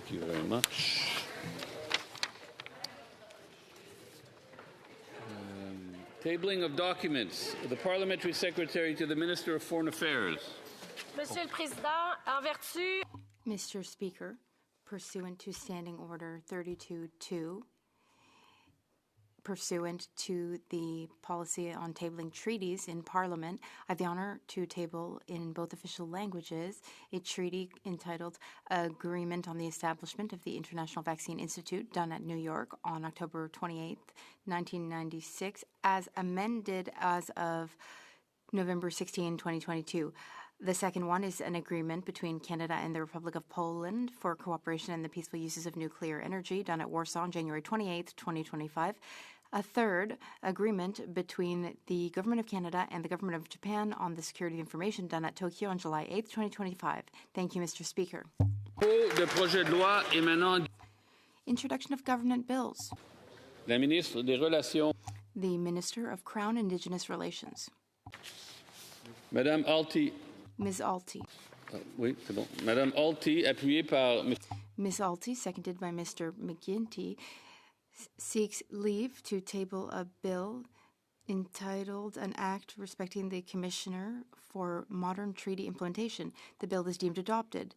Thank you very much. Tabling of documents. The Parliamentary Secretary to the Minister of Foreign Affairs. Monsieur le Président, en vertu... Mr. Speaker, pursuant to Standing Order 32-2, pursuant to the policy on tabling treaties in Parliament, I have the honor to table in both official languages a treaty entitled Agreement on the Establishment of the International Vaccine Institute, done at New York on October 28, 1996, as amended as of November 16, 2022. The second one is an agreement between Canada and the Republic of Poland for cooperation in the peaceful uses of nuclear energy, done at Warsaw on January 28, 2025. A third agreement between the Government of Canada and the Government of Japan on the security of information, done at Tokyo on July 8, 2025. Thank you, Mr. Speaker. De projet de loi émanant. Introduction of government bills. La ministre des Relations. The Minister of Crown Indigenous Relations. Madame Alti. Ms. Alti. Oui, c'est bon. Madame Alti, appuyée par... Ms. Alti, seconded by Mr. McGuinty, seeks leave to table a bill entitled An Act Respecting the Commissioner for Modern Treaty Implementation. The bill is deemed adopted.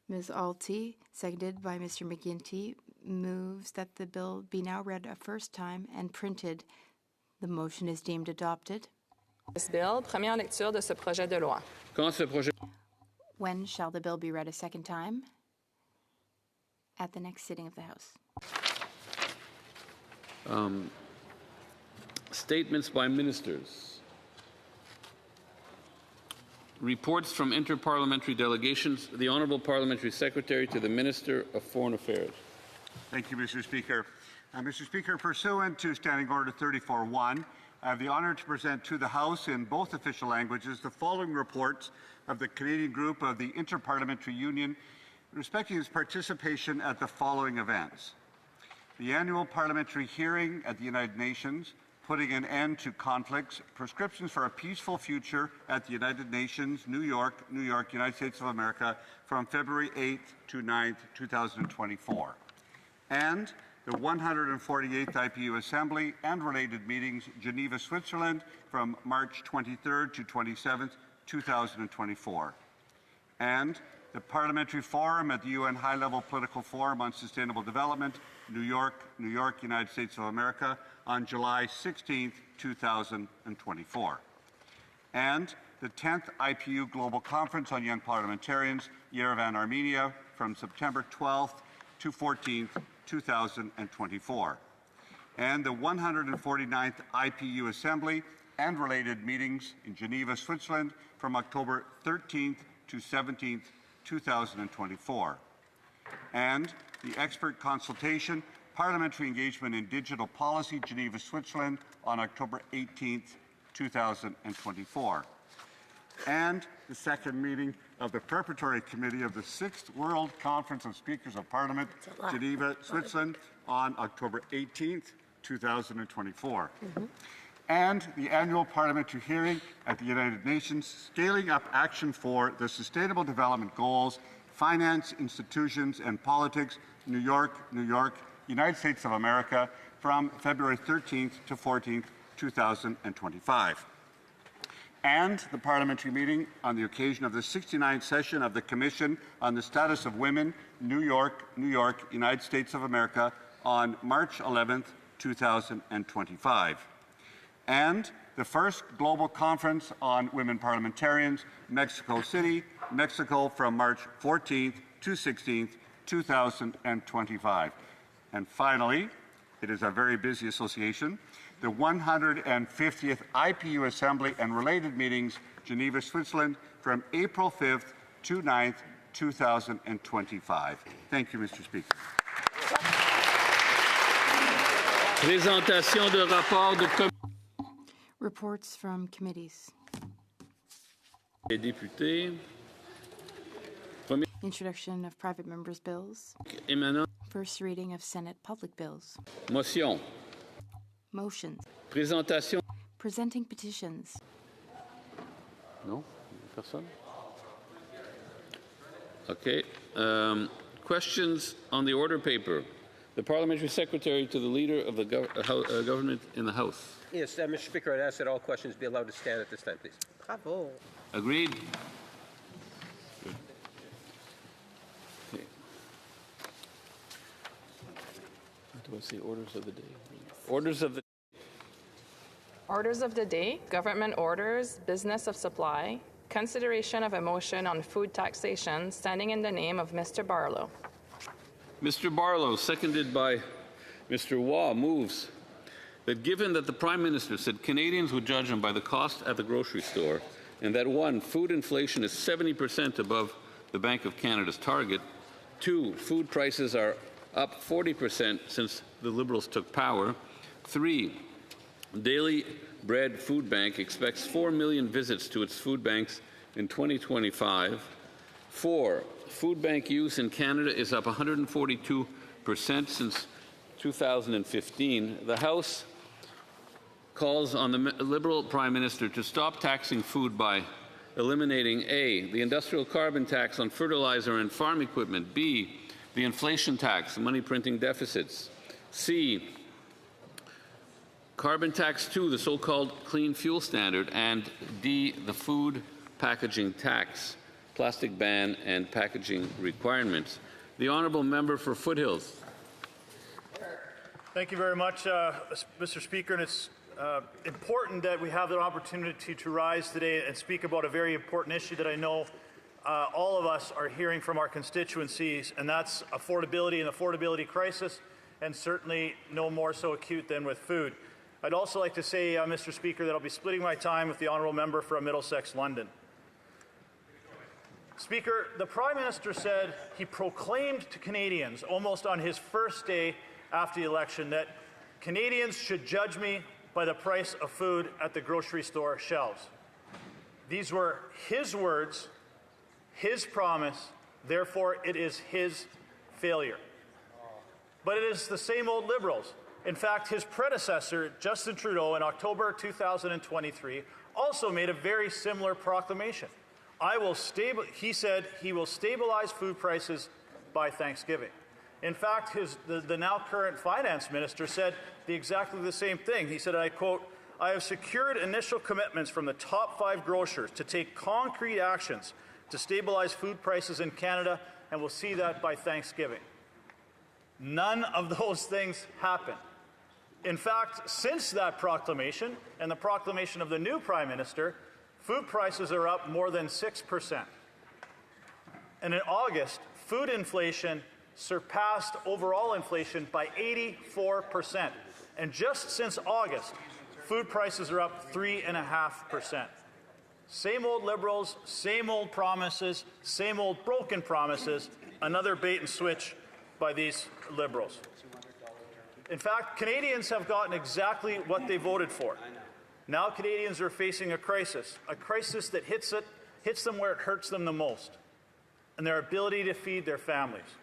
Ms. Alti, seconded by Mr. McGuinty, moves that the bill be now read a first time and printed. The motion is deemed adopted. This bill, première lecture de ce projet de loi. Quand ce projet... When shall the bill be read a second time? At the next sitting of the House. Statements by ministers. Reports from interparliamentary delegations. The Honourable Parliamentary Secretary to the Minister of Foreign Affairs. Thank you, Mr. Speaker. Mr. Speaker, pursuant to Standing Order 34-1, I have the honour to present to the House in both official languages the following reports of the Canadian Group of the Interparliamentary Union respecting its participation at the following events. The annual parliamentary hearing at the United Nations, Putting an End to Conflicts, Prescriptions for a Peaceful Future at the United Nations, New York, United States of America, from February 8th to 9th, 2024. And the 148th IPU Assembly and related meetings, Geneva, Switzerland, from March 23rd to 27th, 2024. And the Parliamentary Forum at the UN High-Level Political Forum on Sustainable Development, New York, United States of America, on July 16th, 2024. And the 10th IPU Global Conference on Young Parliamentarians, Yerevan, Armenia, from September 12th to 14th, 2024. And the 149th IPU Assembly and related meetings in Geneva, Switzerland, from October 13th to 17th, 2024. And the expert consultation, Parliamentary Engagement in Digital Policy, Geneva, Switzerland, on October 18th, 2024. And the second meeting of the Preparatory Committee of the 6th World Conference of Speakers of Parliament, Geneva, Switzerland, on October 18th, 2024. And the annual parliamentary hearing at the United Nations, Scaling Up Action for the Sustainable Development Goals, Finance, Institutions, and Politics, New York, United States of America, from February 13th to 14th, 2025. And the parliamentary meeting on the occasion of the 69th session of the Commission on the Status of Women, New York, United States of America, on March 11th, 2025. And the first Global Conference on Women Parliamentarians, Mexico City, Mexico, from March 14th to 16th, 2025. And finally, it is a very busy association, the 150th IPU Assembly and related meetings, Geneva, Switzerland, from April 5th to 9th, 2025. Thank you, Mr. Speaker. Présentation de rapport de Reports from committees. Les députés. Introduction of private members' bills. Émanant. First reading of Senate public bills. Motion. Motions. Présentation. Presenting petitions. Non? Personne? OK. Questions on the order paper. The Parliamentary Secretary to the Leader of the Government in the House. Yes, Mr. Speaker, I'd ask that all questions be allowed to stand at this time, please. Bravo. Agreed? Okay. Do I see orders of the day? Orders of the Orders of the day, government orders, business of supply, consideration of a motion on food taxation standing in the name of Mr. Barlow. Mr. Barlow, seconded by Mr. Waugh, moves that given that the Prime Minister said Canadians would judge him by the cost at the grocery store, and that 1, food inflation is 70% above the Bank of Canada's target, 2, food prices are up 40% since the Liberals took power, 3, Daily Bread Food Bank expects 4 million visits to its food banks in 2025, 4, food bank use in Canada is up 142% since 2015. The House calls on the Liberal Prime Minister to stop taxing food by eliminating A, the industrial carbon tax on fertilizer and farm equipment, B, the inflation tax, money printing deficits, C, carbon tax 2, the so-called clean fuel standard, and D, the food packaging tax, plastic ban and packaging requirements. The honourable member for Foothills. Thank you very much, Mr. Speaker. And it's important that we have the opportunity to rise today and speak about a very important issue that I know all of us are hearing from our constituencies, and that's affordability and affordability crisis, and certainly no more so acute than with food. I'd also like to say, Mr. Speaker, that I'll be splitting my time with the honourable member from Middlesex, London. Speaker, the Prime Minister said he proclaimed to Canadians almost on his first day after the election that Canadians should judge me by the price of food at the grocery store shelves. These were his words, his promise, therefore it is his failure. But it is the same old Liberals. In fact, his predecessor, Justin Trudeau, in October 2023, also made a very similar proclamation. He said he will stabilize food prices by Thanksgiving. In fact, the now current finance minister said exactly the same thing. He said, and I quote, "I have secured initial commitments from the top 5 grocers to take concrete actions to stabilize food prices in Canada, and we'll see that by Thanksgiving." None of those things happened. In fact, since that proclamation and the proclamation of the new Prime Minister, food prices are up more than 6%. And in August, food inflation surpassed overall inflation by 84%. And just since August, food prices are up 3.5%. Same old Liberals, same old promises, same old broken promises, another bait and switch by these Liberals. In fact, Canadians have gotten exactly what they voted for. Now Canadians are facing a crisis that hits them where it hurts them the most, and their ability to feed their families.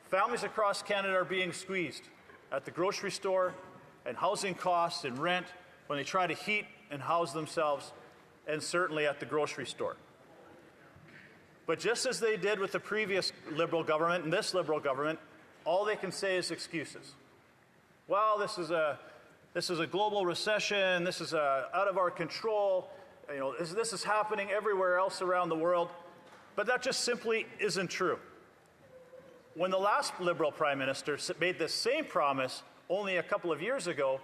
Families across Canada are being squeezed at the grocery store, and housing costs and rent when they try to heat and house themselves, and certainly at the grocery store. But just as they did with the previous Liberal government and this Liberal government, all they can say is excuses. Well, this is a global recession. This is out of our control. This is happening everywhere else around the world. But that just simply isn't true. When the last Liberal Prime Minister made this same promise only a couple of years ago,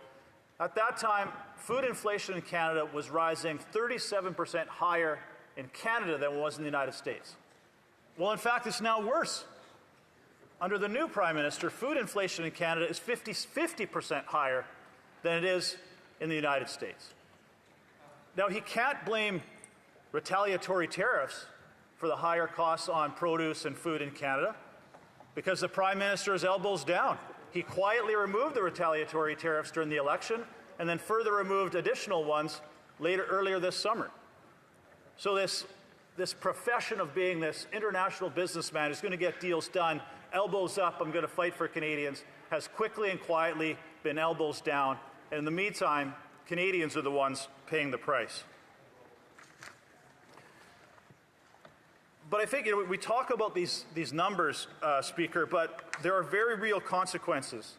at that time, food inflation in Canada was rising 37% higher in Canada than it was in the United States. Well, in fact, it's now worse. Under the new Prime Minister, food inflation in Canada is 50% higher than it is in the United States. Now, he can't blame retaliatory tariffs for the higher costs on produce and food in Canada because the Prime Minister is elbows down. He quietly removed the retaliatory tariffs during the election and then further removed additional ones earlier this summer. So this profession of being this international businessman who's going to get deals done, elbows up, I'm going to fight for Canadians, has quickly and quietly been elbows down. And in the meantime, Canadians are the ones paying the price. But I think we talk about these numbers, Speaker, but there are very real consequences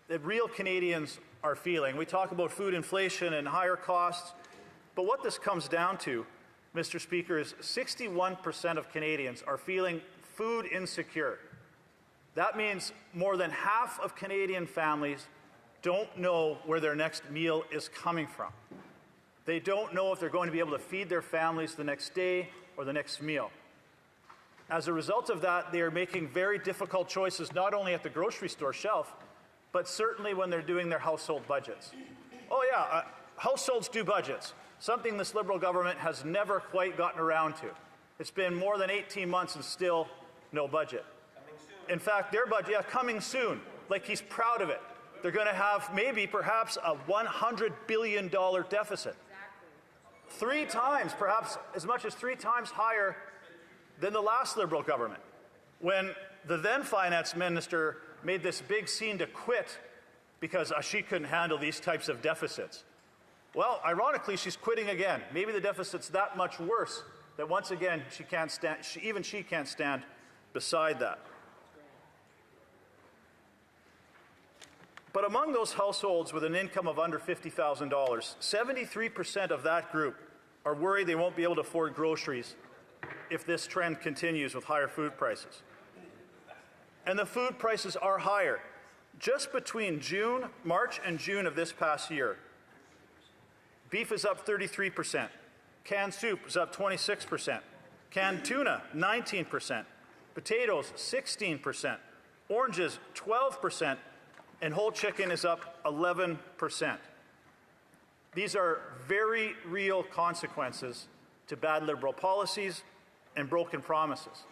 that real Canadians are feeling. We talk about food inflation and higher costs, but what this comes down to, Mr. Speaker, is 61% of Canadians are feeling food insecure. That means more than half of Canadian families don't know where their next meal is coming from. They don't know if they're going to be able to feed their families the next day or the next meal. As a result of that, they are making very difficult choices, not only at the grocery store shelf, but certainly when they're doing their household budgets. Oh yeah, households do budgets, something this Liberal government has never quite gotten around to. It's been more than 18 months and still no budget. In fact, their budget, coming soon, like he's proud of it. They're going to have maybe, perhaps, a $100 billion deficit. 3 times, perhaps as much as 3 times higher than the last Liberal government, when the then finance minister made this big scene to quit because she couldn't handle these types of deficits. Well, ironically, she's quitting again. Maybe the deficit's that much worse that once again she can't stand, even she can't stand beside that. But among those households with an income of under $50,000, 73% of that group are worried they won't be able to afford groceries if this trend continues with higher food prices. And the food prices are higher. Just between March and June of this past year, beef is up 33%, canned soup is up 26%, canned tuna 19%, potatoes 16%, oranges 12%, and whole chicken is up 11%. These are very real consequences to bad Liberal policies and broken promises.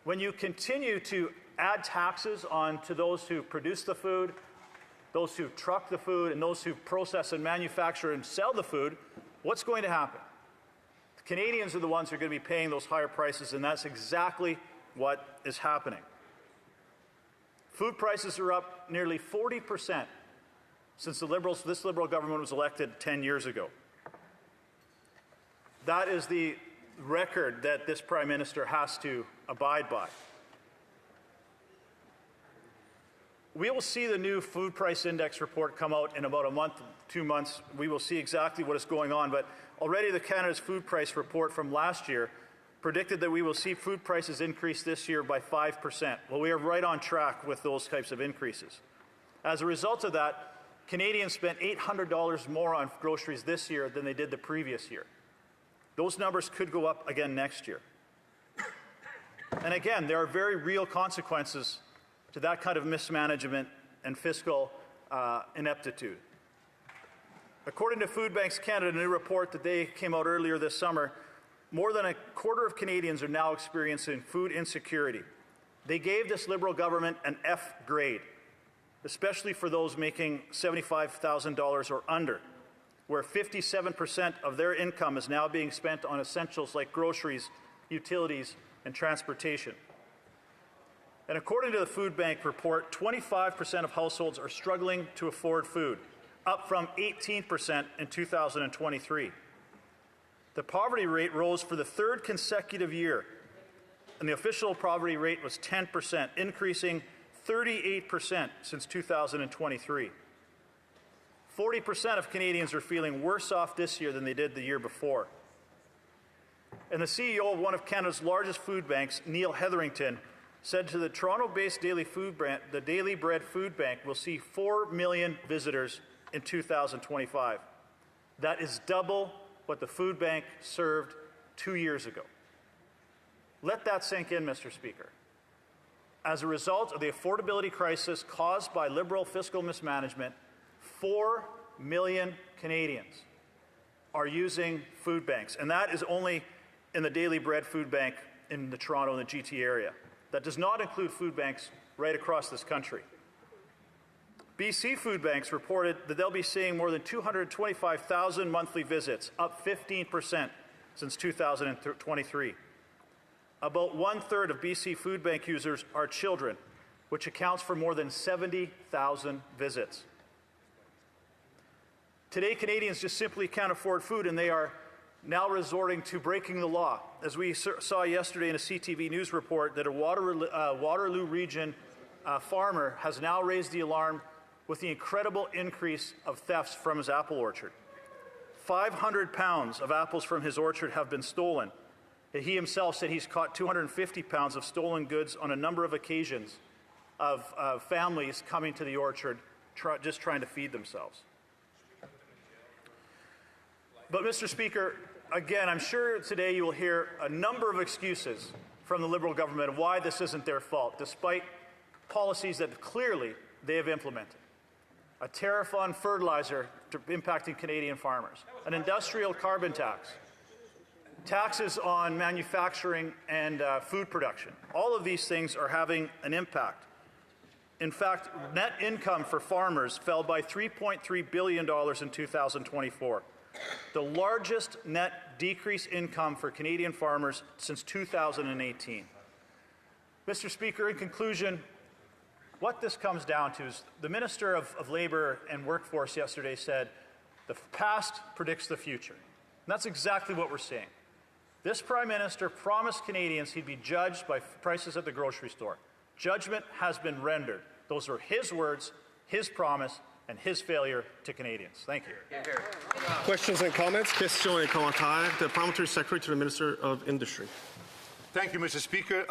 When you continue to add taxes on to those who produce the food, those who truck the food, and those who process and manufacture and sell the food, what's going to happen? The Canadians are the ones who are going to be paying those higher prices, and that's exactly what is happening. Food prices are up nearly 40% since this Liberal government was elected 10 years ago. That is the record that this Prime Minister has to abide by. We will see the new food price index report come out in about a month, 2 months. We will see exactly what is going on, but already the Canada's food price report from last year predicted that we will see food prices increase this year by 5%. Well, we are right on track with those types of increases. As a result of that, Canadians spent $800 more on groceries this year than they did the previous year. Those numbers could go up again next year. And again, there are very real consequences to that kind of mismanagement and fiscal ineptitude. According to Food Banks Canada, a new report that they came out earlier this summer, more than a quarter of Canadians are now experiencing food insecurity. They gave this Liberal government an F grade, especially for those making $75,000 or under, where 57% of their income is now being spent on essentials like groceries, utilities, and transportation. And according to the Food Bank report, 25% of households are struggling to afford food, up from 18% in 2023. The poverty rate rose for the 3rd consecutive year, and the official poverty rate was 10%, increasing 38% since 2023. 40% of Canadians are feeling worse off this year than they did the year before. And the CEO of one of Canada's largest food banks, Neil Hetherington, said to the Toronto-based the Daily Bread Food Bank will see 4 million visitors in 2025. That is double what the food bank served 2 years ago. Let that sink in, Mr. Speaker. As a result of the affordability crisis caused by Liberal fiscal mismanagement, 4 million Canadians are using food banks, and that is only in the Daily Bread Food Bank in the Toronto and the GT area. That does not include food banks right across this country. BC Food Banks reported that they'll be seeing more than 225,000 monthly visits, up 15% since 2023. About 1/3 of BC Food Bank users are children, which accounts for more than 70,000 visits. Today, Canadians just simply can't afford food, and they are now resorting to breaking the law. As we saw yesterday in a CTV News report that a Waterloo region farmer has now raised the alarm with the incredible increase of thefts from his apple orchard. 500 pounds of apples from his orchard have been stolen. He himself said he's caught 250 pounds of stolen goods on a number of occasions of families coming to the orchard just trying to feed themselves. But, Mr. Speaker, again, I'm sure today you will hear a number of excuses from the Liberal government of why this isn't their fault, despite policies that clearly they have implemented. A tariff on fertilizer impacting Canadian farmers, an industrial carbon tax, taxes on manufacturing and food production. All of these things are having an impact. In fact, net income for farmers fell by $3.3 billion in 2024, the largest net decrease income for Canadian farmers since 2018. Mr. Speaker, in conclusion, what this comes down to is the Minister of Labour and Workforce yesterday said, the past predicts the future. And that's exactly what we're seeing. This Prime Minister promised Canadians he'd be judged by prices at the grocery store. Judgment has been rendered. Those are his words, his promise, and his failure to Canadians. Thank you. Questions and comments? Questions et commentaires. The Parliamentary Secretary to the Minister of Industry. Thank you, Mr. Speaker.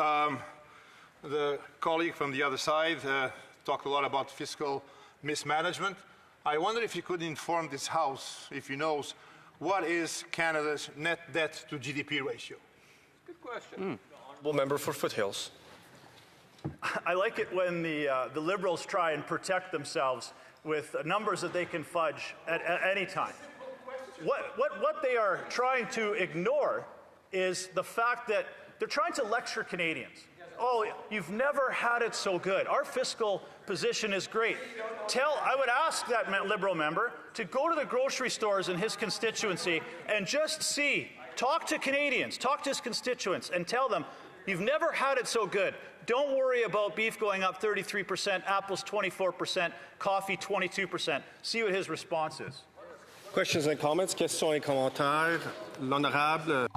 The colleague from the other side talked a lot about fiscal mismanagement. I wonder if you could inform this House, if he knows, what is Canada's net debt to GDP ratio? Good question. Honourable member for Foothills. I like it when the Liberals try and protect themselves with numbers that they can fudge at any time. What they are trying to ignore is the fact that they're trying to lecture Canadians. Oh, you've never had it so good. Our fiscal position is great. I would ask that Liberal member to go to the grocery stores in his constituency and just talk to Canadians, talk to his constituents, and tell them, you've never had it so good. Don't worry about beef going up 33%, apples 24%, coffee 22%. See what his response is. Questions and comments? Questions et commentaires. L'Honorable.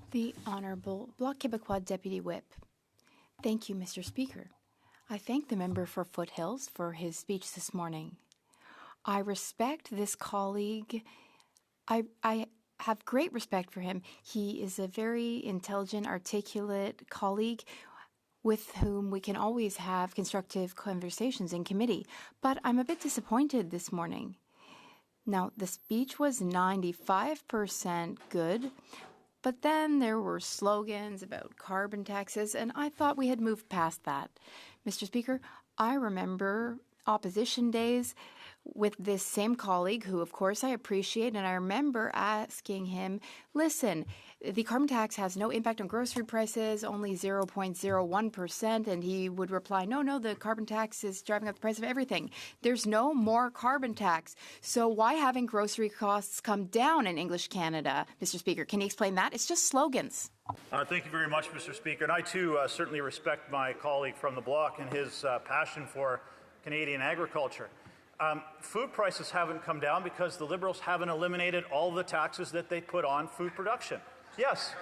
The Honourable Bloc Québécois Deputy Whip. Thank you, Mr. Speaker. I thank the member for Foothills for his speech this morning. I respect this colleague. I have great respect for him. He is a very intelligent, articulate colleague with whom we can always have constructive conversations in committee. But I'm a bit disappointed this morning. Now, the speech was 95% good, but then there were slogans about carbon taxes, and I thought we had moved past that. Mr. Speaker, I remember opposition days with this same colleague, who of course I appreciate, and I remember asking him, listen, the carbon tax has no impact on grocery prices, only 0.01%, and he would reply, no, the carbon tax is driving up the price of everything. There's no more carbon tax. So why haven't grocery costs come down in English Canada, Mr. Speaker? Can you explain that? It's just slogans. Thank you very much, Mr. Speaker. And I, too, certainly respect my colleague from the Bloc and his passion for Canadian agriculture. Food prices haven't come down because the Liberals haven't eliminated all the taxes that they put on food production. Yes,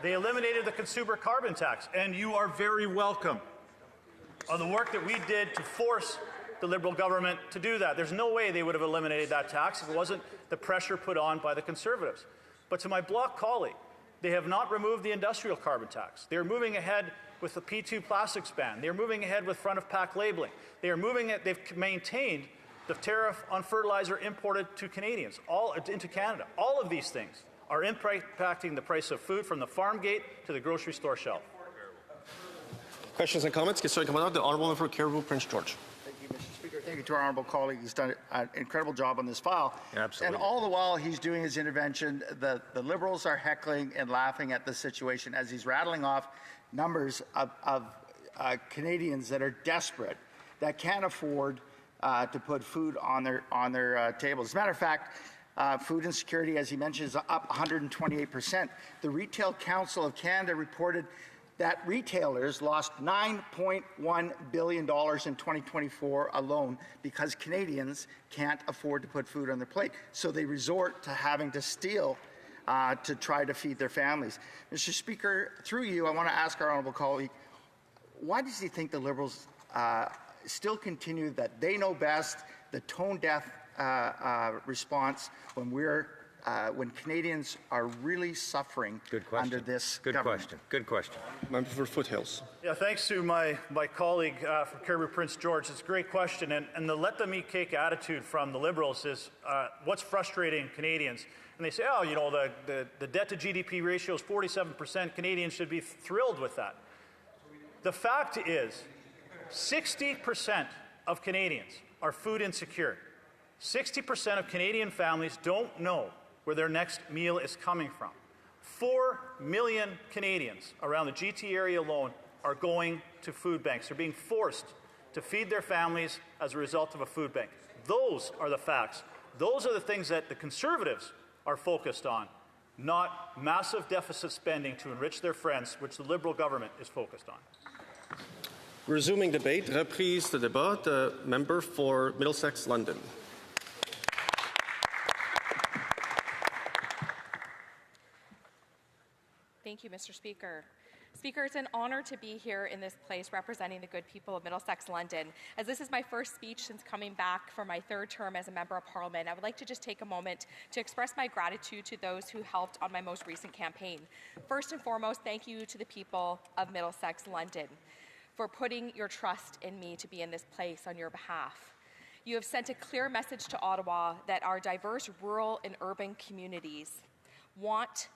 they eliminated the consumer carbon tax, and you are very welcome on the work that we did to force the Liberal government to do that. There's no way they would have eliminated that tax if it wasn't the pressure put on by the Conservatives. But to my Bloc colleague, they have not removed the industrial carbon tax. They're moving ahead with the P2 plastics ban. They're moving ahead with front-of-pack labeling. They've maintained the tariff on fertilizer imported to Canadians, into Canada. All of these things are impacting the price of food from the farm gate to the grocery store shelf. Questions and comments? Questions et commentaires. The Honourable member for Caribou, Prince George. Thank you, Mr. Speaker. Thank you to our honourable colleague. He's done an incredible job on this file. Absolutely. And all the while he's doing his intervention, the Liberals are heckling and laughing at the situation as he's rattling off numbers of Canadians that are desperate, that can't afford to put food on their tables. As a matter of fact, food insecurity, as he mentioned, is up 128%. The Retail Council of Canada reported that retailers lost $9.1 billion in 2024 alone because Canadians can't afford to put food on their plate. So they resort to having to steal to try to feed their families. Mr. Speaker, through you, I want to ask our honourable colleague, why does he think the Liberals still continue that they know best, the tone-deaf response when Canadians are really suffering under this government? Good question. Member for Foothills. Yeah, thanks to my colleague from Caribou Prince George. It's a great question. And the let them eat cake attitude from the Liberals is what's frustrating Canadians. And they say, oh, you know, the debt to GDP ratio is 47%. Canadians should be thrilled with that. The fact is, 60% of Canadians are food insecure. 60% of Canadian families don't know where their next meal is coming from. 4 million Canadians around the GT area alone are going to food banks. They're being forced to feed their families as a result of a food bank. Those are the facts. Those are the things that the Conservatives are focused on, not massive deficit spending to enrich their friends, which the Liberal government is focused on. Resuming debate, reprise de débat, the member for Middlesex, London. Thank you, Mr. Speaker. Speaker, it's an honor to be here in this place representing the good people of Middlesex, London. As this is my first speech since coming back for my third term as a Member of Parliament, I would like to just take a moment to express my gratitude to those who helped on my most recent campaign. First and foremost, thank you to the people of Middlesex, London, for putting your trust in me to be in this place on your behalf. You have sent a clear message to Ottawa that our diverse rural and urban communities want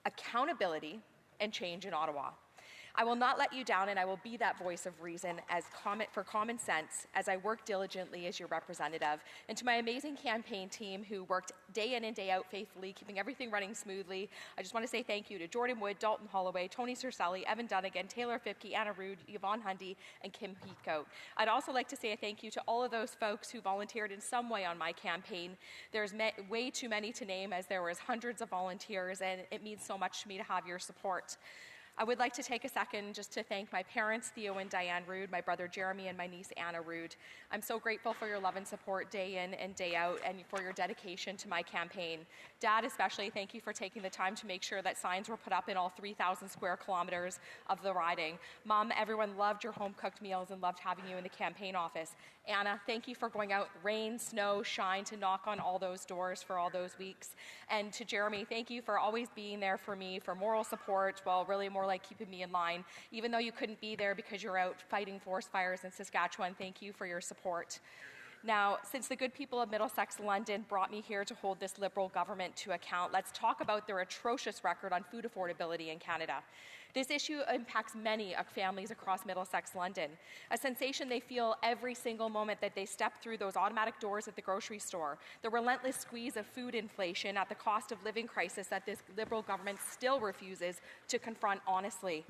accountability and change in Ottawa. I will not let you down, and I will be that voice of reason for common sense as I work diligently as your representative. And to my amazing campaign team who worked day in and day out faithfully, keeping everything running smoothly, I just want to say thank you to Jordan Wood, Dalton Holloway, Tony Cercelli, Evan Dunnigan, Taylor Fipke, Anna Rude, Yvonne Hundy, and Kim Heathcote. I'd also like to say a thank you to all of those folks who volunteered in some way on my campaign. There's way too many to name, as there was hundreds of volunteers, and it means so much to me to have your support. I would like to take a second just to thank my parents, Theo and Diane Rude, my brother Jeremy, and my niece Anna Rude. I'm so grateful for your love and support day in and day out, and for your dedication to my campaign. Dad, especially, thank you for taking the time to make sure that signs were put up in all 3,000 square kilometers of the riding. Mom, everyone loved your home-cooked meals and loved having you in the campaign office. Anna, thank you for going out rain, snow, shine to knock on all those doors for all those weeks. And to Jeremy, thank you for always being there for me, for moral support, well, really more like keeping me in line. Even though you couldn't be there because you're out fighting forest fires in Saskatchewan, thank you for your support. Now, since the good people of Middlesex, London brought me here to hold this Liberal government to account, let's talk about their atrocious record on food affordability in Canada. This issue impacts many families across Middlesex, London, a sensation they feel every single moment that they step through those automatic doors at the grocery store, the relentless squeeze of food inflation at the cost of living crisis that this Liberal government still refuses to confront honestly.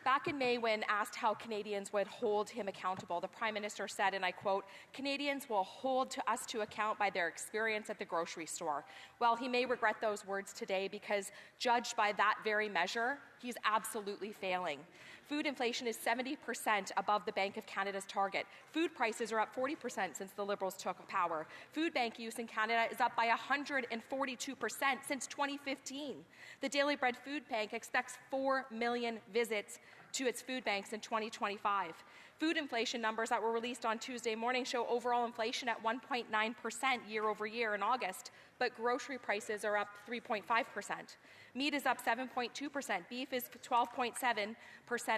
Back in May, when asked how Canadians would hold him accountable, the Prime Minister said, and I quote, "Canadians will hold us to account by their experience at the grocery store." Well, he may regret those words today because, judged by that very measure, he's absolutely failing. Food inflation is 70% above the Bank of Canada's target. Food prices are up 40% since the Liberals took power. Food bank use in Canada is up by 142% since 2015. The Daily Bread Food Bank expects 4 million visits to its food banks in 2025. Food inflation numbers that were released on Tuesday morning show overall inflation at 1.9% year over year in August, but grocery prices are up 3.5%. Meat is up 7.2%. Beef is 12.7%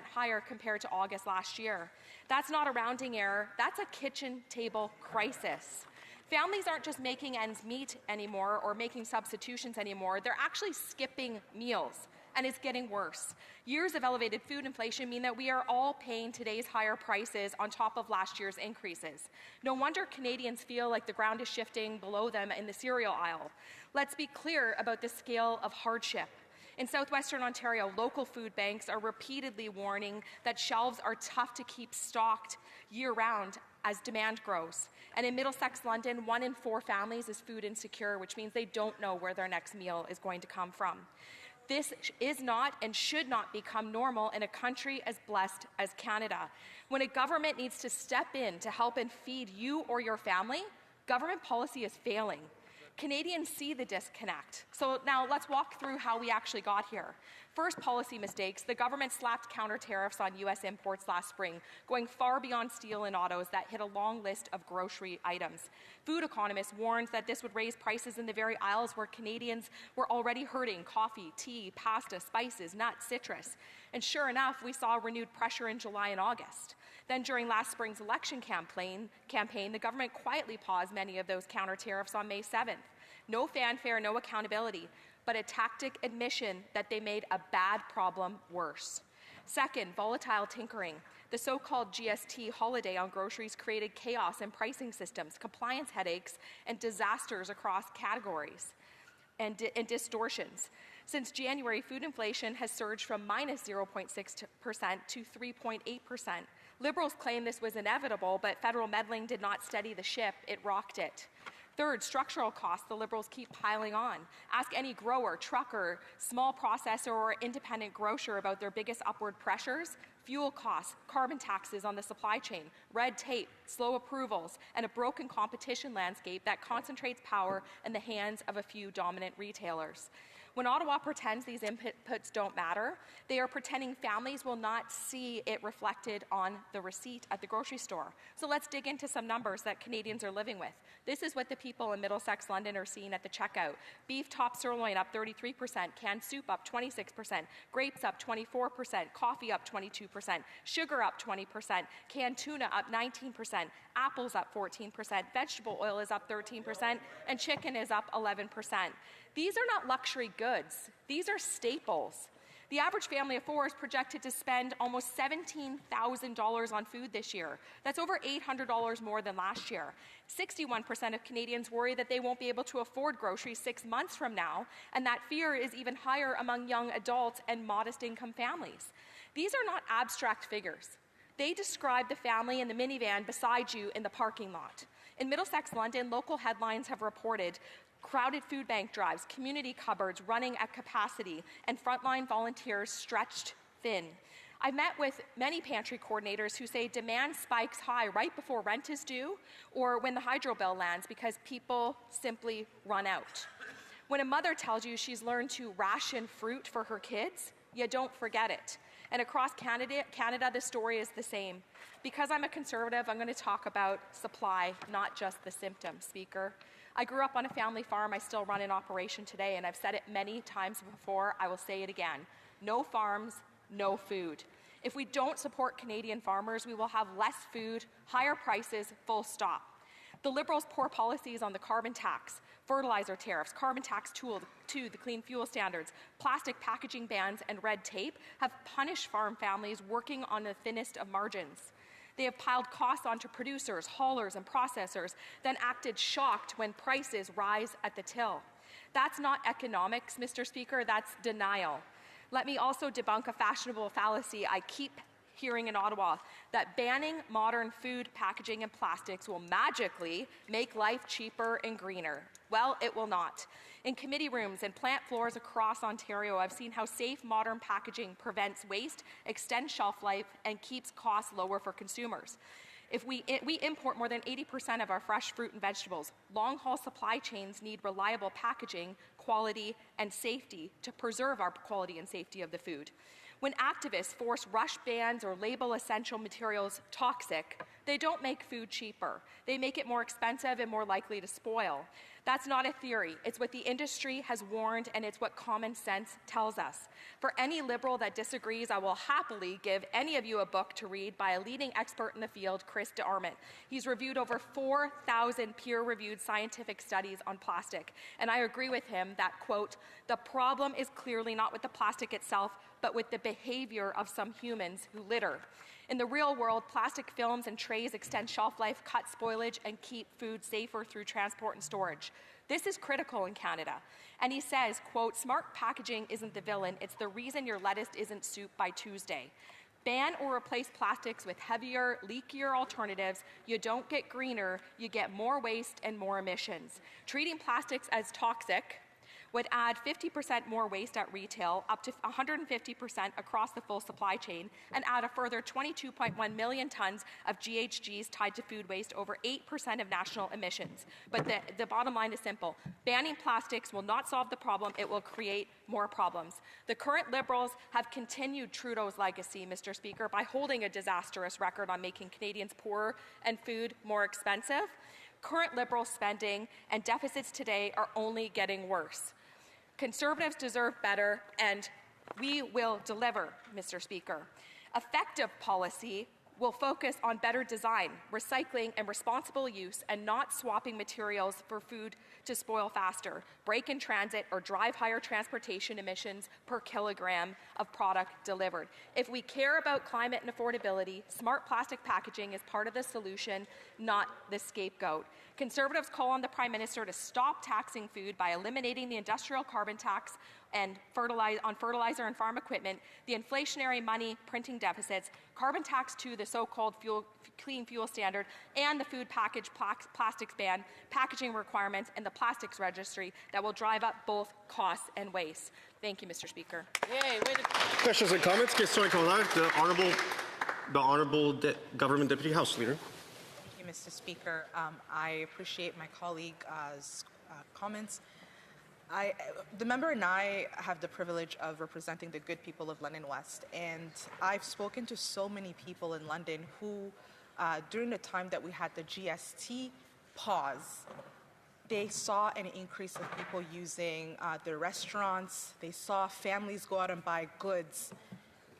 higher compared to August last year. That's not a rounding error. That's a kitchen table crisis. Families aren't just making ends meet anymore or making substitutions anymore. They're actually skipping meals. And it's getting worse. Years of elevated food inflation mean that we are all paying today's higher prices on top of last year's increases. No wonder Canadians feel like the ground is shifting below them in the cereal aisle. Let's be clear about the scale of hardship. In southwestern Ontario, local food banks are repeatedly warning that shelves are tough to keep stocked year-round as demand grows. And in Middlesex, London, 1 in 4 families is food insecure, which means they don't know where their next meal is going to come from. This is not and should not become normal in a country as blessed as Canada. When a government needs to step in to help and feed you or your family, government policy is failing. Canadians see the disconnect. So now let's walk through how we actually got here. First, policy mistakes. The government slapped counter tariffs on U.S. imports last spring, going far beyond steel and autos that hit a long list of grocery items. Food economists warned that this would raise prices in the very aisles where Canadians were already hurting: coffee, tea, pasta, spices, nuts, citrus. And sure enough, we saw renewed pressure in July and August. Then during last spring's election campaign, the government quietly paused many of those counter tariffs on May 7th. No fanfare, no accountability, but a tactic admission that they made a bad problem worse. Second, volatile tinkering. The so-called GST holiday on groceries created chaos in pricing systems, compliance headaches, and disasters across categories and distortions. Since January, food inflation has surged from minus 0.6% to 3.8%. Liberals claim this was inevitable, but federal meddling did not steady the ship, it rocked it. Third, structural costs the Liberals keep piling on. Ask any grower, trucker, small processor, or independent grocer about their biggest upward pressures: fuel costs, carbon taxes on the supply chain, red tape, slow approvals, and a broken competition landscape that concentrates power in the hands of a few dominant retailers. When Ottawa pretends these inputs don't matter, they are pretending families will not see it reflected on the receipt at the grocery store. So let's dig into some numbers that Canadians are living with. This is what the people in Middlesex, London are seeing at the checkout. Beef top sirloin up 33%, canned soup up 26%, grapes up 24%, coffee up 22%, sugar up 20%, canned tuna up 19%, apples up 14%, vegetable oil is up 13%, and chicken is up 11%. These are not luxury goods. These are staples. The average family of four is projected to spend almost $17,000 on food this year. That's over $800 more than last year. 61% of Canadians worry that they won't be able to afford groceries 6 months from now, and that fear is even higher among young adults and modest income families. These are not abstract figures. They describe the family in the minivan beside you in the parking lot. In Middlesex, London, local headlines have reported crowded food bank drives, community cupboards running at capacity, and frontline volunteers stretched thin. I've met with many pantry coordinators who say demand spikes high right before rent is due or when the hydro bill lands because people simply run out. When a mother tells you she's learned to ration fruit for her kids, you don't forget it. And across Canada, the story is the same. Because I'm a Conservative, I'm going to talk about supply, not just the symptom, Speaker. I grew up on a family farm. I still run an operation today, and I've said it many times before. I will say it again. No farms, no food. If we don't support Canadian farmers, we will have less food, higher prices, full stop. The Liberals' poor policies on the carbon tax, fertilizer tariffs, carbon tax 2, the clean fuel standards, plastic packaging bans, and red tape have punished farm families working on the thinnest of margins. They have piled costs onto producers, haulers, and processors, then acted shocked when prices rise at the till. That's not economics, Mr. Speaker, that's denial. Let me also debunk a fashionable fallacy I keep hearing in Ottawa, that banning modern food packaging and plastics will magically make life cheaper and greener. Well, it will not. In committee rooms and plant floors across Ontario, I've seen how safe modern packaging prevents waste, extends shelf life, and keeps costs lower for consumers. If we import more than 80% of our fresh fruit and vegetables, long-haul supply chains need reliable packaging, quality, and safety to preserve our quality and safety of the food. When activists force rush bans or label essential materials toxic, they don't make food cheaper. They make it more expensive and more likely to spoil. That's not a theory. It's what the industry has warned, and it's what common sense tells us. For any Liberal that disagrees, I will happily give any of you a book to read by a leading expert in the field, Chris DeArmond. He's reviewed over 4,000 peer-reviewed scientific studies on plastic, and I agree with him that, quote, the problem is clearly not with the plastic itself, but with the behavior of some humans who litter. In the real world, plastic films and trays extend shelf life, cut spoilage, and keep food safer through transport and storage. This is critical in Canada. And he says, quote, smart packaging isn't the villain, it's the reason your lettuce isn't soup by Tuesday. Ban or replace plastics with heavier, leakier alternatives. You don't get greener, you get more waste and more emissions. Treating plastics as toxic would add 50% more waste at retail, up to 150% across the full supply chain, and add a further 22.1 million tons of GHGs tied to food waste, over 8% of national emissions. But the bottom line is simple. Banning plastics will not solve the problem. It will create more problems. The current Liberals have continued Trudeau's legacy, Mr. Speaker, by holding a disastrous record on making Canadians poorer and food more expensive. Current Liberal spending and deficits today are only getting worse. Conservatives deserve better, and we will deliver, Mr. Speaker. Effective policy will focus on better design, recycling, and responsible use, and not swapping materials for food to spoil faster, break in transit, or drive higher transportation emissions per kilogram of product delivered. If we care about climate and affordability, smart plastic packaging is part of the solution, not the scapegoat. Conservatives call on the Prime Minister to stop taxing food by eliminating the industrial carbon tax and on fertilizer and farm equipment, the inflationary money printing deficits, carbon tax to the so-called clean fuel standard, and the food package plastics ban, packaging requirements, and the plastics registry that will drive up both costs and waste. Thank you, Mr. Speaker. Yay, Questions and comments? Question et commentaire. The Honourable Government Deputy House Leader. Thank you, Mr. Speaker. I appreciate my colleague's comments. The member and I have the privilege of representing the good people of London West, and I've spoken to so many people in London who, during the time that we had the GST pause, they saw an increase of people using their restaurants. They saw families go out and buy goods.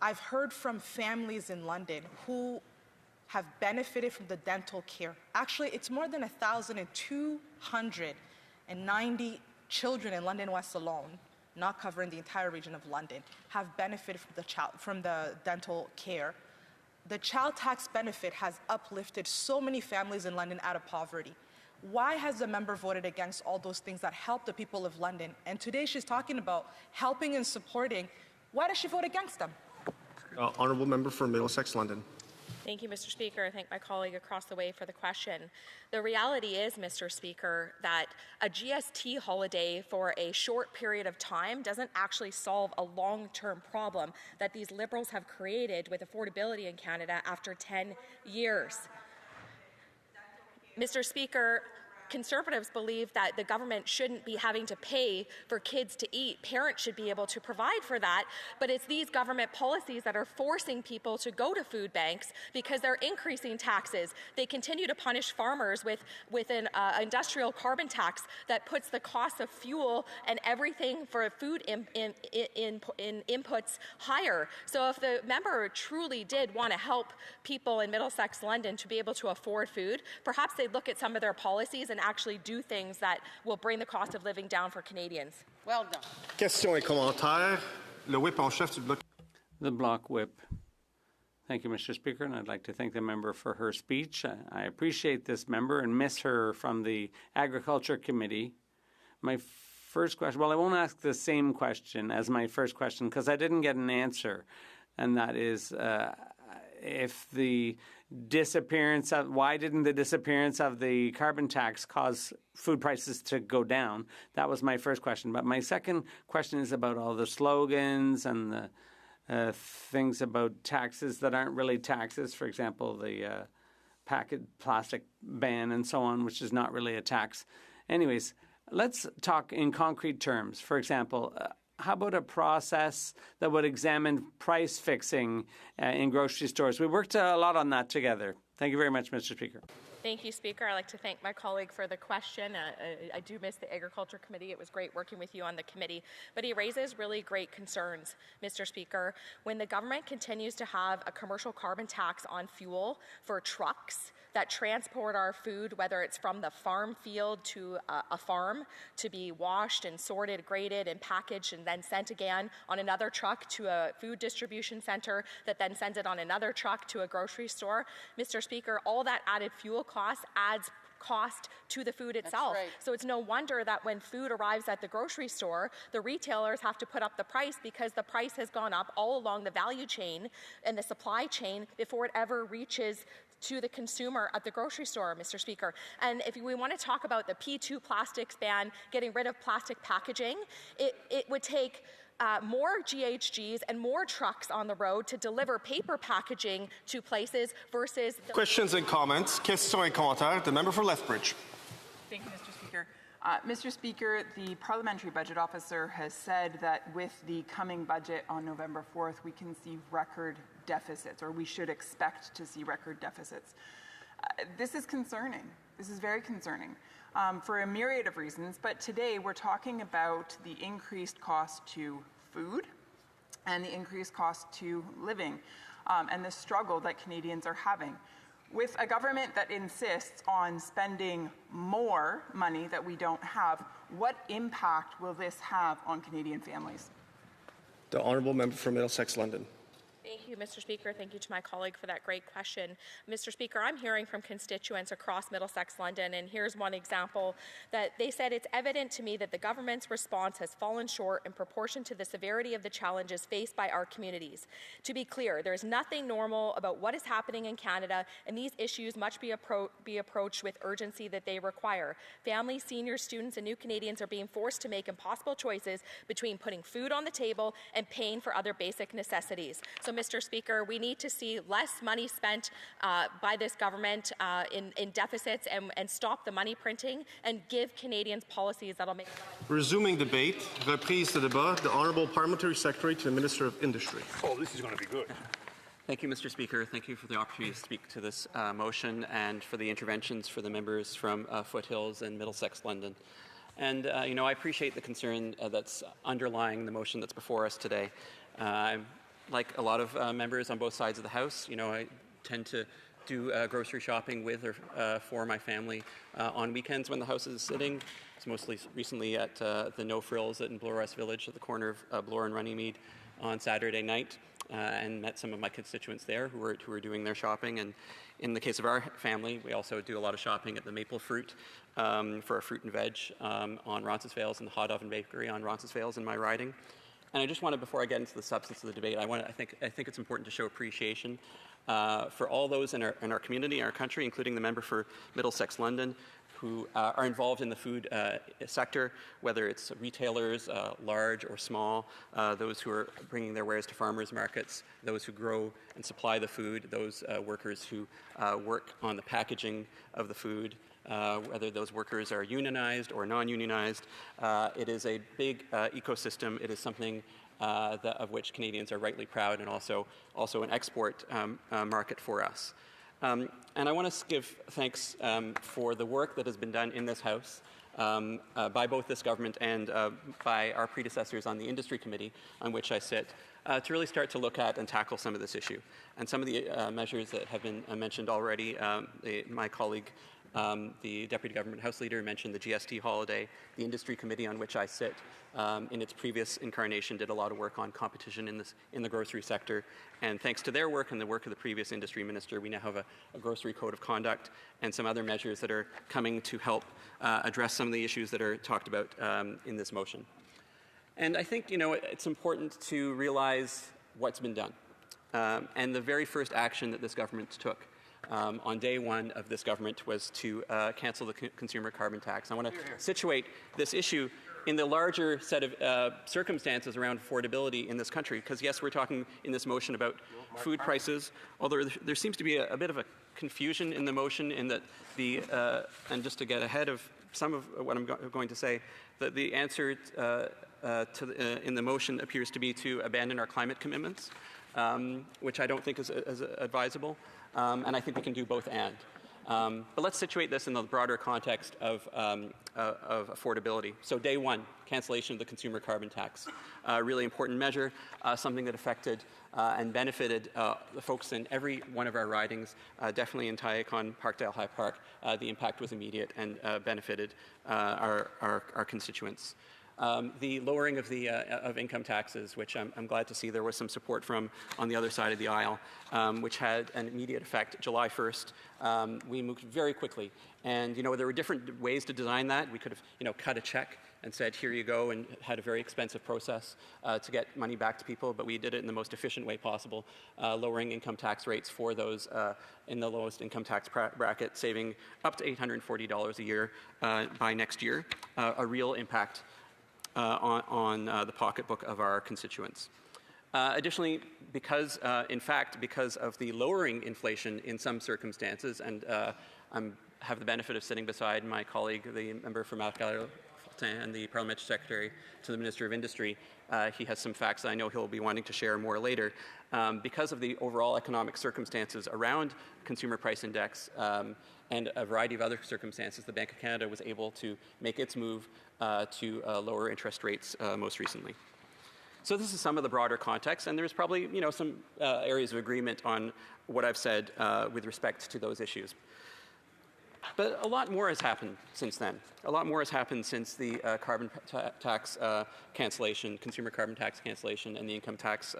I've heard from families in London who have benefited from the dental care. Actually, it's more than 1,290 children in London West alone, not covering the entire region of London, have benefited from the dental care. The child tax benefit has uplifted so many families in London out of poverty. Why has the member voted against all those things that help the people of London? And today she's talking about helping and supporting. Why does she vote against them? Honourable Member for Middlesex London. Thank you, Mr. Speaker. I thank my colleague across the way for the question. The reality is, Mr. Speaker, that a GST holiday for a short period of time doesn't actually solve a long-term problem that these Liberals have created with affordability in Canada after 10 years. Mr. Speaker, Conservatives believe that the government shouldn't be having to pay for kids to eat. Parents should be able to provide for that, but it's these government policies that are forcing people to go to food banks because they're increasing taxes. They continue to punish farmers with an industrial carbon tax that puts the cost of fuel and everything for food inputs higher. So if the member truly did want to help people in Middlesex London to be able to afford food, perhaps they'd look at some of their policies and actually do things that will bring the cost of living down for Canadians. Well done. Questions et commentaires. Le whip en chef du bloc. The bloc whip. Thank you, Mr. Speaker, and I'd like to thank the member for her speech. I appreciate this member and miss her from the Agriculture Committee. My first question, well, I won't ask the same question as my first question because I didn't get an answer, and that is if the disappearance of, why didn't the disappearance of the carbon tax cause food prices to go down? That was my first question. But my second question is about all the slogans and the things about taxes that aren't really taxes. For example, the plastic ban and so on, which is not really a tax. Anyways, let's talk in concrete terms. For example, how about a process that would examine price fixing in grocery stores? We worked a lot on that together. Thank you very much, Mr. Speaker. Thank you, Speaker. I'd like to thank my colleague for the question. I do miss the Agriculture Committee. It was great working with you on the committee. But he raises really great concerns, Mr. Speaker. When the government continues to have a commercial carbon tax on fuel for trucks that transport our food, whether it's from the farm field to a farm to be washed and sorted, graded, and packaged, and then sent again on another truck to a food distribution center that then sends it on another truck to a grocery store. Mr. Speaker, all that added fuel cost adds cost to the food itself. That's right. So it's no wonder that when food arrives at the grocery store, the retailers have to put up the price because the price has gone up all along the value chain and the supply chain before it ever reaches to the consumer at the grocery store, Mr. Speaker. And if we want to talk about the P2 plastics ban, getting rid of plastic packaging, it would take more GHGs and more trucks on the road to deliver paper packaging to places versus... Questions and comments. Questions et commentaires. The member for Lethbridge. Thank you, Mr. Speaker. Mr. Speaker, the Parliamentary Budget Officer has said that with the coming budget on November 4th, we can see record deficits, or we should expect to see record deficits. This is concerning. This is very concerning for a myriad of reasons, but today we're talking about the increased cost to food and the increased cost to living and the struggle that Canadians are having. With a government that insists on spending more money that we don't have, what impact will this have on Canadian families? The honourable member for Middlesex London. Thank you, Mr. Speaker. Thank you to my colleague for that great question. Mr. Speaker, I'm hearing from constituents across Middlesex London, and here's one example that they said, it's evident to me that the government's response has fallen short in proportion to the severity of the challenges faced by our communities. To be clear, there is nothing normal about what is happening in Canada, and these issues must be approached with urgency that they require. Families, seniors, students, and new Canadians are being forced to make impossible choices between putting food on the table and paying for other basic necessities. So, Mr. Speaker, we need to see less money spent by this government in deficits and stop the money printing and give Canadians policies that will make... Resuming debate, reprise de débat, the Honourable Parliamentary Secretary to the Minister of Industry. Oh, this is going to be good. Thank you, Mr. Speaker. Thank you for the opportunity to speak to this motion and for the interventions for the members from Foothills and Middlesex London. And, I appreciate the concern that's underlying the motion that's before us today. Like a lot of members on both sides of the House, I tend to do grocery shopping with or for my family on weekends when the House is sitting. It's mostly recently at the No Frills in Bloor West Village at the corner of Bloor and Runnymede on Saturday night and met some of my constituents there who were doing their shopping. And in the case of our family, we also do a lot of shopping at the Maple Fruit for our fruit and veg on Roncesvalles and the Hot Oven Bakery on Roncesvalles in my riding. And I just wanted, before I get into the substance of the debate, I think it's important to show appreciation for all those in our community, our country, including the member for Middlesex London, who are involved in the food sector, whether it's retailers, large or small, those who are bringing their wares to farmers markets, those who grow and supply the food, those workers who work on the packaging of the food, whether those workers are unionized or non-unionized. It is a big ecosystem. It is something of which Canadians are rightly proud, and also an export market for us. And I want to give thanks for the work that has been done in this House by both this government and by our predecessors on the Industry Committee, on which I sit, to really start to look at and tackle some of this issue. And some of the measures that have been mentioned already, my colleague, the Deputy Government House Leader, mentioned the GST holiday. The Industry Committee, on which I sit, in its previous incarnation, did a lot of work on competition in the grocery sector. And thanks to their work and the work of the previous Industry Minister, we now have a grocery code of conduct and some other measures that are coming to help address some of the issues that are talked about in this motion. And I think, it's important to realize what's been done. And the very first action that this government took on day one of this government was to cancel the consumer carbon tax. I want to situate this issue in the larger set of circumstances around affordability in this country, because yes, we're talking in this motion about food prices, although there seems to be a bit of a confusion in the motion in that and just to get ahead of some of what I'm going to say, that the answer in the motion appears to be to abandon our climate commitments, which I don't think is advisable. And I think we can do both and. But let's situate this in the broader context of affordability. So day one, cancellation of the consumer carbon tax. A really important measure, something that affected and benefited the folks in every one of our ridings, definitely in Tyacon, Parkdale High Park. The impact was immediate and benefited our constituents. The lowering of income taxes, which I'm glad to see there was some support from on the other side of the aisle, which had an immediate effect July 1st. We moved very quickly, and there were different ways to design that. We could have cut a check and said, here you go, and had a very expensive process to get money back to people, but we did it in the most efficient way possible, lowering income tax rates for those in the lowest income tax bracket, saving up to $840 a year by next year, a real impact on the pocketbook of our constituents. Additionally, because of the lowering inflation in some circumstances, and I have the benefit of sitting beside my colleague, the member for Marc-Alain and the Parliamentary Secretary to the Minister of Industry. He has some facts that I know he'll be wanting to share more later. Because of the overall economic circumstances around Consumer Price Index and a variety of other circumstances, the Bank of Canada was able to make its move to lower interest rates most recently. So this is some of the broader context, and there's probably some areas of agreement on what I've said with respect to those issues. But a lot more has happened since then. A lot more has happened since the carbon tax cancellation, consumer carbon tax cancellation, and the income tax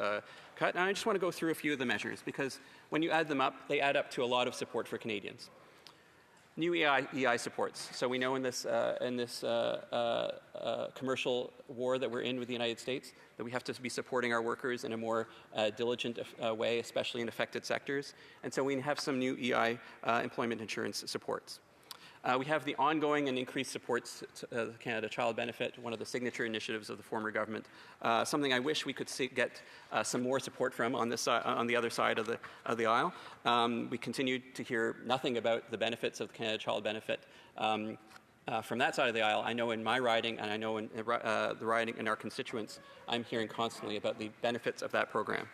cut. And I just want to go through a few of the measures, because when you add them up, they add up to a lot of support for Canadians. New EI supports. So we know in this commercial war that we're in with the United States that we have to be supporting our workers in a more diligent way, especially in affected sectors. And so we have some new EI employment insurance supports. We have the ongoing and increased supports to the Canada Child Benefit, one of the signature initiatives of the former government, something I wish we could get some more support from on the other side of the aisle. We continue to hear nothing about the benefits of the Canada Child Benefit from that side of the aisle. I know in my riding, and I know in the riding in our constituents, I'm hearing constantly about the benefits of that program.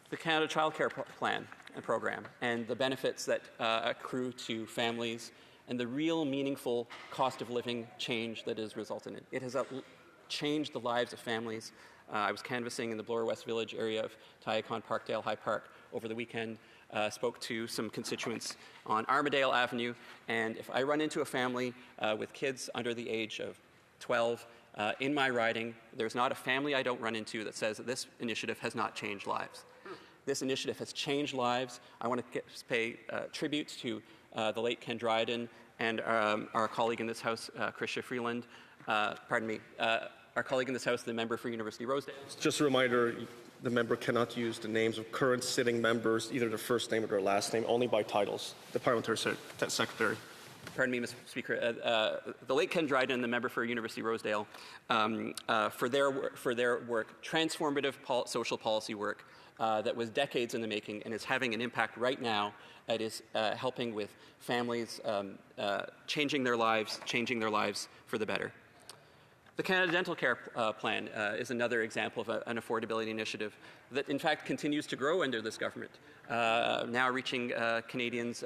The Canada Child Care Plan and program, and the benefits that accrue to families, and the real meaningful cost of living change that is resulted in it. It has changed the lives of families. I was canvassing in the Bloor West Village area of Tyacon Parkdale High Park over the weekend, spoke to some constituents on Armadale Avenue, and if I run into a family with kids under the age of 12, in my riding, there's not a family I don't run into that says that this initiative has not changed lives. This initiative has changed lives. I want to pay tribute to the late Ken Dryden and our colleague in this House, Chrystia Freeland. Our colleague in this House, the member for University Rosedale. Just a reminder, the member cannot use the names of current sitting members, either their first name or their last name, only by titles. The Parliamentary Secretary. Pardon me, Mr. Speaker. The late Ken Dryden, the member for University Rosedale, for their work, transformative social policy work, that was decades in the making and is having an impact right now. It is helping with families changing their lives for the better. The Canada Dental Care Plan is another example of an affordability initiative that in fact continues to grow under this government, now reaching Canadians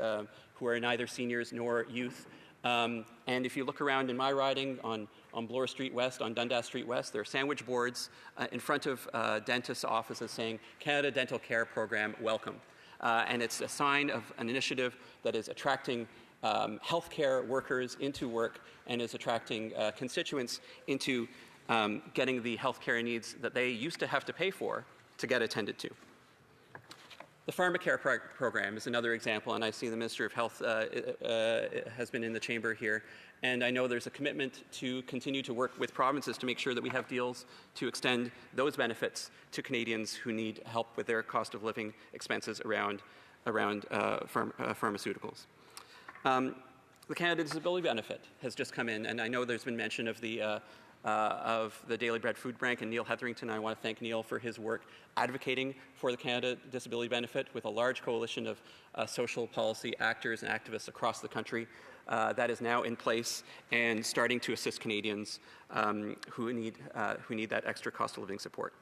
who are neither seniors nor youth. And if you look around in my riding on Bloor Street West, on Dundas Street West, there are sandwich boards in front of dentists' offices saying, Canada Dental Care Program, welcome. And it's a sign of an initiative that is attracting healthcare workers into work and is attracting constituents into getting the healthcare needs that they used to have to pay for to get attended to. The PharmaCare program is another example, and I see the Minister of Health has been in the chamber here, and I know there's a commitment to continue to work with provinces to make sure that we have deals to extend those benefits to Canadians who need help with their cost of living expenses around pharmaceuticals. The Canada Disability Benefit has just come in, and I know there's been mention of the Daily Bread Food Bank and Neil Hetherington. I want to thank Neil for his work advocating for the Canada Disability Benefit with a large coalition of social policy actors and activists across the country. That is now in place and starting to assist Canadians who need that extra cost of living support.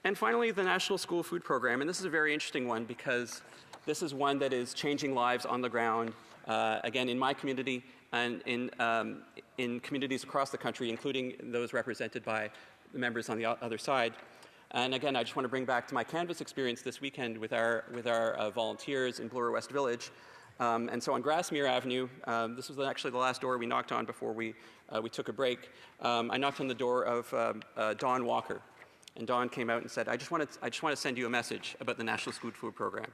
And finally, the National School Food Program, and this is a very interesting one because this is one that is changing lives on the ground, again, in my community and in communities across the country, including those represented by the members on the other side. And again, I just want to bring back to my Canvas experience this weekend with our volunteers in Bloor West Village. And so on Grassmere Avenue, this was actually the last door we knocked on before we took a break. I knocked on the door of Dawn Walker. And Dawn came out and said, I just want to send you a message about the National School Food Program.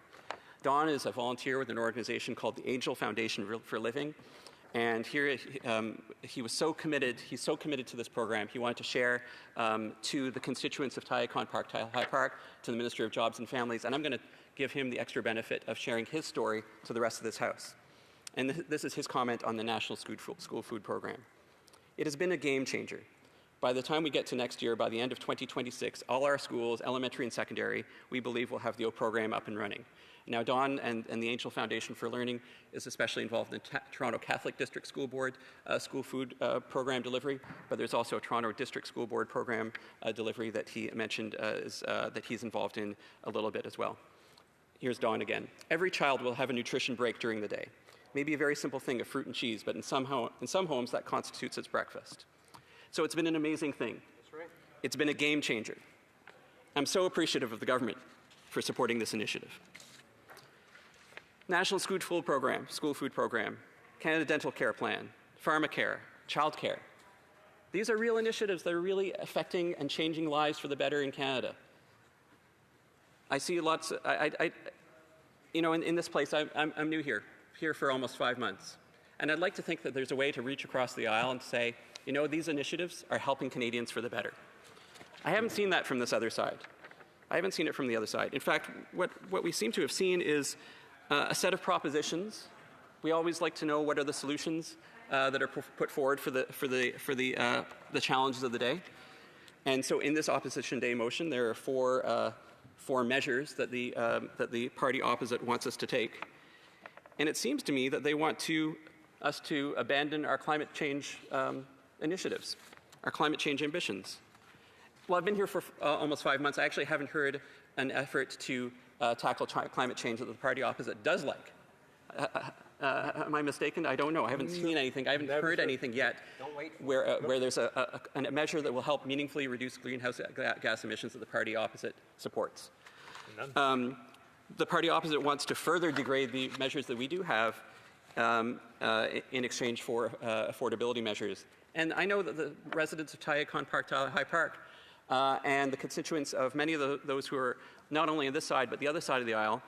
Dawn is a volunteer with an organization called the Angel Foundation for Living. And here he was so committed, he's so committed to this program, he wanted to share to the constituents of Tyacon Park, High Park, to the Minister of Jobs and Families, and I'm going to give him the extra benefit of sharing his story to the rest of this House. And this is his comment on the National School Food Program. It has been a game changer. By the time we get to next year, by the end of 2026, all our schools, elementary and secondary, we believe will have the program up and running. Now, Don and the Angel Foundation for Learning is especially involved in the Toronto Catholic District School Board school food program delivery, but there's also a Toronto District School Board program delivery that he mentioned that he's involved in a little bit as well. Here's Don again. Every child will have a nutrition break during the day. Maybe a very simple thing of fruit and cheese, but in some homes that constitutes its breakfast. So it's been an amazing thing. That's right. It's been a game changer. I'm so appreciative of the government for supporting this initiative. National School Food Program, Canada Dental Care Plan, PharmaCare, Child Care. These are real initiatives that are really affecting and changing lives for the better in Canada. I see lots, in this place, I'm new here for almost 5 months. And I'd like to think that there's a way to reach across the aisle and say, these initiatives are helping Canadians for the better. I haven't seen that from this other side. I haven't seen it from the other side. In fact, what we seem to have seen is a set of propositions. We always like to know what are the solutions that are put forward for the challenges of the day. And so in this Opposition Day motion, there are four measures that the party opposite wants us to take. And it seems to me that they want us to abandon our climate change initiatives, our climate change ambitions. Well, I've been here for almost 5 months. I actually haven't heard an effort to tackle climate change that the party opposite does like. Am I mistaken? I don't know. I haven't seen anything. I haven't heard anything yet where there's a measure that will help meaningfully reduce greenhouse gas emissions that the party opposite supports. The party opposite wants to further degrade the measures that we do have in exchange for affordability measures. And I know that the residents of Tyacon Park, High Park, and the constituents of many of those who are not only on this side but the other side of the aisle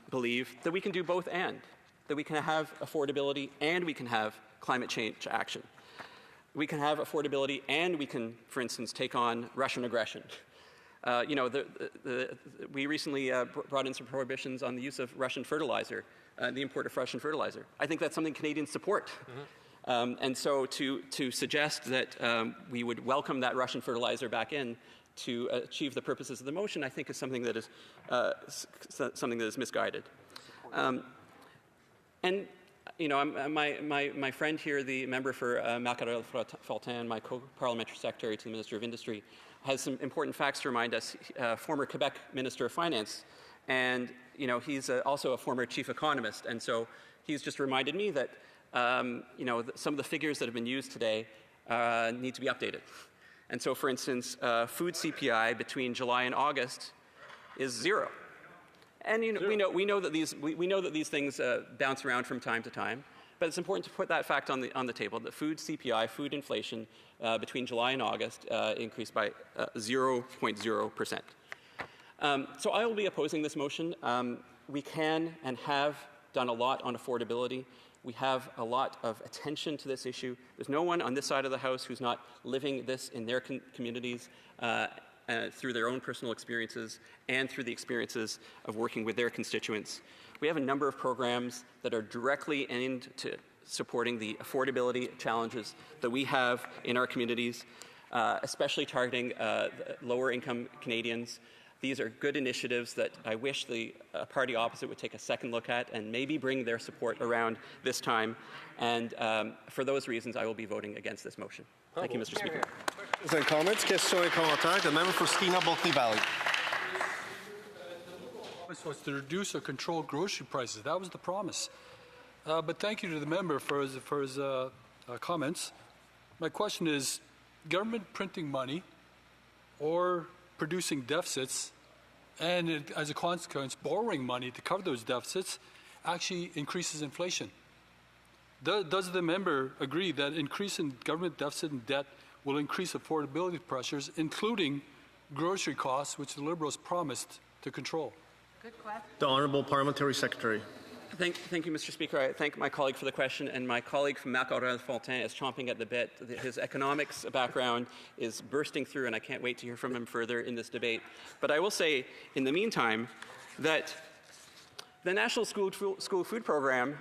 believe that we can do both and, that we can have affordability and we can have climate change action. We can have affordability and we can, for instance, take on Russian aggression. We recently brought in some prohibitions on the use of Russian fertilizer, the import of Russian fertilizer. I think that's something Canadians support. And so to suggest that we would welcome that Russian fertilizer back in to achieve the purposes of the motion, I think is something that is misguided. My friend here, the member for Marc-Aurèle my co-parliamentary secretary to the Minister of Industry, has some important facts to remind us. Former Quebec Minister of Finance, and he's also a former chief economist, and so he's just reminded me that some of the figures that have been used today need to be updated. And so, for instance, food CPI between July and August is 0. And we know that these things bounce around from time to time, but it's important to put that fact on the table. That food CPI, food inflation, between July and August increased by 0.0%. So I will be opposing this motion. We can and have done a lot on affordability. We have a lot of attention to this issue. There's no one on this side of the House who's not living this in their communities through their own personal experiences and through the experiences of working with their constituents. We have a number of programs that are directly aimed to supporting the affordability challenges that we have in our communities, especially targeting lower-income Canadians. These are good initiatives that I wish the party opposite would take a second look at and maybe bring their support around this time. And for those reasons, I will be voting against this motion. Thank you, Mr. Speaker. Questions and comments? Questions et commentaires. The member for Skeena Bulkley Valley. Was to reduce or control grocery prices. That was the promise. But thank you to the member for his comments. My question is, government printing money or producing deficits and, as a consequence, borrowing money to cover those deficits actually increases inflation. Does the member agree that increase in government deficit and debt will increase affordability pressures, including grocery costs, which the Liberals promised to control? The Honourable Parliamentary Secretary. Thank you, Mr. Speaker. I thank my colleague for the question, and my colleague from Marc-André is chomping at the bit. His economics background is bursting through, and I can't wait to hear from him further in this debate. But I will say, in the meantime, that the National School Food Program,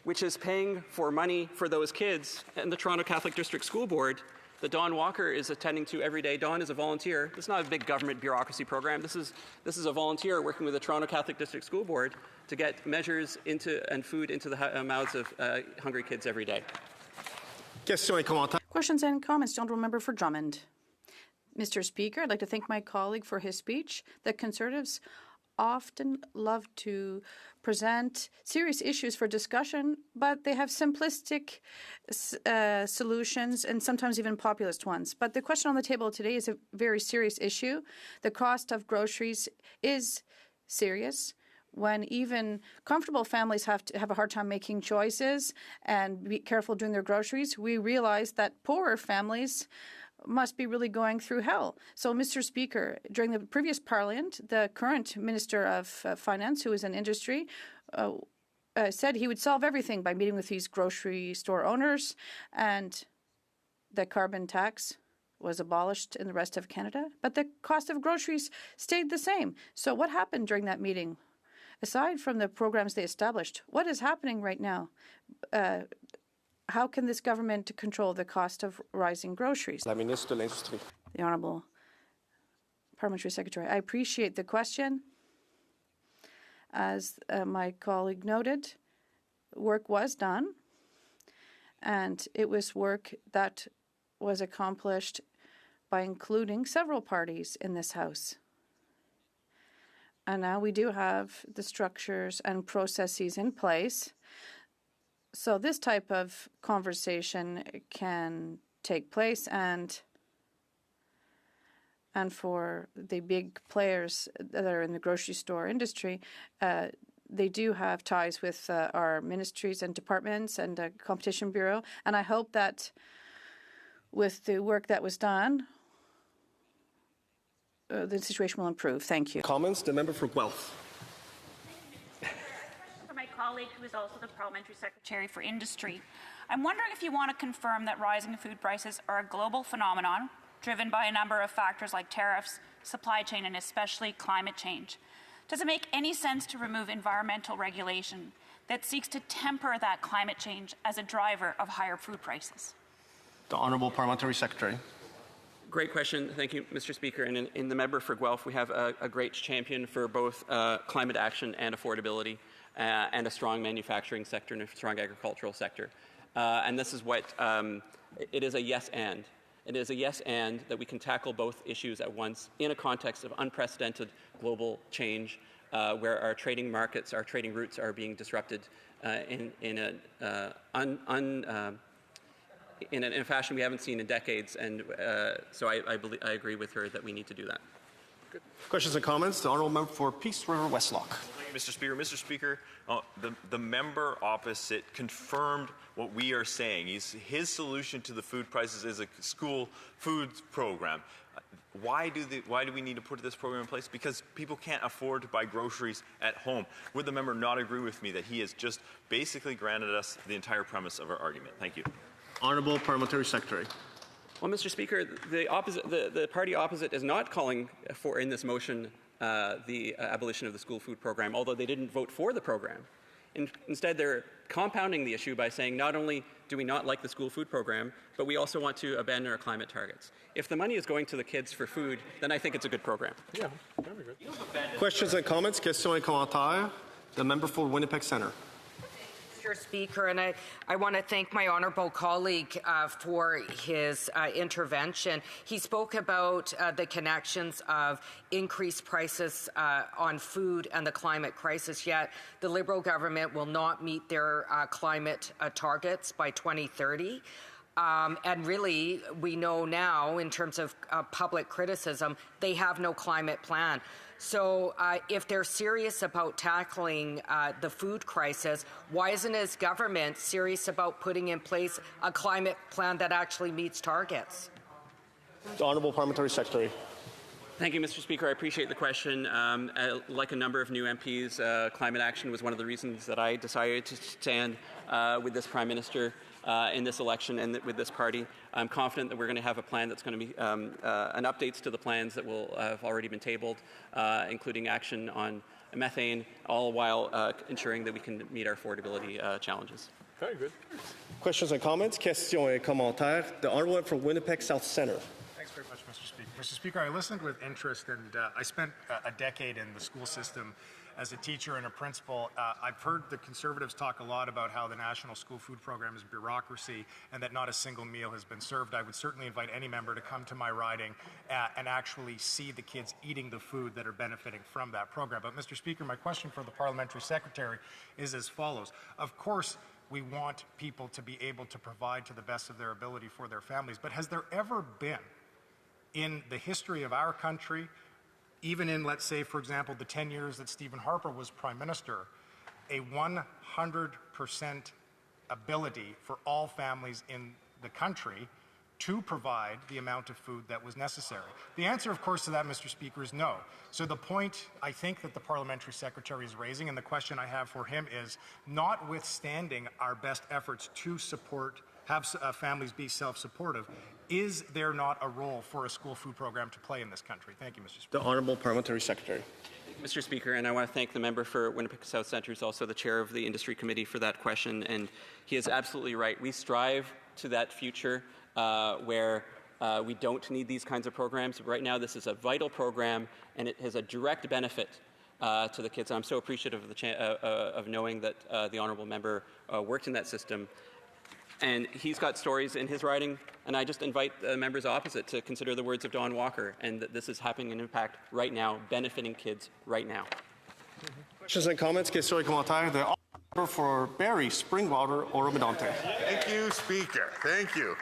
which is paying for money for those kids, and the Toronto Catholic District School Board, that Don Walker is attending to every day. Don is a volunteer. It's not a big government bureaucracy program. This is a volunteer working with the Toronto Catholic District School Board to get measures and food into the mouths of hungry kids every day. Questions and comments. The Honourable Member for Drummond. Mr. Speaker, I'd like to thank my colleague for his speech. The Conservatives often love to present serious issues for discussion, but they have simplistic solutions and sometimes even populist ones. But the question on the table today is a very serious issue. The cost of groceries is serious. When even comfortable families have a hard time making choices and be careful doing their groceries, we realize that poorer families must be really going through hell. So, Mr. Speaker, during the previous Parliament, the current Minister of Finance, who is in industry, said he would solve everything by meeting with these grocery store owners, and the carbon tax was abolished in the rest of Canada, but the cost of groceries stayed the same. So what happened during that meeting? Aside from the programs they established, what is happening right now? How can this government control the cost of rising groceries? La Ministre de l'Industrie. The Honourable Parliamentary Secretary. I appreciate the question. As my colleague noted, work was done, and it was work that was accomplished by including several parties in this House. And now we do have the structures and processes in place. So this type of conversation can take place, and for the big players that are in the grocery store industry, they do have ties with our ministries and departments and the Competition Bureau. And I hope that with the work that was done, the situation will improve. Thank you. Comments? The member for Guelph. My colleague, who is also the Parliamentary Secretary for Industry. I'm wondering if you want to confirm that rising food prices are a global phenomenon driven by a number of factors like tariffs, supply chain, and especially climate change. Does it make any sense to remove environmental regulation that seeks to temper that climate change as a driver of higher food prices? The Honourable Parliamentary Secretary. Great question. Thank you, Mr. Speaker. And in the member for Guelph, we have a great champion for both climate action and affordability, and a strong manufacturing sector and a strong agricultural sector. And this is what it is a yes and. It is a yes and that we can tackle both issues at once in a context of unprecedented global change, where our trading markets, our trading routes are being disrupted in a fashion we haven't seen in decades. And so I agree with her that we need to do that. Good. Questions and comments? The Honourable Member for Peace River Westlock. Mr. Speaker. Mr. Speaker, the member opposite confirmed what we are saying. His solution to the food prices is a school food program. Why do we need to put this program in place? Because people can't afford to buy groceries at home. Would the member not agree with me that he has just basically granted us the entire premise of our argument? Thank you. Honourable Parliamentary Secretary. Well, Mr. Speaker, the party opposite is not calling for, in this motion, the abolition of the school food program, although they didn't vote for the program. Instead, they're compounding the issue by saying not only do we not like the school food program, but we also want to abandon our climate targets. If the money is going to the kids for food, then I think it's a good program. Yeah, very good. Questions and comments? Questions et commentaires? The member for Winnipeg Centre. Mr. Speaker, and I want to thank my honourable colleague for his intervention. He spoke about the connections of increased prices on food and the climate crisis, yet the Liberal government will not meet their climate targets by 2030. And really, we know now, in terms of public criticism, they have no climate plan. So if they're serious about tackling the food crisis, why isn't his government serious about putting in place a climate plan that actually meets targets? The Honourable Parliamentary Secretary. Thank you, Mr. Speaker. I appreciate the question. Like a number of new MPs, climate action was one of the reasons that I decided to stand with this Prime Minister in this election and with this party. I'm confident that we're going to have a plan that's going to be an updates to the plans that will have already been tabled, including action on methane, all while ensuring that we can meet our affordability challenges. Very good. Questions and comments? Questions et commentaires. The Honourable from Winnipeg South Centre. Thanks very much, Mr. Speaker. Mr. Speaker, I listened with interest, and I spent a decade in the school system as a teacher and a principal. I've heard the Conservatives talk a lot about how the National School Food Program is bureaucracy and that not a single meal has been served. I would certainly invite any member to come to my riding and actually see the kids eating the food that are benefiting from that program. But, Mr. Speaker, my question for the Parliamentary Secretary is as follows. Of course, we want people to be able to provide to the best of their ability for their families, but has there ever been in the history of our country, even in, let's say, for example, the 10 years that Stephen Harper was Prime Minister, a 100% ability for all families in the country to provide the amount of food that was necessary? The answer, of course, to that, Mr. Speaker, is no. So the point I think that the Parliamentary Secretary is raising, and the question I have for him is, notwithstanding our best efforts to have families be self-supportive, is there not a role for a school food program to play in this country? Thank you, Mr. Speaker. The Honourable Parliamentary Secretary. Mr. Speaker, and I want to thank the member for Winnipeg South Centre, who's also the chair of the Industry Committee, for that question. And he is absolutely right. We strive to that future where we don't need these kinds of programs. Right now, this is a vital program, and it has a direct benefit to the kids. And I'm so appreciative of knowing that the honourable member worked in that system. And he's got stories in his writing, and I just invite the members opposite to consider the words of Don Walker, and that this is having an impact right now, benefiting kids right now. Questions and comments? Questions et commentaires. The Honourable for Barrie, Springwater, Oro-Medonte. Thank you, Speaker. Thank you.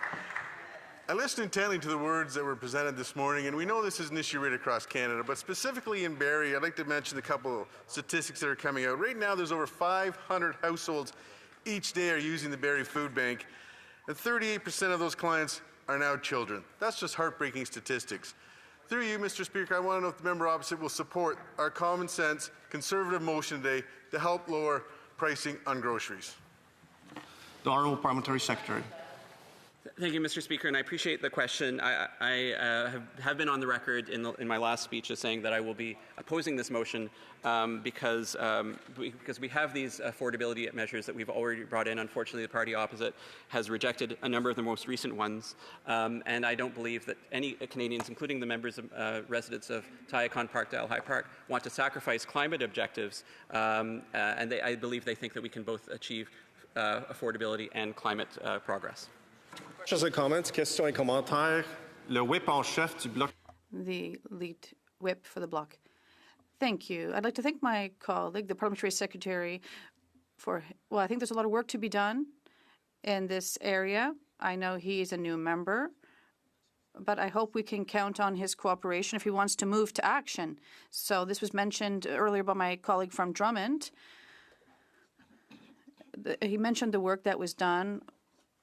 I listened intently to the words that were presented this morning, and we know this is an issue right across Canada, but specifically in Barrie, I'd like to mention a couple of statistics that are coming out. Right now, there's over 500 households each day are using the Barrie Food Bank, and 38% of those clients are now children. That's just heartbreaking statistics. Through you, Mr. Speaker, I want to know if the member opposite will support our common sense Conservative motion today to help lower pricing on groceries. The Honourable Parliamentary Secretary. Thank you, Mr. Speaker, and I appreciate the question. I have been on the record in my last speech as saying that I will be opposing this motion because we have these affordability measures that we've already brought in. Unfortunately, the party opposite has rejected a number of the most recent ones, and I don't believe that any Canadians, including the members of residents of Tyacon Park, Dial High Park, want to sacrifice climate objectives, and I believe they think that we can both achieve affordability and climate progress. Questions and comments? Questions et commentaires. Le whip en chef du bloc. The lead whip for the bloc. Thank you. I'd like to thank my colleague, the Parliamentary Secretary, for, well, I think there's a lot of work to be done in this area. I know he is a new member, but I hope we can count on his cooperation if he wants to move to action. So this was mentioned earlier by my colleague from Drummond. He mentioned the work that was done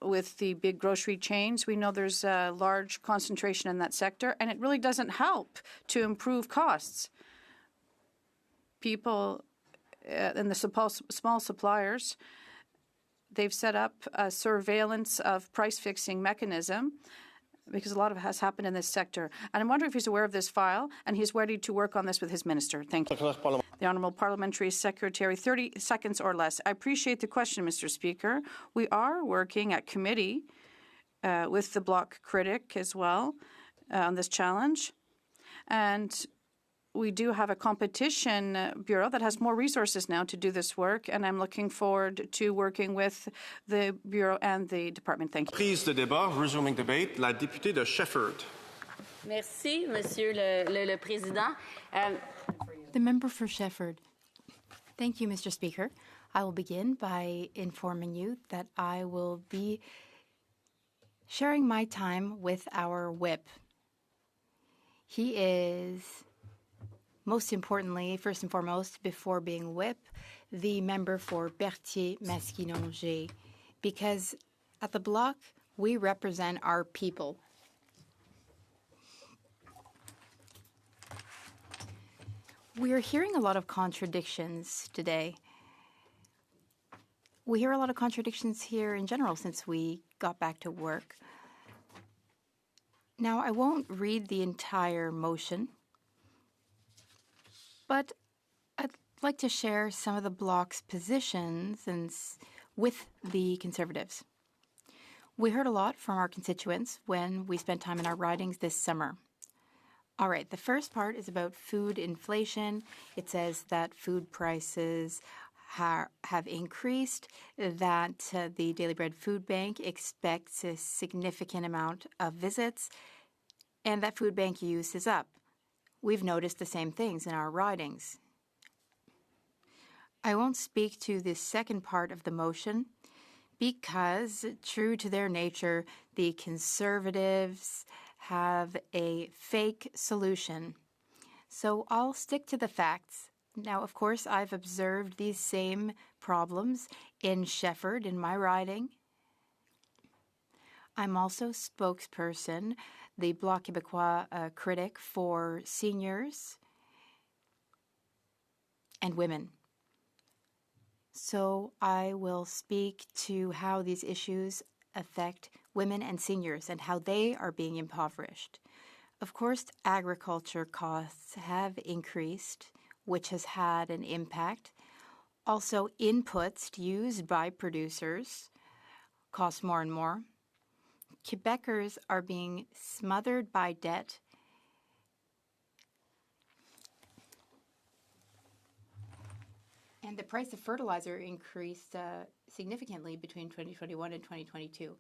with the big grocery chains. We know there's a large concentration in that sector, and it really doesn't help to improve costs. People and the small suppliers, they've set up a surveillance of price-fixing mechanism because a lot of it has happened in this sector. And I'm wondering if he's aware of this file and he's ready to work on this with his minister. Thank you. The Honourable Parliamentary Secretary, 30 seconds or less. I appreciate the question, Mr. Speaker. We are working at committee with the Bloc critic as well on this challenge. And we do have a competition bureau that has more resources now to do this work, and I'm looking forward to working with the bureau and the department. Thank you. Prise de débat, resuming debate, la députée de Shefford. Merci, Monsieur le Président. The member for Shefford. Thank you, Mr. Speaker. I will begin by informing you that I will be sharing my time with our whip. He is, most importantly, first and foremost, before being whip, the member for Berthier-Masquinongé, because at the Bloc, we represent our people. We're hearing a lot of contradictions today. We hear a lot of contradictions here in general since we got back to work. Now, I won't read the entire motion, but I'd like to share some of the Bloc's positions with the Conservatives. We heard a lot from our constituents when we spent time in our ridings this summer. All right, the first part is about food inflation. It says that food prices have increased, that the Daily Bread Food Bank expects a significant amount of visits, and that food bank use is up. We've noticed the same things in our ridings. I won't speak to the second part of the motion because, true to their nature, the Conservatives have a fake solution. So I'll stick to the facts. Now, of course, I've observed these same problems in Shefford, in my riding. I'm also spokesperson, the Bloc Québécois critic for seniors and women. So I will speak to how these issues affect women and seniors and how they are being impoverished. Of course, agriculture costs have increased, which has had an impact. Also, inputs used by producers cost more and more. Quebecers are being smothered by debt. And the price of fertilizer increased significantly between 2021 and 2022.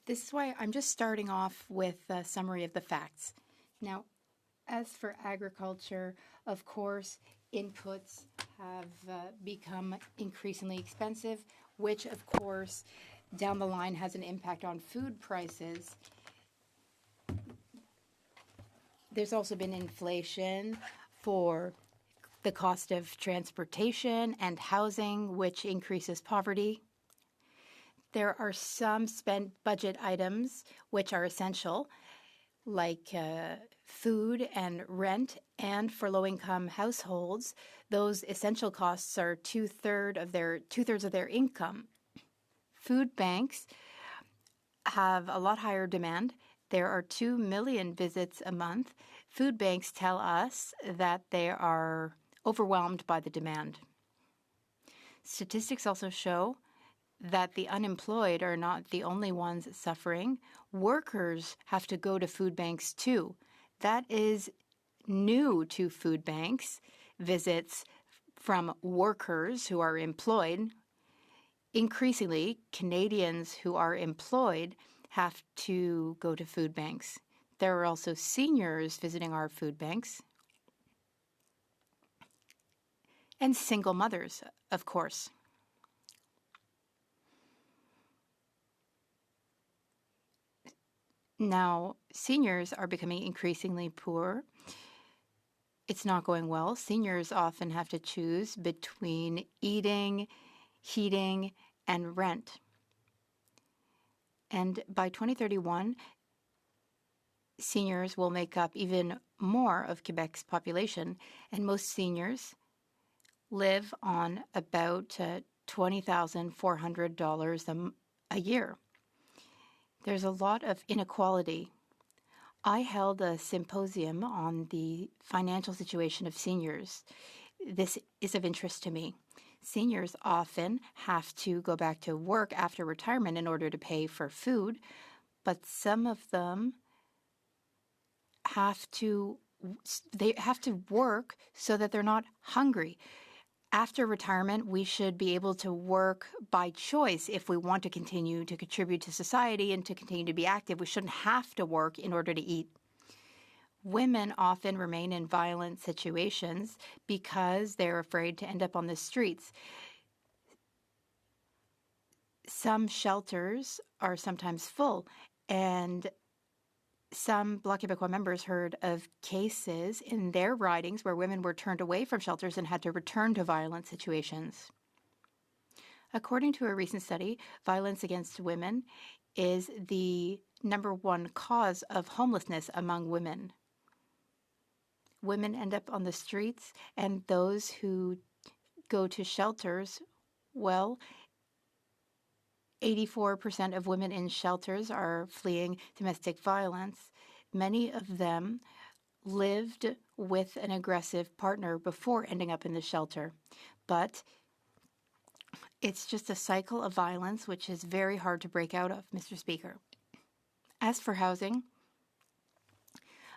This is why I'm just starting off with a summary of the facts. Now, as for agriculture, of course, inputs have become increasingly expensive, which, of course, down the line has an impact on food prices. There's also been inflation for the cost of transportation and housing, which increases poverty. There are some spent budget items which are essential, like food and rent, and for low-income households, those essential costs are two-thirds of their income. Food banks have a lot higher demand. There are 2 million visits a month. Food banks tell us that they are overwhelmed by the demand. Statistics also show that the unemployed are not the only ones suffering. Workers have to go to food banks too. That is new to food banks, visits from workers who are employed. Increasingly, Canadians who are employed have to go to food banks. There are also seniors visiting our food banks. And single mothers, of course. Now, seniors are becoming increasingly poor. It's not going well. Seniors often have to choose between eating, heating, and rent. And by 2031, seniors will make up even more of Quebec's population, and most seniors live on about $20,400 a year. There's a lot of inequality. I held a symposium on the financial situation of seniors. This is of interest to me. Seniors often have to go back to work after retirement in order to pay for food, but some of them have to work so that they're not hungry. After retirement, we should be able to work by choice if we want to continue to contribute to society and to continue to be active. We shouldn't have to work in order to eat. Women often remain in violent situations because they're afraid to end up on the streets. Some shelters are sometimes full, and some Bloc Québécois members heard of cases in their ridings where women were turned away from shelters and had to return to violent situations. According to a recent study, violence against women is the #1 cause of homelessness among women. women end up on the streets, and those who go to shelters, well, 84% of women in shelters are fleeing domestic violence. Many of them lived with an aggressive partner before ending up in the shelter. But it's just a cycle of violence which is very hard to break out of, Mr. Speaker. As for housing,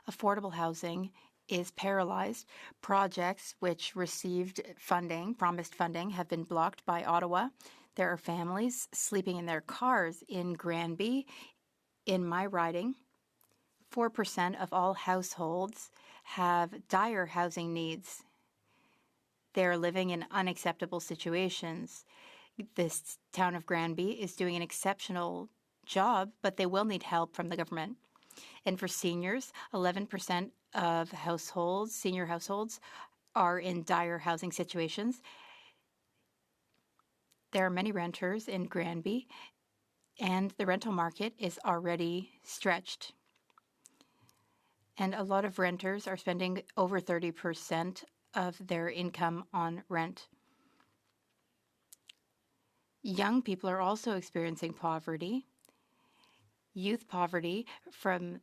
affordable housing is paralyzed. Projects which received funding, promised funding, have been blocked by Ottawa. There are families sleeping in their cars in Granby, in my riding. 4% of all households have dire housing needs. They're living in unacceptable situations. This town of Granby is doing an exceptional job, but they will need help from the government. And for seniors, 11% of households, senior households, are in dire housing situations. There are many renters in Granby, and the rental market is already stretched. And a lot of renters are spending over 30% of their income on rent. Young people are also experiencing poverty. Youth poverty from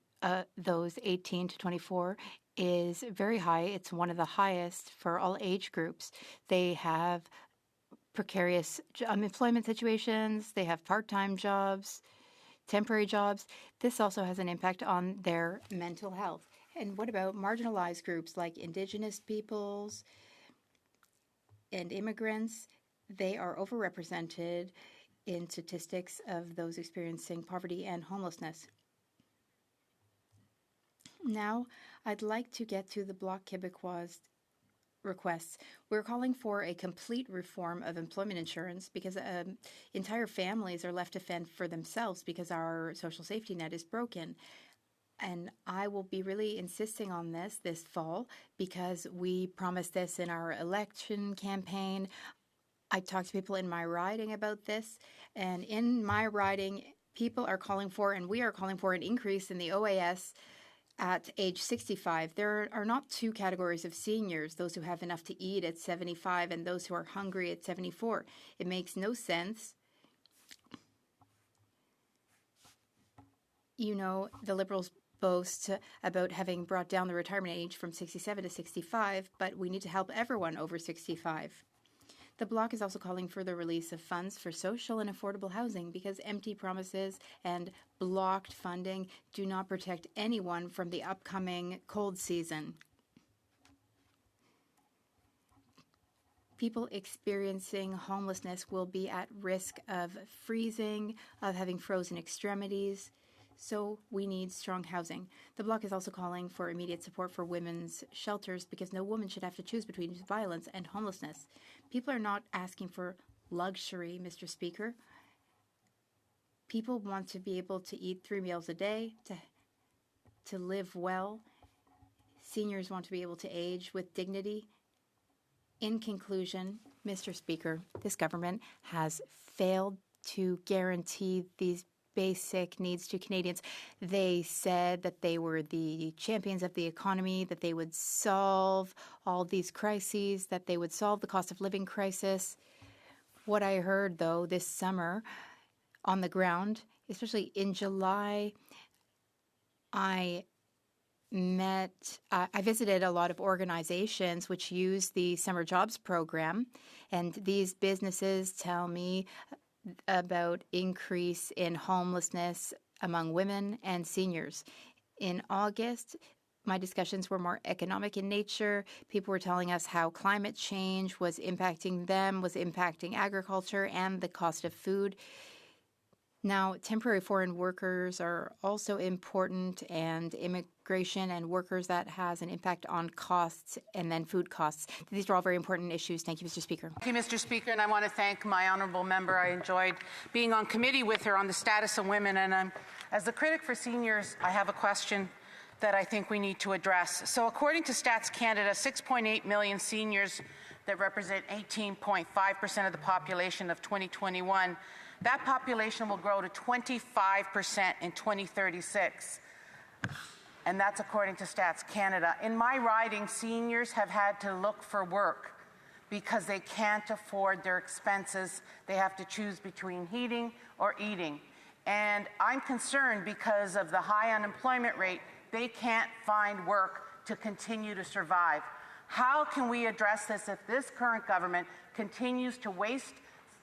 those 18 to 24 is very high. It's one of the highest for all age groups. They have precarious employment situations. They have part-time jobs, temporary jobs. This also has an impact on their mental health. And what about marginalized groups like Indigenous peoples and immigrants? They are overrepresented in statistics of those experiencing poverty and homelessness. Now, I'd like to get to the Bloc Québécois requests. We're calling for a complete reform of employment insurance because entire families are left to fend for themselves because our social safety net is broken. And I will be really insisting on this fall because we promised this in our election campaign. I talked to people in my riding about this, and in my riding, people are calling for, and we are calling for, an increase in the OAS at age 65. There are not two categories of seniors, those who have enough to eat at 75 and those who are hungry at 74. It makes no sense. You know, the Liberals boast about having brought down the retirement age from 67 to 65, but we need to help everyone over 65. The Bloc is also calling for the release of funds for social and affordable housing because empty promises and blocked funding do not protect anyone from the upcoming cold season. People experiencing homelessness will be at risk of freezing, of having frozen extremities. So we need strong housing. The Bloc is also calling for immediate support for women's shelters because no woman should have to choose between violence and homelessness. People are not asking for luxury, Mr. Speaker. People want to be able to eat 3 meals a day, to live well. Seniors want to be able to age with dignity. In conclusion, Mr. Speaker, this government has failed to guarantee these basic needs to Canadians. They said that they were the champions of the economy, that they would solve all these crises, that they would solve the cost of living crisis. What I heard, though, this summer on the ground, especially in July, I visited a lot of organizations which use the Summer Jobs Program, and these businesses tell me about increase in homelessness among women and seniors. In August, my discussions were more economic in nature. People were telling us how climate change was impacting them, was impacting agriculture and the cost of food. Now, temporary foreign workers are also important, and immigration and workers, that has an impact on costs and then food costs. These are all very important issues. Thank you, Mr. Speaker. Thank you, Mr. Speaker, and I want to thank my honourable member. I enjoyed being on committee with her on the status of women, and as the critic for seniors, I have a question that I think we need to address. So according to Stats Canada, 6.8 million seniors that represent 18.5% of the population of 2021, that population will grow to 25% in 2036. and that's according to Stats Canada. In my riding, seniors have had to look for work because they can't afford their expenses. They have to choose between heating or eating. And I'm concerned because of the high unemployment rate, they can't find work to continue to survive. How can we address this if this current government continues to waste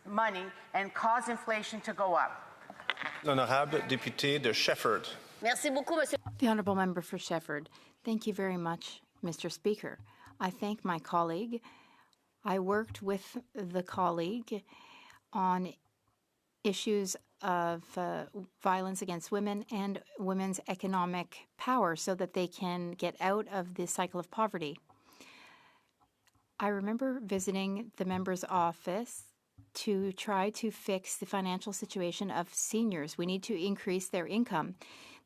money and cause inflation to go up? L'honorable député de Shefford. Merci beaucoup, Monsieur. The Honourable Member for Shefford. Thank you very much, Mr. Speaker. I thank my colleague. I worked with the colleague on issues of violence against women and women's economic power so that they can get out of the cycle of poverty. I remember visiting the member's office to try to fix the financial situation of seniors. We need to increase their income.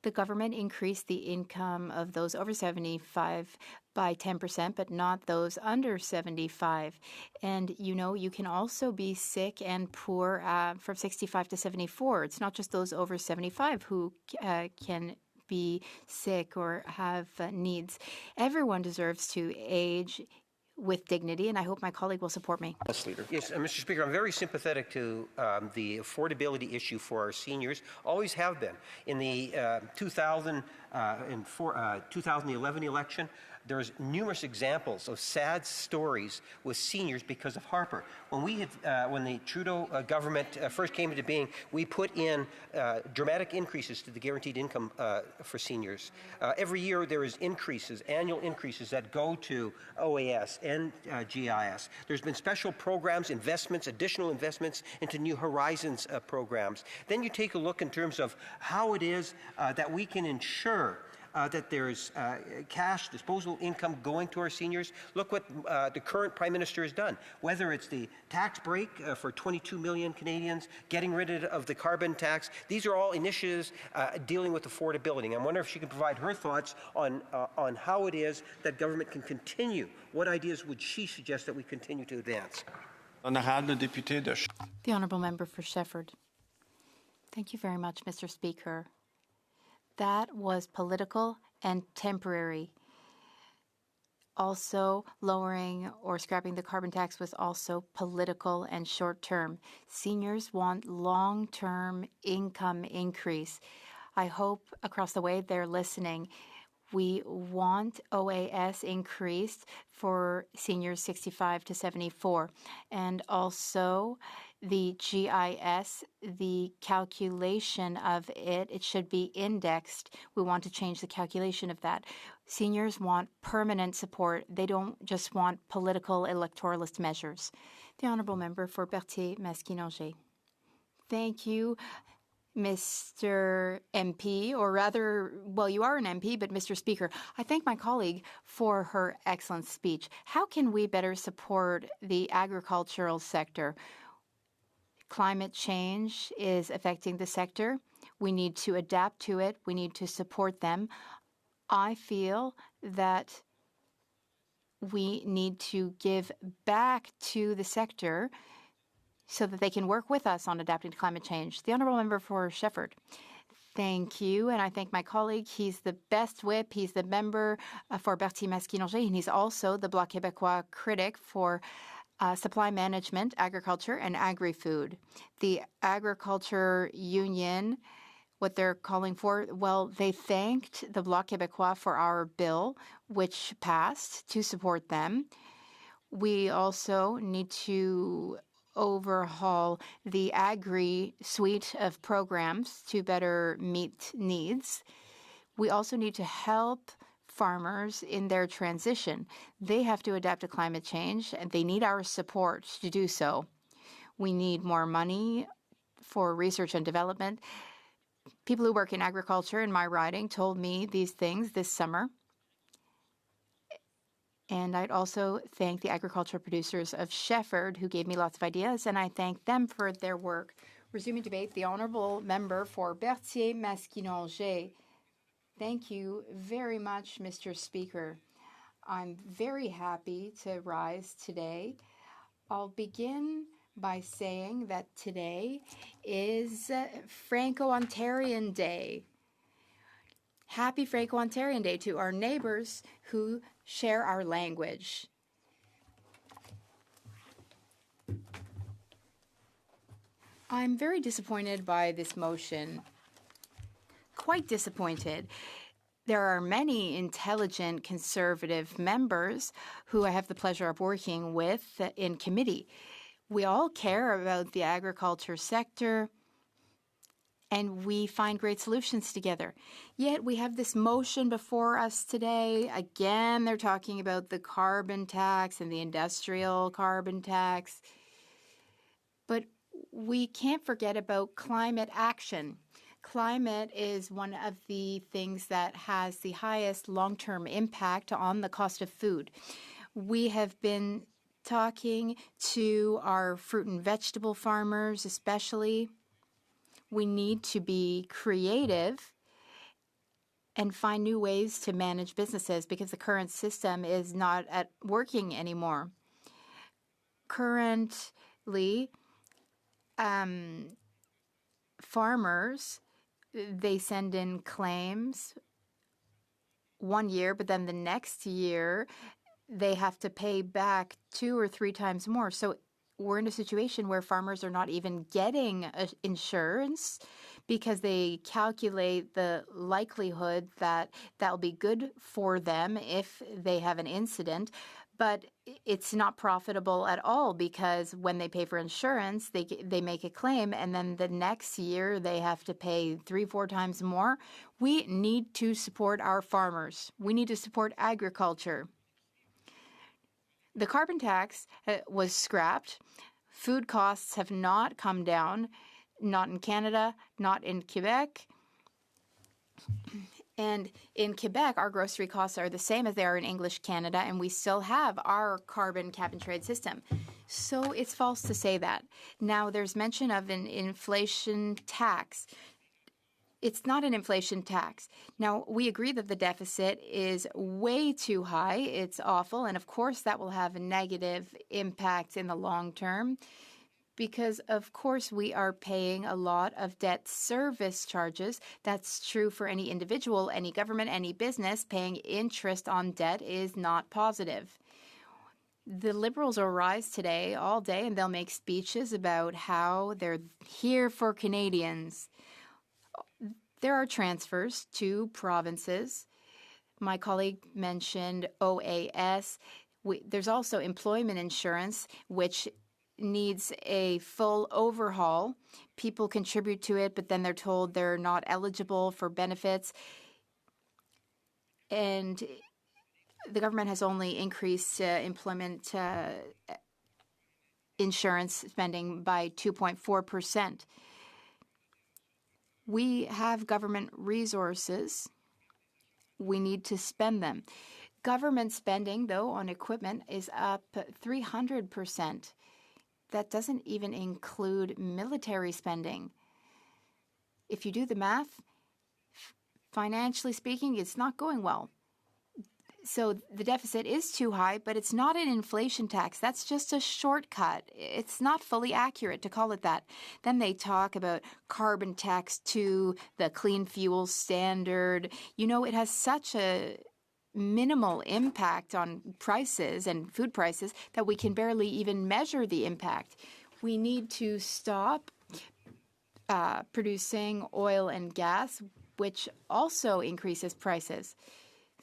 The government increased the income of those over 75 by 10%, but not those under 75. And, you know, you can also be sick and poor from 65 to 74. It's not just those over 75 who can be sick or have needs. Everyone deserves to age with dignity, and I hope my colleague will support me. Yes, Mr. Speaker, I'm very sympathetic to the affordability issue for our seniors. Always have been. In the 2011 election, there's numerous examples of sad stories with seniors because of Harper. When the Trudeau government first came into being, we put in dramatic increases to the guaranteed income for seniors. Every year there is increases, annual increases that go to OAS and GIS. There's been special programs, investments, additional investments into New Horizons programs. Then you take a look in terms of how it is that we can ensure that there's cash, disposable income going to our seniors. Look what the current Prime Minister has done, whether it's the tax break for 22 million Canadians, getting rid of the carbon tax. These are all initiatives dealing with affordability. I wonder if she can provide her thoughts on how it is that government can continue. What ideas would she suggest that we continue to advance? The Honourable Member for Shefford. Thank you very much, Mr. Speaker. That was political and temporary. Also, lowering or scrapping the carbon tax was also political and short-term. Seniors want long-term income increase. I hope across the way they're listening. We want OAS increased for seniors 65 to 74. And also the GIS, the calculation of it should be indexed. We want to change the calculation of that. Seniors want permanent support. They don't just want political electoralist measures. The Honourable Member for Berthier-Masquinongé. Thank you, Mr. MP, or rather, well, you are an MP, but Mr. Speaker, I thank my colleague for her excellent speech. How can we better support the agricultural sector? Climate change is affecting the sector. We need to adapt to it. We need to support them. I feel that we need to give back to the sector so that they can work with us on adapting to climate change. The Honourable Member for Shefford. Thank you, and I thank my colleague. He's the best whip. He's the member for Berthier-Masquinongé, and he's also the Bloc Québécois critic for supply management, agriculture, and agri-food. The Agriculture Union, what they're calling for, well, they thanked the Bloc Québécois for our bill, which passed, to support them. We also need to overhaul the agri suite of programs to better meet needs. We also need to help farmers in their transition. They have to adapt to climate change, and they need our support to do so. We need more money for research and development. People who work in agriculture in my riding told me these things this summer. And I'd also thank the agricultural producers of Shefford who gave me lots of ideas, and I thank them for their work. Resuming debate, the Honourable Member for Berthier-Masquinongé. Thank you very much, Mr. Speaker. I'm very happy to rise today. I'll begin by saying that today is Franco-Ontarian Day. Happy Franco-Ontarian Day to our neighbors who share our language. I'm very disappointed by this motion. Quite disappointed. There are many intelligent Conservative members who I have the pleasure of working with in committee. We all care about the agriculture sector, and we find great solutions together. Yet we have this motion before us today. Again, they're talking about the carbon tax and the industrial carbon tax. But we can't forget about climate action. Climate is one of the things that has the highest long-term impact on the cost of food. We have been talking to our fruit and vegetable farmers especially. We need to be creative and find new ways to manage businesses because the current system is not working anymore. Currently, farmers, they send in claims 1 year, but then the next year they have to pay back 2 or 3 times more. So we're in a situation where farmers are not even getting insurance because they calculate the likelihood that that'll be good for them if they have an incident. But it's not profitable at all because when they pay for insurance, they make a claim, and then the next year they have to pay 3-4 times more. We need to support our farmers. We need to support agriculture. The carbon tax was scrapped. Food costs have not come down, not in Canada, not in Quebec. And in Quebec, our grocery costs are the same as they are in English Canada, and we still have our carbon cap and trade system. So it's false to say that. Now, there's mention of an inflation tax. It's not an inflation tax. Now, we agree that the deficit is way too high. It's awful, and of course that will have a negative impact in the long term. Because, of course, we are paying a lot of debt service charges. That's true for any individual, any government, any business. Paying interest on debt is not positive. The Liberals will rise today all day and they'll make speeches about how they're here for Canadians. There are transfers to provinces. My colleague mentioned OAS. There's also employment insurance, which needs a full overhaul. People contribute to it, but then they're told they're not eligible for benefits. And the government has only increased employment insurance spending by 2.4%. We have government resources. We need to spend them. Government spending, though, on equipment is up 300%. That doesn't even include military spending. If you do the math, financially speaking, it's not going well. So the deficit is too high, but it's not an inflation tax. That's just a shortcut. It's not fully accurate to call it that. Then they talk about carbon tax to the clean fuel standard. You know, it has such a minimal impact on prices and food prices that we can barely even measure the impact. We need to stop producing oil and gas, which also increases prices.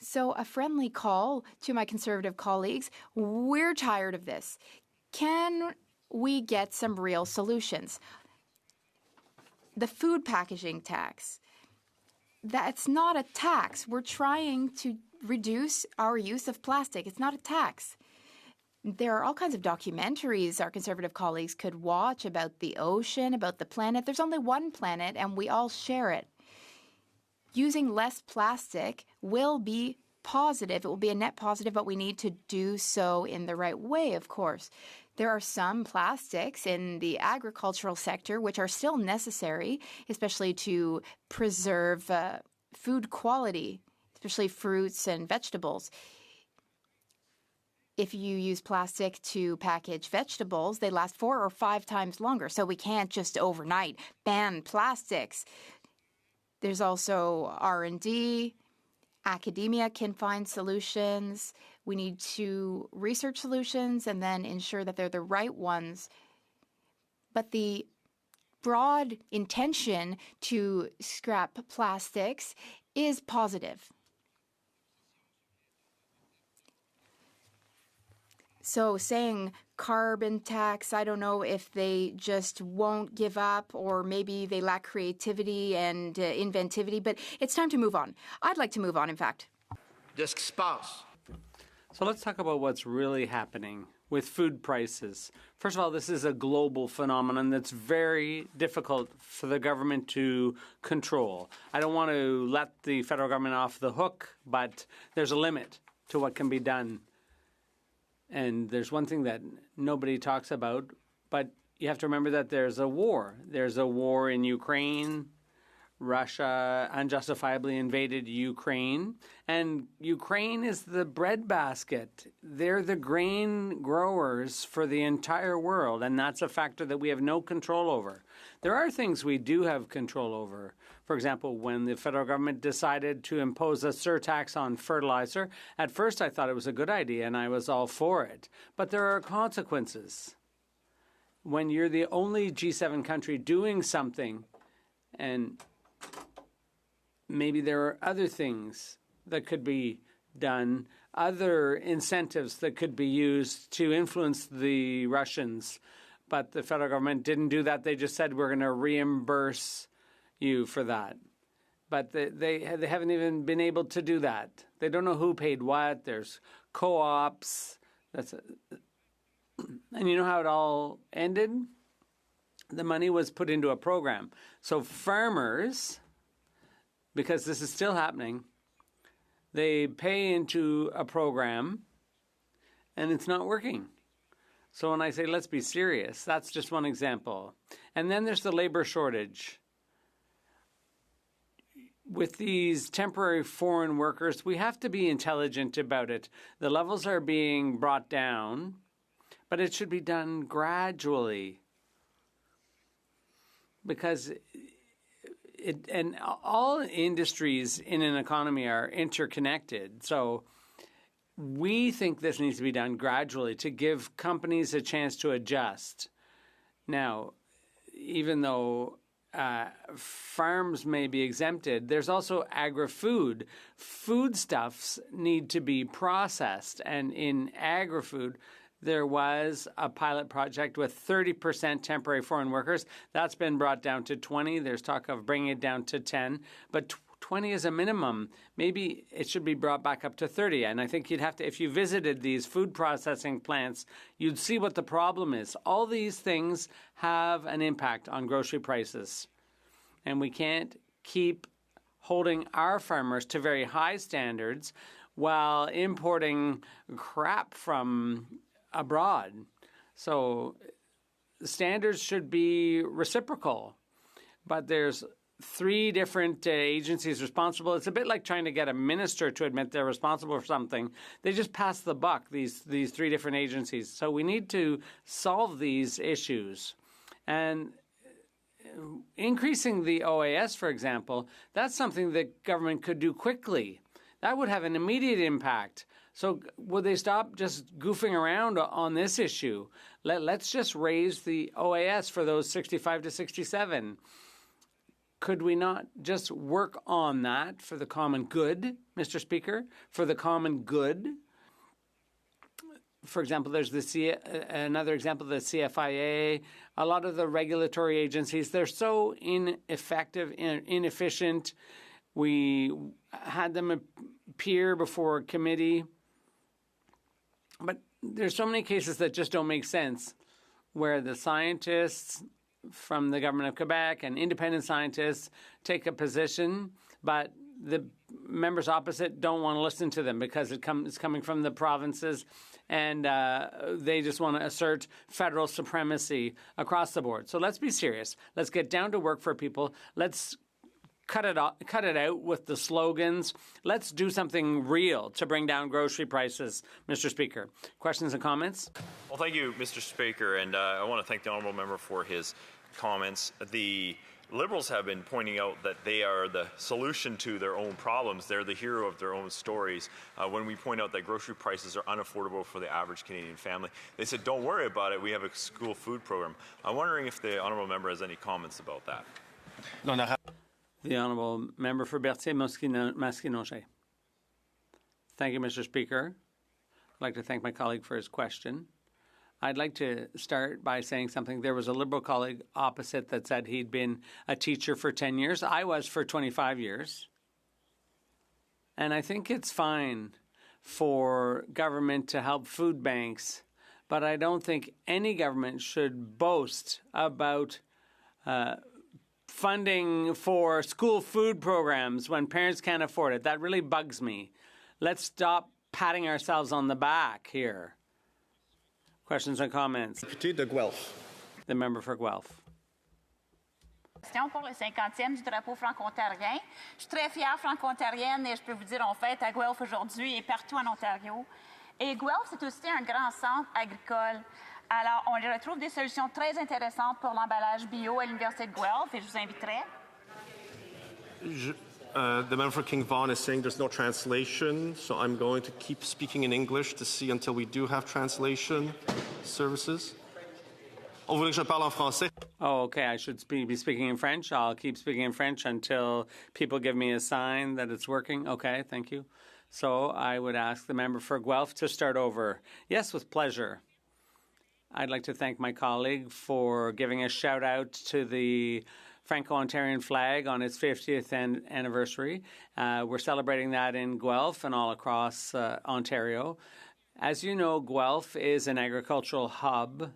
So a friendly call to my Conservative colleagues, we're tired of this. Can we get some real solutions? The food packaging tax, that's not a tax. We're trying to reduce our use of plastic. It's not a tax. There are all kinds of documentaries our Conservative colleagues could watch about the ocean, about the planet. There's only one planet, and we all share it. Using less plastic will be positive. It will be a net positive, but we need to do so in the right way, of course. There are some plastics in the agricultural sector which are still necessary, especially to preserve food quality, especially fruits and vegetables. If you use plastic to package vegetables, they last 4 or 5 times longer. So we can't just overnight ban plastics. There's also R&D. Academia can find solutions. We need to research solutions and then ensure that they're the right ones. But the broad intention to scrap plastics is positive. So saying carbon tax, I don't know if they just won't give up or maybe they lack creativity and inventivity, but it's time to move on. I'd like to move on, in fact. So let's talk about what's really happening with food prices. First of all, this is a global phenomenon that's very difficult for the government to control. I don't want to let the federal government off the hook, but there's a limit to what can be done. And there's one thing that nobody talks about, but you have to remember that there's a war. There's a war in Ukraine. Russia unjustifiably invaded Ukraine, and Ukraine is the breadbasket. They're the grain growers for the entire world, and that's a factor that we have no control over. There are things we do have control over. For example, when the federal government decided to impose a surtax on fertilizer, at first I thought it was a good idea, and I was all for it. But there are consequences. When you're the only G7 country doing something, and maybe there are other things that could be done, other incentives that could be used to influence the Russians. But the federal government didn't do that. They just said, we're going to reimburse you for that. But they haven't even been able to do that. They don't know who paid what. There's co-ops. And you know how it all ended? The money was put into a program. So farmers, because this is still happening, they pay into a program and it's not working. So when I say let's be serious, that's just one example. And then there's the labor shortage. With these temporary foreign workers, we have to be intelligent about it. The levels are being brought down, but it should be done gradually. Because and all industries in an economy are interconnected. So we think this needs to be done gradually to give companies a chance to adjust. Now, even though farms may be exempted, there's also agri-food. Foodstuffs need to be processed. And in agri-food, there was a pilot project with 30% temporary foreign workers. That's been brought down to 20. There's talk of bringing it down to 10. But 20 is a minimum. Maybe it should be brought back up to 30. And I think you'd have to, if you visited these food processing plants, you'd see what the problem is. All these things have an impact on grocery prices. And we can't keep holding our farmers to very high standards while importing crap from abroad. So standards should be reciprocal, but there's 3 different agencies responsible. It's a bit like trying to get a minister to admit they're responsible for something. They just pass the buck, these 3 different agencies. So we need to solve these issues. And increasing the OAS, for example, that's something that government could do quickly. That would have an immediate impact. So would they stop just goofing around on this issue? Let's just raise the OAS for those 65 to 67. Could we not just work on that for the common good, Mr. Speaker? For the common good? For example, there's another example, the CFIA. A lot of the regulatory agencies, they're so ineffective and inefficient. We had them appear before a committee. But there's so many cases that just don't make sense, where the scientists from the government of Quebec and independent scientists take a position, but the members opposite don't want to listen to them because it's coming from the provinces, and they just want to assert federal supremacy across the board. So let's be serious. Let's get down to work for people. Let's cut it out with the slogans. Let's do something real to bring down grocery prices, Mr. Speaker. Questions and comments? Well, thank you, Mr. Speaker, and I want to thank the honourable member for his comments. The Liberals have been pointing out that they are the solution to their own problems. They're the hero of their own stories. When we point out that grocery prices are unaffordable for the average Canadian family, they said, don't worry about it, we have a school food program. I'm wondering if the honourable member has any comments about that. The honourable member for Berthier-Masquinongé. Thank you, Mr. Speaker. I'd like to thank my colleague for his question. I'd like to start by saying something. There was a Liberal colleague opposite that said he'd been a teacher for 10 years. I was for 25 years. And I think it's fine for government to help food banks, but I don't think any government should boast about funding for school food programs when parents can't afford it. That really bugs me. Let's stop patting ourselves on the back here. Questions and comments? Député de Guelph. The member for Guelph. Pour le 50e du drapeau franco-ontarien. Je suis très fière franco-ontarienne et je peux vous dire on fête à Guelph aujourd'hui et partout en Ontario. Et Guelph, c'est aussi un grand centre agricole. Alors, on y retrouve des solutions très intéressantes pour l'emballage bio à l'Université de Guelph et je vous inviterai. The member for King Vaughan is saying there's no translation, so I'm going to keep speaking in English to see until we do have translation services. Oh, vous voulez que je parle en français? Oh, okay. I should be speaking in French. I'll keep speaking in French until people give me a sign that it's working. Okay, thank you. So I would ask the member for Guelph to start over. Yes, with pleasure. I'd like to thank my colleague for giving a shout out to the Franco-Ontarian flag on its 50th anniversary. We're celebrating that in Guelph and all across Ontario. As you know, Guelph is an agricultural hub,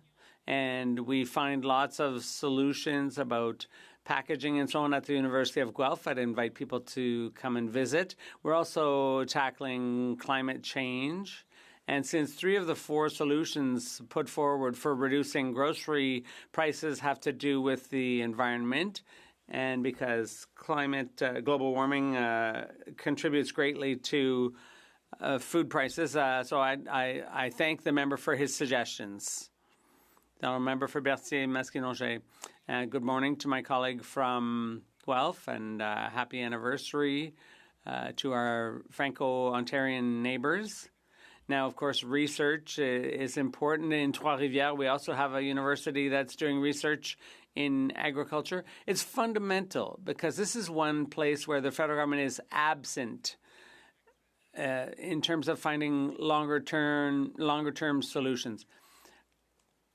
and we find lots of solutions about packaging and so on at the University of Guelph. I'd invite people to come and visit. We're also tackling climate change. And since 3 of the 4 solutions put forward for reducing grocery prices have to do with the environment, and because global warming contributes greatly to food prices, so I thank the member for his suggestions. The member for Berthier-Masquinongé. Good morning to my colleague from Guelph, and happy anniversary to our Franco-Ontarian neighbors. Now, of course, research is important. In Trois-Rivières, we also have a university that's doing research in agriculture. It's fundamental because this is one place where the federal government is absent in terms of finding longer-term solutions.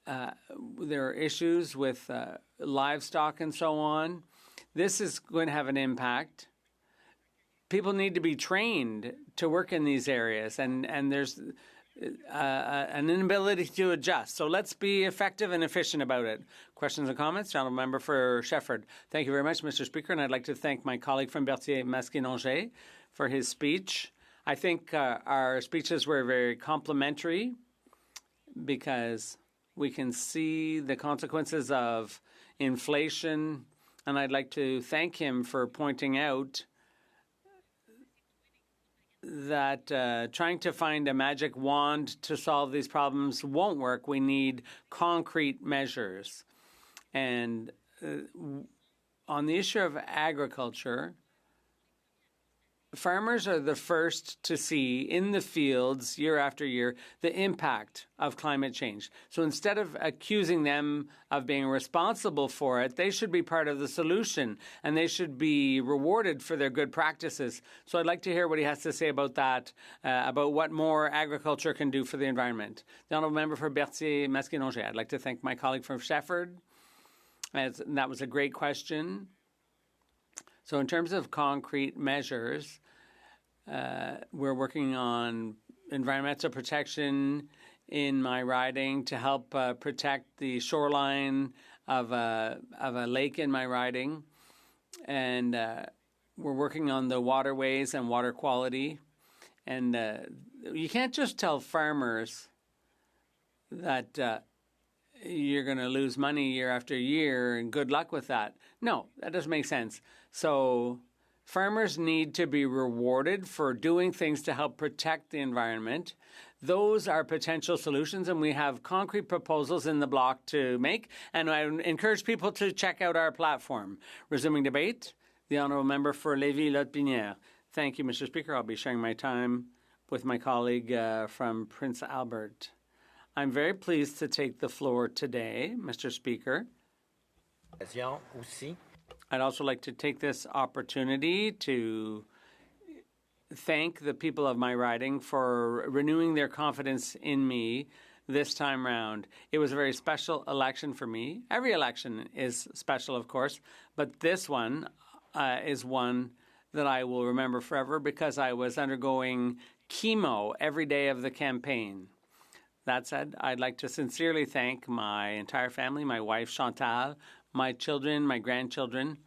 There are issues with livestock and so on. This is going to have an impact. People need to be trained to work in these areas, and there's an inability to adjust. So let's be effective and efficient about it. Questions and comments? Gentleman member for Shefford. Thank you very much, Mr. Speaker, and I'd like to thank my colleague from Berthier-Masquinongé for his speech. I think our speeches were very complimentary because we can see the consequences of inflation, and I'd like to thank him for pointing out that trying to find a magic wand to solve these problems won't work. We need concrete measures. And on the issue of agriculture, farmers are the first to see in the fields year after year the impact of climate change. So instead of accusing them of being responsible for it, they should be part of the solution and they should be rewarded for their good practices. So I'd like to hear what he has to say about that, about what more agriculture can do for the environment. The honourable member for Berthier-Masquinongé. I'd like to thank my colleague from Shefford. That was a great question. So in terms of concrete measures, we're working on environmental protection in my riding to help protect the shoreline of a lake in my riding. And we're working on the waterways and water quality. And you can't just tell farmers that you're going to lose money year after year and good luck with that. No, that doesn't make sense. So farmers need to be rewarded for doing things to help protect the environment. those are potential solutions, and we have concrete proposals in the block to make. And I encourage people to check out our platform. Resuming debate, the honourable member for Lévis-Lotbinière. Thank you, Mr. Speaker. I'll be sharing my time with my colleague from Prince Albert. I'm very pleased to take the floor today, Mr. Speaker. I'd also like to take this opportunity to thank the people of my riding for renewing their confidence in me this time round. It was a very special election for me. Every election is special, of course, but this one is one that I will remember forever because I was undergoing chemo every day of the campaign. That said, I'd like to sincerely thank my entire family, my wife Chantal, my children, my grandchildren,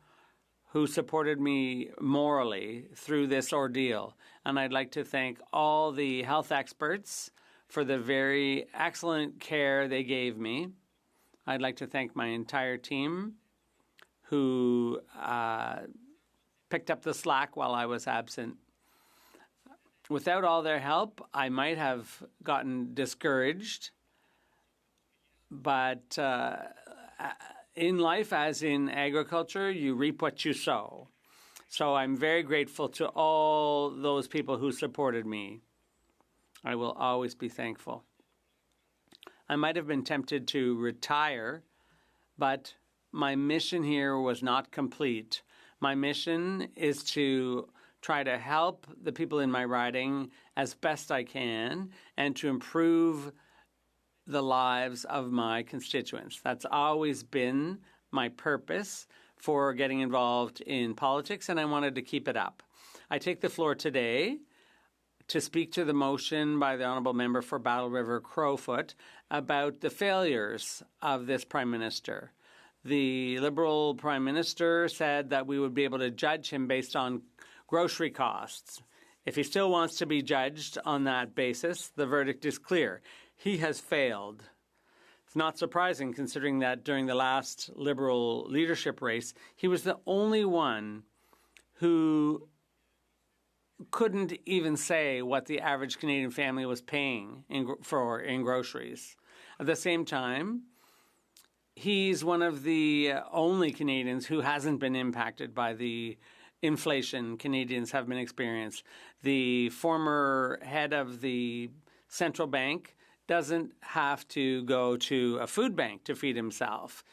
who supported me morally through this ordeal. And I'd like to thank all the health experts for the very excellent care they gave me. I'd like to thank my entire team who picked up the slack while I was absent. Without all their help, I might have gotten discouraged. But in life, as in agriculture, you reap what you sow. So I'm very grateful to all those people who supported me. I will always be thankful. I might have been tempted to retire, but my mission here was not complete. My mission is to try to help the people in my riding as best I can and to improve the lives of my constituents. That's always been my purpose for getting involved in politics, and I wanted to keep it up. I take the floor today to speak to the motion by the honourable member for Battle River Crowfoot about the failures of this Prime Minister. The Liberal Prime Minister said that we would be able to judge him based on grocery costs. If he still wants to be judged on that basis, the verdict is clear. He has failed. It's not surprising considering that during the last Liberal leadership race, he was the only one who couldn't even say what the average Canadian family was paying in groceries. At the same time, he's one of the only Canadians who hasn't been impacted by the inflation Canadians have been experiencing. The former head of the central bank doesn't have to go to a food bank to feed himself.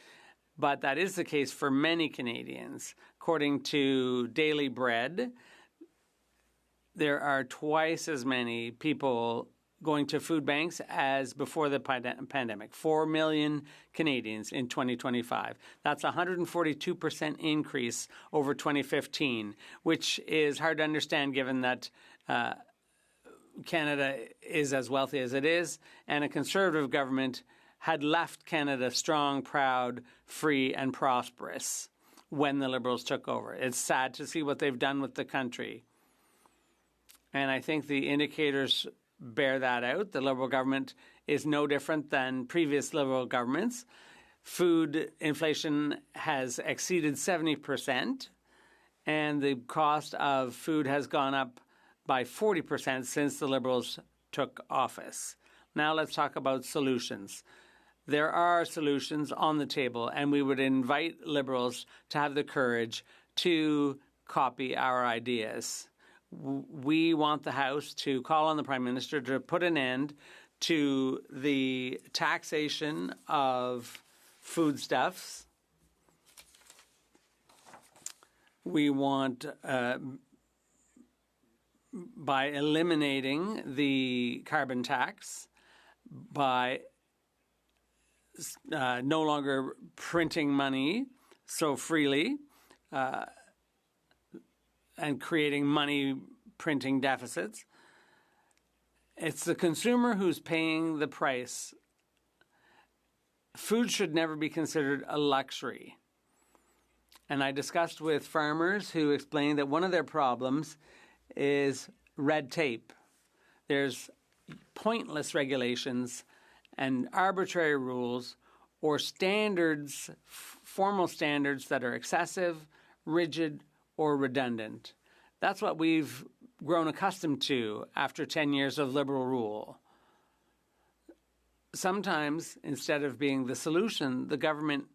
But that is the case for many Canadians. According to Daily Bread, there are twice as many people going to food banks as before the pandemic. 4 million Canadians in 2025. That's a 142% increase over 2015, which is hard to understand given that Canada is as wealthy as it is, and a Conservative government had left Canada strong, proud, free, and prosperous when the Liberals took over. It's sad to see what they've done with the country. And I think the indicators bear that out. The Liberal government is no different than previous Liberal governments. Food inflation has exceeded 70%, and the cost of food has gone up by 40% since the Liberals took office. Now let's talk about solutions. There are solutions on the table, and we would invite Liberals to have the courage to copy our ideas. We want the House to call on the Prime Minister to put an end to the taxation of foodstuffs. We want, by eliminating the carbon tax, by no longer printing money so freely, and creating money printing deficits. It's the consumer who's paying the price. Food should never be considered a luxury. And I discussed with farmers who explained that one of their problems is red tape. There's pointless regulations and arbitrary rules or standards, formal standards that are excessive, rigid, or redundant. That's what we've grown accustomed to after 10 years of Liberal rule. sometimes, instead of being the solution, the government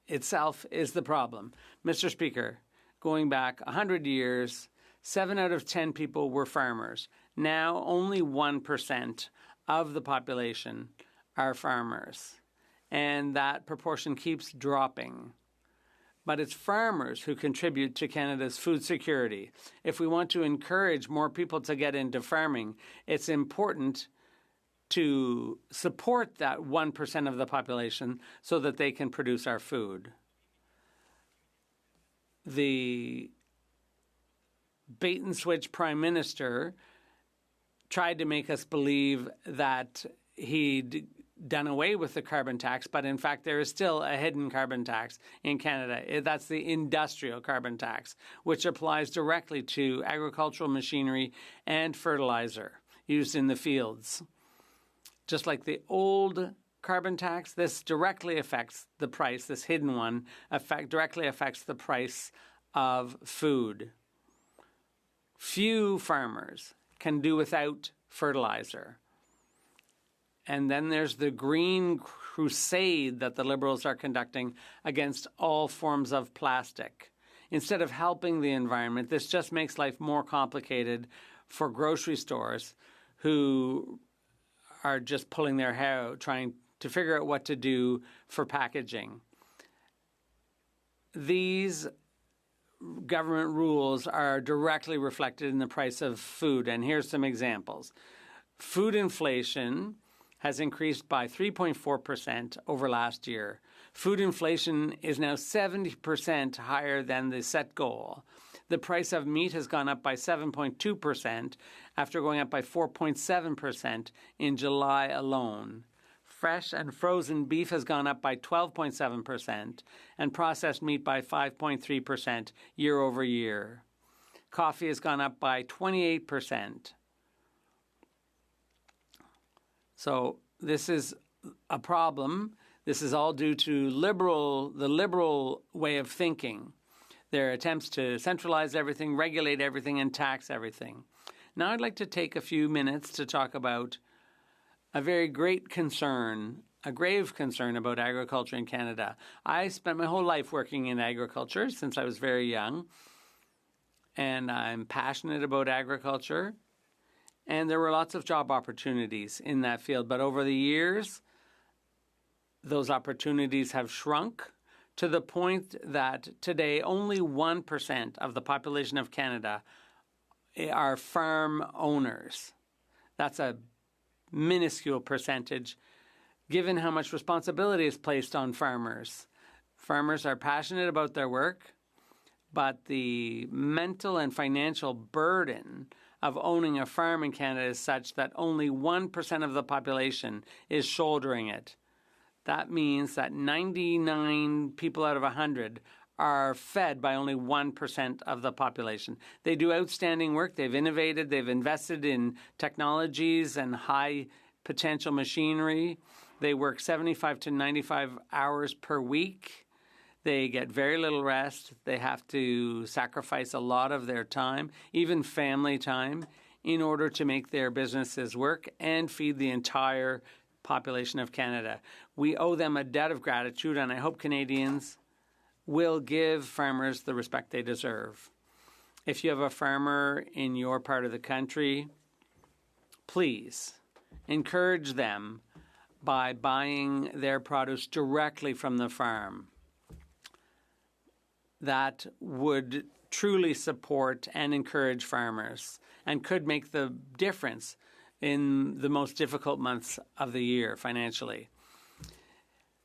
itself is the problem. Mr. Speaker, going back 100 years, 7 out of 10 people were farmers. Now only 1% of the population are farmers, and that proportion keeps dropping. But it's farmers who contribute to Canada's food security. If we want to encourage more people to get into farming, it's important to support that 1% of the population so that they can produce our food. The bait-and-switch Prime Minister tried to make us believe that he'd done away with the carbon tax, but in fact there is still a hidden carbon tax in Canada. That's the industrial carbon tax, which applies directly to agricultural machinery and fertilizer used in the fields. Just like the old carbon tax, this directly affects the price, this hidden one directly affects the price of food. Few farmers can do without fertilizer. And then there's the green crusade that the Liberals are conducting against all forms of plastic. Instead of helping the environment, this just makes life more complicated for grocery stores who are just pulling their hair out, trying to figure out what to do for packaging. These government rules are directly reflected in the price of food, and here's some examples. Food inflation has increased by 3.4% over last year. Food inflation is now 70% higher than the set goal. The price of meat has gone up by 7.2% after going up by 4.7% in July alone. Fresh and frozen beef has gone up by 12.7% and processed meat by 5.3% year over year. Coffee has gone up by 28%. So this is a problem. This is all due to the liberal way of thinking. Their attempts to centralize everything, regulate everything, and tax everything. Now I'd like to take a few minutes to talk about a very great concern, a grave concern about agriculture in Canada. I spent my whole life working in agriculture since I was very young, and I'm passionate about agriculture. And there were lots of job opportunities in that field. But over the years, those opportunities have shrunk to the point that today only 1% of the population of Canada are farm owners. That's a minuscule percentage, given how much responsibility is placed on farmers. Farmers are passionate about their work, but the mental and financial burden of owning a farm in Canada is such that only 1% of the population is shouldering it. That means that 99 people out of 100 are fed by only 1% of the population. They do outstanding work. They've innovated. They've invested in technologies and high potential machinery. They work 75 to 95 hours per week. They get very little rest. They have to sacrifice a lot of their time, even family time, in order to make their businesses work and feed the entire population of Canada. We owe them a debt of gratitude, and I hope Canadians will give farmers the respect they deserve. If you have a farmer in your part of the country, please encourage them by buying their produce directly from the farm. That would truly support and encourage farmers and could make the difference in the most difficult months of the year financially.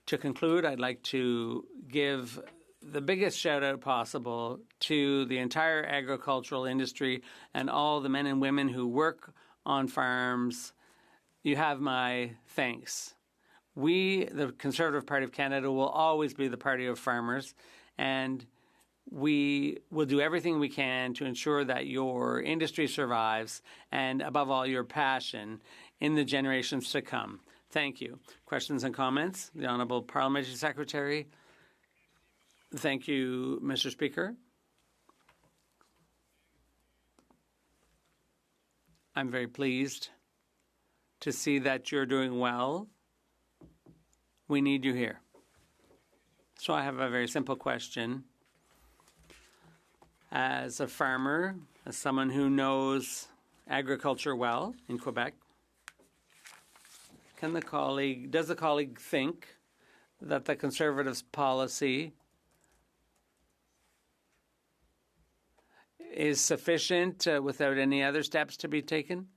To conclude, I'd like to give the biggest shout out possible to the entire agricultural industry and all the men and women who work on farms. You have my thanks. We, the Conservative Party of Canada, will always be the party of farmers, and we will do everything we can to ensure that your industry survives and, above all, your passion in the generations to come. Thank you. Questions and comments? The Honourable Parliamentary Secretary. Thank you, Mr. Speaker. I'm very pleased to see that you're doing well we need you here. So I have a very simple question. As a farmer, as someone who knows agriculture well in Quebec, does the colleague think that the Conservatives' policy is sufficient without any other steps to be taken?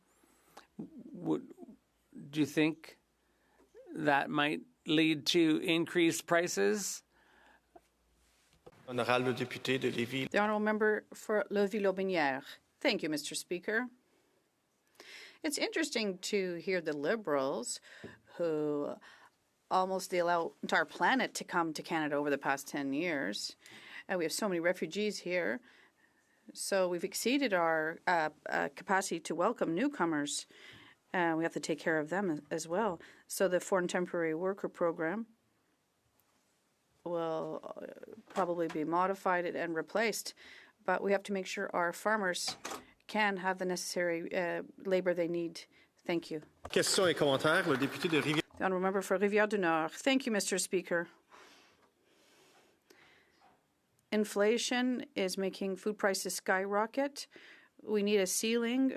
Do you think that might lead to increased prices? The honourable member for Lévis-Lotbinière. Thank you, Mr. Speaker. It's interesting to hear the Liberals, who almost allow the entire planet to come to Canada over the past 10 years. We have so many refugees here. So we've exceeded our capacity to welcome newcomers. We have to take care of them as well. So the Foreign Temporary Worker Program will probably be modified and replaced. But we have to make sure our farmers can have the necessary labor they need. Thank you. Questions et commentaires. Le député de Rivière. The honourable member for Rivière-du-Nord. Thank you, Mr. Speaker. Inflation is making food prices skyrocket. We need a ceiling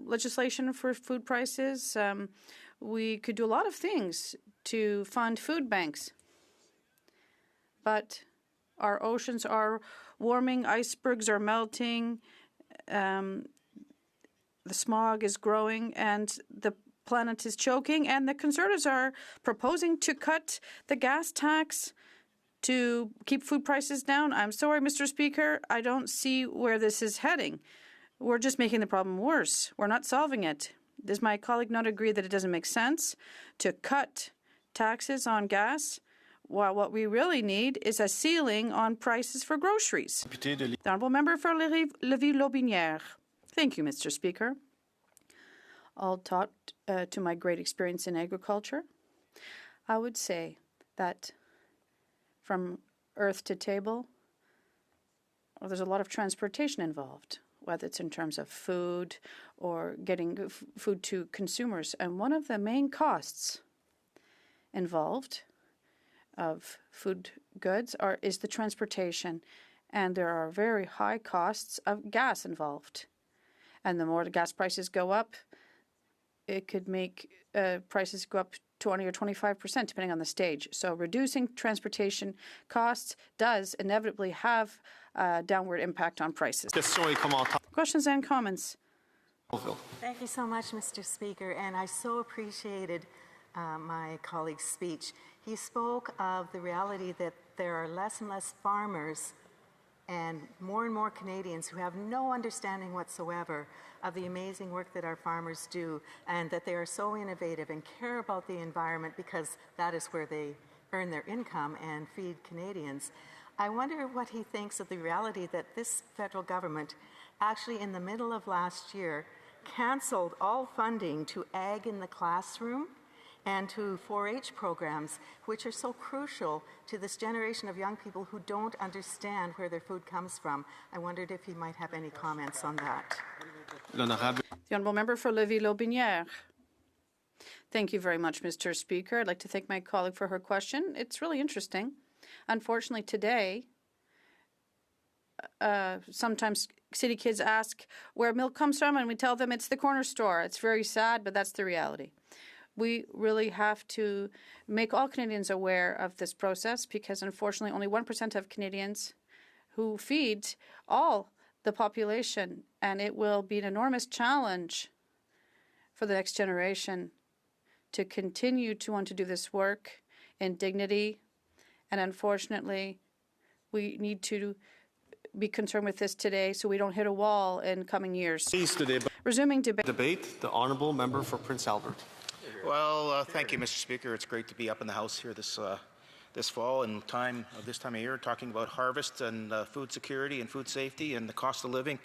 legislation for food prices. We could do a lot of things to fund food banks. But our oceans are warming, icebergs are melting, the smog is growing, and the planet is choking. And the Conservatives are proposing to cut the gas tax to keep food prices down. I'm sorry, Mr. Speaker, I don't see where this is heading. We're just making the problem worse. We're not solving it. Does my colleague not agree that it doesn't make sense to cut taxes on gas, while what we really need is a ceiling on prices for groceries? The honourable member for Lévis-Lotbinière. Thank you, Mr. Speaker. All taught to my great experience in agriculture, I would say that from earth to table, there's a lot of transportation involved, whether it's in terms of food or getting food to consumers. And one of the main costs involved of food goods is the transportation. And there are very high costs of gas involved. And the more the gas prices go up, it could make prices go up 20 or 25%, depending on the stage. So reducing transportation costs does inevitably have a downward impact on prices. Questions and comments? Thank you so much, Mr. Speaker, and I so appreciated my colleague's speech. He spoke of the reality that there are less and less farmers and more Canadians who have no understanding whatsoever of the amazing work that our farmers do, and that they are so innovative and care about the environment because that is where they earn their income and feed Canadians. I wonder what he thinks of the reality that this federal government actually in the middle of last year canceled all funding to Ag in the Classroom and to 4-H programs, which are so crucial to this generation of young people who don't understand where their food comes from. I wondered if he might have any comments on that. The honourable member for Lévis-Lotbinière. Thank you very much, Mr. Speaker. I'd like to thank my colleague for her question. It's really interesting. Unfortunately, today, sometimes city kids ask where milk comes from, and we tell them it's the corner store. It's very sad, but that's the reality. We really have to make all Canadians aware of this process because, unfortunately, only 1% of Canadians who feed all the population, and it will be an enormous challenge for the next generation to continue to want to do this work in dignity. And unfortunately, we need to be concerned with this today so we don't hit a wall in coming years. Resuming debate. The honourable member for Prince Albert. Well, thank you, Mr. Speaker. It's great to be up in the House here this fall and this time of year, talking about harvest and food security and food safety and the cost of living.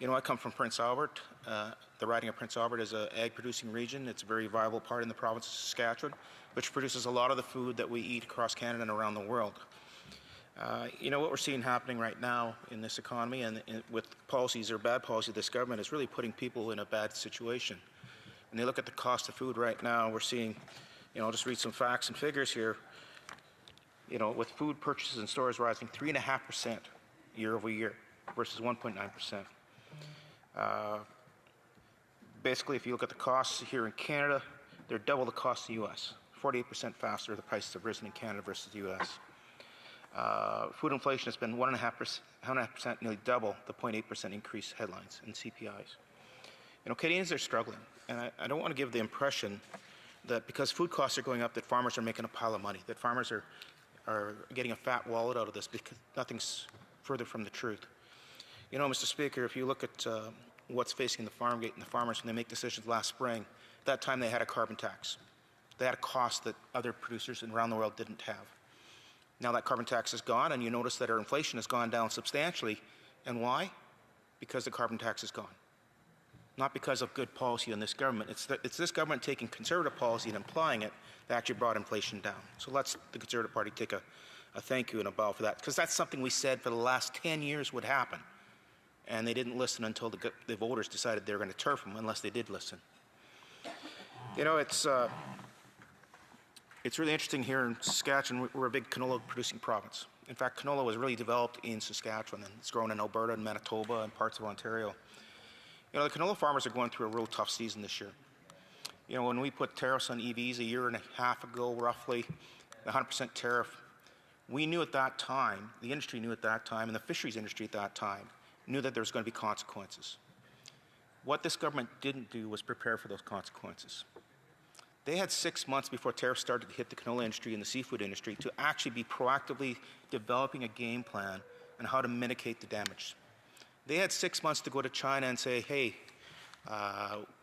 You know, I come from Prince Albert. The riding of Prince Albert is an ag-producing region. It's a very viable part in the province of Saskatchewan, which produces a lot of the food that we eat across Canada and around the world. You know, what we're seeing happening right now in this economy and with policies or bad policy of this government is really putting people in a bad situation. When you look at the cost of food right now, we're seeing, you know, I'll just read some facts and figures here. You know, with food purchases in stores rising 3.5% year over year versus 1.9%. Basically, if you look at the costs here in Canada, they're double the cost in the U.S. 48% faster, the prices have risen in Canada versus the U.S. Food inflation has been 1.5%, nearly double the 0.8% increase headlines in CPIs. You know, Canadians are struggling, and I don't want to give the impression that because food costs are going up, that farmers are making a pile of money, that farmers are getting a fat wallet out of this, because nothing's further from the truth. You know, Mr. Speaker, if you look at what's facing the farm gate and the farmers when they make decisions last spring, at that time they had a carbon tax. They had a cost that other producers around the world didn't have. Now that carbon tax is gone, and you notice that our inflation has gone down substantially. And why? Because the carbon tax is gone. Not because of good policy in this government. It's this government taking conservative policy and applying it that actually brought inflation down. So let's the Conservative Party take a thank you and a bow for that, because that's something we said for the last 10 years would happen. And they didn't listen until the voters decided they were going to turf them, unless they did listen. You know, it's really interesting here in Saskatchewan. We're a big canola-producing province. In fact, canola was really developed in Saskatchewan, and it's grown in Alberta and Manitoba and parts of Ontario. You know, the canola farmers are going through a real tough season this year. You know, when we put tariffs on EVs a year and a half ago, roughly, the 100% tariff, we knew at that time, the industry knew at that time, and the fisheries industry at that time, knew that there was going to be consequences. What this government didn't do was prepare for those consequences. They had 6 months before tariffs started to hit the canola industry and the seafood industry to actually be proactively developing a game plan on how to mitigate the damage. They had 6 months to go to China and say, hey,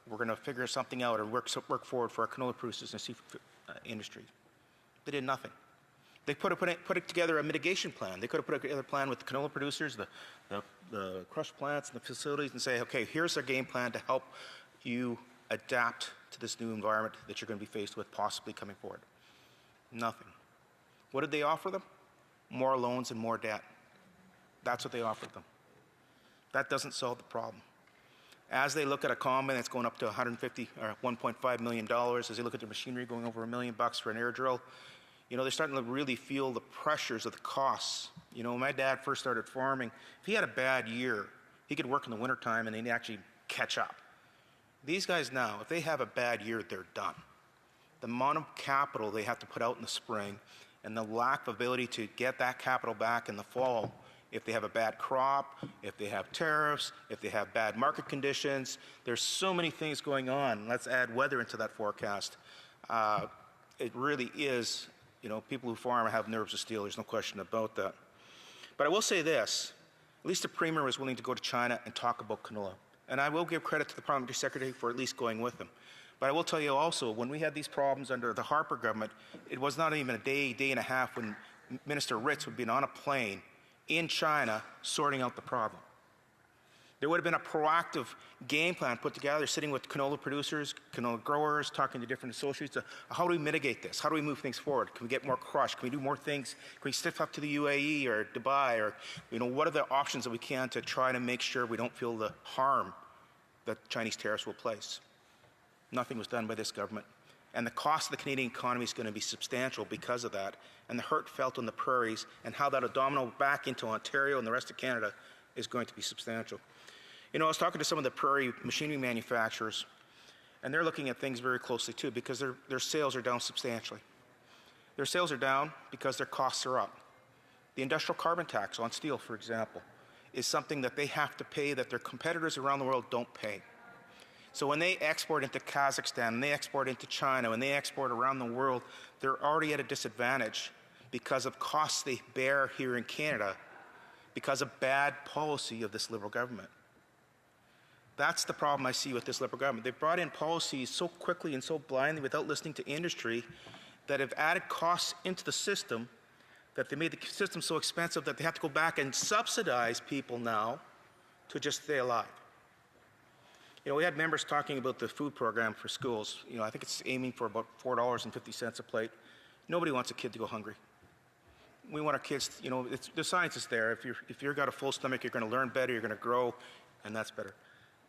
we're going to figure something out or work forward for our canola producers and seafood industry. They did nothing. They put together a mitigation plan. They could have put together a plan with the canola producers, the crush plants, and the facilities, and say, okay, here's our game plan to help you adapt to this new environment that you're going to be faced with possibly coming forward. Nothing. What did they offer them? More loans and more debt. That's what they offered them. That doesn't solve the problem. As they look at a combine that's going up to $150 or $1.5 million, as they look at their machinery going over $1 million for an air drill, you know, they're starting to really feel the pressures of the costs. You know, when my dad first started farming, if he had a bad year, he could work in the wintertime and he'd actually catch up. These guys now, if they have a bad year, they're done. The amount of capital they have to put out in the spring and the lack of ability to get that capital back in the fall, if they have a bad crop, if they have tariffs, if they have bad market conditions, there's so many things going on. Let's add weather into that forecast. It really is, you know, people who farm have nerves of steel. There's no question about that. But I will say this. At least the Premier was willing to go to China and talk about canola. And I will give credit to the Parliamentary Secretary for at least going with him. But I will tell you also, when we had these problems under the Harper government, it was not even a day and a half when Minister Ritz would be on a plane in China sorting out the problem. There would have been a proactive game plan put together, sitting with canola producers, canola growers, talking to different associates. How do we mitigate this? How do we move things forward? Can we get more crush? Can we do more things? Can we stiff up to the UAE or Dubai? Or, you know, what are the options that we can to try to make sure we don't feel the harm that Chinese tariffs will place? Nothing was done by this government. And the cost of the Canadian economy is going to be substantial because of that. And the hurt felt on the prairies and how that'll domino back into Ontario and the rest of Canada is going to be substantial. You know, I was talking to some of the prairie machinery manufacturers, and they're looking at things very closely too, because their sales are down substantially. Their sales are down because their costs are up. The industrial carbon tax on steel, for example, is something that they have to pay that their competitors around the world don't pay. So when they export into Kazakhstan, and they export into China, and they export around the world, they're already at a disadvantage because of costs they bear here in Canada because of bad policy of this Liberal government. That's the problem I see with this Liberal government. They've brought in policies so quickly and so blindly without listening to industry that have added costs into the system, that they made the system so expensive that they have to go back and subsidize people now to just stay alive. You know, we had members talking about the food program for schools. You know, I think it's aiming for about $4.50 a plate. Nobody wants a kid to go hungry. We want our kids, you know, the science is there. If you've got a full stomach, you're going to learn better, you're going to grow, and that's better.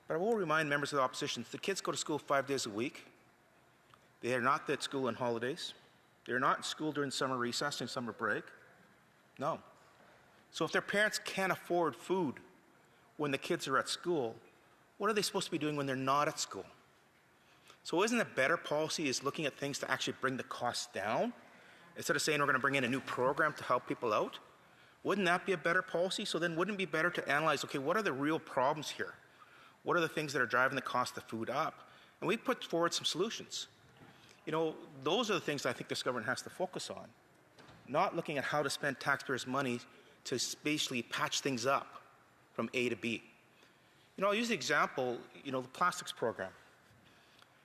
But I will remind members of the opposition, the kids go to school 5 days a week. They are not at school on holidays. They're not in school during summer recess and summer break. No. So if their parents can't afford food when the kids are at school, what are they supposed to be doing when they're not at school? So isn't a better policy is looking at things to actually bring the costs down instead of saying we're going to bring in a new program to help people out? Wouldn't that be a better policy? So then wouldn't it be better to analyze, okay, what are the real problems here? What are the things that are driving the cost of food up? And we put forward some solutions. You know, those are the things I think this government has to focus on, not looking at how to spend taxpayers' money to basically patch things up from A to B. You know, I'll use the example, you know, the plastics program.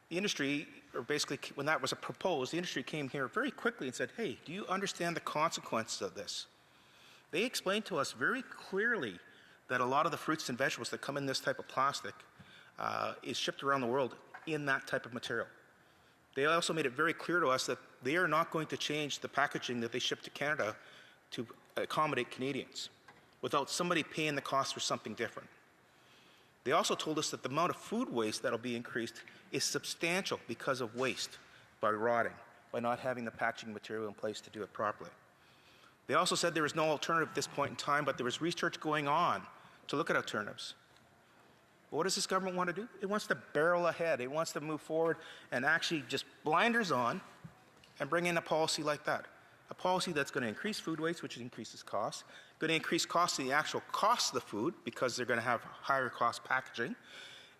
The industry, or basically when that was proposed, the industry came here very quickly and said, hey, do you understand the consequences of this? They explained to us very clearly that a lot of the fruits and vegetables that come in this type of plastic is shipped around the world in that type of material. They also made it very clear to us that they are not going to change the packaging that they ship to Canada to accommodate Canadians without somebody paying the cost for something different. They also told us that the amount of food waste that will be increased is substantial because of waste, by rotting, by not having the packaging material in place to do it properly. They also said there was no alternative at this point in time, but there was research going on to look at alternatives. But what does this government want to do? It wants to barrel ahead. It wants to move forward and actually just blinders on and bring in a policy like that. A policy that's going to increase food waste, which increases costs, going to increase costs of the actual cost of the food because they're going to have higher cost packaging.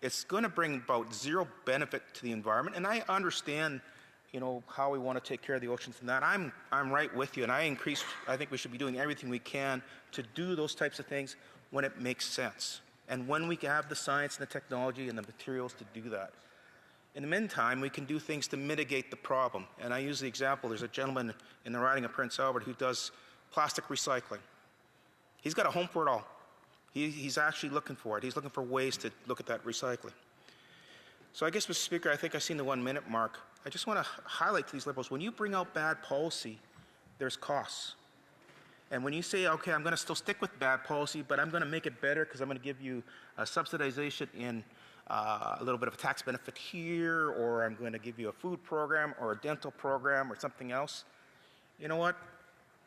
It's going to bring about zero benefit to the environment. And I understand, you know, how we want to take care of the oceans and that. I'm right with you, and I think we should be doing everything we can to do those types of things when it makes sense. And when we have the science and the technology and the materials to do that. In the meantime, we can do things to mitigate the problem. And I use the example, there's a gentleman in the riding of Prince Albert who does plastic recycling. He's got a home for it all. He's actually looking for it. He's looking for ways to look at that recycling. So I guess, Mr. Speaker, I think I've seen the 1 minute mark. I just want to highlight to these Liberals, when you bring out bad policy, there's costs. And when you say, okay, I'm going to still stick with bad policy, but I'm going to make it better because I'm going to give you a subsidization in a little bit of a tax benefit here, or I'm going to give you a food program or a dental program or something else. You know what?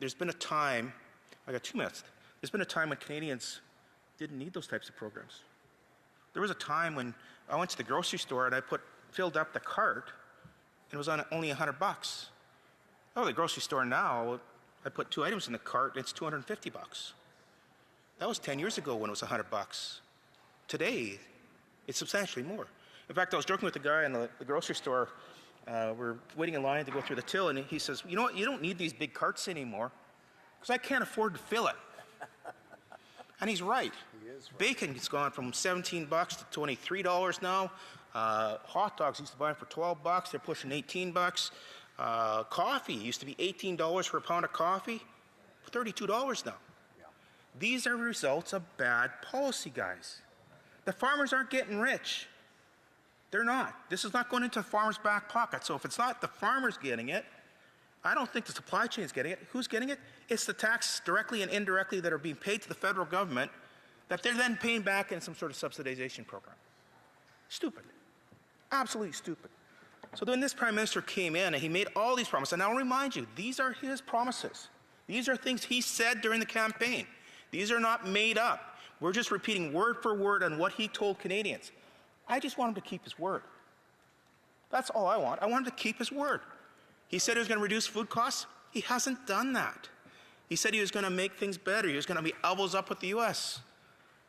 There's been a time, I got 2 minutes. There's been a time when Canadians didn't need those types of programs. There was a time when I went to the grocery store and I filled up the cart and it was on only $100. Oh, the grocery store now, I put 2 items in the cart and it's $250. That was 10 years ago when it was $100. Today, it's substantially more. In fact, I was joking with the guy in the grocery store. We're waiting in line to go through the till, and he says, you know what, you don't need these big carts anymore because I can't afford to fill it. And he's right. Bacon has gone from $17 to $23 now. Hot dogs used to buy them for $12. They're pushing $18. Coffee used to be $18 for a pound of coffee, $32 now. Yeah. These are results of bad policy, guys. The farmers aren't getting rich. They're not. This is not going into the farmer's back pocket. So if it's not the farmers getting it, I don't think the supply chain is getting it. Who's getting it? It's the taxes directly and indirectly that are being paid to the federal government that they're then paying back in some sort of subsidization program. Stupid. Absolutely stupid. So when this Prime Minister came in and he made all these promises, and I'll remind you, these are his promises. These are things he said during the campaign. These are not made up. We're just repeating word for word on what he told Canadians. I just want him to keep his word. That's all I want. I want him to keep his word. He said he was going to reduce food costs. He hasn't done that. He said he was going to make things better. He was going to be elbows up with the U.S.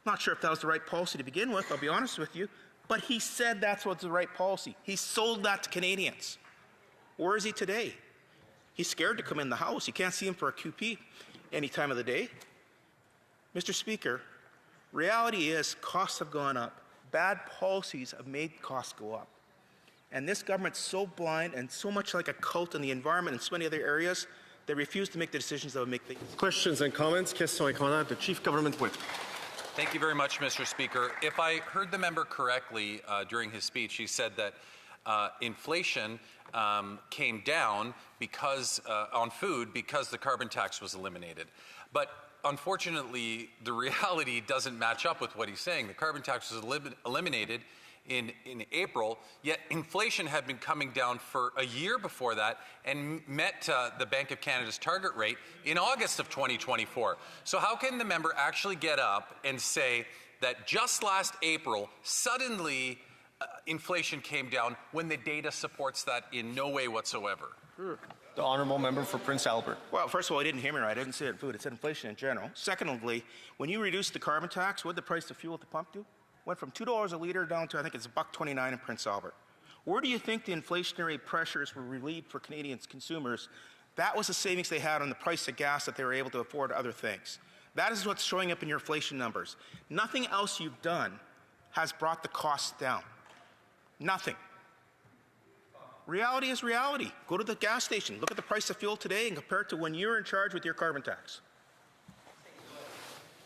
Not sure if that was the right policy to begin with, I'll be honest with you. But he said that's what's the right policy. He sold that to Canadians. Where is he today? He's scared to come in the House. You can't see him for a QP any time of the day. Mr. Speaker, reality is costs have gone up. Bad policies have made costs go up. And this government's so blind and so much like a cult in the environment and so many other areas, they refuse to make the decisions that would make things. Questions and comments. Questions et commentaires. The Chief Government Whip. Thank you very much, Mr. Speaker. If I heard the member correctly during his speech, he said that inflation came down because on food because the carbon tax was eliminated. But unfortunately, the reality doesn't match up with what he's saying. The carbon tax was eliminated in April, yet inflation had been coming down for a year before that and met the Bank of Canada's target rate in August of 2024. So how can the member actually get up and say that just last April, suddenly inflation came down when the data supports that in no way whatsoever? The honourable member for Prince Albert. Well, first of all, I didn't hear me right. I didn't say it food. It said inflation in general. Secondly, when you reduced the carbon tax, what did the price of fuel at the pump do? Went from $2 a litre down to, I think it's $1.29 in Prince Albert. Where do you think the inflationary pressures were relieved for Canadian consumers? That was the savings they had on the price of gas that they were able to afford other things. That is what's showing up in your inflation numbers. Nothing else you've done has brought the costs down. Nothing. Reality is reality. Go to the gas station, look at the price of fuel today and compare it to when you're in charge with your carbon tax.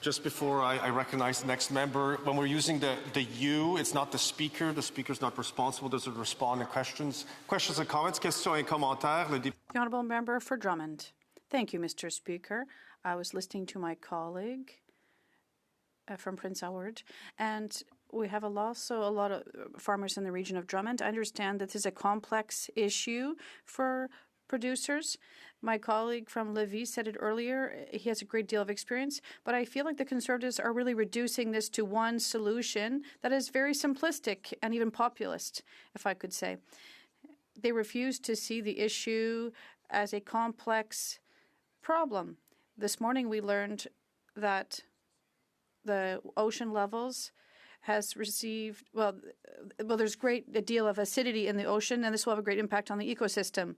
Just before I recognize the next member, when we're using the you, it's not the speaker. The speaker's not responsible. Does it respond to questions? Questions and comments? Questions et commentaires. The honourable member for Drummond. Thank you, Mr. Speaker. I was listening to my colleague from Prince Edward, and we have also a lot of farmers in the region of Drummond. I understand that this is a complex issue for producers. My colleague from Lévis said it earlier. He has a great deal of experience, but I feel like the Conservatives are really reducing this to one solution that is very simplistic and even populist, if I could say. They refuse to see the issue as a complex problem. This morning we learned that the ocean levels has received, there's a deal of acidity in the ocean, and this will have a great impact on the ecosystem.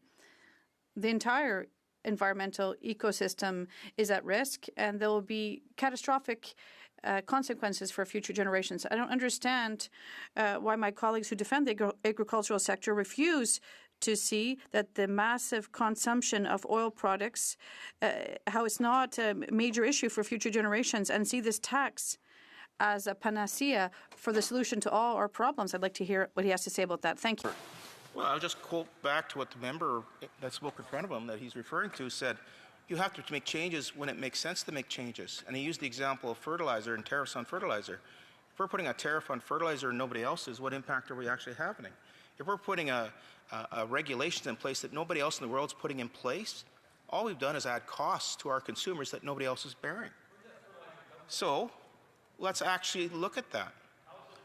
The entire environmental ecosystem is at risk, and there will be catastrophic consequences for future generations. I don't understand why my colleagues who defend the agricultural sector refuse to see that the massive consumption of oil products, how it's not a major issue for future generations, and see this tax as a panacea for the solution to all our problems. I'd like to hear what he has to say about that. Thank you. Well, I'll just quote back to what the member that spoke in front of him that he's referring to said, you have to make changes when it makes sense to make changes. And he used the example of fertilizer and tariffs on fertilizer. If we're putting a tariff on fertilizer and nobody else's, what impact are we actually having? If we're putting a regulations in place that nobody else in the world is putting in place, all we've done is add costs to our consumers that nobody else is bearing. So let's actually look at that.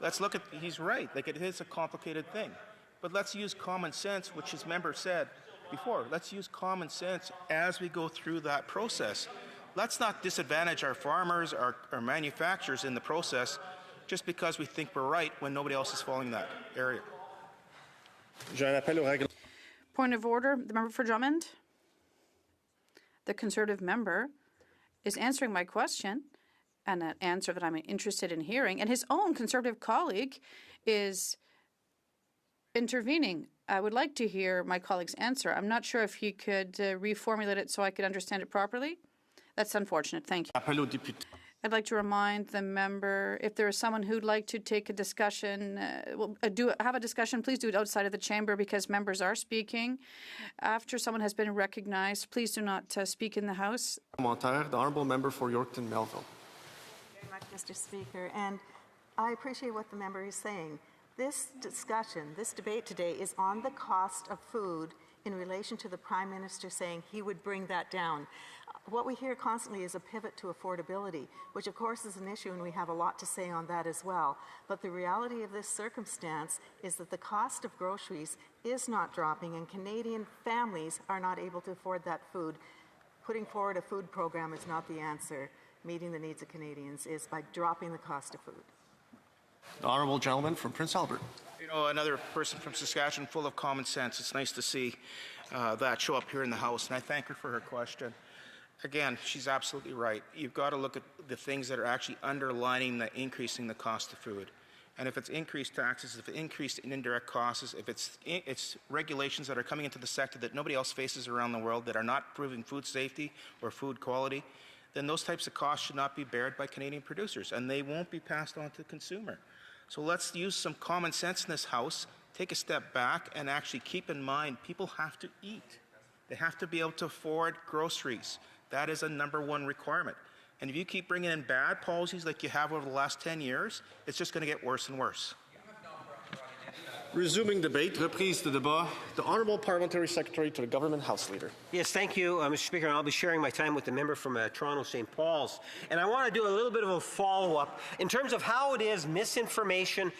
Let's look at, he's right, like it is a complicated thing. But let's use common sense, which his member said before. Let's use common sense as we go through that process. Let's not disadvantage our farmers, our manufacturers in the process just because we think we're right when nobody else is following that area. Point of order, the member for Drummond. The Conservative member is answering my question, and an answer that I'm interested in hearing, and his own Conservative colleague is intervening. I would like to hear my colleague's answer. I'm not sure if he could reformulate it so I could understand it properly. That's unfortunate. Thank you. I'd like to remind the member, if there is someone who'd like to take a discussion, have a discussion, please do it outside of the chamber because members are speaking. After someone has been recognized, please do not speak in the House. Commentaire, the honourable member for Yorkton Melville. Thank you very much, Mr. Speaker, and I appreciate what the member is saying. This discussion, this debate today is on the cost of food in relation to the Prime Minister saying he would bring that down. What we hear constantly is a pivot to affordability, which of course is an issue, and we have a lot to say on that as well. But the reality of this circumstance is that the cost of groceries is not dropping, and Canadian families are not able to afford that food. Putting forward a food program is not the answer. Meeting the needs of Canadians is by dropping the cost of food. The honourable gentleman from Prince Albert. You know, another person from Saskatchewan full of common sense. It's nice to see that show up here in the House, and I thank her for her question. Again, she's absolutely right. You've got to look at the things that are actually underlining the increasing the cost of food. And if it's increased taxes, if it's increased in indirect costs, if it's regulations that are coming into the sector that nobody else faces around the world that are not improving food safety or food quality, then those types of costs should not be bared by Canadian producers, and they won't be passed on to the consumer. So let's use some common sense in this House, take a step back, and actually keep in mind people have to eat. They have to be able to afford groceries. That is a #1 requirement. And if you keep bringing in bad policies like you have over the last 10 years, it's just going to get worse and worse. Resuming debate, reprise de débat. The Honourable Parliamentary Secretary to the Government House Leader. Yes, thank you, Mr. Speaker. And I'll be sharing my time with the member from Toronto St. Paul's. And I want to do a little bit of a follow-up in terms of how it is misinformation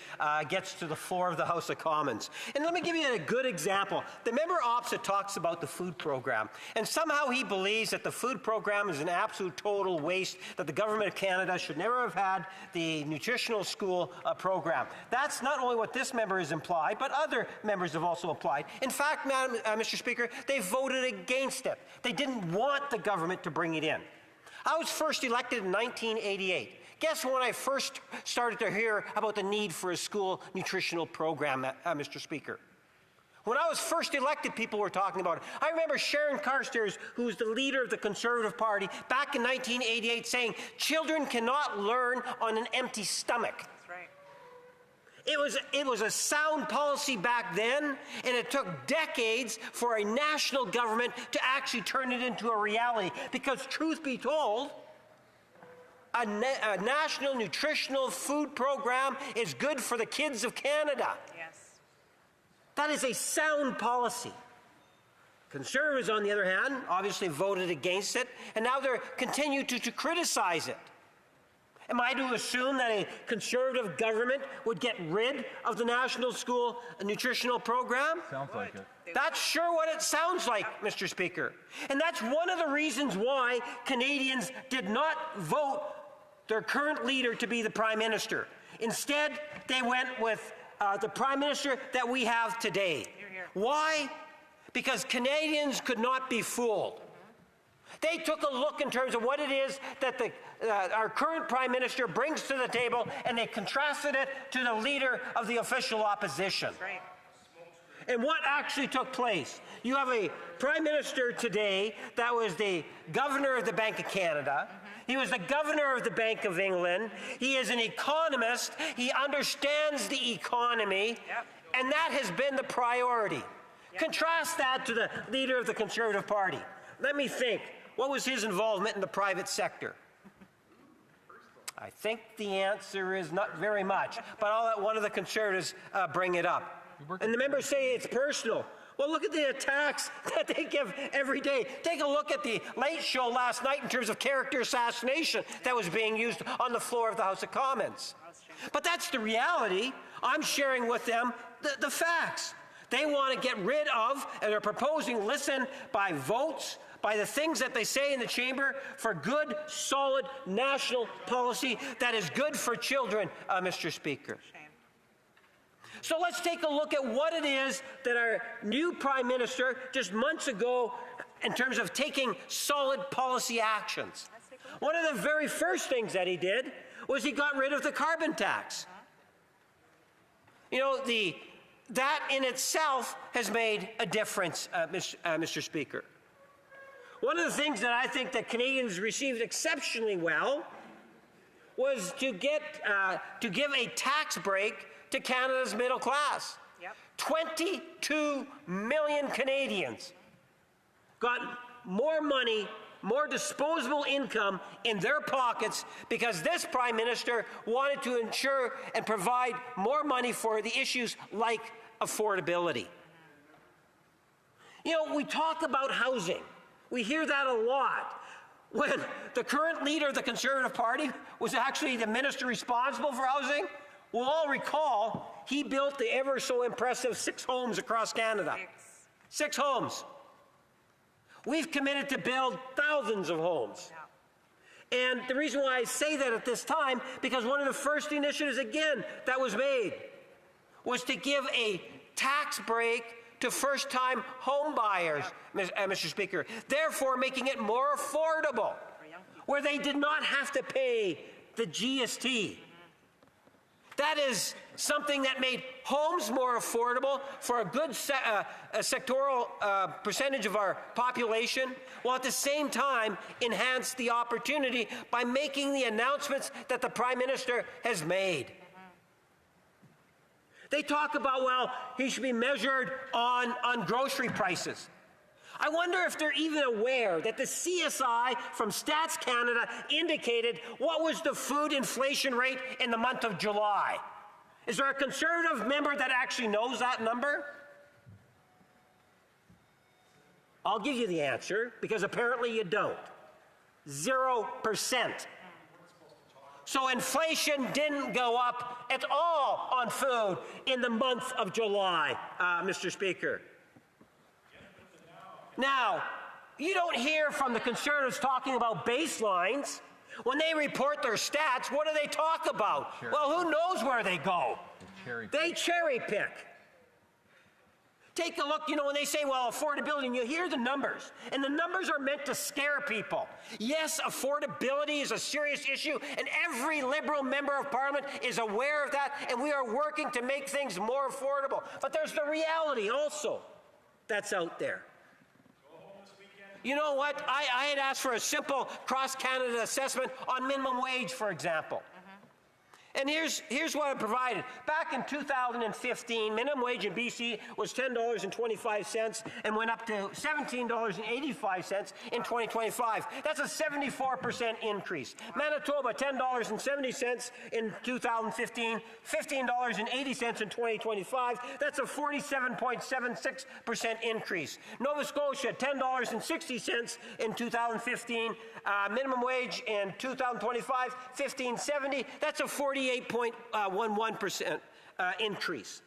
gets to the floor of the House of Commons. And let me give you a good example. The member opposite talks about the food program. And somehow he believes that the food program is an absolute total waste, that the Government of Canada should never have had the nutritional school program. That's not only what this member has implied, but other members have also applied. In fact, Mr. Speaker, they voted against it. They didn't want the government to bring it in. I was first elected in 1988. Guess when I first started to hear about the need for a school nutritional program, Mr. Speaker? When I was first elected, people were talking about it. I remember Sharon Carstairs, who was the leader of the Conservative Party, back in 1988 saying, children cannot learn on an empty stomach. That's right. It was a sound policy back then, and it took decades for a national government to actually turn it into a reality. Because truth be told, a national nutritional food program is good for the kids of Canada. Yes. That is a sound policy. Conservatives, on the other hand, obviously voted against it, and now they're continue to criticize it. Am I to assume that a Conservative government would get rid of the National School Nutritional Program? Sounds like it. That's sure what it sounds like, Mr. Speaker. And that's one of the reasons why Canadians did not vote their current leader to be the Prime Minister. Instead, they went with the Prime Minister that we have today. Why? Because Canadians could not be fooled. They took a look in terms of what it is that our current Prime Minister brings to the table, and they contrasted it to the leader of the official opposition. Right. And what actually took place? You have a Prime Minister today that was the Governor of the Bank of Canada. He was the Governor of the Bank of England. He is an economist. He understands the economy. Yep. And that has been the priority. Yep. Contrast that to the leader of the Conservative Party. Let me think. What was his involvement in the private sector? I think the answer is not very much, but I'll let one of the Conservatives bring it up. And the members say it's personal. Well, look at the attacks that they give every day. Take a look at the Late Show last night in terms of character assassination that was being used on the floor of the House of Commons. But that's the reality. I'm sharing with them the facts. They want to get rid of, and they're proposing, listen, by votes, by the things that they say in the chamber, for good, solid national policy that is good for children, Mr. Speaker. So let's take a look at what it is that our new Prime Minister, just months ago, in terms of taking solid policy actions. One of the very first things that he did was he got rid of the carbon tax. You know, that in itself has made a difference, Mr. Speaker. One of the things that I think that Canadians received exceptionally well was to give a tax break to Canada's middle class. Yep. 22 million Canadians got more money, more disposable income in their pockets because this Prime Minister wanted to ensure and provide more money for the issues like affordability. You know, we talk about housing. We hear that a lot. When the current leader of the Conservative Party was actually the minister responsible for housing, we'll all recall he built the ever so impressive 6 homes across Canada. 6 homes. We've committed to build thousands of homes. And the reason why I say that at this time, because one of the first initiatives, again, that was made was to give a tax break to first-time home buyers, Mr. Speaker, therefore making it more affordable, where they did not have to pay the GST. That is something that made homes more affordable for a good sectoral percentage of our population, while at the same time enhanced the opportunity by making the announcements that the Prime Minister has made. They talk about, well, he should be measured on grocery prices. I wonder if they're even aware that the CSI from Stats Canada indicated what was the food inflation rate in the month of July. Is there a Conservative member that actually knows that number? I'll give you the answer, because apparently you don't. 0%. So inflation didn't go up at all on food in the month of July, Mr. Speaker. Now, you don't hear from the Conservatives talking about baselines. When they report their stats, what do they talk about? Well, who knows where they go? They cherry pick. Take a look, when they say, well, affordability, and you hear the numbers, and the numbers are meant to scare people. Yes, affordability is a serious issue, and every Liberal member of Parliament is aware of that, and we are working to make things more affordable. But there's the reality also that's out there. You know what? I had asked for a simple cross-Canada assessment on minimum wage, for example. And here's what I provided. Back in 2015, minimum wage in BC was $10.25 and went up to $17.85 in 2025. That's a 74% increase. Manitoba, $10.70 in 2015, $15.80 in 2025. That's a 47.76% increase. Nova Scotia, $10.60 in 2015. Minimum wage in 2025, $15.70. That's a 48.11% increase.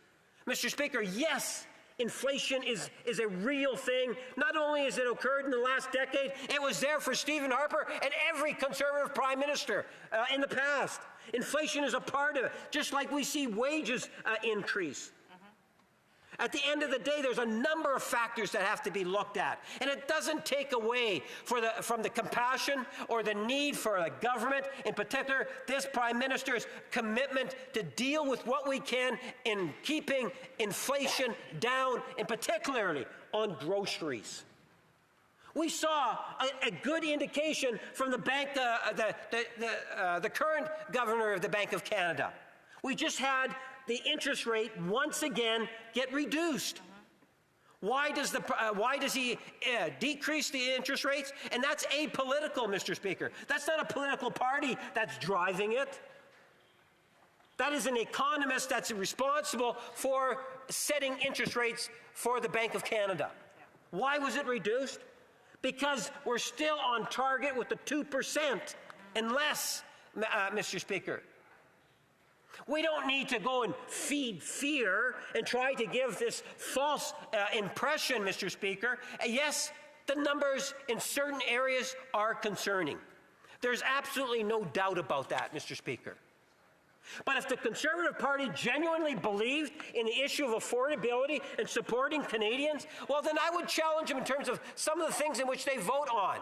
Mr. Speaker, yes, inflation is a real thing. Not only has it occurred in the last decade, it was there for Stephen Harper and every Conservative Prime Minister in the past. Inflation is a part of it, just like we see wages increase. At the end of the day, there's a number of factors that have to be looked at. And it doesn't take away from the compassion or the need for the government, in particular, this Prime Minister's commitment to deal with what we can in keeping inflation down, and particularly on groceries. We saw a good indication from the bank, the current governor of the Bank of Canada. We just had the interest rate once again get reduced. Why does he decrease the interest rates? And that's apolitical, Mr. Speaker. That's not a political party that's driving it. That is an economist that's responsible for setting interest rates for the Bank of Canada. Why was it reduced? Because we're still on target with the 2% and less, Mr. Speaker. We don't need to go and feed fear and try to give this false impression, Mr. Speaker. Yes, the numbers in certain areas are concerning. There's absolutely no doubt about that, Mr. Speaker. But if the Conservative Party genuinely believed in the issue of affordability and supporting Canadians, well, then I would challenge them in terms of some of the things in which they vote on.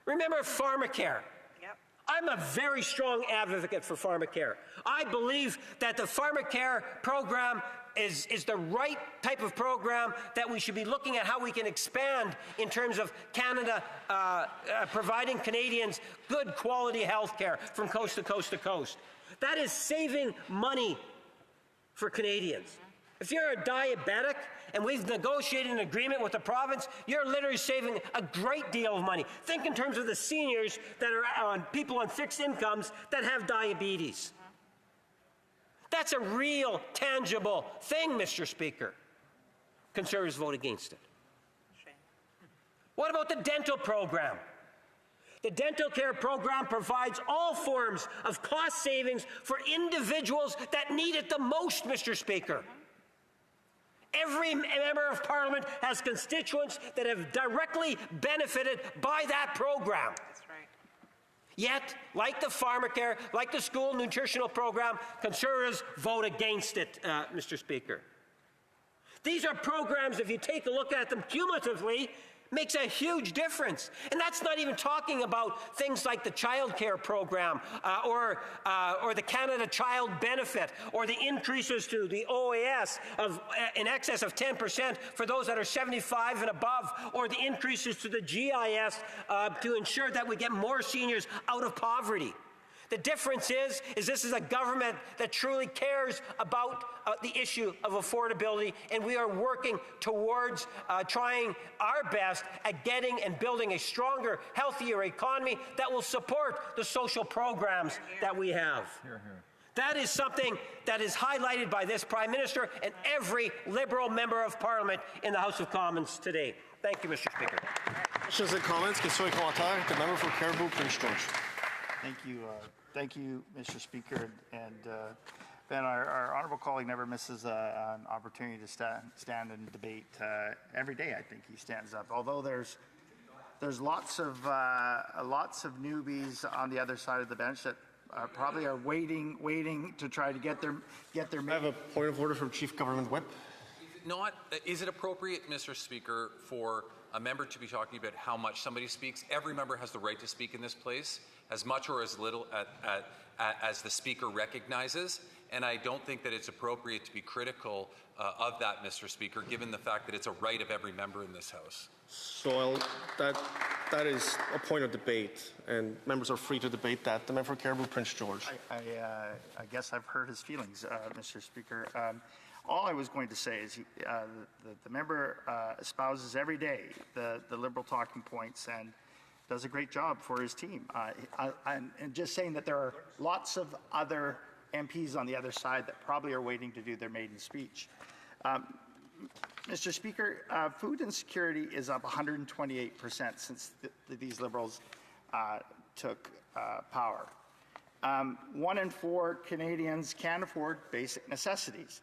Remember Pharmacare. I'm a very strong advocate for Pharmacare. I believe that the Pharmacare program is the right type of program that we should be looking at how we can expand in terms of Canada providing Canadians good quality health care from coast to coast to coast. That is saving money for Canadians. If you're a diabetic and we've negotiated an agreement with the province, you're literally saving a great deal of money. Think in terms of the seniors that are on people on fixed incomes that have diabetes. That's a real, tangible thing, Mr. Speaker. Conservatives vote against it. What about the dental program? The dental care program provides all forms of cost savings for individuals that need it the most, Mr. Speaker. Every member of Parliament has constituents that have directly benefited by that program. That's right. Yet, like the Pharmacare, like the school nutritional program, Conservatives vote against it, Mr. Speaker. These are programs, if you take a look at them cumulatively, makes a huge difference. And that's not even talking about things like the child care program or the Canada Child Benefit or the increases to the OAS of in excess of 10% for those that are 75 and above, or the increases to the GIS to ensure that we get more seniors out of poverty. The difference is this is a government that truly cares about the issue of affordability, and we are working towards trying our best at getting and building a stronger, healthier economy that will support the social programs that we have. That is something that is highlighted by this Prime Minister and every Liberal member of Parliament in the House of Commons today. Thank you, Mr. Speaker. Questions and comments? Questions et commentaires? The member for Caribou, Prince George. Thank you, Mr. Speaker. And Ben, our honourable colleague never misses an opportunity to stand and debate. Every day, I think he stands up. Although there's lots of newbies on the other side of the bench that probably are waiting to try to get their. I have a point of order from Chief Government Whip. Is it appropriate, Mr. Speaker, for a member to be talking about how much somebody speaks? Every member has the right to speak in this place, as much or as little as the Speaker recognizes. And I don't think that it's appropriate to be critical of that, Mr. Speaker, given the fact that it's a right of every member in this House. So that is a point of debate, and members are free to debate that. The member for Caribou, Prince George. I guess I've heard his feelings, Mr. Speaker. All I was going to say is the member espouses every day the Liberal talking points and does a great job for his team. And just saying that there are lots of other MPs on the other side that probably are waiting to do their maiden speech. Mr. Speaker, food insecurity is up 128% since these Liberals took power. 1 in 4 Canadians can't afford basic necessities.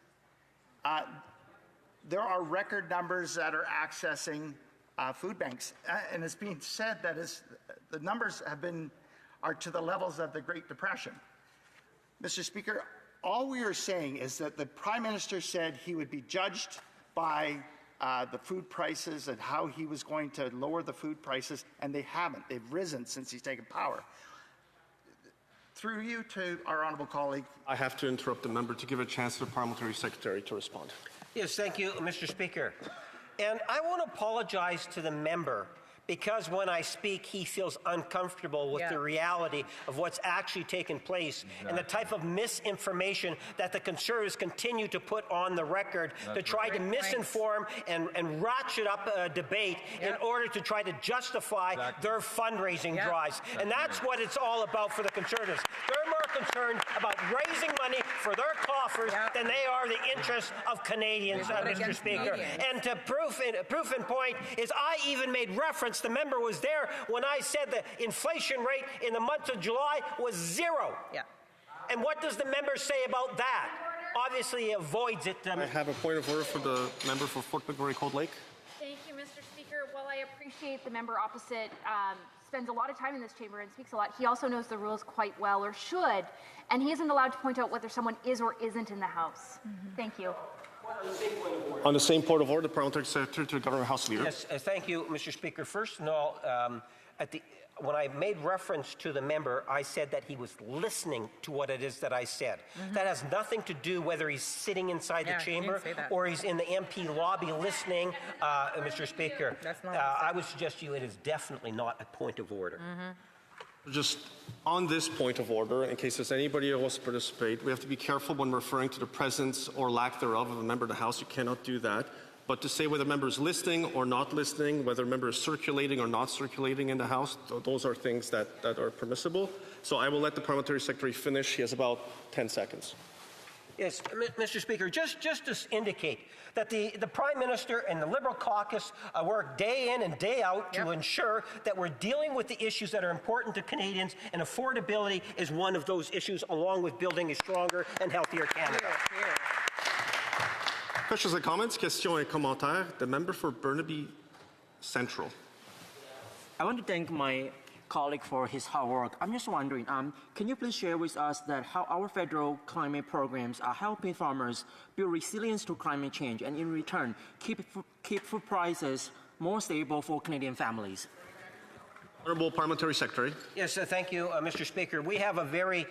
There are record numbers that are accessing food banks, and it's being said that the numbers are to the levels of the Great Depression. Mr. Speaker, all we are saying is that the Prime Minister said he would be judged by the food prices and how he was going to lower the food prices, and they haven't. They've risen since he's taken power. Through you to our honourable colleague. I have to interrupt the member to give a chance to the Parliamentary Secretary to respond. Yes, thank you, Mr. Speaker. And I want to apologize to the member because when I speak, he feels uncomfortable with the reality of what's actually taken place and the type of misinformation that the Conservatives continue to put on the record to try to misinform and ratchet up a debate in order to try to justify their fundraising drives. And that's what it's all about for the Conservatives. They're more concerned about raising money for their coffers than they are the interests of Canadians, Mr. Speaker. And to proof in point is I even made reference, the member was there when I said the inflation rate in the month of July was 0. And what does the member say about that? Obviously, he avoids it. I have a point of order for the member for Fort McMurray Cold Lake. Thank you, Mr. Speaker. While I appreciate the member opposite spends a lot of time in this chamber and speaks a lot, he also knows the rules quite well, or should, and he isn't allowed to point out whether someone is or isn't in the House. Thank you. On the same point of order, the Parliamentary Secretary to the Government House Leader. Yes, thank you, Mr. Speaker. First of all, when I made reference to the member, I said that he was listening to what it is that I said. That has nothing to do whether he's sitting inside the chamber or he's in the MP lobby listening, Mr. Speaker. I would suggest to you it is definitely not a point of order. Just on this point of order, in case there's anybody who wants to participate, we have to be careful when referring to the presence or lack thereof of a member of the House. You cannot do that. But to say whether a member is listening or not listening, whether a member is circulating or not circulating in the House, those are things that are permissible. So I will let the Parliamentary Secretary finish. He has about 10 seconds. Yes, Mr. Speaker, just to indicate that the Prime Minister and the Liberal caucus work day in and day out to ensure that we're dealing with the issues that are important to Canadians, and affordability is one of those issues, along with building a stronger and healthier Canada. Questions and comments? Questions et commentaires. The member for Burnaby Central. I want to thank my colleague for his hard work. I'm just wondering, can you please share with us that how our federal climate programs are helping farmers build resilience to climate change and in return keep food prices more stable for Canadian families? Honourable Parliamentary Secretary. Yes, thank you, Mr. Speaker. We have a very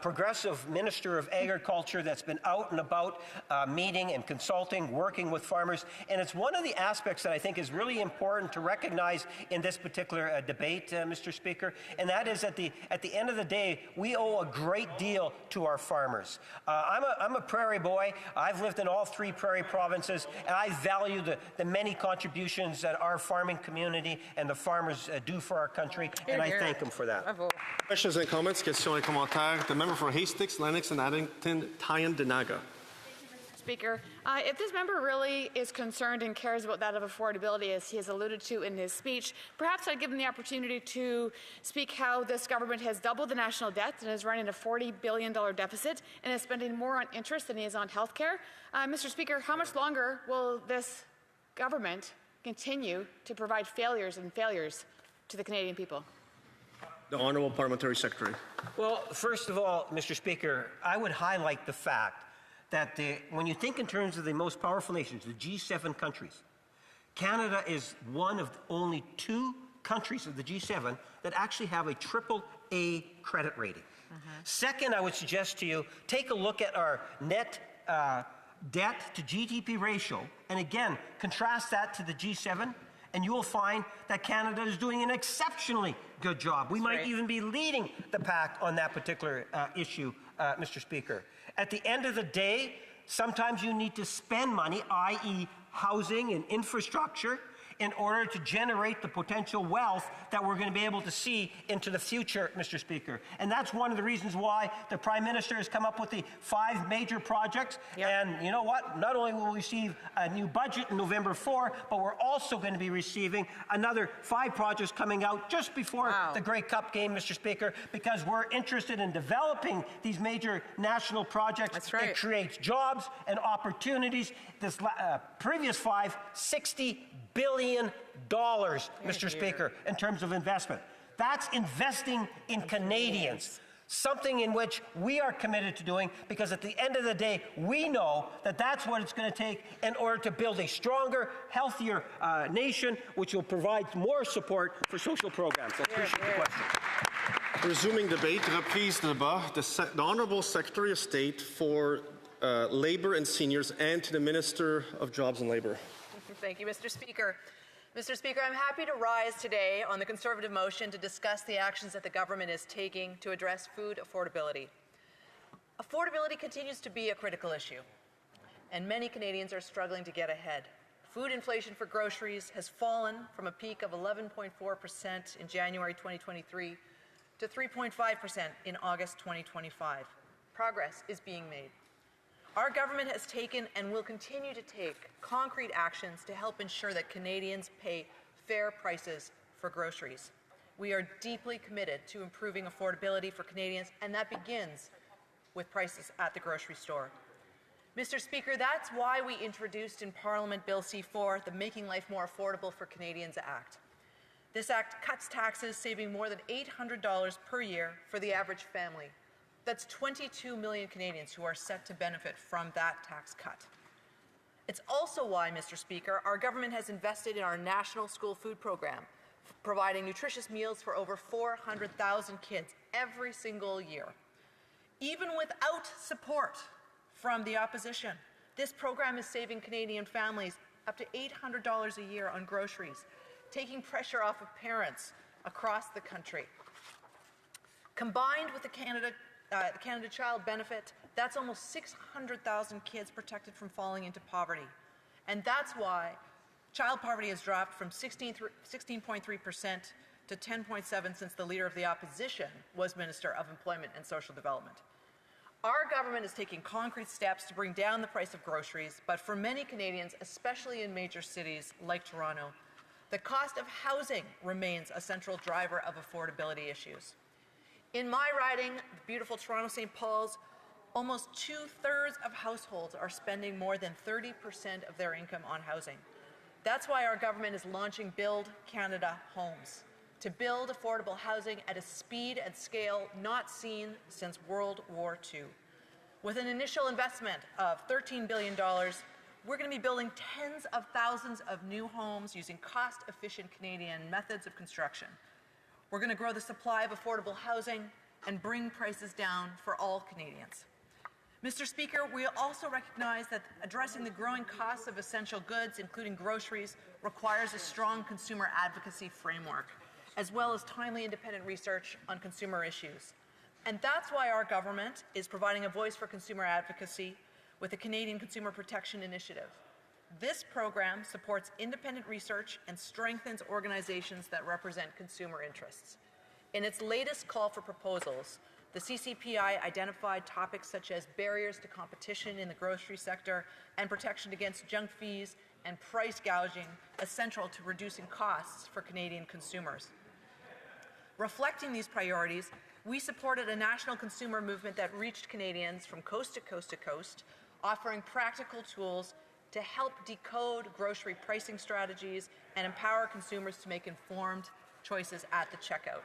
progressive Minister of Agriculture that's been out and about meeting and consulting, working with farmers, and it's one of the aspects that I think is really important to recognize in this particular debate, Mr. Speaker, and that is at the end of the day, we owe a great deal to our farmers. I'm a prairie boy. I've lived in all 3 prairie provinces, and I value the many contributions that our farming community and the farmers do for our country. country, and I thank him for that. Questions and comments, questions et commentaires. The member for Hastings, Lennox, and Addington, Tyne-Denaga. Speaker. If this member really is concerned and cares about that of affordability, as he has alluded to in his speech, perhaps I'd give him the opportunity to speak how this government has doubled the national debt and is running a $40 billion deficit and is spending more on interest than he is on health care. Mr. Speaker, how much longer will this government continue to provide failures to the Canadian people? The Honourable Parliamentary Secretary. Well, first of all, Mr. Speaker, I would highlight the fact that when you think in terms of the most powerful nations, the G7 countries, Canada is one of only 2 countries of the G7 that actually have a AAA credit rating. Second, I would suggest to you, take a look at our net debt to GDP ratio, and again, contrast that to the G7, and you will find that Canada is doing an exceptionally good job. We might even be leading the pack on that particular issue, Mr. Speaker. At the end of the day, sometimes you need to spend money, i.e. housing and infrastructure, in order to generate the potential wealth that we're going to be able to see into the future, Mr. Speaker. And that's one of the reasons why the Prime Minister has come up with the 5 major projects. And you know what? Not only will we receive a new budget in November 4, but we're also going to be receiving another 5 projects coming out just before the Grey Cup game, Mr. Speaker, because we're interested in developing these major national projects. That's right. It creates jobs and opportunities. This previous 5, $60 billion, Mr. Speaker, in terms of investment. That's investing in Canadians, something in which we are committed to doing, because at the end of the day, we know that that's what it's going to take in order to build a stronger, healthier nation, which will provide more support for social programs. I appreciate the question. Resuming debate, reprise de débat, the Honourable Secretary of State for Labour and Seniors, and to the Minister of Jobs and Labour. Thank you, Mr. Speaker. Mr. Speaker, I'm happy to rise today on the Conservative motion to discuss the actions that the government is taking to address food affordability. Affordability continues to be a critical issue, and many Canadians are struggling to get ahead. Food inflation for groceries has fallen from a peak of 11.4% in January 2023 to 3.5% in August 2025. Progress is being made. Our government has taken and will continue to take concrete actions to help ensure that Canadians pay fair prices for groceries. We are deeply committed to improving affordability for Canadians, and that begins with prices at the grocery store. Mr. Speaker, that's why we introduced in Parliament Bill C-4, the Making Life More Affordable for Canadians Act. This act cuts taxes, saving more than $800 per year for the average family. That's 22 million Canadians who are set to benefit from that tax cut. It's also why, Mr. Speaker, our government has invested in our national school food program, providing nutritious meals for over 400,000 kids every single year. Even without support from the opposition, this program is saving Canadian families up to $800 a year on groceries, taking pressure off of parents across the country. Combined with the Canada Child Benefit, that's almost 600,000 kids protected from falling into poverty. And that's why child poverty has dropped from 16.3% to 10.7% since the Leader of the Opposition was Minister of Employment and Social Development. Our government is taking concrete steps to bring down the price of groceries, but for many Canadians, especially in major cities like Toronto, the cost of housing remains a central driver of affordability issues. In my riding, the beautiful Toronto St. Paul's, almost 2/3 of households are spending more than 30% of their income on housing. That's why our government is launching Build Canada Homes, to build affordable housing at a speed and scale not seen since World War II. With an initial investment of $13 billion, we're going to be building tens of thousands of new homes using cost-efficient Canadian methods of construction. We're going to grow the supply of affordable housing and bring prices down for all Canadians. Mr. Speaker, we also recognize that addressing the growing costs of essential goods, including groceries, requires a strong consumer advocacy framework, as well as timely independent research on consumer issues. And that's why our government is providing a voice for consumer advocacy with the Canadian Consumer Protection Initiative. This program supports independent research and strengthens organizations that represent consumer interests. In its latest call for proposals, the CCPI identified topics such as barriers to competition in the grocery sector and protection against junk fees and price gouging as central to reducing costs for Canadian consumers. Reflecting these priorities, we supported a national consumer movement that reached Canadians from coast to coast to coast, offering practical tools to help decode grocery pricing strategies and empower consumers to make informed choices at the checkout.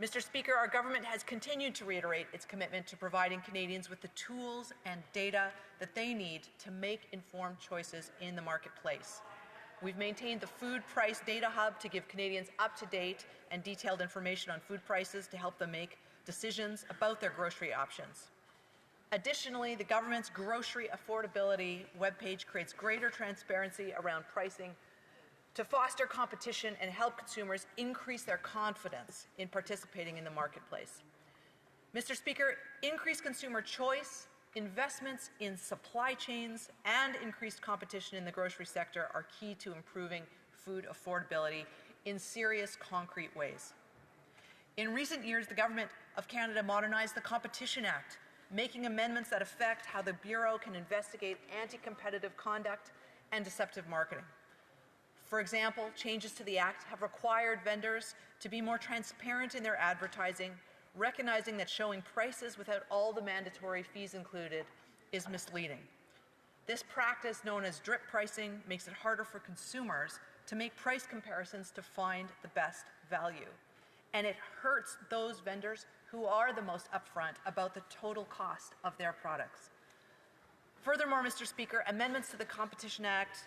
Mr. Speaker, our government has continued to reiterate its commitment to providing Canadians with the tools and data that they need to make informed choices in the marketplace. We've maintained the Food Price Data Hub to give Canadians up-to-date and detailed information on food prices to help them make decisions about their grocery options. Additionally, the government's grocery affordability webpage creates greater transparency around pricing to foster competition and help consumers increase their confidence in participating in the marketplace. Mr. Speaker, increased consumer choice, investments in supply chains, and increased competition in the grocery sector are key to improving food affordability in serious, concrete ways. In recent years, the Government of Canada modernized the Competition Act, making amendments that affect how the Bureau can investigate anti-competitive conduct and deceptive marketing. For example, changes to the Act have required vendors to be more transparent in their advertising, recognizing that showing prices without all the mandatory fees included is misleading. This practice, known as drip pricing, makes it harder for consumers to make price comparisons to find the best value. And it hurts those vendors who are the most upfront about the total cost of their products. Furthermore, Mr. Speaker, amendments to the Competition Act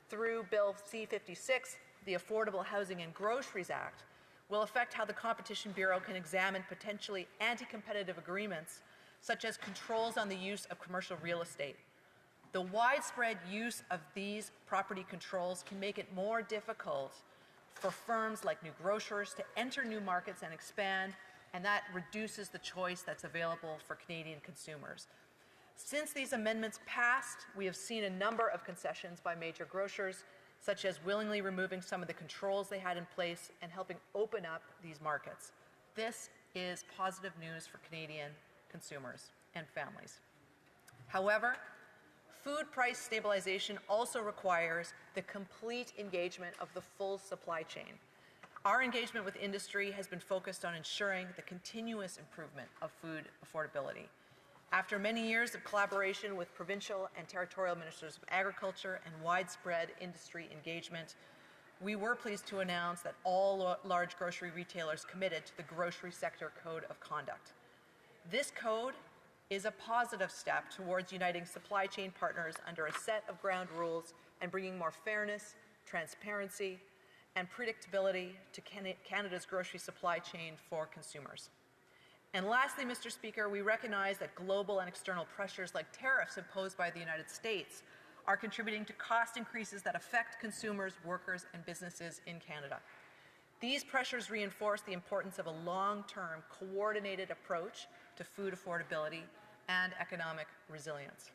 through Bill C-56, the Affordable Housing and Groceries Act, will affect how the Competition Bureau can examine potentially anti-competitive agreements, such as controls on the use of commercial real estate. The widespread use of these property controls can make it more difficult for firms like new grocers to enter new markets and expand, and that reduces the choice that's available for Canadian consumers. Since these amendments passed, we have seen a number of concessions by major grocers, such as willingly removing some of the controls they had in place and helping open up these markets. This is positive news for Canadian consumers and families. However, food price stabilization also requires the complete engagement of the full supply chain. Our engagement with industry has been focused on ensuring the continuous improvement of food affordability. After many years of collaboration with provincial and territorial ministers of agriculture and widespread industry engagement, we were pleased to announce that all large grocery retailers committed to the Grocery Sector Code of Conduct. This code is a positive step towards uniting supply chain partners under a set of ground rules and bringing more fairness, transparency, and predictability to Canada's grocery supply chain for consumers. And lastly, Mr. Speaker, we recognize that global and external pressures like tariffs imposed by the United States are contributing to cost increases that affect consumers, workers, and businesses in Canada. These pressures reinforce the importance of a long-term, coordinated approach to food affordability and economic resilience.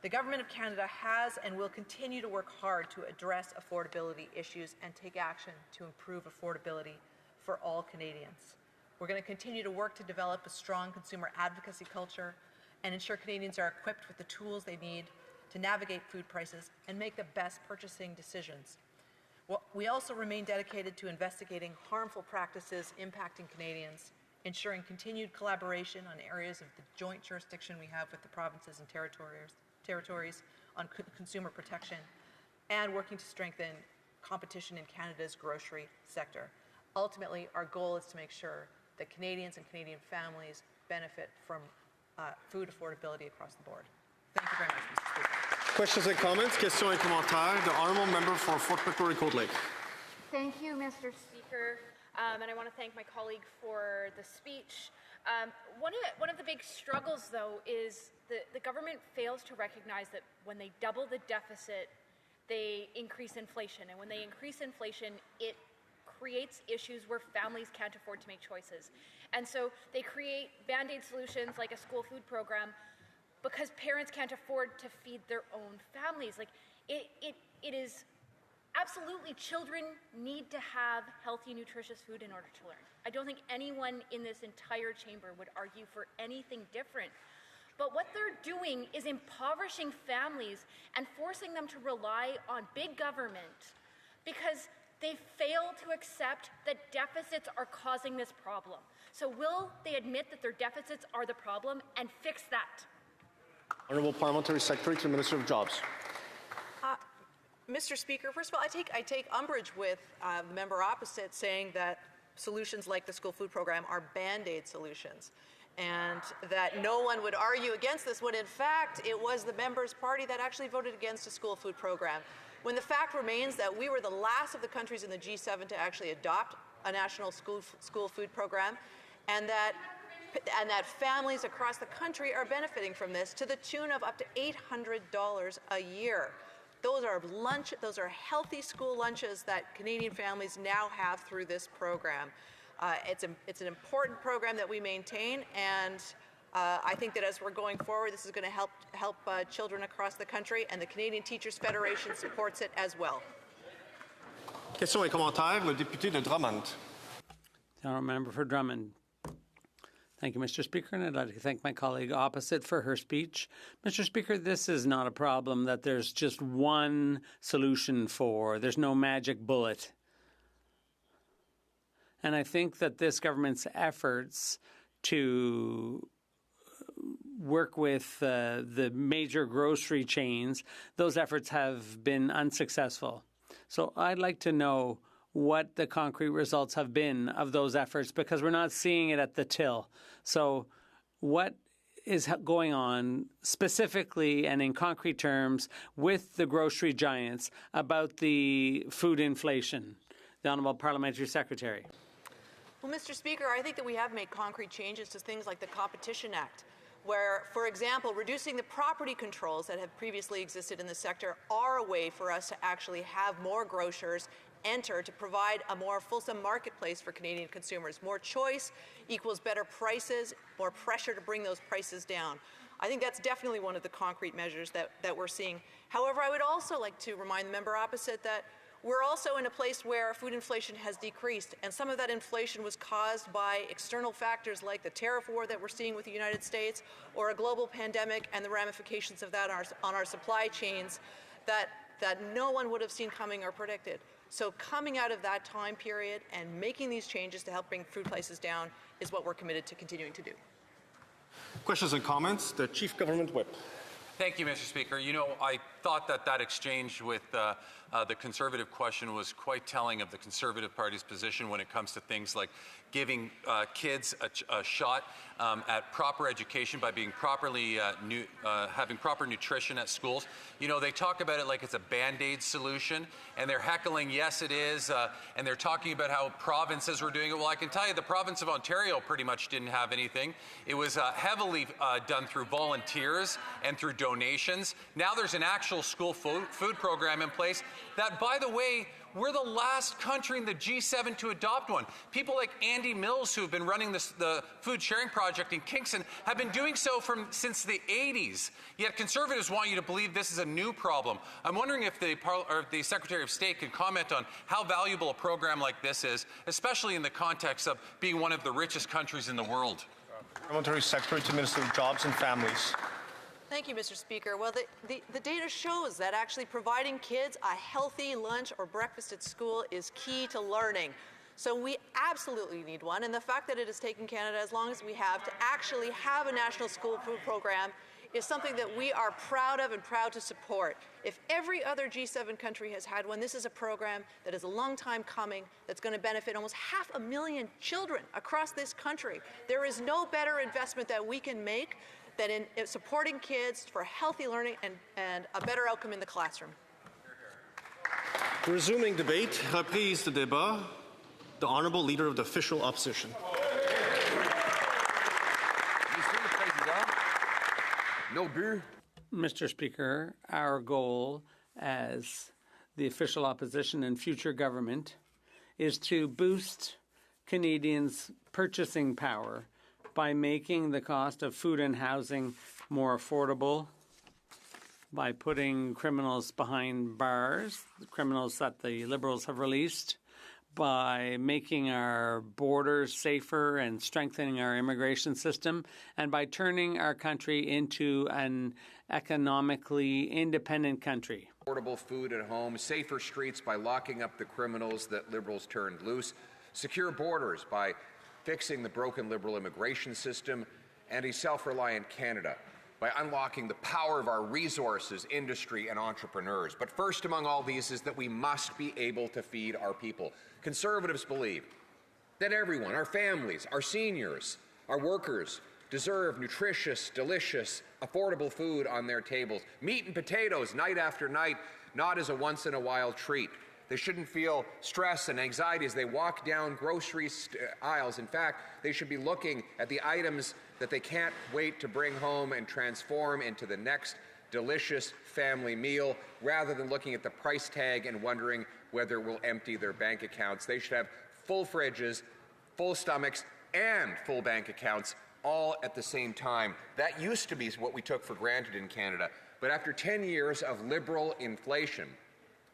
The Government of Canada has and will continue to work hard to address affordability issues and take action to improve affordability for all Canadians. We're going to continue to work to develop a strong consumer advocacy culture and ensure Canadians are equipped with the tools they need to navigate food prices and make the best purchasing decisions. We also remain dedicated to investigating harmful practices impacting Canadians, ensuring continued collaboration on areas of the joint jurisdiction we have with the provinces and territories on consumer protection, and working to strengthen competition in Canada's grocery sector. Ultimately, our goal is to make sure that Canadians and Canadian families benefit from food affordability across the board. Thank you very much, Mr. Speaker. Questions and comments? Questions et commentaires. The honourable member for Fort McMurray-Cold Lake. Thank you, Mr. Speaker, and I want to thank my colleague for the speech. One of the big struggles, though, is the government fails to recognize that when they double the deficit, they increase inflation, and when they increase inflation, it creates issues where families can't afford to make choices. And so they create band-aid solutions like a school food program, because parents can't afford to feed their own families. Like, it is absolutely, children need to have healthy, nutritious food in order to learn. I don't think anyone in this entire chamber would argue for anything different. But what they're doing is impoverishing families and forcing them to rely on big government because they fail to accept that deficits are causing this problem. So will they admit that their deficits are the problem and fix that? Honourable Parliamentary Secretary to the Minister of Jobs. Mr. Speaker, first of all, I take umbrage with the member opposite saying that solutions like the school food program are Band-Aid solutions, and that no one would argue against this when in fact it was the member's party that actually voted against a school food program. When the fact remains that we were the last of the countries in the G7 to actually adopt a national school food program, and that families across the country are benefiting from this to the tune of up to $800 a year. Those are healthy school lunches that Canadian families now have through this program. It's an important program that we maintain, and I think that as we're going forward, this is going to help children across the country, and the Canadian Teachers Federation supports it as well. Questions et commentaires, le député de Drummond. The honourable member for Drummond. Thank you, Mr. Speaker, and I'd like to thank my colleague opposite for her speech. Mr. Speaker, this is not a problem that there's just one solution for. There's no magic bullet. And I think that this government's efforts to work with the major grocery chains, those efforts have been unsuccessful. So I'd like to know what the concrete results have been of those efforts, because we're not seeing it at the till. So what is going on specifically and in concrete terms with the grocery giants about the food inflation? The Honourable Parliamentary Secretary. Well, Mr. Speaker, I think that we have made concrete changes to things like the Competition Act, where, for example, reducing the property controls that have previously existed in the sector are a way for us to actually have more grocers enter to provide a more fulsome marketplace for Canadian consumers. More choice equals better prices, more pressure to bring those prices down. I think that's definitely one of the concrete measures that we're seeing. However, I would also like to remind the member opposite that we're also in a place where food inflation has decreased, and some of that inflation was caused by external factors like the tariff war that we're seeing with the United States, or a global pandemic and the ramifications of that on our supply chains that no one would have seen coming or predicted. So coming out of that time period and making these changes to help bring food prices down is what we're committed to continuing to do. Questions and comments? The Chief Government Whip. Thank you, Mr. Speaker. You know, I thought that exchange with the Conservative question was quite telling of the Conservative Party's position when it comes to things like giving kids a shot at proper education by being properly having proper nutrition at schools. You know, they talk about it like it's a Band-Aid solution, and they're heckling, yes, it is, and they're talking about how provinces were doing it. Well, I can tell you the province of Ontario pretty much didn't have anything. It was heavily done through volunteers and through donations. Now there's an actual school food program in place that, by the way, we're the last country in the G7 to adopt one. People like Andy Mills, who have been running the Food Sharing Project in Kingston, have been doing so since the 80s. Yet Conservatives want you to believe this is a new problem. I'm wondering if the Secretary of State could comment on how valuable a program like this is, especially in the context of being one of the richest countries in the world. Parliamentary Secretary to Minister of Jobs and Families. Thank you, Mr. Speaker. Well, the data shows that actually providing kids a healthy lunch or breakfast at school is key to learning. So we absolutely need one, and the fact that it has taken Canada as long as we have to actually have a national school food program is something that we are proud of and proud to support. If every other G7 country has had one, this is a program that is a long time coming, that's going to benefit almost 500,000 children across this country. There is no better investment that we can make than in supporting kids for healthy learning and a better outcome in the classroom. Resuming debate, reprise de débat, the Honourable Leader of the Official Opposition. Mr. Speaker, our goal as the official opposition and future government is to boost Canadians' purchasing power by making the cost of food and housing more affordable by putting criminals behind bars, the criminals that the Liberals have released, by making our borders safer and strengthening our immigration system, and by turning our country into an economically independent country. Affordable food at home, safer streets by locking up the criminals that Liberals turned loose, secure borders by fixing the broken Liberal immigration system, and a self-reliant Canada by unlocking the power of our resources, industry, and entrepreneurs. But first among all these is that we must be able to feed our people. Conservatives believe that everyone, our families, our seniors, our workers, deserve nutritious, delicious, affordable food on their tables. Meat and potatoes night after night, not as a once-in-a-while treat. They shouldn't feel stress and anxiety as they walk down grocery aisles. In fact, they should be looking at the items that they can't wait to bring home and transform into the next delicious family meal, rather than looking at the price tag and wondering whether it will empty their bank accounts. They should have full fridges, full stomachs, and full bank accounts all at the same time. That used to be what we took for granted in Canada. But after 10 years of Liberal inflation,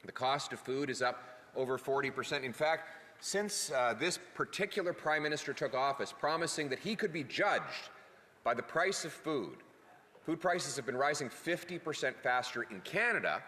the cost of food is up over 40%. In fact, since this particular Prime Minister took office, promising that he could be judged by the price of food, food prices have been rising 50% faster in Canada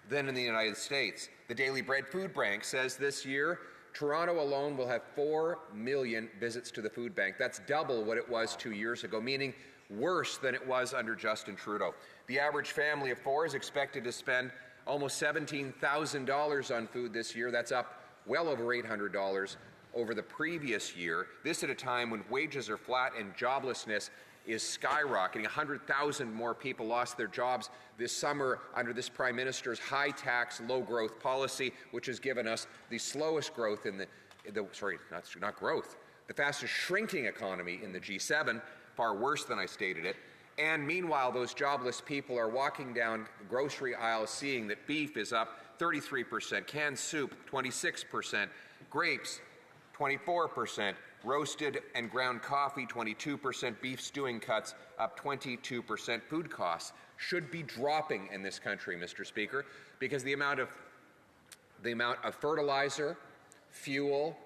than in the United States. The Daily Bread Food Bank says this year, Toronto alone will have 4 million visits to the food bank. That's double what it was 2 years ago, meaning worse than it was under Justin Trudeau. The average family of four is expected to spend almost $17,000 on food this year. That's up well over $800 over the previous year. This at a time when wages are flat and joblessness is skyrocketing. 100,000 more people lost their jobs this summer under this Prime Minister's high-tax, low-growth policy, which has given us the slowest growth in the fastest shrinking economy in the G7, far worse than I stated it. And meanwhile, those jobless people are walking down grocery aisles seeing that beef is up 33%, canned soup 26%, grapes 24%, roasted and ground coffee 22%, beef stewing cuts up 22%. Food costs should be dropping in this country, Mr. Speaker, because the amount of fertilizer, fuel,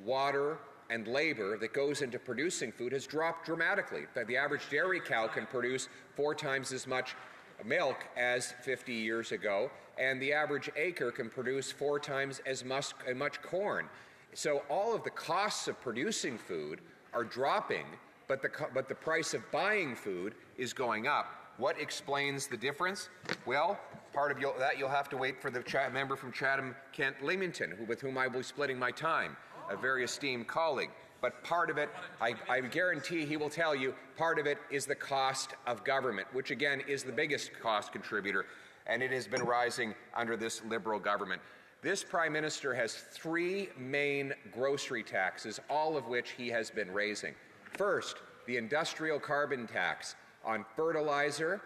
water, and labor that goes into producing food has dropped dramatically. The average dairy cow can produce 4 times as much milk as 50 years ago, and the average acre can produce 4 times as much corn. So all of the costs of producing food are dropping, but the price of buying food is going up. What explains the difference? Well, part of that you'll have to wait for the member from Chatham-Kent Leamington, with whom I will be splitting my time, a very esteemed colleague. But part of it, I guarantee he will tell you, part of it is the cost of government, which again is the biggest cost contributor, and it has been rising under this Liberal government. This Prime Minister has 3 main grocery taxes, all of which he has been raising. First, the industrial carbon tax on fertilizer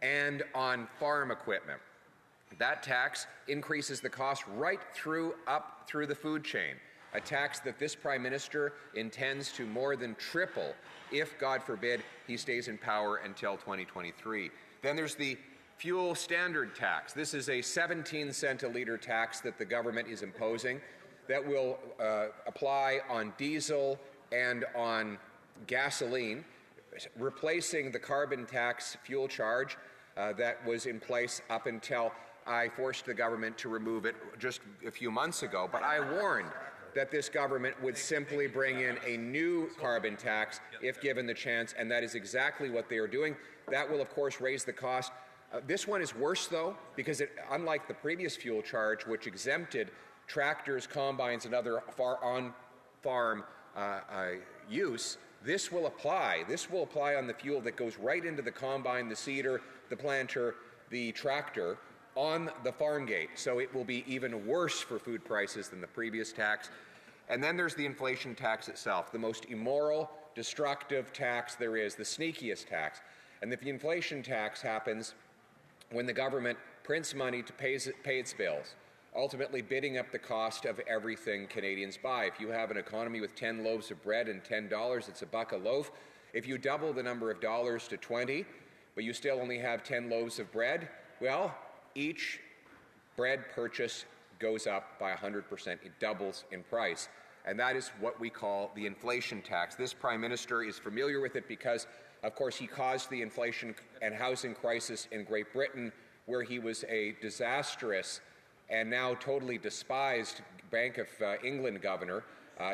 and on farm equipment. That tax increases the cost right up through the food chain, a tax that this Prime Minister intends to more than triple if, God forbid, he stays in power until 2023. Then there's the fuel standard tax. This is a 17-cent a litre tax that the government is imposing that will apply on diesel and on gasoline, replacing the carbon tax fuel charge that was in place up until I forced the government to remove it just a few months ago. But I warned that this government would simply bring in a new carbon tax if given the chance, and that is exactly what they are doing. That will, of course, raise the cost. This one is worse, though, because unlike the previous fuel charge, which exempted tractors, combines, and other on-farm use, this will apply. This will apply on the fuel that goes right into the combine, the seeder, the planter, the tractor, on the farm gate. So it will be even worse for food prices than the previous tax. And then there's the inflation tax itself, the most immoral, destructive tax there is, the sneakiest tax. And if the inflation tax happens when the government prints money to pay its bills, ultimately bidding up the cost of everything Canadians buy. If you have an economy with 10 loaves of bread and $10, it's $1 a loaf. If you double the number of dollars to 20, but you still only have 10 loaves of bread, well, each bread purchase goes up by 100%. It doubles in price. And that is what we call the inflation tax. This Prime Minister is familiar with it because, of course, he caused the inflation and housing crisis in Great Britain, where he was a disastrous and now totally despised Bank of England governor.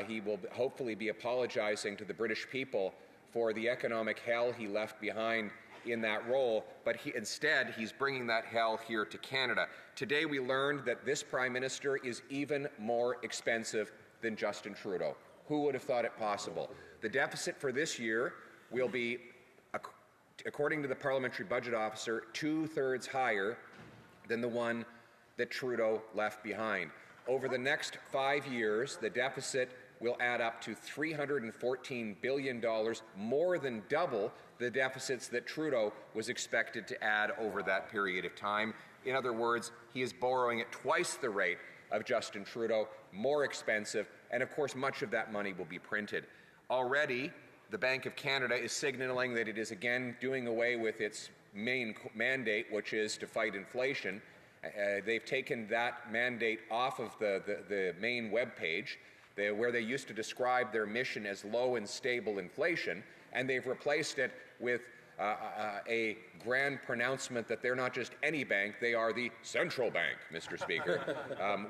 He will hopefully be apologizing to the British people for the economic hell he left behind in that role, but instead he's bringing that hell here to Canada. Today we learned that this Prime Minister is even more expensive than Justin Trudeau. Who would have thought it possible? The deficit for this year will be, according to the Parliamentary Budget Officer, 2/3 higher than the one that Trudeau left behind. Over the next 5 years, the deficit will add up to $314 billion, more than double the deficits that Trudeau was expected to add over that period of time. In other words, he is borrowing at twice the rate of Justin Trudeau, more expensive, and of course much of that money will be printed. Already, the Bank of Canada is signaling that it is again doing away with its main mandate, which is to fight inflation. They've taken that mandate off of the main webpage, where they used to describe their mission as low and stable inflation, and they've replaced it with a grand pronouncement that they're not just any bank, they are the central bank, Mr. Speaker.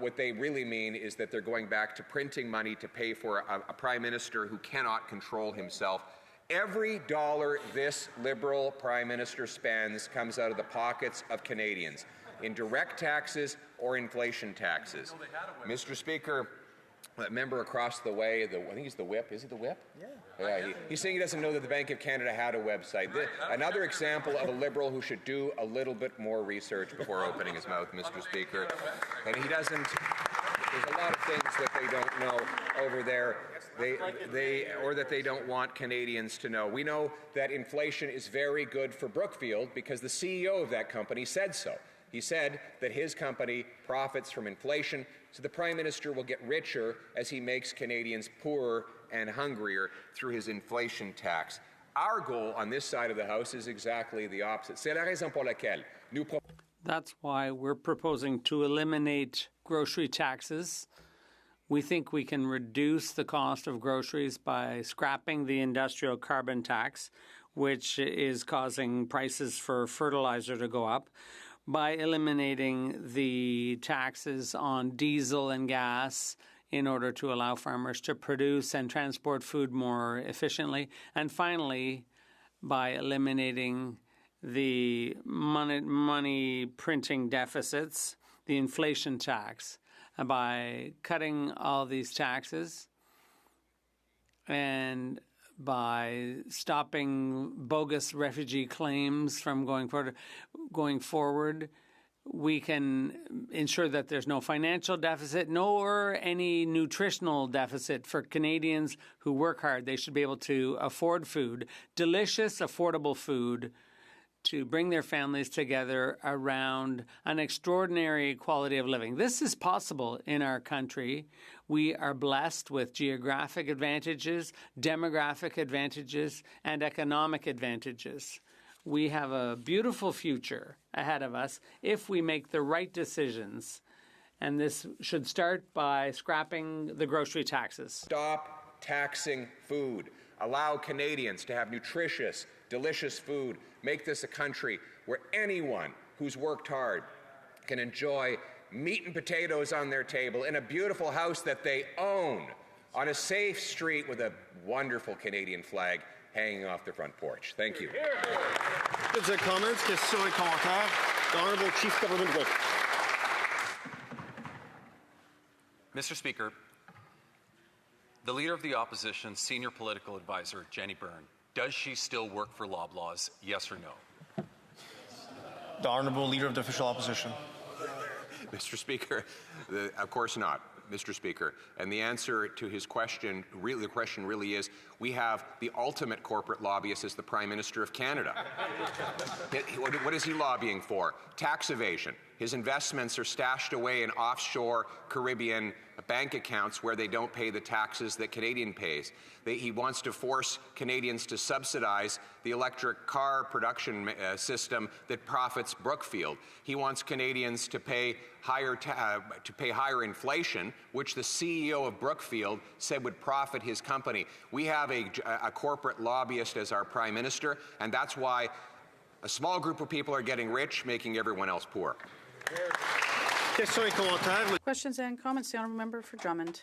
What they really mean is that they're going back to printing money to pay for a Prime Minister who cannot control himself. Every dollar this Liberal Prime Minister spends comes out of the pockets of Canadians in direct taxes or inflation taxes. Mr. Speaker, that member across the way, I think he's the whip. Is he the whip? Yeah. He's saying he doesn't know that the Bank of Canada had a website. Another example of a Liberal who should do a little bit more research before opening his mouth, Mr. Speaker. And he doesn't. There's a lot of things that they don't know over there, or that they don't want Canadians to know. We know that inflation is very good for Brookfield because the CEO of that company said so. He said that his company profits from inflation, so the Prime Minister will get richer as he makes Canadians poorer and hungrier through his inflation tax. Our goal on this side of the House is exactly the opposite. C'est la raison pour laquelle nous That's why we're proposing to eliminate grocery taxes. We think we can reduce the cost of groceries by scrapping the industrial carbon tax, which is causing prices for fertilizer to go up, by eliminating the taxes on diesel and gas in order to allow farmers to produce and transport food more efficiently, and finally, by eliminating the money printing deficits, the inflation tax. By cutting all these taxes and by stopping bogus refugee claims from going forward, we can ensure that there's no financial deficit nor any nutritional deficit for Canadians who work hard. They should be able to afford food, delicious, affordable food, to bring their families together around an extraordinary quality of living. This is possible in our country. We are blessed with geographic advantages, demographic advantages, and economic advantages. We have a beautiful future ahead of us if we make the right decisions. And this should start by scrapping the grocery taxes. Stop taxing food. Allow Canadians to have nutritious, delicious food. Make this a country where anyone who's worked hard can enjoy meat and potatoes on their table in a beautiful house that they own, on a safe street with a wonderful Canadian flag hanging off the front porch. Thank you. Comments, questions et commentaires. The Honourable Chief Government Whip. Mr. Speaker, the Leader of the Opposition, Senior Political Advisor, Jenny Byrne, does she still work for Loblaws, yes or no? The Honourable Leader of the Official Opposition. Mr. Speaker, of course not, Mr. Speaker. And the answer to his question, the question really is, we have the ultimate corporate lobbyist as the Prime Minister of Canada. What is he lobbying for? Tax evasion. His investments are stashed away in offshore Caribbean bank accounts where they don't pay the taxes that Canadian pays. He wants to force Canadians to subsidize the electric car production system that profits Brookfield. He wants Canadians to pay higher inflation, which the CEO of Brookfield said would profit his company. We have a corporate lobbyist as our Prime Minister, and that's why a small group of people are getting rich, making everyone else poor. Questions and comments, the honourable member for Drummond.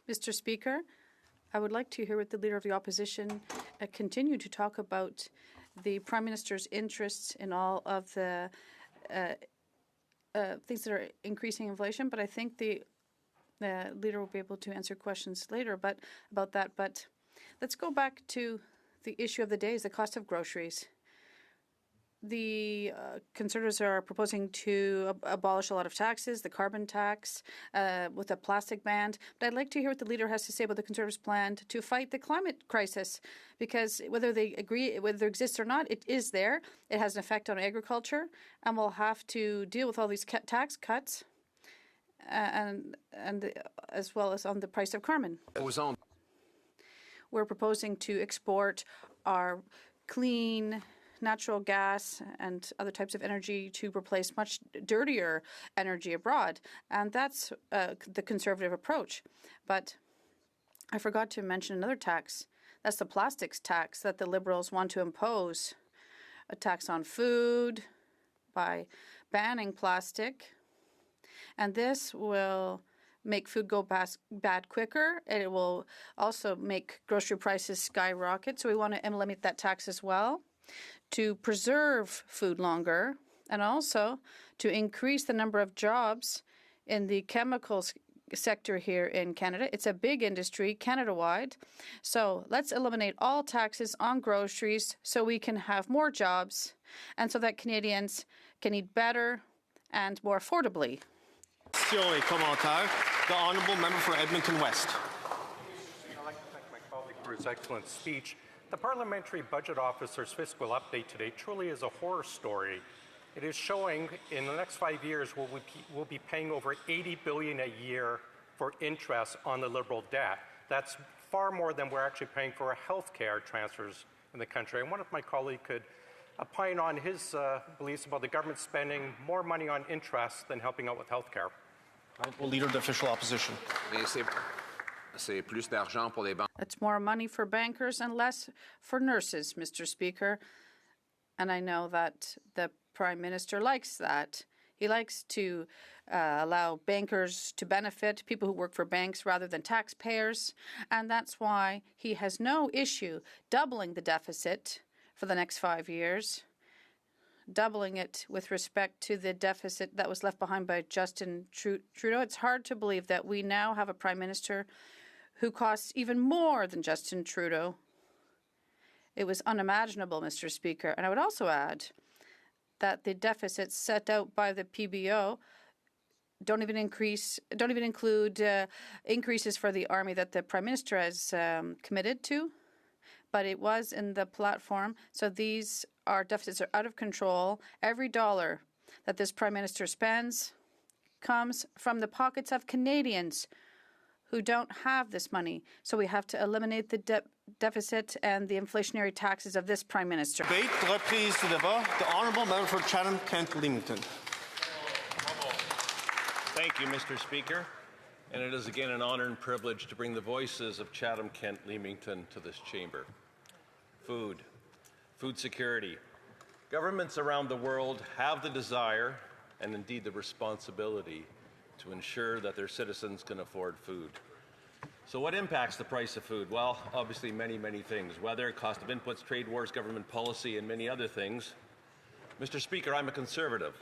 Mr. Speaker, I would like to hear what the Leader of the Opposition continue to talk about the Prime Minister's interests in all of the things that are increasing inflation, but I think the Leader will be able to answer questions later about that. But let's go back to the issue of the day, is the cost of groceries. The Conservatives are proposing to abolish a lot of taxes, the carbon tax, with a plastic ban. But I'd like to hear what the Leader has to say about the Conservatives' plan to fight the climate crisis, because whether they agree, whether it exists or not, it is there. It has an effect on agriculture, and we'll have to deal with all these tax cuts, and as well as on the price of carbon. We're proposing to export our clean natural gas and other types of energy to replace much dirtier energy abroad. And that's the Conservative approach. But I forgot to mention another tax. That's the plastics tax that the Liberals want to impose. A tax on food by banning plastic. And this will make food go bad quicker. It will also make grocery prices skyrocket. So we want to eliminate that tax as well, to preserve food longer, and also to increase the number of jobs in the chemicals sector here in Canada. It's a big industry Canada-wide. So let's eliminate all taxes on groceries so we can have more jobs and so that Canadians can eat better and more affordably. The Honourable Member for Edmonton West. I'd like to thank my colleague for his excellent speech. The Parliamentary Budget Officer's fiscal update today truly is a horror story. It is showing in the next 5 years we'll be paying over $80 billion a year for interest on the Liberal debt. That's far more than we're actually paying for our health care transfers in the country. And what if my colleague could opine on his beliefs about the government spending more money on interest than helping out with health care? Leader of the Official Opposition. It's more money for bankers and less for nurses, Mr. Speaker. And I know that the Prime Minister likes that. He likes to allow bankers to benefit, people who work for banks rather than taxpayers. And that's why he has no issue doubling the deficit for the next 5 years, doubling it with respect to the deficit that was left behind by Justin Trudeau. It's hard to believe that we now have a Prime Minister who costs even more than Justin Trudeau. It was unimaginable, Mr. Speaker. And I would also add that the deficits set out by the PBO don't even include increases for the army that the Prime Minister has committed to, but it was in the platform. So these deficits are out of control. Every dollar that this Prime Minister spends comes from the pockets of Canadians who don't have this money. So we have to eliminate the deficit and the inflationary taxes of this Prime Minister. Debate, reprise du débat. The Honourable Member for Chatham-Kent-Leamington. Thank you, Mr. Speaker. And it is again an honor and privilege to bring the voices of Chatham-Kent-Leamington to this chamber. Food security. Governments around the world have the desire and indeed the responsibility to ensure that their citizens can afford food. So what impacts the price of food? Well, obviously many, many things. Weather, cost of inputs, trade wars, government policy, and many other things. Mr. Speaker, I'm a Conservative,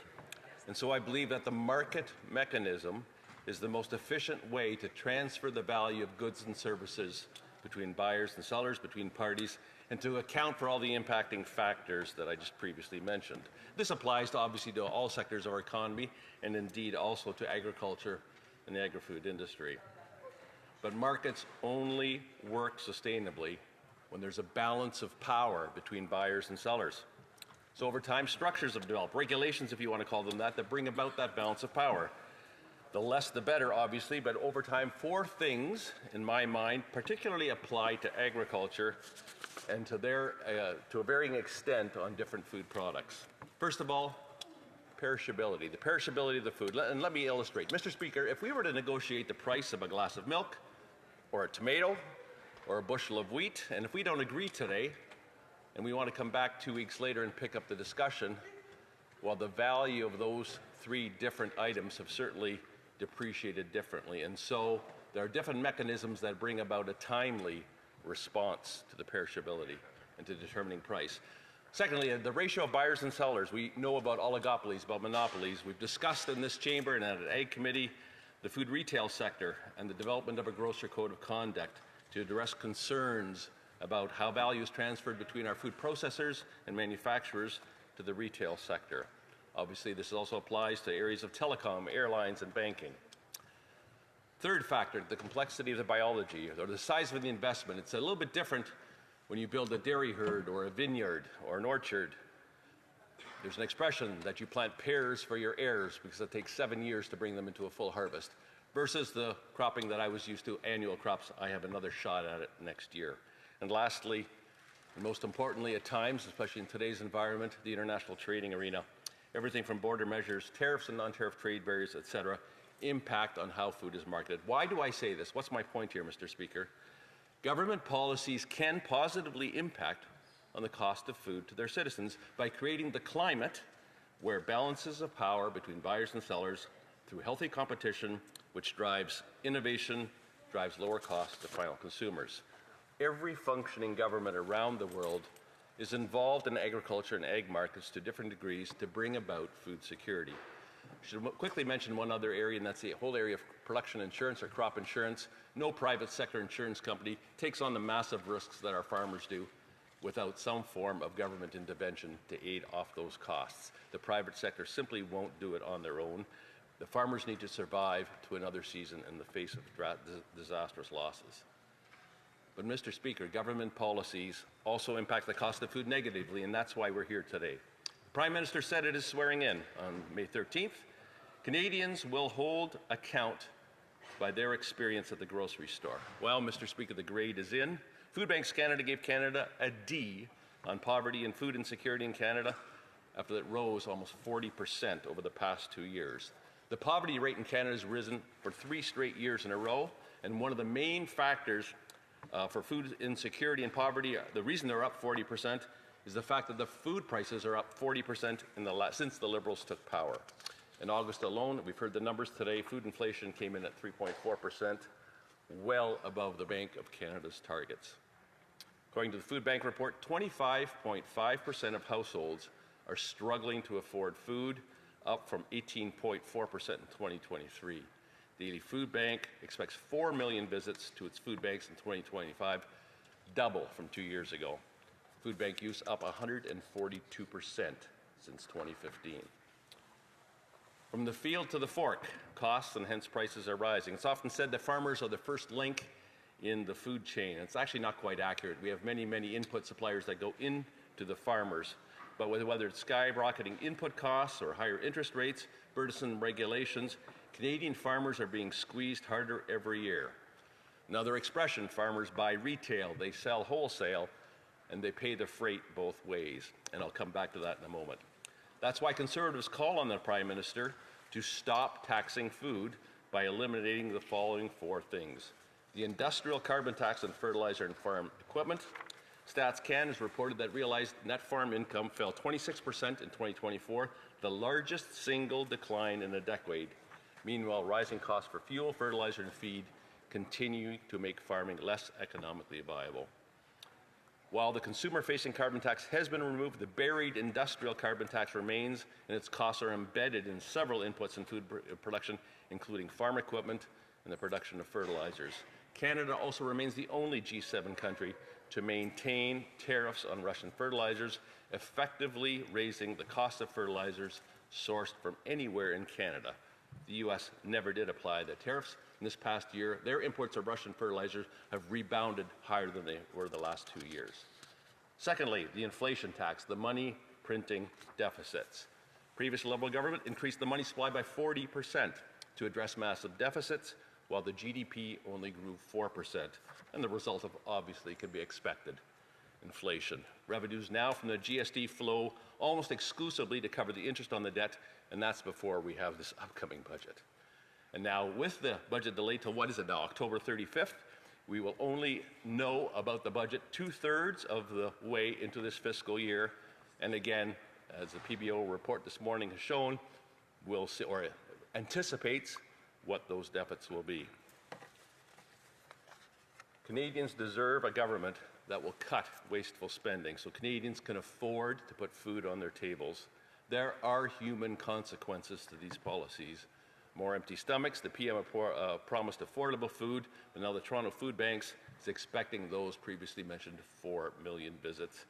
and so I believe that the market mechanism is the most efficient way to transfer the value of goods and services between buyers and sellers, between parties, and to account for all the impacting factors that I just previously mentioned. This applies obviously to all sectors of our economy and indeed also to agriculture and the agri-food industry. But markets only work sustainably when there's a balance of power between buyers and sellers. So over time, structures have developed, regulations, if you want to call them that bring about that balance of power. The less the better, obviously, but over time, 4 things, in my mind, particularly apply to agriculture and to a varying extent on different food products. First of all, perishability, the perishability of the food. And let me illustrate. Mr. Speaker, if we were to negotiate the price of a glass of milk, or a tomato, or a bushel of wheat, and if we don't agree today, and we want to come back 2 weeks later and pick up the discussion, well, the value of those 3 different items have certainly depreciated differently. And so there are different mechanisms that bring about a timely response to the perishability and to determining price. Secondly, the ratio of buyers and sellers. We know about oligopolies, about monopolies. We've discussed in this chamber and at an Ag Committee the food retail sector and the development of a grocer code of conduct to address concerns about how value is transferred between our food processors and manufacturers to the retail sector. Obviously, this also applies to areas of telecom, airlines, and banking. Third factor, the complexity of the biology, or the size of the investment. It's a little bit different when you build a dairy herd or a vineyard or an orchard. There's an expression that you plant pears for your heirs because it takes 7 years to bring them into a full harvest, versus the cropping that I was used to, annual crops. I have another shot at it next year. And lastly, and most importantly at times, especially in today's environment, the international trading arena. Everything from border measures, tariffs and non-tariff trade barriers, etc., impact on how food is marketed. Why do I say this? What's my point here, Mr. Speaker? Government policies can positively impact on the cost of food to their citizens by creating the climate where balances of power between buyers and sellers through healthy competition, which drives innovation, drives lower costs to final consumers. Every functioning government around the world is involved in agriculture and ag markets to different degrees to bring about food security. I should quickly mention one other area, and that's the whole area of production insurance or crop insurance. No private sector insurance company takes on the massive risks that our farmers do without some form of government intervention to aid off those costs. The private sector simply won't do it on their own. The farmers need to survive to another season in the face of disastrous losses. But, Mr. Speaker, government policies also impact the cost of food negatively, and that's why we're here today. The Prime Minister said at his swearing in on May 13th, Canadians will hold account by their experience at the grocery store. Well, Mr. Speaker, the grade is in. Food Banks Canada gave Canada a D on poverty and food insecurity in Canada after it rose almost 40% over the past 2 years. The poverty rate in Canada has risen for 3 straight years in a row, and one of the main factors for food insecurity and poverty, the reason they're up 40% is the fact that the food prices are up 40% since the Liberals took power. In August alone, we've heard the numbers today, food inflation came in at 3.4%, well above the Bank of Canada's targets. According to the Food Bank report, 25.5% of households are struggling to afford food, up from 18.4% in 2023. The Daily Food Bank expects 4 million visits to its food banks in 2025, double from 2 years ago. Food bank use up 142% since 2015. From the field to the fork, costs and hence prices are rising. It's often said that farmers are the first link in the food chain. It's actually not quite accurate. We have many, many input suppliers that go into the farmers. But whether it's skyrocketing input costs or higher interest rates, burdensome regulations, Canadian farmers are being squeezed harder every year. Another expression, farmers buy retail, they sell wholesale, and they pay the freight both ways. And I'll come back to that in a moment. That's why Conservatives call on the Prime Minister to stop taxing food by eliminating the following 4 things. The industrial carbon tax on fertilizer and farm equipment. Stats Can has reported that realized net farm income fell 26% in 2024, the largest single decline in a decade. Meanwhile, rising costs for fuel, fertilizer, and feed continue to make farming less economically viable. While the consumer-facing carbon tax has been removed, the buried industrial carbon tax remains, and its costs are embedded in several inputs in food production, including farm equipment and the production of fertilizers. Canada also remains the only G7 country to maintain tariffs on Russian fertilizers, effectively raising the cost of fertilizers sourced from anywhere in Canada. The U.S. never did apply the tariffs. In this past year, their imports of Russian fertilizers have rebounded higher than they were the last 2 years. Secondly, the inflation tax, the money printing deficits. Previous Liberal government increased the money supply by 40% to address massive deficits, while the GDP only grew 4%. And the result of obviously could be expected: inflation. Revenues now from the GST flow almost exclusively to cover the interest on the debt, and that's before we have this upcoming budget. And now with the budget delayed till what is it now, October 35th, we will only know about the budget 2/3 of the way into this fiscal year. And again, as the PBO report this morning has shown, we'll see, or anticipates what those deficits will be. Canadians deserve a government that will cut wasteful spending so Canadians can afford to put food on their tables. There are human consequences to these policies. More empty stomachs. The PM promised affordable food, but now the Toronto Food Banks is expecting those previously mentioned 4 million visits.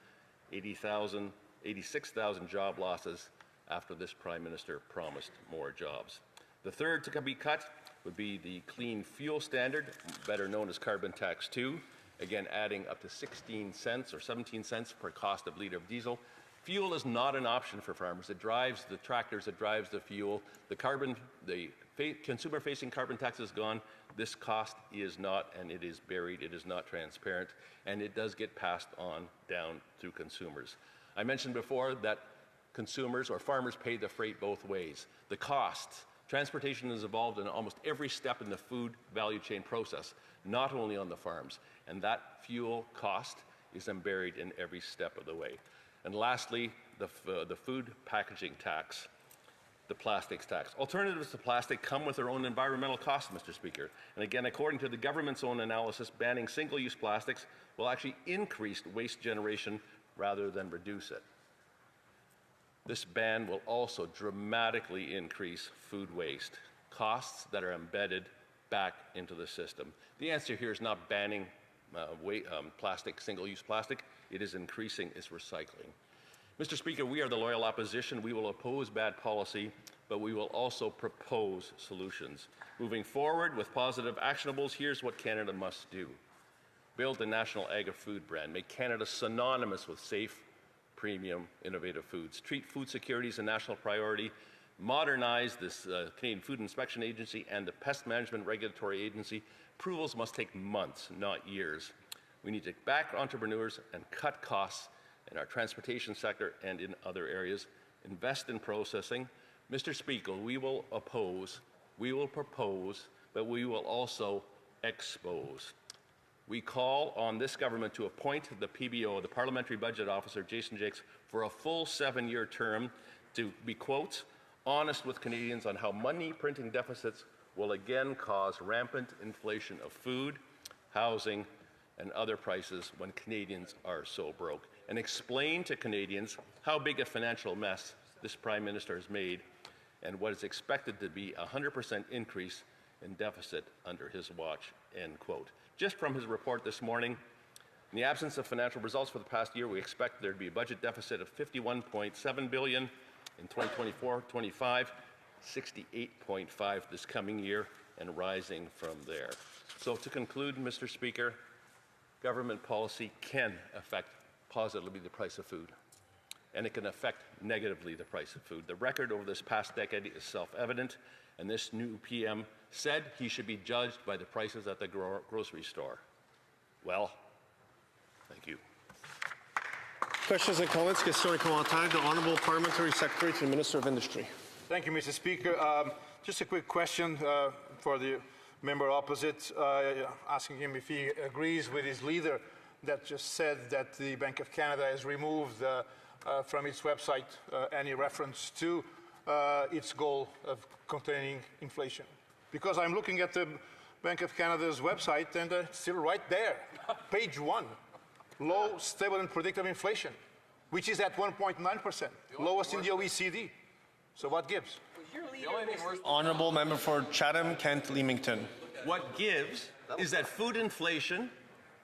86,000 job losses after this Prime Minister promised more jobs. The third to be cut would be the Clean Fuel Standard, better known as Carbon Tax 2, again adding up to 16 cents or 17 cents per cost of liter of diesel. Fuel is not an option for farmers. It drives the tractors, it drives the fuel. The consumer-facing carbon tax is gone. This cost is not, and it is buried, it is not transparent, and it does get passed on down to consumers. I mentioned before that consumers or farmers pay the freight both ways. The costs. Transportation is involved in almost every step in the food value chain process, not only on the farms. And that fuel cost is buried in every step of the way. And lastly, the food packaging tax, the plastics tax. Alternatives to plastic come with their own environmental costs, Mr. Speaker. And again, according to the government's own analysis, banning single-use plastics will actually increase waste generation rather than reduce it. This ban will also dramatically increase food waste, costs that are embedded back into the system. The answer here is not banning plastic, single-use plastic. It is increasing its recycling. Mr. Speaker, we are the loyal opposition. We will oppose bad policy, but we will also propose solutions. Moving forward with positive actionables, here's what Canada must do. Build a national agri-food brand. Make Canada synonymous with safe, premium, innovative foods. Treat food security as a national priority. Modernize this Canadian Food Inspection Agency and the Pest Management Regulatory Agency. Approvals must take months, not years. We need to back entrepreneurs and cut costs in our transportation sector and in other areas. Invest in processing. Mr. Speaker, we will oppose, we will propose, but we will also expose. We call on this government to appoint the PBO, the Parliamentary Budget Officer, Jason Jakes, for a full 7-year term to be, quote, honest with Canadians on how money printing deficits will again cause rampant inflation of food, housing, and other prices when Canadians are so broke, and explain to Canadians how big a financial mess this Prime Minister has made and what is expected to be a 100% increase in deficit under his watch, end quote. Just from his report this morning, in the absence of financial results for the past year, we expect there to be a budget deficit of $51.7 billion in 2024-25, 68.5 this coming year, and rising from there. So to conclude, Mr. Speaker, government policy can affect positively the price of food, and it can affect negatively the price of food. The record over this past decade is self-evident, and this new PM said he should be judged by the prices at the grocery store. Well, thank you. Questions and comments? Question et commentaire. The Honourable Parliamentary Secretary to the Minister of Industry. Thank you, Mr. Speaker. Just a quick question for the member opposite, asking him if he agrees with his leader that just said that the Bank of Canada has removed from its website any reference to its goal of containing inflation. Because I'm looking at the Bank of Canada's website and it's still right there, page 1. Low, stable and predictable inflation, which is at 1.9%, lowest in the OECD. So what gives? Honourable Member for Chatham-Kent-Leamington. What gives is that food inflation,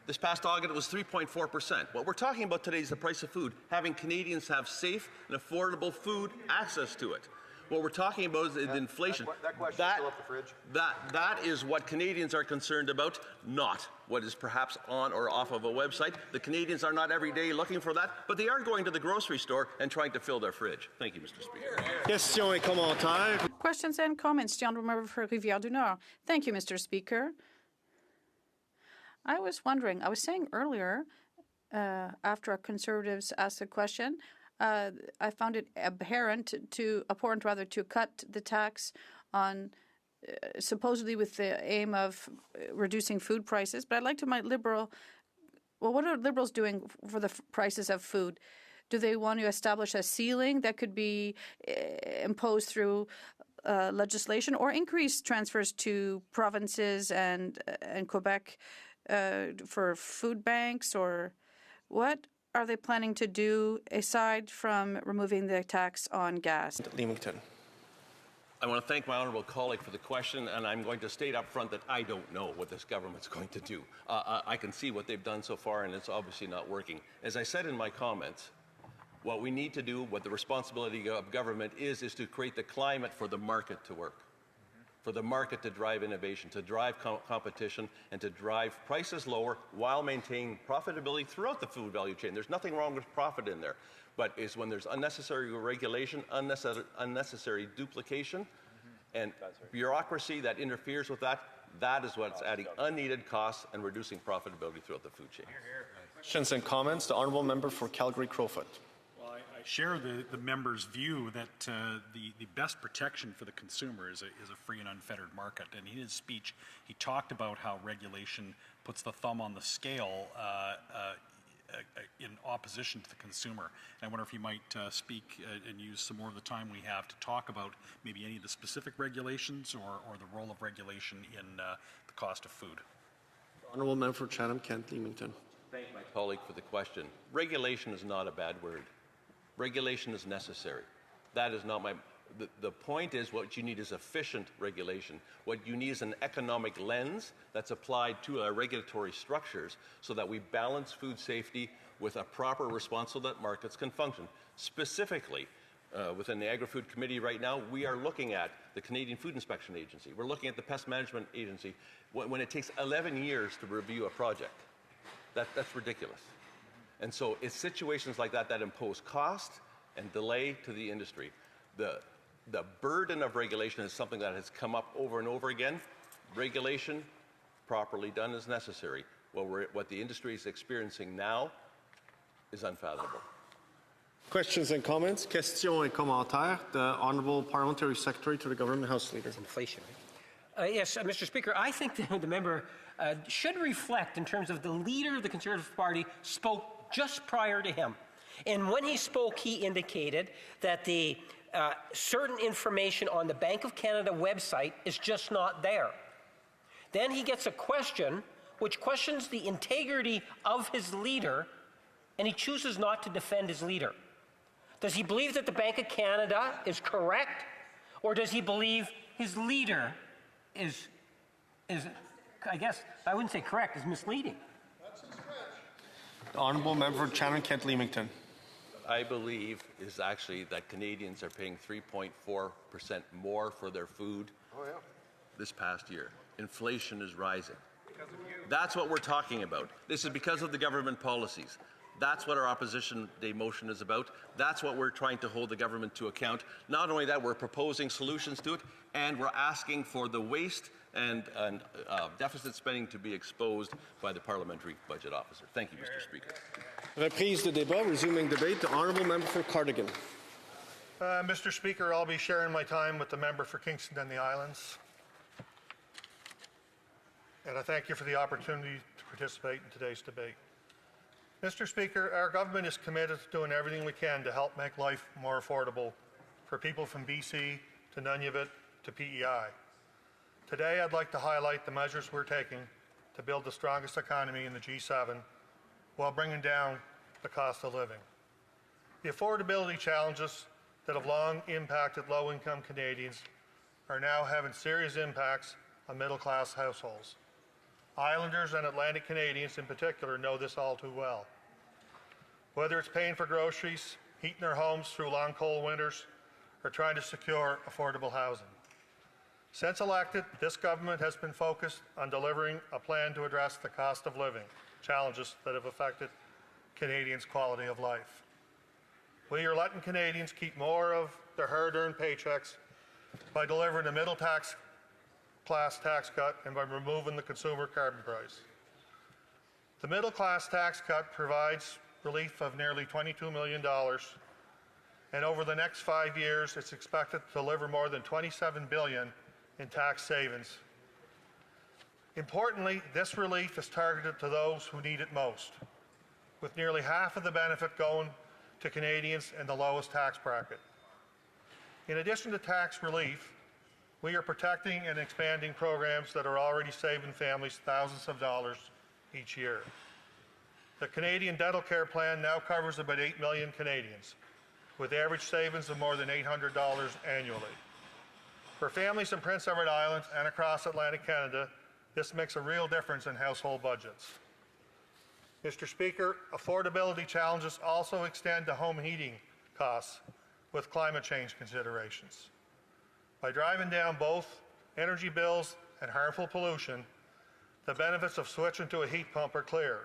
this past August, was 3.4%. What we're talking about today is the price of food, having Canadians have safe and affordable food access to it. What we're talking about is inflation. That question is still up the fridge. That is what Canadians are concerned about, not what is perhaps on or off of a website. The Canadians are not every day looking for that, but they are going to the grocery store and trying to fill their fridge. Thank you, Mr. Speaker. Questions et commentaires. Questions and comments. The Honourable Member for Rivière-du-Nord. Thank you, Mr. Speaker. I was wondering, I was saying earlier, after our Conservatives asked a question, I found it abhorrent to cut the tax on, supposedly with the aim of reducing food prices. But I'd like to my Liberal, well, what are Liberals doing for the prices of food? Do they want to establish a ceiling that could be imposed through legislation, or increase transfers to provinces and Quebec for food banks, or what are they planning to do aside from removing the tax on gas? Leamington. I want to thank my honourable colleague for the question, and I'm going to state up front that I don't know what this government's going to do. I can see what they've done so far, and it's obviously not working. As I said in my comments, what we need to do, what the responsibility of government is to create the climate for the market to work, for the market to drive innovation, to drive competition, and to drive prices lower while maintaining profitability throughout the food value chain. There's nothing wrong with profit in there, but it's when there's unnecessary regulation, unnecessary duplication, and bureaucracy that interferes with that, that is what's adding unneeded costs and reducing profitability throughout the food chain. Questions and comments. The Honourable Member for Calgary-Crowfoot. I share the member's view that the best protection for the consumer is a free and unfettered market. And in his speech, he talked about how regulation puts the thumb on the scale in opposition to the consumer. And I wonder if he might speak and use some more of the time we have to talk about maybe any of the specific regulations or the role of regulation in the cost of food. Honourable Member for Chatham-Kent Leamington. Thank my colleague for the question. Regulation is not a bad word. Regulation is necessary. That is not the point is what you need is efficient regulation. What you need is an economic lens that's applied to our regulatory structures so that we balance food safety with a proper response so that markets can function. Specifically, within the Agri-Food Committee right now, we are looking at the Canadian Food Inspection Agency. We're looking at the Pest Management Agency. When it takes 11 years to review a project, that's ridiculous. And so it's situations like that that impose cost and delay to the industry. The burden of regulation is something that has come up over and over again. Regulation, properly done, is necessary. What the industry is experiencing now is unfathomable. Questions and comments. Questions et commentaires. The Honourable Parliamentary Secretary to the Government House Leader. Inflation. Yes, Mr. Speaker, I think the member should reflect in terms of the leader of the Conservative Party spoke just prior to him. And when he spoke, he indicated that the certain information on the Bank of Canada website is just not there. Then he gets a question which questions the integrity of his leader, and he chooses not to defend his leader. Does he believe that the Bank of Canada is correct, or does he believe his leader is I guess I wouldn't say correct, is misleading? The Honourable Member for Chatham-Kent Leamington. I believe is actually that Canadians are paying 3.4% more for their food this past year. Inflation is rising. That's what we're talking about. This is because of the government policies. That's what our opposition day motion is about. That's what we're trying to hold the government to account. Not only that, we're proposing solutions to it, and we're asking for the waste and deficit spending to be exposed by the Parliamentary Budget Officer. Thank you, Mr. Speaker. Reprise de débat, resuming debate. The Honourable Member for Cardigan. Mr. Speaker, I'll be sharing my time with the member for Kingston and the Islands. And I thank you for the opportunity to participate in today's debate. Mr. Speaker, our government is committed to doing everything we can to help make life more affordable for people from BC to Nunavut to PEI. Today, I'd like to highlight the measures we're taking to build the strongest economy in the G7 while bringing down the cost of living. The affordability challenges that have long impacted low-income Canadians are now having serious impacts on middle-class households. Islanders and Atlantic Canadians in particular know this all too well. Whether it's paying for groceries, heating their homes through long cold winters, are trying to secure affordable housing. Since elected, this government has been focused on delivering a plan to address the cost of living challenges that have affected Canadians' quality of life. We are letting Canadians keep more of their hard-earned paychecks by delivering a middle class tax cut and by removing the consumer carbon price. The middle class tax cut provides relief of nearly $22 million, and over the next 5 years, it's expected to deliver more than $27 billion in tax savings. Importantly, this relief is targeted to those who need it most, with nearly half of the benefit going to Canadians in the lowest tax bracket. In addition to tax relief, we are protecting and expanding programs that are already saving families thousands of dollars each year. The Canadian Dental Care Plan now covers about 8 million Canadians, with average savings of more than $800 annually. For families in Prince Edward Island and across Atlantic Canada, this makes a real difference in household budgets. Mr. Speaker, affordability challenges also extend to home heating costs with climate change considerations. By driving down both energy bills and harmful pollution, the benefits of switching to a heat pump are clear,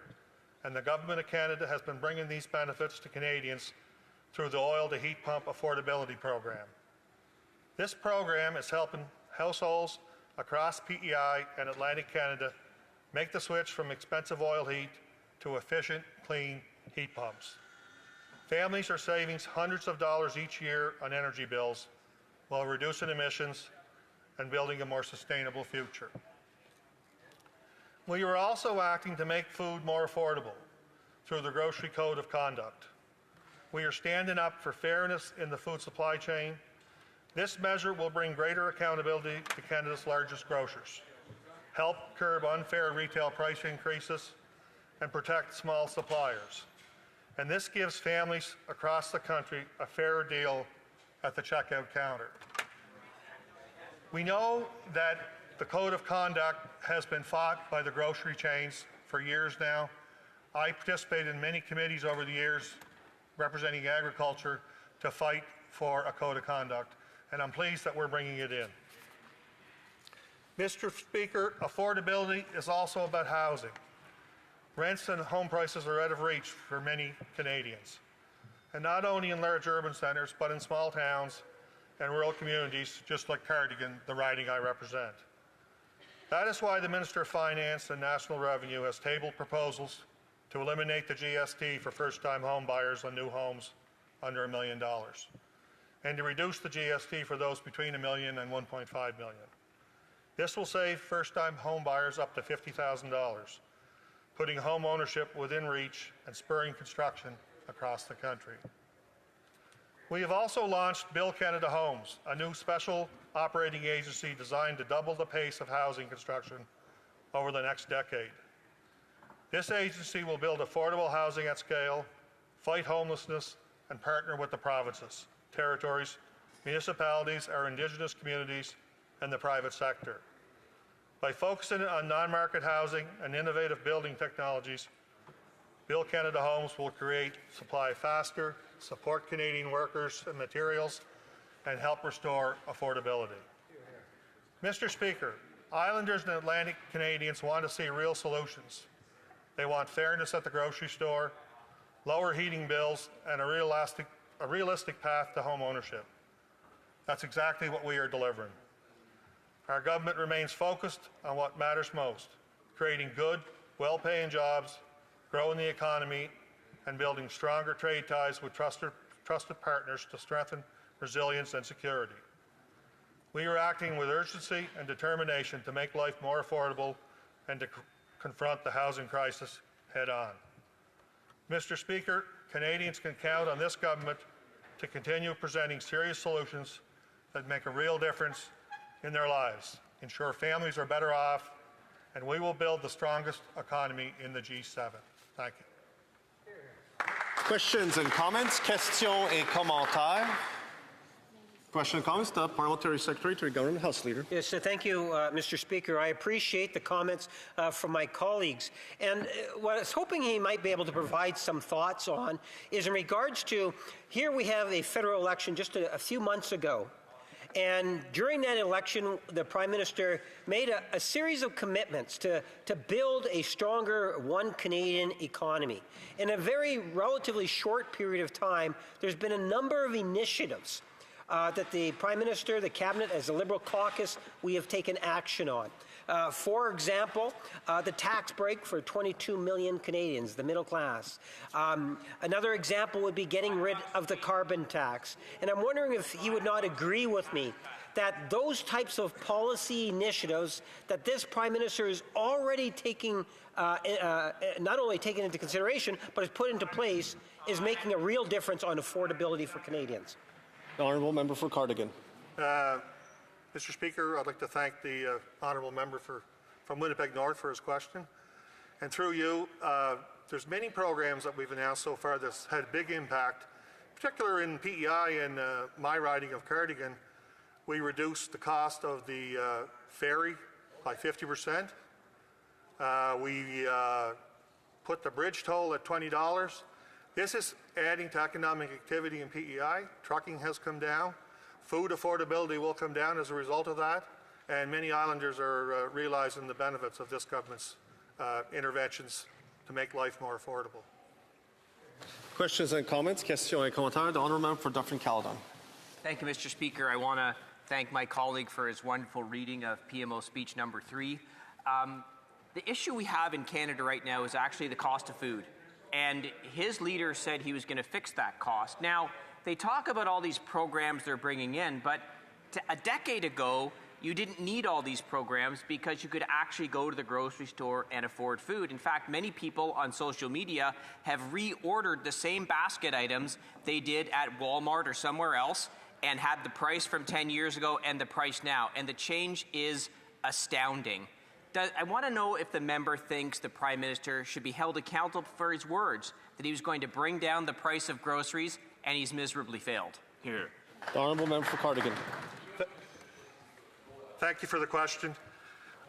and the Government of Canada has been bringing these benefits to Canadians through the Oil to Heat Pump Affordability Program. This program is helping households across PEI and Atlantic Canada make the switch from expensive oil heat to efficient, clean heat pumps. Families are saving hundreds of dollars each year on energy bills while reducing emissions and building a more sustainable future. We are also acting to make food more affordable through the Grocery Code of Conduct. We are standing up for fairness in the food supply chain. This measure will bring greater accountability to Canada's largest grocers, help curb unfair retail price increases, and protect small suppliers. And this gives families across the country a fairer deal at the checkout counter. We know that the Code of Conduct has been fought by the grocery chains for years now. I participated in many committees over the years representing agriculture to fight for a Code of Conduct, and I'm pleased that we're bringing it in. Mr. Speaker, affordability is also about housing. Rents and home prices are out of reach for many Canadians, and not only in large urban centres, but in small towns and rural communities, just like Cardigan, the riding I represent. That is why the Minister of Finance and National Revenue has tabled proposals to eliminate the GST for first-time home buyers on new homes under $1 million, and to reduce the GST for those between $1 million and $1.5 million. This will save first-time home buyers up to $50,000, putting home ownership within reach and spurring construction across the country. We have also launched Build Canada Homes, a new special operating agency designed to double the pace of housing construction over the next decade. This agency will build affordable housing at scale, fight homelessness, and partner with the provinces, territories, municipalities, our Indigenous communities, and the private sector. By focusing on non-market housing and innovative building technologies, Build Canada Homes will create supply faster, support Canadian workers and materials, and help restore affordability. Mr. Speaker, Islanders and Atlantic Canadians want to see real solutions. They want fairness at the grocery store, lower heating bills, and a realistic path to home ownership. That's exactly what we are delivering. Our government remains focused on what matters most, creating good, well-paying jobs, growing the economy, and building stronger trade ties with trusted partners to strengthen resilience and security. We are acting with urgency and determination to make life more affordable and to confront the housing crisis head-on. Mr. Speaker, Canadians can count on this government to continue presenting serious solutions that make a real difference in their lives, ensure families are better off, and we will build the strongest economy in the G7. Thank you. Questions and comments? Questions et commentaires? Question and comments, the Parliamentary Secretary to the Government House Leader. Yes, thank you, Mr. Speaker. I appreciate the comments from my colleagues. And what I was hoping he might be able to provide some thoughts on is in regards to, here we have a federal election just a few months ago. And during that election, the Prime Minister made a series of commitments to build a stronger One Canadian economy. In a very relatively short period of time, there's been a number of initiatives that the Prime Minister, the Cabinet, as a Liberal caucus, we have taken action on. For example, the tax break for 22 million Canadians, the middle class. Another example would be getting rid of the carbon tax. And I'm wondering if he would not agree with me that those types of policy initiatives that this Prime Minister is already taking, not only taken into consideration, but has put into place, is making a real difference on affordability for Canadians. The Honourable Member for Cardigan. Mr. Speaker, I'd like to thank the Honourable Member from Winnipeg North for his question. And through you, there's many programs that we've announced so far that's had a big impact, particularly in PEI and my riding of Cardigan. We reduced the cost of the ferry by 50%. We put the bridge toll at $20. This is adding to economic activity in PEI. Trucking has come down. Food affordability will come down as a result of that. And many islanders are realizing the benefits of this government's interventions to make life more affordable. Questions and comments? Questions et commentaires. The Honourable Member for Dufferin-Caledon. Thank you, Mr. Speaker. I want to thank my colleague for his wonderful reading of PMO speech number 3. The issue we have in Canada right now is actually the cost of food. And his leader said he was going to fix that cost. Now, they talk about all these programs they're bringing in, but a decade ago, you didn't need all these programs because you could actually go to the grocery store and afford food. In fact, many people on social media have reordered the same basket items they did at Walmart or somewhere else and had the price from 10 years ago and the price now. And the change is astounding. I want to know if the member thinks the Prime Minister should be held accountable for his words, that he was going to bring down the price of groceries, and he's miserably failed. Here. The Honourable Member for Cardigan. Thank you for the question.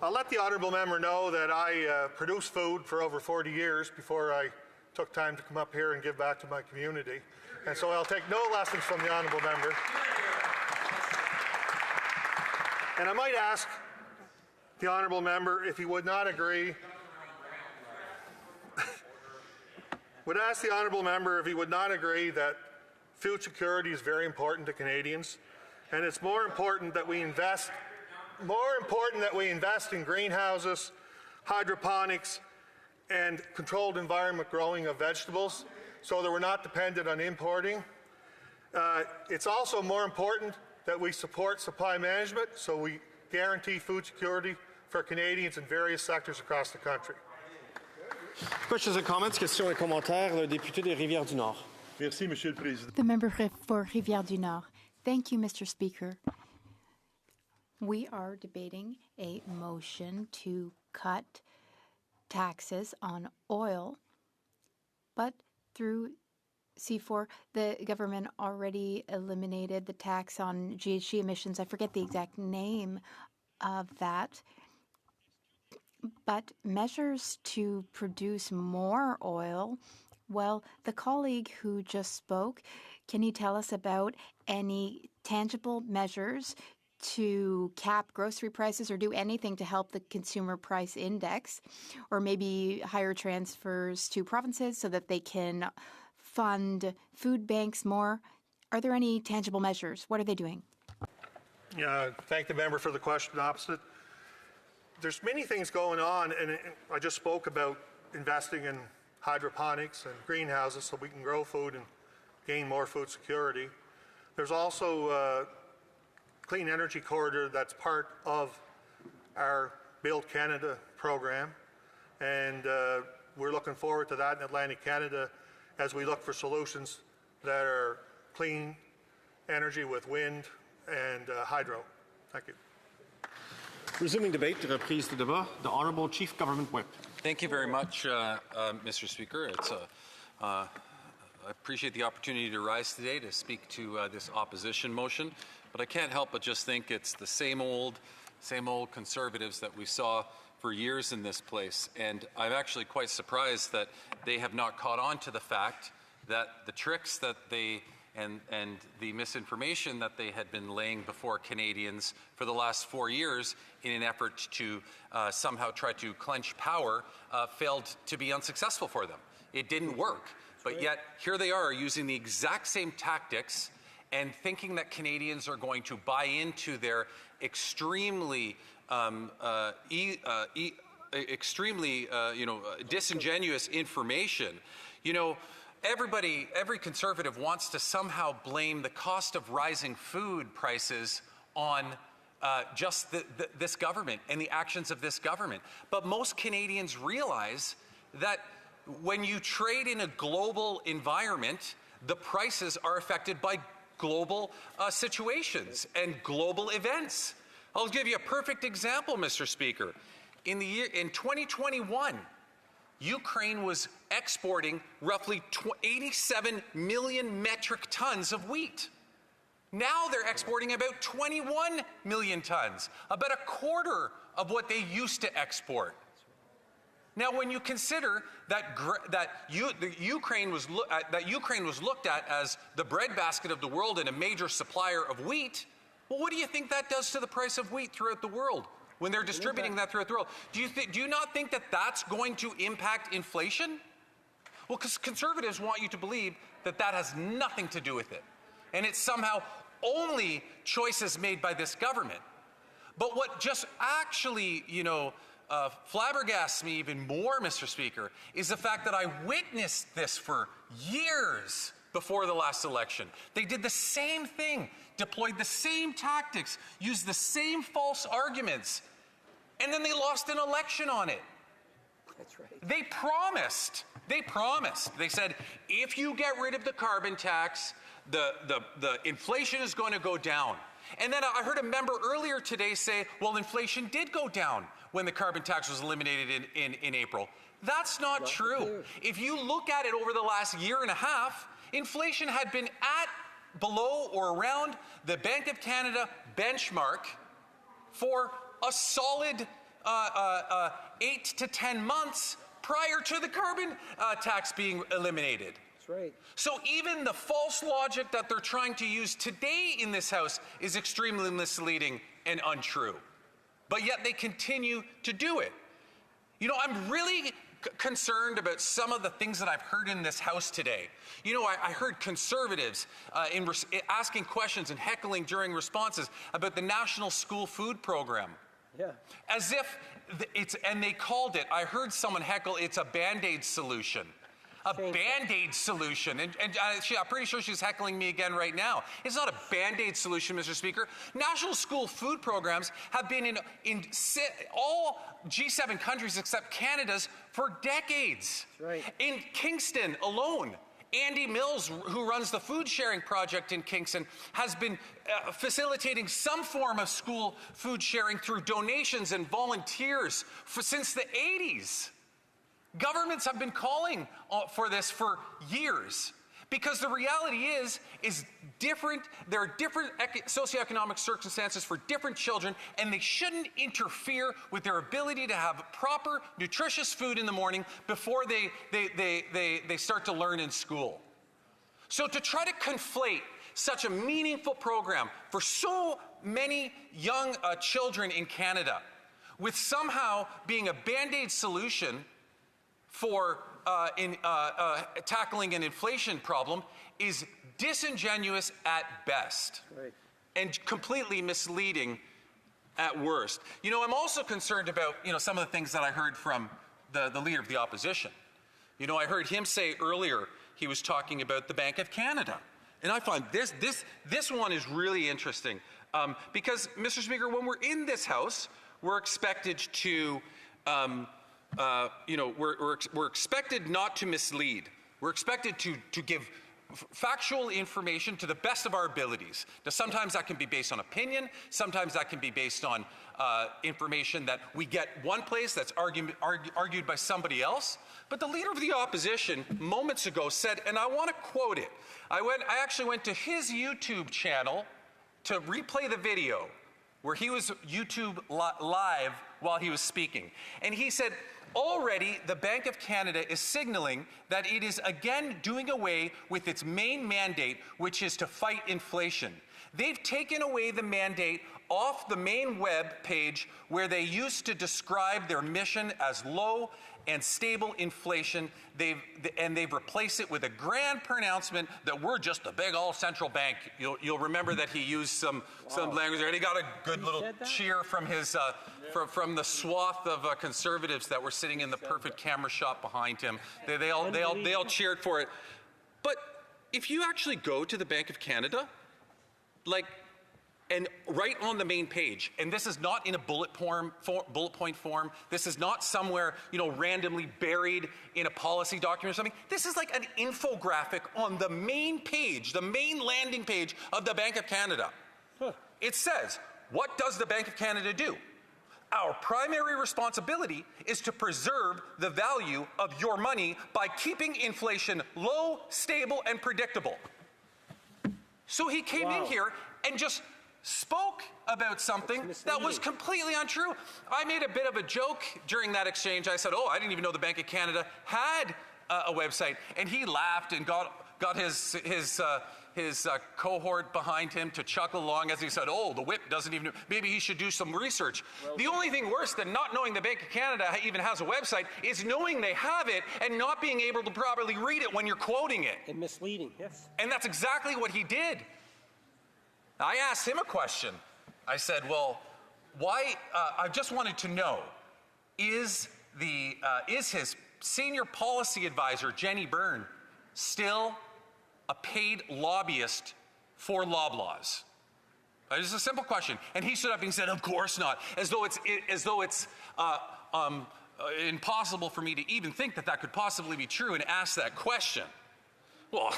I'll let the Honourable Member know that I produced food for over 40 years before I took time to come up here and give back to my community. And so I'll take no lessons from the Honourable Member. And I might ask the Honourable Member if he would not agree. Would ask the Honourable Member if he would not agree that food security is very important to Canadians, and it's more important that we invest in greenhouses, hydroponics, and controlled environment growing of vegetables, so that we're not dependent on importing. It's also more important that we support supply management, so we guarantee food security for Canadians in various sectors across the country. Questions and comments? Questions et commentaires. Le député des Rivières-du-Nord. Merci, Monsieur le Président. The member for Rivière-du-Nord. Thank you, Mr. Speaker. We are debating a motion to cut taxes on oil, but through C4, the government already eliminated the tax on GHG emissions. I forget the exact name of that. But measures to produce more oil, well, the colleague who just spoke, can you tell us about any tangible measures to cap grocery prices or do anything to help the consumer price index, or maybe higher transfers to provinces so that they can fund food banks more? Are there any tangible measures? What are they doing? Thank the member for the question opposite. There's many things going on, and I just spoke about investing in hydroponics and greenhouses so we can grow food and gain more food security. There's also a clean energy corridor that's part of our Build Canada program, and we're looking forward to that in Atlantic Canada as we look for solutions that are clean energy with wind and hydro. Thank you. Resuming debate, reprise du débat, the Honourable Chief Government Whip. Thank you very much, Mr. Speaker. I appreciate the opportunity to rise today to speak to this opposition motion. but I can't help but just think it's the same old Conservatives that we saw for years in this place. And I'm actually quite surprised that they have not caught on to the fact that the tricks that they and the misinformation that they had been laying before Canadians for the last 4 years in an effort to somehow try to clench power failed to be unsuccessful for them. It didn't work. But yet, here they are using the exact same tactics and thinking that Canadians are going to buy into their extremely disingenuous information. Every Conservative wants to somehow blame the cost of rising food prices on just this government and the actions of this government. But most Canadians realize that when you trade in a global environment, the prices are affected by global situations and global events. I'll give you a perfect example, Mr. Speaker. In 2021, Ukraine was exporting roughly 87 million metric tons of wheat. Now they're exporting about 21 million tons, about a quarter of what they used to export. Now, when you consider that Ukraine was looked at as the breadbasket of the world and a major supplier of wheat, well, what do you think that does to the price of wheat throughout the world when they're distributing that throughout the world? Do you not think that that's going to impact inflation? Well, because Conservatives want you to believe that that has nothing to do with it, and it's somehow only choices made by this government. But what just actually, flabbergasts me even more, Mr. Speaker, is the fact that I witnessed this for years before the last election. They did the same thing, deployed the same tactics, used the same false arguments, and then they lost an election on it. That's right. They promised. They said, if you get rid of the carbon tax, the inflation is going to go down. And then I heard a member earlier today say, well, inflation did go down when the carbon tax was eliminated in April. That's not true. If you look at it over the last year and a half, inflation had been at, below, or around the Bank of Canada benchmark for a solid 8 to 10 months prior to the carbon tax being eliminated. That's right. So even the false logic that they're trying to use today in this House is extremely misleading and untrue. But yet they continue to do it. I'm really concerned about some of the things that I've heard in this House today. I heard Conservatives asking questions and heckling during responses about the National School Food Program. Yeah. As if and they called it, I heard someone heckle, it's a Band-Aid solution. A Band-Aid solution. And I'm pretty sure she's heckling me again right now. It's not a Band-Aid solution, Mr. Speaker. National school food programs have been in all G7 countries except Canada's for decades. That's right. In Kingston alone, Andy Mills, who runs the food sharing project in Kingston, has been facilitating some form of school food sharing through donations and volunteers since the 80s. Governments have been calling for this for years because the reality is different. There are different socioeconomic circumstances for different children, and they shouldn't interfere with their ability to have proper, nutritious food in the morning before they start to learn in school. So to try to conflate such a meaningful program for so many young children in Canada with somehow being a Band-Aid solution for tackling an inflation problem is disingenuous at best, right, and completely misleading at worst. I'm also concerned about some of the things that I heard from the leader of the opposition. I heard him say earlier he was talking about the Bank of Canada, and I find this one is really interesting because, Mr. Speaker, when we're in this House, we're expected to. We're expected not to mislead. We're expected to give factual information to the best of our abilities. Now, sometimes that can be based on opinion. Sometimes that can be based on information that we get one place that's argued by somebody else. But the leader of the opposition moments ago said, and I want to quote it. I actually went to his YouTube channel to replay the video where he was YouTube live while he was speaking. And he said, already the Bank of Canada is signaling that it is again doing away with its main mandate, which is to fight inflation. They've taken away the mandate off the main web page where they used to describe their mission as low and stable inflation. They've replaced it with a grand pronouncement that we're just a big old central bank. You'll remember that he used some language there, and he got a good little cheer from his from the swath of conservatives that were sitting in the perfect camera shot behind him. They all cheered for it. But if you actually go to the Bank of Canada, and right on the main page, and this is not in a bullet point form, this is not somewhere, randomly buried in a policy document or something. This is like an infographic on the main page, the main landing page of the Bank of Canada. It says, what does the Bank of Canada do? Our primary responsibility is to preserve the value of your money by keeping inflation low, stable, and predictable. So he came in here and just spoke about something that was completely untrue. I made a bit of a joke during that exchange. I said, I didn't even know the Bank of Canada had a website. And he laughed and got his cohort behind him to chuckle along as he said, the whip doesn't even know. Maybe he should do some research. The only thing worse than not knowing the Bank of Canada even has a website is knowing they have it and not being able to properly read it when you're quoting it. And misleading, yes. And that's exactly what he did. I asked him a question. I said, why, I just wanted to know, is his senior policy advisor, Jenny Byrne, still a paid lobbyist for Loblaws? Just a simple question. And he stood up and said, of course not, as though it's impossible for me to even think that could possibly be true and ask that question. Well,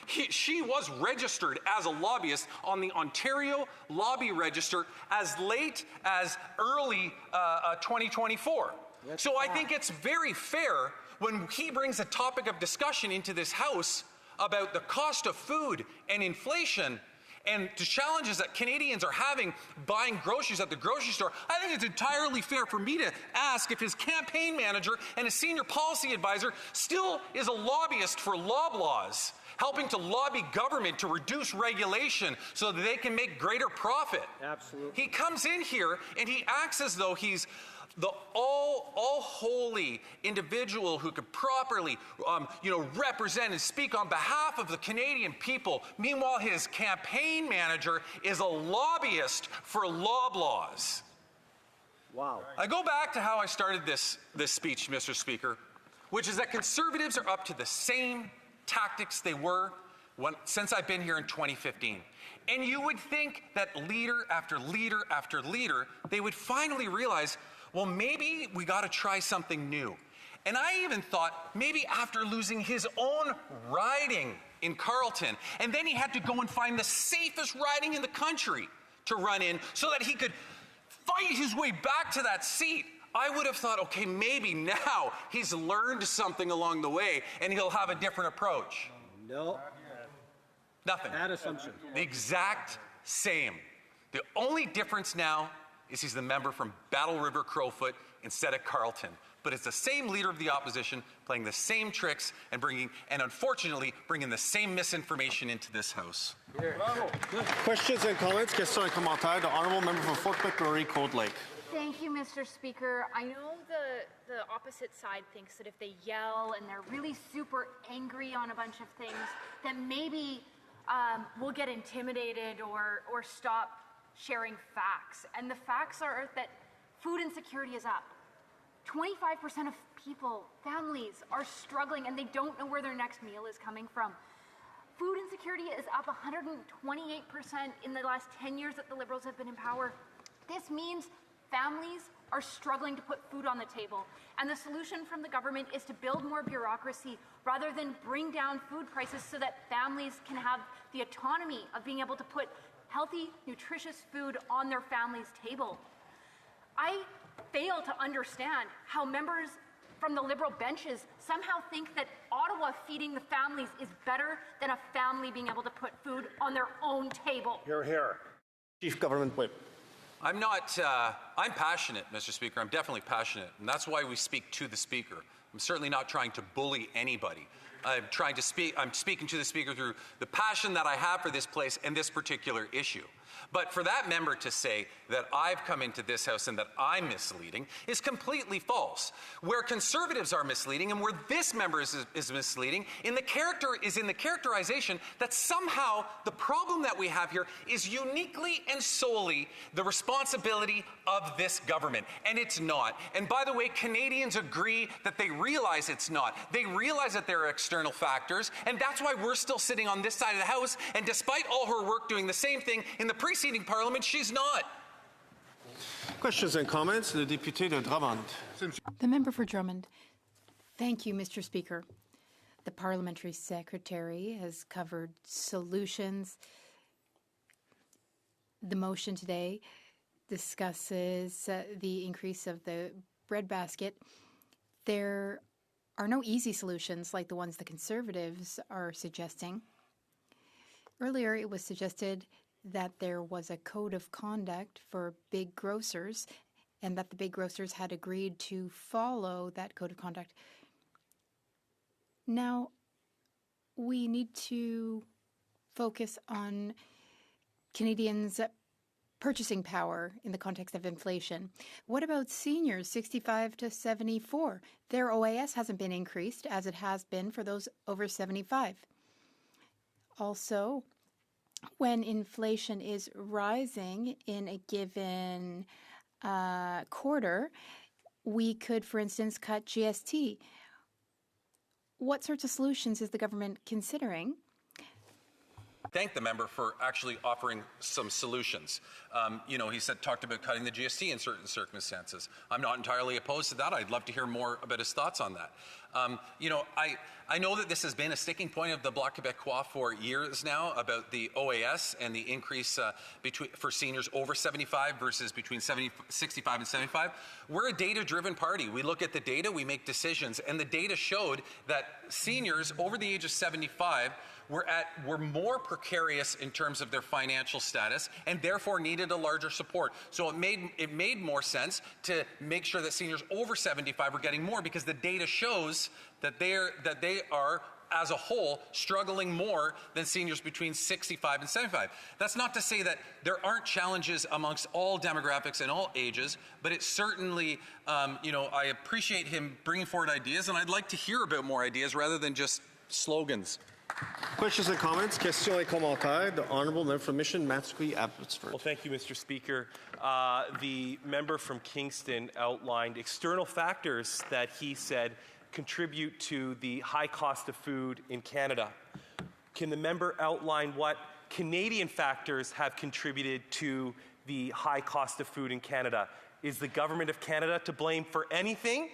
she was registered as a lobbyist on the Ontario Lobby Register as late as early 2024. So I think it's very fair when he brings a topic of discussion into this House about the cost of food and inflation and the challenges that Canadians are having buying groceries at the grocery store. I think it's entirely fair for me to ask if his campaign manager and his senior policy advisor still is a lobbyist for Loblaws, helping to lobby government to reduce regulation so that they can make greater profit. Absolutely. He comes in here and he acts as though he's the all-holy individual who could properly, represent and speak on behalf of the Canadian people. Meanwhile, his campaign manager is a lobbyist for Loblaws. Wow. I go back to how I started this speech, Mr. Speaker, which is that Conservatives are up to the same tactics they were since I've been here in 2015. And you would think that leader after leader after leader, they would finally realize, maybe we got to try something new. And I even thought maybe after losing his own riding in Carleton, and then he had to go and find the safest riding in the country to run in so that he could fight his way back to that seat. I would have thought, okay, maybe now he's learned something along the way and he'll have a different approach. No. Nothing. Bad assumption. The exact same. The only difference now is he's the member from Battle River Crowfoot instead of Carleton. But it's the same leader of the opposition playing the same tricks and unfortunately bringing the same misinformation into this House. Questions and comments? Questions et commentaires. The Honourable Member for Fort McMurray, Cold Lake. Thank you, Mr. Speaker. I know the opposite side thinks that if they yell and they're really super angry on a bunch of things, then maybe we'll get intimidated or stop sharing facts. And the facts are that food insecurity is up. 25% of people, families, are struggling and they don't know where their next meal is coming from. Food insecurity is up 128% in the last 10 years that the Liberals have been in power. This means families are struggling to put food on the table. And the solution from the government is to build more bureaucracy rather than bring down food prices so that families can have the autonomy of being able to put healthy, nutritious food on their family's table. I fail to understand how members from the Liberal benches somehow think that Ottawa feeding the families is better than a family being able to put food on their own table. Hear, hear. Chief Government Whip. I'm passionate, Mr. Speaker. I'm definitely passionate, and that's why we speak to the Speaker. I'm certainly not trying to bully anybody. I'm speaking to the Speaker through the passion that I have for this place and this particular issue. But for that member to say that I've come into this House and that I'm misleading is completely false. Where Conservatives are misleading and where this member is misleading in the characterization that somehow the problem that we have here is uniquely and solely the responsibility of this government. And it's not. And by the way, Canadians agree that they realize it's not. They realize that there are external factors, and that's why we're still sitting on this side of the House, and despite all her work doing the same thing in the preceding Parliament, she's not. Questions and comments? The Député de Drummond. The member for Drummond. Thank you, Mr. Speaker. The Parliamentary Secretary has covered solutions. The motion today discusses the increase of the breadbasket. There are no easy solutions like the ones the Conservatives are suggesting. Earlier, it was suggested that there was a code of conduct for big grocers and that the big grocers had agreed to follow that code of conduct. Now, we need to focus on Canadians' purchasing power in the context of inflation. What about seniors 65 to 74? Their OAS hasn't been increased as it has been for those over 75. Also, when inflation is rising in a given quarter, we could, for instance, cut GST. What sorts of solutions is the government considering? Thank the member for actually offering some solutions. He talked about cutting the GST in certain circumstances. I'm not entirely opposed to that. I'd love to hear more about his thoughts on that. I know that this has been a sticking point of the Bloc Québécois for years now about the OAS and the increase for seniors over 75 versus between 65 and 75. We're a data-driven party. We look at the data, we make decisions, and the data showed that seniors over the age of 75 were more precarious in terms of their financial status and therefore needed a larger support. So it made more sense to make sure that seniors over 75 were getting more because the data shows that they are as a whole struggling more than seniors between 65 and 75. That's not to say that there aren't challenges amongst all demographics and all ages, but it's certainly, I appreciate him bringing forward ideas, and I'd like to hear about more ideas rather than just slogans. Questions and comments? Questions et commentaires. The Honourable Member from Mission, Matsqui, Abbotsford. Well, thank you, Mr. Speaker. The member from Kingston outlined external factors that he said contribute to the high cost of food in Canada. Can the member outline what Canadian factors have contributed to the high cost of food in Canada? Is the Government of Canada to blame for anything?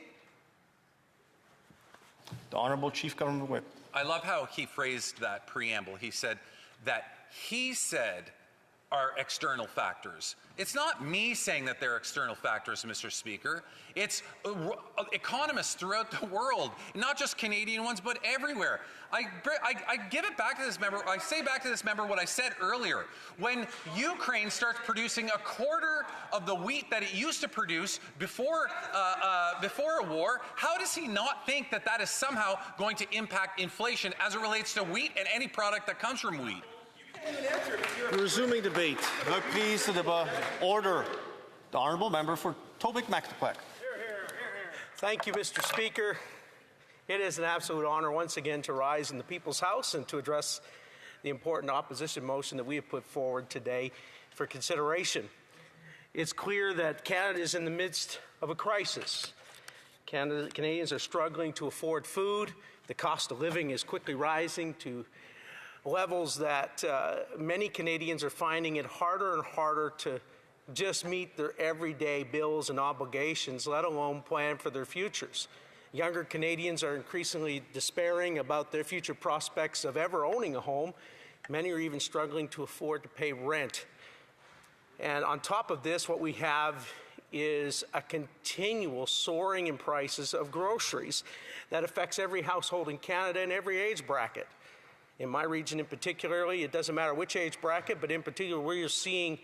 The Honourable Chief Government Whip. I love how he phrased that preamble. He said are external factors. It's not me saying that they're external factors, Mr. Speaker. It's economists throughout the world, not just Canadian ones, but everywhere. I give it back to this member. I say back to this member what I said earlier. When Ukraine starts producing a quarter of the wheat that it used to produce before a war, how does he not think that that is somehow going to impact inflation as it relates to wheat and any product that comes from wheat? Resuming debate. Reprise de débat. Order. The Honourable Member for Tobique-Mactaquac. Thank you, Mr. Speaker. It is an absolute honor once again to rise in the People's House and to address the important opposition motion that we have put forward today for consideration. It's clear that Canada is in the midst of a crisis. Canadians are struggling to afford food. The cost of living is quickly rising to levels that many Canadians are finding it harder and harder to just meet their everyday bills and obligations, let alone plan for their futures. Younger Canadians are increasingly despairing about their future prospects of ever owning a home. Many are even struggling to afford to pay rent. And on top of this, what we have is a continual soaring in prices of groceries that affects every household in Canada and every age bracket. In my region in particularly, it doesn't matter which age bracket, but in particular, we're seeing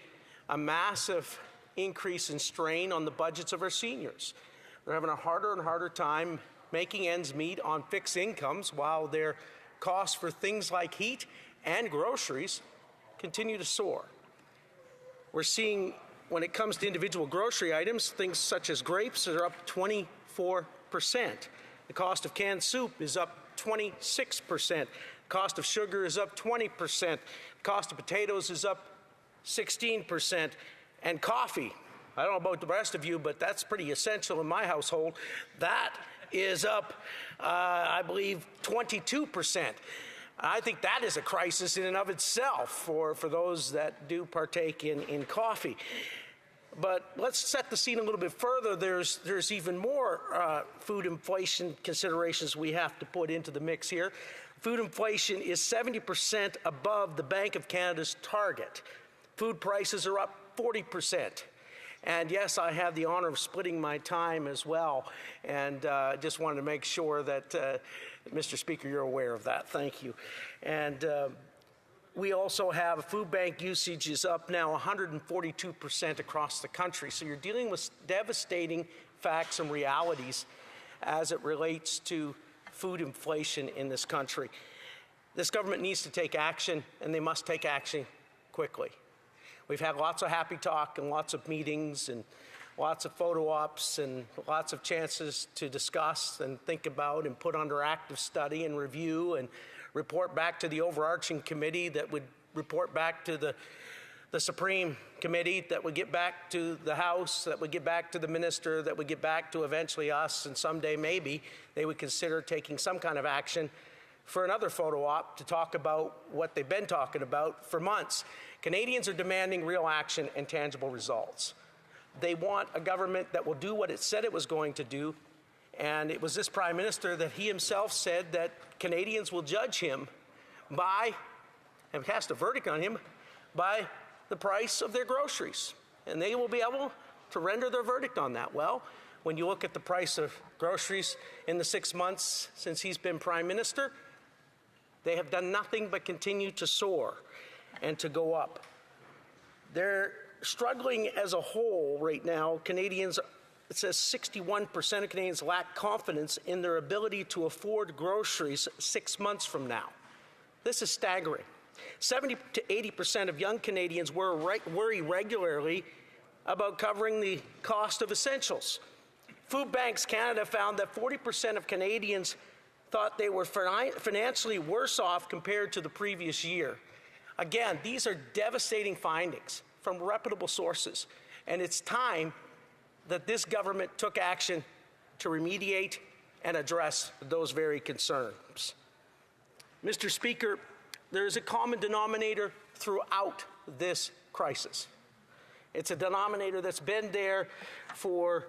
a massive increase in strain on the budgets of our seniors. They're having a harder and harder time making ends meet on fixed incomes while their costs for things like heat and groceries continue to soar. We're seeing, when it comes to individual grocery items, things such as grapes are up 24%. The cost of canned soup is up 26%. The cost of sugar is up 20%. The cost of potatoes is up 16%. And coffee, I don't know about the rest of you, but that's pretty essential in my household. That is up, I believe, 22%. I think that is a crisis in and of itself for those that do partake in coffee. But let's set the scene a little bit further. There's even more food inflation considerations we have to put into the mix here. Food inflation is 70% above the Bank of Canada's target. Food prices are up 40%. And yes, I have the honor of splitting my time as well. And just wanted to make sure that, Mr. Speaker, you're aware of that. Thank you. And we also have food bank usage is up now 142% across the country. So you're dealing with devastating facts and realities as it relates to food inflation in this country. This government needs to take action, and they must take action quickly. We've had lots of happy talk and lots of meetings and lots of photo ops and lots of chances to discuss and think about and put under active study and review and report back to the overarching committee that would report back to the Supreme Committee, that would get back to the House, that would get back to the minister, that would get back to eventually us, and someday maybe they would consider taking some kind of action for another photo op to talk about what they've been talking about for months. Canadians are demanding real action and tangible results. They want a government that will do what it said it was going to do, and it was this Prime Minister that he himself said that Canadians will judge him by, and cast a verdict on him, by the price of their groceries. And they will be able to render their verdict on that. Well, when you look at the price of groceries in the 6 months since he's been Prime Minister, they have done nothing but continue to soar and to go up. They're struggling as a whole right now. Canadians, it says 61% of Canadians lack confidence in their ability to afford groceries 6 months from now. This is staggering. 70 to 80% of young Canadians worry regularly about covering the cost of essentials. Food Banks Canada found that 40% of Canadians thought they were financially worse off compared to the previous year. Again, these are devastating findings from reputable sources, and it's time that this government took action to remediate and address those very concerns. Mr. Speaker, there is a common denominator throughout this crisis. It's a denominator that's been there for,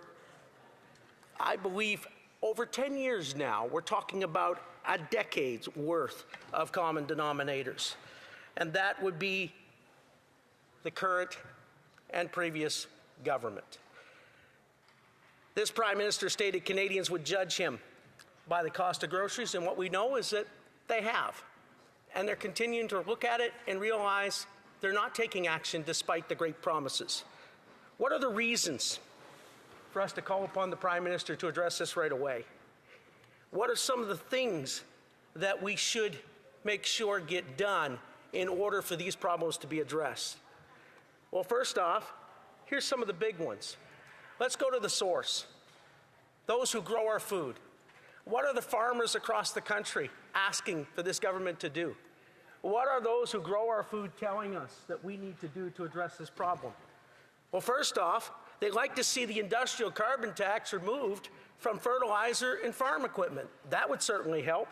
I believe, over 10 years now. We're talking about a decade's worth of common denominators. And that would be the current and previous government. This Prime Minister stated Canadians would judge him by the cost of groceries, and what we know is that they have. And they're continuing to look at it and realize they're not taking action despite the great promises. What are the reasons for us to call upon the Prime Minister to address this right away? What are some of the things that we should make sure get done in order for these problems to be addressed? Well, first off, here's some of the big ones. Let's go to the source. Those who grow our food. What are the farmers across the country asking for this government to do? What are those who grow our food telling us that we need to do to address this problem? Well, first off, they'd like to see the industrial carbon tax removed from fertilizer and farm equipment. That would certainly help.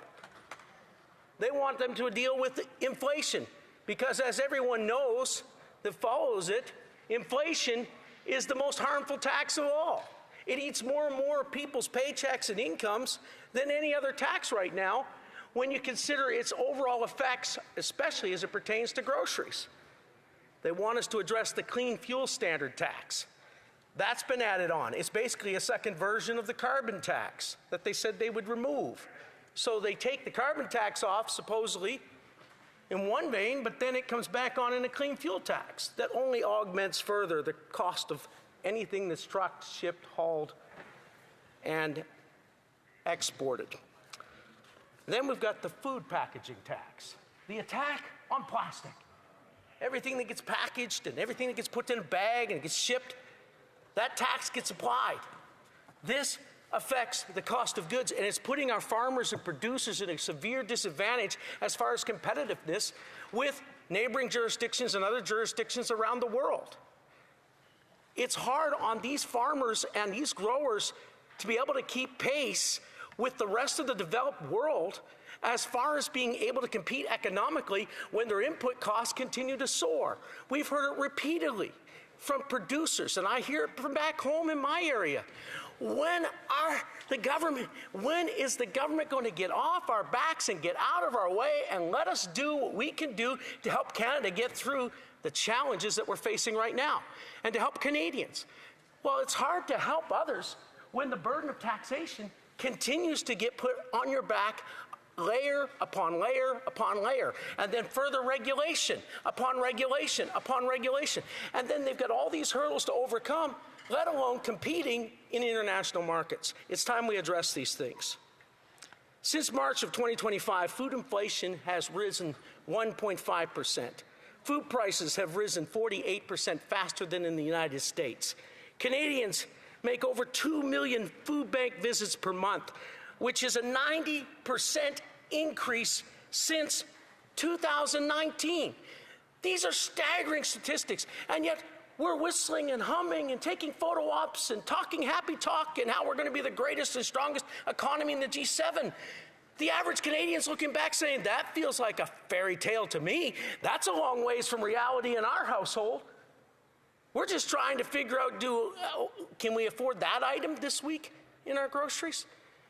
They want them to deal with inflation because, as everyone knows that follows it, inflation is the most harmful tax of all. It eats more and more people's paychecks and incomes than any other tax right now when you consider its overall effects, especially as it pertains to groceries. They want us to address the clean fuel standard tax. That's been added on. It's basically a second version of the carbon tax that they said they would remove. So they take the carbon tax off, supposedly, in one vein, but then it comes back on in a clean fuel tax that only augments further the cost of anything that's trucked, shipped, hauled, and exported. Then we've got the food packaging tax, the attack on plastic. Everything that gets packaged and everything that gets put in a bag and gets shipped, that tax gets applied. This affects the cost of goods, and it's putting our farmers and producers in a severe disadvantage as far as competitiveness with neighboring jurisdictions and other jurisdictions around the world. It's hard on these farmers and these growers to be able to keep pace with the rest of the developed world as far as being able to compete economically when their input costs continue to soar. We've heard it repeatedly from producers, and I hear it from back home in my area. When is the government going to get off our backs and get out of our way and let us do what we can do to help Canada get through the challenges that we're facing right now and to help Canadians? Well, it's hard to help others when the burden of taxation continues to get put on your back layer upon layer upon layer, and then further regulation upon regulation upon regulation. And then they've got all these hurdles to overcome, let alone competing in international markets. It's time we address these things. Since March of 2025, food inflation has risen 1.5%. Food prices have risen 48% faster than in the United States. Canadians make over 2 million food bank visits per month, which is a 90% increase since 2019. These are staggering statistics, and yet we're whistling and humming and taking photo ops and talking happy talk and how we're going to be the greatest and strongest economy in the G7. The average Canadian's looking back saying, that feels like a fairy tale to me. That's a long ways from reality in our household. We're just trying to figure out, can we afford that item this week in our groceries?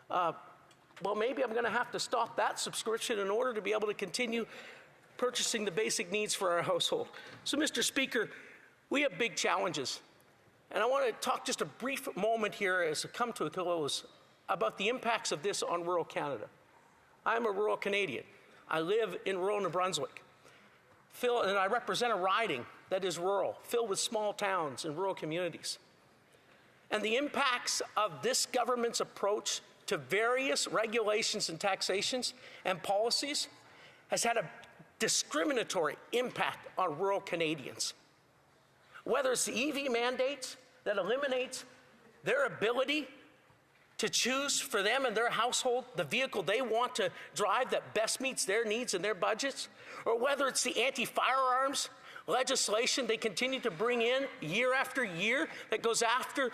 Well, maybe I'm going to have to stop that subscription in order to be able to continue purchasing the basic needs for our household. So, Mr. Speaker, we have big challenges. And I want to talk just a brief moment here as I come to a close about the impacts of this on rural Canada. I'm a rural Canadian. I live in rural New Brunswick. And I represent a riding that is rural, filled with small towns and rural communities. And the impacts of this government's approach to various regulations and taxations and policies has had a discriminatory impact on rural Canadians. Whether it's the EV mandates that eliminates their ability to choose for them and their household the vehicle they want to drive that best meets their needs and their budgets, or whether it's the anti-firearms legislation they continue to bring in year after year that goes after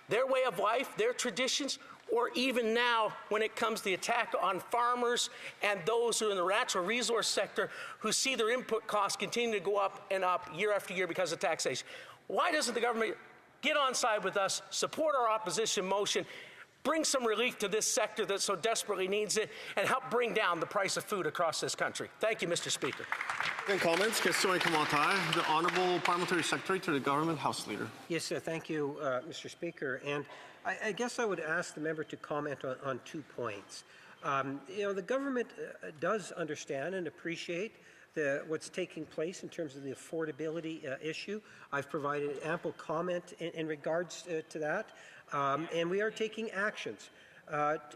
their way of life, their traditions, or even now when it comes to the attack on farmers and those who are in the natural resource sector who see their input costs continue to go up and up year after year because of taxation. Why doesn't the government get on side with us, support our opposition motion, bring some relief to this sector that so desperately needs it, and help bring down the price of food across this country? Thank you, Mr. Speaker. And comments? Question commentaire. The Honourable Parliamentary Secretary to the Government House Leader. Yes, thank you, Mr. Speaker. And I guess I would ask the member to comment on 2 points. The government does understand and appreciate what's taking place in terms of the affordability issue. I've provided ample comment in regards to that. And we are taking actions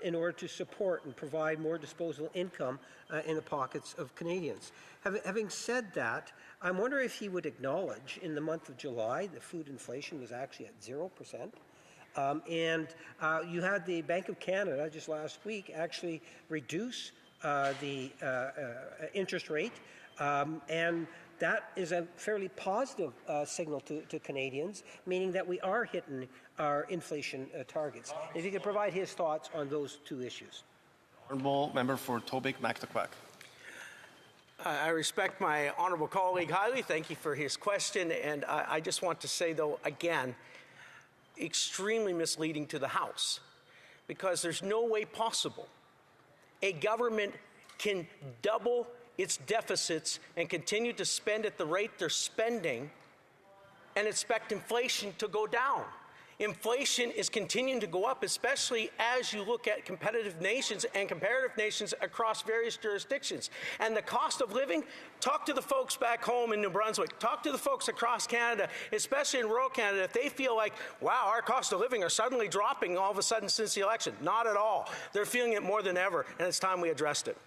in order to support and provide more disposable income in the pockets of Canadians. Having said that, I'm wondering if he would acknowledge in the month of July the food inflation was actually at 0%. And you had the Bank of Canada just last week actually reduce the interest rate, and that is a fairly positive signal to Canadians, meaning that we are hitting our inflation targets. If you could provide his thoughts on those 2 issues. Honourable Member for Tobique-Mactaquac. I respect my honourable colleague highly. Thank you for his question. And I just want to say, though, again, extremely misleading to the House, because there's no way possible a government can double its deficits and continue to spend at the rate they're spending and expect inflation to go down. Inflation is continuing to go up, especially as you look at competitive nations and comparative nations across various jurisdictions. And the cost of living, talk to the folks back home in New Brunswick, talk to the folks across Canada, especially in rural Canada, if they feel like, wow, our cost of living are suddenly dropping all of a sudden since the election. Not at all. They're feeling it more than ever, and it's time we addressed it.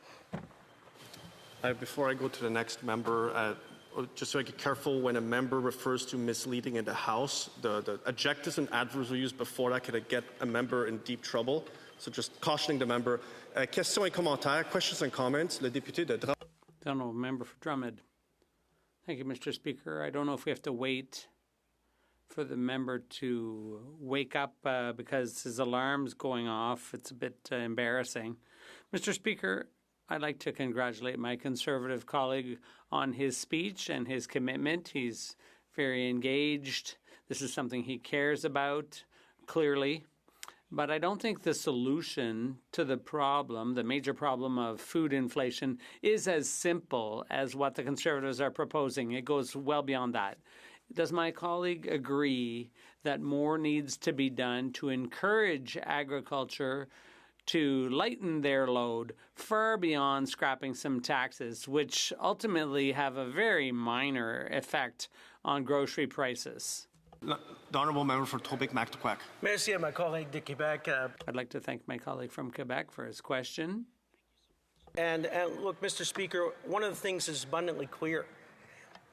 Before I go to the next member, just so I get careful when a member refers to misleading in the House, the adjectives and adverbs we use before that could get a member in deep trouble. So just cautioning the member. Questions et commentaires, questions and comments. Le député de Drummond. Honourable member for Drummond. Thank you, Mr. Speaker. I don't know if we have to wait for the member to wake up because his alarm's going off. It's a bit embarrassing. Mr. Speaker, I'd like to congratulate my Conservative colleague on his speech and his commitment. He's very engaged. This is something he cares about, clearly. But I don't think the solution to the problem, the major problem of food inflation, is as simple as what the Conservatives are proposing. It goes well beyond that. Does my colleague agree that more needs to be done to encourage agriculture to lighten their load far beyond scrapping some taxes, which ultimately have a very minor effect on grocery prices? The Honourable Member for Tobique-Mactaquac. Merci à ma collègue de Québec. I'd like to thank my colleague from Quebec for his question. And look, Mr. Speaker, one of the things that is abundantly clear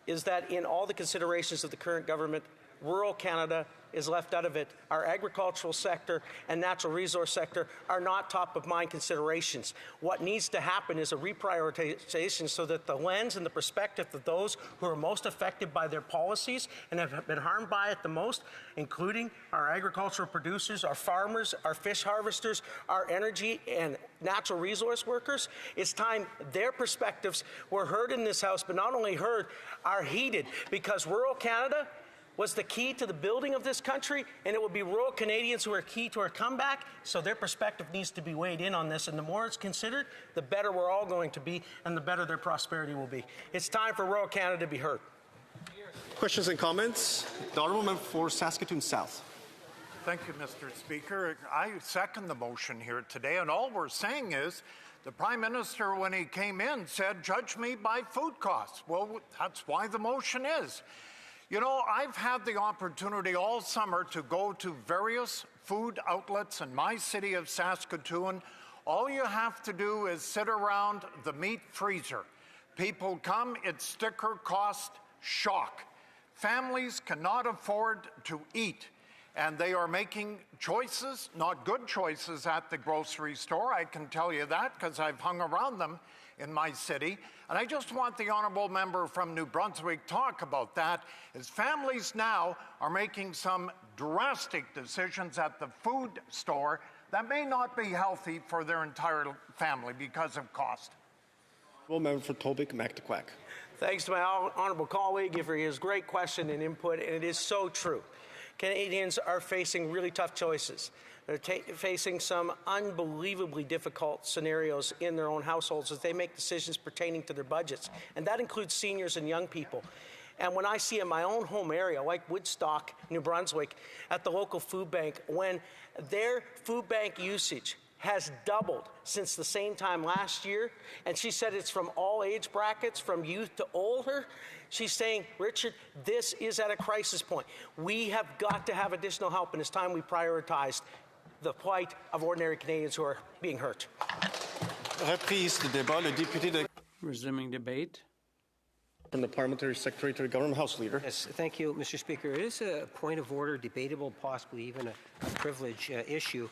is that in all the considerations of the current government, rural Canada is left out of it. Our agricultural sector and natural resource sector are not top of mind considerations. What needs to happen is a reprioritization so that the lens and the perspective of those who are most affected by their policies and have been harmed by it the most, including our agricultural producers, our farmers, our fish harvesters, our energy and natural resource workers, it's time their perspectives were heard in this House, but not only heard, are heeded, because rural Canada was the key to the building of this country, and it will be rural Canadians who are key to our comeback, so their perspective needs to be weighed in on this, and the more it's considered, the better we're all going to be, and the better their prosperity will be. It's time for rural Canada to be heard. Questions and comments? The Honourable Member for Saskatoon South. Thank you, Mr. Speaker. I second the motion here today, and all we're saying is the Prime Minister, when he came in, said, judge me by food costs. Well, that's why the motion is. You know, I've had the opportunity all summer to go to various food outlets in my city of Saskatoon. All you have to do is sit around the meat freezer. People come, it's sticker cost shock. Families cannot afford to eat, and they are making choices, not good choices at the grocery store. I can tell you that because I've hung around them in my city. And I just want the Honourable Member from New Brunswick talk about that, as families now are making some drastic decisions at the food store that may not be healthy for their entire family because of cost. Honourable Member for Tobique-Mactaquac. Thanks to my honourable colleague for his great question and input, and it is so true. Canadians are facing really tough choices. They're facing some unbelievably difficult scenarios in their own households as they make decisions pertaining to their budgets, and that includes seniors and young people. And when I see in my own home area, like Woodstock, New Brunswick, at the local food bank, when their food bank usage has doubled since the same time last year, and she said it's from all age brackets, from youth to older. She's saying, Richard, this is at a crisis point. We have got to have additional help, and it's time we prioritized the plight of ordinary Canadians who are being hurt. Reprise du débat, le député de... Resuming debate. From the Parliamentary Secretary to the Government House Leader. Yes, thank you, Mr. Speaker. It is a point of order, debatable, possibly even a privilege issue.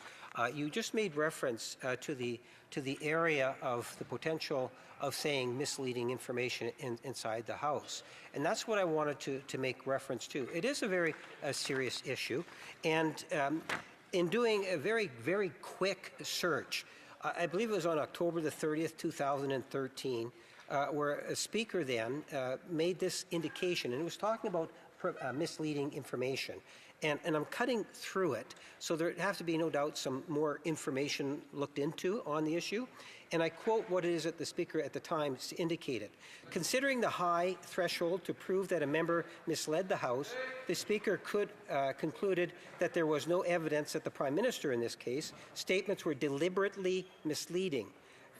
You just made reference to the area of the potential of saying misleading information inside the House. And that's what I wanted to make reference to. It is a very serious issue. And in doing a very, very quick search, I believe it was on October the 30th, 2013, where a speaker then made this indication, and it was talking about misleading information. and I'm cutting through it, so there have to be no doubt some more information looked into on the issue. And I quote what it is that the Speaker at the time indicated. Considering the high threshold to prove that a member misled the House, the Speaker concluded that there was no evidence that the Prime Minister in this case statements were deliberately misleading,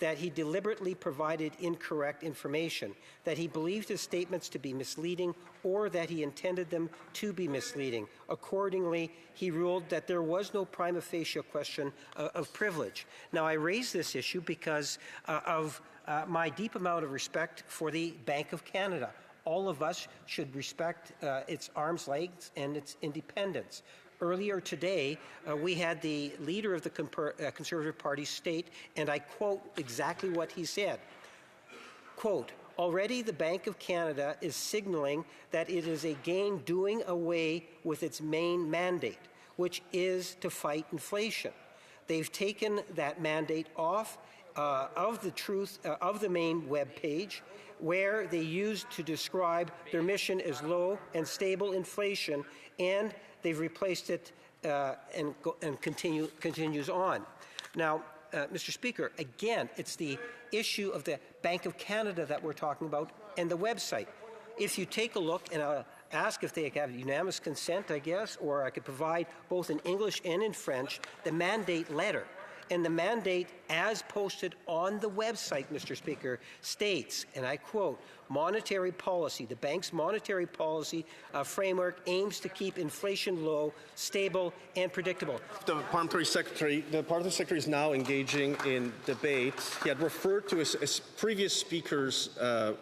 that he deliberately provided incorrect information, that he believed his statements to be misleading, or that he intended them to be misleading. Accordingly, he ruled that there was no prima facie question of privilege. Now, I raise this issue because of my deep amount of respect for the Bank of Canada. All of us should respect its arm's length and its independence. Earlier today, we had the leader of the Conservative Party state, and I quote exactly what he said, quote, "Already the Bank of Canada is signaling that it is again doing away with its main mandate, which is to fight inflation. They've taken that mandate off of the main web page, where they used to describe their mission as low and stable inflation, and they've replaced it and continues on." Now, Mr. Speaker, again, it's the issue of the Bank of Canada that we're talking about and the website. If you take a look, and I'll ask if they have unanimous consent, I guess, or I could provide both in English and in French the mandate letter. And the mandate, as posted on the website, Mr. Speaker, states, and I quote, "Monetary policy, the bank's monetary policy framework aims to keep inflation low, stable, and predictable." The Parliamentary Secretary is now engaging in debate. He had referred to his previous Speaker's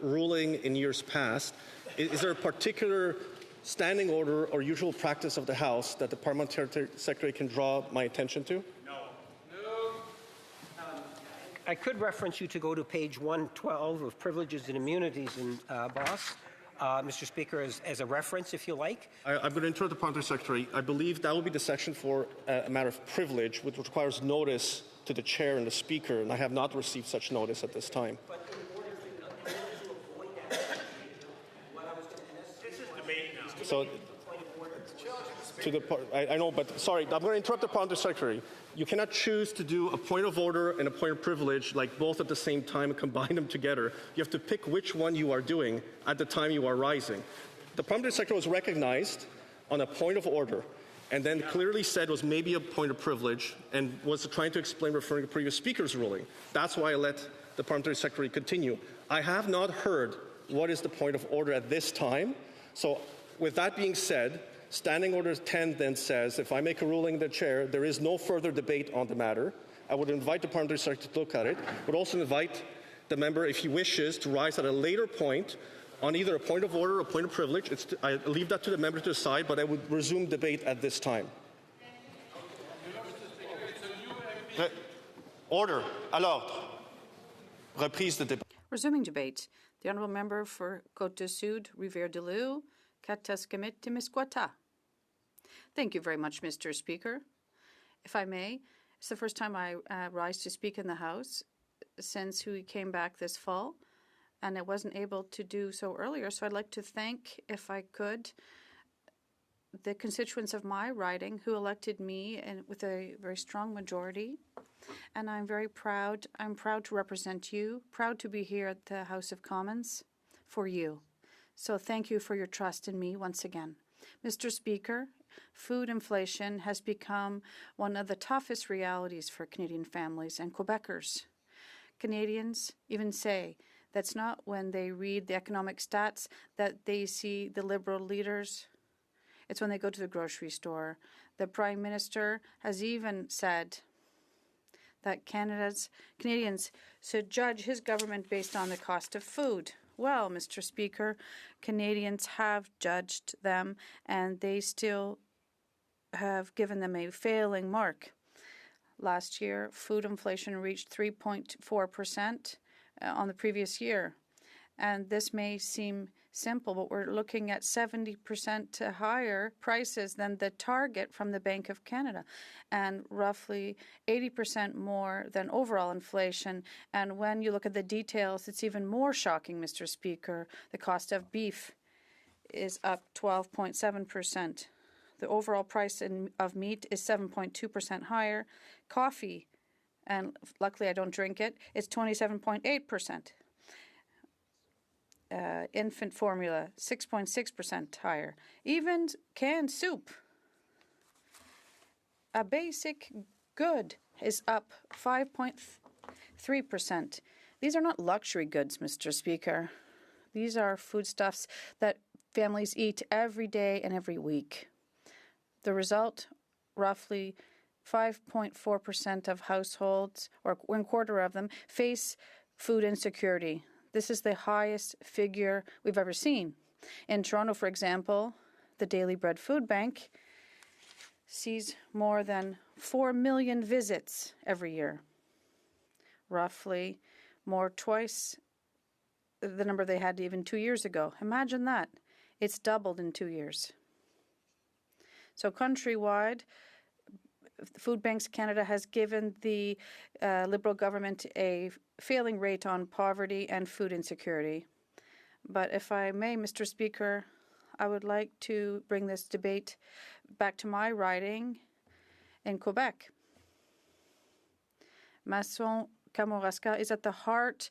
ruling in years past. Is there a particular standing order or usual practice of the House that the Parliamentary Secretary can draw my attention to? I could reference you to go to page 112 of Privileges and Immunities in Boss, Mr. Speaker, as a reference, if you like. I'm going to interrupt the Parliamentary Secretary. I believe that will be the section for a matter of privilege, which requires notice to the Chair and the Speaker, and I have not received such notice at this time. So, I know, but sorry, I'm going to interrupt the Parliamentary Secretary. You cannot choose to do a point of order and a point of privilege, like both at the same time, and combine them together. You have to pick which one you are doing at the time you are rising. The Parliamentary Secretary was recognized on a point of order, and then clearly said was maybe a point of privilege, and was trying to explain referring to previous Speaker's ruling. That's why I let the Parliamentary Secretary continue. I have not heard what is the point of order at this time. So with that being said, Standing Order 10 then says, if I make a ruling in the Chair, there is no further debate on the matter. I would invite the Parliamentary Secretary to look at it, but also invite the member, if he wishes, to rise at a later point on either a point of order or a point of privilege. I leave that to the member to decide, but I would resume debate at this time. Order. À l'ordre. Reprise de débat. Resuming debate. The Honourable Member for Côte-du-Sud, Rivière-du-Loup, Kataskamit-Témiscouata. Thank you very much, Mr. Speaker. If I may, it's the first time I rise to speak in the House since we came back this fall, and I wasn't able to do so earlier, so I'd like to thank, if I could, the constituents of my riding who elected me with a very strong majority, and I'm very proud. I'm proud to represent you, proud to be here at the House of Commons for you. So thank you for your trust in me once again. Mr. Speaker, food inflation has become one of the toughest realities for Canadian families and Quebecers. Canadians even say that's not when they read the economic stats that they see the Liberal leaders. It's when they go to the grocery store. The Prime Minister has even said that Canadians should judge his government based on the cost of food. Well, Mr. Speaker, Canadians have judged them, and they still have given them a failing mark. Last year, food inflation reached 3.4% on the previous year. And this may seem simple, but we're looking at 70% higher prices than the target from the Bank of Canada, and roughly 80% more than overall inflation. And when you look at the details, it's even more shocking, Mr. Speaker. The cost of beef is up 12.7%. The overall price of meat is 7.2% higher. Coffee, and luckily I don't drink it, is 27.8%. Infant formula, 6.6% higher. Even canned soup, a basic good, is up 5.3%. These are not luxury goods, Mr. Speaker. These are foodstuffs that families eat every day and every week. The result, roughly 5.4% of households, or 1/4 of them, face food insecurity. This is the highest figure we've ever seen. In Toronto, for example, the Daily Bread Food Bank sees more than 4 million visits every year, roughly twice the number they had even 2 years ago. Imagine that. It's doubled in 2 years. So countrywide, Food Banks Canada has given the Liberal government a failing rate on poverty and food insecurity. But if I may, Mr. Speaker, I would like to bring this debate back to my riding in Quebec. Masson-Kamouraska is at the heart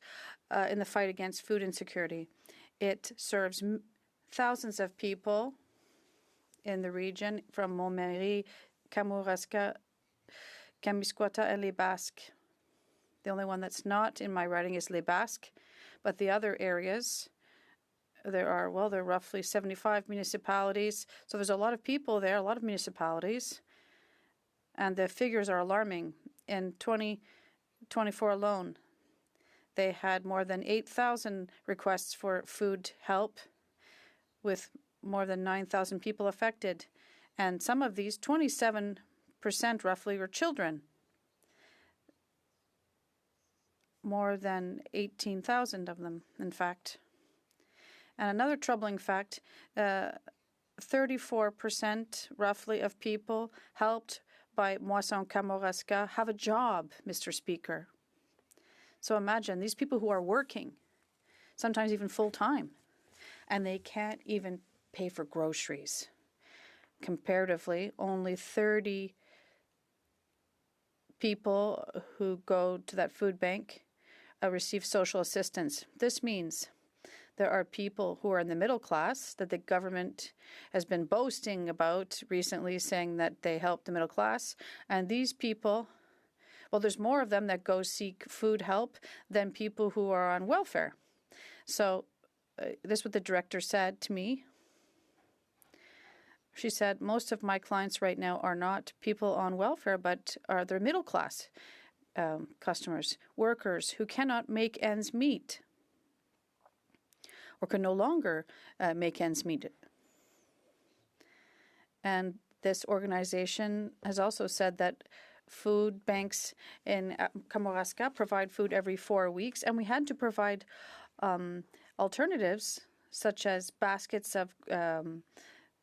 in the fight against food insecurity. It serves thousands of people in the region from Montmagny, Kamouraska, Kaministiquia, and Les Basques. The only one that's not in my riding is Les Basques, but the other areas, there are roughly 75 municipalities. So there's a lot of people there, a lot of municipalities, and the figures are alarming. In 2024 alone, they had more than 8,000 requests for food help, with more than 9,000 people affected. And some of these, 27% roughly, were children. More than 18,000 of them, in fact. And another troubling fact, 34% roughly of people helped by Moisson-Kamouraska have a job, Mr. Speaker. So imagine these people who are working, sometimes even full-time, and they can't even pay for groceries. Comparatively, only 30 people who go to that food bank receive social assistance. This means there are people who are in the middle class that the government has been boasting about recently, saying that they help the middle class. And these people, well, there's more of them that go seek food help than people who are on welfare. So this is what the director said to me. She said, most of my clients right now are not people on welfare, but are their middle class customers, workers who cannot make ends meet or can no longer make ends meet. And this organization has also said that food banks in Kamouraska provide food every 4 weeks, and we had to provide alternatives such as baskets of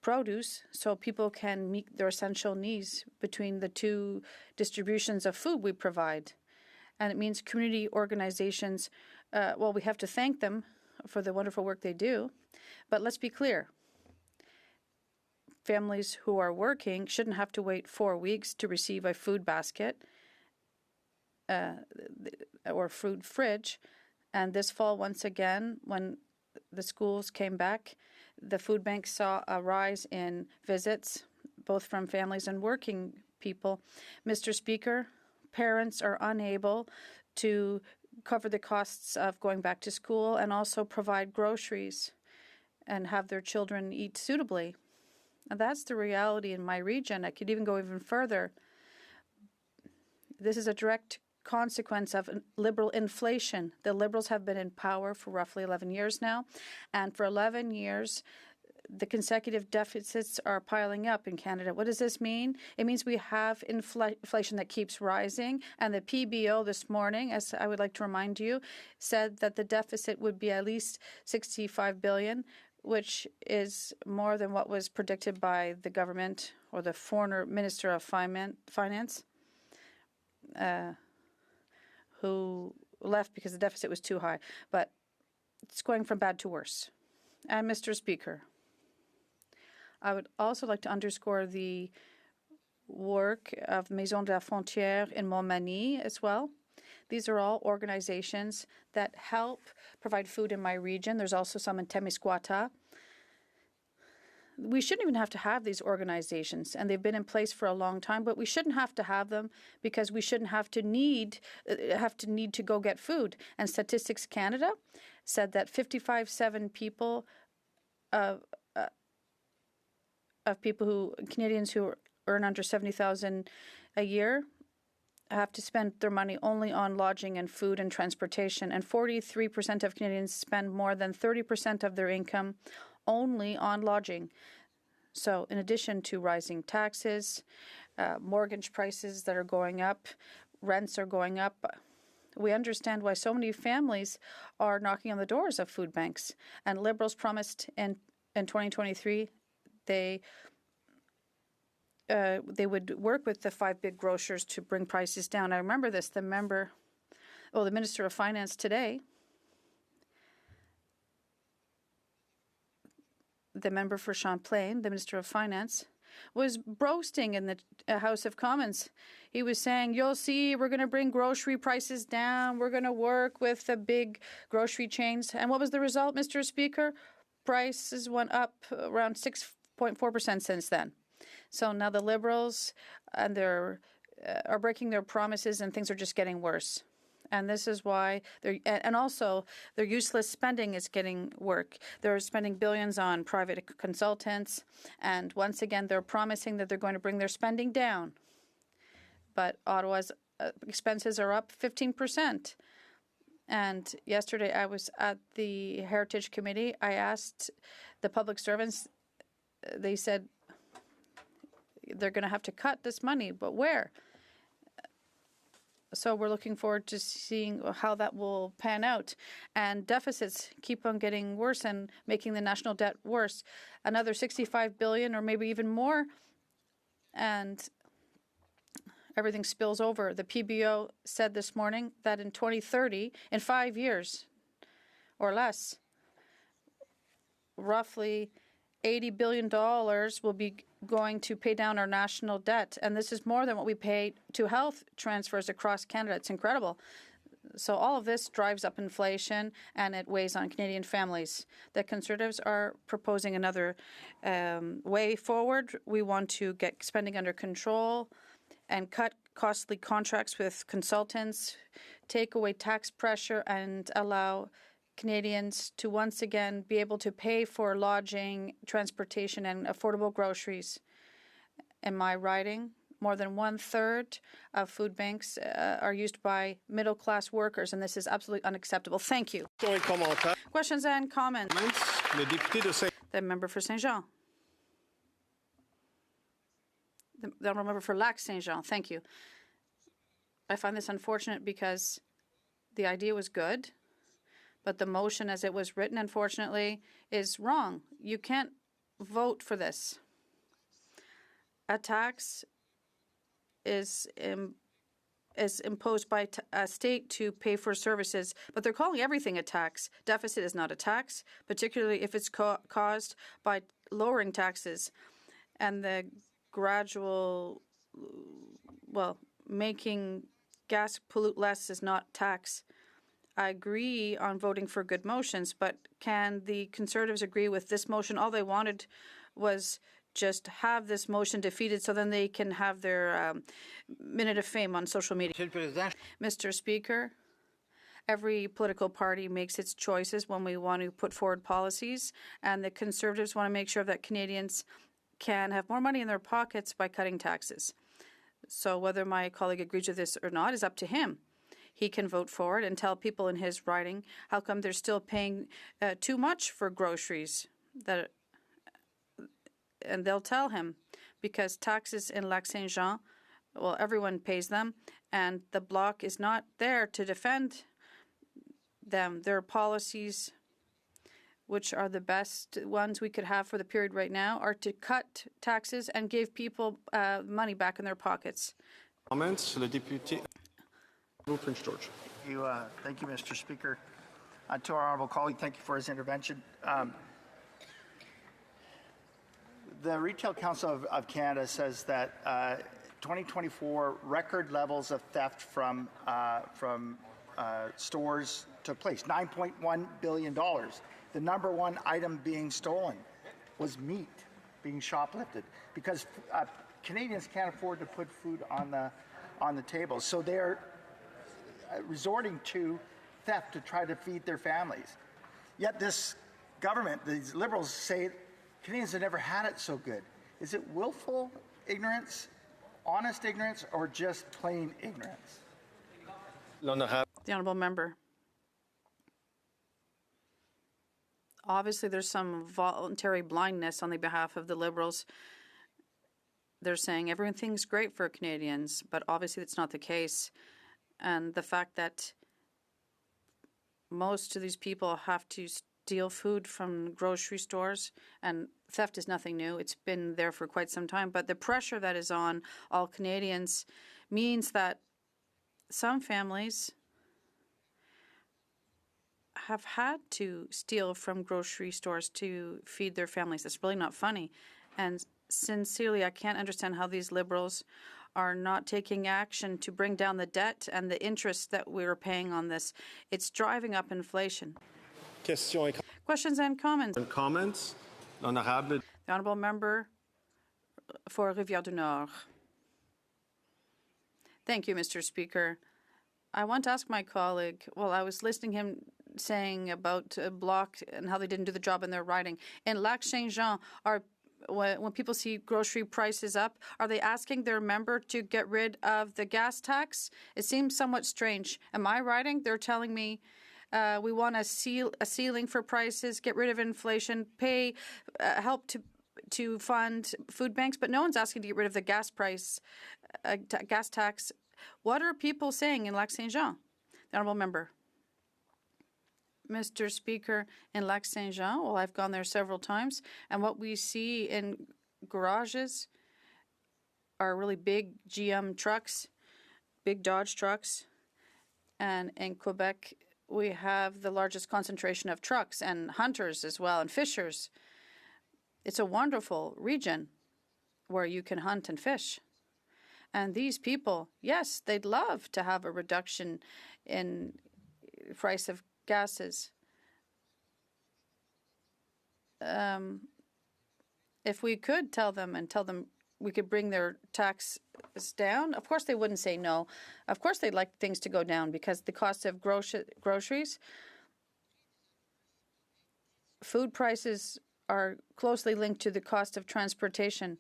produce so people can meet their essential needs between the two distributions of food we provide. And it means community organizations, we have to thank them for the wonderful work they do. But let's be clear. Families who are working shouldn't have to wait 4 weeks to receive a food basket or food fridge. And this fall, once again, when the schools came back, the food bank saw a rise in visits, both from families and working people. Mr. Speaker, parents are unable to cover the costs of going back to school and also provide groceries and have their children eat suitably. And that's the reality in my region. I could even go even further. This is a direct consequence of Liberal inflation. The Liberals have been in power for roughly 11 years now, and for 11 years, the consecutive deficits are piling up in Canada. What does this mean? It means we have inflation that keeps rising, and the PBO this morning, as I would like to remind you, said that the deficit would be at least $65 billion, which is more than what was predicted by the government or the former Minister of Finance, who left because the deficit was too high. But it's going from bad to worse. And Mr. Speaker, I would also like to underscore the work of Maison de la Frontière in Montmagny as well. These are all organizations that help provide food in my region. There's also some in Témiscouata. We shouldn't even have to have these organizations, and they've been in place for a long time, but we shouldn't have to have them because we shouldn't have to need to go get food. And Statistics Canada said that 55.7 people of Canadians who earn under $70,000 a year have to spend their money only on lodging and food and transportation, and 43% of Canadians spend more than 30% of their income only on lodging. So in addition to rising taxes, mortgage prices that are going up, rents are going up, we understand why so many families are knocking on the doors of food banks. And Liberals promised in 2023 they would work with the 5 big grocers to bring prices down. I remember this. The Minister of Finance today, the member for Champlain, the Minister of Finance, was boasting in the House of Commons. He was saying, you'll see, we're going to bring grocery prices down. We're going to work with the big grocery chains. And what was the result, Mr. Speaker? Prices went up around 6.4% since then. So now the Liberals are breaking their promises, and things are just getting worse. And this is why and also their useless spending is getting work. They're spending billions on private consultants, and once again they're promising that they're going to bring their spending down. But Ottawa's expenses are up 15%. And yesterday I was at the Heritage Committee. I asked the public servants. They said they're going to have to cut this money, but where? So we're looking forward to seeing how that will pan out. And deficits keep on getting worse and making the national debt worse. Another $65 billion or maybe even more, and everything spills over. The PBO said this morning that in 2030, in 5 years or less, roughly $80 billion will be going to pay down our national debt. And this is more than what we pay to health transfers across Canada. It's incredible. So all of this drives up inflation, and it weighs on Canadian families. The Conservatives are proposing another way forward. We want to get spending under control and cut costly contracts with consultants, take away tax pressure, and allow Canadians to once again be able to pay for lodging, transportation, and affordable groceries. In my riding, more than 1/3 of food banks are used by middle-class workers, and this is absolutely unacceptable. Thank you. Questions and comments? The member for Saint-Jean. The honourable member for Lac-Saint-Jean. Thank you. I find this unfortunate because the idea was good, but the motion as it was written, unfortunately, is wrong. You can't vote for this. A tax is imposed by a state to pay for services, but they're calling everything a tax. Deficit is not a tax, particularly if it's caused by lowering taxes. And the gradual, making gas pollute less is not tax. I agree on voting for good motions, but can the Conservatives agree with this motion? All they wanted was just have this motion defeated so then they can have their minute of fame on social media. Mr. Speaker, every political party makes its choices when we want to put forward policies, and the Conservatives want to make sure that Canadians can have more money in their pockets by cutting taxes. So whether my colleague agrees with this or not is up to him. He can vote for it and tell people in his riding how come they're still paying too much for groceries. And they'll tell him because taxes in Lac-Saint-Jean, everyone pays them, and the Bloc is not there to defend them. Their policies, which are the best ones we could have for the period right now, are to cut taxes and give people money back in their pockets. Comments? Le député Prince George. Thank you, Mr. Speaker. To our honourable colleague, thank you for his intervention. the Retail Council of Canada says that 2024 record levels of theft from stores took place. $9.1 billion. The number one item being stolen was meat being shoplifted because Canadians can't afford to put food on the table. So they're resorting to theft to try to feed their families. Yet this government, these Liberals, say Canadians have never had it so good. Is it willful ignorance, honest ignorance, or just plain ignorance? The honourable member. Obviously, there's some voluntary blindness on the behalf of the Liberals. They're saying everything's great for Canadians, but obviously that's not the case. And the fact that most of these people have to steal food from grocery stores, and theft is nothing new. It's been there for quite some time. But the pressure that is on all Canadians means that some families have had to steal from grocery stores to feed their families. It's really not funny. And sincerely, I can't understand how these Liberals are not taking action to bring down the debt and the interest that we're paying on this. It's driving up inflation. Questions and comments? The honourable member for Rivière-du-Nord. Thank you, Mr. Speaker. I want to ask my colleague, well, I was listening to him saying about Bloc and how they didn't do the job in their riding. In Lac-Saint-Jean, when people see grocery prices up, are they asking their member to get rid of the gas tax? It seems somewhat strange. Am I riding? They're telling me we want a ceiling for prices, get rid of inflation, pay help to fund food banks, but no one's asking to get rid of the gas price, gas tax. What are people saying in Lac-Saint-Jean? The honourable member. Mr. Speaker, in Lac-Saint-Jean, well, I've gone there several times, and what we see in garages are really big GM trucks, big Dodge trucks, and in Quebec, we have the largest concentration of trucks and hunters as well, and fishers. It's a wonderful region where you can hunt and fish. And these people, yes, they'd love to have a reduction in price of gases. If we could tell them we could bring their taxes down, of course they wouldn't say no. Of course they'd like things to go down because the cost of groceries, food prices are closely linked to the cost of transportation.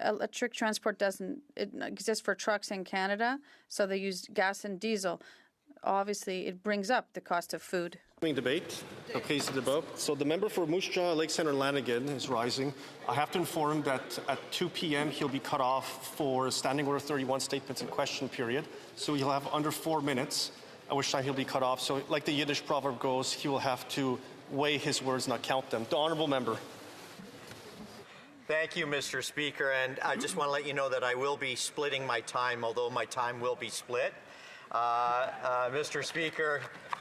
Electric transport doesn't exist for trucks in Canada, so they use gas and diesel. Obviously, it brings up the cost of food. Debate. Okay, so the member for Moose Jaw, Lake Centre, Lanigan is rising. I have to inform him that at 2 p.m. he'll be cut off for Standing Order 31 statements and question period. So he'll have under 4 minutes, at which time he'll be cut off. So like the Yiddish proverb goes, he will have to weigh his words, not count them. The honourable member. Thank you, Mr. Speaker. And I just want to let you know that I will be splitting my time, although my time will be split. Mr. Speaker,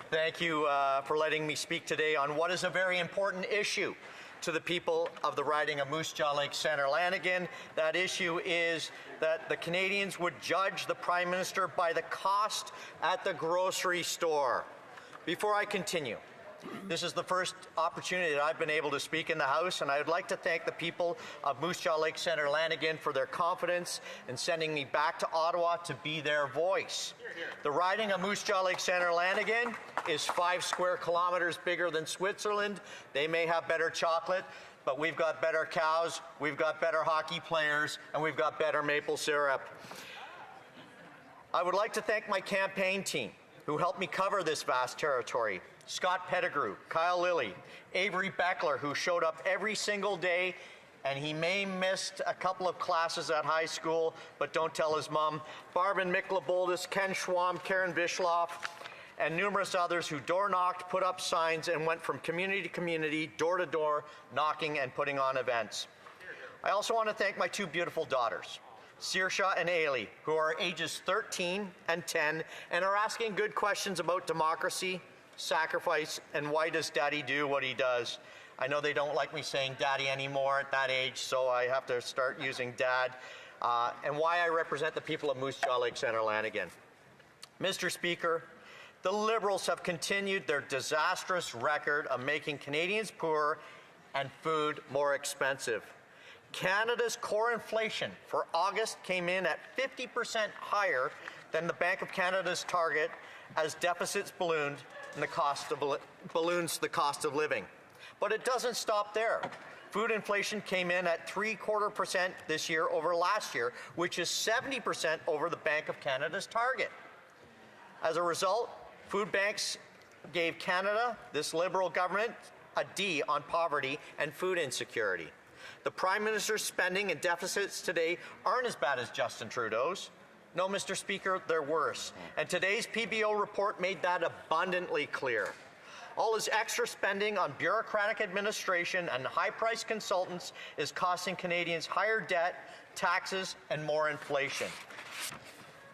thank you for letting me speak today on what is a very important issue to the people of the riding of Moose Jaw, Lake Centre, Lanigan. That issue is that the Canadians would judge the Prime Minister by the cost at the grocery store. Before I continue, this is the first opportunity that I've been able to speak in the House, and I would like to thank the people of Moose Jaw, Lake Centre, Lanigan for their confidence in sending me back to Ottawa to be their voice. The riding of Moose Jaw, Lake Centre, Lanigan is 5 square kilometers bigger than Switzerland. They may have better chocolate, but we've got better cows, we've got better hockey players, and we've got better maple syrup. I would like to thank my campaign team who helped me cover this vast territory. Scott Pettigrew, Kyle Lilly, Avery Beckler, who showed up every single day, and he may have missed a couple of classes at high school, but don't tell his mom. Barban Miklaboldis, Ken Schwam, Karen Vishloff, and numerous others who door knocked, put up signs, and went from community to community, door to door, knocking and putting on events. I also want to thank my 2 beautiful daughters, Saoirse and Ailey, who are ages 13 and 10 and are asking good questions about democracy, sacrifice, and why does Daddy do what he does. I know they don't like me saying daddy anymore at that age, so I have to start using dad, and why I represent the people of Moose Jaw Lake Centre Lanigan. Mr. Speaker, the Liberals have continued their disastrous record of making Canadians poor and food more expensive. Canada's core inflation for August came in at 50% higher than the Bank of Canada's target as deficits balloons the cost of living. But it doesn't stop there. Food inflation came in at 0.75% this year over last year, which is 70% over the Bank of Canada's target. As a result, food banks gave Canada, this Liberal government, a D on poverty and food insecurity. The Prime Minister's spending and deficits today aren't as bad as Justin Trudeau's. No, Mr. Speaker, they're worse. And today's PBO report made that abundantly clear. All his extra spending on bureaucratic administration and high-priced consultants is costing Canadians higher debt, taxes, and more inflation.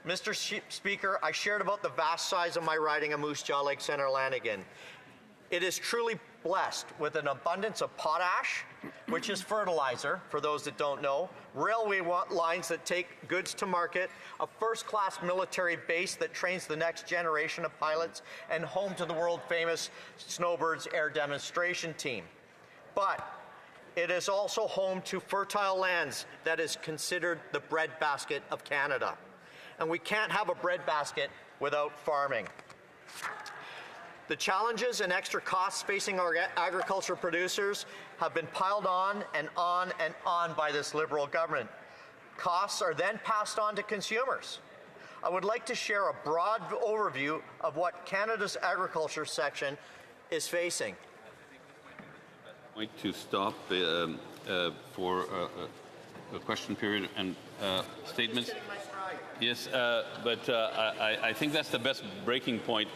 Mr. Speaker, I shared about the vast size of my riding of Moose Jaw Lake Centre Lanigan. It is truly blessed with an abundance of potash, which is fertilizer, for those that don't know, railway lines that take goods to market, a first-class military base that trains the next generation of pilots, and home to the world-famous Snowbirds Air Demonstration Team. But it is also home to fertile lands that is considered the breadbasket of Canada. And we can't have a breadbasket without farming. The challenges and extra costs facing our agriculture producers have been piled on and on and on by this Liberal government. Costs are then passed on to consumers. I would like to share a broad overview of what Canada's agriculture section is facing. Going to stop for a question period and statements. Yes, but I think that's the best breaking point,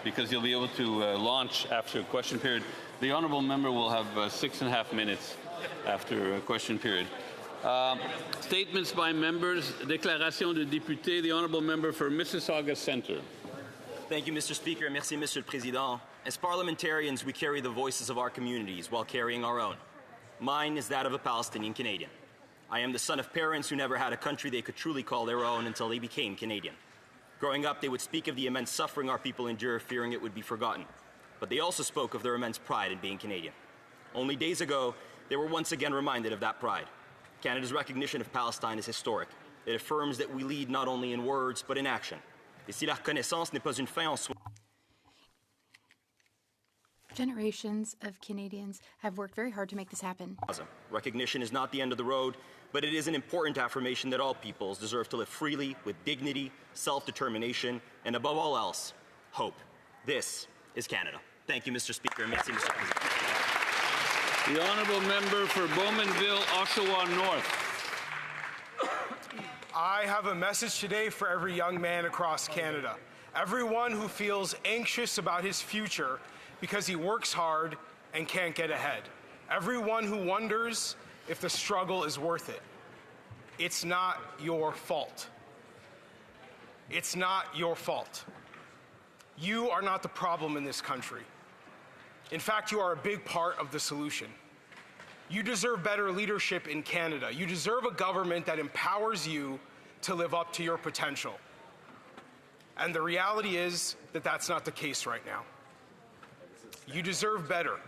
because you'll be able to launch after a question period. The honourable member will have 6.5 minutes after a question period. Statements by members. Déclaration de député. The honourable member for Mississauga Centre. Thank you, Mr. Speaker. Merci, Monsieur le Président. As parliamentarians, we carry the voices of our communities while carrying our own. Mine is that of a Palestinian Canadian. I am the son of parents who never had a country they could truly call their own until they became Canadian. Growing up, they would speak of the immense suffering our people endure, fearing it would be forgotten. But they also spoke of their immense pride in being Canadian. Only days ago, they were once again reminded of that pride. Canada's recognition of Palestine is historic. It affirms that we lead not only in words, but in action. Et si la reconnaissance n'est pas une fin en soi. Generations of Canadians have worked very hard to make this happen. Recognition is not the end of the road, but it is an important affirmation that all peoples deserve to live freely, with dignity, self-determination, and above all else, hope. This is Canada. Thank you, Mr. Speaker. Merci, Mr. President. The honourable member for Bowmanville, Oshawa North. I have a message today for every young man across Canada. Everyone who feels anxious about his future because he works hard and can't get ahead. Everyone who wonders if the struggle is worth it. It's not your fault. It's not your fault. You are not the problem in this country. In fact, you are a big part of the solution. You deserve better leadership in Canada. You deserve a government that empowers you to live up to your potential. And the reality is that that's not the case right now. You deserve better,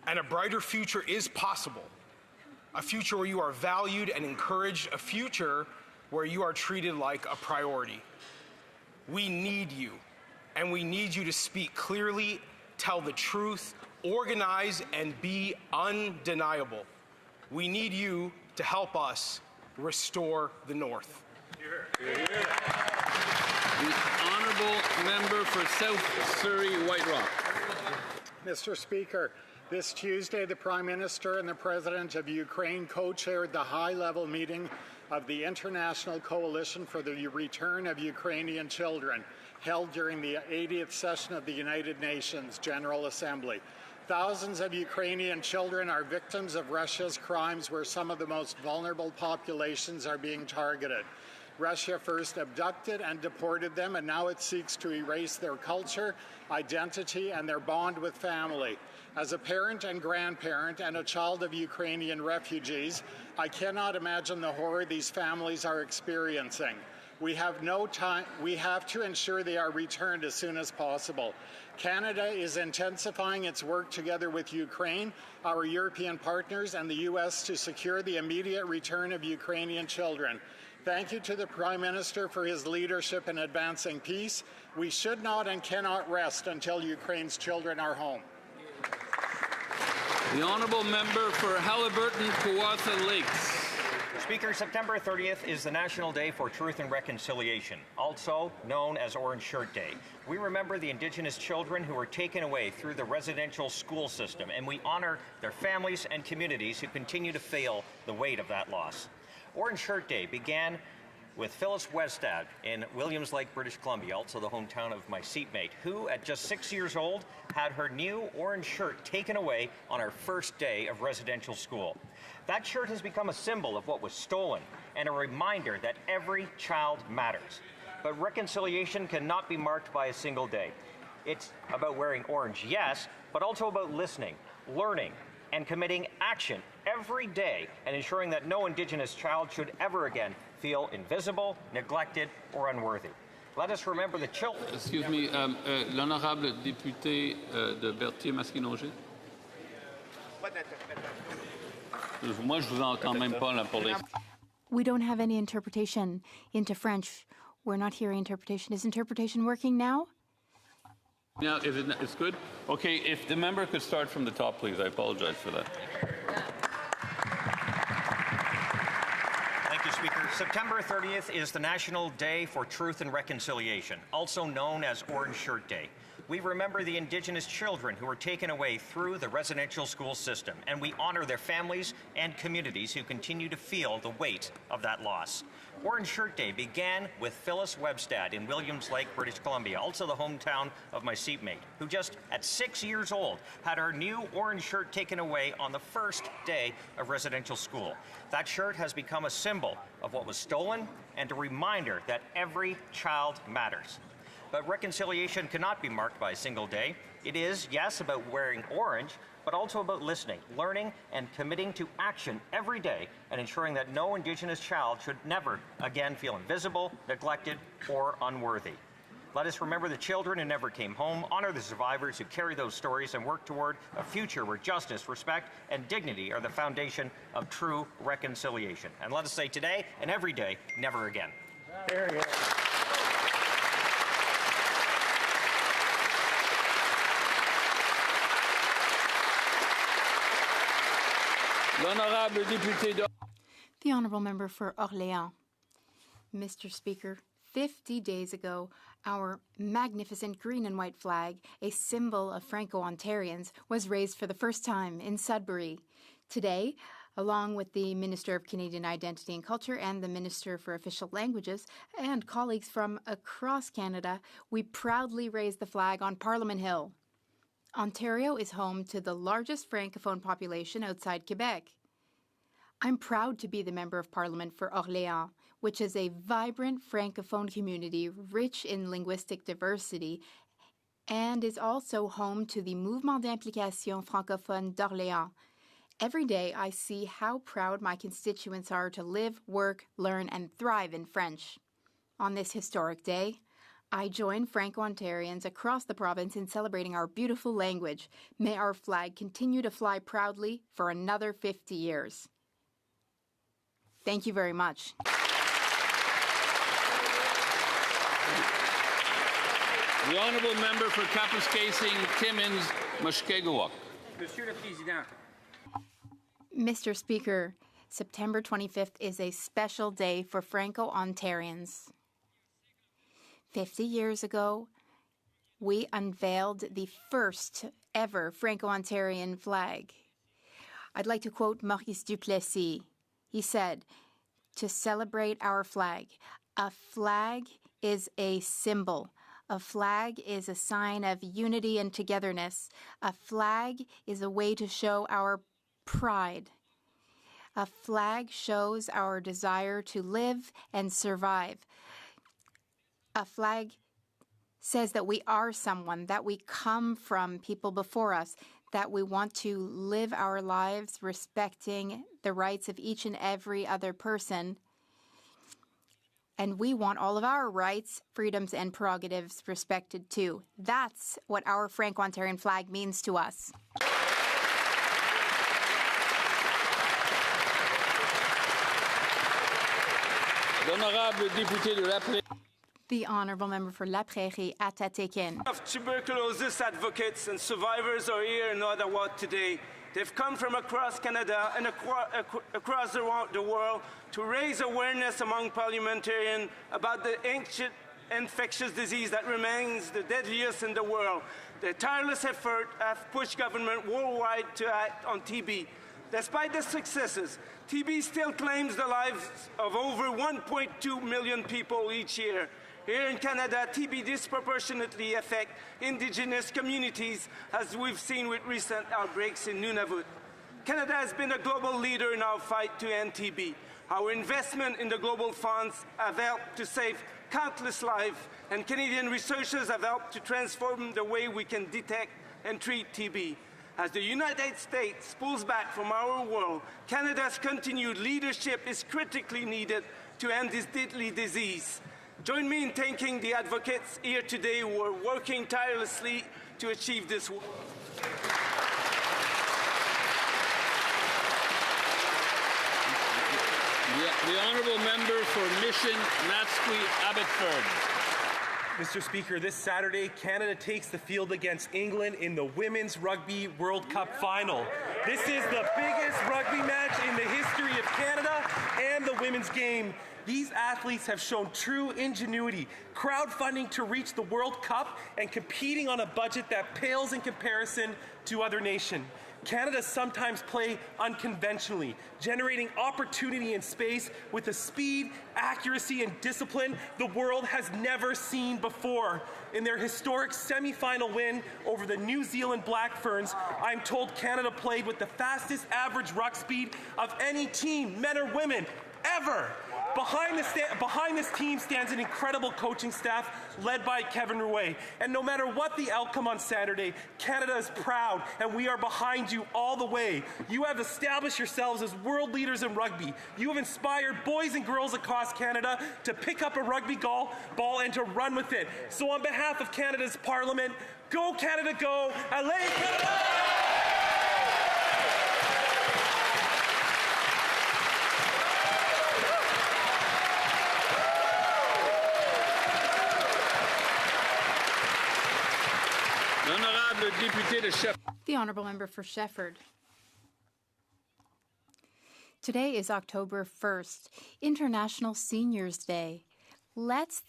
and a brighter future is possible. A future where you are valued and encouraged, a future where you are treated like a priority. We need you, and we need you to speak clearly, tell the truth, organize, and be undeniable. We need you to help us restore the North. The honourable member for South Surrey White Rock. Mr. Speaker, this Tuesday the Prime Minister and the President of Ukraine co-chaired the high-level meeting of the International Coalition for the Return of Ukrainian Children, held during the 80th session of the United Nations General Assembly. Thousands of Ukrainian children are victims of Russia's crimes, where some of the most vulnerable populations are being targeted. Russia first abducted and deported them, and now it seeks to erase their culture, identity, and their bond with family. As a parent and grandparent and a child of Ukrainian refugees, I cannot imagine the horror these families are experiencing. We have no time. We have to ensure they are returned as soon as possible. Canada is intensifying its work together with Ukraine, our European partners, and the U.S. to secure the immediate return of Ukrainian children. Thank you to the Prime Minister for his leadership in advancing peace. We should not and cannot rest until Ukraine's children are home. The Honourable Member for Haliburton, Kawartha Lakes. Speaker, September 30th is the National Day for Truth and Reconciliation, also known as Orange Shirt Day. We remember the Indigenous children who were taken away through the residential school system, and we honor their families and communities who continue to feel the weight of that loss. Orange Shirt Day began with Phyllis Westad in Williams Lake, British Columbia, also the hometown of my seatmate, who at just 6 years old had her new orange shirt taken away on her first day of residential school. That shirt has become a symbol of what was stolen and a reminder that every child matters. But reconciliation cannot be marked by a single day. It's about wearing orange, yes, but also about listening, learning, and committing action every day and ensuring that no Indigenous child should ever again feel invisible, neglected, or unworthy. Let us remember the children. Excuse me, l'honorable député de Berthier-Masquinongé. Moi, je vous entends même pas là pour les. We don't have any interpretation into French. We're not hearing interpretation. Is interpretation working now? Now, it's good? Okay, if the member could start from the top, please. I apologize for that. Thank you, Speaker. September 30th is the National Day for Truth and Reconciliation, also known as Orange Shirt Day. We remember the Indigenous children who were taken away through the residential school system, and we honor their families and communities who continue to feel the weight of that loss. Orange Shirt Day began with Phyllis Webstad in Williams Lake, British Columbia, also the hometown of my seatmate, who just at 6 years old had her new orange shirt taken away on the first day of residential school. That shirt has become a symbol of what was stolen and a reminder that every child matters. But reconciliation cannot be marked by a single day. It is, yes, about wearing orange, but also about listening, learning, and committing to action every day and ensuring that no Indigenous child should never again feel invisible, neglected, or unworthy. Let us remember the children who never came home, honor the survivors who carry those stories, and work toward a future where justice, respect, and dignity are the foundation of true reconciliation. And let us say today and every day, never again. There you go. The Honourable Member for Orléans. Mr. Speaker, 50 days ago, our magnificent green and white flag, a symbol of Franco-Ontarians, was raised for the first time in Sudbury. Today, along with the Minister of Canadian Identity and Culture and the Minister for Official Languages and colleagues from across Canada, we proudly raise the flag on Parliament Hill. Ontario is home to the largest Francophone population outside Quebec. I'm proud to be the Member of Parliament for Orléans, which is a vibrant Francophone community rich in linguistic diversity and is also home to the Mouvement d'Implication Francophone d'Orléans. Every day I see how proud my constituents are to live, work, learn, and thrive in French. On this historic day, I join Franco-Ontarians across the province in celebrating our beautiful language. May our flag continue to fly proudly for another 50 years. Thank you very much. The Honourable Member for Kapuskasing, Timmins, Mushkegowuk. Monsieur le Président. Mr. Speaker, September 25th is a special day for Franco-Ontarians. 50 years ago, we unveiled the first ever Franco-Ontarian flag. I'd like to quote Maurice Duplessis. He said, "To celebrate our flag, a flag is a symbol. A flag is a sign of unity and togetherness. A flag is a way to show our pride. A flag shows our desire to live and survive. A flag says that we are someone, that we come from people before us, that we want to live our lives respecting the rights of each and every other person. And we want all of our rights, freedoms, and prerogatives respected too. That's what our Franco-Ontarian flag means to us. The Honourable Member for La Prairie, Atatekin. Tuberculosis advocates and survivors are here in Ottawa today. They've come from across Canada and across the world to raise awareness among parliamentarians about the ancient infectious disease that remains the deadliest in the world. Their tireless effort have pushed government worldwide to act on TB. Despite the successes, TB still claims the lives of over 1.2 million people each year. Here in Canada, TB disproportionately affects Indigenous communities, as we've seen with recent outbreaks in Nunavut. Canada has been a global leader in our fight to end TB. Our investment in the global funds have helped to save countless lives, and Canadian researchers have helped to transform the way we can detect and treat TB. As the United States pulls back from our world, Canada's continued leadership is critically needed to end this deadly disease. Join me in thanking the advocates here today who are working tirelessly to achieve this work. The Honourable Member for Mission, Matsqui, Abbotsford. Mr. Speaker, this Saturday, Canada takes the field against England in the Women's Rugby World Cup final. This is the biggest rugby match in the history of Canada and the women's game. These athletes have shown true ingenuity, crowdfunding to reach the World Cup and competing on a budget that pales in comparison to other nations. Canada sometimes play unconventionally, generating opportunity in space with a speed, accuracy, and discipline the world has never seen before. In their historic semi-final win over the New Zealand Black Ferns, I'm told Canada played with the fastest average ruck speed of any team, men or women, ever. Behind this team stands an incredible coaching staff led by Kevin Rouet. And no matter what the outcome on Saturday, Canada is proud and we are behind you all the way. You have established yourselves as world leaders in rugby. You have inspired boys and girls across Canada to pick up a rugby ball and to run with it. So on behalf of Canada's Parliament, go Canada go! Allez Canada! The Honourable Member for Shefford. Today is October 1st, International Seniors Day. Let's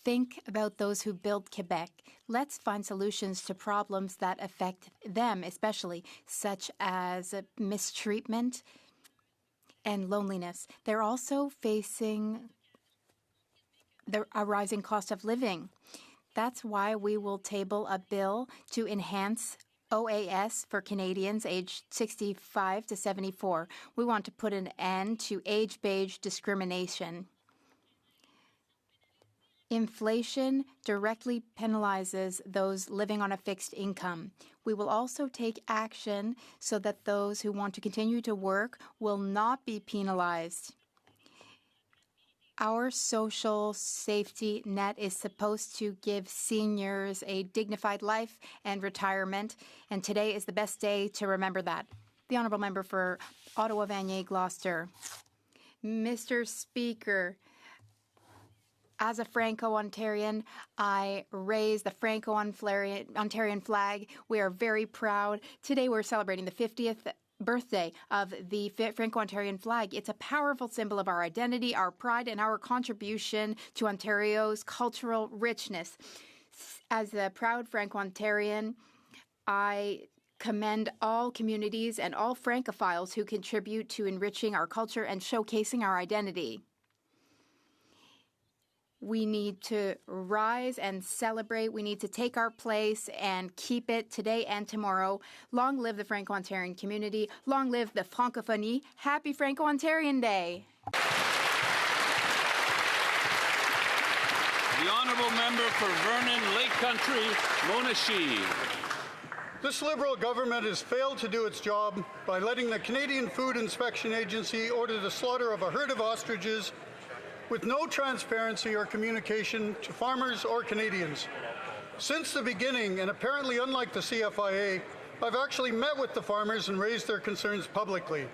think about those who built Quebec. Let's find solutions to problems that affect them especially, such as mistreatment and loneliness. They're also facing a rising cost of living. That's why we will table a bill to enhance OAS for Canadians aged 65 to 74. We want to put an end to age-based discrimination. Inflation directly penalizes those living on a fixed income. We will also take action so that those who want to continue to work will not be penalized. Our social safety net is supposed to give seniors a dignified life and retirement, and today is the best day to remember that. The Honourable Member for Ottawa Vanier Gloucester. Mr. Speaker, as a Franco-Ontarian, I raise the Franco-Ontarian flag. We are very proud. Today we're celebrating the 50th birthday of the Franco-Ontarian flag. It's a powerful symbol of our identity, our pride, and our contribution to Ontario's cultural richness. As a proud Franco-Ontarian, I commend all communities and all Francophiles who contribute to enriching our culture and showcasing our identity. We need to rise and celebrate. We need to take our place and keep it today and tomorrow. Long live the Franco-Ontarian community. Long live the Francophonie. Happy Franco-Ontarian Day. The honourable member for Vernon Lake Country, Mona Shee. This Liberal government has failed to do its job by letting the Canadian Food Inspection Agency order the slaughter of a herd of ostriches with no transparency or communication to farmers or Canadians. Since the beginning, and apparently unlike the CFIA, I've actually met with the farmers and raised their concerns publicly.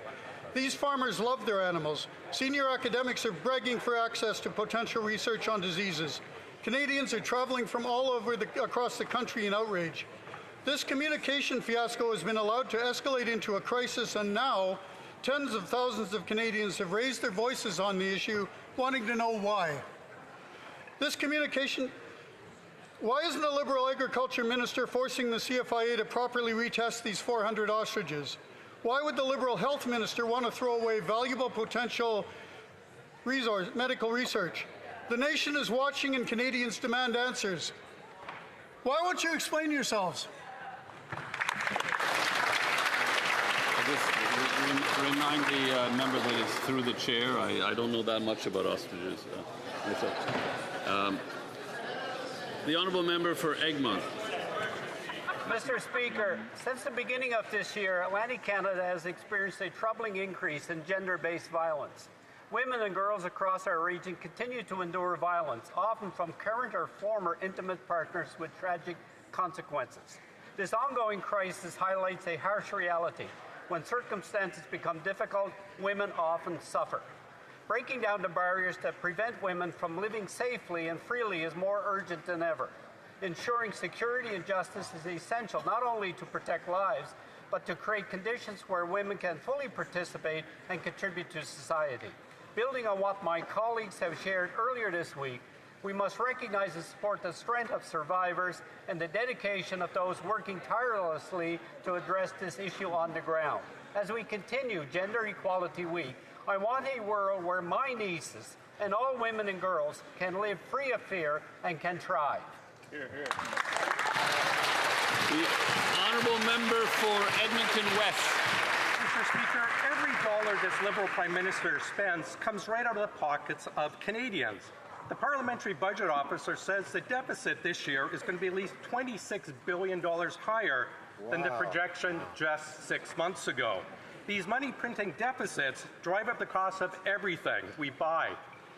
These farmers love their animals. Senior academics are begging for access to potential research on diseases. Canadians are traveling from all over across the country in outrage. This communication fiasco has been allowed to escalate into a crisis, and now tens of thousands of Canadians have raised their voices on the issue, wanting to know why. Why isn't the Liberal Agriculture Minister forcing the CFIA to properly retest these 400 ostriches? Why would the Liberal Health Minister want to throw away valuable potential medical research? The nation is watching and Canadians demand answers. Why won't you explain yourselves? Remind the member that it's through the chair. I don't know that much about ostriches. The honourable member for Egmont. Mr. Speaker, since the beginning of this year, Atlantic Canada has experienced a troubling increase in gender-based violence. Women and girls across our region continue to endure violence, often from current or former intimate partners with tragic consequences. This ongoing crisis highlights a harsh reality. When circumstances become difficult, women often suffer. Breaking down the barriers that prevent women from living safely and freely is more urgent than ever. Ensuring security and justice is essential not only to protect lives, but to create conditions where women can fully participate and contribute to society. Building on what my colleagues have shared earlier this week, we must recognize and support the strength of survivors and the dedication of those working tirelessly to address this issue on the ground. As we continue Gender Equality Week, I want a world where my nieces and all women and girls can live free of fear and can thrive. Hear, hear. The honourable member for Edmonton West. Mr. Speaker, every dollar this Liberal Prime Minister spends comes right out of the pockets of Canadians. The Parliamentary Budget Officer says the deficit this year is going to be at least $26 billion higher than the projection just 6 months ago. These money-printing deficits drive up the cost of everything we buy,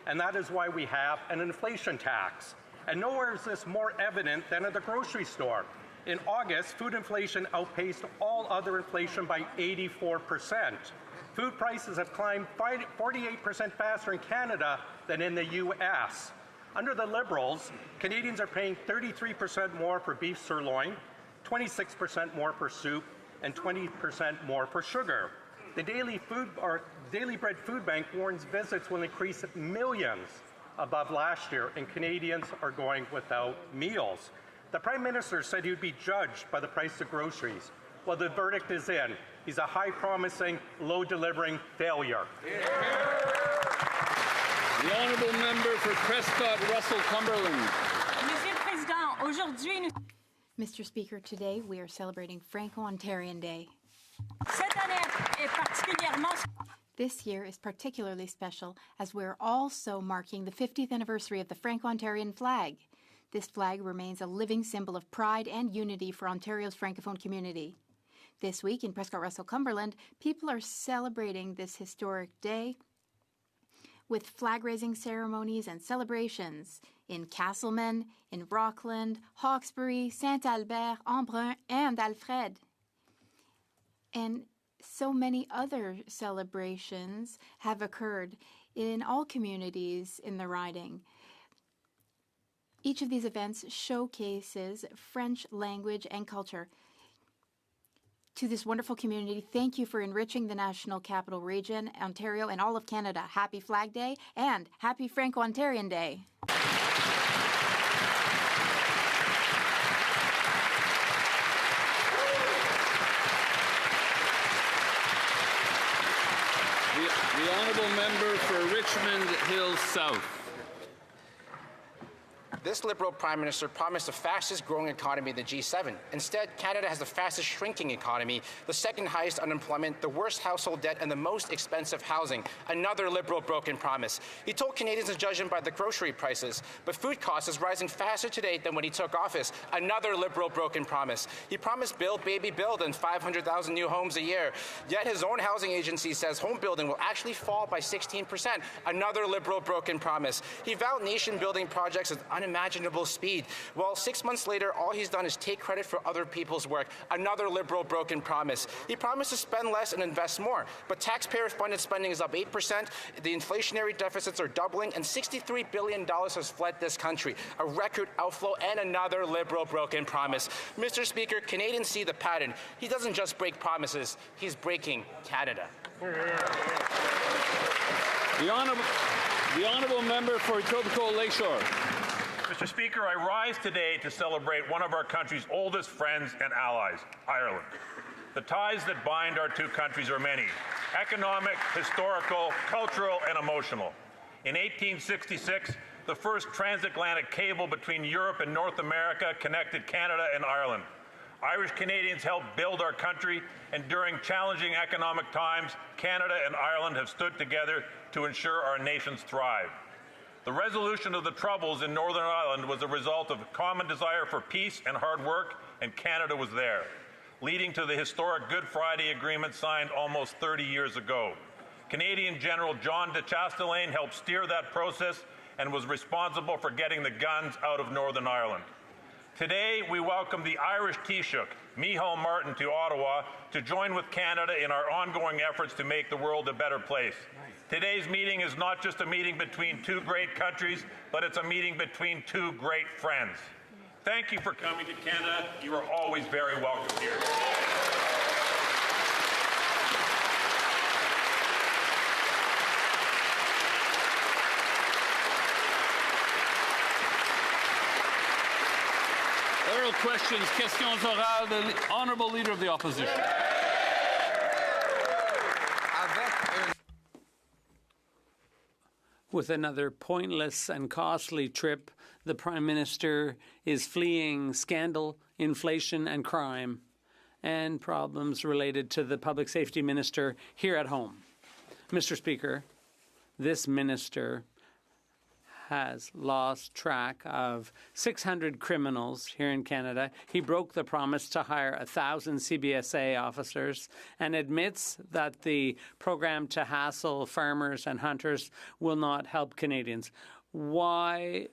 and that is why we have an inflation tax. And nowhere is this more evident than at the grocery store. In August, food inflation outpaced all other inflation by 84%. Food prices have climbed 48% faster in Canada than in the U.S. Under the Liberals, Canadians are paying 33% more for beef sirloin, 26% more for soup, and 20% more for sugar. The Daily Bread Food Bank warns visits will increase millions above last year, and Canadians are going without meals. The Prime Minister said he would be judged by the price of groceries. Well, the verdict is in. He's a high-promising, low-delivering failure. The honourable member for Prescott Russell Cumberland. Mr. Speaker, today we are celebrating Franco-Ontarian Day. This year is particularly special as we're also marking the 50th anniversary of the Franco-Ontarian flag. This flag remains a living symbol of pride and unity for Ontario's Francophone community. This week in Prescott Russell Cumberland, people are celebrating this historic day with flag-raising ceremonies and celebrations in Castleman, in Rockland, Hawkesbury, Saint-Albert, Embrun, and Alfred. And so many other celebrations have occurred in all communities in the riding. Each of these events showcases French language and culture. To this wonderful community, thank you for enriching the National Capital Region, Ontario, and all of Canada. Happy Flag Day and Happy Franco-Ontarian Day. The honourable member for Richmond Hill South. This Liberal Prime Minister promised the fastest growing economy in the G7. Instead, Canada has the fastest shrinking economy, the second highest unemployment, the worst household debt, and the most expensive housing. Another Liberal broken promise. He told Canadians to judge him by the grocery prices, but food costs is rising faster today than when he took office. Another Liberal broken promise. He promised build, baby, build, and 500,000 new homes a year. Yet his own housing agency says home building will actually fall by 16%. Another Liberal broken promise. He vowed nation-building projects at unimaginable speed. Well, 6 months later, all he's done is take credit for other people's work. Another Liberal broken promise. He promised to spend less and invest more, but taxpayer-funded spending is up 8%, the inflationary deficits are doubling, and $63 billion has fled this country. A record outflow and another Liberal broken promise. Mr. Speaker, Canadians see the pattern. He doesn't just break promises, he's breaking Canada. The honourable member for Etobicoke Lakeshore. Mr. Speaker, I rise today to celebrate one of our country's oldest friends and allies, Ireland. The ties that bind our two countries are many: economic, historical, cultural, and emotional. In 1866, the first transatlantic cable between Europe and North America connected Canada and Ireland. Irish Canadians helped build our country, and during challenging economic times, Canada and Ireland have stood together to ensure our nations thrive. The resolution of the Troubles in Northern Ireland was a result of a common desire for peace and hard work, and Canada was there, leading to the historic Good Friday Agreement signed almost 30 years ago. Canadian General John de Chastelain helped steer that process and was responsible for getting the guns out of Northern Ireland. Today, we welcome the Irish Taoiseach, Micheál Martin, to Ottawa to join with Canada in our ongoing efforts to make the world a better place. Today's meeting is not just a meeting between two great countries, but it's a meeting between two great friends. Thank you for coming to Canada. You are always very welcome here. Oral questions, questions orales, the honourable leader of the opposition. With another pointless and costly trip, the Prime Minister is fleeing scandal, inflation, and crime, and problems related to the Public Safety Minister here at home. Mr. Speaker, this minister has lost track of 600 criminals here in Canada. He broke the promise to hire 1,000 CBSA officers and admits that the program to hassle farmers and hunters will not help Canadians. When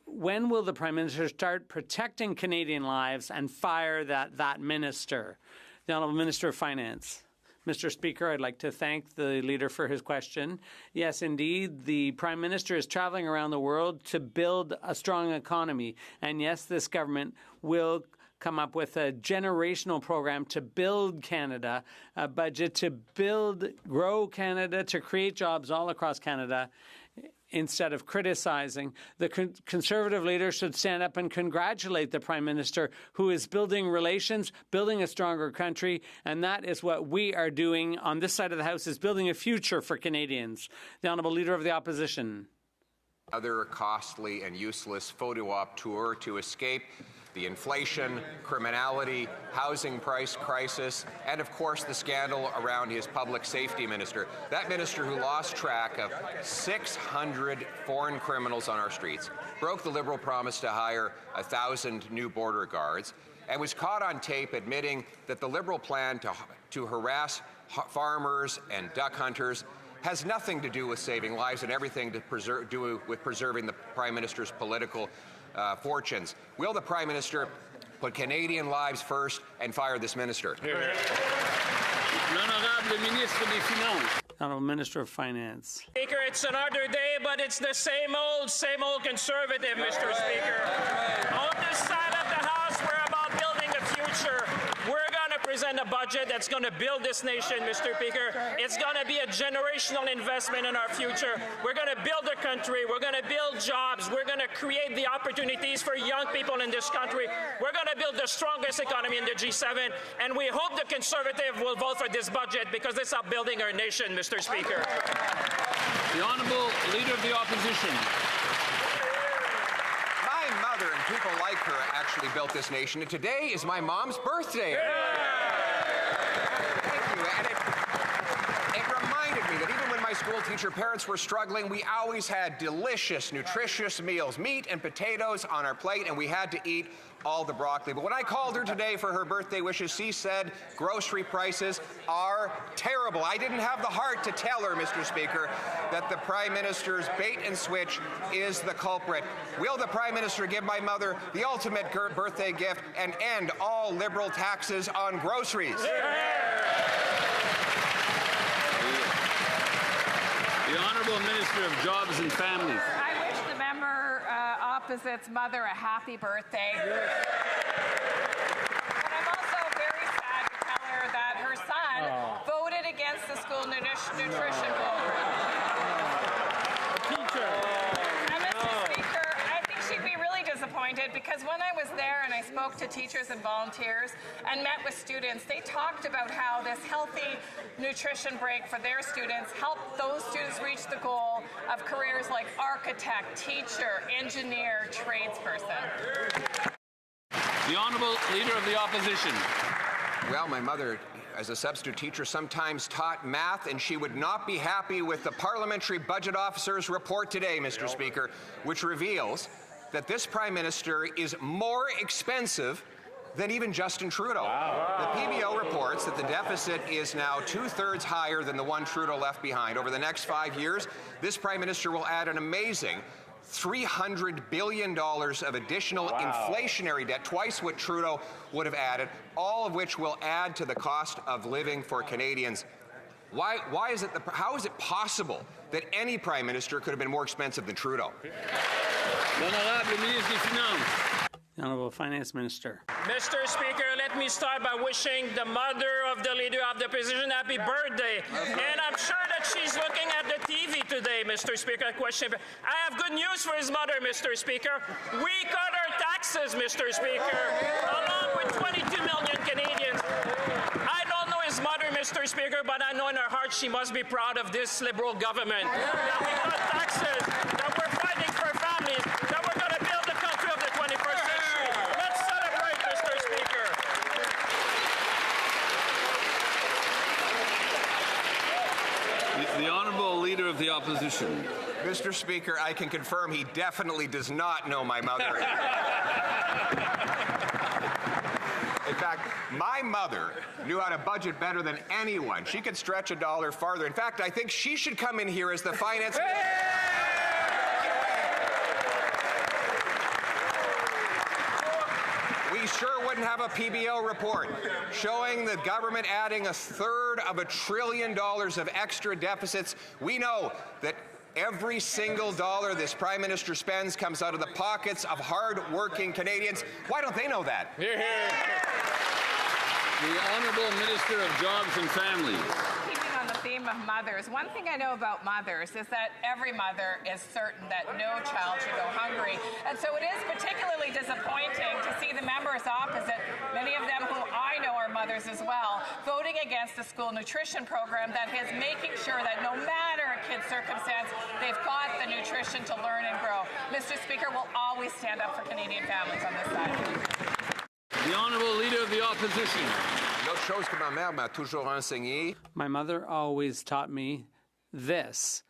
will the Prime Minister start protecting Canadian lives and fire that minister? The Honourable Minister of Finance. Mr. Speaker, I'd like to thank the leader for his question. Yes, indeed, the Prime Minister is traveling around the world to build a strong economy. And yes, this government will come up with a generational program to build Canada, a budget to grow Canada, to create jobs all across Canada. Instead of criticizing, the Conservative leader should stand up and congratulate the Prime Minister, who is building relations, building a stronger country, and that is what we are doing on this side of the House, is building a future for Canadians. The Honourable Leader of the Opposition. Other costly and useless photo op tour to escape the inflation, criminality, housing price crisis, and of course the scandal around his public safety minister. That minister who lost track of 600 foreign criminals on our streets, broke the Liberal promise to hire 1,000 new border guards, and was caught on tape admitting that the Liberal plan to harass farmers and duck hunters has nothing to do with saving lives and everything to do with preserving the Prime Minister's political fortunes. Will the Prime Minister put Canadian lives first and fire this minister? Honourable Minister of Finance. Speaker, it's another day, but it's the same old Conservative, Mr. Speaker. On this side of the House, we're about building a future. We're going to present a budget that's going to build this nation, Mr. Speaker. It's going to be a generational investment in our future. We're going to build a country. We're going to build jobs. We're going to create the opportunities for young people in this country. We're going to build the strongest economy in the G7, and we hope the Conservative will vote for this budget because it's about building our nation, Mr. Speaker. The Honourable Leader of the Opposition. My mother and people like her actually built this nation, and today is my mom's birthday. Thank you. And it reminded me that even when my school teacher parents were struggling, we always had delicious, nutritious meals, meat and potatoes on our plate, and we had to eat all the broccoli. But when I called her today for her birthday wishes, she said grocery prices are terrible. I didn't have the heart to tell her, Mr. Speaker, that the Prime Minister's bait and switch is the culprit. Will the Prime Minister give my mother the ultimate birthday gift and end all Liberal taxes on groceries? The Honourable Minister of Jobs and Families. I wish the member opposite's mother a happy birthday. But I'm also very sad to tell her that her son voted against the school nutrition program. And Mr. Speaker, I think she'd be really disappointed because when I was there and I spoke to teachers and volunteers and met with students, they talked about how this healthy nutrition break for their students helped those students reach the goal of careers like architect, teacher, engineer, tradesperson. The Honourable Leader of the Opposition. Well, my mother, as a substitute teacher, sometimes taught math, and she would not be happy with the Parliamentary Budget Officer's report today, Mr. Speaker, which reveals that this Prime Minister is more expensive than even Justin Trudeau. The PBO reports that the deficit is now 2/3 higher than the one Trudeau left behind. Over the next 5 years, this Prime Minister will add an amazing $300 billion of additional inflationary debt, twice what Trudeau would have added, all of which will add to the cost of living for Canadians. How is it possible that any Prime Minister could have been more expensive than Trudeau? L'Honorable Ministre des Finances. The Honourable Finance Minister. Mr. Speaker, let me start by wishing the mother of the Leader of the Opposition happy birthday. And I'm sure that she's looking at the TV today, Mr. Speaker. Question. I have good news for his mother, Mr. Speaker. We cut our taxes, Mr. Speaker, along with 22 million Canadians. I don't know his mother, Mr. Speaker, but I know in her heart she must be proud of this Liberal government. That we cut taxes, that we're fighting for families, that we're going to build the country of the 21st century. Let's celebrate, Mr. Speaker. The Honourable Leader of the Opposition. Mr. Speaker, I can confirm he definitely does not know my mother. In fact, my mother knew how to budget better than anyone. She could stretch a dollar farther. In fact, I think she should come in here as the finance... We sure wouldn't have a PBO report showing the government adding 1/3 of $1 trillion of extra deficits. We know that every single dollar this Prime Minister spends comes out of the pockets of hard-working Canadians. Why don't they know that? The Honourable Minister of Jobs and Families. Keeping on the theme of mothers, one thing I know about mothers is that every mother is certain that no child should go hungry. And so it is particularly disappointing to see the members opposite, many of them who I know are mothers as well, voting against the school nutrition program that is making sure that no matter a kid's circumstance, they've got the nutrition to learn and grow. Mr. Speaker, we'll always stand up for Canadian families on this side. The Honourable Leader of the Opposition. L'autre chose que ma mère m'a toujours enseigné. My mother always taught me this,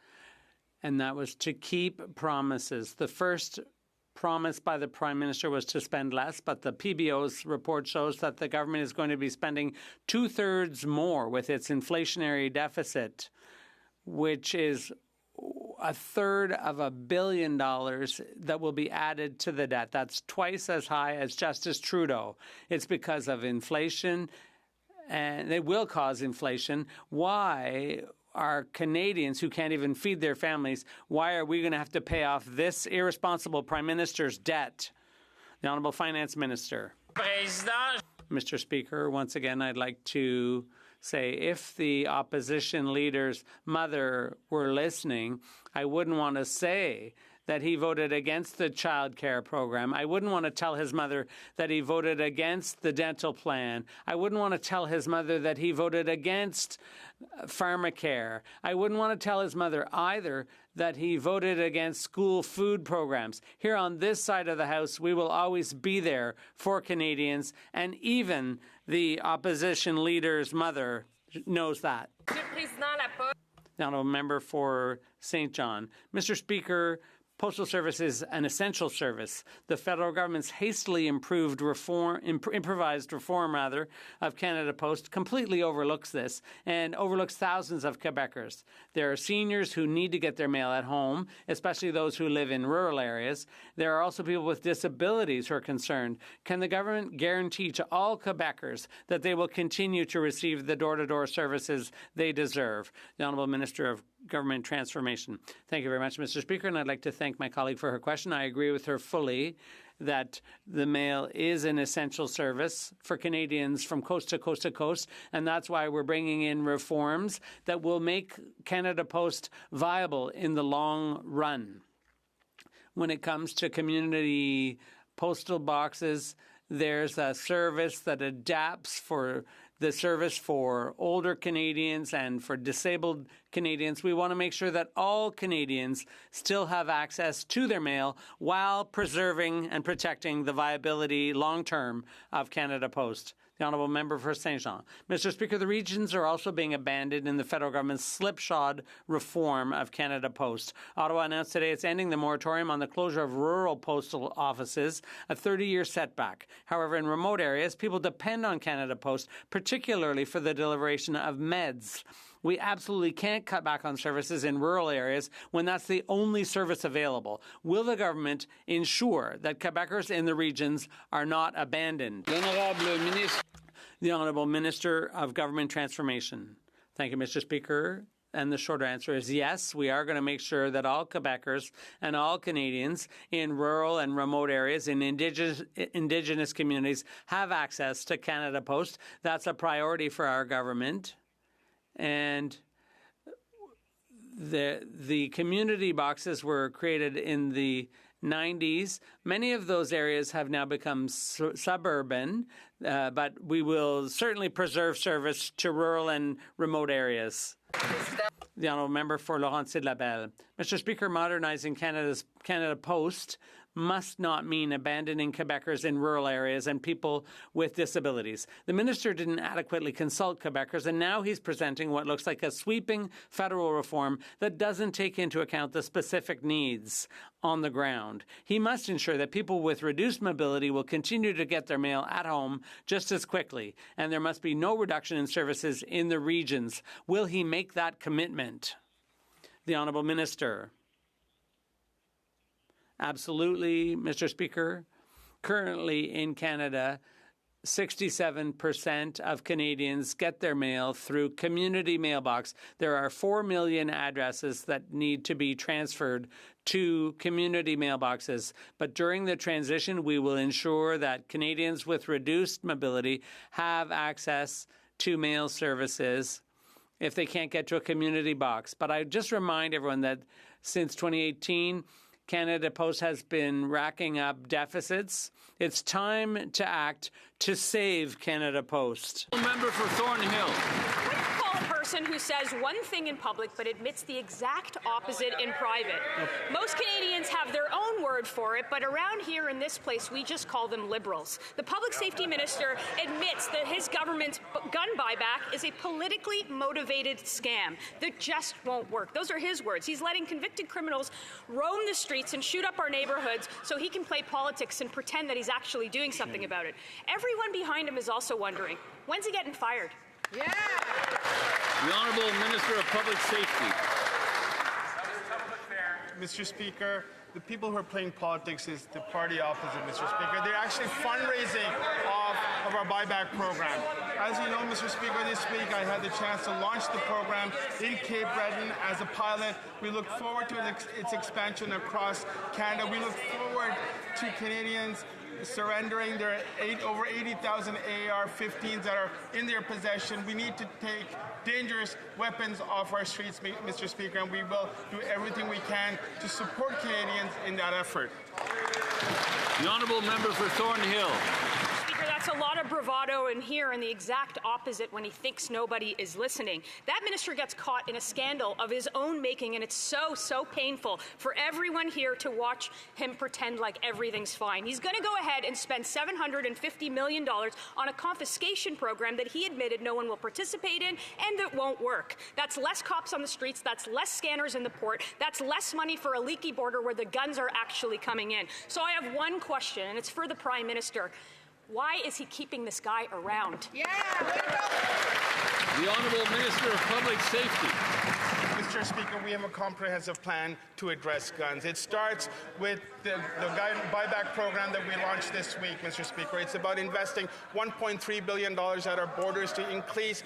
and that was to keep promises. The first promise by the Prime Minister was to spend less, but the PBO's report shows that the government is going to be spending 2/3 more with its inflationary deficit, which is 1/3 of $1 billion that will be added to the debt. That's twice as high as Justice Trudeau. It's because of inflation, and it will cause inflation. Why are Canadians who can't even feed their families, why are we going to have to pay off this irresponsible Prime Minister's debt? The Honourable Finance Minister. Mr. Speaker, once again, I'd like to say if the opposition leader's mother were listening, I wouldn't want to say that he voted against the child care program. I wouldn't want to tell his mother that he voted against the dental plan. I wouldn't want to tell his mother that he voted against pharmacare. I wouldn't want to tell his mother either that he voted against school food programs. Here on this side of the House, we will always be there for Canadians, and even the opposition leader's mother knows that. The honourable member for St. John. Mr. Speaker, Postal Service is an essential service. The federal government's hastily improvised reform of Canada Post completely overlooks this and overlooks thousands of Quebecers. There are seniors who need to get their mail at home, especially those who live in rural areas. There are also people with disabilities who are concerned. Can the government guarantee to all Quebecers that they will continue to receive the door-to-door services they deserve? The Honourable Minister of Government Transformation. Thank you very much, Mr. Speaker, and I'd like to thank my colleague for her question. I agree with her fully that the mail is an essential service for Canadians from coast to coast to coast, and that's why we're bringing in reforms that will make Canada Post viable in the long run. When it comes to community postal boxes, there's a service that adapts for the service for older Canadians and for disabled Canadians. We want to make sure that all Canadians still have access to their mail while preserving and protecting the viability long-term of Canada Post. The Honourable Member for St. Jean. Mr. Speaker, the regions are also being abandoned in the federal government's slipshod reform of Canada Post. Ottawa announced today it's ending the moratorium on the closure of rural postal offices, a 30-year setback. However, in remote areas, people depend on Canada Post, particularly for the delivery of meds. We absolutely can't cut back on services in rural areas when that's the only service available. Will the government ensure that Quebecers in the regions are not abandoned? The Honourable Minister of Government Transformation. Thank you, Mr. Speaker. And the short answer is yes, we are going to make sure that all Quebecers and all Canadians in rural and remote areas, in Indigenous communities, have access to Canada Post. That's a priority for our government. And the community boxes were created in the 90s. Many of those areas have now become suburban, but we will certainly preserve service to rural and remote areas. The Honourable Member for Laurentides-Labelle. Mr. Speaker, modernizing Canada Post must not mean abandoning Quebecers in rural areas and people with disabilities. The minister didn't adequately consult Quebecers, and now he's presenting what looks like a sweeping federal reform that doesn't take into account the specific needs on the ground. He must ensure that people with reduced mobility will continue to get their mail at home just as quickly, and there must be no reduction in services in the regions. Will he make that commitment? The Honourable Minister. Absolutely, Mr. Speaker. Currently in Canada, 67% of Canadians get their mail through community mailbox. There are 4 million addresses that need to be transferred to community mailboxes. But during the transition, we will ensure that Canadians with reduced mobility have access to mail services if they can't get to a community box. But I just remind everyone that since 2018, Canada Post has been racking up deficits. It's time to act to save Canada Post. Member for Thornhill. Who says one thing in public but admits the exact opposite in private. Most Canadians have their own word for it, but around here in this place, we just call them liberals. The public safety minister admits that his government's gun buyback is a politically motivated scam that just won't work. Those are his words. He's letting convicted criminals roam the streets and shoot up our neighborhoods so he can play politics and pretend that he's actually doing something about it. Everyone behind him is also wondering, when's he getting fired? Yeah. The Honourable Minister of Public Safety. Mr. Speaker, the people who are playing politics is the party opposite, Mr. Speaker. They're actually fundraising of our buyback program. As you know, Mr. Speaker, this week I had the chance to launch the program in Cape Breton as a pilot. We look forward to its expansion across Canada. We look forward to Canadians surrendering their over 80,000 AR-15s that are in their possession. We need to take dangerous weapons off our streets, Mr. Speaker, and we will do everything we can to support Canadians in that effort. The honourable member for Thornhill. Speaker, that's a lot of bravado in here and the exact opposite when he thinks nobody is listening. That minister gets caught in a scandal of his own making, and it's so painful for everyone here to watch him pretend like everything's fine. He's going to go ahead and spend $750 million on a confiscation program that he admitted no one will participate in and that won't work. That's less cops on the streets, that's less scanners in the port, that's less money for a leaky border where the guns are actually coming in. So I have one question, and it's for the Prime Minister. Why is he keeping this guy around? Yeah, way to go. The Honourable Minister of Public Safety. Mr. Speaker, we have a comprehensive plan to address guns. It starts with the buyback program that we launched this week, Mr. Speaker. It's about investing $1.3 billion at our borders to increase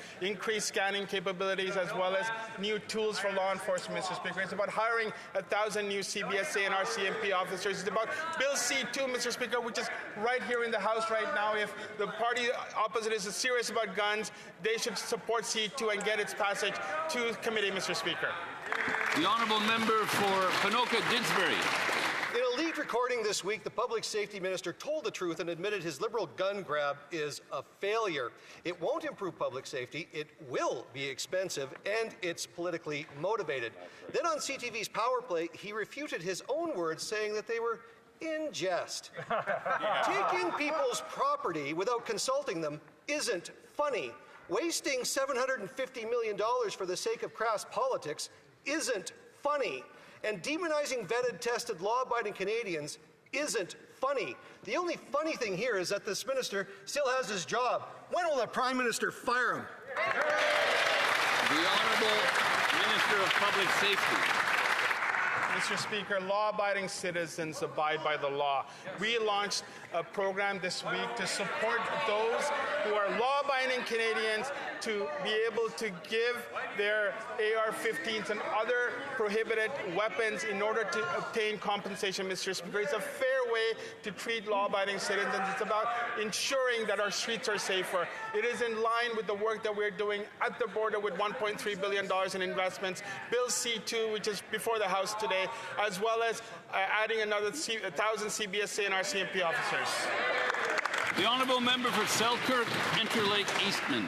scanning capabilities as well as new tools for law enforcement, Mr. Speaker. It's about hiring 1,000 new CBSA and RCMP officers. It's about Bill C-2, Mr. Speaker, which is right here in the House right now. If the party opposite is serious about guns, they should support C-2 and get its passage to committee, Mr. Speaker. The honourable member for Ponoka Didsbury. In a leaked recording this week, the public safety minister told the truth and admitted his Liberal gun grab is a failure. It won't improve public safety, it will be expensive, and it's politically motivated. Then on CTV's Power Play, he refuted his own words, saying that they were in jest. Taking people's property without consulting them isn't funny. Wasting $750 million for the sake of crass politics isn't funny. And demonizing vetted, tested, law-abiding Canadians isn't funny. The only funny thing here is that this minister still has his job. When will the Prime Minister fire him? The Honourable Minister of Public Safety. Mr. Speaker, law-abiding citizens abide by the law. We launched a program this week to support those who are law-abiding Canadians to be able to give their AR-15s and other prohibited weapons in order to obtain compensation, Mr. Speaker. It's a fair way to treat law-abiding citizens. It's about ensuring that our streets are safer. It is in line with the work that we're doing at the border with $1.3 billion in investments, Bill C-2, which is before the House today, as well as adding another 1,000 CBSA and RCMP officers. The honourable member for Selkirk, Interlake Eastman.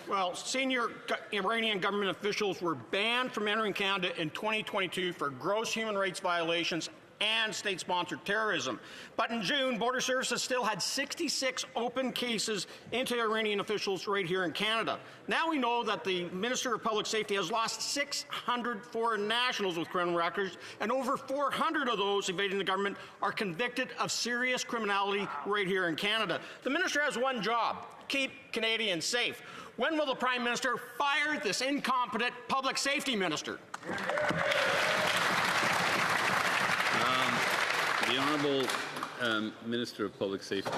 Well, senior Iranian government officials were banned from entering Canada in 2022 for gross human rights violations and state-sponsored terrorism. But in June, Border Services still had 66 open cases into Iranian officials right here in Canada. Now we know that the Minister of Public Safety has lost 600 foreign nationals with criminal records, and over 400 of those evading the government are convicted of serious criminality right here in Canada. The minister has one job: keep Canadians safe. When will the Prime Minister fire this incompetent public safety minister? The Honourable Minister of Public Safety.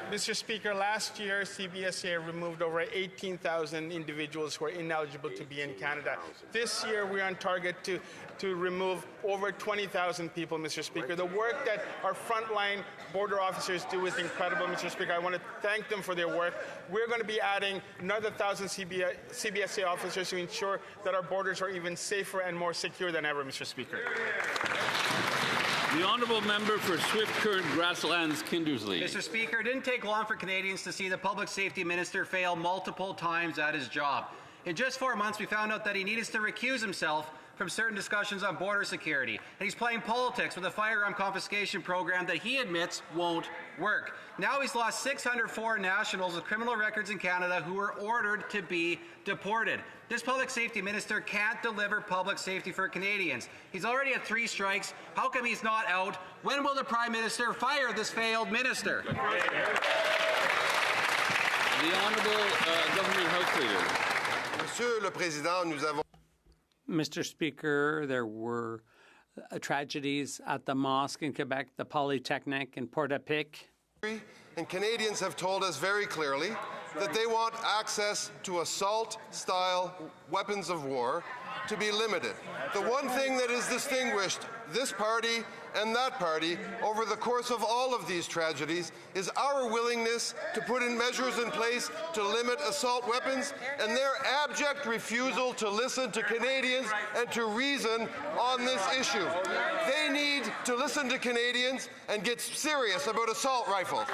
Mr. Speaker, last year CBSA removed over 18,000 individuals who are ineligible to be in Canada. This year we're on target to remove over 20,000 people, Mr. Speaker. The work that our frontline border officers do is incredible, Mr. Speaker. I want to thank them for their work. We're going to be adding another 1,000 CBSA officers to ensure that our borders are even safer and more secure than ever, Mr. Speaker. The honourable member for Swift Current Grasslands, Kindersley. Mr. Speaker, it didn't take long for Canadians to see the public safety minister fail multiple times at his job. In just 4 months, we found out that he needed to recuse himself from certain discussions on border security, and he's playing politics with a firearm confiscation program that he admits won't work. Now he's lost 600 foreign nationals with criminal records in Canada who were ordered to be deported. This public safety minister can't deliver public safety for Canadians. He's already had 3 strikes. How come he's not out? When will the Prime Minister fire this failed minister? The Honourable Government House Leader. Monsieur le Président, nous avons... Mr. Speaker, there were tragedies at the mosque in Quebec, the Polytechnic in Port-à-Pic. And Canadians have told us very clearly that they want access to assault-style weapons of war to be limited. The one thing that has distinguished this party and that party over the course of all of these tragedies is our willingness to put in measures in place to limit assault weapons and their abject refusal to listen to Canadians and to reason on this issue. They need to listen to Canadians and get serious about assault rifles.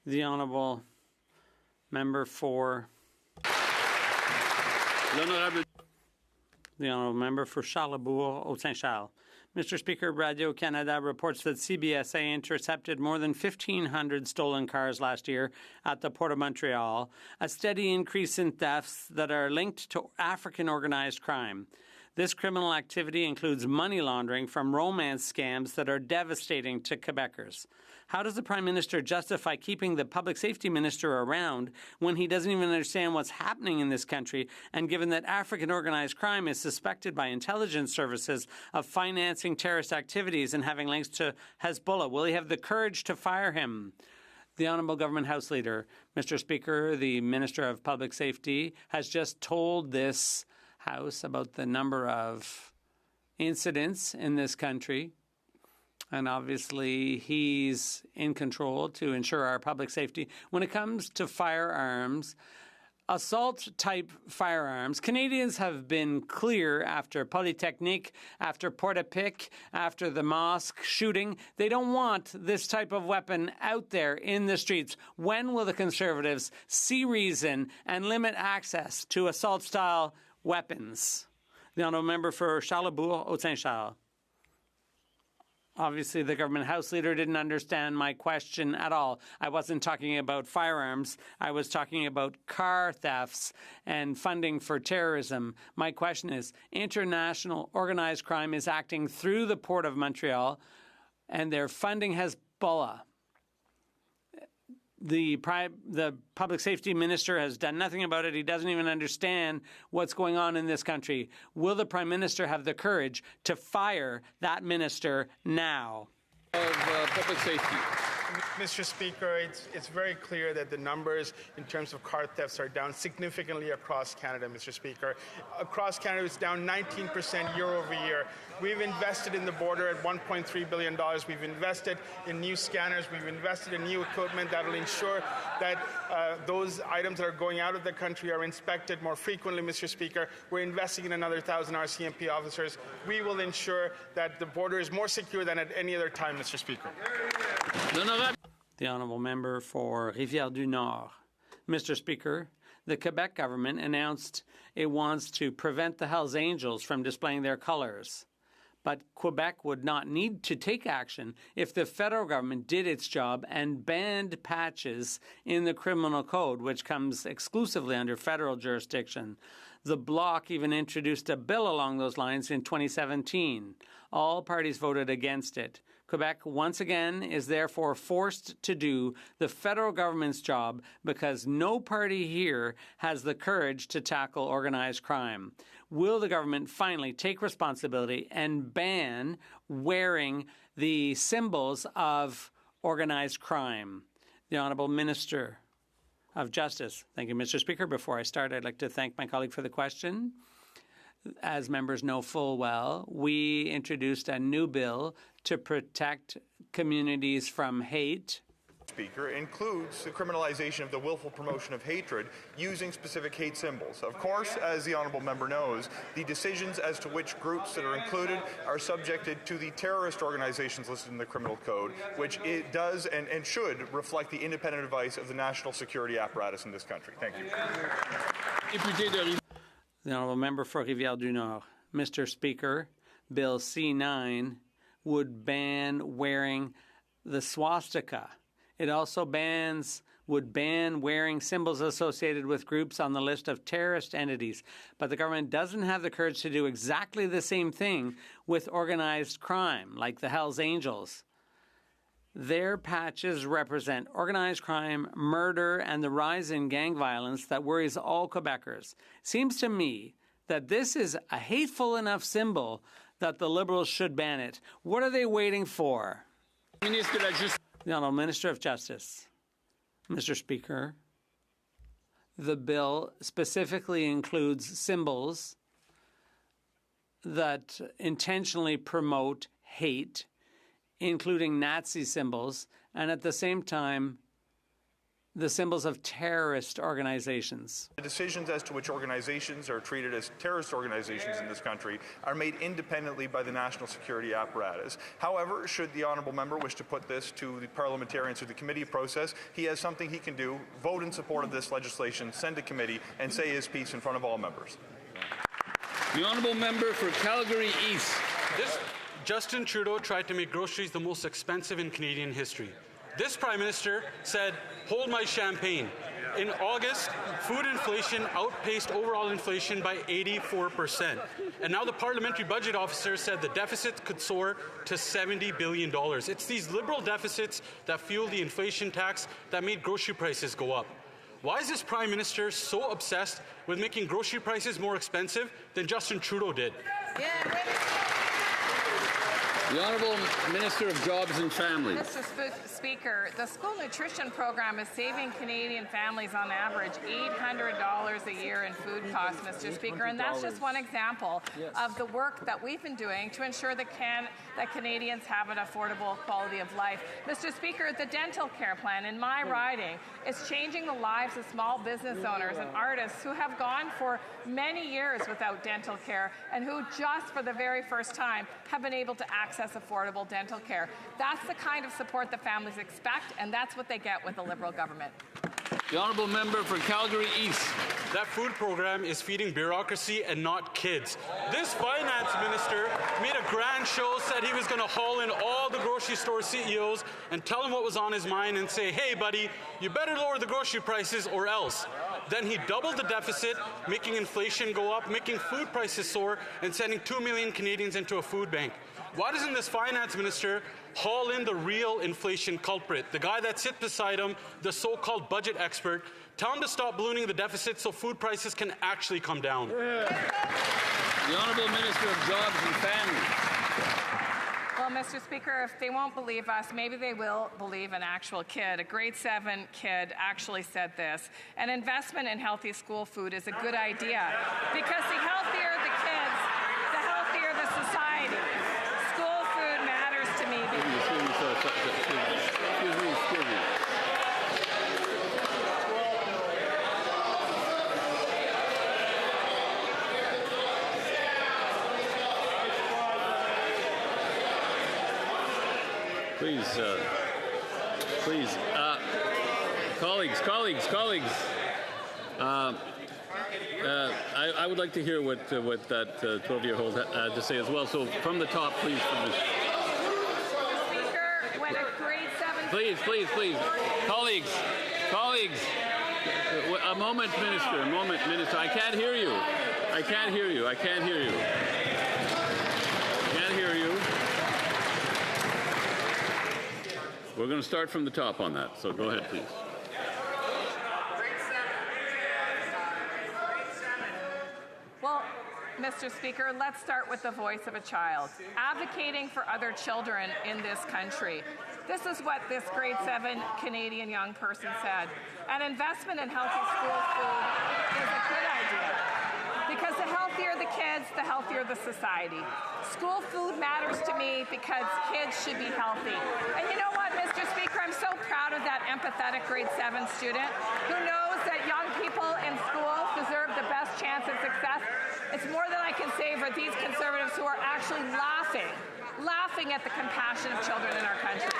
The Honourable Member for Charlebourg, Haute-Saint-Charles. Mr. Speaker, Radio-Canada reports that CBSA intercepted more than 1,500 stolen cars last year at the Port of Montreal, a steady increase in thefts that are linked to African organized crime. This criminal activity includes money laundering from romance scams that are devastating to Quebecers. How does the Prime Minister justify keeping the Public Safety Minister around when he doesn't even understand what's happening in this country, and given that African organized crime is suspected by intelligence services of financing terrorist activities and having links to Hezbollah? Will he have the courage to fire him? The Honourable Government House Leader. Mr. Speaker, the Minister of Public Safety has just told this House about the number of incidents in this country. And obviously, he's in control to ensure our public safety. When it comes to firearms, assault-type firearms, Canadians have been clear after Polytechnique, after Portapic, after the mosque shooting. They don't want this type of weapon out there in the streets. When will the Conservatives see reason and limit access to assault-style weapons? The Honourable Member for Charlebourg, Haute-Saint-Charles. Obviously, the Government House Leader didn't understand my question at all. I wasn't talking about firearms. I was talking about car thefts and funding for terrorism. My question is, international organized crime is acting through the Port of Montreal, and they're funding Hezbollah. The Public Safety Minister has done nothing about it. He doesn't even understand what's going on in this country. Will the Prime Minister have the courage to fire that minister now? Public safety. Mr. Speaker, it's very clear that the numbers in terms of car thefts are down significantly across Canada, Mr. Speaker. Across Canada, it's down 19% year over year. We've invested in the border at $1.3 billion. We've invested in new scanners. We've invested in new equipment that will ensure that those items that are going out of the country are inspected more frequently, Mr. Speaker. We're investing in another 1,000 RCMP officers. We will ensure that the border is more secure than at any other time, Mr. Speaker. The Honourable Member for Rivière-du-Nord. Mr. Speaker, the Quebec government announced it wants to prevent the Hells Angels from displaying their colours. But Quebec would not need to take action if the federal government did its job and banned patches in the criminal code, which comes exclusively under federal jurisdiction. The Bloc even introduced a bill along those lines in 2017. All parties voted against it. Quebec, once again, is therefore forced to do the federal government's job because no party here has the courage to tackle organized crime. Will the government finally take responsibility and ban wearing the symbols of organized crime? The Honourable Minister of Justice. Thank you, Mr. Speaker. Before I start, I'd like to thank my colleague for the question. As members know full well, we introduced a new bill to protect communities from hate. Speaker, includes the criminalization of the willful promotion of hatred using specific hate symbols. Of course, as the honourable member knows, the decisions as to which groups that are included are subjected to the terrorist organizations listed in the criminal code, which it does and should reflect the independent advice of the national security apparatus in this country. Thank you. The Honourable Member for Rivière-du-Nord. Mr. Speaker, Bill C-9 would ban wearing the swastika. It also would ban wearing symbols associated with groups on the list of terrorist entities. But the government doesn't have the courage to do exactly the same thing with organized crime, like the Hells Angels. Their patches represent organized crime, murder, and the rise in gang violence that worries all Quebecers. Seems to me that this is a hateful enough symbol that the Liberals should ban it. What are they waiting for? The Honourable Minister of Justice. Mr. Speaker, the bill specifically includes symbols that intentionally promote hate, including Nazi symbols, and at the same time, the symbols of terrorist organizations. The decisions as to which organizations are treated as terrorist organizations in this country are made independently by the national security apparatus. However, should the honourable member wish to put this to the parliamentarians through the committee process, he has something he can do: vote in support of this legislation, send to committee, and say his piece in front of all members. The honourable member for Calgary East. Justin Trudeau tried to make groceries the most expensive in Canadian history. This Prime Minister said, "Hold my champagne." In August, food inflation outpaced overall inflation by 84%. And now the Parliamentary Budget Officer said the deficit could soar to $70 billion. It's these Liberal deficits that fuel the inflation tax that made grocery prices go up. Why is this Prime Minister so obsessed with making grocery prices more expensive than Justin Trudeau did? The Honourable Minister of Jobs and Families. Mr. Speaker, the school nutrition program is saving Canadian families on average $800 a year in food costs, Mr. Speaker, and that's just one example of the work that we've been doing to ensure that Canadians have an affordable quality of life. Mr. Speaker, the dental care plan in my riding is changing the lives of small business owners and artists who have gone for many years without dental care and who just for the very first time have been able to access affordable dental care. That's the kind of support the families expect, and that's what they get with the Liberal government. The honourable member for Calgary East. That food program is feeding bureaucracy and not kids. This finance minister made a grand show, said he was going to haul in all the grocery store CEOs and tell them what was on his mind and say, "Hey, buddy, you better lower the grocery prices or else." Then he doubled the deficit, making inflation go up, making food prices soar, and sending 2 million Canadians into a food bank. Why doesn't this finance minister haul in the real inflation culprit, the guy that sits beside him, the so-called budget expert? Tell him to stop ballooning the deficit so food prices can actually come down. The Honourable Minister of Jobs and Families. Well, Mr. Speaker, if they won't believe us, maybe they will believe an actual kid. A grade 7 kid actually said this: "An investment in healthy school food is a good idea because the healthier the kids, the healthier the society. School food matters to me." Excuse me. Please, colleagues. I would like to hear what that 12-year-old had to say as well. So from the top, please. Speaker, when a grade 7... Please. Colleagues. A moment, Minister. I can't hear you. We're going to start from the top on that, so go ahead, please. Well, Mr. Speaker, let's start with the voice of a child, advocating for other children in this country. This is what this grade 7 Canadian young person said: "An investment in healthy school food is a good idea because the healthier the kids, the healthier the society. School food matters to me because kids should be healthy." And you know what, Mr. Speaker, I'm so proud of that empathetic grade 7 student who knows that young people in school deserve the best chance at success. It's more than I can say for these Conservatives who are actually laughing at the compassion of children in our country.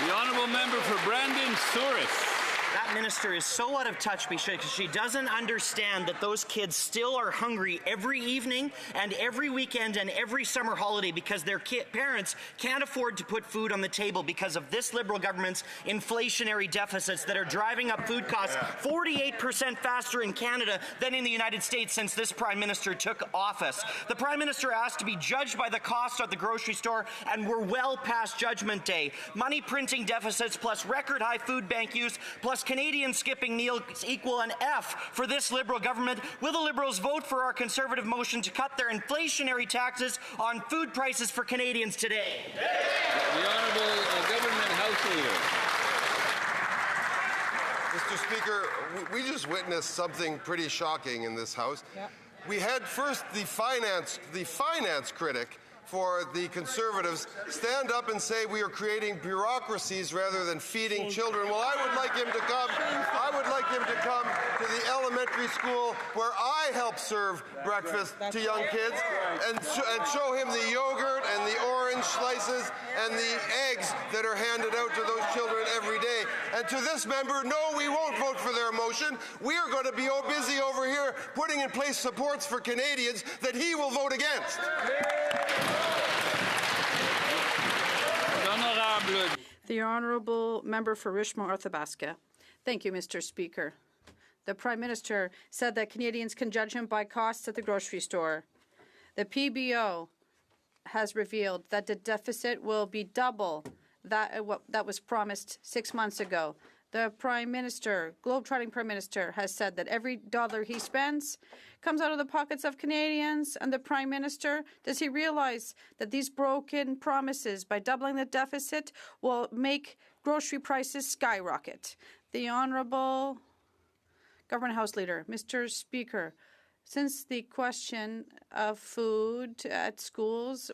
The honourable member for Brandon Souris. That minister is so out of touch because she doesn't understand that those kids still are hungry every evening and every weekend and every summer holiday because their parents can't afford to put food on the table because of this Liberal government's inflationary deficits that are driving up food costs 48% faster in Canada than in the United States since this Prime Minister took office. The Prime Minister asked to be judged by the cost at the grocery store, and we're well past Judgment Day. Money printing deficits plus record high food bank use plus Does Canadian skipping meals equal an F for this Liberal government? Will the Liberals vote for our Conservative motion to cut their inflationary taxes on food prices for Canadians today? The Honourable Government House Leader. Mr. Speaker, we just witnessed something pretty shocking in this House. We had first the finance critic for the Conservatives stand up and say we are creating bureaucracies rather than feeding children. Well, I would like him to come to the elementary school where I help serve breakfast to young kids and show him the yogurt and the orange slices and the eggs that are handed out to those children every day. And to this member, no, we won't vote for their motion. We are going to be busy over here putting in place supports for Canadians that he will vote against. The Honourable Member for Richmond-Arthabaska. Thank you, Mr. Speaker. The Prime Minister said that Canadians can judge him by costs at the grocery store. The PBO has revealed that the deficit will be double that was promised 6 months ago. The Prime Minister, globetrotting Prime Minister, has said that every dollar he spends comes out of the pockets of Canadians. And the Prime Minister, does he realize that these broken promises, by doubling the deficit, will make grocery prices skyrocket? The Honourable Government House Leader. Mr. Speaker, since the question of food at schools,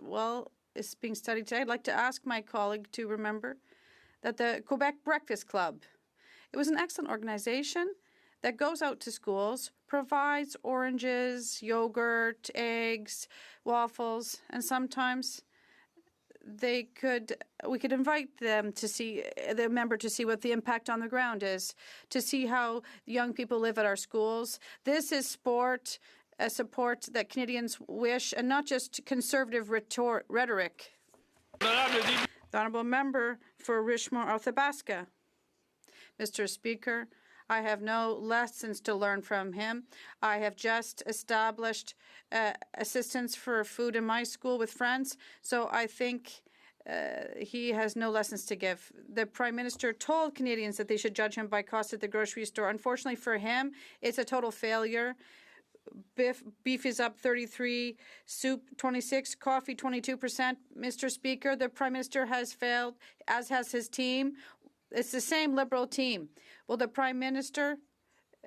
is being studied today, I'd like to ask my colleague to remember that the Quebec Breakfast Club, it was an excellent organization that goes out to schools, provides oranges, yogurt, eggs, waffles, and sometimes we could invite them to see the member to see what the impact on the ground is, to see how young people live at our schools. This is support that Canadians wish, and not just conservative rhetoric. The Honourable Member for Richmond-Arthabaska. Mr. Speaker, I have no lessons to learn from him. I have just established assistance for food in my school with friends, so I think he has no lessons to give. The Prime Minister told Canadians that they should judge him by cost at the grocery store. Unfortunately for him, it's a total failure. Beef is up 33%, soup 26%, coffee 22%. Mr. Speaker, the Prime Minister has failed, as has his team. It's the same Liberal team. Will the Prime Minister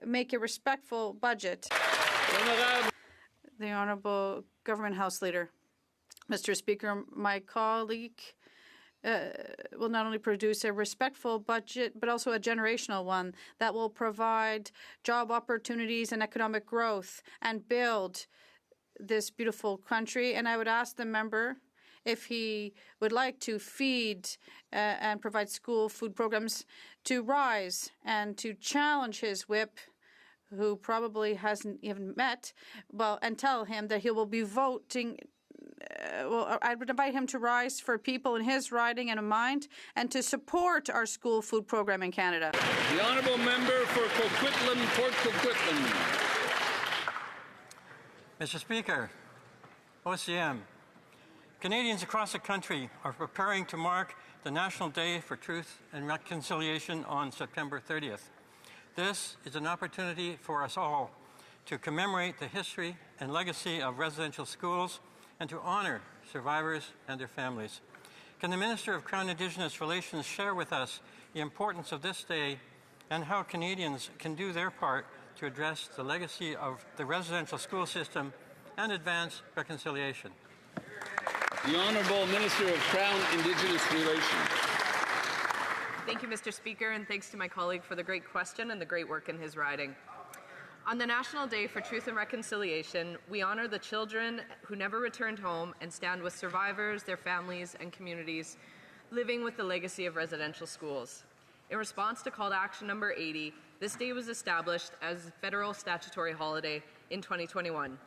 make a respectful budget? The Honourable Government House Leader. Mr. Speaker, my colleague will not only produce a respectful budget, but also a generational one that will provide job opportunities and economic growth and build this beautiful country. And I would ask the member if he would like to feed and provide school food programs, to rise and to challenge his whip, who probably hasn't even met, and tell him that he will be voting. I would invite him to rise for people in his riding and in mind, and to support our school food program in Canada. The Honourable Member for Coquitlam, Port Coquitlam. Mr. Speaker, OCM, Canadians across the country are preparing to mark the National Day for Truth and Reconciliation on September 30th. This is an opportunity for us all to commemorate the history and legacy of residential schools and to honor survivors and their families. Can the Minister of Crown Indigenous Relations share with us the importance of this day and how Canadians can do their part to address the legacy of the residential school system and advance reconciliation? The Honourable Minister of Crown Indigenous Relations. Thank you, Mr. Speaker, and thanks to my colleague for the great question and the great work in his riding. On the National Day for Truth and Reconciliation, we honor the children who never returned home and stand with survivors, their families, and communities living with the legacy of residential schools. In response to Call to Action number 80, this day was established as a federal statutory holiday in 2021.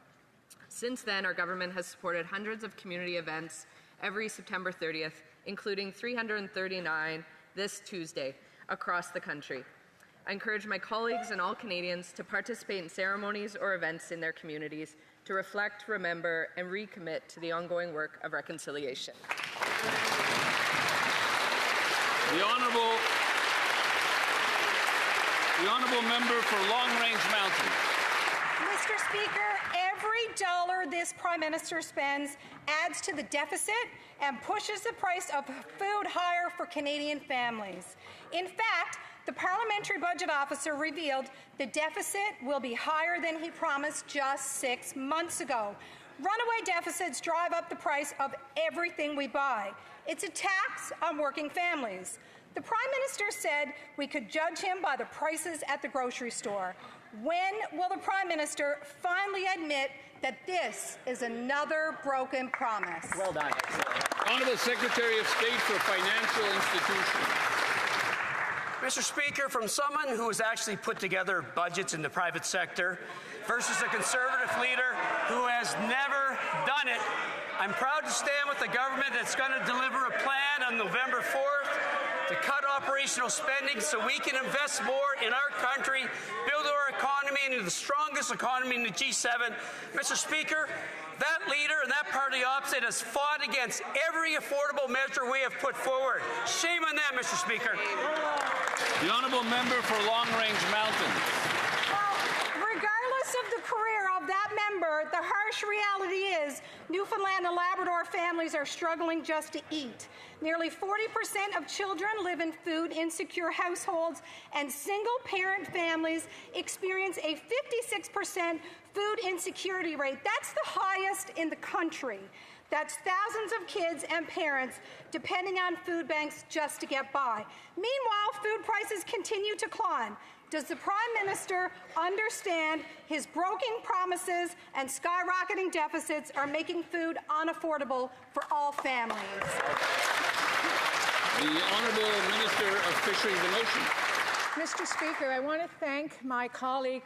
Since then, our government has supported hundreds of community events every September 30th, including 339 this Tuesday across the country. I encourage my colleagues and all Canadians to participate in ceremonies or events in their communities to reflect, remember, and recommit to the ongoing work of reconciliation. The Honourable The honourable member for Long Range Mountain. Mr. Speaker, every dollar this Prime Minister spends adds to the deficit and pushes the price of food higher for Canadian families. In fact, the Parliamentary Budget Officer revealed the deficit will be higher than he promised just 6 months ago. Runaway deficits drive up the price of everything we buy. It's a tax on working families. The Prime Minister said we could judge him by the prices at the grocery store. When will the Prime Minister finally admit that this is another broken promise? Well done. Honourable Secretary of State for Financial Institutions. Mr. Speaker, from someone who has actually put together budgets in the private sector versus a Conservative leader who has never done it, I'm proud to stand with the government that's going to deliver a plan on November 4th to cut operational spending so we can invest more in our country, build our economy into the strongest economy in the G7. Mr. Speaker, that leader and that party opposite has fought against every affordable measure we have put forward. Shame on them, Mr. Speaker. The honourable member for Long Range Mountain. Well, regardless of the career of that member, the harsh reality is Newfoundland and Labrador families are struggling just to eat. Nearly 40% of children live in food-insecure households, and single-parent families experience a 56% food insecurity rate. That's the highest in the country. That's thousands of kids and parents depending on food banks just to get by. Meanwhile, food prices continue to climb. Does the Prime Minister understand his broken promises and skyrocketing deficits are making food unaffordable for all families? The Honourable Minister of Fisheries and Oceans. Mr. Speaker, I want to thank my colleague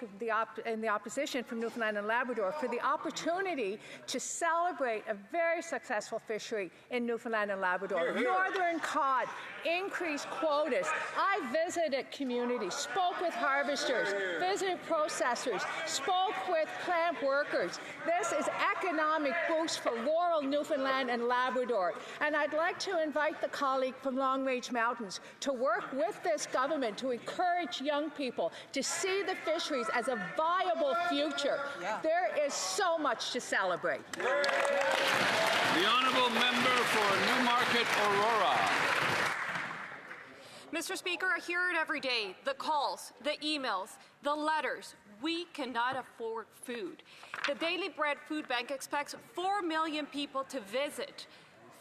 in the opposition from Newfoundland and Labrador for the opportunity to celebrate a very successful fishery in Newfoundland and Labrador. Northern cod, increased quotas. I visited communities, spoke with harvesters, visited processors, spoke with plant workers. This is economic boost for rural Newfoundland and Labrador. And I'd like to invite the colleague from Long Range Mountains to work with this government to encourage young people to see the fisheries as a viable future. There is so much to celebrate. The honourable member for Newmarket Aurora. Mr. Speaker, I hear it every day. The calls, the emails, the letters. We cannot afford food. The Daily Bread Food Bank expects 4 million people to visit.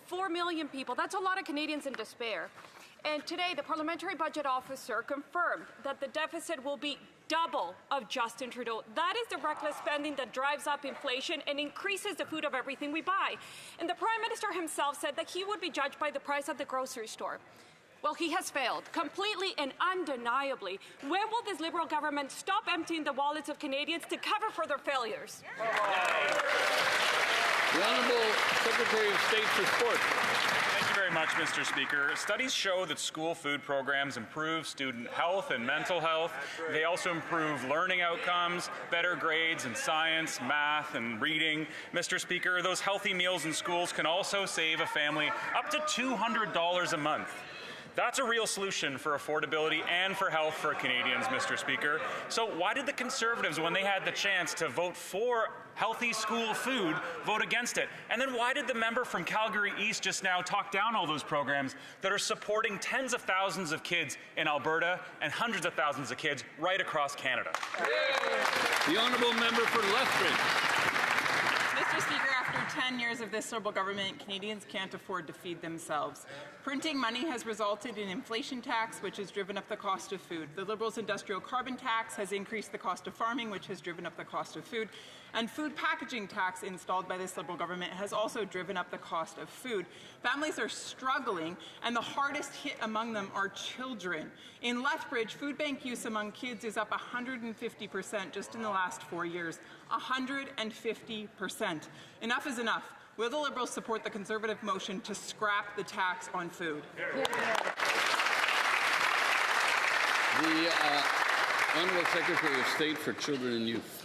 4 million people. That's a lot of Canadians in despair. And today, the Parliamentary Budget Officer confirmed that the deficit will be double of Justin Trudeau. That is the reckless spending that drives up inflation and increases the food of everything we buy. And the Prime Minister himself said that he would be judged by the price at the grocery store. Well, he has failed, completely and undeniably. When will this Liberal government stop emptying the wallets of Canadians to cover for their failures? The Honourable Secretary of State for Sport. Thank you very much, Mr. Speaker. Studies show that school food programs improve student health and mental health. They also improve learning outcomes, better grades in science, math, and reading. Mr. Speaker, those healthy meals in schools can also save a family up to $200 a month. That's a real solution for affordability and for health for Canadians, Mr. Speaker. So why did the Conservatives, when they had the chance to vote for healthy school food, vote against it? And then why did the member from Calgary East just now talk down all those programs that are supporting tens of thousands of kids in Alberta and hundreds of thousands of kids right across Canada? The honourable member for Lethbridge. Mr. Speaker, after 10 years of this Liberal government, Canadians can't afford to feed themselves. Printing money has resulted in inflation tax, which has driven up the cost of food. The Liberals' industrial carbon tax has increased the cost of farming, which has driven up the cost of food. And food packaging tax installed by this Liberal government has also driven up the cost of food. Families are struggling, and the hardest hit among them are children. In Lethbridge, food bank use among kids is up 150% just in the last 4 years. 150%. Enough is enough. Will the Liberals support the Conservative motion to scrap the tax on food? The Honourable Secretary of State for Children and Youth.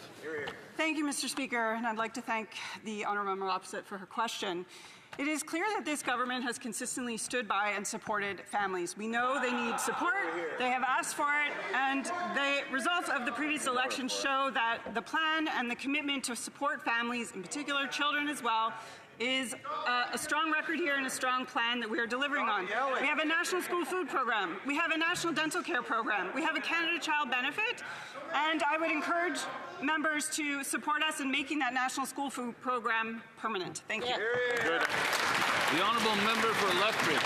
Thank you, Mr. Speaker, and I'd like to thank the honourable member opposite for her question. It is clear that this government has consistently stood by and supported families. We know they need support, they have asked for it, and the results of the previous election show that the plan and the commitment to support families, in particular children as well, is a strong record here and a strong plan that we are delivering on. We have a national school food program. We have a national dental care program. We have a Canada Child Benefit. And I would encourage members to support us in making that national school food program permanent. Thank you. Good. The honourable member for Lethbridge.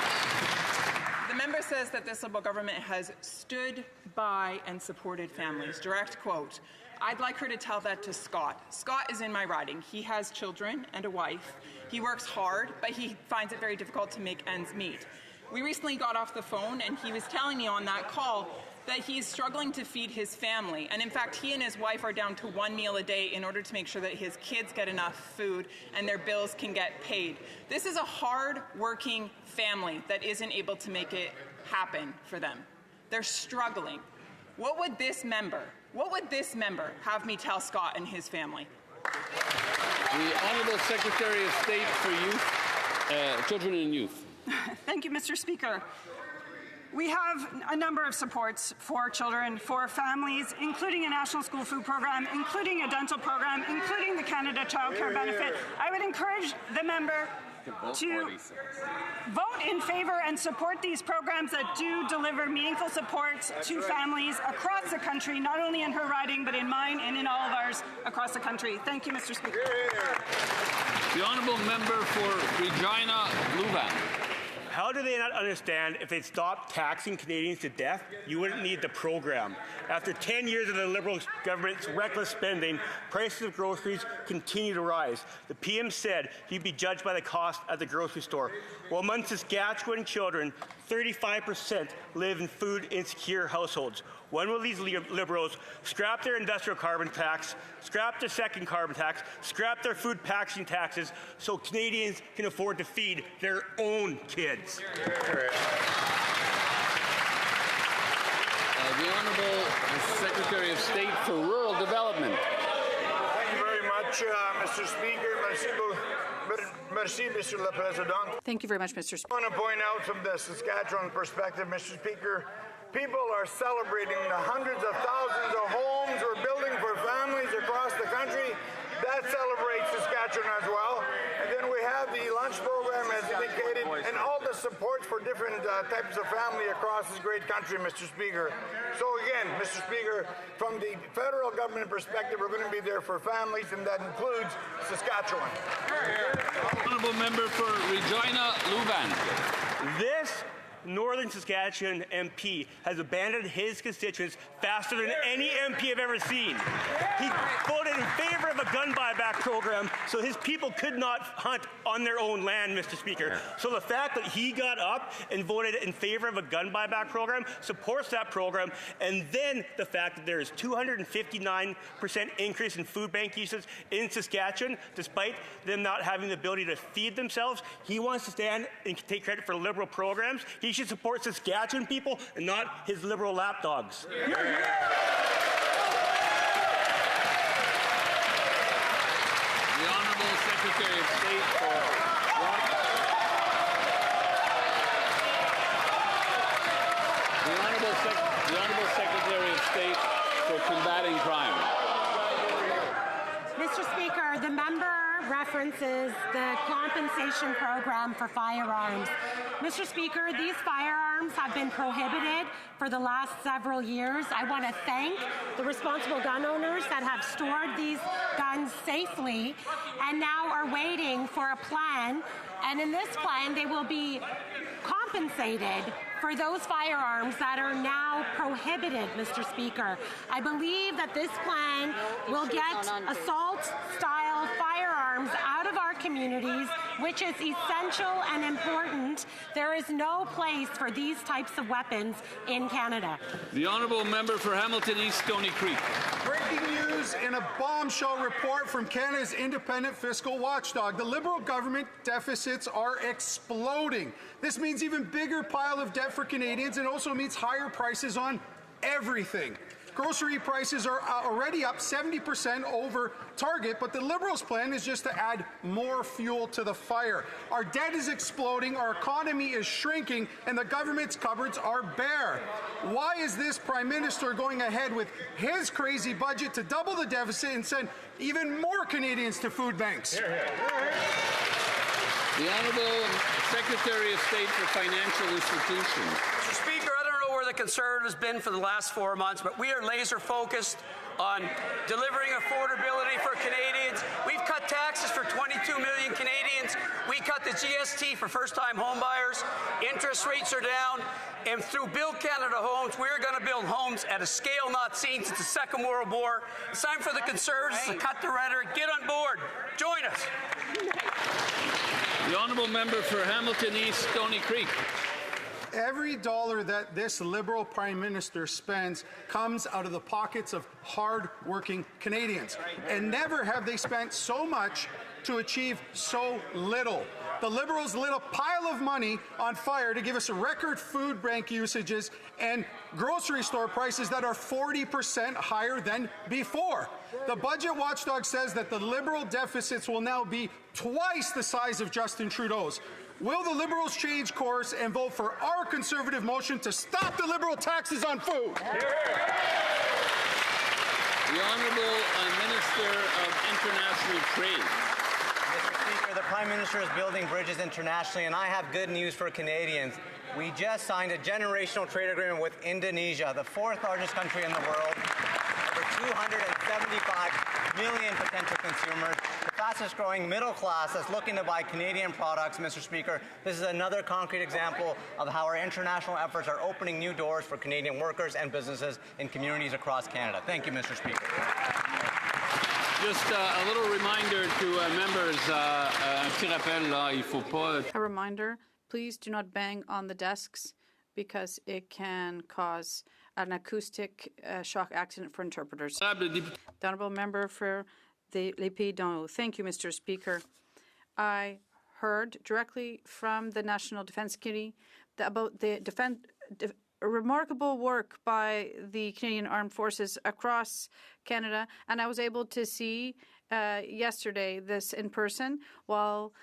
The member says that this Liberal government has stood by and supported families. Direct quote. I'd like her to tell that to Scott. Scott is in my riding. He has children and a wife. He works hard, but he finds it very difficult to make ends meet. We recently got off the phone, and he was telling me on that call that he's struggling to feed his family. And in fact, he and his wife are down to 1 meal a day in order to make sure that his kids get enough food and their bills can get paid. This is a hard-working family that isn't able to make it happen for them. They're struggling. What would this member have me tell Scott and his family? The Honourable Secretary of State for Youth, Children and Youth. Thank you, Mr. Speaker. We have a number of supports for children, for families, including a national school food program, including a dental program, including the Canada Child Care Benefit. I would encourage the member to vote in favor and support these programs that do deliver meaningful supports to families across the country, not only in her riding, but in mine and in all of ours across the country. Thank you, Mr. Speaker. The honourable member for Regina Louvain. How do they not understand if they stopped taxing Canadians to death, you wouldn't need the program? After 10 years of the Liberal government's reckless spending, prices of groceries continue to rise. The PM said he'd be judged by the cost at the grocery store. Well, among Saskatchewan children, 35% live in food-insecure households. When will these Liberals scrap their industrial carbon tax, scrap their second carbon tax, scrap their food packaging taxes so Canadians can afford to feed their own kids? The Honourable Secretary of State for Rural Development. Thank you very much, Mr. Speaker. Merci, Mr. Le Président. Thank you very much, Mr. Speaker. I want to point out from the Saskatchewan perspective, Mr. Speaker, people are celebrating the hundreds of thousands of homes we're building for families across the country. That celebrates Saskatchewan as well. And then we have the lunch program, as indicated, and all the supports for different types of family across this great country, Mr. Speaker. So again, Mr. Speaker, from the federal government perspective, we're going to be there for families, and that includes Saskatchewan. Honourable member for Regina Louvain. This Northern Saskatchewan MP has abandoned his constituents faster than any MP I've ever seen. He voted in favor of a gun buyback program so his people could not hunt on their own land, Mr. Speaker. So the fact that he got up and voted in favor of a gun buyback program, supports that program, and then the fact that there is 259% increase in food bank usage in Saskatchewan, despite them not having the ability to feed themselves, he wants to stand and take credit for Liberal programs. He should support Saskatchewan people and not his Liberal lapdogs. The Honourable Secretary of State for the Honourable Secretary of State for Combating Crime. Mr. Speaker, the member references the compensation program for firearms. Mr. Speaker, these firearms have been prohibited for the last several years. I want to thank the responsible gun owners that have stored these guns safely and now are waiting for a plan. And in this plan, they will be compensated for those firearms that are now prohibited, Mr. Speaker. I believe that this plan will get assault-style firearms out of our communities, which is essential and important. There is no place for these types of weapons in Canada. The Honourable Member for Hamilton East Stony Creek. Breaking news in a bombshell report from Canada's independent fiscal watchdog. The Liberal government deficits are exploding. This means even bigger pile of debt for Canadians and also means higher prices on everything. Grocery prices are already up 70% over target, but the Liberals' plan is just to add more fuel to the fire. Our debt is exploding, our economy is shrinking, and the government's cupboards are bare. Why is this Prime Minister going ahead with his crazy budget to double the deficit and send even more Canadians to food banks? The Honourable Secretary of State for Financial Institutions. Mr. Speaker, I don't know where the Conservatives have been for the last 4 months, but we are laser focused on delivering affordability for Canadians. We've cut taxes for 22 million Canadians. We cut the GST for first-time homebuyers. Interest rates are down. And through Build Canada Homes, we're going to build homes at a scale not seen since the Second World War. It's time for the Conservatives to cut the rhetoric. Get on board. Join us. The Honourable Member for Hamilton East, Stony Creek. Every dollar that this Liberal Prime Minister spends comes out of the pockets of hard-working Canadians. And never have they spent so much to achieve so little. The Liberals lit a pile of money on fire to give us record food bank usages and grocery store prices that are 40% higher than before. The budget watchdog says that the Liberal deficits will now be twice the size of Justin Trudeau's. Will the Liberals change course and vote for our Conservative motion to stop the Liberal taxes on food? The Honourable Minister of International Trade. Mr. Speaker, the Prime Minister is building bridges internationally, and I have good news for Canadians. We just signed a generational trade agreement with Indonesia, the fourth largest country in the world, over 275 million potential consumers, the fastest growing middle class that's looking to buy Canadian products. Mr. Speaker, this is another concrete example of how our international efforts are opening new doors for Canadian workers and businesses in communities across Canada. Thank you, Mr. Speaker. Just a little reminder to members, un petit rappel, là, il faut pas... A reminder, please do not bang on the desks because it can cause an acoustic shock accident for interpreters. The Honourable Member for the Les Pays d'en Haut. Thank you, Mr. Speaker. I heard directly from the National Defence Committee about the remarkable work by the Canadian Armed Forces across Canada, and I was able to see yesterday this in person. While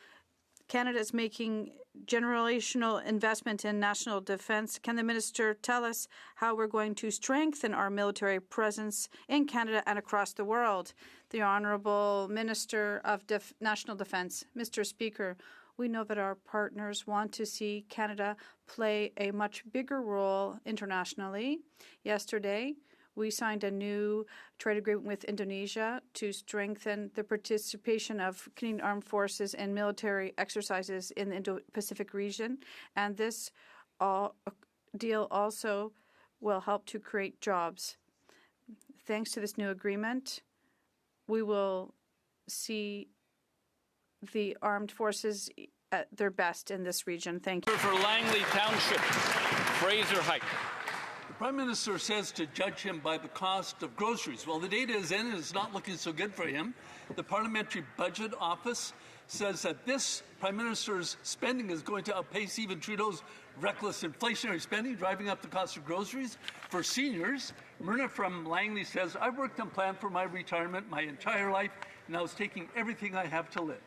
Canada is making generational investment in national defense, can the minister tell us how we're going to strengthen our military presence in Canada and across the world? The Honourable Minister of National Defence. Mr. Speaker, we know that our partners want to see Canada play a much bigger role internationally. Yesterday, we signed a new trade agreement with Indonesia to strengthen the participation of Canadian Armed Forces in military exercises in the Indo-Pacific region. And this deal also will help to create jobs. Thanks to this new agreement, we will see the armed forces at their best in this region. Thank you. For Langley Township, Fraser Height. The Prime Minister says to judge him by the cost of groceries. Well, the data is in and it's not looking so good for him. The Parliamentary Budget Office says that this Prime Minister's spending is going to outpace even Trudeau's reckless inflationary spending, driving up the cost of groceries. For seniors, Myrna from Langley says, I worked and planned for my retirement my entire life, and I was taking everything I have to live.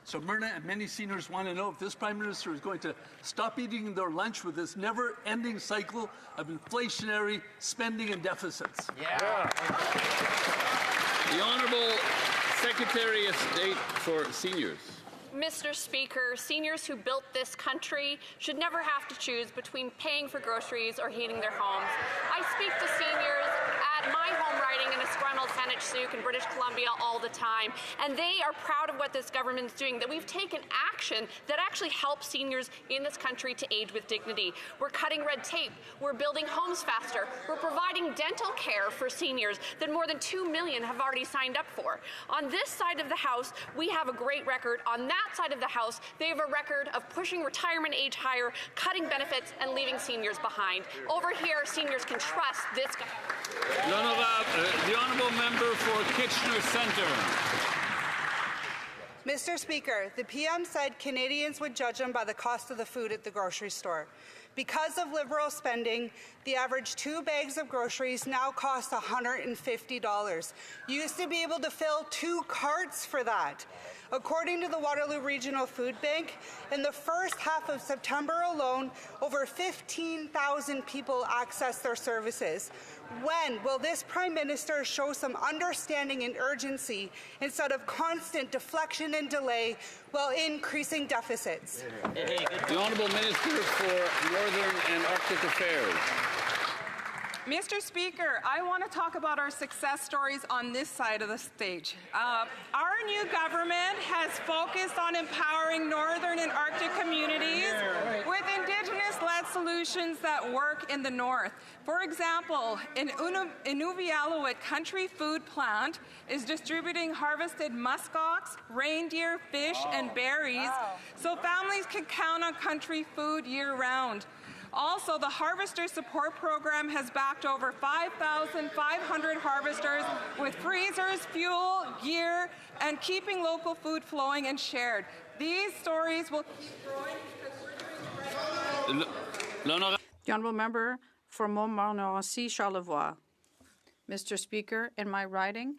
So Myrna and many seniors want to know if this Prime Minister is going to stop eating their lunch with this never-ending cycle of inflationary spending and deficits. Yeah. The Honourable Secretary of State for Seniors. Mr. Speaker, seniors who built this country should never have to choose between paying for groceries or heating their homes. I speak to seniors at my home riding in Esquimalt, Saanich-Sooke in British Columbia all the time, and they are proud of what this government is doing, that we've taken action that actually helps seniors in this country to age with dignity. We're cutting red tape. We're building homes faster. We're providing dental care for seniors that more than 2 million have already signed up for. On this side of the House, we have a great record. On that side of the House, they have a record of pushing retirement age higher, cutting benefits, and leaving seniors behind. Over here, seniors can trust this government. The Honourable Member for Kitchener Centre. Mr. Speaker, the PM said Canadians would judge him by the cost of the food at the grocery store. Because of Liberal spending, the average 2 bags of groceries now cost $150. You used to be able to fill 2 carts for that. According to the Waterloo Regional Food Bank, in the first half of September alone, over 15,000 people accessed their services. When will this Prime Minister show some understanding and urgency instead of constant deflection and delay while increasing deficits? The Honourable Minister for Northern and Arctic Affairs. Mr. Speaker, I want to talk about our success stories on this side of the stage. Our new government has focused on empowering Northern and Arctic communities with Indigenous-led solutions that work in the North. For example, in Inuvialuit Country Food Plant is distributing harvested muskox, reindeer, fish, and berries so families can count on country food year-round. Also, the Harvester Support Program has backed over 5,500 harvesters with freezers, fuel, gear, and keeping local food flowing and shared. These stories will keep growing. The Honourable Member for Montmorency Charlevoix. Mr. Speaker, in my riding,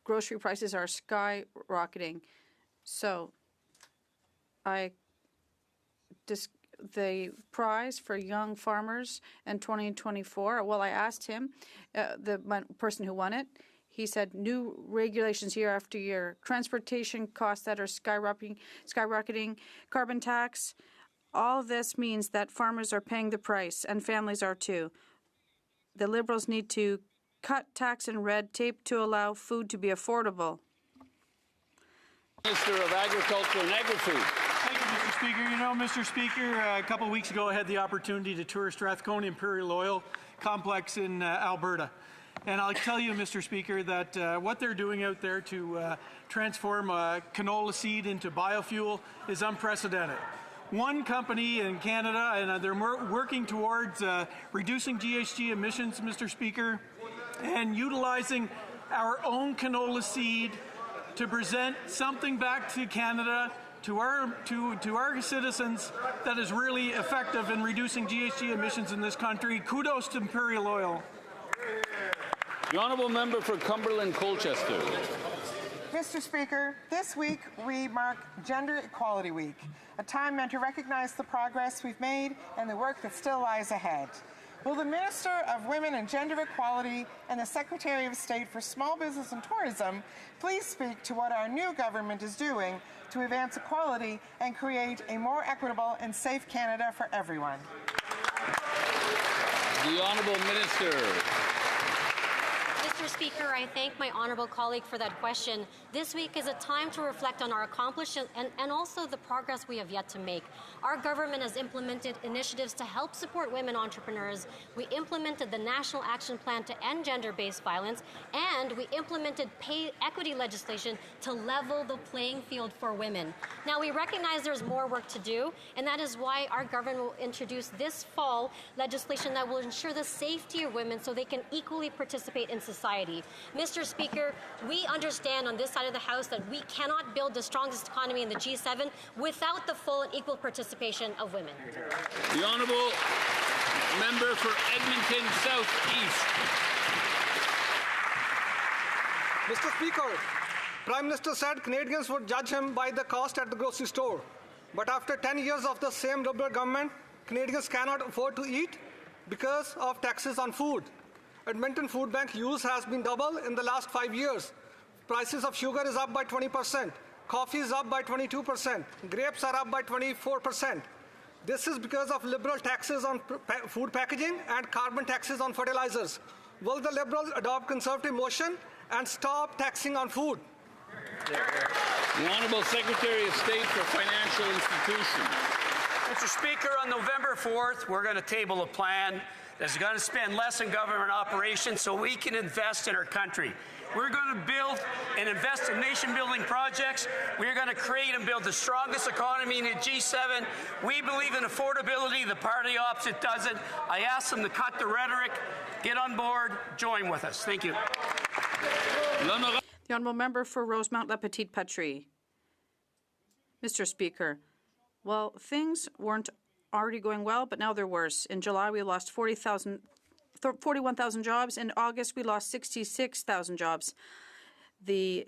grocery prices are skyrocketing. So, the prize for young farmers in 2024, well, I asked him, the person who won it, he said new regulations year after year, transportation costs that are skyrocketing, carbon tax. All of this means that farmers are paying the price and families are too. The Liberals need to cut tax and red tape to allow food to be affordable. Minister of Agriculture and Agri-Food. Thank you, Mr. Speaker. You know, Mr. Speaker, a couple of weeks ago I had the opportunity to tour Strathcona Imperial Oil Complex in Alberta. And I'll tell you, Mr. Speaker, that what they're doing out there to transform canola seed into biofuel is unprecedented. One company in Canada, and they're working towards reducing GHG emissions, Mr. Speaker, and utilizing our own canola seed to present something back to Canada, to our citizens, that is really effective in reducing GHG emissions in this country. Kudos to Imperial Oil. The Honourable Member for Cumberland Colchester. Mr. Speaker, this week we mark Gender Equality Week, a time meant to recognize the progress we've made and the work that still lies ahead. Will the Minister of Women and Gender Equality and the Secretary of State for Small Business and Tourism please speak to what our new government is doing to advance equality and create a more equitable and safe Canada for everyone? The Honourable Minister. Mr. Speaker, I thank my honourable colleague for that question. This week is a time to reflect on our accomplishments and also the progress we have yet to make. Our government has implemented initiatives to help support women entrepreneurs. We implemented the National Action Plan to end gender-based violence, and we implemented pay equity legislation to level the playing field for women. Now, we recognize there's more work to do, and that is why our government will introduce this fall legislation that will ensure the safety of women so they can equally participate in society. Mr. Speaker, we understand on this side of the House that we cannot build the strongest economy in the G7 without the full and equal participation of women. The Honourable Member for Edmonton South East. Mr. Speaker, Prime Minister said Canadians would judge him by the cost at the grocery store. But after 10 years of the same Liberal government, Canadians cannot afford to eat because of taxes on food. Edmonton Food Bank use has been double in the last 5 years. Prices of sugar is up by 20%. Coffee is up by 22%. Grapes are up by 24%. This is because of Liberal taxes on food packaging and carbon taxes on fertilizers. Will the Liberals adopt Conservative motion and stop taxing on food? The Honourable Secretary of State for Financial Institutions. Mr. Speaker, on November 4th, we're going to table a plan that's going to spend less in government operations so we can invest in our country. We're going to build and invest in nation-building projects. We're going to create and build the strongest economy in the G7. We believe in affordability. The party opposite doesn't. I ask them to cut the rhetoric, get on board, join with us. Thank you. The Honourable Member for Rosemount La Petite Patrie. Mr. Speaker, well, things weren't already going well, but now they're worse. In July, we lost 41,000 jobs. In August, we lost 66,000 jobs. The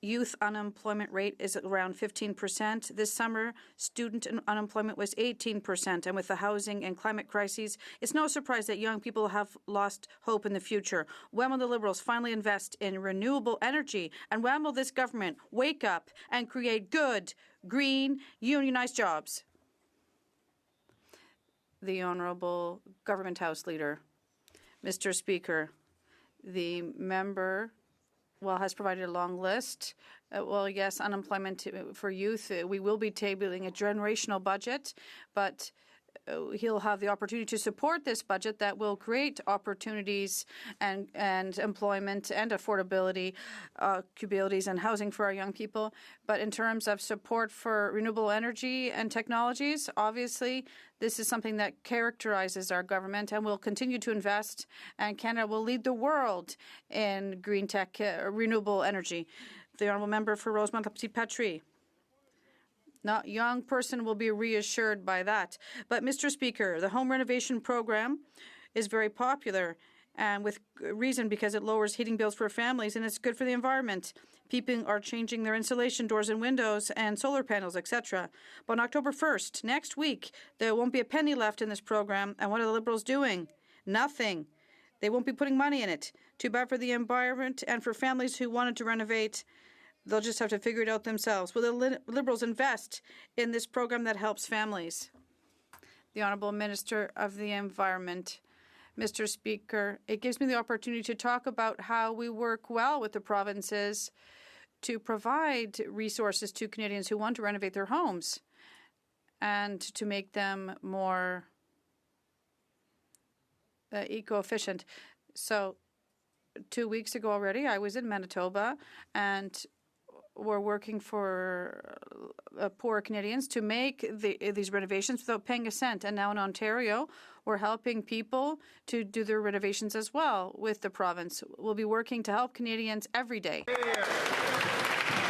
youth unemployment rate is around 15%. This summer, student unemployment was 18%. And with the housing and climate crises, it's no surprise that young people have lost hope in the future. When will the Liberals finally invest in renewable energy? And when will this government wake up and create good, green, unionized jobs? The Honourable Government House Leader. Mr. Speaker, the member has provided a long list. Yes, unemployment for youth. We will be tabling a generational budget, but he'll have the opportunity to support this budget that will create opportunities and employment and affordability, capabilities and housing for our young people. But in terms of support for renewable energy and technologies, obviously, this is something that characterizes our government, and we'll continue to invest, and Canada will lead the world in green tech, renewable energy. The Honourable Member for Rosemont-Petit-Patrie. Not young person will be reassured by that. But, Mr. Speaker, the home renovation program is very popular, and with reason, because it lowers heating bills for families and it's good for the environment. People are changing their insulation doors and windows and solar panels, etc. But on October 1st, next week, there won't be a penny left in this program. And what are the Liberals doing? Nothing. They won't be putting money in it. Too bad for the environment and for families who wanted to renovate. They'll just have to figure it out themselves. Will the Liberals invest in this program that helps families? The Honourable Minister of the Environment. Mr. Speaker, it gives me the opportunity to talk about how we work well with the provinces to provide resources to Canadians who want to renovate their homes and to make them more eco-efficient. So 2 weeks ago already, I was in Manitoba, and we're working for poor Canadians to make these renovations without paying a cent. And now in Ontario, we're helping people to do their renovations as well with the province. We'll be working to help Canadians every day.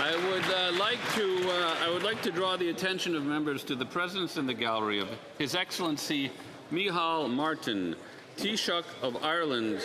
I would like to draw the attention of members to the presence in the gallery of His Excellency Micheál Martin, Taoiseach of Ireland.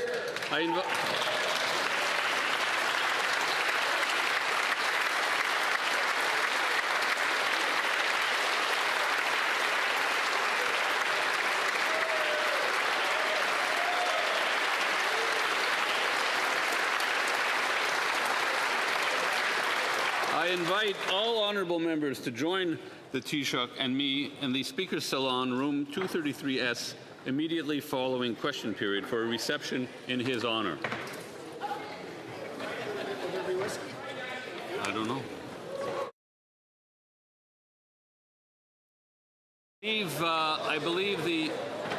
I invite all honourable members to join the Taoiseach and me in the Speaker's Salon, room 233S, immediately following question period for a reception in his honour. I don't know. I believe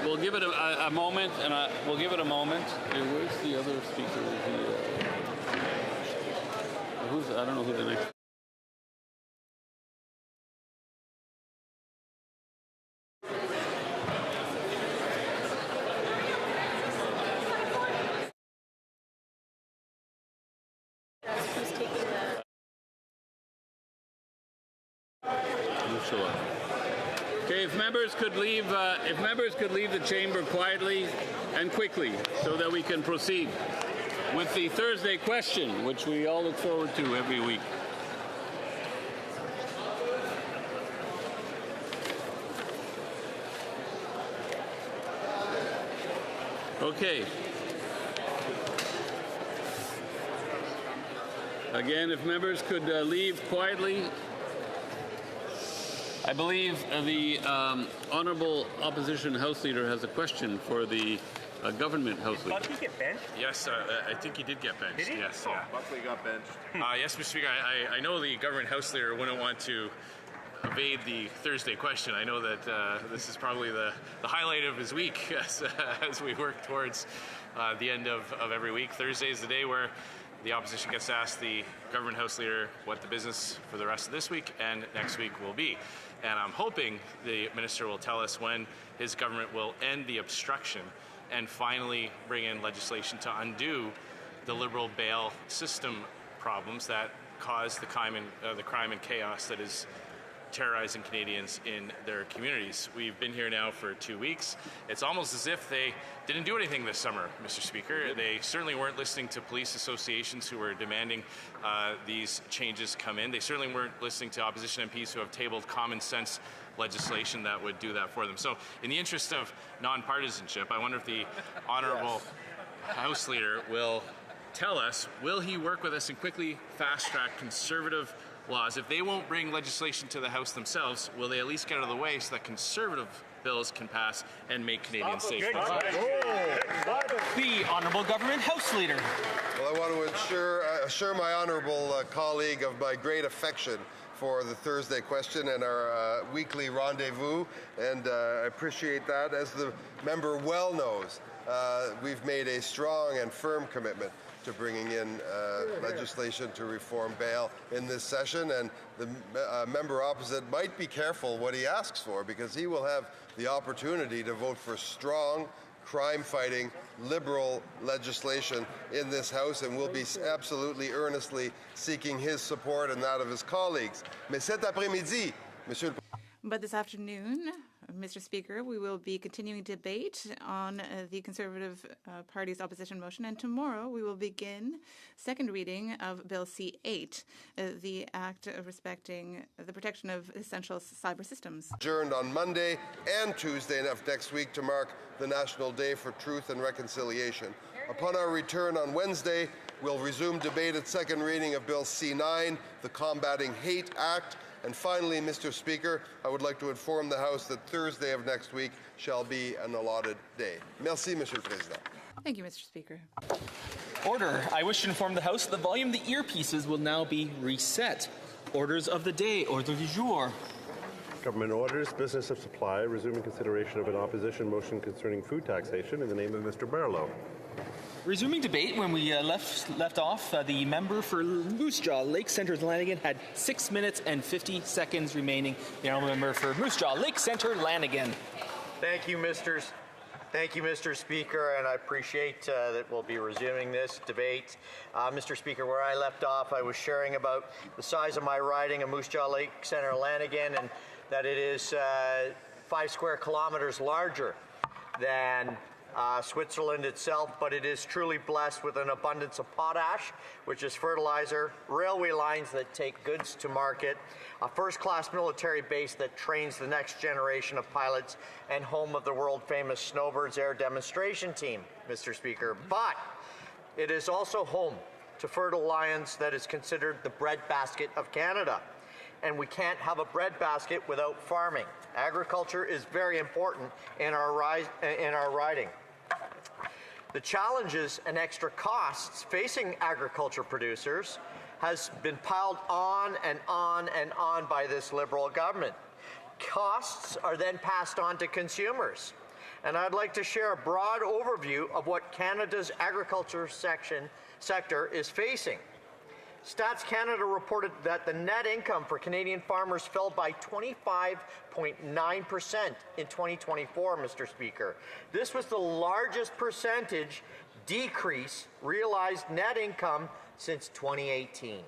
we'll give it a moment, and we'll give it a moment. Hey, where's the other speaker? I don't know who the next. Okay, if members could leave the chamber quietly and quickly, so that we can proceed with the Thursday question, which we all look forward to every week. Okay. Again, if members could leave quietly. I believe the Honourable Opposition House Leader has a question for the Government House Leader. Did he get benched? Yes, I think he did get benched. Did he? Yes. Oh. Yeah. Buckley got benched. Yes, Mr. Speaker, I know the Government House Leader wouldn't want to evade the Thursday question. I know that this is probably the highlight of his week as we work towards the end of every week. Thursday is the day where the opposition gets to ask the Government House Leader what the business for the rest of this week and next week will be. And I'm hoping the Minister will tell us when his government will end the obstruction and finally bring in legislation to undo the Liberal bail system problems that caused the crime and chaos that is terrorizing Canadians in their communities. We've been here now for 2 weeks. It's almost as if they didn't do anything this summer, Mr. Speaker. They certainly weren't listening to police associations who were demanding these changes come in. They certainly weren't listening to opposition MPs who have tabled common sense legislation that would do that for them. So in the interest of nonpartisanship, I wonder if the Honourable House Leader will tell us, will he work with us and quickly fast-track Conservative laws? If they won't bring legislation to the House themselves, will they at least get out of the way so that Conservative bills can pass and make Canadians safer? The Honourable Government House Leader. Well, I want to assure my honourable colleague of my great affection for the Thursday question and our weekly rendezvous, and I appreciate that. As the member well knows, we've made a strong and firm commitment to bringing in legislation to reform bail in this session, and the member opposite might be careful what he asks for, because he will have the opportunity to vote for strong, crime-fighting, liberal legislation in this House, and will be absolutely earnestly seeking his support and that of his colleagues. Mais cet après-midi, Monsieur le But this afternoon, Mr. Speaker, we will be continuing debate on the Conservative Party's opposition motion, and tomorrow we will begin second reading of Bill C-8, the act respecting the protection of essential cyber systems. Adjourned on Monday and Tuesday of next week to mark the National Day for Truth and Reconciliation. Upon our return on Wednesday, we'll resume debate at second reading of Bill C-9, the Combating Hate Act. And finally, Mr. Speaker, I would like to inform the House that Thursday of next week shall be an allotted day. Merci, Monsieur le Président. Thank you, Mr. Speaker. Order. I wish to inform the House that the volume of the earpieces will now be reset. Orders of the day. Ordre du jour. Government orders, business of supply, resuming consideration of an opposition motion concerning food taxation in the name of Mr. Barlow. Resuming debate, when we left off, the member for Moose Jaw Lake Centre Lanigan had 6 minutes and 50 seconds remaining. The honourable member for Moose Jaw Lake Centre Lanigan. Thank you, Mr. Speaker, and I appreciate that we'll be resuming this debate. Mr. Speaker, where I left off, I was sharing about the size of my riding of Moose Jaw Lake Centre Lanigan, and that it is 5 square kilometres larger than Switzerland itself, but it is truly blessed with an abundance of potash, which is fertilizer, railway lines that take goods to market, a first-class military base that trains the next generation of pilots, and home of the world-famous Snowbirds Air Demonstration Team, Mr. Speaker. But it is also home to Fertile Lions that is considered the breadbasket of Canada. And we can't have a breadbasket without farming. Agriculture is very important in our riding. The challenges and extra costs facing agriculture producers has been piled on and on and on by this Liberal government. Costs are then passed on to consumers. And I'd like to share a broad overview of what Canada's agriculture sector is facing. Stats Canada reported that the net income for Canadian farmers fell by 25.9% in 2024, Mr. Speaker. This was the largest percentage decrease realized net income since 2018.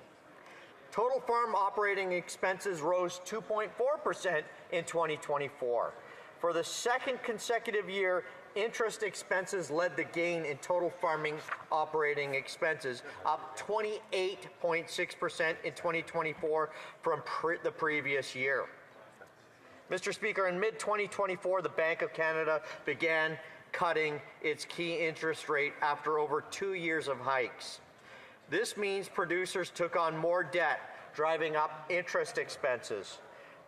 Total farm operating expenses rose 2.4% in 2024. For the second consecutive year, interest expenses led the gain in total farming operating expenses, up 28.6% in 2024 from the previous year. Mr. Speaker, in mid-2024, the Bank of Canada began cutting its key interest rate after over 2 years of hikes. This means producers took on more debt, driving up interest expenses.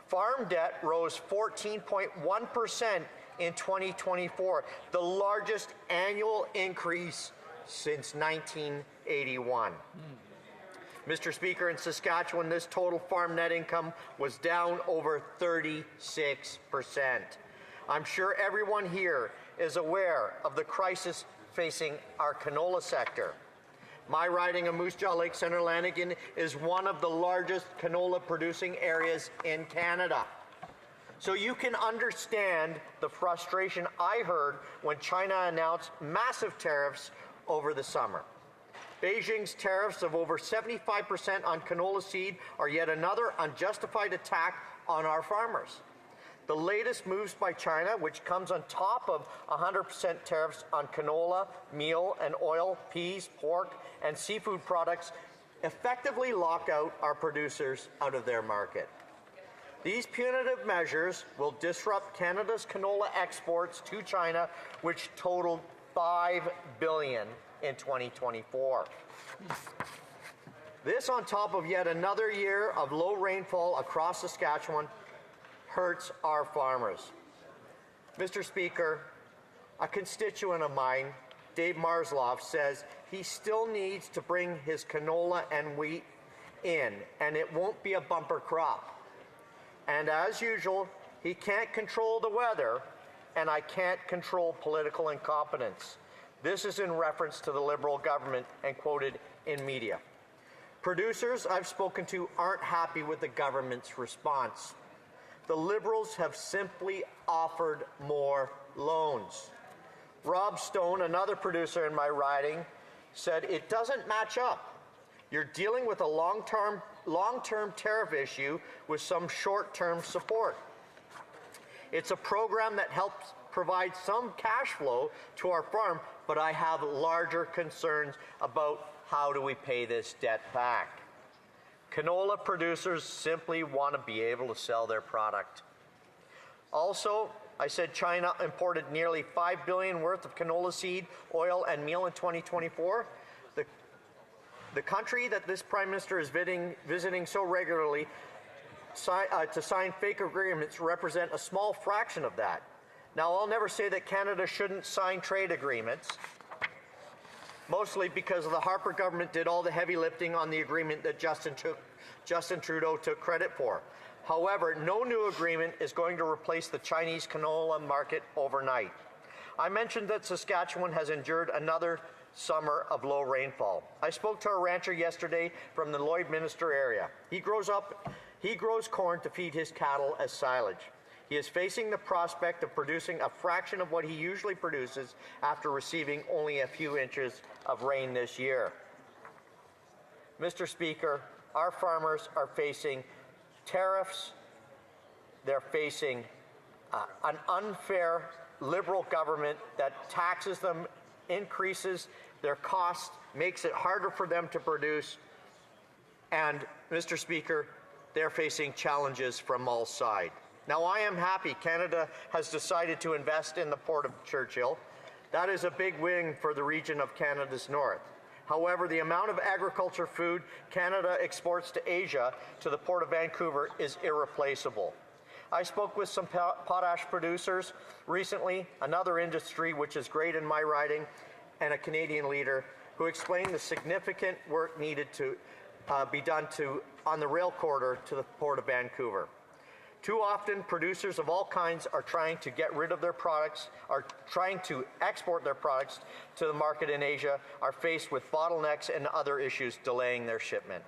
Farm debt rose 14.1% in 2024, the largest annual increase since 1981. Mr. Speaker, in Saskatchewan, this total farm net income was down over 36%. I'm sure everyone here is aware of the crisis facing our canola sector. My riding of Moose Jaw Lake Centre Lanigan is one of the largest canola producing areas in Canada. So you can understand the frustration I heard when China announced massive tariffs over the summer. Beijing's tariffs of over 75% on canola seed are yet another unjustified attack on our farmers. The latest moves by China, which comes on top of 100% tariffs on canola, meal and oil, peas, pork, and seafood products, effectively lock out our producers out of their market. These punitive measures will disrupt Canada's canola exports to China, which totaled $5 billion in 2024. This, on top of yet another year of low rainfall across Saskatchewan, hurts our farmers. Mr. Speaker, a constituent of mine, Dave Marsloff, says he still needs to bring his canola and wheat in, and it won't be a bumper crop. And as usual, he can't control the weather, and I can't control political incompetence. This is in reference to the Liberal government and quoted in media. Producers I've spoken to aren't happy with the government's response. The Liberals have simply offered more loans. Rob Stone, another producer in my riding, said it doesn't match up. You're dealing with a long-term tariff issue with some short-term support. It's a program that helps provide some cash flow to our farm, but I have larger concerns about how do we pay this debt back. Canola producers simply want to be able to sell their product. Also, I said China imported nearly $5 billion worth of canola seed, oil, and meal in 2024. The country that this Prime Minister is visiting so regularly to sign fake agreements represent a small fraction of that. Now, I'll never say that Canada shouldn't sign trade agreements, mostly because the Harper government did all the heavy lifting on the agreement that Justin Trudeau took credit for. However, no new agreement is going to replace the Chinese canola market overnight. I mentioned that Saskatchewan has endured another summer of low rainfall. I spoke to a rancher yesterday from the Lloydminster area. He grows corn to feed his cattle as silage. He is facing the prospect of producing a fraction of what he usually produces after receiving only a few inches of rain this year. Mr. Speaker, our farmers are facing tariffs. They're facing an unfair Liberal government that taxes them, increases their costs, makes it harder for them to produce. And, Mr. Speaker, they're facing challenges from all sides. Now, I am happy Canada has decided to invest in the Port of Churchill. That is a big win for the region of Canada's north. However, the amount of agriculture food Canada exports to Asia to the Port of Vancouver is irreplaceable. I spoke with some potash producers recently, another industry which is great in my riding, and a Canadian leader who explained the significant work needed to be done on the rail corridor to the Port of Vancouver. Too often, producers of all kinds are trying to get rid of their products, are trying to export their products to the market in Asia, are faced with bottlenecks and other issues delaying their shipment.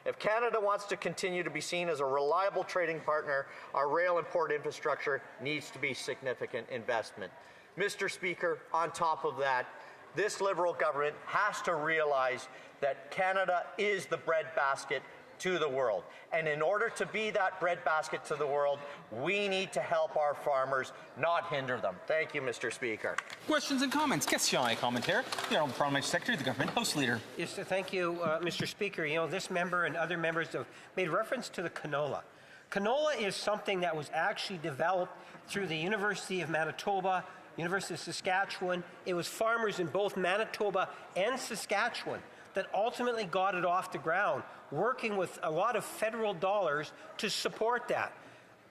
If Canada wants to continue to be seen as a reliable trading partner, our rail and port infrastructure needs to be significant investment. Mr. Speaker, on top of that, this Liberal government has to realize that Canada is the breadbasket to the world. And in order to be that breadbasket to the world, we need to help our farmers, not hinder them. Thank you, Mr. Speaker. Questions and comments. Question et commentaire. The Honourable Parliamentary Secretary, the Government House Leader. Yes, thank you, Mr. Speaker. You know, this member and other members have made reference to the canola. Canola is something that was actually developed through the University of Manitoba, University of Saskatchewan. It was farmers in both Manitoba and Saskatchewan that ultimately got it off the ground, working with a lot of federal dollars to support that.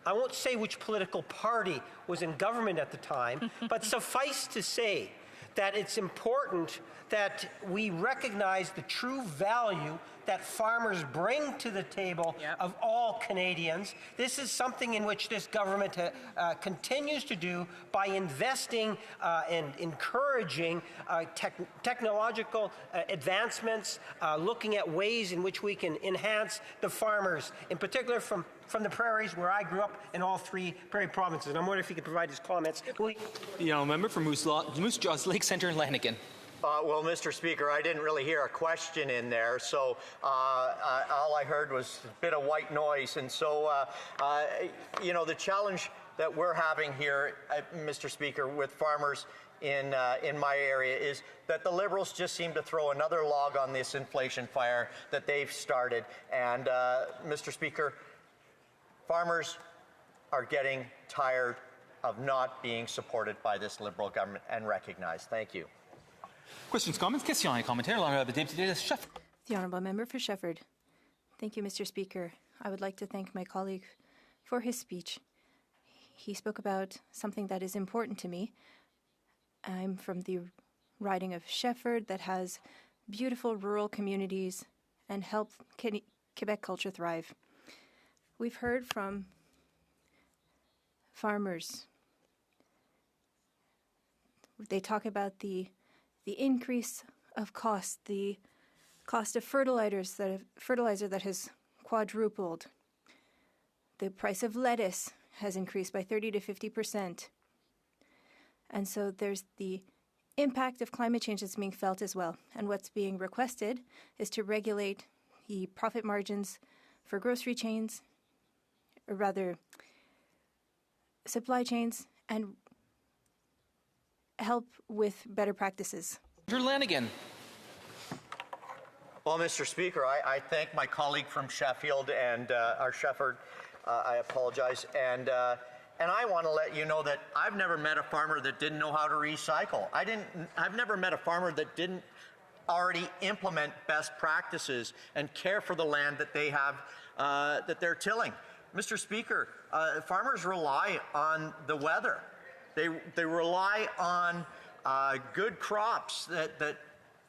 I won't say which political party was in government at the time, but suffice to say that it's important that we recognize the true value that farmers bring to the table of all Canadians. This is something in which this government continues to do by investing and encouraging technological advancements, looking at ways in which we can enhance the farmers, in particular from the prairies where I grew up in all three prairie provinces. And I'm wondering if he could provide his comments. The Member for Moose Jaws Lake Centre, Lanigan. Well, Mr. Speaker, I didn't really hear a question in there, so all I heard was a bit of white noise. And so, you know, the challenge that we're having here, Mr. Speaker, with farmers in my area is that the Liberals just seem to throw another log on this inflation fire that they've started. And, Mr. Speaker, farmers are getting tired of not being supported by this Liberal government and recognized. Thank you. Questions, comments, questions et commentaires. L'honorable député de Shefford. The Honourable Member for Shefford. Thank you, Mr. Speaker. I would like to thank my colleague for his speech. He spoke about something that is important to me. I'm from the riding of Shefford that has beautiful rural communities and help Quebec culture thrive. We've heard from farmers. They talk about the increase of cost, the cost of fertilizer that has quadrupled. The price of lettuce has increased by 30 to 50%. And so there's the impact of climate change that's being felt as well. And what's being requested is to regulate the profit margins for grocery chains, or rather supply chains, and help with better practices. Andrew Lanigan. Well, Mr. Speaker, I thank my colleague from Sheffield and our Shefford. I apologize. And I want to let you know that I've never met a farmer that didn't know how to recycle. I've never met a farmer that didn't already implement best practices and care for the land that they have, that they're tilling. Mr. Speaker, farmers rely on the weather. They rely on good crops that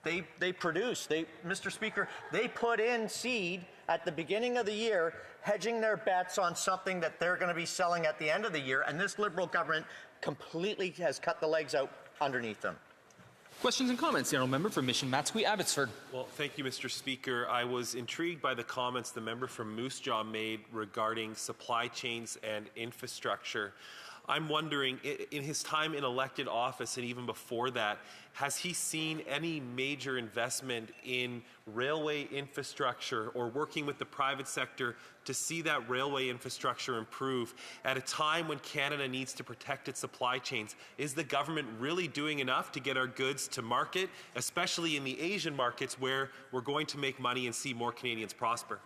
they produce. Mr. Speaker, they put in seed at the beginning of the year, hedging their bets on something that they're going to be selling at the end of the year, and this Liberal government completely has cut the legs out underneath them. Questions and comments. The Honourable Member for Mission Matsqui Abbotsford. Well, thank you, Mr. Speaker. I was intrigued by the comments the member from Moose Jaw made regarding supply chains and infrastructure. I'm wondering, in his time in elected office and even before that, has he seen any major investment in railway infrastructure or working with the private sector to see that railway infrastructure improve at a time when Canada needs to protect its supply chains? Is the government really doing enough to get our goods to market, especially in the Asian markets where we're going to make money and see more Canadians prosper?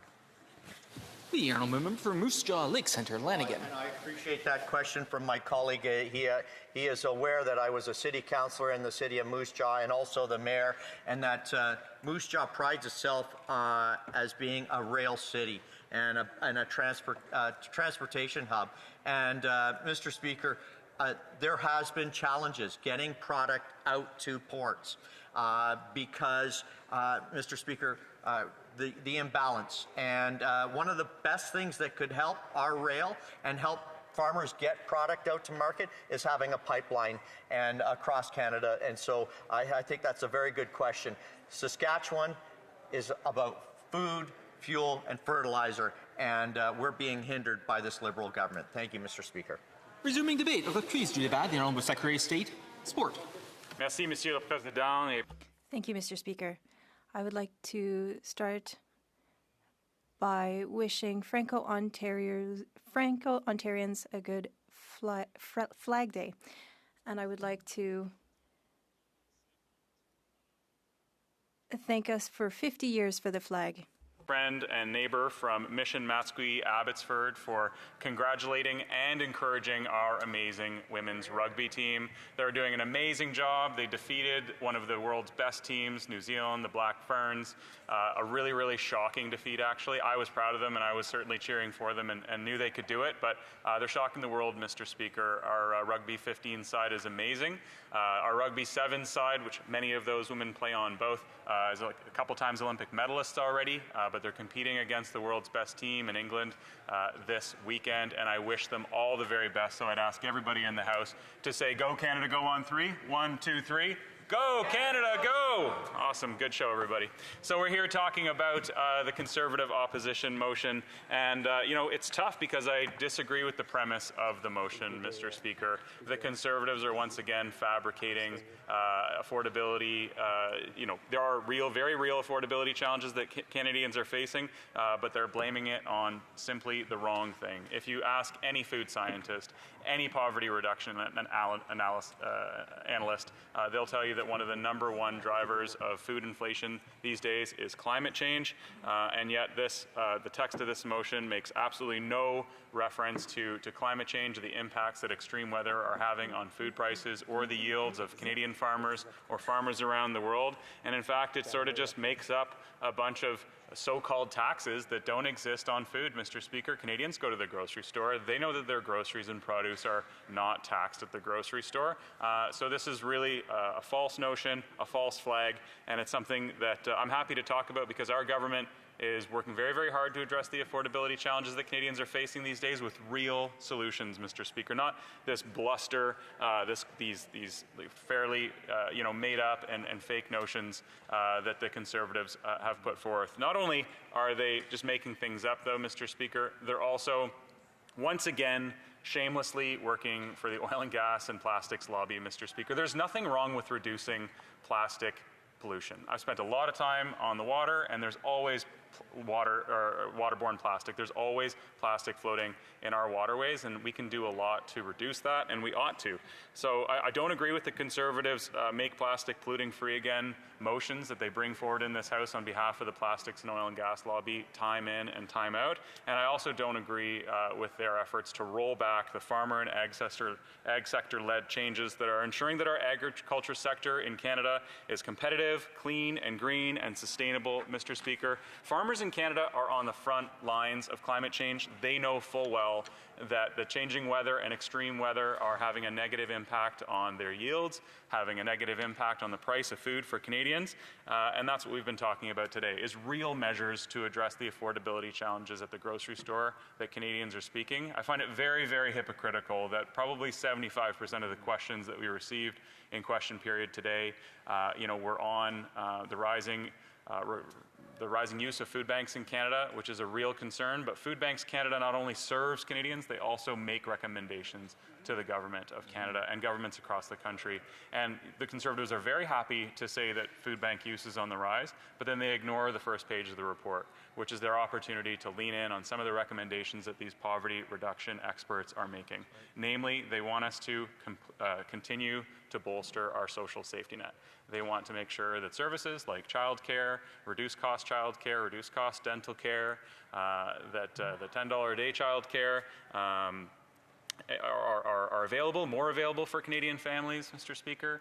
The Honourable Member for Moose Jaw Lake Centre, Lanigan. I appreciate that question from my colleague. He is aware that I was a city councillor in the city of Moose Jaw and also the mayor, and that Moose Jaw prides itself as being a rail city and a transportation hub. And Mr. Speaker, there has been challenges getting product out to ports because, Mr. Speaker, the imbalance. And one of the best things that could help our rail and help farmers get product out to market is having a pipeline and across Canada. And so I think that's a very good question. Saskatchewan is about food, fuel, and fertilizer, and we're being hindered by this Liberal government. Thank you, Mr. Speaker. Resuming debate. Reprise du débat. The Honourable Secretary of State, Sport. Merci, Monsieur le Président. Thank you, Mr. Speaker. I would like to start by wishing Franco-Ontarians a good Flag Day. And I would like to thank us for 50 years for the flag. Friend and neighbor from Mission Matsqui Abbotsford for congratulating and encouraging our amazing women's rugby team. They're doing an amazing job. They defeated one of the world's best teams, New Zealand, the Black Ferns. A really, really shocking defeat, actually. I was proud of them, and I was certainly cheering for them and knew they could do it, but they're shocking the world, Mr. Speaker. Our rugby 15 side is amazing. Our rugby 7 side, which many of those women play on both, is a couple times Olympic medalists already, but they're competing against the world's best team in England this weekend, and I wish them all the very best. So I'd ask everybody in the House to say, "Go Canada, go on 3. 1, 2, 3. Go, Canada, go! Awesome. Good show, everybody. So we're here talking about the Conservative opposition motion. And, you know, it's tough because I disagree with the premise of the motion, Mr. Speaker. The Conservatives are once again fabricating affordability. You know, there are very real affordability challenges that Canadians are facing, but they're blaming it on simply the wrong thing. If you ask any food scientist, any poverty reduction analyst, they'll tell you that one of the #1 drivers of food inflation these days is climate change, and yet the text of this motion makes absolutely no reference to climate change, or the impacts that extreme weather are having on food prices or the yields of Canadian farmers or farmers around the world. And in fact, it sort of just makes up a bunch of so-called taxes that don't exist on food, Mr. Speaker. Canadians go to the grocery store. They know that their groceries and produce are not taxed at the grocery store. So this is really a false notion, a false flag, and it's something that I'm happy to talk about because our government is working very, very hard to address the affordability challenges that Canadians are facing these days with real solutions, Mr. Speaker, not this bluster, these fairly you know, made up and fake notions that the Conservatives have put forth. Not only are they just making things up, though, Mr. Speaker, they're also once again shamelessly working for the oil and gas and plastics lobby, Mr. Speaker. There's nothing wrong with reducing plastic pollution. I've spent a lot of time on the water, and there's always waterborne plastic. There's always plastic floating in our waterways, and we can do a lot to reduce that, and we ought to. So I don't agree with the Conservatives' make plastic polluting free again motions that they bring forward in this House on behalf of the plastics and oil and gas lobby time in and time out. And I also don't agree with their efforts to roll back the farmer and ag sector-led changes that are ensuring that our agriculture sector in Canada is competitive, clean and green and sustainable, Mr. Speaker. Farmers in Canada are on the front lines of climate change. They know full well that the changing weather and extreme weather are having a negative impact on their yields, having a negative impact on the price of food for Canadians, and that's what we've been talking about today, is real measures to address the affordability challenges at the grocery store that Canadians are speaking. I find it very, very hypocritical that probably 75% of the questions that we received in question period today, you know, were on the rising use of food banks in Canada, which is a real concern. But Food Banks Canada not only serves Canadians, they also make recommendations to the Government of Canada and governments across the country. And the Conservatives are very happy to say that food bank use is on the rise, but then they ignore the first page of the report, which is their opportunity to lean in on some of the recommendations that these poverty reduction experts are making. Namely, they want us to continue to bolster our social safety net. They want to make sure that services like childcare, reduced cost childcare, reduced cost dental care, that the $10 a day childcare are available, more available for Canadian families, Mr. Speaker.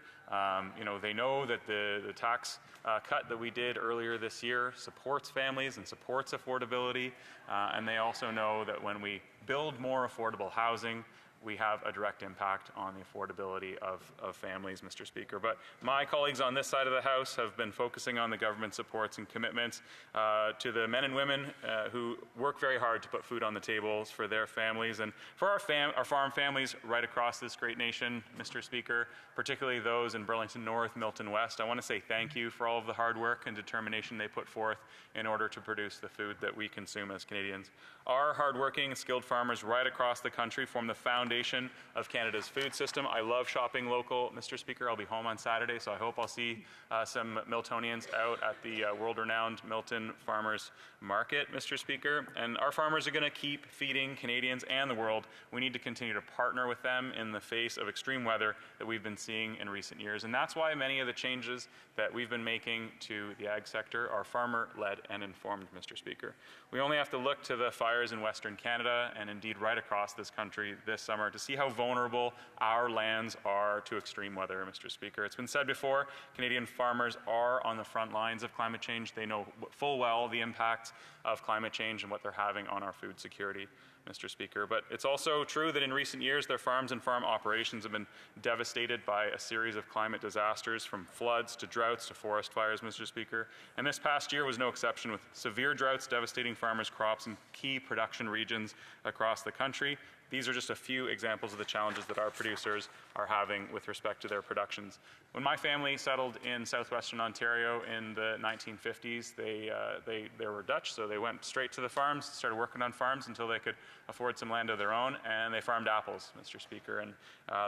You know, they know that the tax cut that we did earlier this year supports families and supports affordability, and they also know that when we build more affordable housing, we have a direct impact on the affordability of families, Mr. Speaker. But my colleagues on this side of the House have been focusing on the government supports and commitments to the men and women who work very hard to put food on the tables for their families and for our farm families right across this great nation, Mr. Speaker, particularly those in Burlington North, Milton West. I want to say thank you for all of the hard work and determination they put forth in order to produce the food that we consume as Canadians. Our hardworking, skilled farmers right across the country form the foundation of Canada's food system. I love shopping local, Mr. Speaker. I'll be home on Saturday, so I hope I'll see some Miltonians out at the world-renowned Milton Farmers Market, Mr. Speaker. And our farmers are going to keep feeding Canadians and the world. We need to continue to partner with them in the face of extreme weather that we've been seeing in recent years. And that's why many of the changes that we've been making to the ag sector are farmer-led and informed, Mr. Speaker. We only have to look to the fires in Western Canada and indeed right across this country this summer to see how vulnerable our lands are to extreme weather, Mr. Speaker. It's been said before, Canadian farmers are on the front lines of climate change. They know full well the impacts of climate change and what they're having on our food security, Mr. Speaker. But it's also true that in recent years, their farms and farm operations have been devastated by a series of climate disasters, from floods to droughts to forest fires, Mr. Speaker. And this past year was no exception, with severe droughts devastating farmers' crops in key production regions across the country. these are just a few examples of the challenges that our producers are having with respect to their productions. When my family settled in southwestern Ontario in the 1950s, they were Dutch, so they went straight to the farms, started working on farms until they could afford some land of their own, and they farmed apples, Mr. Speaker. And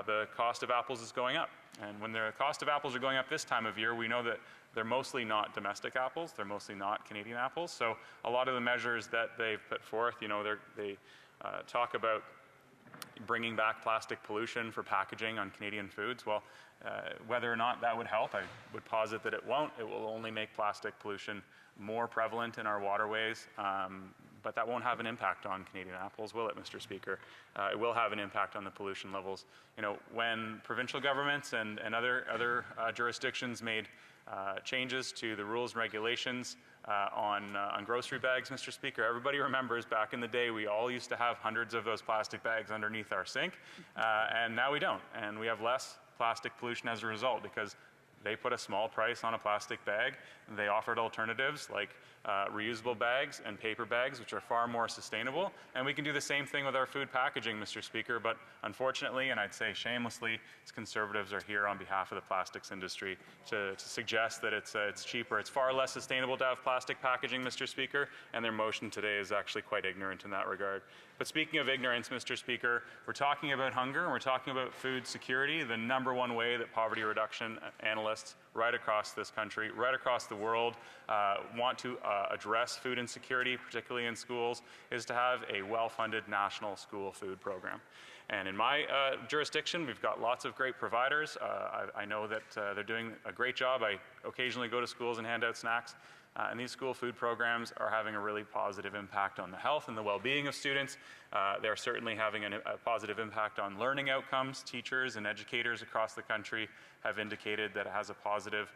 the cost of apples is going up. And when the cost of apples are going up this time of year, we know that they're mostly not domestic apples, they're mostly not Canadian apples. So a lot of the measures that they've put forth, you know, they talk about bringing back plastic pollution for packaging on Canadian foods. Well, whether or not that would help, I would posit that it won't. It will only make plastic pollution more prevalent in our waterways, but that won't have an impact on Canadian apples, will it, Mr. Speaker? It will have an impact on the pollution levels. You know, when provincial governments and other jurisdictions made changes to the rules and regulations on grocery bags, Mr. Speaker, everybody remembers back in the day we all used to have hundreds of those plastic bags underneath our sink, and now we don't. And we have less plastic pollution as a result because they put a small price on a plastic bag. And they offered alternatives like reusable bags and paper bags, which are far more sustainable. And we can do the same thing with our food packaging, Mr. Speaker. But unfortunately, and I'd say shamelessly, Conservatives are here on behalf of the plastics industry to suggest that it's cheaper. It's far less sustainable to have plastic packaging, Mr. Speaker. And their motion today is actually quite ignorant in that regard. But speaking of ignorance, Mr. Speaker, we're talking about hunger and we're talking about food security, the #1 way that poverty reduction analysts right across this country, right across the world, want to address food insecurity, particularly in schools, is to have a well-funded national school food program. And in my jurisdiction, we've got lots of great providers. I know that they're doing a great job. I occasionally go to schools and hand out snacks. And these school food programs are having a really positive impact on the health and the well-being of students. They're certainly having a positive impact on learning outcomes. Teachers and educators across the country have indicated that it has a positive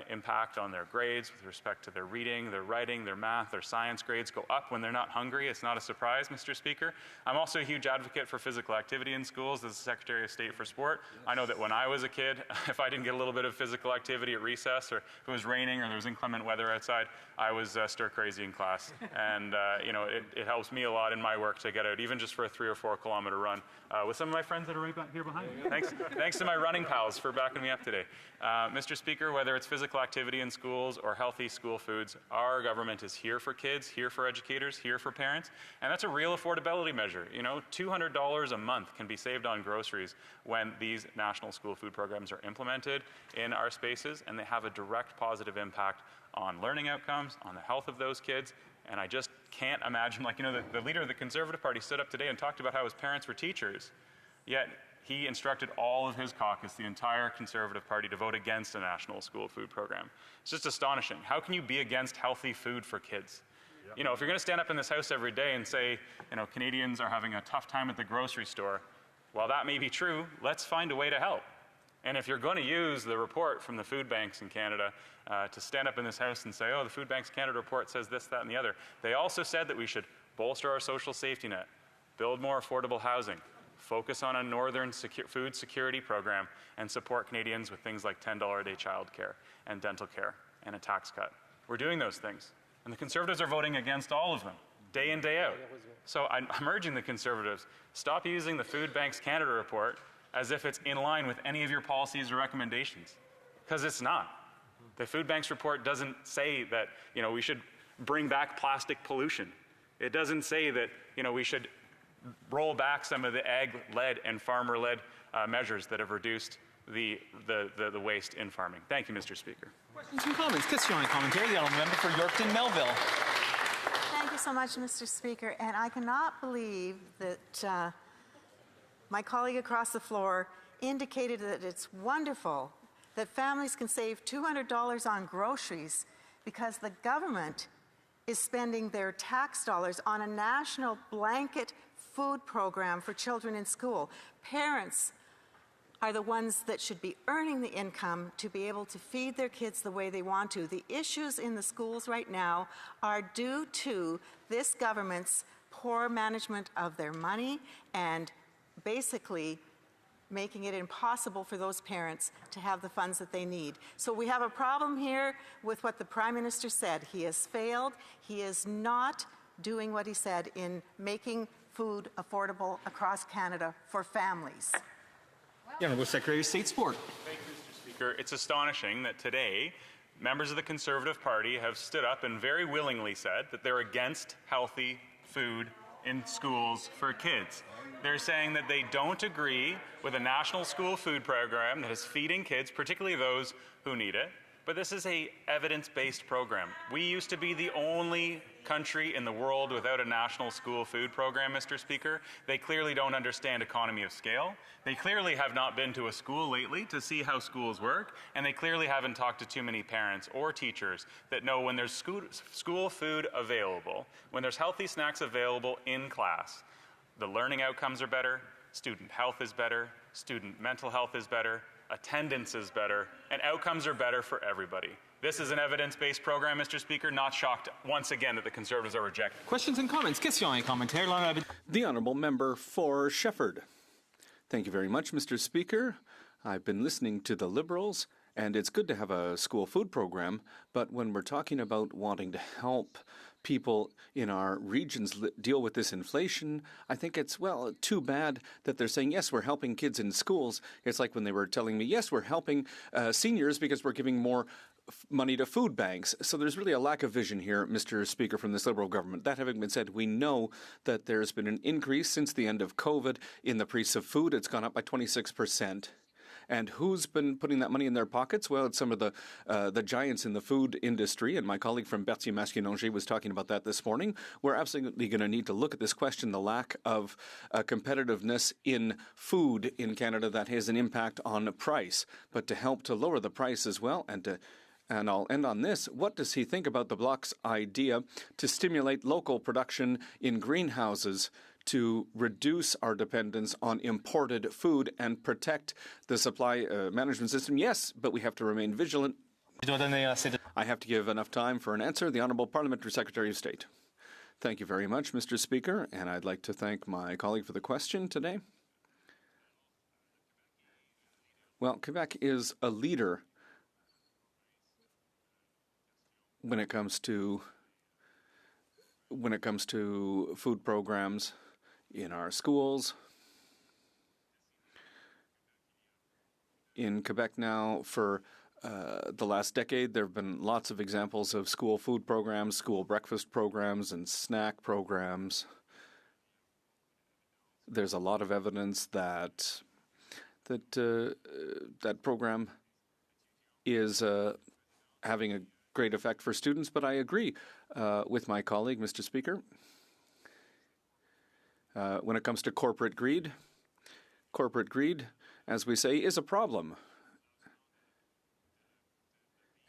impact on their grades with respect to their reading, their writing, their math, their science grades go up when they're not hungry. It's not a surprise, Mr. Speaker. I'm also a huge advocate for physical activity in schools as the Secretary of State for Sport. I know that when I was a kid, if I didn't get a little bit of physical activity at recess, or if it was raining or there was inclement weather outside, I was stir crazy in class. And you know, it helps me a lot in my work to get out, even just for a 3 or 4 kilometer run, with some of my friends that are right back here behind me. Thanks to my running pals for backing me up today. Mr. Speaker, whether it's physical activity in schools or healthy school foods, our government is here for kids, here for educators, here for parents, and that's a real affordability measure. You know, $200 a month can be saved on groceries when these national school food programs are implemented in our spaces, and they have a direct positive impact on learning outcomes, on the health of those kids. And I just can't imagine, like, you know, the leader of the Conservative Party stood up today and talked about how his parents were teachers, yet he instructed all of his caucus, the entire Conservative Party, to vote against a national school food program. It's just astonishing. How can you be against healthy food for kids? Yep. You know, if you're going to stand up in this House every day and say, you know, Canadians are having a tough time at the grocery store, while that may be true, let's find a way to help. And if you're going to use the report from the food banks in Canada to stand up in this House and say, oh, the Food Banks Canada report says this, that, and the other, they also said that we should bolster our social safety net, build more affordable housing, focus on a northern food security program, and support Canadians with things like $10 a day childcare and dental care and a tax cut. We're doing those things. And the Conservatives are voting against all of them, day in, day out. So I'm urging the Conservatives, stop using the Food Banks Canada report as if it's in line with any of your policies or recommendations, because it's not. The Food Banks report doesn't say that, you know, we should bring back plastic pollution. It doesn't say that, you know, we should roll back some of the ag-led and farmer-led measures that have reduced the waste in farming. Thank you, Mr. Speaker. Questions and comments. Testifying commentary, the honourable member for Yorkton Melville. Thank you so much, Mr. Speaker. And I cannot believe that my colleague across the floor indicated that it's wonderful that families can save $200 on groceries because the government is spending their tax dollars on a national blanket food program for children in school. Parents are the ones that should be earning the income to be able to feed their kids the way they want to. The issues in the schools right now are due to this government's poor management of their money and basically making it impossible for those parents to have the funds that they need. So we have a problem here with what the Prime Minister said. He has failed. He is not doing what he said in making food affordable across Canada for families. The Honourable Secretary of State Sport. Thank you, Mr. Speaker. It's astonishing that today members of the Conservative Party have stood up and very willingly said that they're against healthy food in schools for kids. They're saying that they don't agree with a national school food program that is feeding kids, particularly those who need it. But this is an evidence-based program. We used to be the only country in the world without a national school food program, Mr. Speaker. They clearly don't understand economy of scale. They clearly have not been to a school lately to see how schools work, and they clearly haven't talked to too many parents or teachers that know when there's school food available, when there's healthy snacks available in class, the learning outcomes are better, student health is better, student mental health is better, attendance is better, and outcomes are better for everybody. This is an evidence-based program, Mr. Speaker. Not shocked once again that the Conservatives are rejecting. Questions and comments. Question et commentaire. The Honourable Member for Shefford. Thank you very much, Mr. Speaker. I've been listening to the Liberals, and it's good to have a school food program, but when we're talking about wanting to help people in our regions deal with this inflation, I think it's, well, too bad that they're saying, yes, we're helping kids in schools. It's like when they were telling me, yes, we're helping seniors because we're giving more money to food banks. So there's really a lack of vision here, Mr. Speaker, from this Liberal government. That having been said, we know that there's been an increase since the end of COVID in the price of food. It's gone up by 26%. And who's been putting that money in their pockets? Well, it's some of the giants in the food industry, and my colleague from Berthier-Masquinongé was talking about that this morning. We're absolutely going to need to look at this question, the lack of competitiveness in food in Canada that has an impact on price. But to help to lower the price as well, and I'll end on this. What does he think about the Bloc's idea to stimulate local production in greenhouses to reduce our dependence on imported food and protect the supply management system? Yes, but we have to remain vigilant. I have to give enough time for an answer. The Honourable Parliamentary Secretary of State. Thank you very much, Mr. Speaker, and I'd like to thank my colleague for the question today. Well, Quebec is a leader when it comes to food programs in our schools. In Quebec now, for the last decade, there have been lots of examples of school food programs, school breakfast programs, and snack programs. There's a lot of evidence that that program is having a great effect for students, but I agree with my colleague, Mr. Speaker. When it comes to corporate greed, as we say, is a problem.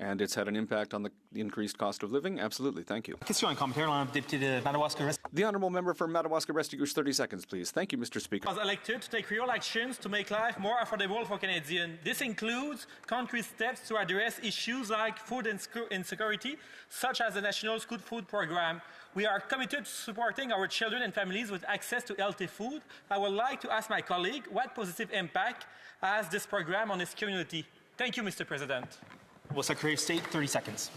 And it's had an impact on the increased cost of living? Absolutely. Thank you. Question et commentaire. Député de Madawaska. The Honourable Member for Madawaska-Restigouche, 30 seconds, please. Thank you, Mr. Speaker. I was elected to take real actions to make life more affordable for Canadians. This includes concrete steps to address issues like food insecurity, such as the National School Food Program. We are committed to supporting our children and families with access to healthy food. I would like to ask my colleague what positive impact has this program on his community. Thank you, Mr. President. Well, Secretary of State, 30 seconds.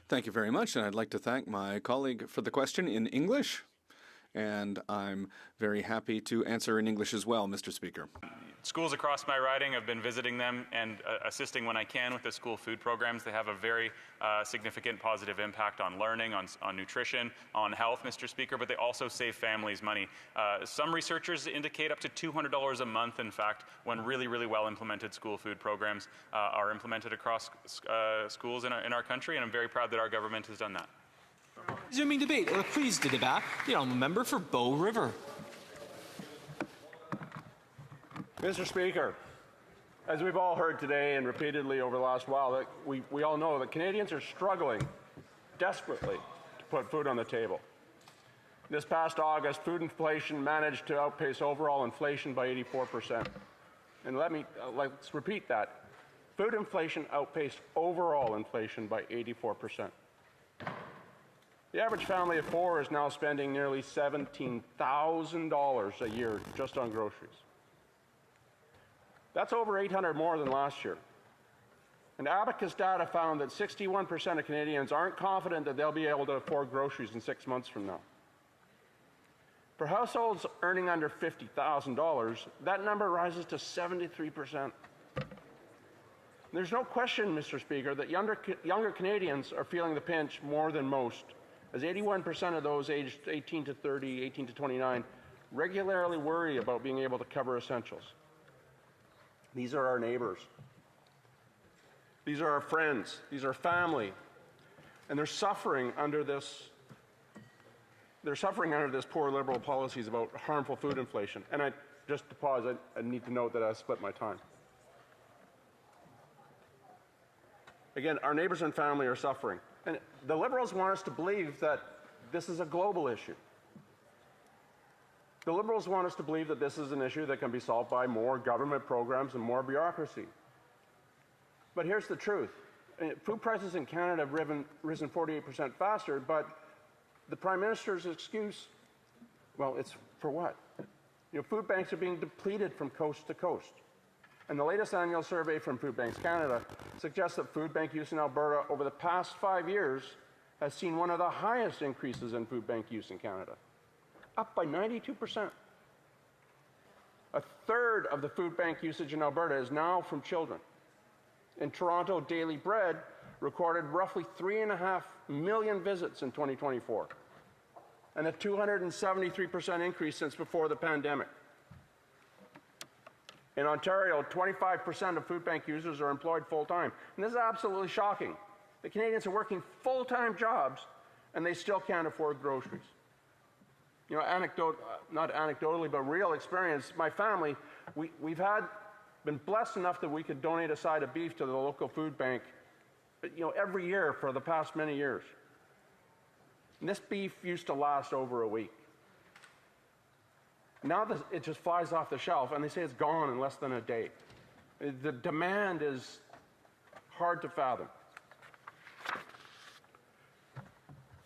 Thank you very much, and I'd like to thank my colleague for the question in English, and I'm very happy to answer in English as well, Mr. Speaker. Schools across my riding, I've been visiting them and assisting when I can with the school food programs. They have a very significant positive impact on learning, on nutrition, on health, Mr. Speaker, but they also save families money. Some researchers indicate up to $200 a month, in fact, when really, really well implemented school food programs are implemented across schools in our country, and I'm very proud that our government has done that. Resuming debate. Please the débat. The Honourable Member for Bow River. Mr. Speaker, as we've all heard today and repeatedly over the last while, that we all know that Canadians are struggling desperately to put food on the table. This past August, food inflation managed to outpace overall inflation by 84%. And let's repeat that. Food inflation outpaced overall inflation by 84%. The average family of four is now spending nearly $17,000 a year just on groceries. That's over $800 more than last year. And Abacus data found that 61% of Canadians aren't confident that they'll be able to afford groceries in 6 months from now. For households earning under $50,000, that number rises to 73%. There's no question, Mr. Speaker, that younger Canadians are feeling the pinch more than most, as 81% of those aged 18 to 30, 18 to 29 regularly worry about being able to cover essentials. These are our neighbors. These are our friends. These are family. And they're suffering under this poor Liberal policies about harmful food inflation. And just to pause, I need to note that I split my time. Again, our neighbors and family are suffering. And the Liberals want us to believe that this is a global issue. The Liberals want us to believe that this is an issue that can be solved by more government programs and more bureaucracy. But here's the truth. Food prices in Canada have risen 48% faster, but the Prime Minister's excuse, well, it's for what? Food banks are being depleted from coast to coast. And the latest annual survey from Food Banks Canada suggests that food bank use in Alberta over the past 5 years has seen one of the highest increases in food bank use in Canada, up by 92%. A third of the food bank usage in Alberta is now from children. In Toronto, Daily Bread recorded roughly 3.5 million visits in 2024, and a 273% increase since before the pandemic. In Ontario, 25% of food bank users are employed full-time. And this is absolutely shocking. The Canadians are working full-time jobs, and they still can't afford groceries. Not anecdotally, but real experience, my family, we've been blessed enough that we could donate a side of beef to the local food bank, every year for the past many years. And this beef used to last over a week. Now it just flies off the shelf, and they say it's gone in less than a day. The demand is hard to fathom.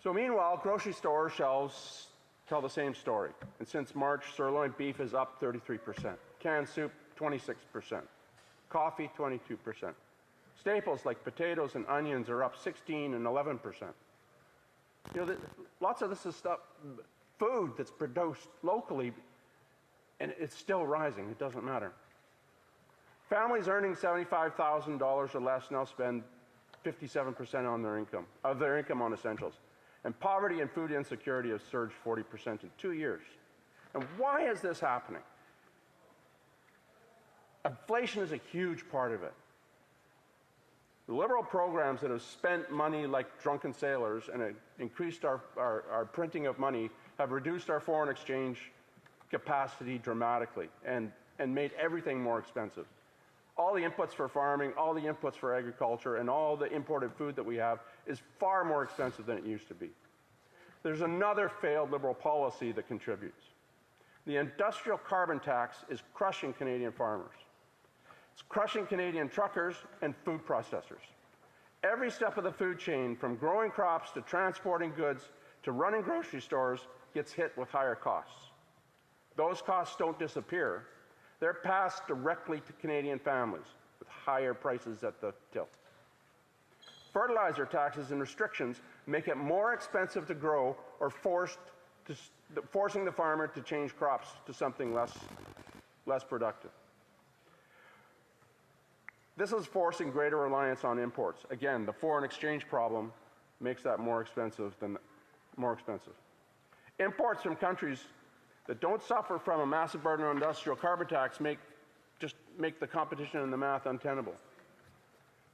So meanwhile, grocery store shelves tell the same story. And since March, sirloin beef is up 33%, canned soup 26%, coffee 22%. Staples like potatoes and onions are up 16 and 11%. Lots of this is food that's produced locally, and it's still rising. It doesn't matter. Families earning $75,000 or less now spend 57% of their income on essentials. And poverty and food insecurity have surged 40% in 2 years. And why is this happening? Inflation is a huge part of it. The Liberal programs that have spent money like drunken sailors and increased our printing of money have reduced our foreign exchange capacity dramatically and made everything more expensive. All the inputs for farming, all the inputs for agriculture, and all the imported food that we have is far more expensive than it used to be. There's another failed Liberal policy that contributes. The industrial carbon tax is crushing Canadian farmers. It's crushing Canadian truckers and food processors. Every step of the food chain, from growing crops to transporting goods to running grocery stores, gets hit with higher costs. Those costs don't disappear. They're passed directly to Canadian families with higher prices at the till. Fertilizer taxes and restrictions make it more expensive to grow or forcing the farmer to change crops to something less productive. This is forcing greater reliance on imports. Again, the foreign exchange problem makes that more expensive. Imports from countries that don't suffer from a massive burden on industrial carbon tax make the competition and the math untenable.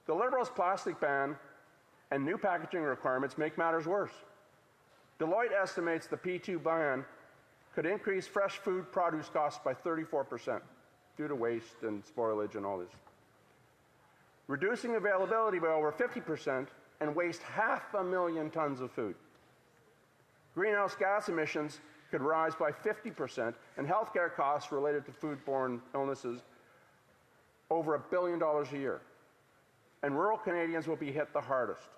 The Liberals' plastic ban and new packaging requirements make matters worse. Deloitte estimates the P2 ban could increase fresh food produce costs by 34% due to waste and spoilage and all this, reducing availability by over 50% and waste 500,000 tons of food. Greenhouse gas emissions could rise by 50%, and healthcare costs related to foodborne illnesses over $1 billion a year. And rural Canadians will be hit the hardest.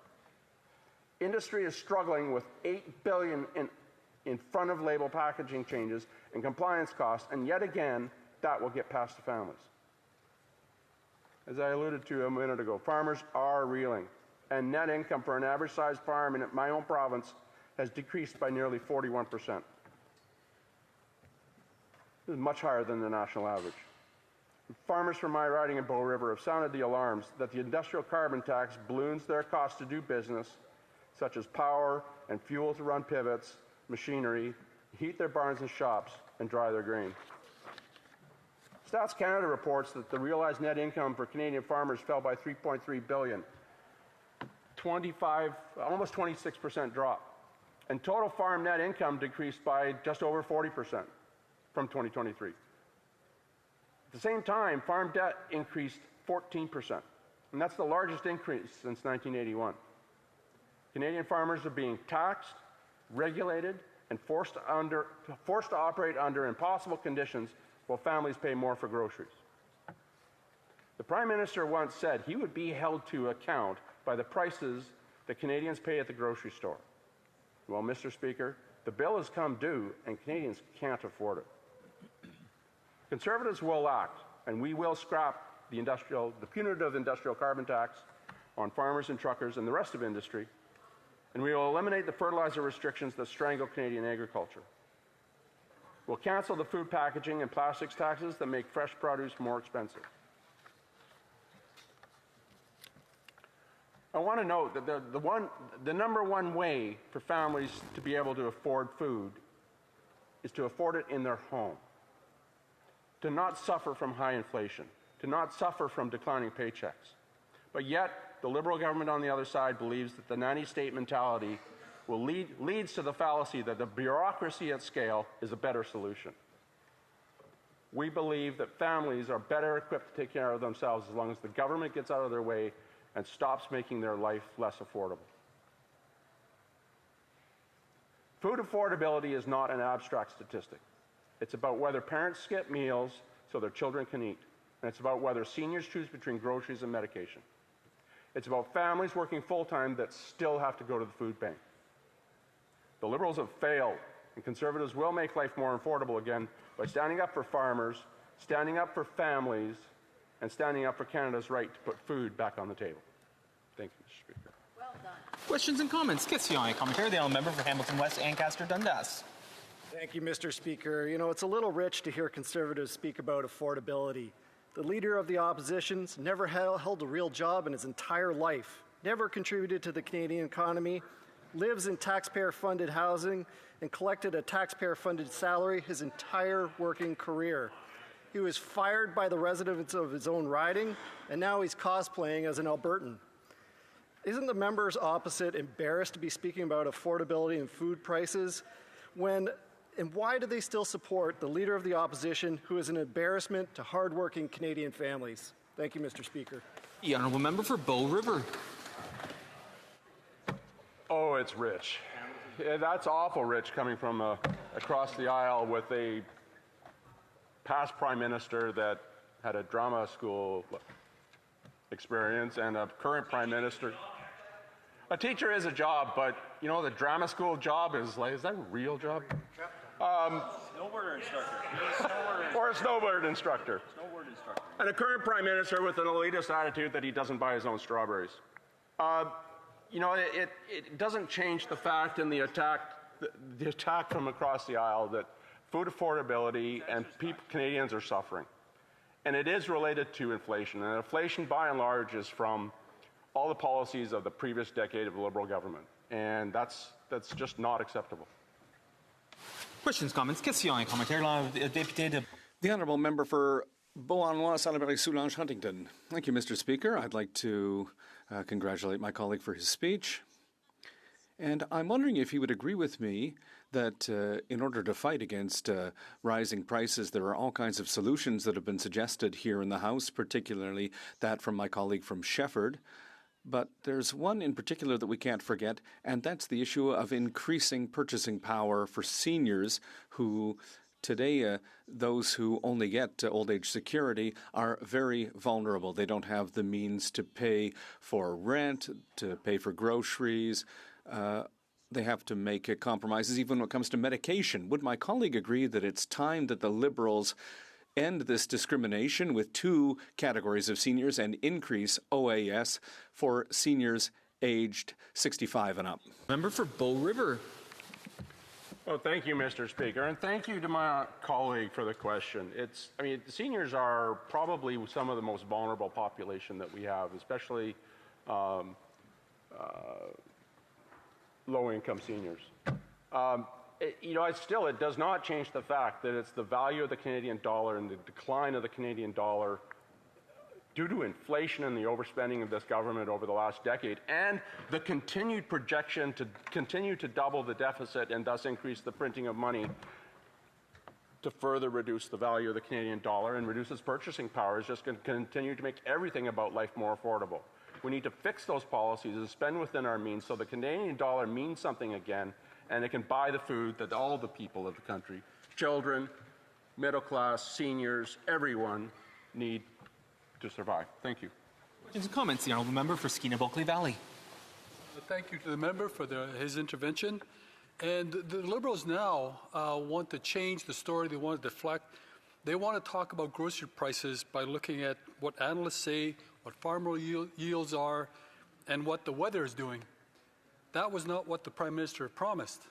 Industry is struggling with $8 billion in front-of-label packaging changes and compliance costs, and yet again, that will get passed to families. As I alluded to a minute ago, farmers are reeling, and net income for an average-sized farm in my own province has decreased by nearly 41%. is much higher than the national average. Farmers from my riding in Bow River have sounded the alarms that the industrial carbon tax balloons their cost to do business, such as power and fuel to run pivots, machinery, heat their barns and shops, and dry their grain. Stats Canada reports that the realized net income for Canadian farmers fell by $3.3 billion, almost 26% drop. And total farm net income decreased by just over 40% from 2023. At the same time, farm debt increased 14%, and that's the largest increase since 1981. Canadian farmers are being taxed, regulated, and forced to operate under impossible conditions while families pay more for groceries. The Prime Minister once said he would be held to account by the prices that Canadians pay at the grocery store. Well, Mr. Speaker, the bill has come due and Canadians can't afford it. Conservatives will act, and we will scrap the punitive industrial carbon tax on farmers and truckers and the rest of industry, and we will eliminate the fertilizer restrictions that strangle Canadian agriculture. We'll cancel the food packaging and plastics taxes that make fresh produce more expensive. I want to note that the number one way for families to be able to afford food is to afford it in their home, to not suffer from high inflation, to not suffer from declining paychecks. But yet, the Liberal government on the other side believes that the nanny-state mentality leads to the fallacy that the bureaucracy at scale is a better solution. We believe that families are better equipped to take care of themselves as long as the government gets out of their way and stops making their life less affordable. Food affordability is not an abstract statistic. It's about whether parents skip meals so their children can eat. And it's about whether seniors choose between groceries and medication. It's about families working full-time that still have to go to the food bank. The Liberals have failed, and Conservatives will make life more affordable again by standing up for farmers, standing up for families, and standing up for Canada's right to put food back on the table. Thank you, Mr. Speaker. Well done. Questions and comments. Question et commentaire. The honourable member for Hamilton West, Ancaster Dundas. Thank you, Mr. Speaker. You know, it's a little rich to hear Conservatives speak about affordability. The Leader of the Opposition's never held a real job in his entire life, never contributed to the Canadian economy, lives in taxpayer-funded housing, and collected a taxpayer-funded salary his entire working career. He was fired by the residents of his own riding, and now he's cosplaying as an Albertan. Isn't the members opposite embarrassed to be speaking about affordability and food prices and why do they still support the Leader of the Opposition, who is an embarrassment to hardworking Canadian families? Thank you, Mr. Speaker. The honourable member for Bow River. Oh, it's rich. Yeah, that's awful rich coming from across the aisle with a past Prime Minister that had a drama school experience and a current Prime Minister. A teacher is a job, but you know, the drama school job is that a real job? Snowboarder instructor. Or a snowboard instructor. Snowboard instructor. And a current Prime Minister with an elitist attitude that he doesn't buy his own strawberries. You know, it doesn't change the fact in the attack from across the aisle that food affordability and Canadians are suffering. And it is related to inflation. And inflation, by and large, is from all the policies of the previous decade of the Liberal government. And that's just not acceptable. Questions, comments. Question et commentaire. Député de... The honourable member for Beauharnois, Salaberry, Soulanges, Huntington. Thank you, Mr. Speaker. I'd like to congratulate my colleague for his speech. And I'm wondering if he would agree with me that in order to fight against rising prices, there are all kinds of solutions that have been suggested here in the House, particularly that from my colleague from Shefford. But there's one in particular that we can't forget, and that's the issue of increasing purchasing power for seniors who today, those who only get old age security are very vulnerable. They don't have the means to pay for rent, to pay for groceries. They have to make compromises even when it comes to medication. Would my colleague agree that it's time that the Liberals end this discrimination with two categories of seniors and increase OAS for seniors aged 65 and up? Member for Bow River. Well, thank you, Mr. Speaker, and thank you to my colleague for the question. The seniors are probably some of the most vulnerable population that we have, especially low-income seniors. It does not change the fact that it's the value of the Canadian dollar and the decline of the Canadian dollar due to inflation and the overspending of this government over the last decade, and the continued projection to continue to double the deficit and thus increase the printing of money to further reduce the value of the Canadian dollar and reduce its purchasing power is just going to continue to make everything about life more affordable. We need to fix those policies and spend within our means so the Canadian dollar means something again, and it can buy the food that all the people of the country, children, middle class, seniors, everyone need to survive. Thank you. Questions and comments? The Honourable Member for Skeena Bulkley Valley. Thank you to the member for his intervention. And the Liberals now want to change the story. They want to deflect. They want to talk about grocery prices by looking at what analysts say, what farmer yields are, and what the weather is doing. That was not what the Prime Minister promised.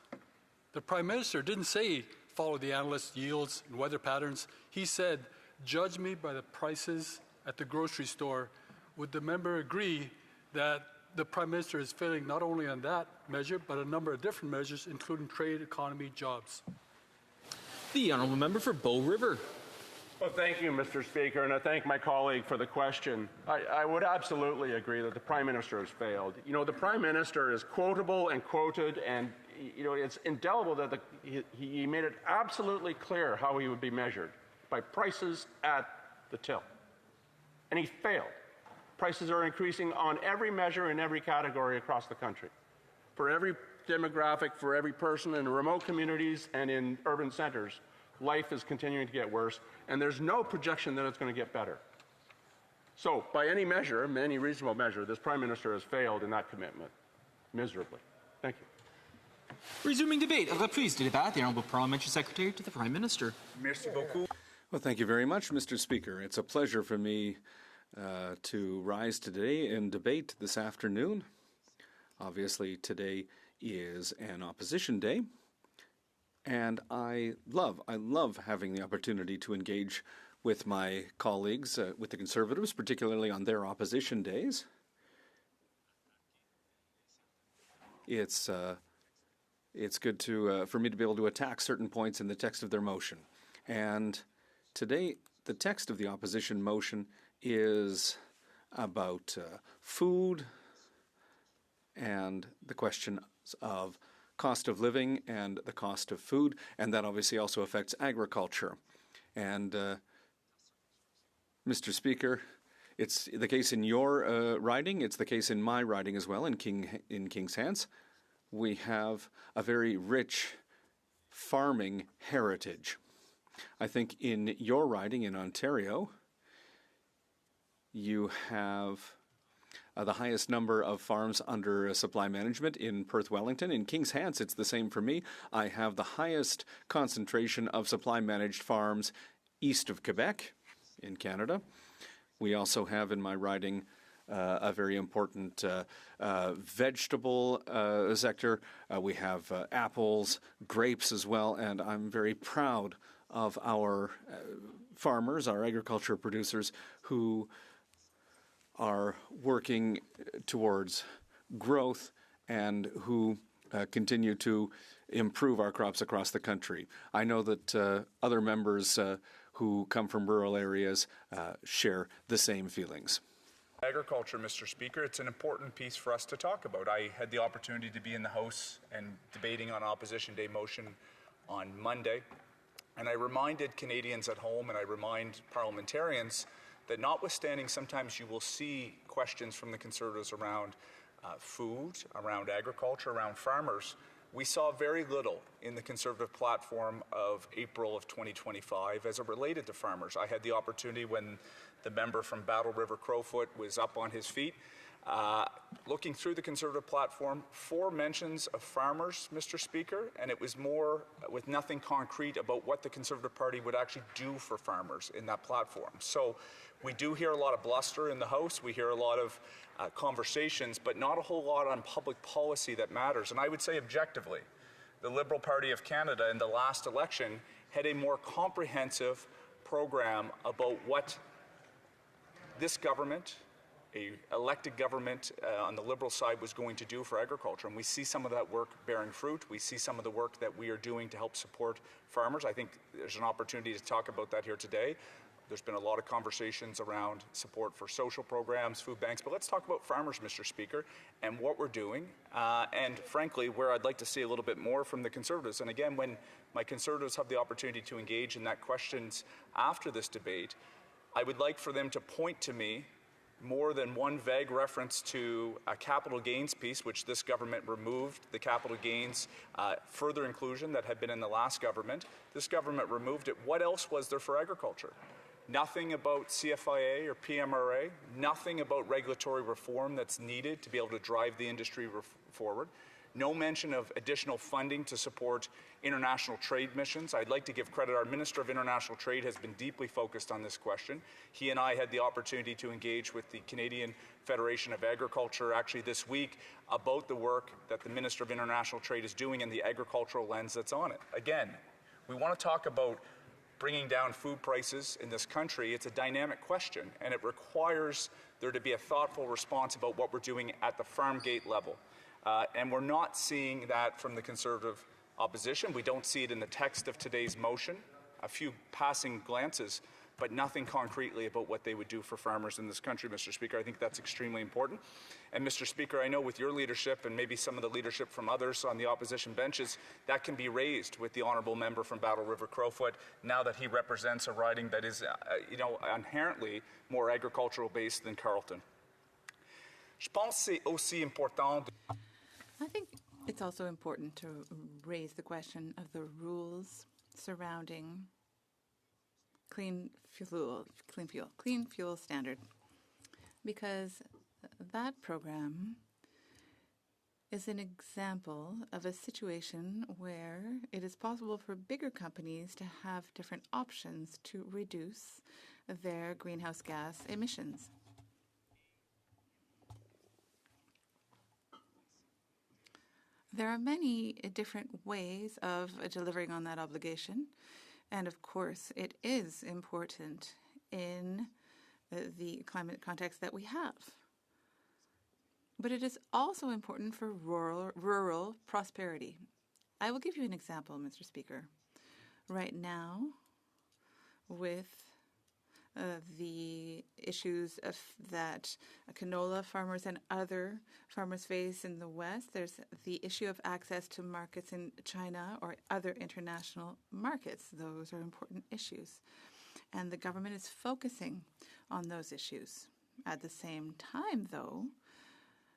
The Prime Minister didn't say follow the analysts' yields and weather patterns. He said, judge me by the prices at the grocery store. Would the member agree that the Prime Minister is failing not only on that measure, but a number of different measures, including trade, economy, jobs? The Honourable Member for Bow River. Well, thank you, Mr. Speaker, and I thank my colleague for the question. I would absolutely agree that the Prime Minister has failed. The Prime Minister is quotable and quoted, and it's indelible that he made it absolutely clear how he would be measured, by prices at the till. And he failed. Prices are increasing on every measure in every category across the country. For every demographic, for every person in remote communities and in urban centers, life is continuing to get worse, and there's no projection that it's going to get better. So, by any measure, any reasonable measure, this Prime Minister has failed in that commitment, miserably. Thank you. Resuming debate. Reprise de débat. The Honourable Parliamentary Secretary to the Prime Minister. Merci beaucoup. Well, thank you very much, Mr. Speaker. It's a pleasure for me to rise today in debate this afternoon. Obviously, today is an opposition day, and I love having the opportunity to engage with my colleagues, with the Conservatives, particularly on their opposition days. It's good for me to be able to attack certain points in the text of their motion, and today the text of the opposition motion is about food and the question of cost of living and the cost of food, and that obviously also affects agriculture. And Mr. Speaker, it's the case in your riding, it's the case in my riding as well, in King's Hants. We have a very rich farming heritage. I think in your riding in Ontario, you have the highest number of farms under supply management in Perth Wellington. In King's Hants, it's the same for me. I have the highest concentration of supply managed farms east of Quebec in Canada. We also have in my riding a very important vegetable sector. We have apples, grapes as well, and I'm very proud of our farmers, our agriculture producers, who are working towards growth and who continue to improve our crops across the country. I know that other members who come from rural areas share the same feelings. Agriculture, Mr. Speaker, it's an important piece for us to talk about. I had the opportunity to be in the House and debating on Opposition Day motion on Monday, and I reminded Canadians at home and I remind parliamentarians that notwithstanding sometimes you will see questions from the Conservatives around food, around agriculture, around farmers, we saw very little in the Conservative platform of April of 2025 as it related to farmers. I had the opportunity when the member from Battle River Crowfoot was up on his feet, looking through the Conservative platform, 4 mentions of farmers, Mr. Speaker, and it was more with nothing concrete about what the Conservative Party would actually do for farmers in that platform. So we do hear a lot of bluster in the House. We hear a lot of conversations, but not a whole lot on public policy that matters. And I would say objectively, the Liberal Party of Canada in the last election had a more comprehensive program about what this government, a elected government on the Liberal side, was going to do for agriculture. And we see some of that work bearing fruit. We see some of the work that we are doing to help support farmers. I think there's an opportunity to talk about that here today. There's been a lot of conversations around support for social programs, food banks, but let's talk about farmers, Mr. Speaker, and what we're doing, and frankly, where I'd like to see a little bit more from the Conservatives. And again, when my Conservatives have the opportunity to engage in that questions after this debate, I would like for them to point to me more than one vague reference to a capital gains piece, which this government removed, the capital gains further inclusion that had been in the last government. This government removed it. What else was there for agriculture? Nothing about CFIA or PMRA, nothing about regulatory reform that's needed to be able to drive the industry forward. No mention of additional funding to support international trade missions. I'd like to give credit. Our Minister of International Trade has been deeply focused on this question. He and I had the opportunity to engage with the Canadian Federation of Agriculture actually this week about the work that the Minister of International Trade is doing and the agricultural lens that's on it. Again, we want to talk about bringing down food prices in this country. It's a dynamic question, and it requires there to be a thoughtful response about what we're doing at the farm gate level. And we're not seeing that from the Conservative opposition. We don't see it in the text of today's motion. A few passing glances, but nothing concretely about what they would do for farmers in this country, Mr. Speaker. I think that's extremely important. And Mr. Speaker, I know with your leadership and maybe some of the leadership from others on the opposition benches, that can be raised with the honourable member from Battle River Crowfoot now that he represents a riding that is, inherently more agricultural based than Carleton. I think it's also important to raise the question of the rules surrounding clean fuel standard, because that program is an example of a situation where it is possible for bigger companies to have different options to reduce their greenhouse gas emissions. There are many different ways of delivering on that obligation. And of course, it is important in the climate context that we have. But it is also important for rural prosperity. I will give you an example, Mr. Speaker. Right now, with the issues that canola farmers and other farmers face in the West, there's the issue of access to markets in China or other international markets. Those are important issues. And the government is focusing on those issues. At the same time, though,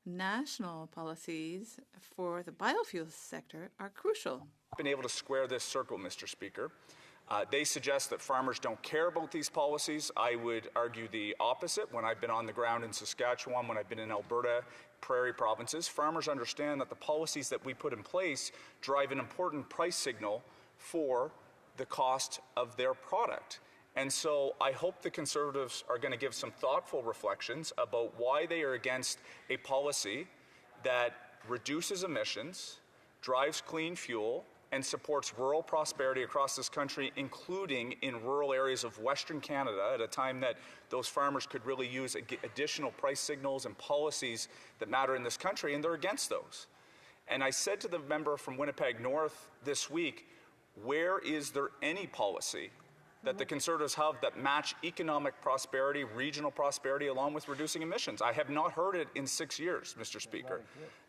national policies for the biofuels sector are crucial. Been able to square this circle, Mr. Speaker. They suggest that farmers don't care about these policies. I would argue the opposite. When I've been on the ground in Saskatchewan, when I've been in Alberta, prairie provinces, farmers understand that the policies that we put in place drive an important price signal for the cost of their product. And so I hope the Conservatives are going to give some thoughtful reflections about why they are against a policy that reduces emissions, drives clean fuel, and supports rural prosperity across this country, including in rural areas of Western Canada, at a time that those farmers could really use additional price signals and policies that matter in this country, and they're against those. And I said to the member from Winnipeg North this week, where is there any policy that the Conservatives have that match economic prosperity, regional prosperity, along with reducing emissions? I have not heard it in 6 years, Mr. Speaker.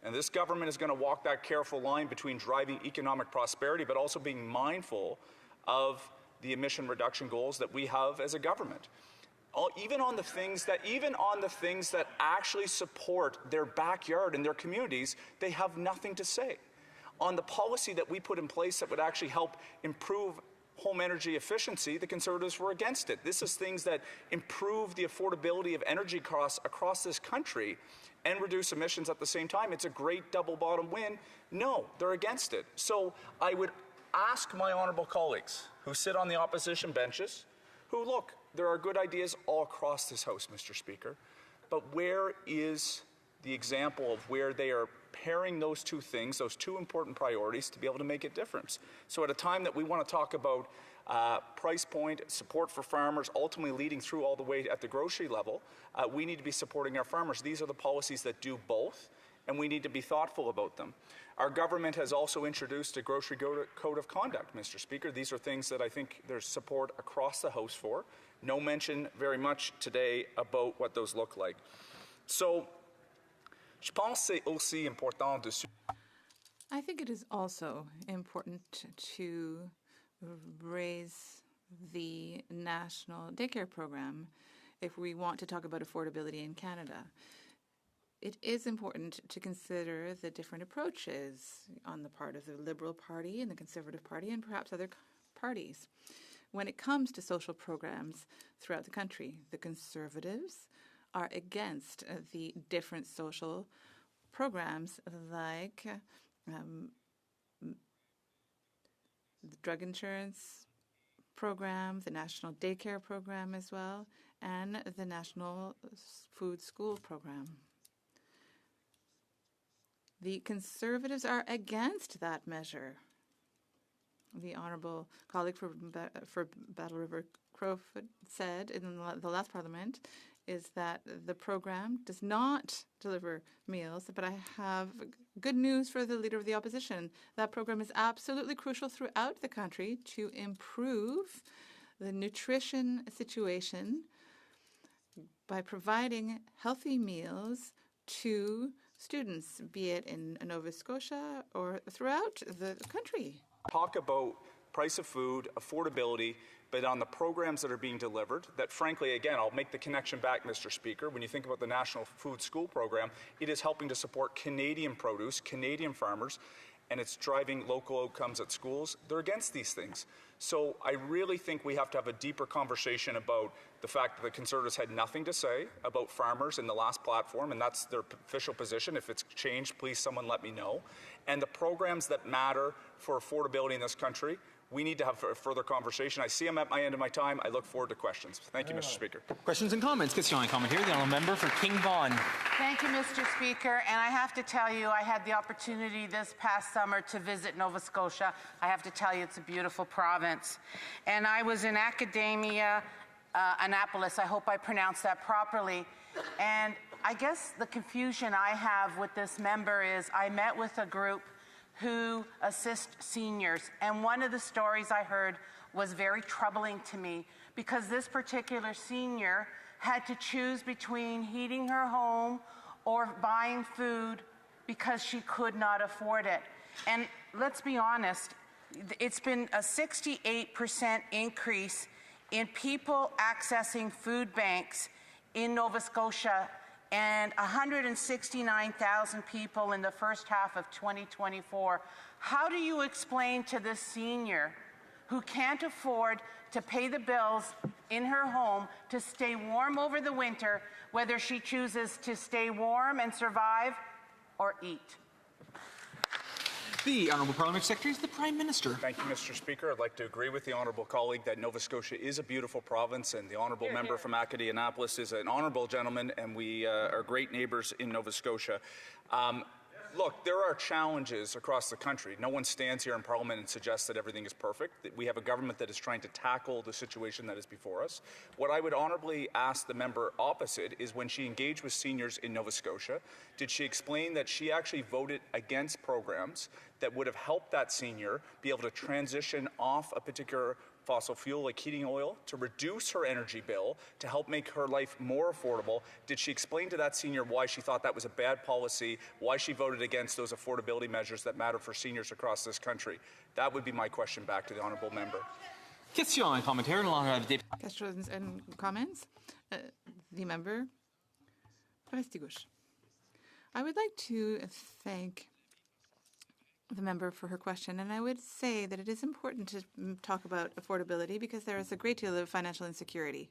And this government is going to walk that careful line between driving economic prosperity, but also being mindful of the emission reduction goals that we have as a government. Even on the things that actually support their backyard and their communities, they have nothing to say. On the policy that we put in place that would actually help improve home energy efficiency, the Conservatives were against it. This is things that improve the affordability of energy costs across this country and reduce emissions at the same time. It's a great double bottom win. No, they're against it. So I would ask my honourable colleagues who sit on the opposition benches, who look, there are good ideas all across this House, Mr. Speaker, but where is the example of where they are pairing those two things, those two important priorities, to be able to make a difference. So at a time that we want to talk about price point, support for farmers, ultimately leading through all the way at the grocery level, we need to be supporting our farmers. These are the policies that do both, and we need to be thoughtful about them. Our government has also introduced a grocery code of conduct, Mr. Speaker. These are things that I think there's support across the House for. No mention very much today about what those look like. So, je pense c'est aussi important de... I think it is also important to raise the national daycare program if we want to talk about affordability in Canada. It is important to consider the different approaches on the part of the Liberal Party and the Conservative Party and perhaps other parties. When it comes to social programs throughout the country, the Conservatives are against the different social programs like the drug insurance program, the national daycare program as well, and the national food school program. The Conservatives are against that measure. The honourable colleague for Battle River Crowfoot said in the last Parliament is that the program does not deliver meals, but I have good news for the Leader of the Opposition. That program is absolutely crucial throughout the country to improve the nutrition situation by providing healthy meals to students, be it in Nova Scotia or throughout the country. Talk about price of food, affordability, but on the programs that are being delivered, that frankly, again, I'll make the connection back, Mr. Speaker. When you think about the National Food School Program, it is helping to support Canadian produce, Canadian farmers, and it's driving local outcomes at schools. They're against these things. So I really think we have to have a deeper conversation about the fact that the Conservatives had nothing to say about farmers in the last platform, and that's their official position. If it's changed, please someone let me know. And the programs that matter for affordability in this country, we need to have a further conversation. I see I'm at my end of my time. I look forward to questions. Thank you, Mr. Speaker. Questions and comments. Question and comment here. The honourable member for King Vaughan. Thank you, Mr. Speaker. And I have to tell you, I had the opportunity this past summer to visit Nova Scotia. I have to tell you, it's a beautiful province. And I was in Academia, Annapolis. I hope I pronounced that properly. And I guess the confusion I have with this member is I met with a group who assist seniors. And one of the stories I heard was very troubling to me because this particular senior had to choose between heating her home or buying food because she could not afford it. And let's be honest, it's been a 68% increase in people accessing food banks in Nova Scotia and 169,000 people in the first half of 2024. How do you explain to this senior who can't afford to pay the bills in her home to stay warm over the winter, whether she chooses to stay warm and survive or eat? The Honourable Parliament Secretary is the Prime Minister. Thank you, Mr. Speaker. I'd like to agree with the honourable colleague that Nova Scotia is a beautiful province, and the honourable member from Acadie Annapolis is an honourable gentleman, and we are great neighbours in Nova Scotia. Look, there are challenges across the country. No one stands here in Parliament and suggests that everything is perfect. We have a government that is trying to tackle the situation that is before us. What I would honourably ask the member opposite is when she engaged with seniors in Nova Scotia, did she explain that she actually voted against programs that would have helped that senior be able to transition off a particular fossil fuel like heating oil, to reduce her energy bill, to help make her life more affordable? Did she explain to that senior why she thought that was a bad policy, why she voted against those affordability measures that matter for seniors across this country? That would be my question back to the honourable member. Question and commentaire along with the Questions and comments? The member for Restigouche. I would like to thank the member for her question, and I would say that it is important to talk about affordability because there is a great deal of financial insecurity.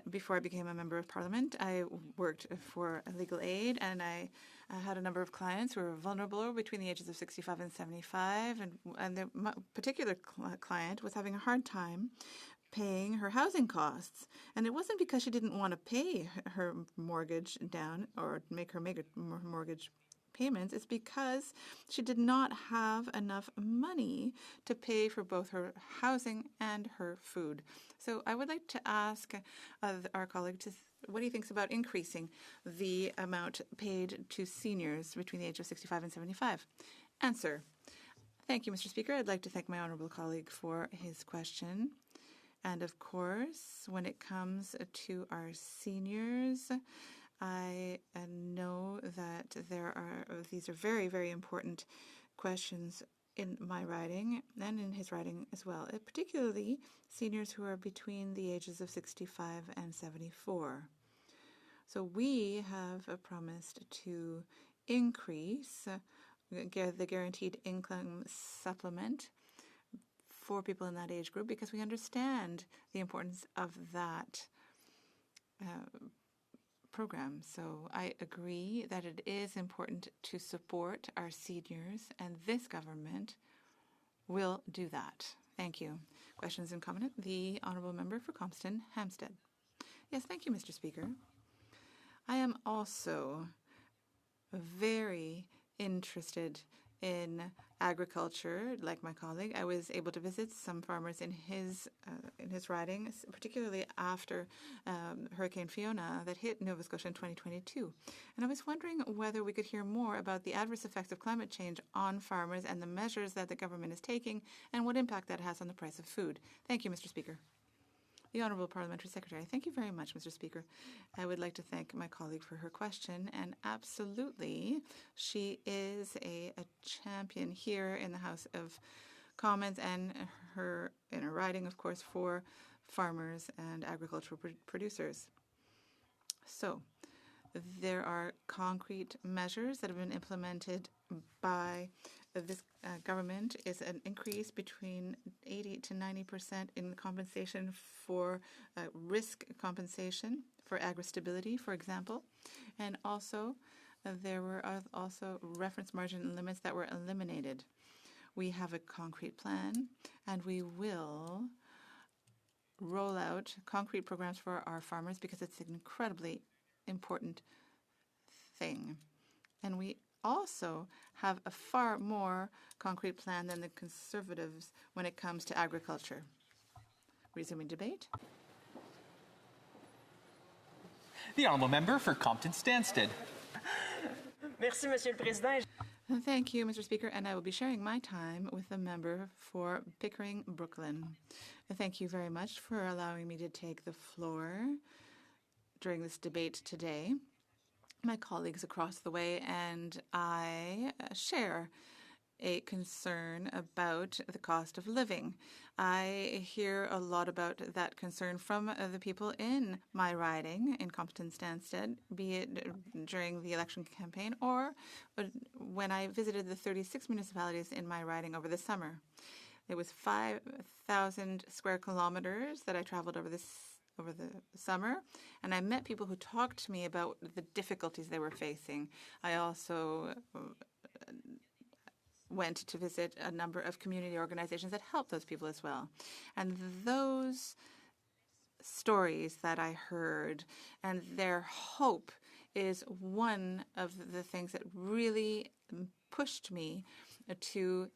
Before I became a member of Parliament, I worked for legal aid, and I had a number of clients who were vulnerable between the ages of 65 and 75, and the particular client was having a hard time paying her housing costs. And it wasn't because she didn't want to pay her mortgage down or make her mortgage payments. It's because she did not have enough money to pay for both her housing and her food. So I would like to ask our colleague what he thinks about increasing the amount paid to seniors between the age of 65 and 75. Answer. Thank you, Mr. Speaker. I'd like to thank my honourable colleague for his question. And of course, when it comes to our seniors, I know that these are very, very important questions in my riding and in his riding as well, particularly seniors who are between the ages of 65 and 74. So we have promised to increase the guaranteed income supplement for people in that age group because we understand the importance of that program. So I agree that it is important to support our seniors, and this government will do that. Thank you. Questions and comment? The Honourable Member for Compton Hampstead. Yes, thank you, Mr. Speaker. I am also very interested in agriculture, like my colleague. I was able to visit some farmers in his riding, particularly after Hurricane Fiona that hit Nova Scotia in 2022. And I was wondering whether we could hear more about the adverse effects of climate change on farmers and the measures that the government is taking and what impact that has on the price of food. Thank you, Mr. Speaker. The Honourable Parliamentary Secretary. Thank you very much, Mr. Speaker. I would like to thank my colleague for her question, and absolutely, she is a champion here in the House of Commons and in her riding, of course, for farmers and agricultural producers. So, there are concrete measures that have been implemented by this government. Is an increase between 80 to 90% in compensation for risk compensation for agri-stability, for example. And also, there were also reference margin limits that were eliminated. We have a concrete plan, and we will roll out concrete programs for our farmers because it's an incredibly important thing. And we also have a far more concrete plan than the Conservatives when it comes to agriculture. Resuming debate. The Honourable Member for Compton Stansted. Merci, Monsieur le Président. Thank you, Mr. Speaker, and I will be sharing my time with the member for Pickering, Brooklyn. Thank you very much for allowing me to take the floor during this debate today. My colleagues across the way and I share a concern about the cost of living. I hear a lot about that concern from the people in my riding in Compton Stansted, be it during the election campaign or when I visited the 36 municipalities in my riding over the summer. It was 5,000 square kilometers that I traveled over the summer, and I met people who talked to me about the difficulties they were facing. I also went to visit a number of community organizations that help those people as well. And those stories that I heard and their hope is one of the things that really pushed me to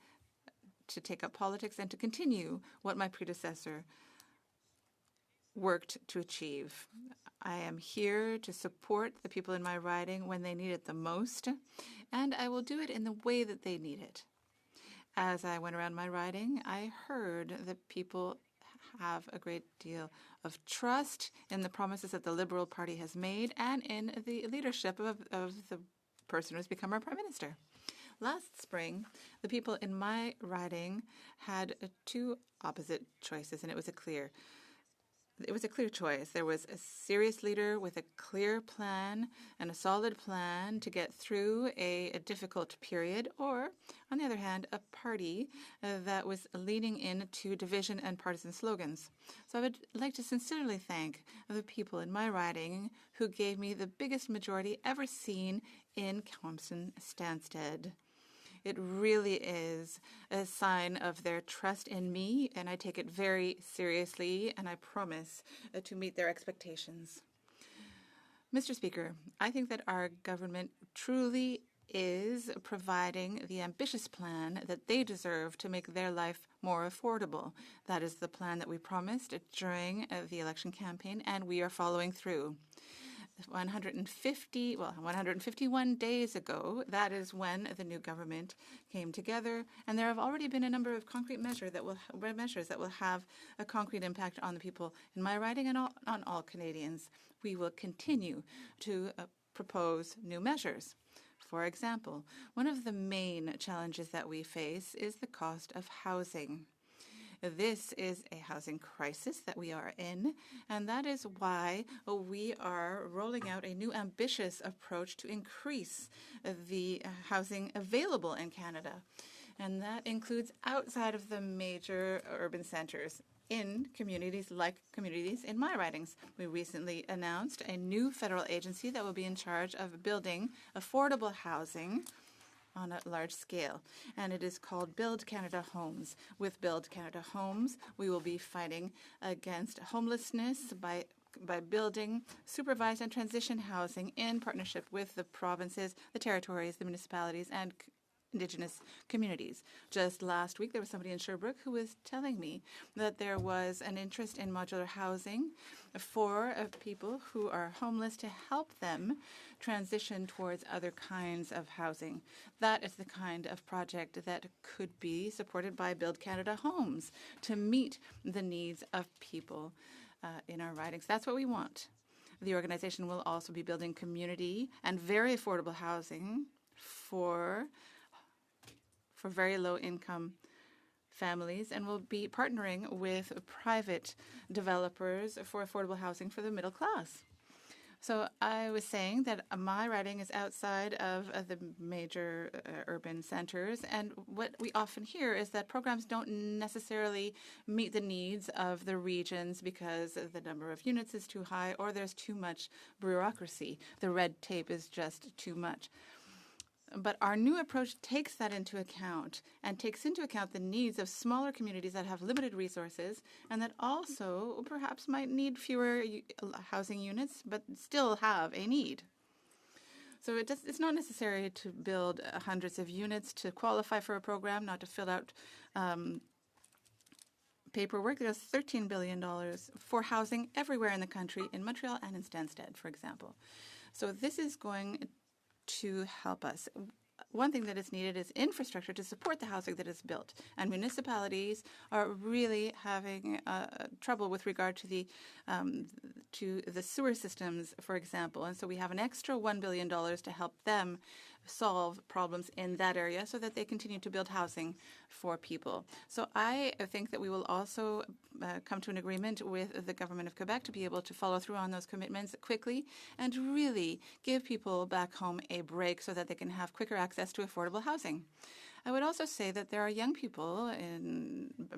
take up politics and to continue what my predecessor worked to achieve. I am here to support the people in my riding when they need it the most, and I will do it in the way that they need it. As I went around my riding, I heard that people have a great deal of trust in the promises that the Liberal Party has made and in the leadership of the person who's become our Prime Minister. Last spring, the people in my riding had two opposite choices, and it was a clear choice. There was a serious leader with a clear plan and a solid plan to get through a difficult period, or, on the other hand, a party that was leaning into division and partisan slogans. So I would like to sincerely thank the people in my riding who gave me the biggest majority ever seen in Compton Stansted. It really is a sign of their trust in me, and I take it very seriously, and I promise to meet their expectations. Mr. Speaker, I think that our government truly is providing the ambitious plan that they deserve to make their life more affordable. That is the plan that we promised during the election campaign, and we are following through. 151 days ago, that is when the new government came together, and there have already been a number of concrete measures that will have a concrete impact on the people in my riding and on all Canadians. We will continue to propose new measures. For example, one of the main challenges that we face is the cost of housing. This is a housing crisis that we are in, and that is why we are rolling out a new ambitious approach to increase the housing available in Canada. And that includes outside of the major urban centres, in communities like communities in my ridings. We recently announced a new federal agency that will be in charge of building affordable housing on a large scale, and it is called Build Canada Homes. With Build Canada Homes, we will be fighting against homelessness by building supervised and transition housing in partnership with the provinces, the territories, the municipalities, and Indigenous communities. Just last week, there was somebody in Sherbrooke who was telling me that there was an interest in modular housing for people who are homeless to help them transition towards other kinds of housing. That is the kind of project that could be supported by Build Canada Homes to meet the needs of people in our ridings. That's what we want. The organization will also be building community and very affordable housing for very low-income families, and will be partnering with private developers for affordable housing for the middle class. So I was saying that my riding is outside of the major urban centers, and what we often hear is that programs don't necessarily meet the needs of the regions because the number of units is too high or there's too much bureaucracy. The red tape is just too much. But our new approach takes that into account and takes into account the needs of smaller communities that have limited resources and that also perhaps might need fewer housing units but still have a need. So it's not necessary to build hundreds of units to qualify for a program, not to fill out paperwork. There's $13 billion for housing everywhere in the country, in Montreal and in Stansted, for example. So this is going to help us. One thing that is needed is infrastructure to support the housing that is built. And municipalities are really having trouble with regard to the sewer systems, for example. And so we have an extra $1 billion to help them solve problems in that area so that they continue to build housing for people. So I think that we will also come to an agreement with the government of Quebec to be able to follow through on those commitments quickly and really give people back home a break so that they can have quicker access to affordable housing. I would also say that there are young people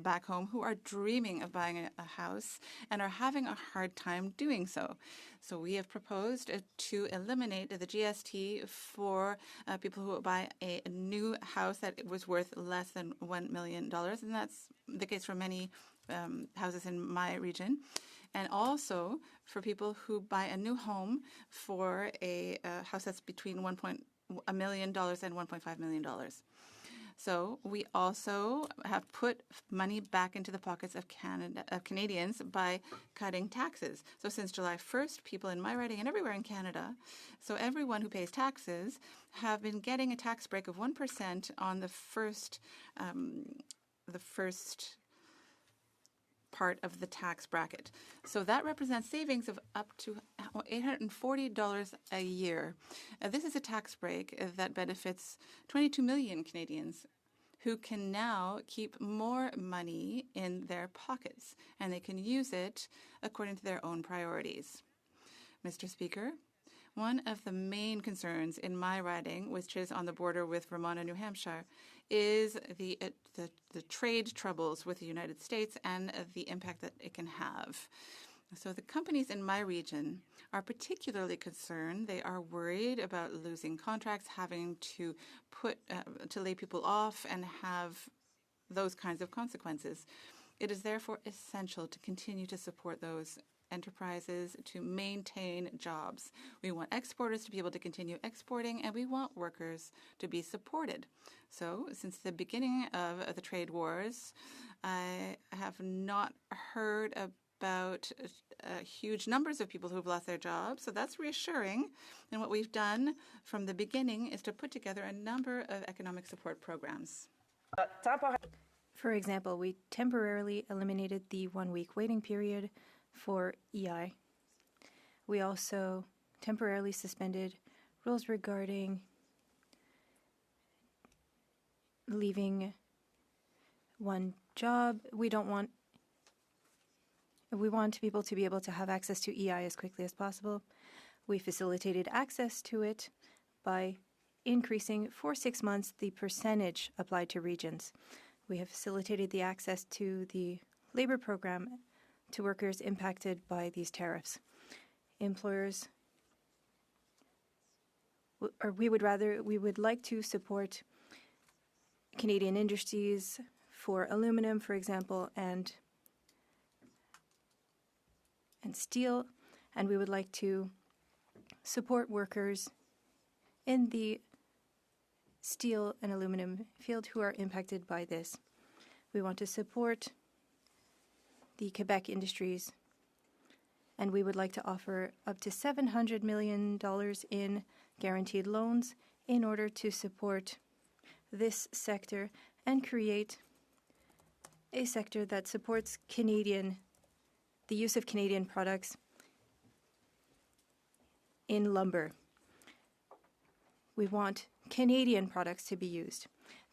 back home who are dreaming of buying a house and are having a hard time doing so. So we have proposed to eliminate the GST for people who buy a new house that was worth less than $1 million, and that's the case for many houses in my region. And also for people who buy a new home for a house that's between $1 million and $1.5 million. So we also have put money back into the pockets of Canadians by cutting taxes. So since July 1st, people in my riding and everywhere in Canada, so everyone who pays taxes have been getting a tax break of 1% on the first part of the tax bracket. So that represents savings of up to $840 a year. This is a tax break that benefits 22 million Canadians who can now keep more money in their pockets, and they can use it according to their own priorities. Mr. Speaker, one of the main concerns in my riding, which is on the border with Vermont and New Hampshire, is the trade troubles with the United States and the impact that it can have. So the companies in my region are particularly concerned. They are worried about losing contracts, having to lay people off, and have those kinds of consequences. It is therefore essential to continue to support those enterprises to maintain jobs. We want exporters to be able to continue exporting, and we want workers to be supported. So, since the beginning of the trade wars, I have not heard about huge numbers of people who have lost their jobs, so that's reassuring. And what we've done from the beginning is to put together a number of economic support programs. For example, we temporarily eliminated the 1-week waiting period for EI. We also temporarily suspended rules regarding leaving one job. We want people to be able to have access to EI as quickly as possible. We facilitated access to it by increasing for 6 months the percentage applied to regions. We have facilitated the access to the labor program to workers impacted by these tariffs. Employers, we would like to support Canadian industries for aluminum, for example, and steel, and we would like to support workers in the steel and aluminum field who are impacted by this. We want to support the Quebec industries, and we would like to offer up to $700 million in guaranteed loans in order to support this sector and create a sector that supports the use of Canadian products in lumber. We want Canadian products to be used.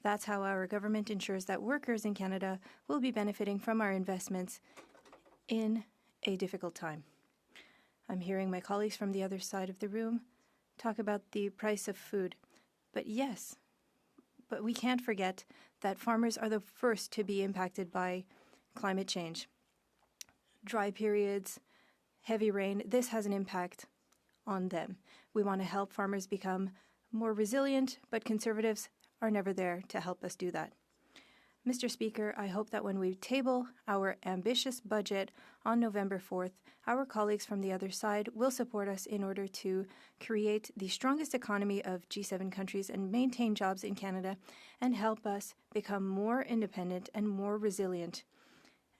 That's how our government ensures that workers in Canada will be benefiting from our investments in a difficult time. I'm hearing my colleagues from the other side of the room talk about the price of food. But yes, but we can't forget that farmers are the first to be impacted by climate change. Dry periods, heavy rain, this has an impact on them. We want to help farmers become more resilient, but Conservatives are never there to help us do that. Mr. Speaker, I hope that when we table our ambitious budget on November 4th, our colleagues from the other side will support us in order to create the strongest economy of G7 countries and maintain jobs in Canada and help us become more independent and more resilient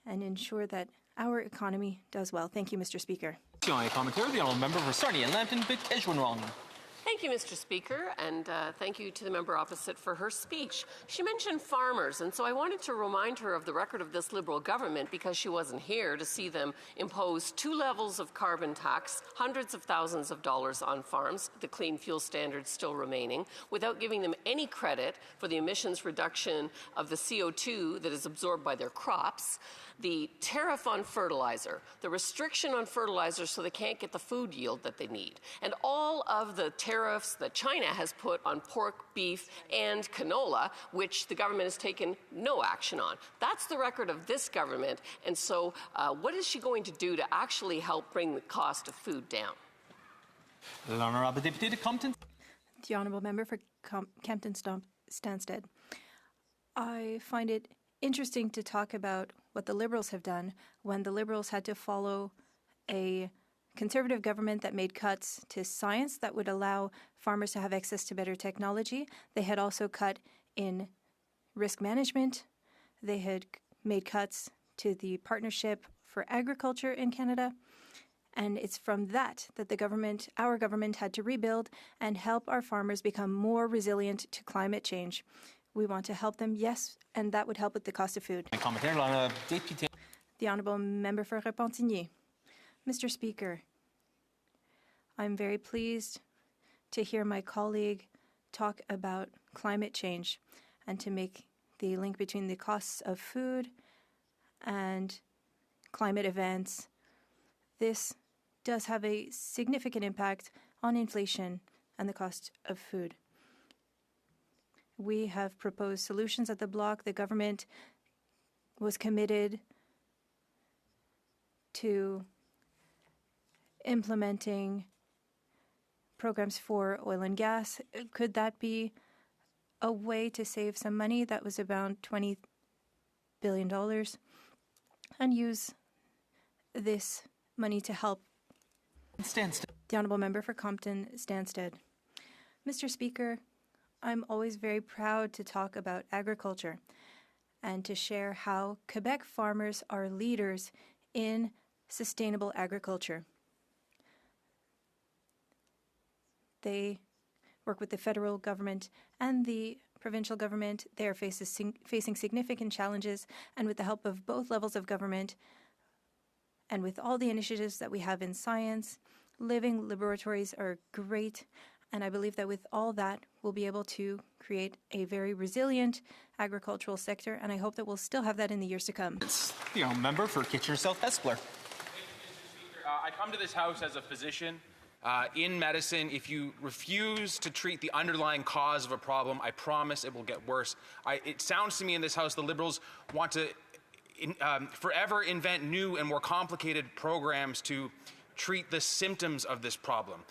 and ensure that our economy does well. Thank you, Mr. Speaker. Commentary, the honourable member for Sarnia and Lambton, Bit Ejwanwong. Thank you, Mr. Speaker, and thank you to the member opposite for her speech. She mentioned farmers, and so I wanted to remind her of the record of this Liberal government because she wasn't here to see them impose 2 levels of carbon tax, hundreds of thousands of dollars on farms, the clean fuel standards still remaining, without giving them any credit for the emissions reduction of the CO2 that is absorbed by their crops, the tariff on fertilizer, the restriction on fertilizer so they can't get the food yield that they need, and all of the tariffs that China has put on pork, beef, and canola, which the government has taken no action on. That's the record of this government, and so what is she going to do to actually help bring the cost of food down? The honourable deputy to Compton. The honourable member for Kempton-Stansted. I find it interesting to talk about what the Liberals have done when the Liberals had to follow a Conservative government that made cuts to science that would allow farmers to have access to better technology. They had also cut in risk management. They had made cuts to the Partnership for Agriculture in Canada. And it's from that our government had to rebuild and help our farmers become more resilient to climate change. We want to help them, yes, and that would help with the cost of food. The honourable member for Repentigny. Mr. Speaker, I'm very pleased to hear my colleague talk about climate change and to make the link between the costs of food and climate events. This does have a significant impact on inflation and the cost of food. We have proposed solutions at the Bloc. The government was committed to implementing programs for oil and gas. Could that be a way to save some money? That was about $20 billion, and use this money to help Stanstead. The Honourable Member for Compton Stanstead. Mr. Speaker, I'm always very proud to talk about agriculture and to share how Quebec farmers are leaders in sustainable agriculture. They work with the federal government and the provincial government. They are facing significant challenges, and with the help of both levels of government and with all the initiatives that we have in science, living laboratories are great. And I believe that with all that, we'll be able to create a very resilient agricultural sector, and I hope that we'll still have that in the years to come. The Honourable Member for Kitchener South Espler. I come to this House as a physician. In medicine, if you refuse to treat the underlying cause of a problem, I promise it will get worse. It sounds to me in this House the Liberals want to forever invent new and more complicated programs to treat the symptoms of this problem.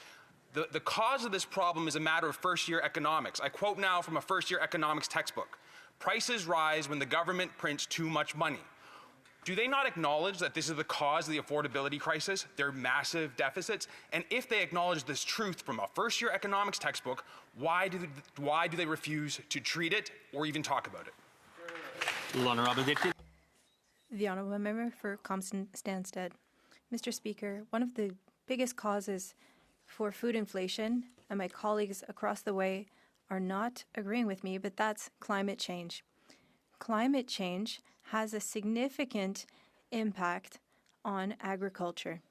The cause of this problem is a matter of first-year economics. I quote now from a first-year economics textbook. Prices rise when the government prints too much money. Do they not acknowledge that this is the cause of the affordability crisis, their massive deficits? And if they acknowledge this truth from a first-year economics textbook, why do they refuse to treat it or even talk about it? The Honourable Member for Compton Stanstead. Mr. Speaker, one of the biggest causes for food inflation, and my colleagues across the way are not agreeing with me, but that's climate change. Climate change has a significant impact on agriculture.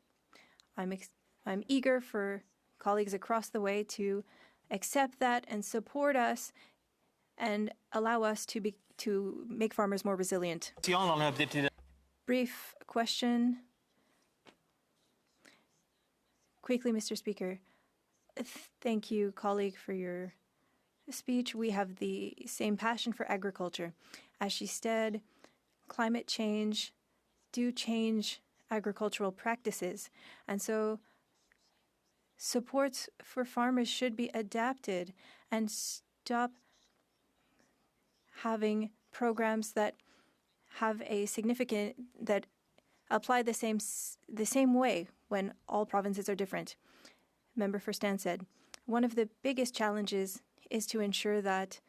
I'm eager for colleagues across the way to accept that and support us and allow us to make farmers more resilient. Brief question. Quickly, Mr. Speaker. Thank you, colleague, for your speech. We have the same passion for agriculture. As she said, climate change do change agricultural practices, and so supports for farmers should be adapted and stop having programs that have a significant that apply the same way when all provinces are different. Member for Stanstead, one of the biggest challenges is to ensure that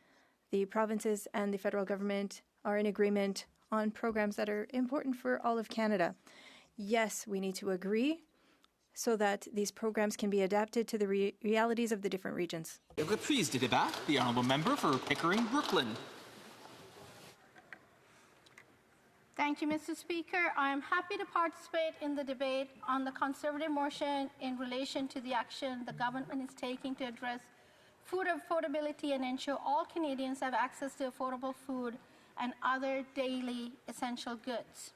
the provinces and the federal government are in agreement on programs that are important for all of Canada. Yes, we need to agree so that these programs can be adapted to the realities of the different regions. Reprise du débat, the Honourable Member for Pickering Brooklyn. Thank you, Mr. Speaker. I am happy to participate in the debate on the Conservative motion in relation to the action the government is taking to address food affordability and ensure all Canadians have access to affordable food and other daily essential goods.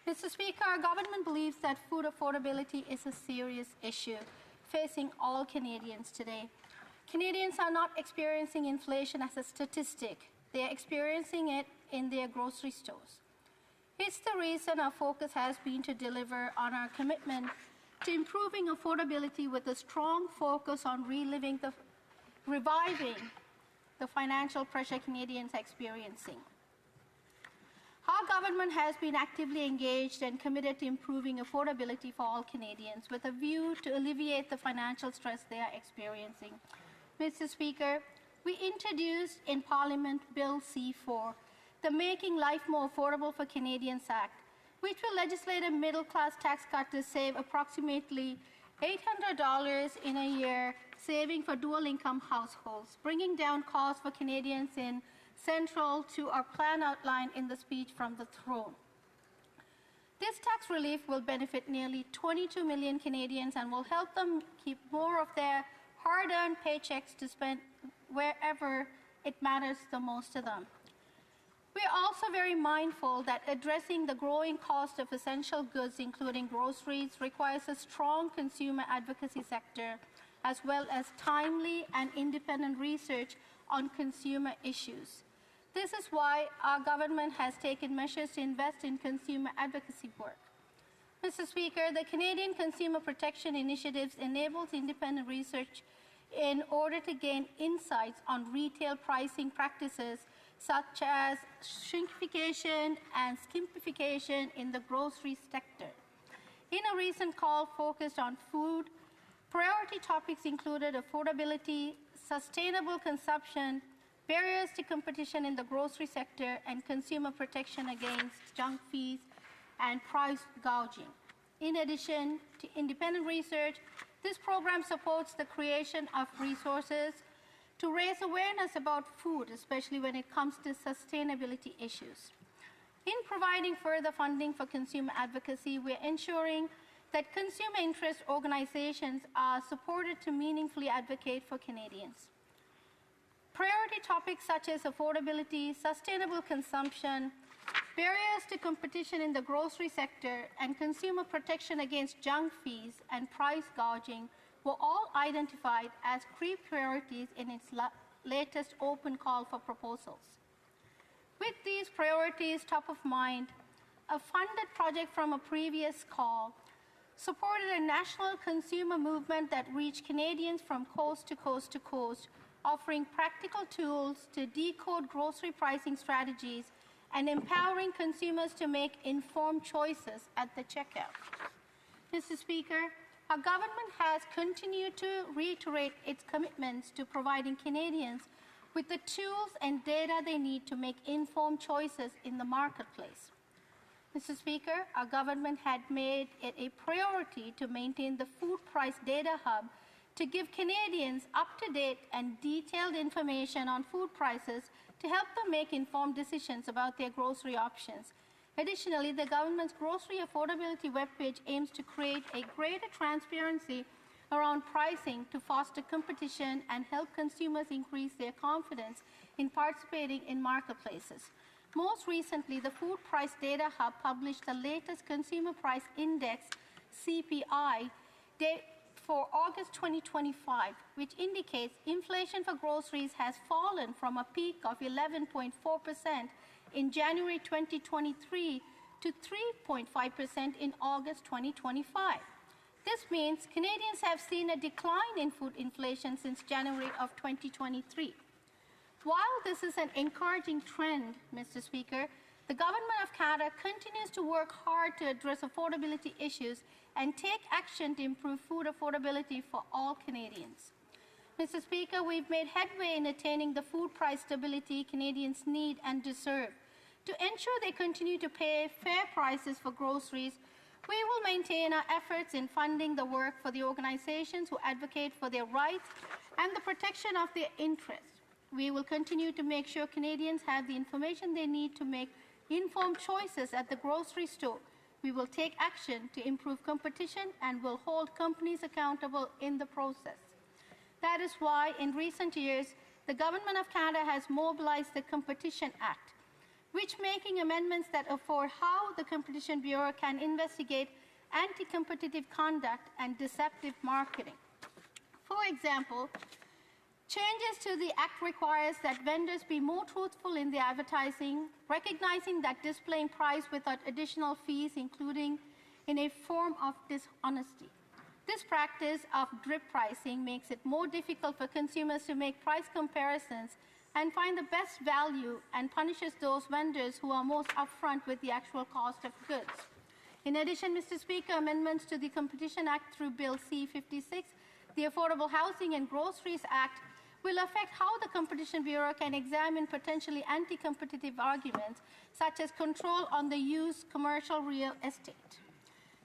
Mr. Speaker, our government believes that food affordability is a serious issue facing all Canadians today. Canadians are not experiencing inflation as a statistic. They are experiencing it in their grocery stores. It's the reason our focus has been to deliver on our commitment to improving affordability with a strong focus on reviving the financial pressure Canadians are experiencing. Our government has been actively engaged and committed to improving affordability for all Canadians with a view to alleviate the financial stress they are experiencing. Mr. Speaker, we introduced in Parliament Bill C-4, the Making Life More Affordable for Canadians Act, which will legislate a middle-class tax cut to save approximately $800 in a year, saving for dual-income households, bringing down costs for Canadians in central to our plan outlined in the speech from the throne. This tax relief will benefit nearly 22 million Canadians and will help them keep more of their hard-earned paychecks to spend wherever it matters the most to them. We are also very mindful that addressing the growing cost of essential goods, including groceries, requires a strong consumer advocacy sector, as well as timely and independent research on consumer issues. This is why our government has taken measures to invest in consumer advocacy work. Mr. Speaker, the Canadian Consumer Protection Initiatives enables independent research in order to gain insights on retail pricing practices such as shrinkification and skimpification in the grocery sector. In a recent call focused on food, priority topics included affordability, sustainable consumption, barriers to competition in the grocery sector, and consumer protection against junk fees and price gouging. In addition to independent research, this program supports the creation of resources to raise awareness about food, especially when it comes to sustainability issues. In providing further funding for consumer advocacy, we're ensuring that consumer interest organizations are supported to meaningfully advocate for Canadians. Priority topics such as affordability, sustainable consumption, barriers to competition in the grocery sector, and consumer protection against junk fees and price gouging were all identified as key priorities in its latest open call for proposals. With these priorities top of mind, a funded project from a previous call supported a national consumer movement that reached Canadians from coast to coast to coast, offering practical tools to decode grocery pricing strategies and empowering consumers to make informed choices at the checkout. Mr. Speaker, our government has continued to reiterate its commitments to providing Canadians with the tools and data they need to make informed choices in the marketplace. Mr. Speaker, our government had made it a priority to maintain the Food Price Data Hub to give Canadians up-to-date and detailed information on food prices to help them make informed decisions about their grocery options. Additionally, the government's grocery affordability webpage aims to create a greater transparency around pricing to foster competition and help consumers increase their confidence in participating in marketplaces. Most recently, the Food Price Data Hub published the latest Consumer Price Index, CPI, for August 2025, which indicates inflation for groceries has fallen from a peak of 11.4% in January 2023 to 3.5% in August 2025. This means Canadians have seen a decline in food inflation since January of 2023. While this is an encouraging trend, Mr. Speaker, the Government of Canada continues to work hard to address affordability issues and take action to improve food affordability for all Canadians. Mr. Speaker, we've made headway in attaining the food price stability Canadians need and deserve. To ensure they continue to pay fair prices for groceries, we will maintain our efforts in funding the work for the organizations who advocate for their rights and the protection of their interests. We will continue to make sure Canadians have the information they need to make informed choices at the grocery store. We will take action to improve competition and will hold companies accountable in the process. That is why, in recent years, the Government of Canada has mobilized the Competition Act, which making amendments that afford how the Competition Bureau can investigate anti-competitive conduct and deceptive marketing. For example, changes to the Act requires that vendors be more truthful in their advertising, recognizing that displaying price without additional fees, including in a form of dishonesty. This practice of drip pricing makes it more difficult for consumers to make price comparisons and find the best value and punishes those vendors who are most upfront with the actual cost of goods. In addition, Mr. Speaker, amendments to the Competition Act through Bill C-56, the Affordable Housing and Groceries Act, will affect how the Competition Bureau can examine potentially anti-competitive arguments, such as control on the used commercial real estate.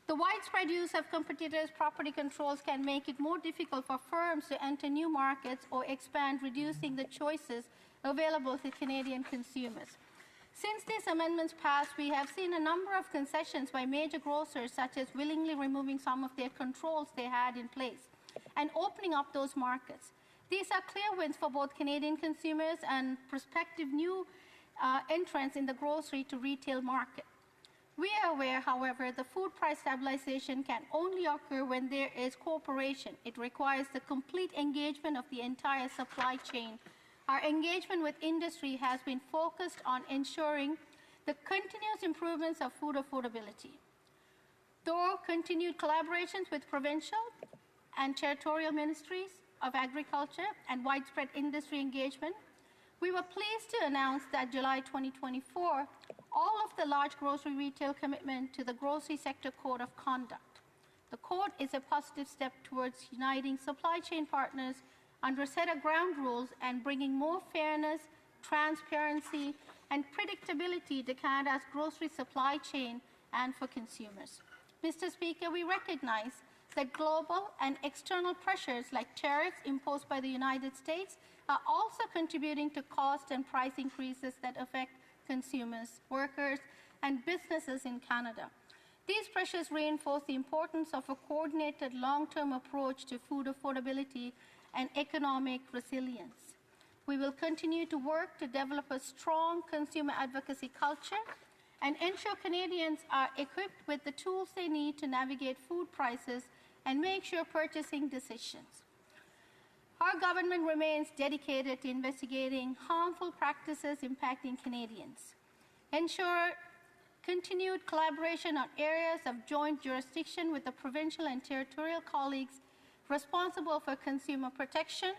The widespread use of competitors' property controls can make it more difficult for firms to enter new markets or expand, reducing the choices available to Canadian consumers. Since these amendments passed, we have seen a number of concessions by major grocers, such as willingly removing some of their controls they had in place and opening up those markets. These are clear wins for both Canadian consumers and prospective new entrants in the grocery to retail market. We are aware, however, the food price stabilization can only occur when there is cooperation. It requires the complete engagement of the entire supply chain. Our engagement with industry has been focused on ensuring the continuous improvements of food affordability. Through continued collaborations with provincial and territorial ministries of agriculture and widespread industry engagement, we were pleased to announce that July 2024, all of the large grocery retail commitment to the Grocery Sector Code of Conduct. The code is a positive step towards uniting supply chain partners under a set of ground rules and bringing more fairness, transparency, and predictability to Canada's grocery supply chain and for consumers. Mr. Speaker, we recognize that global and external pressures like tariffs imposed by the United States are also contributing to cost and price increases that affect consumers, workers, and businesses in Canada. These pressures reinforce the importance of a coordinated long-term approach to food affordability and economic resilience. We will continue to work to develop a strong consumer advocacy culture and ensure Canadians are equipped with the tools they need to navigate food prices and make sure purchasing decisions. Our government remains dedicated to investigating harmful practices impacting Canadians, ensure continued collaboration on areas of joint jurisdiction with the provincial and territorial colleagues responsible for consumer protection,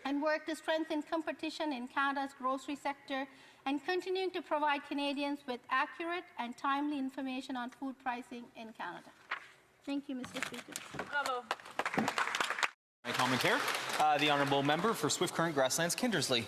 and work to strengthen competition in Canada's grocery sector, and continuing to provide Canadians with accurate and timely information on food pricing in Canada. Thank you, Mr. Speaker. Bravo. My commentary, the Honourable Member for Swift Current Grasslands, Kindersley.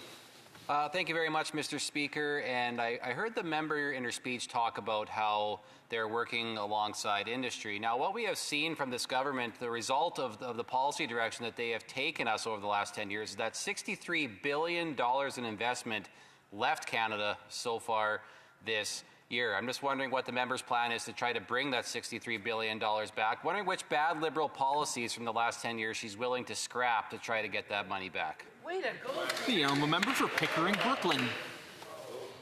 Thank you very much, Mr. Speaker. And I heard the member in her speech talk about how they're working alongside industry. Now, what we have seen from this government, the result of the policy direction that they have taken us over the last 10 years, is that $63 billion in investment left Canada so far this year. I'm just wondering what the member's plan is to try to bring that $63 billion back. Wondering which bad Liberal policies from the last 10 years she's willing to scrap to try to get that money back. Way to go. The Honourable Member for Pickering, Brooklyn.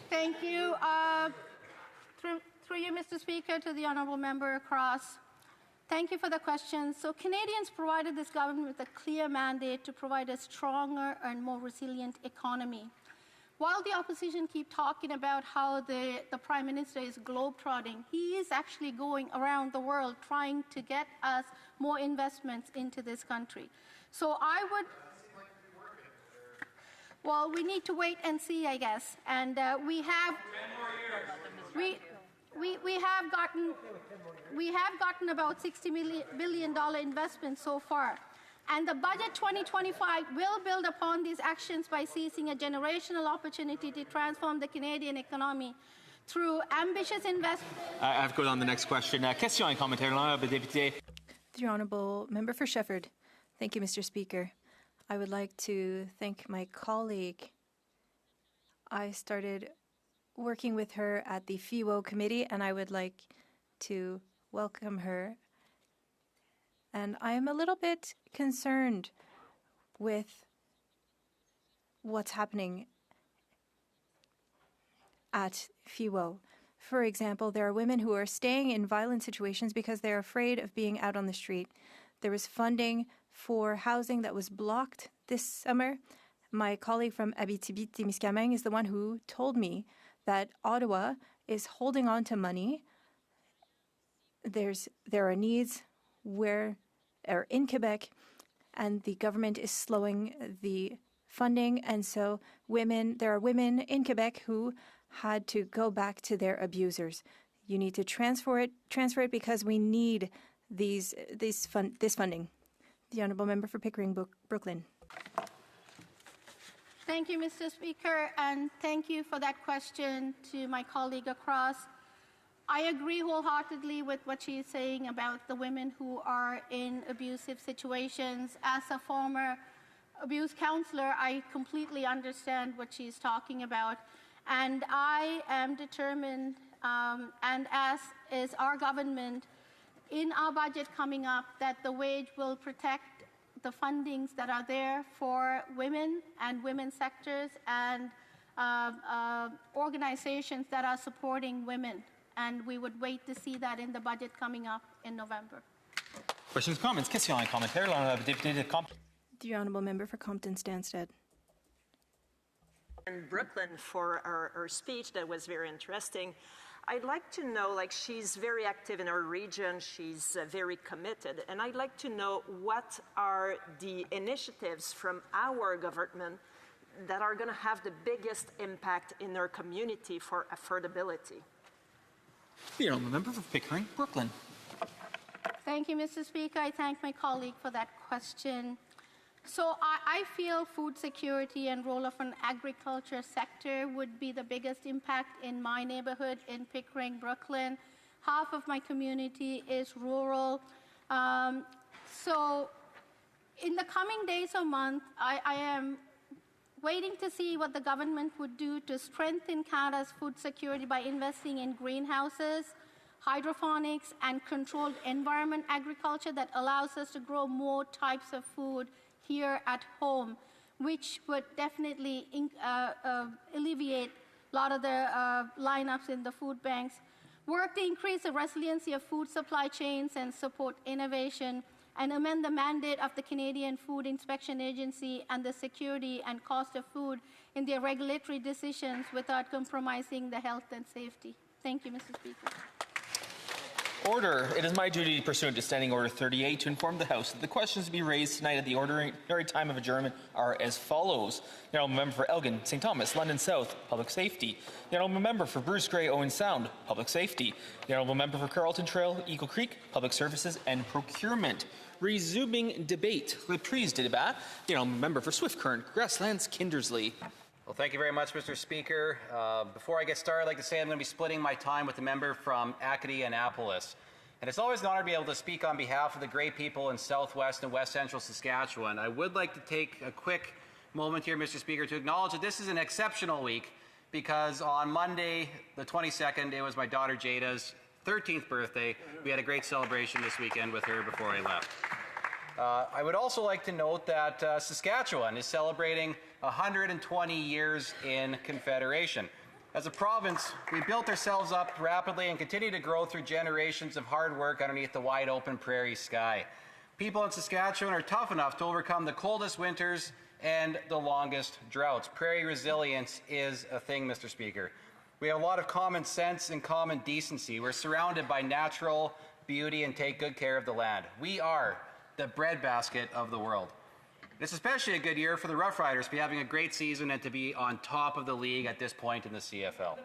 Thank you. Through you, Mr. Speaker, to the Honourable Member across. Thank you for the question. So Canadians provided this government with a clear mandate to provide a stronger and more resilient economy. While the opposition keep talking about how the Prime Minister is globetrotting, he is actually going around the world trying to get us more investments into this country. So I would... Well, we need to wait and see, I guess. And we have gotten about $60 billion investment so far. And the budget 2025 will build upon these actions by seizing a generational opportunity to transform the Canadian economy through ambitious investment. I have to go on the next question. Question et commentaire, l'honorable député. The Honourable Member for Shefford. Thank you, Mr. Speaker. I would like to thank my colleague. I started working with her at the FIWO committee, and I would like to welcome her. And I am a little bit concerned with what's happening at FIWO. For example, there are women who are staying in violent situations because they're afraid of being out on the street. There was funding for housing that was blocked this summer. My colleague from Abitibi-Témiscamingue is the one who told me that Ottawa is holding on to money. There are needs in Quebec, and the government is slowing the funding, and so there are women in Quebec who had to go back to their abusers. You need to transfer it because we need this funding. The Honourable Member for Pickering, Brooklyn. Thank you, Mr. Speaker, and thank you for that question to my colleague across. I agree wholeheartedly with what she is saying about the women who are in abusive situations. As a former abuse counselor, I completely understand what she's talking about. And I am determined, and as is our government, in our budget coming up, that the wage will protect the fundings that are there for women and women's sectors and organizations that are supporting women. And we would wait to see that in the budget coming up in November. Questions, comments, question et commentaire, l'honorable député de Compton. The Honourable Member for Compton-Stanstead. In Brooklyn for our speech that was very interesting. I'd like to know, like, she's very active in her region, she's very committed, and I'd like to know what are the initiatives from our government that are going to have the biggest impact in their community for affordability. The honourable member for Pickering, Brooklyn. Thank you, Mr. Speaker. I thank my colleague for that question. So I feel food security and role of an agriculture sector would be the biggest impact in my neighborhood in Pickering, Brooklyn. Half of my community is rural. So in the coming days or months, I am waiting to see what the government would do to strengthen Canada's food security by investing in greenhouses, hydroponics, and controlled environment agriculture that allows us to grow more types of food here at home, which would definitely alleviate a lot of the lineups in the food banks. Work to increase the resiliency of food supply chains and support innovation, and amend the mandate of the Canadian Food Inspection Agency and the security and cost of food in their regulatory decisions without compromising the health and safety. Thank you, Mr. Speaker. Order. It is my duty pursuant to Standing Order 38 to inform the House that the questions to be raised tonight at the ordinary time of adjournment are as follows. The Honourable Member for Elgin, St. Thomas, London South, Public Safety. The Honourable Member for Bruce Grey, Owen Sound, Public Safety. The Honourable Member for Carlton Trail, Eagle Creek, Public Services and Procurement. Resuming debate. Le prise de débat. The Honourable Member for Swift Current, Grasslands, Kindersley. Well, thank you very much, Mr. Speaker. Before I get started, I'd like to say I'm going to be splitting my time with the member from Acadie Annapolis. And it's always an honor to be able to speak on behalf of the great people in southwest and west central Saskatchewan. I would like to take a quick moment here, Mr. Speaker, to acknowledge that this is an exceptional week because on Monday, the 22nd, it was my daughter Jada's 13th birthday. We had a great celebration this weekend with her before I left. I would also like to note that Saskatchewan is celebrating 120 years in Confederation. As a province, we built ourselves up rapidly and continue to grow through generations of hard work underneath the wide open prairie sky. People in Saskatchewan are tough enough to overcome the coldest winters and the longest droughts. Prairie resilience is a thing, Mr. Speaker. We have a lot of common sense and common decency. We're surrounded by natural beauty and take good care of the land. We are the breadbasket of the world. It's especially a good year for the Rough Riders to be having a great season and to be on top of the league at this point in the CFL.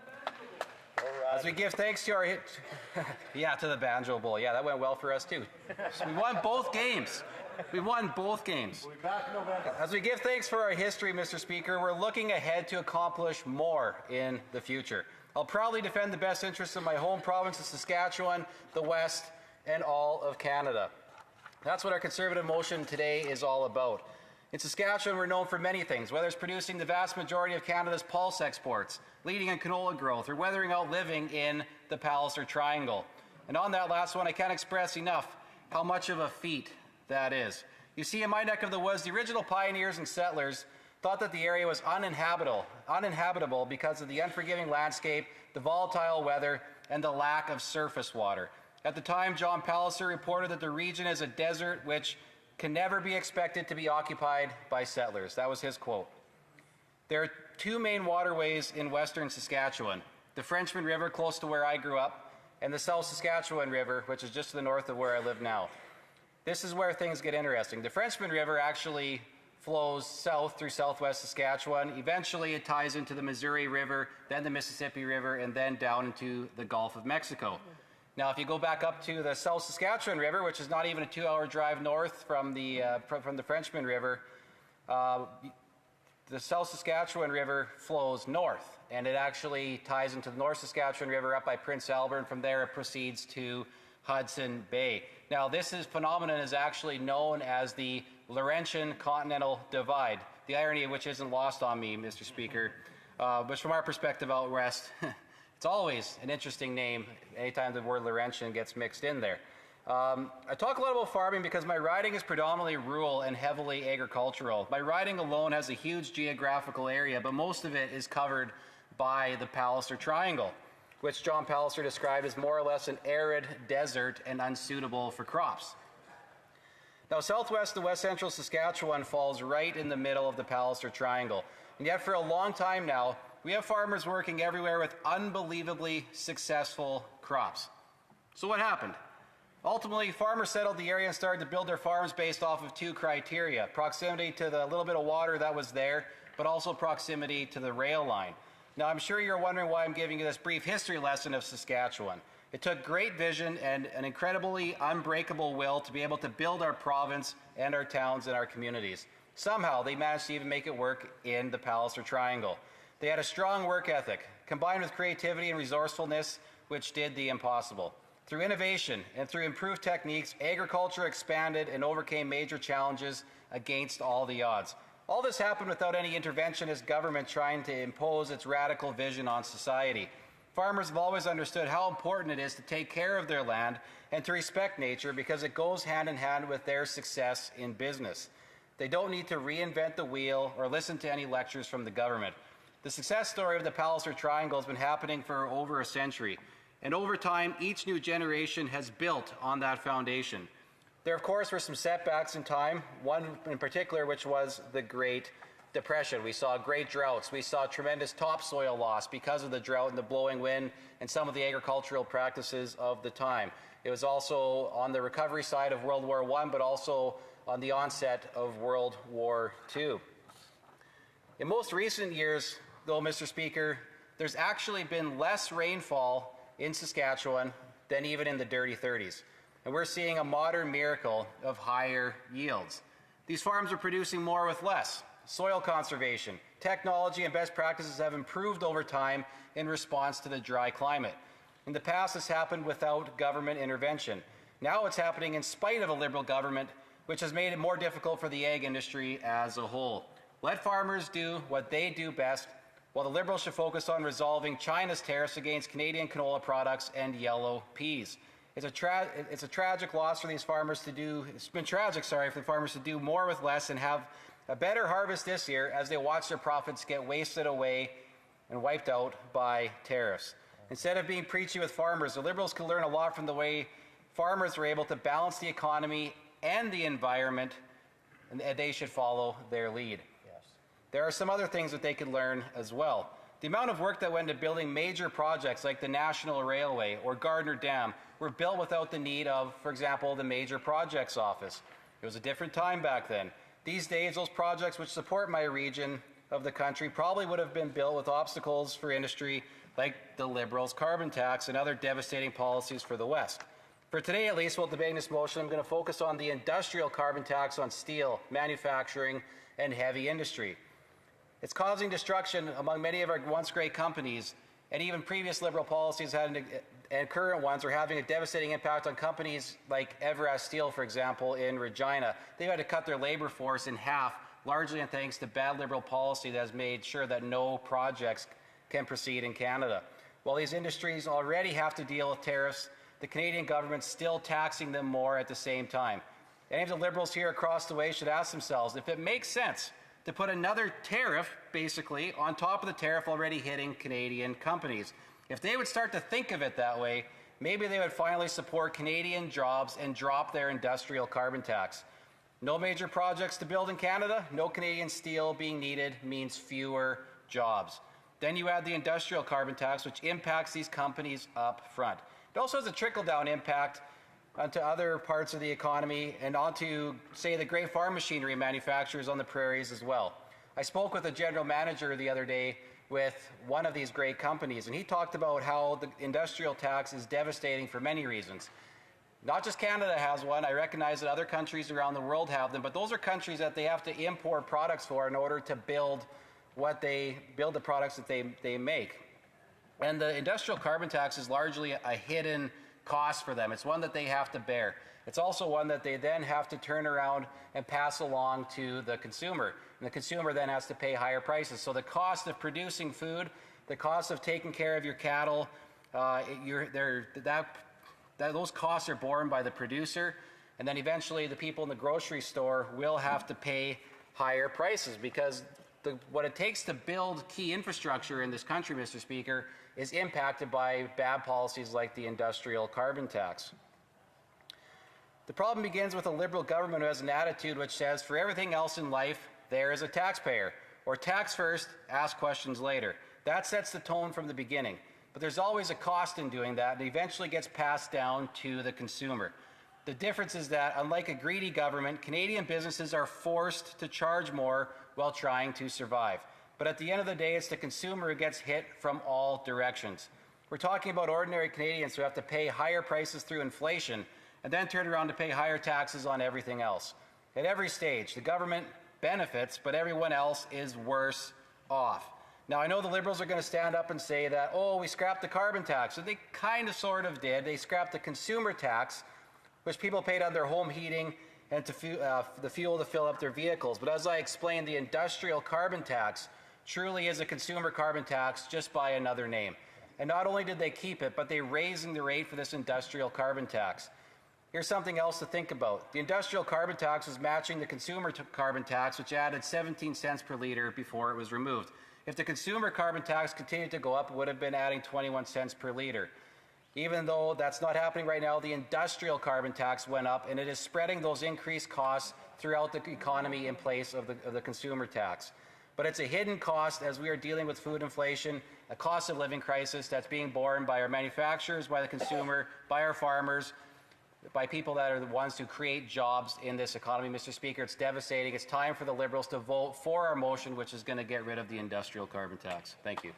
As we give thanks to our to the Banjo Bowl. Yeah, that went well for us too. So we won both games. We won both games. As we give thanks for our history, Mr. Speaker, we're looking ahead to accomplish more in the future. I'll proudly defend the best interests of my home province of Saskatchewan, the West, and all of Canada. That's what our Conservative motion today is all about. In Saskatchewan, we're known for many things, whether it's producing the vast majority of Canada's pulse exports, leading in canola growth, or weathering out living in the Palliser Triangle. And on that last one, I can't express enough how much of a feat that is. You see, in my neck of the woods, the original pioneers and settlers thought that the area was uninhabitable because of the unforgiving landscape, the volatile weather, and the lack of surface water. At the time, John Palliser reported that the region is a desert which can never be expected to be occupied by settlers. That was his quote. There are two main waterways in western Saskatchewan, the Frenchman River, close to where I grew up, and the South Saskatchewan River, which is just to the north of where I live now. This is where things get interesting. The Frenchman River actually flows south through southwest Saskatchewan. Eventually, it ties into the Missouri River, then the Mississippi River, and then down into the Gulf of Mexico. Now, if you go back up to the South Saskatchewan River, which is not even a 2-hour drive north from the Frenchman River, the South Saskatchewan River flows north, and it actually ties into the North Saskatchewan River up by Prince Albert, and from there it proceeds to Hudson Bay. Now, this phenomenon is actually known as the Laurentian Continental Divide, the irony of which isn't lost on me, Mr. Speaker, but from our perspective out west, it's always an interesting name anytime the word Laurentian gets mixed in there. I talk a lot about farming because my riding is predominantly rural and heavily agricultural. My riding alone has a huge geographical area, but most of it is covered by the Palliser Triangle, which John Palliser described as more or less an arid desert and unsuitable for crops. Now, southwest and west central Saskatchewan falls right in the middle of the Palliser Triangle, and yet for a long time now, we have farmers working everywhere with unbelievably successful crops. So what happened? Ultimately, farmers settled the area and started to build their farms based off of two criteria: proximity to the little bit of water that was there, but also proximity to the rail line. Now, I'm sure you're wondering why I'm giving you this brief history lesson of Saskatchewan. It took great vision and an incredibly unbreakable will to be able to build our province and our towns and our communities. Somehow, they managed to even make it work in the Palliser Triangle. They had a strong work ethic, combined with creativity and resourcefulness, which did the impossible. Through innovation and through improved techniques, agriculture expanded and overcame major challenges against all the odds. All this happened without any interventionist government trying to impose its radical vision on society. Farmers have always understood how important it is to take care of their land and to respect nature because it goes hand in hand with their success in business. They don't need to reinvent the wheel or listen to any lectures from the government. The success story of the Palliser Triangle has been happening for over a century. And over time, each new generation has built on that foundation. There, of course, were some setbacks in time, one in particular, which was the Great Depression. We saw great droughts. We saw tremendous topsoil loss because of the drought and the blowing wind and some of the agricultural practices of the time. It was also on the recovery side of World War I, but also on the onset of World War II. In most recent years, though, Mr. Speaker, there's actually been less rainfall in Saskatchewan than even in the dirty 30s. And we're seeing a modern miracle of higher yields. These farms are producing more with less. Soil conservation, technology, and best practices have improved over time in response to the dry climate. In the past, this happened without government intervention. Now it's happening in spite of a Liberal government, which has made it more difficult for the ag industry as a whole. Let farmers do what they do best, while the Liberals should focus on resolving China's tariffs against Canadian canola products and yellow peas. It's a tragic loss for these farmers to do. It's been tragic, for the farmers to do more with less and have a better harvest this year as they watch their profits get wasted away and wiped out by tariffs. Instead of being preachy with farmers, the Liberals can learn a lot from the way farmers are able to balance the economy and the environment, and they should follow their lead. There are some other things that they could learn as well. The amount of work that went into building major projects like the National Railway or Gardner Dam were built without the need of, for example, the Major Projects Office. It was a different time back then. These days, those projects which support my region of the country probably would have been built with obstacles for industry like the Liberals' carbon tax and other devastating policies for the West. For today, at least, while debating this motion, I'm going to focus on the industrial carbon tax on steel, manufacturing, and heavy industry. It's causing destruction among many of our once great companies, and even previous Liberal policies and current ones are having a devastating impact on companies like Everest Steel, for example, in Regina. They've had to cut their labor force in half, largely thanks to bad Liberal policy that has made sure that no projects can proceed in Canada. While these industries already have to deal with tariffs, the Canadian government's still taxing them more at the same time. Any of the Liberals here across the way should ask themselves if it makes sense to put another tariff, basically, on top of the tariff already hitting Canadian companies. If they would start to think of it that way, maybe they would finally support Canadian jobs and drop their industrial carbon tax. No major projects to build in Canada, no Canadian steel being needed means fewer jobs. Then you add the industrial carbon tax, which impacts these companies up front. It also has a trickle-down impact onto other parts of the economy and onto, say, the great farm machinery manufacturers on the prairies as well. I spoke with a general manager the other day with one of these great companies, and he talked about how the industrial tax is devastating for many reasons. Not just Canada has one. I recognize that other countries around the world have them, but those are countries that they have to import products for in order to build the products that they make. And the industrial carbon tax is largely a hidden cost for them. It's one that they have to bear. It's also one that they then have to turn around and pass along to the consumer. And the consumer then has to pay higher prices. So the cost of producing food, the cost of taking care of your cattle, those costs are borne by the producer. And then eventually the people in the grocery store will have to pay higher prices because what it takes to build key infrastructure in this country, Mr. Speaker, is impacted by bad policies like the industrial carbon tax. The problem begins with a Liberal government who has an attitude which says, for everything else in life, there is a taxpayer, or tax first, ask questions later. That sets the tone from the beginning. But there's always a cost in doing that, and it eventually gets passed down to the consumer. The difference is that, unlike a greedy government, Canadian businesses are forced to charge more while trying to survive. But at the end of the day, it's the consumer who gets hit from all directions. We're talking about ordinary Canadians who have to pay higher prices through inflation and then turn around to pay higher taxes on everything else. At every stage, the government benefits, but everyone else is worse off. Now, I know the Liberals are going to stand up and say that, oh, we scrapped the carbon tax. So they kind of sort of did. They scrapped the consumer tax, which people paid on their home heating and the fuel to fill up their vehicles. But as I explained, the industrial carbon tax truly is a consumer carbon tax just by another name. And not only did they keep it, but they raised the rate for this industrial carbon tax. Here's something else to think about. The industrial carbon tax was matching the consumer carbon tax, which added 17 cents per litre before it was removed. If the consumer carbon tax continued to go up, it would have been adding 21 cents per litre. Even though that's not happening right now, the industrial carbon tax went up, and it is spreading those increased costs throughout the economy in place of the consumer tax. But it's a hidden cost as we are dealing with food inflation, a cost of living crisis that's being borne by our manufacturers, by the consumer, by our farmers, by people that are the ones who create jobs in this economy. Mr. Speaker, it's devastating. It's time for the Liberals to vote for our motion, which is going to get rid of the industrial carbon tax. Thank you.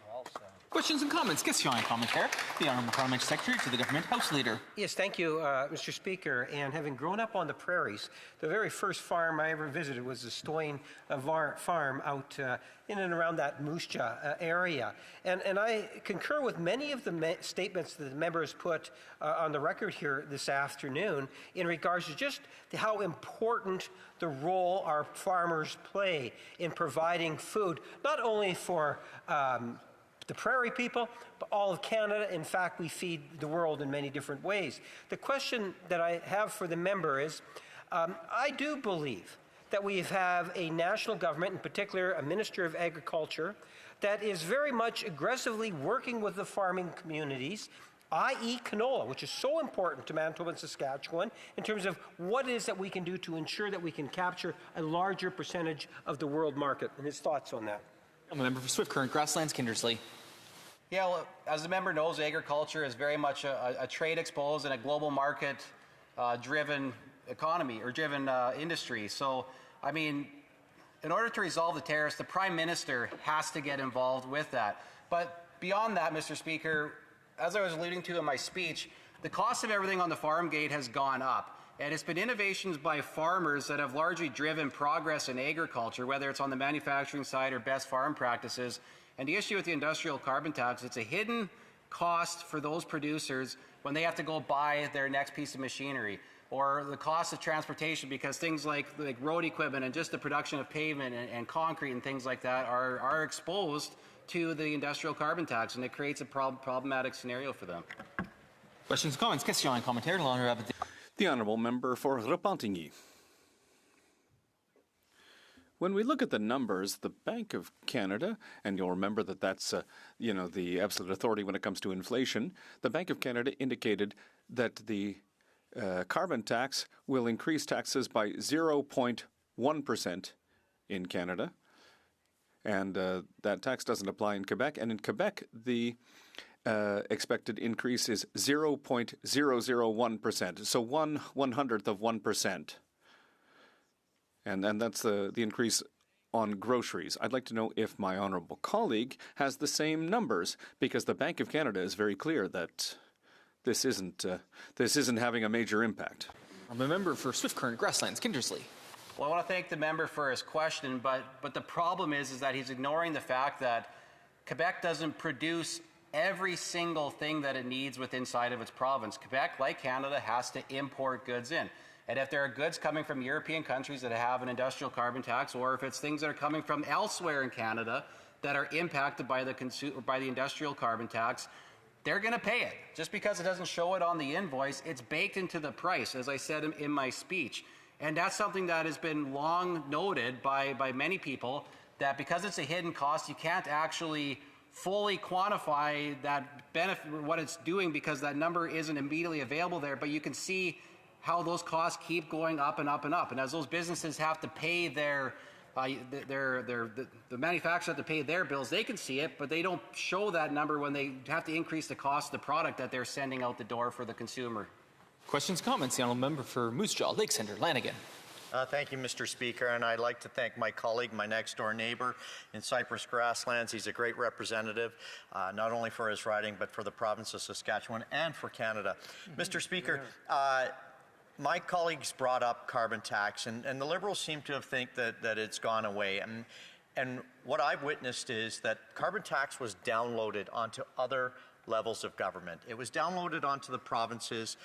Questions and comments. Question and commentaire. The Honourable Parliamentary Secretary to the Government House Leader. Yes, thank you, Mr. Speaker. And having grown up on the prairies, the very first farm I ever visited was the Stoyne farm out in and around that Moose Jaw area. And I concur with many of the statements that the members put on the record here this afternoon in regards to just how important the role our farmers play in providing food, not only for the prairie people, but all of Canada. In fact, we feed the world in many different ways. The question that I have for the member is, I do believe that we have a national government, in particular a Minister of Agriculture, that is very much aggressively working with the farming communities, i.e. canola, which is so important to Manitoba and Saskatchewan in terms of what it is that we can do to ensure that we can capture a larger percentage of the world market. And his thoughts on that. I'm a member for Swift Current, Grasslands, Kindersley. Yeah, well, as the member knows, agriculture is very much a trade exposed and a global market driven economy or driven industry. So, I mean, in order to resolve the tariffs, the Prime Minister has to get involved with that. But beyond that, Mr. Speaker, as I was alluding to in my speech, the cost of everything on the farm gate has gone up. And it's been innovations by farmers that have largely driven progress in agriculture, whether it's on the manufacturing side or best farm practices. And the issue with the industrial carbon tax, it's a hidden cost for those producers when they have to go buy their next piece of machinery, or the cost of transportation, because things like road equipment and just the production of pavement and concrete and things like that are exposed to the industrial carbon tax, and it creates a problematic scenario for them. Questions and comments. Question and commentaire. The Honourable Member for Repentigny. When we look at the numbers, the Bank of Canada, and you'll remember that that's the absolute authority when it comes to inflation, the Bank of Canada indicated that the carbon tax will increase taxes by 0.1% in Canada, and that tax doesn't apply in Quebec. And in Quebec, the expected increase is 0.001%, so 1/100th of 1%. And that's the increase on groceries. I'd like to know if my honourable colleague has the same numbers, because the Bank of Canada is very clear that this isn't having a major impact. I'm a member for Swift Current, Grasslands, Kindersley. Well, I want to thank the member for his question, but the problem is that he's ignoring the fact that Quebec doesn't produce every single thing that it needs inside of its province. Quebec, like Canada, has to import goods in. And if there are goods coming from European countries that have an industrial carbon tax, or if it's things that are coming from elsewhere in Canada that are impacted by the industrial carbon tax, they're going to pay it. Just because it doesn't show it on the invoice, it's baked into the price, as I said in my speech. And that's something that has been long noted by many people, that because it's a hidden cost, you can't actually fully quantify that benefit, what it's doing, because that number isn't immediately available there. But you can see how those costs keep going up and up and up. And as those businesses have to pay their the manufacturers have to pay their bills. They can see it, but they don't show that number when they have to increase the cost of the product that they're sending out the door for the consumer. Questions, comments? The honourable member for Moose Jaw, Lake Centre, Lanigan. Thank you, Mr. Speaker, and I'd like to thank my colleague, my next-door neighbor in Cypress Grasslands. He's a great representative, not only for his riding, but for the province of Saskatchewan and for Canada. Mr. Speaker, my colleagues brought up carbon tax, and the Liberals seem to think that it's gone away. And what I've witnessed is that carbon tax was downloaded onto other levels of government. It was downloaded onto the provinces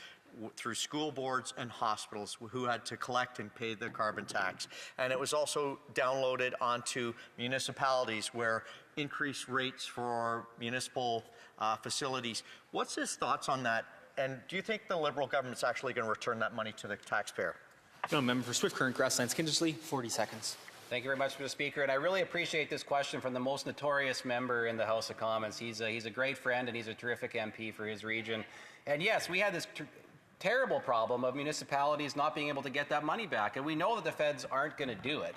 through school boards and hospitals who had to collect and pay the carbon tax. And it was also downloaded onto municipalities where increased rates for municipal facilities. What's his thoughts on that? And do you think the Liberal government's actually going to return that money to the taxpayer? No, member for Swift Current, Grasslands, Kindersley, 40 seconds. Thank you very much, Mr. Speaker, and I really appreciate this question from the most notorious member in the House of Commons. He's a great friend and he's a terrific MP for his region. And yes, we had this terrible problem of municipalities not being able to get that money back, and we know that the feds aren't going to do it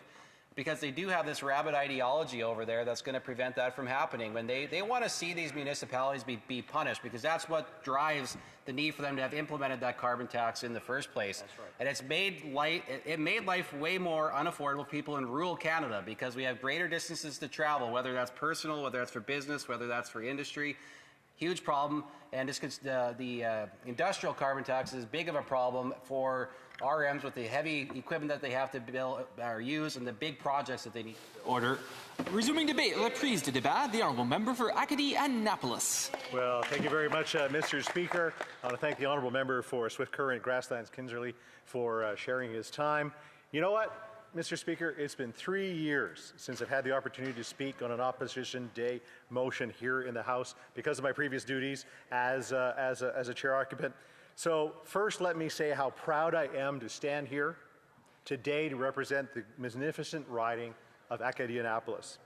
because they do have this rabid ideology over there that's going to prevent that from happening. When they want to see these municipalities be punished, because that's what drives the need for them to have implemented that carbon tax in the first place. That's right. And it made life way more unaffordable for people in rural Canada because we have greater distances to travel, whether that's personal, whether that's for business, whether that's for industry. Huge problem, and the industrial carbon tax is big of a problem for RMs with the heavy equipment that they have to build or use and the big projects that they need. Order. Resuming debate, la prise de débat, the honourable member for Acadie-Annapolis. Well, thank you very much, Mr. Speaker. I want to thank the honourable member for Swift Current, Grasslands, Kindersley for sharing his time. You know what? Mr. Speaker, it's been 3 years since I've had the opportunity to speak on an Opposition Day motion here in the House because of my previous duties as a chair occupant. So first, let me say how proud I am to stand here today to represent the magnificent riding of Acadie-Annapolis.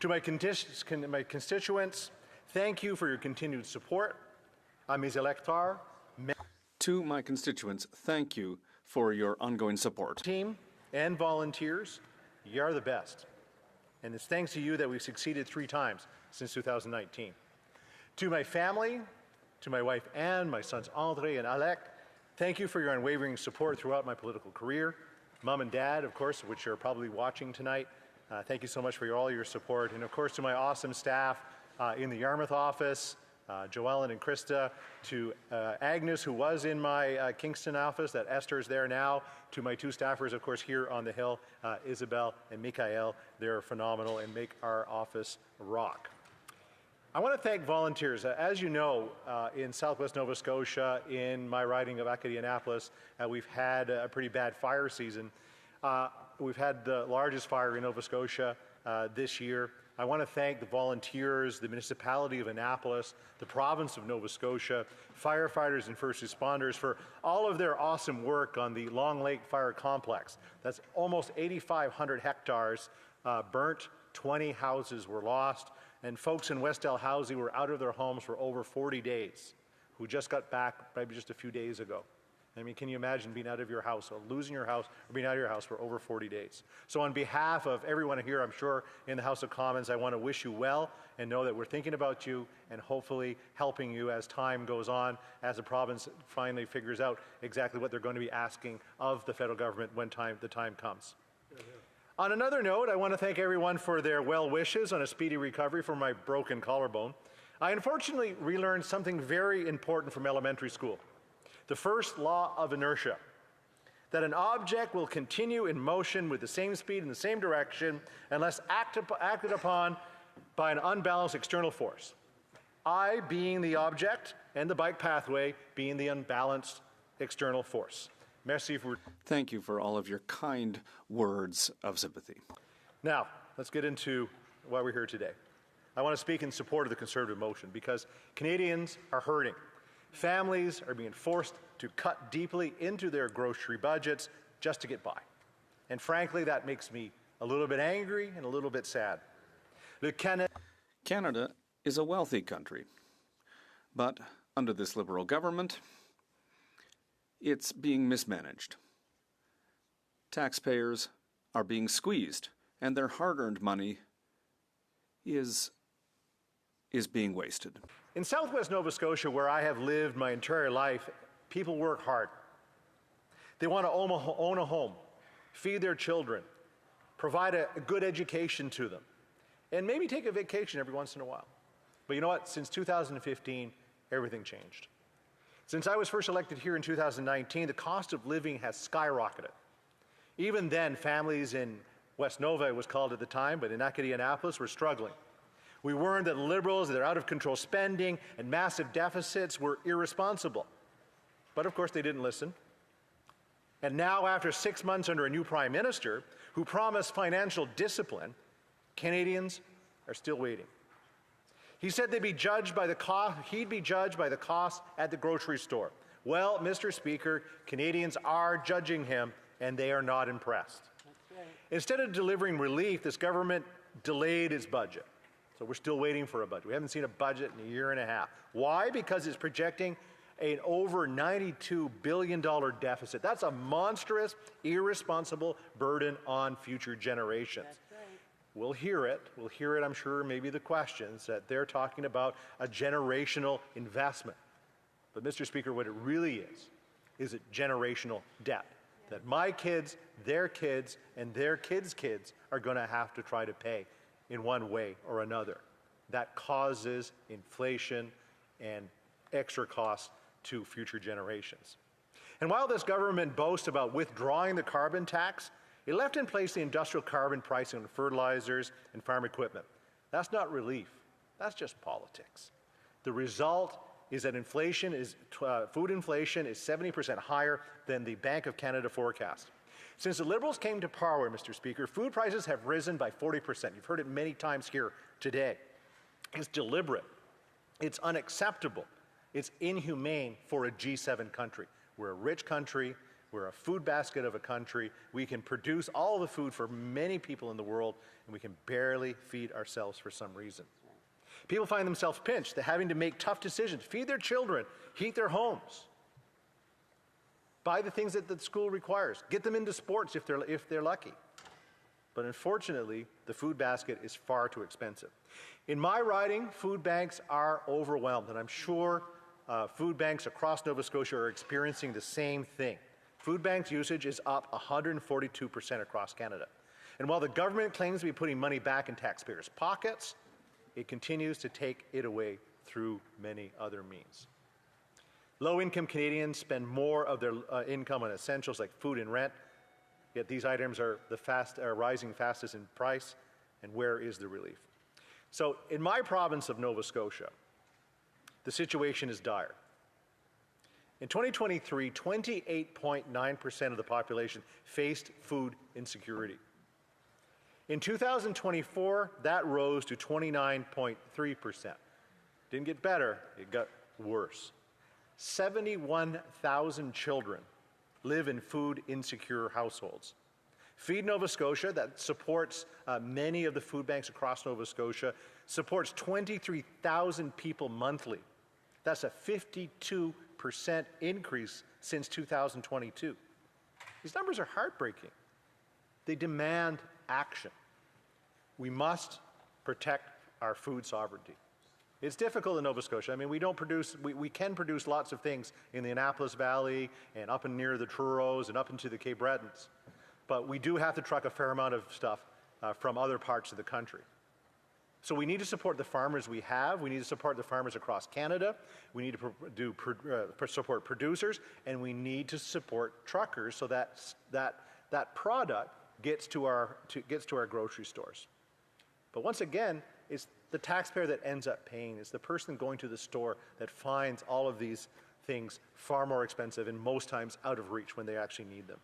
To my constituents, thank you for your continued support. À mes électeurs. To my constituents, thank you for your ongoing support. Team and volunteers, you are the best. And it's thanks to you that we've succeeded 3 times since 2019. To my family, to my wife Anne, my sons Andre and Alec, thank you for your unwavering support throughout my political career. Mom and Dad, of course, which you're probably watching tonight, thank you so much for all your support. And of course, to my awesome staff in the Yarmouth office, Joellen and Krista, to Agnes, who was in my Kingston office, that Esther's there now, to my 2 staffers, of course, here on the Hill, Isabel and Mikhail. They're phenomenal and make our office rock. I want to thank volunteers. As you know, in Southwest Nova Scotia, in my riding of Acadie-Annapolis, we've had a pretty bad fire season. We've had the largest fire in Nova Scotia this year. I want to thank the volunteers, the municipality of Annapolis, the province of Nova Scotia, firefighters and first responders for all of their awesome work on the Long Lake Fire Complex. That's almost 8,500 hectares burnt, 20 houses were lost, and folks in West Dalhousie were out of their homes for over 40 days, who just got back maybe just a few days ago. I mean, can you imagine being out of your house or losing your house or being out of your house for over 40 days? So on behalf of everyone here, I'm sure, in the House of Commons, I want to wish you well and know that we're thinking about you and hopefully helping you as time goes on, as the province finally figures out exactly what they're going to be asking of the federal government when the time comes. On another note, I want to thank everyone for their well wishes on a speedy recovery from my broken collarbone. I unfortunately relearned something very important from elementary school. The first law of inertia, that an object will continue in motion with the same speed in the same direction unless acted upon by an unbalanced external force. I being the object and the bike pathway being the unbalanced external force. Merci for... Thank you for all of your kind words of sympathy. Now, let's get into why we're here today. I want to speak in support of the Conservative motion because Canadians are hurting. Families are being forced to cut deeply into their grocery budgets just to get by. And frankly, that makes me a little bit angry and a little bit sad. Canada is a wealthy country, but under this Liberal government, it's being mismanaged. Taxpayers are being squeezed, and their hard-earned money is being wasted. In southwest Nova Scotia, where I have lived my entire life, people work hard. They want to own a home, feed their children, provide a good education to them, and maybe take a vacation every once in a while. But you know what? Since 2015, everything changed. Since I was first elected here in 2019, the cost of living has skyrocketed. Even then, families in West Nova, it was called at the time, but in Acadianapolis, were struggling. We warned that Liberals, their out-of-control spending and massive deficits were irresponsible. But of course, they didn't listen. And now, after 6 months under a new Prime Minister who promised financial discipline, Canadians are still waiting. He said he'd be judged by the cost at the grocery store. Well, Mr. Speaker, Canadians are judging him, and they are not impressed. Instead of delivering relief, this government delayed its budget. So we're still waiting for a budget. We haven't seen a budget in a year and a half. Why? Because it's projecting an over $92 billion deficit. That's a monstrous, irresponsible burden on future generations. We'll hear it, I'm sure, maybe the questions that they're talking about a generational investment. But Mr. Speaker, what it really is a generational debt that my kids, and their kids' kids are going to have to try to pay in one way or another. That causes inflation and extra costs to future generations. And while this government boasts about withdrawing the carbon tax, it left in place the industrial carbon pricing on fertilizers and farm equipment. That's not relief. That's just politics. The result is that food inflation is 70% higher than the Bank of Canada forecast. Since the Liberals came to power, Mr. Speaker, food prices have risen by 40%. You've heard it many times here today. It's deliberate. It's unacceptable. It's inhumane for a G7 country. We're a rich country. We're a food basket of a country. We can produce all the food for many people in the world, and we can barely feed ourselves for some reason. People find themselves pinched. They're having to make tough decisions, feed their children, heat their homes, buy the things that the school requires, get them into sports if they're lucky. But unfortunately, the food basket is far too expensive. In my riding, food banks are overwhelmed, and I'm sure food banks across Nova Scotia are experiencing the same thing. Food banks usage is up 142% across Canada. And while the government claims to be putting money back in taxpayers' pockets, it continues to take it away through many other means. Low-income Canadians spend more of their income on essentials like food and rent, yet these items are rising fastest in price, and where is the relief? So in my province of Nova Scotia, the situation is dire. In 2023, 28.9% of the population faced food insecurity. In 2024, that rose to 29.3%. Didn't get better, it got worse. 71,000 children live in food insecure households. Feed Nova Scotia, that supports many of the food banks across Nova Scotia, supports 23,000 people monthly. That's a 52% increase since 2022. These numbers are heartbreaking. They demand action. We must protect our food sovereignty. It's difficult in Nova Scotia. I mean, we can produce lots of things in the Annapolis Valley and up and near the Truro and up into the Cape Bretons. But we do have to truck a fair amount of stuff from other parts of the country. So we need to support the farmers we have. We need to support the farmers across Canada. We need to support producers, and we need to support truckers so that product gets to our grocery stores. But once again, it's the taxpayer that ends up paying. It's the person going to the store that finds all of these things far more expensive and most times out of reach when they actually need them.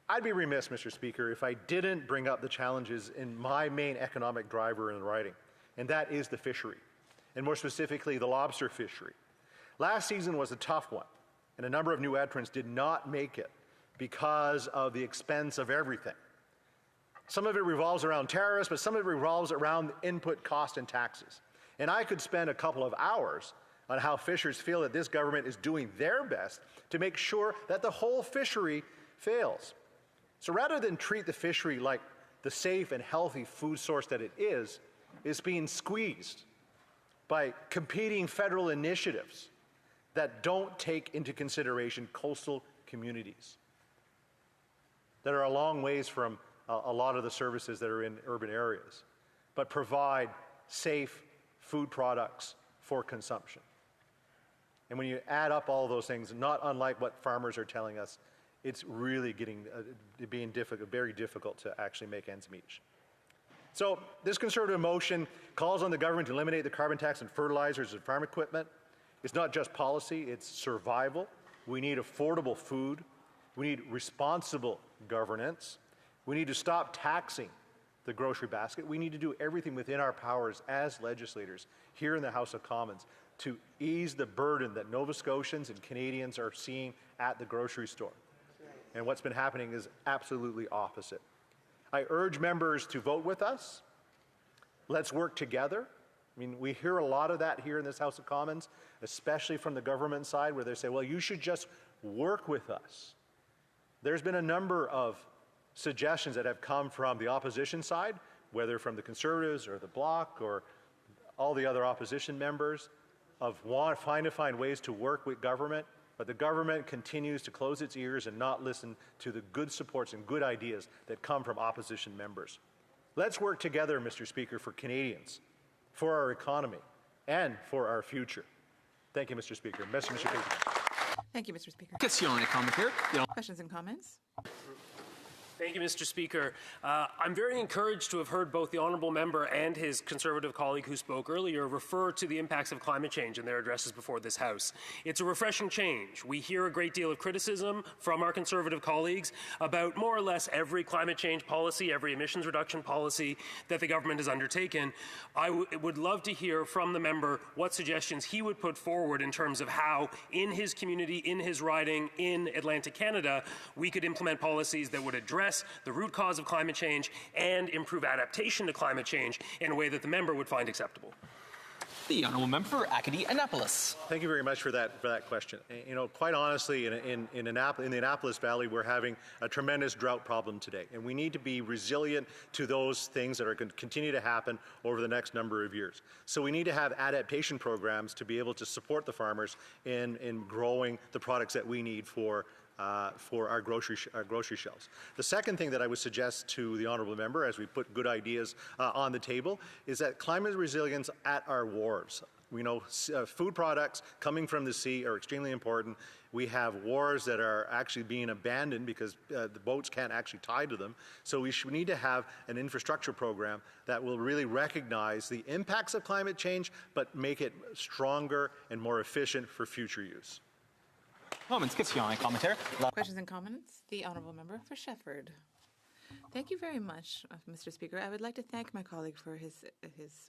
I'd be remiss, Mr. Speaker, if I didn't bring up the challenges in my main economic driver in writing, and that is the fishery, and more specifically, the lobster fishery. Last season was a tough one, and a number of new entrants did not make it because of the expense of everything. Some of it revolves around tariffs, but some of it revolves around input cost and taxes. And I could spend a couple of hours on how fishers feel that this government is doing their best to make sure that the whole fishery fails. So rather than treat the fishery like the safe and healthy food source that it is being squeezed by competing federal initiatives that don't take into consideration coastal communities that are a long ways from a lot of the services that are in urban areas, but provide safe food products for consumption. And when you add up all those things, not unlike what farmers are telling us, it's really being very difficult to actually make ends meet. So this Conservative motion calls on the government to eliminate the carbon tax on fertilizers and farm equipment. It's not just policy, it's survival. We need affordable food. We need responsible governance. We need to stop taxing the grocery basket. We need to do everything within our powers as legislators here in the House of Commons to ease the burden that Nova Scotians and Canadians are seeing at the grocery store. And what's been happening is absolutely opposite. I urge members to vote with us. Let's work together. I mean, we hear a lot of that here in this House of Commons, especially from the government side, where they say, well, you should just work with us. There's been a number of suggestions that have come from the opposition side, whether from the Conservatives or the Bloc or all the other opposition members, of trying to find ways to work with government, but the government continues to close its ears and not listen to the good supports and good ideas that come from opposition members. Let's work together, Mr. Speaker, for Canadians, for our economy, and for our future. Thank you, Mr. Speaker. Mr. Speaker. Thank you, Mr. Speaker. Questions and comments? Thank you, Mr. Speaker. I'm very encouraged to have heard both the honourable member and his Conservative colleague who spoke earlier refer to the impacts of climate change in their addresses before this House. It's a refreshing change. We hear a great deal of criticism from our Conservative colleagues about more or less every climate change policy, every emissions reduction policy that the government has undertaken. I would love to hear from the member what suggestions he would put forward in terms of how, in his community, in his riding, in Atlantic Canada, we could implement policies that would address the root cause of climate change and improve adaptation to climate change in a way that the member would find acceptable. The honourable member for Acadie-Annapolis. Thank you very much for that question. You know, quite honestly, in the Annapolis Valley, we're having a tremendous drought problem today, and we need to be resilient to those things that are going to continue to happen over the next number of years. So we need to have adaptation programs to be able to support the farmers in growing the products that we need for our grocery shelves. The second thing that I would suggest to the honourable member, as we put good ideas on the table, is that climate resilience at our wharves. We know food products coming from the sea are extremely important. We have wharves that are actually being abandoned because the boats can't actually tie to them. So we need to have an infrastructure program that will really recognize the impacts of climate change, but make it stronger and more efficient for future use. Questions and comments? The honourable member for Shefford. Thank you very much, Mr. Speaker. I would like to thank my colleague for his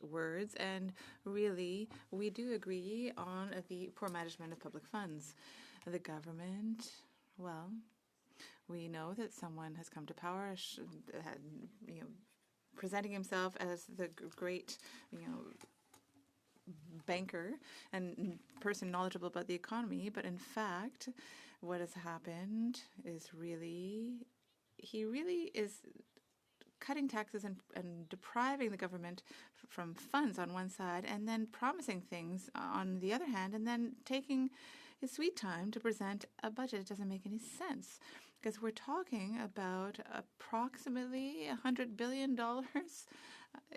words, and really, we do agree on the poor management of public funds. The government, well, we know that someone has come to power, presenting himself as the great, banker and person knowledgeable about the economy, but in fact, what has happened is he really is cutting taxes and depriving the government from funds on one side, and then promising things on the other hand, and then taking his sweet time to present a budget. It doesn't make any sense, because we're talking about approximately $100 billion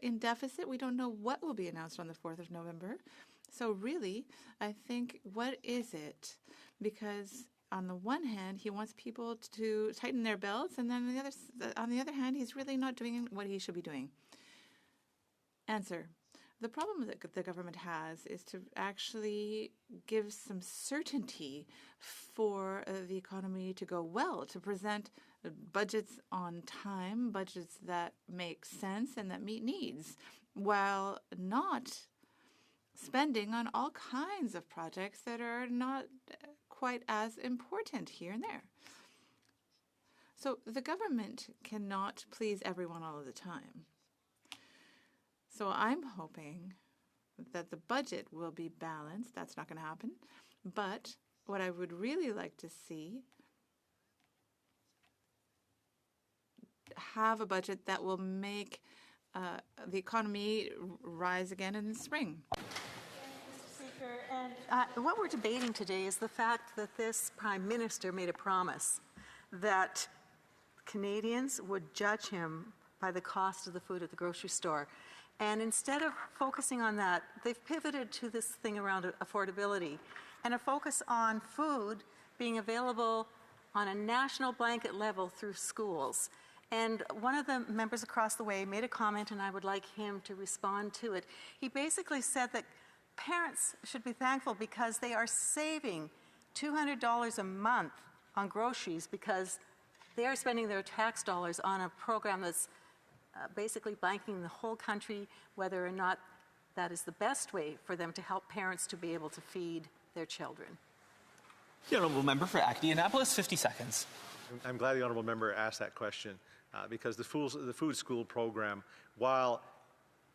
in deficit. We don't know what will be announced on the 4th of November. So really, I think, what is it? Because on the one hand, he wants people to tighten their belts, and then on the other hand, he's really not doing what he should be doing. Answer. The problem that the government has is to actually give some certainty for the economy to go well, to present budgets on time, budgets that make sense and that meet needs, while not spending on all kinds of projects that are not quite as important here and there. So the government cannot please everyone all of the time. So I'm hoping that the budget will be balanced. That's not going to happen. But what I would really like to see have a budget that will make the economy rise again in the spring. Speaker, and what we're debating today is the fact that this Prime Minister made a promise that Canadians would judge him by the cost of the food at the grocery store. And instead of focusing on that, they've pivoted to this thing around affordability and a focus on food being available on a national blanket level through schools. And one of the members across the way made a comment, and I would like him to respond to it. He basically said that parents should be thankful because they are saving $200 a month on groceries because they are spending their tax dollars on a program that's basically blanking the whole country, whether or not that is the best way for them to help parents to be able to feed their children. The honourable member for Acadie-Annapolis, 50 seconds. I'm glad the honourable member asked that question because the food school program, while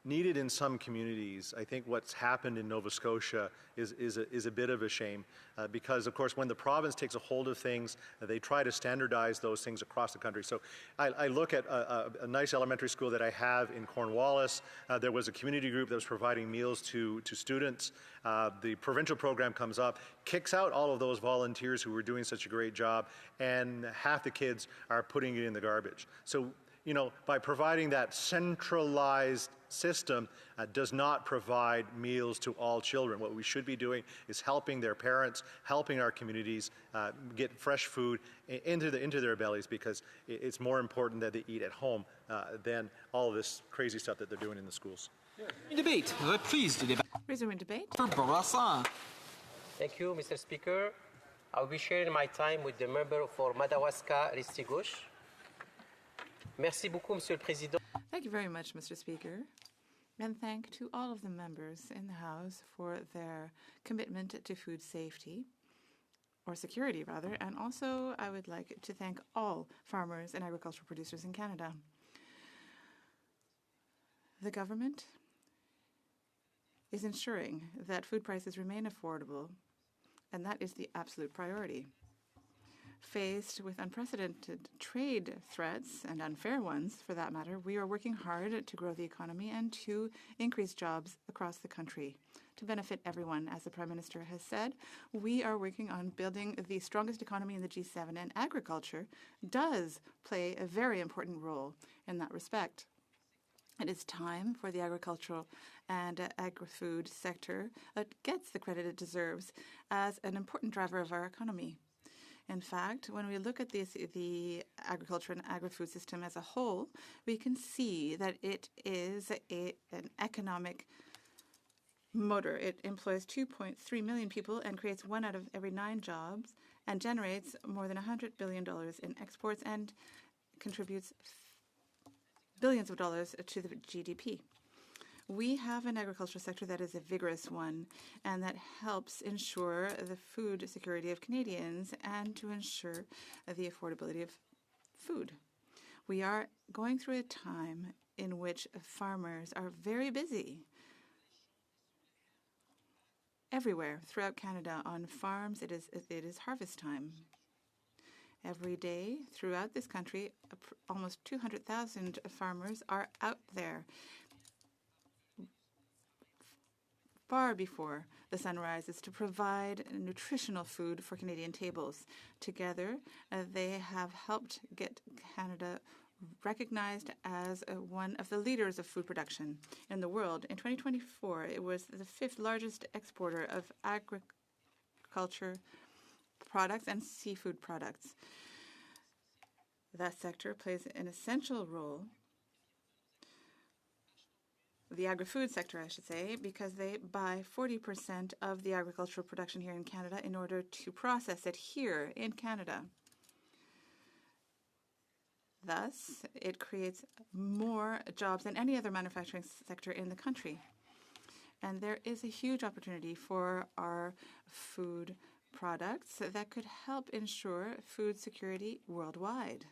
needed in some communities, I think what's happened in Nova Scotia is a bit of a shame because, of course, when the province takes a hold of things, they try to standardize those things across the country. So I look at a nice elementary school that I have in Cornwallis. There was a community group that was providing meals to students. The provincial program comes up, kicks out all of those volunteers who were doing such a great job, and half the kids are putting it in the garbage. So, you know, by providing that centralized system does not provide meals to all children. What we should be doing is helping their parents, helping our communities get fresh food into their bellies because it's more important that they eat at home than all of this crazy stuff that they're doing in the schools. Debate. Reprise du débat. Resuming debate. For Bourassa. Thank you, Mr. Speaker. I'll be sharing my time with the member for Madawaska Ristigouche. Merci beaucoup, Monsieur le Président. Thank you very much, Mr. Speaker. And thank to all of the members in the House for their commitment to food safety, or security rather, and also I would like to thank all farmers and agricultural producers in Canada. The government is ensuring that food prices remain affordable, and that is the absolute priority. Faced with unprecedented trade threats, and unfair ones for that matter, we are working hard to grow the economy and to increase jobs across the country to benefit everyone. As the Prime Minister has said, we are working on building the strongest economy in the G7, and agriculture does play a very important role in that respect. It is time for the agricultural and agri-food sector that gets the credit it deserves as an important driver of our economy. In fact, when we look at the agriculture and agri-food system as a whole, we can see that it is an economic motor. It employs 2.3 million people and creates 1 out of every 9 jobs and generates more than $100 billion in exports and contributes billions of dollars to the GDP. We have an agricultural sector that is a vigorous one and that helps ensure the food security of Canadians and to ensure the affordability of food. We are going through a time in which farmers are very busy. Everywhere throughout Canada on farms, it is harvest time. Every day throughout this country, almost 200,000 farmers are out there far before the sun rises to provide nutritional food for Canadian tables. Together, they have helped get Canada recognized as one of the leaders of food production in the world. In 2024, it was the 5th largest exporter of agriculture products and seafood products. That sector plays an essential role, the agri-food sector, I should say, because they buy 40% of the agricultural production here in Canada in order to process it here in Canada. Thus, it creates more jobs than any other manufacturing sector in the country. And there is a huge opportunity for our food products that could help ensure food security worldwide.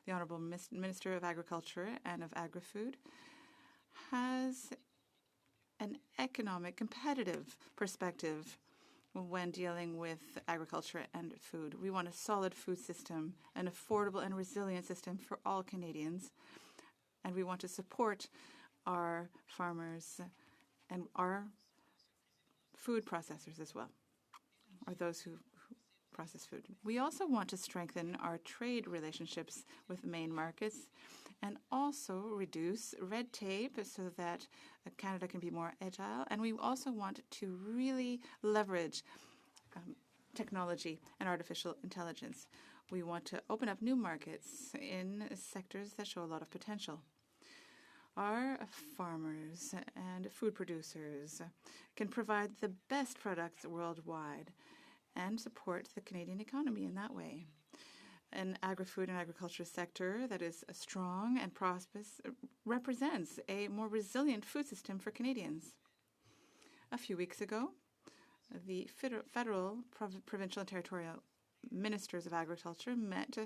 The Honourable Minister of Agriculture and of Agri-Food has an economic competitive perspective when dealing with agriculture and food. We want a solid food system, an affordable and resilient system for all Canadians, and we want to support our farmers and our food processors as well, or those who process food. We also want to strengthen our trade relationships with main markets and also reduce red tape so that Canada can be more agile. And we also want to really leverage technology and artificial intelligence. We want to open up new markets in sectors that show a lot of potential. Our farmers and food producers can provide the best products worldwide and support the Canadian economy in that way. An agri-food and agriculture sector that is strong and prosperous represents a more resilient food system for Canadians. A few weeks ago, the federal, provincial, and territorial ministers of agriculture met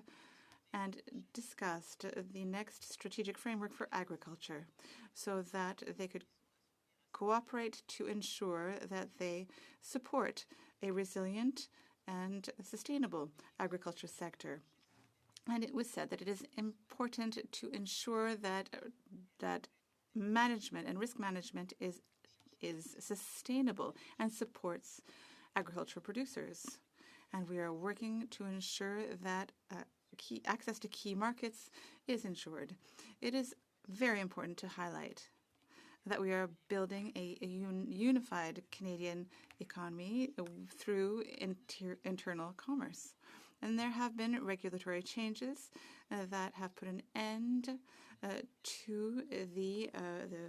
and discussed the next strategic framework for agriculture so that they could cooperate to ensure that they support a resilient and sustainable agriculture sector. And it was said that it is important to ensure that management and risk management is sustainable and supports agricultural producers. And we are working to ensure that access to key markets is ensured. It is very important to highlight that we are building a unified Canadian economy through internal commerce. And there have been regulatory changes that have put an end to the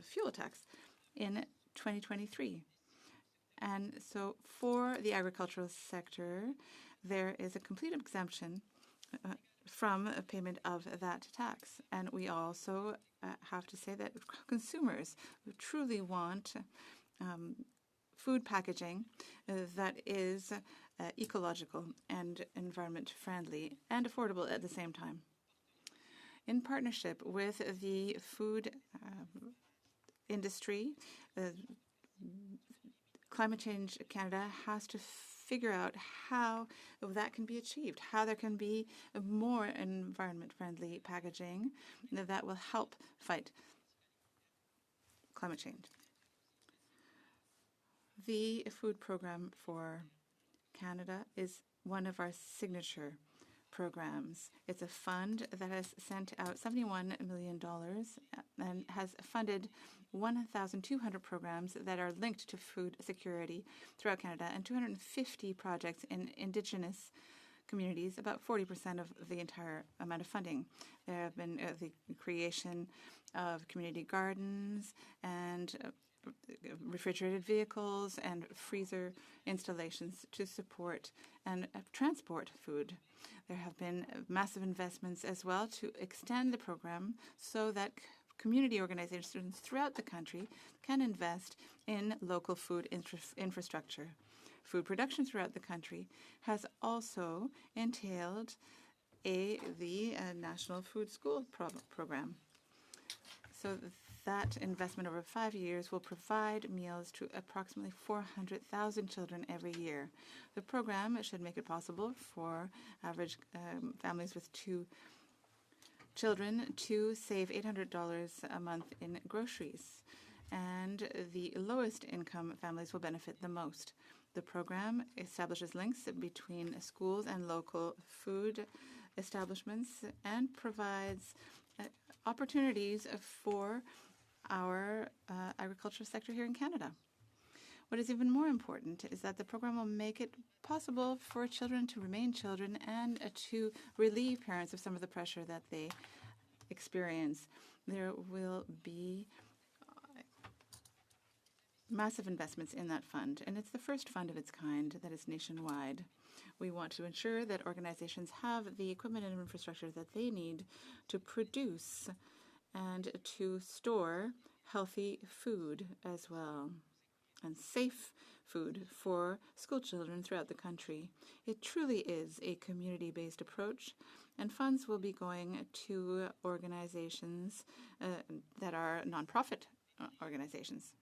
fuel tax in 2023. And so for the agricultural sector, there is a complete exemption from a payment of that tax. And we also have to say that consumers who truly want food packaging that is ecological and environment friendly and affordable at the same time. In partnership with the food industry, Climate Change Canada has to figure out how that can be achieved, how there can be more environment-friendly packaging that will help fight climate change. The food program for Canada is one of our signature programs. It's a fund that has sent out $71 million and has funded 1,200 programs that are linked to food security throughout Canada and 250 projects in Indigenous communities, about 40% of the entire amount of funding. There have been the creation of community gardens and refrigerated vehicles and freezer installations to support and transport food. There have been massive investments as well to extend the program so that community organizations throughout the country can invest in local food infrastructure. Food production throughout the country has also entailed the National Food School program. So that investment over 5 years will provide meals to approximately 400,000 children every year. The program should make it possible for average families with 2 children to save $800 a month in groceries, and the lowest income families will benefit the most. The program establishes links between schools and local food establishments and provides opportunities for our agricultural sector here in Canada. What is even more important is that the program will make it possible for children to remain children and to relieve parents of some of the pressure that they experience. There will be massive investments in that fund, and it's the first fund of its kind that is nationwide. We want to ensure that organizations have the equipment and infrastructure that they need to produce and to store healthy food as well, and safe food for school children throughout the country. It truly is a community-based approach, and funds will be going to organizations that are nonprofit organizations.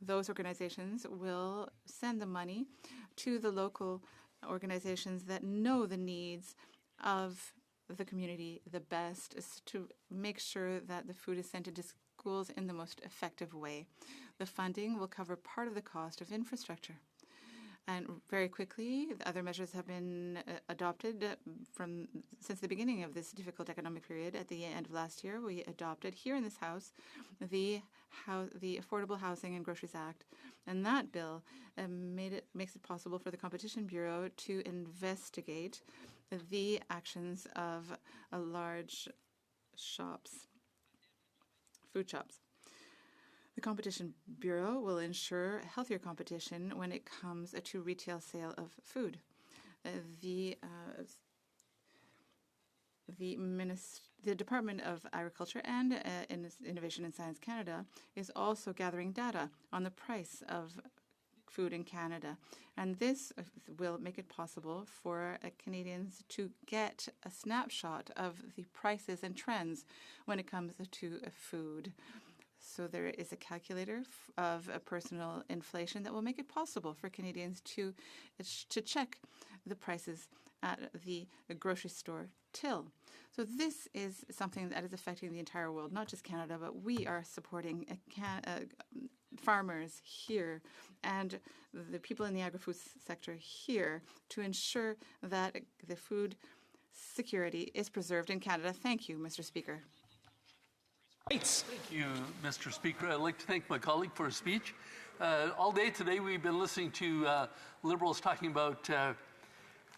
those organizations will send the money to the local organizations that know the needs of the community the best, is to make sure that the food is sent to schools in the most effective way. The funding will cover part of the cost of infrastructure. And very quickly, the other measures have been adopted since the beginning of this difficult economic period. At the end of last year, we adopted here in this House the Affordable Housing and Groceries Act, and that bill makes it possible for the Competition Bureau to investigate the actions of large shops, food shops. The Competition Bureau will ensure healthier competition when it comes to retail sale of food. The Department of Agriculture and Innovation and Science Canada is also gathering data on the price of food in Canada. And this will make it possible for Canadians to get a snapshot of the prices and trends when it comes to food. So there is a calculator of personal inflation that will make it possible for Canadians to check the prices at the grocery store till. So this is something that is affecting the entire world, not just Canada, but we are supporting farmers here and the people in the agri-food sector here to ensure that the food security is preserved in Canada. Thank you, Mr. Speaker. Thank you, Mr. Speaker. I'd like to thank my colleague for his speech. All day today we've been listening to Liberals talking about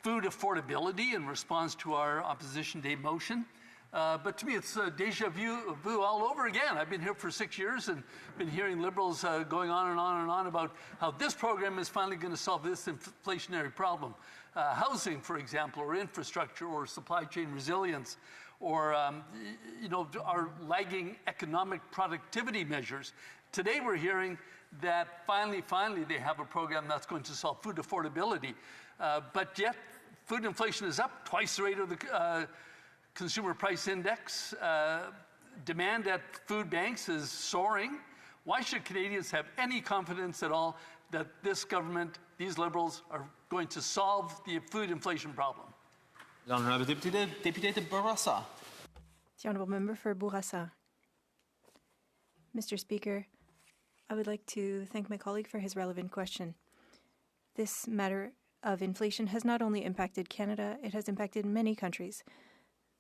food affordability in response to our Opposition Day motion. But to me it's deja vu all over again. I've been here for 6 years and been hearing Liberals going on and on and on about how this program is finally going to solve this inflationary problem. Housing, for example, or infrastructure, or supply chain resilience, or our lagging economic productivity measures. Today we're hearing that finally they have a program that's going to solve food affordability. But yet food inflation is up twice the rate of the consumer price index. Demand at food banks is soaring. Why should Canadians have any confidence at all that this government, these Liberals, are going to solve the food inflation problem? The Honourable Deputy de Bourassa. The Honourable Member for Bourassa. Mr. Speaker, I would like to thank my colleague for his relevant question. This matter of inflation has not only impacted Canada, it has impacted many countries.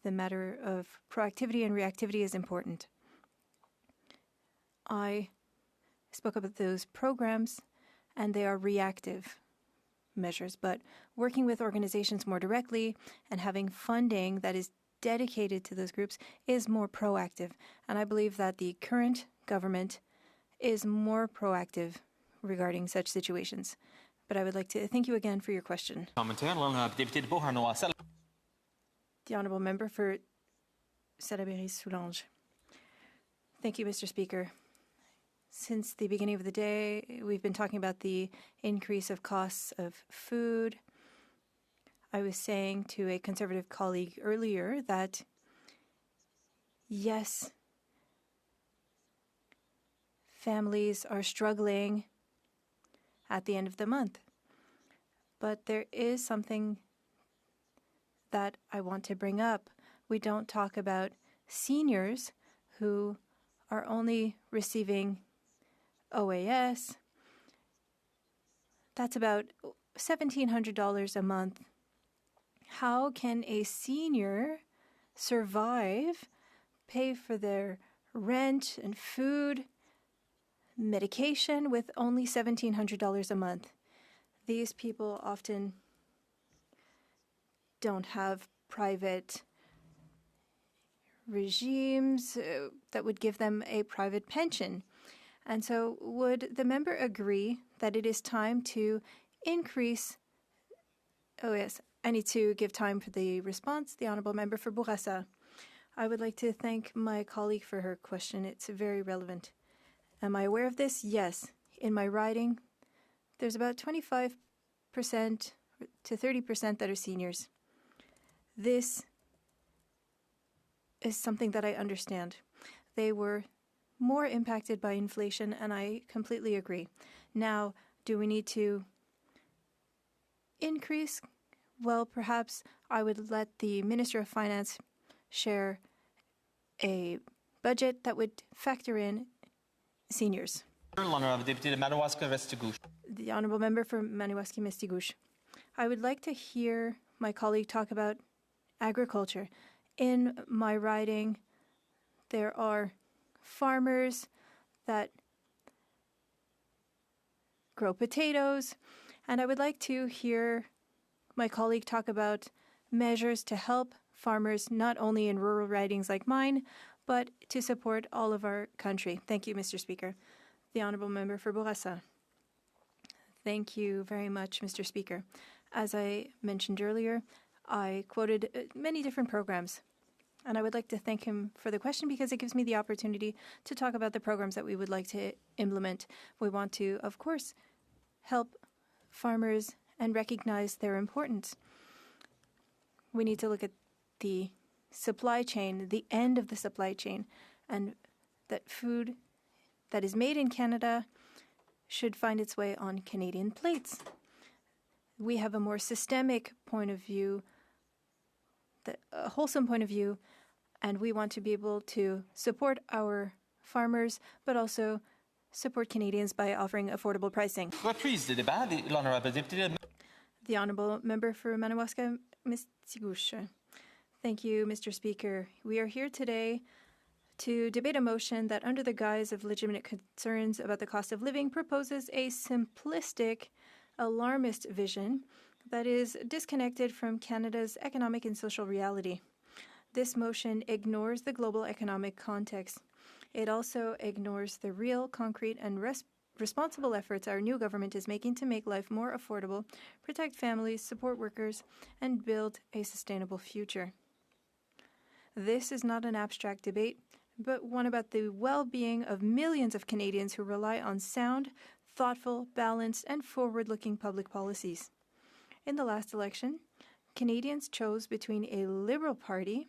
The matter of proactivity and reactivity is important. I spoke about those programs, and they are reactive measures, but working with organizations more directly and having funding that is dedicated to those groups is more proactive. And I believe that the current government is more proactive regarding such situations. But I would like to thank you again for your question. The Honourable Member for Salaberry-Soulanges. Thank you, Mr. Speaker. Since the beginning of the day, we've been talking about the increase of costs of food. I was saying to a Conservative colleague earlier that, yes, families are struggling at the end of the month. But there is something that I want to bring up. We don't talk about seniors who are only receiving OAS. That's about $1,700 a month. How can a senior survive, pay for their rent and food, medication with only $1,700 a month? These people often don't have private regimes that would give them a private pension. And so would the member agree that it is time to increase... Oh, yes, I need to give time for the response. The Honourable Member for Bourassa. I would like to thank my colleague for her question. It's very relevant. Am I aware of this? Yes. In my riding, there's about 25% to 30% that are seniors. This is something that I understand. They were more impacted by inflation, and I completely agree. Now, do we need to increase? Well, perhaps I would let the Minister of Finance share a budget that would factor in seniors. The Honourable Member for Maniwaki-Mistigouche. I would like to hear my colleague talk about agriculture. In my riding, there are farmers that grow potatoes, and I would like to hear my colleague talk about measures to help farmers not only in rural ridings like mine, but to support all of our country. Thank you, Mr. Speaker. The Honourable Member for Bourassa. Thank you very much, Mr. Speaker. As I mentioned earlier, I quoted many different programs, and I would like to thank him for the question because it gives me the opportunity to talk about the programs that we would like to implement. We want to, of course, help farmers and recognize their importance. We need to look at the supply chain, the end of the supply chain, and that food that is made in Canada should find its way on Canadian plates. We have a more systemic point of view, a wholesome point of view, and we want to be able to support our farmers, but also support Canadians by offering affordable pricing. The Honourable Member for Madawaska-Mistigouche. Thank you, Mr. Speaker. We are here today to debate a motion that, under the guise of legitimate concerns about the cost of living, proposes a simplistic, alarmist vision that is disconnected from Canada's economic and social reality. This motion ignores the global economic context. It also ignores the real, concrete, and responsible efforts our new government is making to make life more affordable, protect families, support workers, and build a sustainable future. This is not an abstract debate, but one about the well-being of millions of Canadians who rely on sound, thoughtful, balanced, and forward-looking public policies. In the last election, Canadians chose between a Liberal Party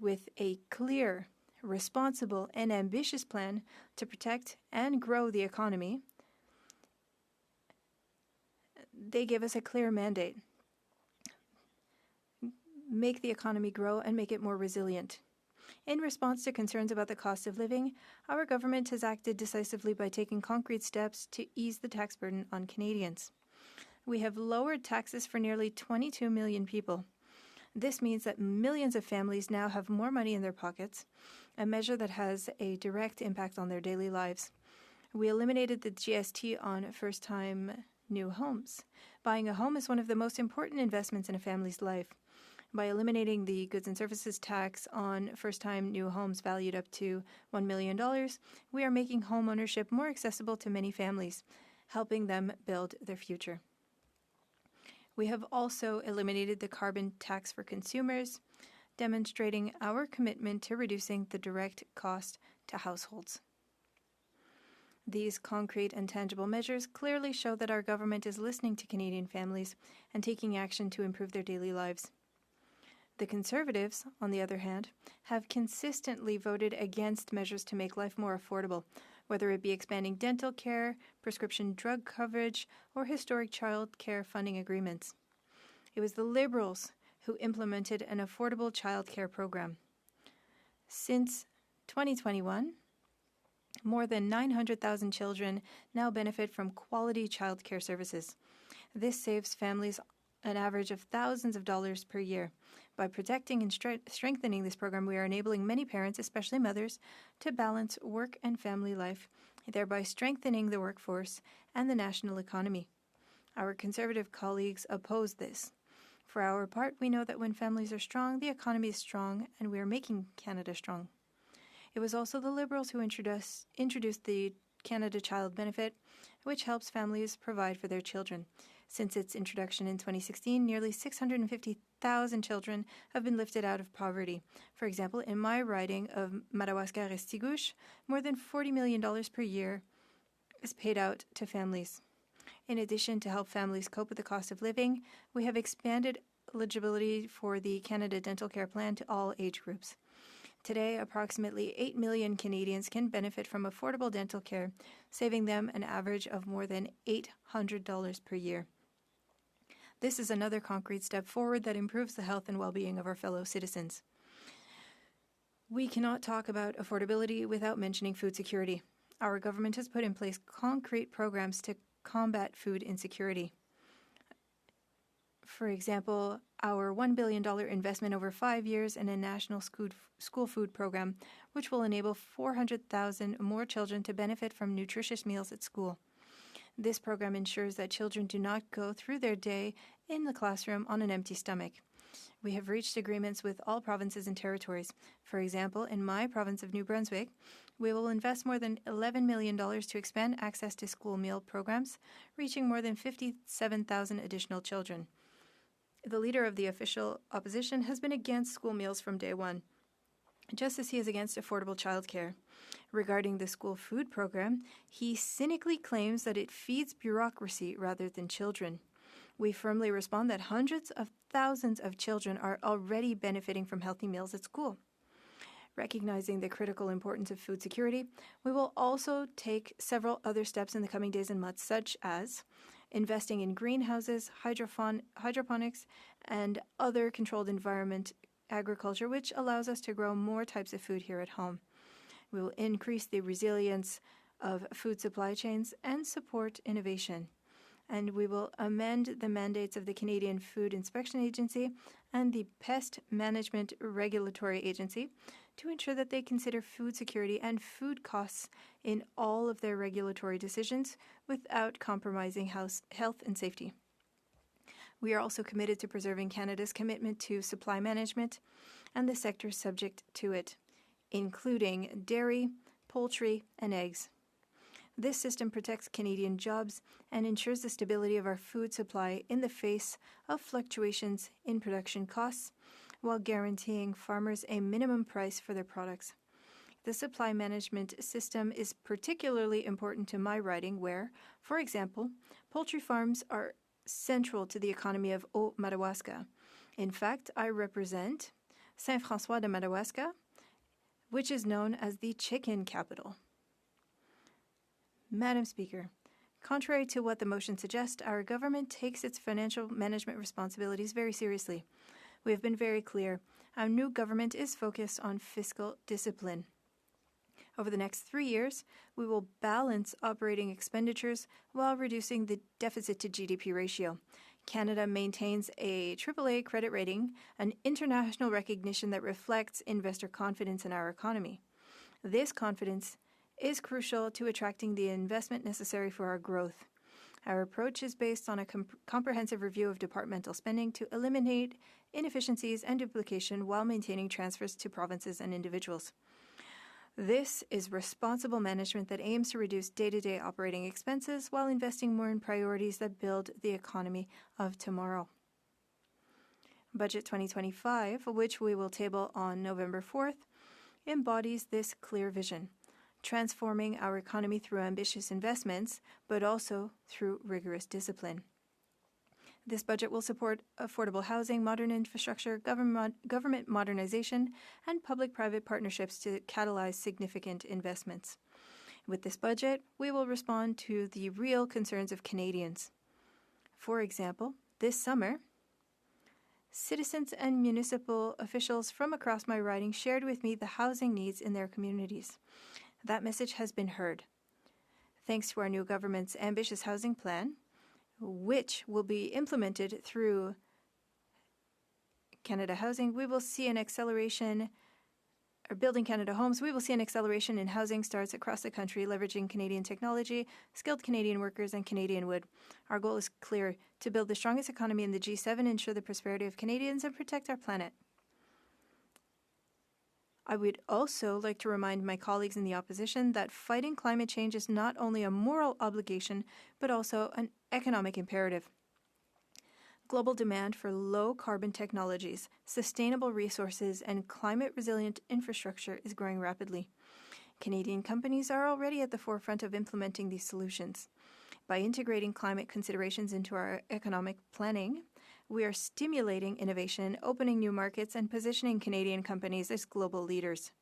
with a clear, responsible, and ambitious plan to protect and grow the economy. They gave us a clear mandate: make the economy grow and make it more resilient. In response to concerns about the cost of living, our government has acted decisively by taking concrete steps to ease the tax burden on Canadians. We have lowered taxes for nearly 22 million people. This means that millions of families now have more money in their pockets, a measure that has a direct impact on their daily lives. We eliminated the GST on first-time new homes. Buying a home is one of the most important investments in a family's life. By eliminating the goods and services tax on first-time new homes valued up to $1 million, we are making home ownership more accessible to many families, helping them build their future. We have also eliminated the carbon tax for consumers, demonstrating our commitment to reducing the direct cost to households. These concrete and tangible measures clearly show that our government is listening to Canadian families and taking action to improve their daily lives. The Conservatives, on the other hand, have consistently voted against measures to make life more affordable, whether it be expanding dental care, prescription drug coverage, or historic child care funding agreements. It was the Liberals who implemented an affordable child care program. Since 2021, more than 900,000 children now benefit from quality child care services. This saves families an average of thousands of dollars per year. By protecting and strengthening this program, we are enabling many parents, especially mothers, to balance work and family life, thereby strengthening the workforce and the national economy. Our Conservative colleagues oppose this. For our part, we know that when families are strong, the economy is strong, and we are making Canada strong. It was also the Liberals who introduced the Canada Child Benefit, which helps families provide for their children. Since its introduction in 2016, nearly 650,000 children have been lifted out of poverty. For example, in my riding of Madawaska-Restigouche, more than $40 million per year is paid out to families. In addition, to help families cope with the cost of living, we have expanded eligibility for the Canada Dental Care Plan to all age groups. Today, approximately 8 million Canadians can benefit from affordable dental care, saving them an average of more than $800 per year. This is another concrete step forward that improves the health and well-being of our fellow citizens. We cannot talk about affordability without mentioning food security. Our government has put in place concrete programs to combat food insecurity. For example, our $1 billion investment over 5 years in a national school food program, which will enable 400,000 more children to benefit from nutritious meals at school. This program ensures that children do not go through their day in the classroom on an empty stomach. We have reached agreements with all provinces and territories. For example, in my province of New Brunswick, we will invest more than $11 million to expand access to school meal programs, reaching more than 57,000 additional children. The leader of the official opposition has been against school meals from day one, just as he is against affordable childcare. Regarding the school food program, he cynically claims that it feeds bureaucracy rather than children. We firmly respond that hundreds of thousands of children are already benefiting from healthy meals at school. Recognizing the critical importance of food security, we will also take several other steps in the coming days and months, such as investing in greenhouses, hydroponics, and other controlled environment agriculture, which allows us to grow more types of food here at home. We will increase the resilience of food supply chains and support innovation. And we will amend the mandates of the Canadian Food Inspection Agency and the Pest Management Regulatory Agency to ensure that they consider food security and food costs in all of their regulatory decisions without compromising health and safety. We are also committed to preserving Canada's commitment to supply management and the sectors subject to it, including dairy, poultry, and eggs. This system protects Canadian jobs and ensures the stability of our food supply in the face of fluctuations in production costs, while guaranteeing farmers a minimum price for their products. The supply management system is particularly important to my riding where, for example, poultry farms are central to the economy of Haut-Madawaska. In fact, I represent Saint-François de Madawaska, which is known as the chicken capital. Madam Speaker, contrary to what the motion suggests, our government takes its financial management responsibilities very seriously. We have been very clear. Our new government is focused on fiscal discipline. Over the next 3 years, we will balance operating expenditures while reducing the deficit to GDP ratio. Canada maintains a AAA credit rating, an international recognition that reflects investor confidence in our economy. This confidence is crucial to attracting the investment necessary for our growth. Our approach is based on a comprehensive review of departmental spending to eliminate inefficiencies and duplication while maintaining transfers to provinces and individuals. This is responsible management that aims to reduce day-to-day operating expenses while investing more in priorities that build the economy of tomorrow. Budget 2025, which we will table on November 4th, embodies this clear vision, transforming our economy through ambitious investments, but also through rigorous discipline. This budget will support affordable housing, modern infrastructure, government modernization, and public-private partnerships to catalyze significant investments. With this budget, we will respond to the real concerns of Canadians. For example, this summer, citizens and municipal officials from across my riding shared with me the housing needs in their communities. That message has been heard. Thanks to our new government's ambitious housing plan, which will be implemented through Canada Housing, we will see an acceleration, or Building Canada Homes, we will see an acceleration in housing starts across the country, leveraging Canadian technology, skilled Canadian workers, and Canadian wood. Our goal is clear: to build the strongest economy in the G7, ensure the prosperity of Canadians, and protect our planet. I would also like to remind my colleagues in the opposition that fighting climate change is not only a moral obligation, but also an economic imperative. Global demand for low-carbon technologies, sustainable resources, and climate-resilient infrastructure is growing rapidly. Canadian companies are already at the forefront of implementing these solutions. By integrating climate considerations into our economic planning, we are stimulating innovation, opening new markets, and positioning Canadian companies as global leaders.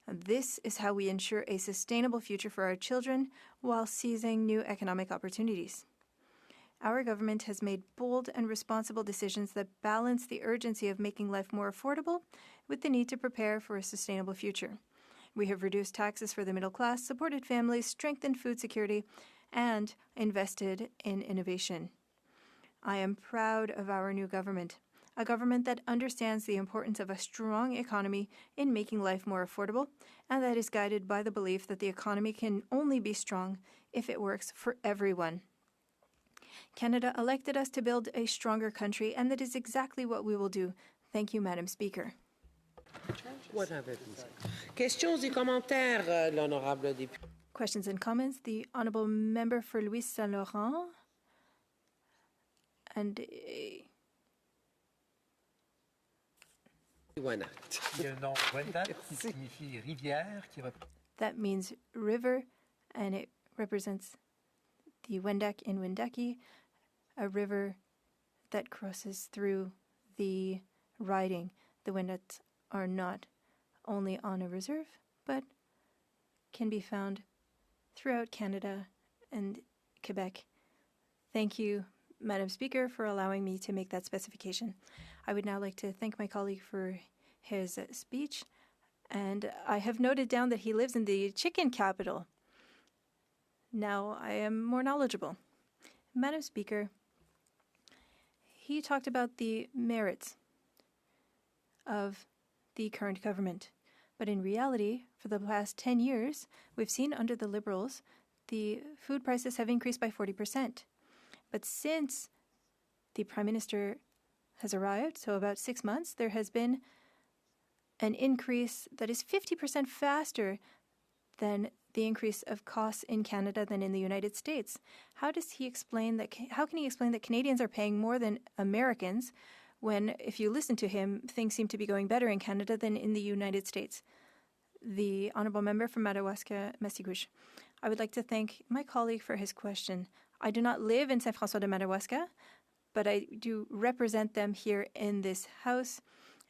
This is how we ensure a sustainable future for our children while seizing new economic opportunities. Our government has made bold and responsible decisions that balance the urgency of making life more affordable with the need to prepare for a sustainable future. We have reduced taxes for the middle class, supported families, strengthened food security, and invested in innovation. I am proud of our new government, a government that understands the importance of a strong economy in making life more affordable, and that is guided by the belief that the economy can only be strong if it works for everyone. Canada elected us to build a stronger country, and that is exactly what we will do. Thank you, Madam Speaker. Questions et commentaires, l'honorable député. Questions and comments. The Honourable Member for Louis Saint Laurent. And that means river, and it represents the Wendat in Wendake, a river that crosses through the riding. The Wendats are not only on a reserve, but can be found throughout Canada and Quebec. Thank you, Madam Speaker, for allowing me to make that specification. I would now like to thank my colleague for his speech, and I have noted down that he lives in the chicken capital. Now I am more knowledgeable. Madam Speaker, he talked about the merits of the current government. But in reality, for the past 10 years, we've seen under the Liberals, the food prices have increased by 40%. But since the Prime Minister has arrived, so about 6 months, there has been an increase that is 50% faster than the increase of costs in Canada than in the United States. How can he explain that Canadians are paying more than Americans when, if you listen to him, things seem to be going better in Canada than in the United States? The Honourable Member from Madawaska-Massigouche. I would like to thank my colleague for his question. I do not live in Saint-François de Madawaska, but I do represent them here in this House,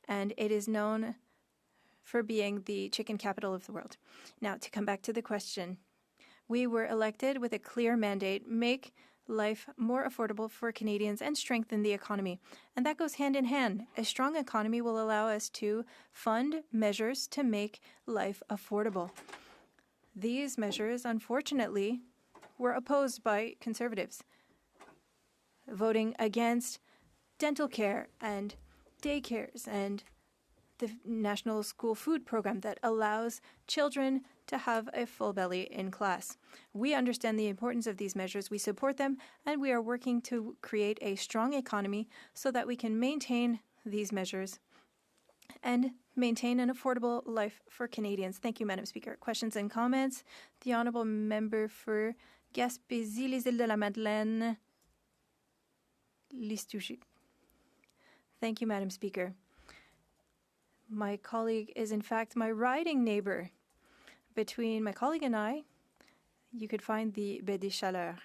and it is known for being the chicken capital of the world. Now, to come back to the question, we were elected with a clear mandate: make life more affordable for Canadians and strengthen the economy. And that goes hand in hand. A strong economy will allow us to fund measures to make life affordable. These measures, unfortunately, were opposed by Conservatives, voting against dental care and daycares and the National School Food Program that allows children to have a full belly in class. We understand the importance of these measures, we support them, and we are working to create a strong economy so that we can maintain these measures and maintain an affordable life for Canadians. Thank you, Madam Speaker. Questions and comments? The Honourable Member for Gaspésie, les Îles de la Madeleine, Listouche. Thank you, Madam Speaker. My colleague is, in fact, my riding neighbor. Between my colleague and I, you could find the Baie des Chaleurs.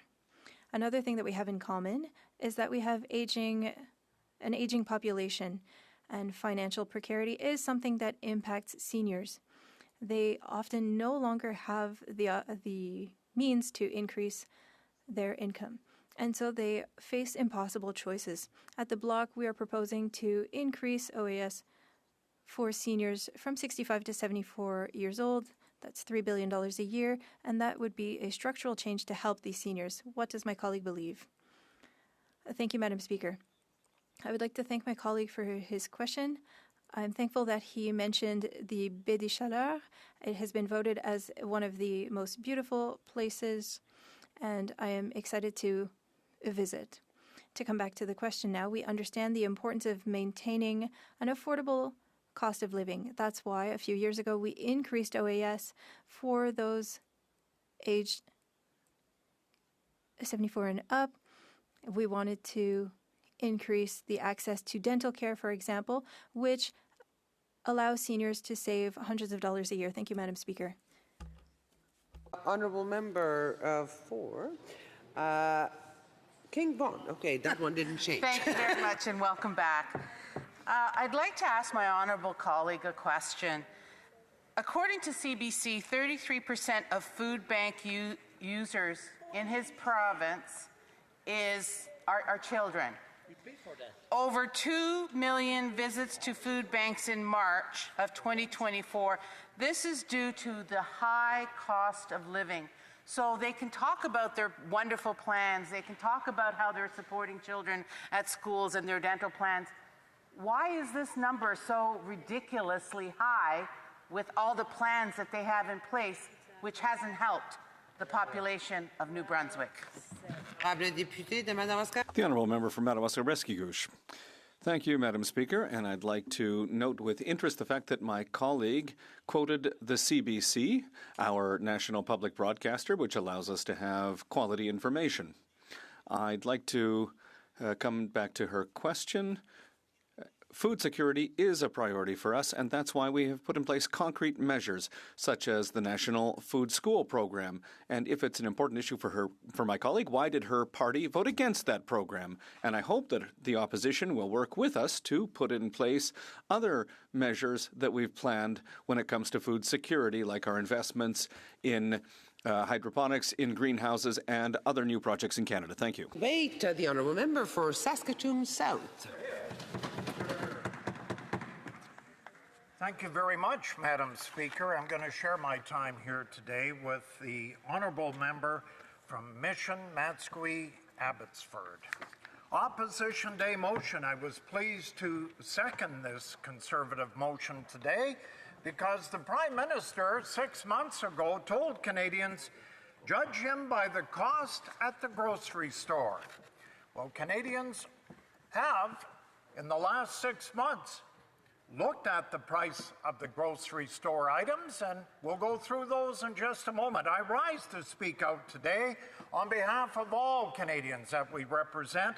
Another thing that we have in common is that we have an aging population, and financial precarity is something that impacts seniors. They often no longer have the means to increase their income, and so they face impossible choices. At the Bloc, we are proposing to increase OAS for seniors from 65 to 74 years old. That's $3 billion a year, and that would be a structural change to help these seniors. What does my colleague believe? Thank you, Madam Speaker. I would like to thank my colleague for his question. I'm thankful that he mentioned the Baie des Chaleurs. It has been voted as one of the most beautiful places, and I am excited to visit. To come back to the question now, we understand the importance of maintaining an affordable cost of living. That's why a few years ago we increased OAS for those aged 74 and up. We wanted to increase the access to dental care, for example, which allows seniors to save hundreds of dollars a year. Thank you, Madam Speaker. Honourable Member for King Von. Okay, that one didn't change. Thank you very much and welcome back. I'd like to ask my honourable colleague a question. According to CBC, 33% of food bank users in his province are children. Over 2 million visits to food banks in March of 2024. This is due to the high cost of living. So they can talk about their wonderful plans. They can talk about how they're supporting children at schools and their dental plans. Why is this number so ridiculously high with all the plans that they have in place, which hasn't helped the population of New Brunswick? The Honourable Member for Madawaska-Restigouche. Thank you, Madam Speaker, and I'd like to note with interest the fact that my colleague quoted the CBC, our national public broadcaster, which allows us to have quality information. I'd like to come back to her question. Food security is a priority for us, and that's why we have put in place concrete measures, such as the National Food School Program. And if it's an important issue for my colleague, why did her party vote against that program? And I hope that the opposition will work with us to put in place other measures that we've planned when it comes to food security, like our investments in hydroponics, in greenhouses, and other new projects in Canada. Thank you. Wait, the Honourable Member for Saskatoon South. Thank you very much, Madam Speaker. I'm going to share my time here today with the Honourable Member from Mission, Matsqui, Abbotsford. Opposition Day motion. I was pleased to second this Conservative motion today because the Prime Minister 6 months ago told Canadians, judge him by the cost at the grocery store. Well, Canadians have, in the last 6 months, looked at the price of the grocery store items, and we'll go through those in just a moment. I rise to speak out today on behalf of all Canadians that we represent.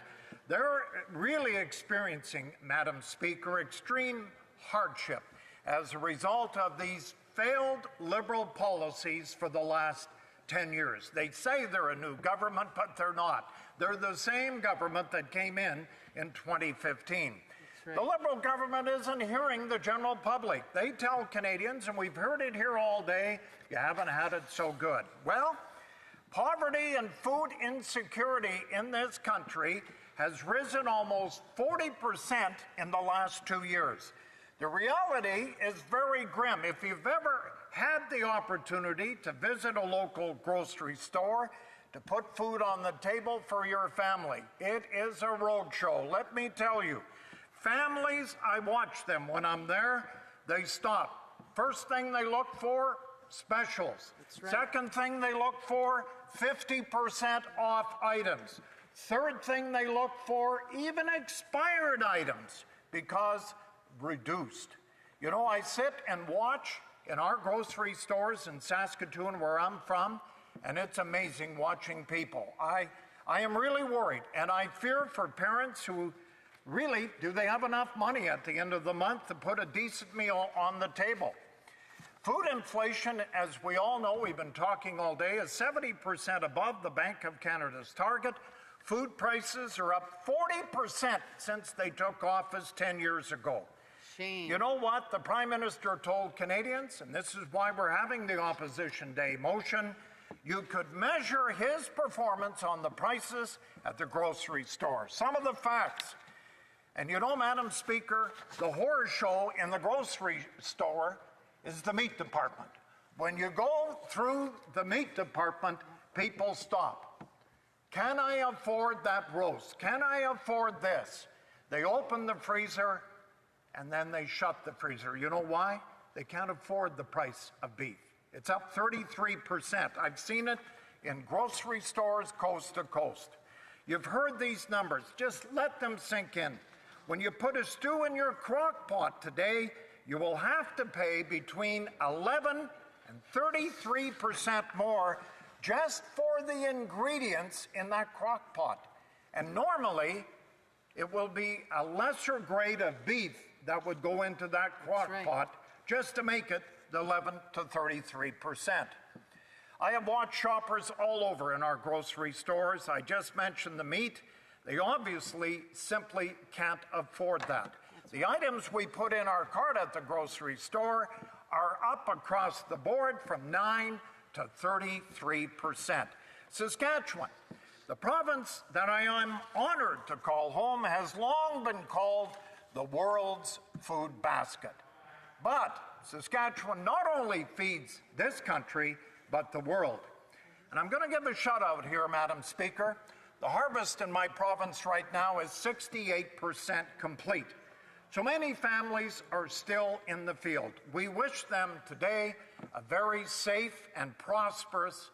They're really experiencing, Madam Speaker, extreme hardship as a result of these failed Liberal policies for the last 10 years. They say they're a new government, but they're not. They're the same government that came in 2015. The Liberal government isn't hearing the general public. They tell Canadians, and we've heard it here all day, you haven't had it so good. Well, poverty and food insecurity in this country has risen almost 40% in the last 2 years. The reality is very grim. If you've ever had the opportunity to visit a local grocery store, to put food on the table for your family, it is a roadshow. Let me tell you, families, I watch them when I'm there, they stop. First thing they look for, specials. Right. Second thing they look for, 50% off items. Third thing they look for, even expired items, because reduced. You know, I sit and watch in our grocery stores in Saskatoon, where I'm from, and it's amazing watching people. I am really worried, and I fear for parents who really, do they have enough money at the end of the month to put a decent meal on the table? Food inflation, as we all know, we've been talking all day, is 70% above the Bank of Canada's target. Food prices are up 40% since they took office 10 years ago. Shame. You know what the Prime Minister told Canadians, and this is why we're having the Opposition Day motion, you could measure his performance on the prices at the grocery store. Some of the facts. And you know, Madam Speaker, the horror show in the grocery store is the meat department. When you go through the meat department, people stop. Can I afford that roast? Can I afford this? They open the freezer and then they shut the freezer. You know why? They can't afford the price of beef. It's up 33%. I've seen it in grocery stores coast to coast. You've heard these numbers. Just let them sink in. When you put a stew in your crock pot today, you will have to pay between 11 and 33% more just for the ingredients in that crock pot. And normally, it will be a lesser grade of beef that would go into that crock pot just to make it the 11 to 33%. I have watched shoppers all over in our grocery stores. I just mentioned the meat. They obviously simply can't afford that. The items we put in our cart at the grocery store are up across the board from 9 to 33%. Saskatchewan, the province that I am honored to call home, has long been called the world's food basket. But Saskatchewan not only feeds this country, but the world. And I'm going to give a shout out here, Madam Speaker. The harvest in my province right now is 68% complete. So many families are still in the field. We wish them today a very safe and prosperous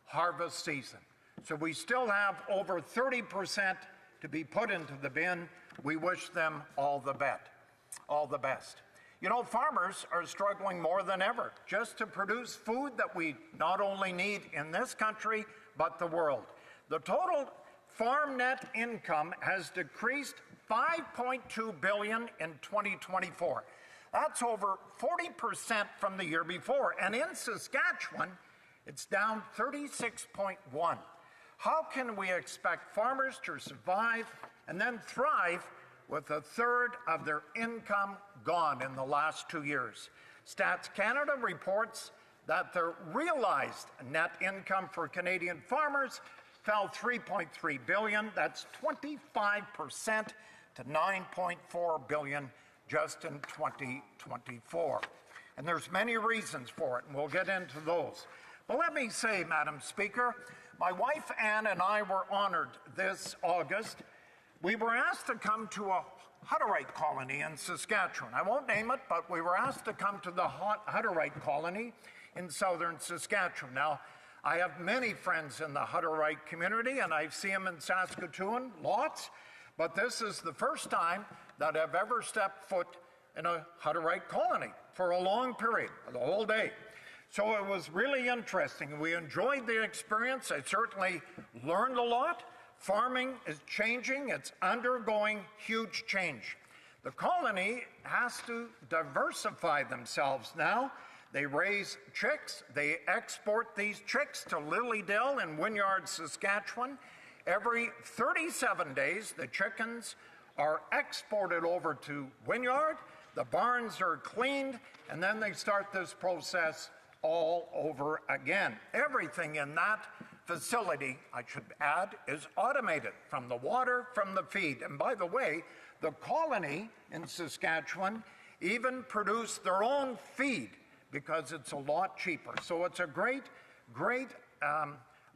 harvest season. So we still have over 30% to be put into the bin. We wish them all the best. You know, farmers are struggling more than ever just to produce food that we not only need in this country, but the world. The total farm net income has decreased $5.2 billion in 2024. That's over 40% from the year before. And in Saskatchewan, it's down 36.1. How can we expect farmers to survive and then thrive with a third of their income gone in the last 2 years? Stats Canada reports that the realized net income for Canadian farmers fell $3.3 billion. That's 25% to $9.4 billion just in 2024. And there's many reasons for it, and we'll get into those. But let me say, Madam Speaker, my wife Ann and I were honored this August. We were asked to come to a Hutterite colony in Saskatchewan. I won't name it, but we were asked to come to the Hutterite colony in southern Saskatchewan. Now, I have many friends in the Hutterite community, and I see them in Saskatoon, lots, but this is the first time that I've ever stepped foot in a Hutterite colony for a long period, the whole day. So it was really interesting. We enjoyed the experience. I certainly learned a lot. Farming is changing. It's undergoing huge change. The colony has to diversify themselves now. They raise chicks. They export these chicks to Lilydale in Wynyard, Saskatchewan. Every 37 days, the chickens are exported over to Wynyard. The barns are cleaned, and then they start this process all over again. Everything in that facility, I should add, is automated, from the water, from the feed. And by the way, the colony in Saskatchewan even produce their own feed because it's a lot cheaper. So it's a great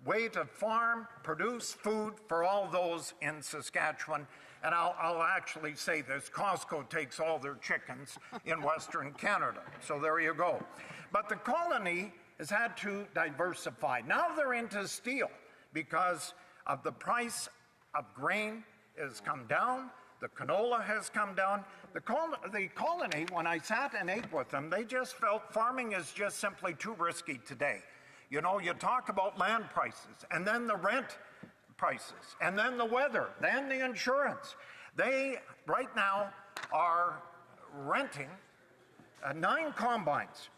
way to farm, produce food for all those in Saskatchewan. And I'll actually say this, Costco takes all their chickens in Western Canada. So there you go. But the colony has had to diversify. Now they're into steel because of the price of grain has come down. The canola has come down. The colony, when I sat and ate with them, they just felt farming is just simply too risky today. You know, you talk about land prices, and then the rent prices, and then the weather, then the insurance. They, right now, are renting 9 combines.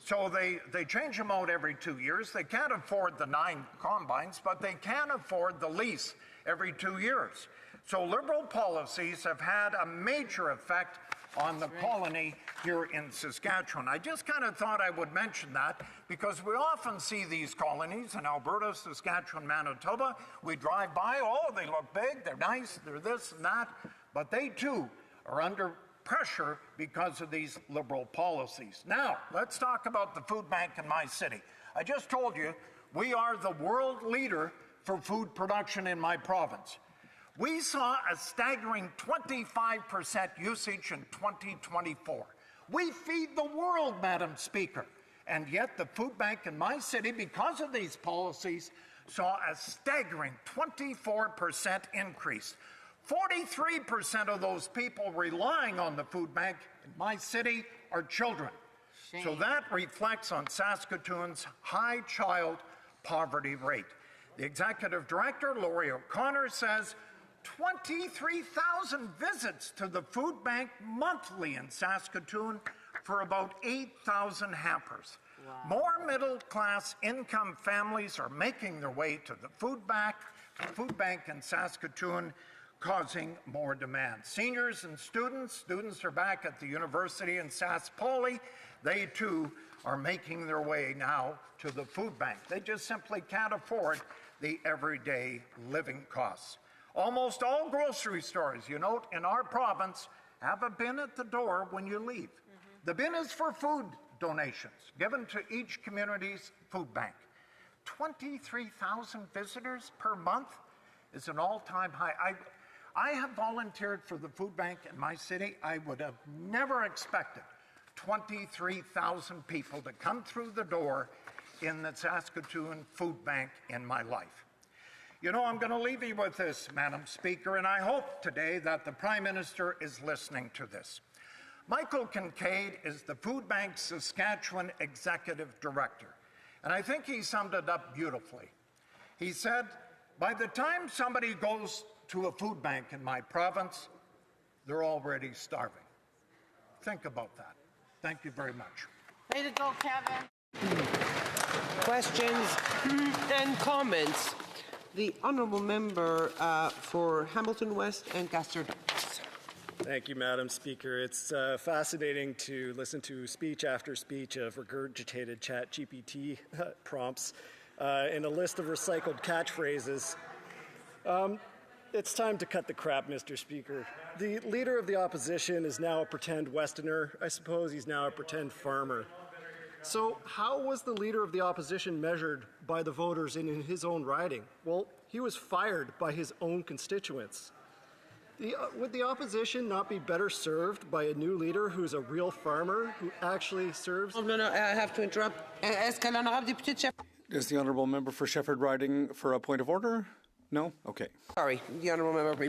So they change them out every 2 years. They can't afford the 9 combines, but they can afford the lease every 2 years. So Liberal policies have had a major effect on the colony here in Saskatchewan. I just kind of thought I would mention that because we often see these colonies in Alberta, Saskatchewan, Manitoba. We drive by, oh, they look big, they're nice, they're this and that, but they too are under pressure because of these Liberal policies. Now, let's talk about the food bank in my city. I just told you we are the world leader for food production in my province. We saw a staggering 25% usage in 2024. We feed the world, Madam Speaker. And yet the food bank in my city, because of these policies, saw a staggering 24% increase. 43% of those people relying on the food bank in my city are children. Shame. So that reflects on Saskatoon's high child poverty rate. The executive director, Laurie O'Connor, says 23,000 visits to the food bank monthly in Saskatoon for about 8,000 hampers. More middle-class income families are making their way to the food bank in Saskatoon, causing more demand. Seniors and students are back at the university in Sask Poly. They too are making their way now to the food bank. They just simply can't afford the everyday living costs. Almost all grocery stores, you note, in our province have a bin at the door when you leave. The bin is for food donations given to each community's food bank. 23,000 visitors per month is an all-time high. I have volunteered for the food bank in my city. I would have never expected 23,000 people to come through the door in the Saskatoon Food Bank in my life. You know, I'm going to leave you with this, Madam Speaker, and I hope today that the Prime Minister is listening to this. Michael Kincaid is the Food Bank Saskatchewan Executive Director, and I think he summed it up beautifully. He said, by the time somebody goes to a food bank in my province, they're already starving. Think about that. Thank you very much. Way to go, Kevin. Questions and comments? The honourable member for Hamilton West and Castor Douglas. Thank you, Madam Speaker. It's fascinating to listen to speech after speech of regurgitated ChatGPT prompts and a list of recycled catchphrases. It's time to cut the crap, Mr. Speaker. The leader of the opposition is now a pretend Westerner. I suppose he's now a pretend farmer. So how was the leader of the opposition measured by the voters in his own riding? Well, he was fired by his own constituents. Would the opposition not be better served by a new leader who's a real farmer who actually serves? No, I have to interrupt. Est-ce que l'honorable député de Shefford? Is the honourable member for Shefford riding for a point of order? No? Okay. Sorry, the honourable member.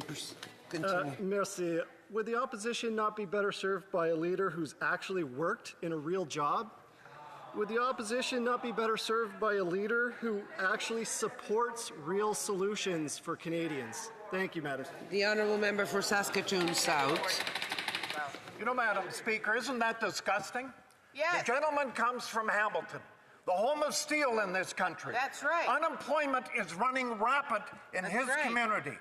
Continue. Merci. Would the opposition not be better served by a leader who's actually worked in a real job? Would the opposition not be better served by a leader who actually supports real solutions for Canadians? Thank you, Madam Speaker. The honourable member for Saskatoon South. You know, Madam Speaker, isn't that disgusting? Yes. The gentleman comes from Hamilton, the home of steel in this country. That's right. Unemployment is running rapid in his community.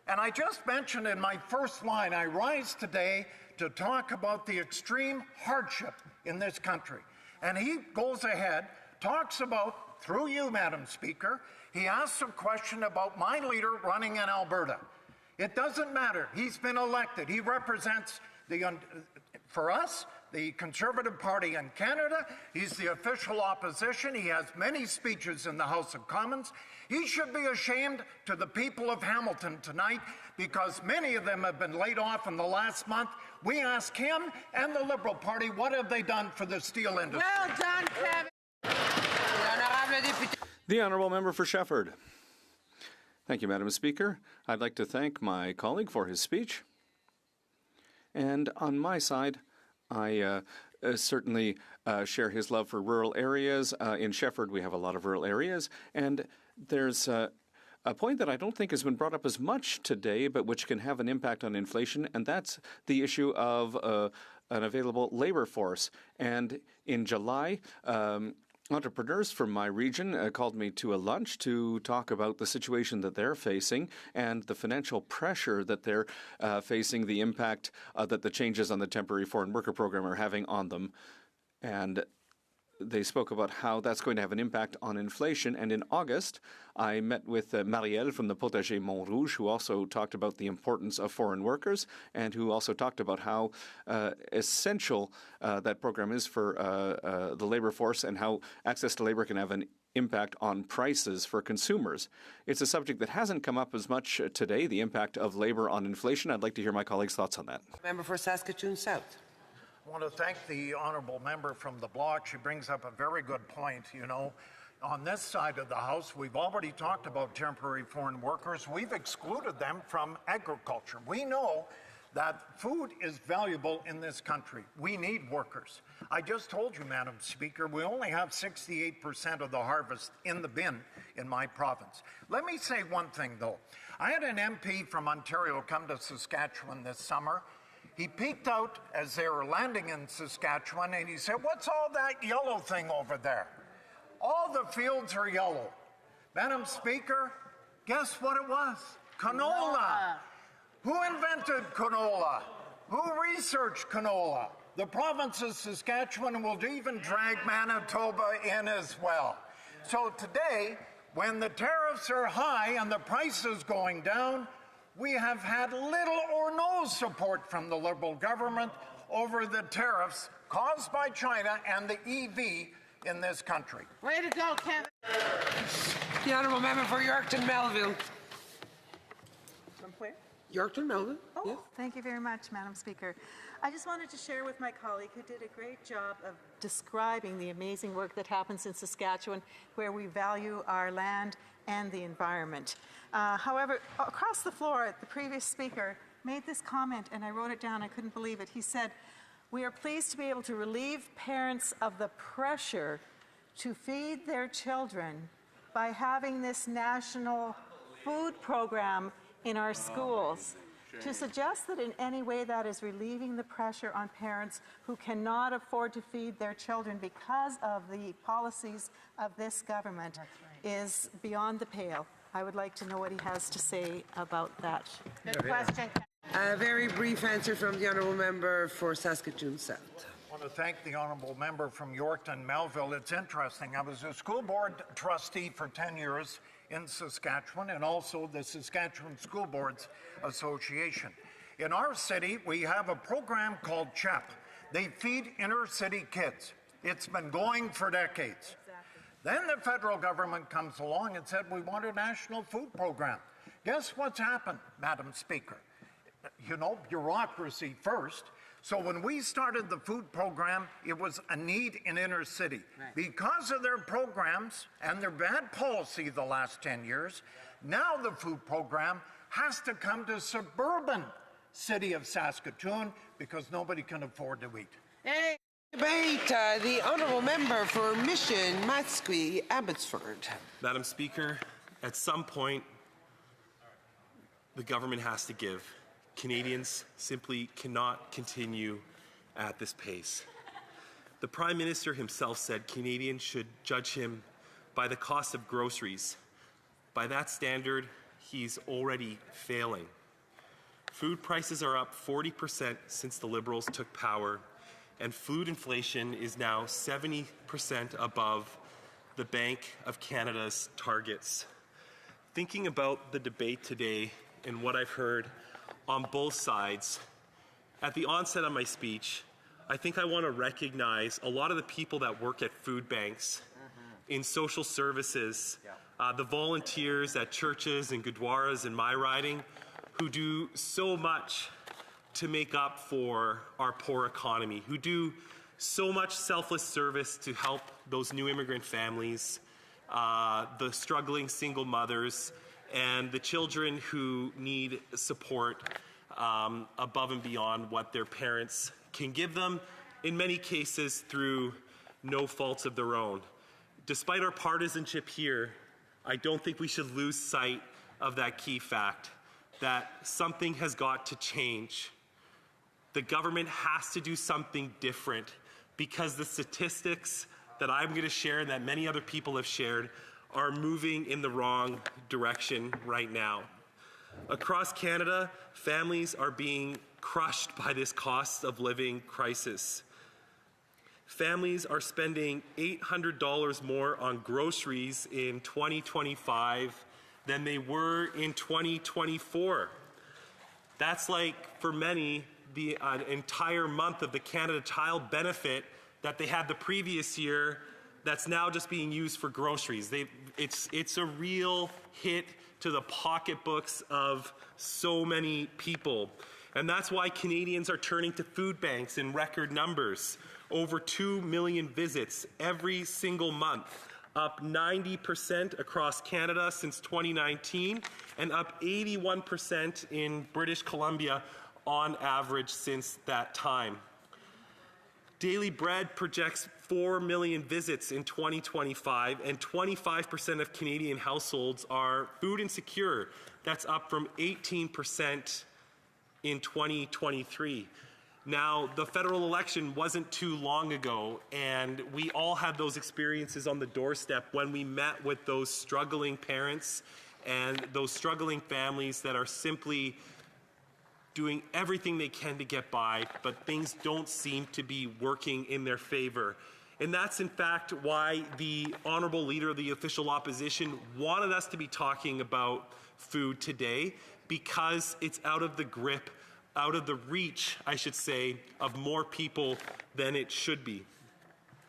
And I just mentioned in my first line, I rise today to talk about the extreme hardship in this country. And he goes ahead, talks about, through you, Madam Speaker, he asks a question about my leader running in Alberta. It doesn't matter. He's been elected. He represents, for us, the Conservative Party in Canada. He's the official opposition. He has many speeches in the House of Commons. He should be ashamed to the people of Hamilton tonight because many of them have been laid off in the last month. We ask him and the Liberal Party, what have they done for the steel industry? Well done, Kevin. The honourable member for Shefford. Thank you, Madam Speaker. I'd like to thank my colleague for his speech. And on my side, I certainly share his love for rural areas. In Shefford, we have a lot of rural areas, and there's a point that I don't think has been brought up as much today, but which can have an impact on inflation, and that's the issue of an available labor force. And in July, entrepreneurs from my region called me to a lunch to talk about the situation that they're facing and the financial pressure that they're facing, the impact that the changes on the temporary foreign worker program are having on them. And they spoke about how that's going to have an impact on inflation. And in August, I met with Marielle from the Potager Montrouge, who also talked about the importance of foreign workers and who also talked about how essential that program is for the labor force and how access to labor can have an impact on prices for consumers. It's a subject that hasn't come up as much today, the impact of labor on inflation. I'd like to hear my colleagues' thoughts on that. Member for Saskatoon South. I want to thank the honourable member from the bloc. She brings up a very good point. You know, on this side of the House, we've already talked about temporary foreign workers. We've excluded them from agriculture. We know that food is valuable in this country. We need workers. I just told you, Madam Speaker, we only have 68% of the harvest in the bin in my province. Let me say one thing, though. I had an MP from Ontario come to Saskatchewan this summer. He peeked out as they were landing in Saskatchewan and he said, "What's all that yellow thing over there?" All the fields are yellow. Madam Speaker, guess what it was? Canola. Who invented canola? Who researched canola? The province of Saskatchewan will even drag Manitoba in as well. So today, when the tariffs are high and the price is going down, we have had little or no support from the Liberal government over the tariffs caused by China and the EV in this country. Way to go, Kevin. The Honourable Member for Yorkton Melville. From where? Yorkton Melville. Oh, yes. thank you very much, Madam Speaker. I just wanted to share with my colleague who did a great job of describing the amazing work that happens in Saskatchewan, where we value our land and the environment. However, across the floor, the previous speaker made this comment, and I wrote it down. I couldn't believe it. He said, "We are pleased to be able to relieve parents of the pressure to feed their children by having this national food program in our schools." To suggest that in any way that is relieving the pressure on parents who cannot afford to feed their children because of the policies of this government is beyond the pale. I would like to know what he has to say about that. Good question. A very brief answer from the Honourable Member for Saskatoon South. I want to thank the Honourable Member from Yorkton Melville. It's interesting. I was a school board trustee for 10 years in Saskatchewan and also the Saskatchewan School Boards Association. In our city, we have a program called CHEP. They feed inner city kids. It's been going for decades. Then the federal government comes along and said, we want a national food program. Guess what's happened, Madam Speaker? You know, bureaucracy first. So when we started the food program, it was a need in inner city. Right. Because of their programs and their bad policy the last 10 years, now the food program has to come to suburban city of Saskatoon because nobody can afford to eat. Hey, debate, the Honourable Member for Mission, Matsqui, Abbotsford. Madam Speaker, at some point, the government has to give. Canadians simply cannot continue at this pace. The Prime Minister himself said Canadians should judge him by the cost of groceries. By that standard, he's already failing. Food prices are up 40% since the Liberals took power, and food inflation is now 70% above the Bank of Canada's targets. Thinking about the debate today and what I've heard on both sides, at the onset of my speech, I think I want to recognize a lot of the people that work at food banks, in social services, the volunteers at churches and gurdwaras in my riding, who do so much to make up for our poor economy, who do so much selfless service to help those new immigrant families, the struggling single mothers, and the children who need support above and beyond what their parents can give them, in many cases through no faults of their own. Despite our partisanship here, I don't think we should lose sight of that key fact, that something has got to change. The government has to do something different because the statistics that I'm going to share and that many other people have shared are moving in the wrong direction right now. Across Canada, families are being crushed by this cost of living crisis. Families are spending $800 more on groceries in 2025 than they were in 2024. That's like, for many, the entire month of the Canada Child benefit that they had the previous year that's now just being used for groceries. It's a real hit to the pocketbooks of so many people. And that's why Canadians are turning to food banks in record numbers. Over 2 million visits every single month, up 90% across Canada since 2019, and up 81% in British Columbia on average since that time. Daily Bread projects 4 million visits in 2025, and 25% of Canadian households are food insecure. That's up from 18% in 2023. Now, the federal election wasn't too long ago, and we all had those experiences on the doorstep when we met with those struggling parents and those struggling families that are simply doing everything they can to get by, but things don't seem to be working in their favor. And that's in fact why the Honourable Leader of the Official Opposition wanted us to be talking about food today, because it's out of the grip, out of the reach, I should say, of more people than it should be.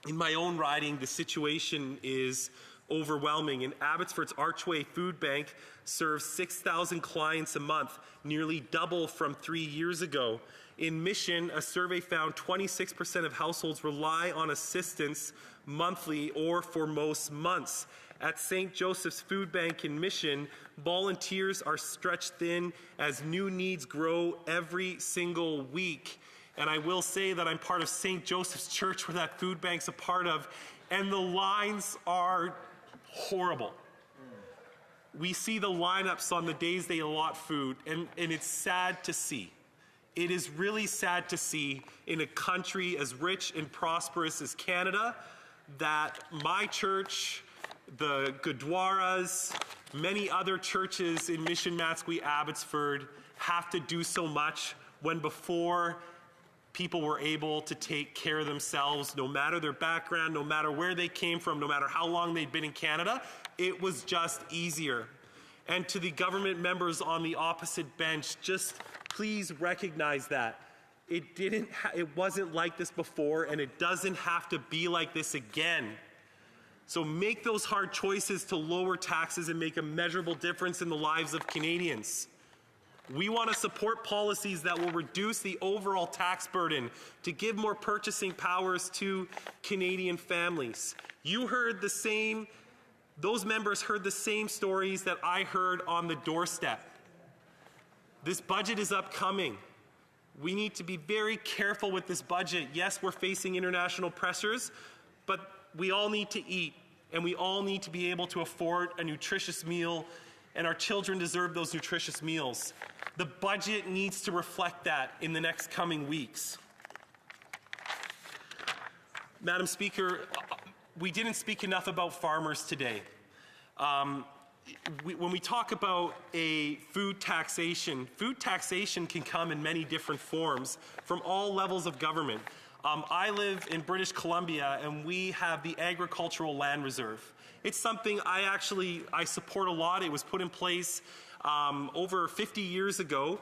In my own riding, the situation is overwhelming. In Abbotsford's Archway Food Bank serves 6,000 clients a month, nearly double from 3 years ago. In Mission, a survey found 26% of households rely on assistance monthly or for most months. At St. Joseph's Food Bank in Mission, volunteers are stretched thin as new needs grow every single week. And I will say that I'm part of St. Joseph's Church, where that food bank's a part of, and the lines are horrible. We see the lineups on the days they allot food, and it's sad to see. It is really sad to see in a country as rich and prosperous as Canada that my church, the Gurdwaras, many other churches in Mission, Matsqui, Abbotsford have to do so much when before people were able to take care of themselves, no matter their background, no matter where they came from, no matter how long they'd been in Canada. It was just easier. And to the government members on the opposite bench, just please recognize that. It wasn't like this before, and it doesn't have to be like this again. So make those hard choices to lower taxes and make a measurable difference in the lives of Canadians. We want to support policies that will reduce the overall tax burden to give more purchasing powers to Canadian families. You heard the same, those members heard the same stories that I heard on the doorstep. This budget is upcoming. We need to be very careful with this budget. Yes, we're facing international pressures, but we all need to eat, and we all need to be able to afford a nutritious meal, and our children deserve those nutritious meals. The budget needs to reflect that in the next coming weeks. Madam Speaker, we didn't speak enough about farmers today. When we talk about a food taxation can come in many different forms from all levels of government. I live in British Columbia, and we have the Agricultural Land Reserve. It's something I support a lot. It was put in place over 50 years ago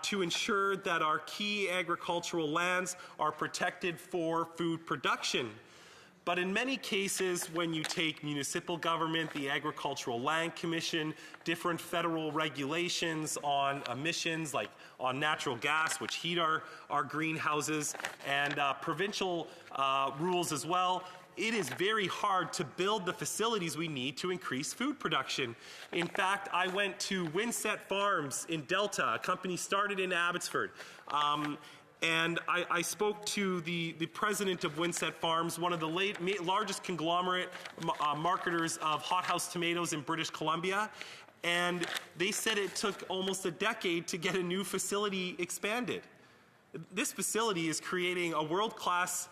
to ensure that our key agricultural lands are protected for food production. But in many cases, when you take municipal government, the Agricultural Land Commission, different federal regulations on emissions, like on natural gas, which heat our greenhouses, and provincial rules as well, it is very hard to build the facilities we need to increase food production. In fact, I went to Windset Farms in Delta, a company started in Abbotsford. And I spoke to the president of Windset Farms, one of the largest conglomerate marketers of hothouse tomatoes in British Columbia. And they said it took almost a decade to get a new facility expanded. This facility is creating a world-class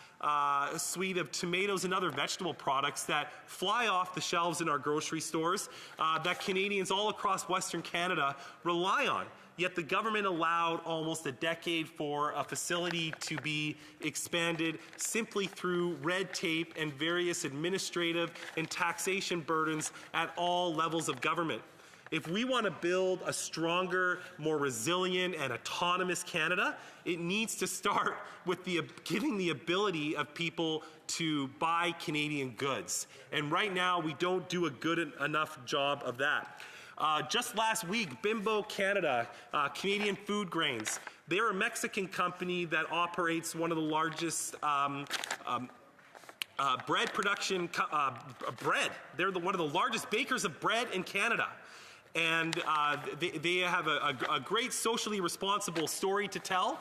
suite of tomatoes and other vegetable products that fly off the shelves in our grocery stores that Canadians all across Western Canada rely on. Yet the government allowed almost a decade for a facility to be expanded simply through red tape and various administrative and taxation burdens at all levels of government. If we want to build a stronger, more resilient and autonomous Canada, it needs to start with giving the ability of people to buy Canadian goods. And right now, we don't do a good enough job of that. Just last week, Bimbo Canada, Canadian Food Grains, they're a Mexican company that operates one of the largest bread production, bread. They're one of the largest bakers of bread in Canada. and they have a great socially responsible story to tell.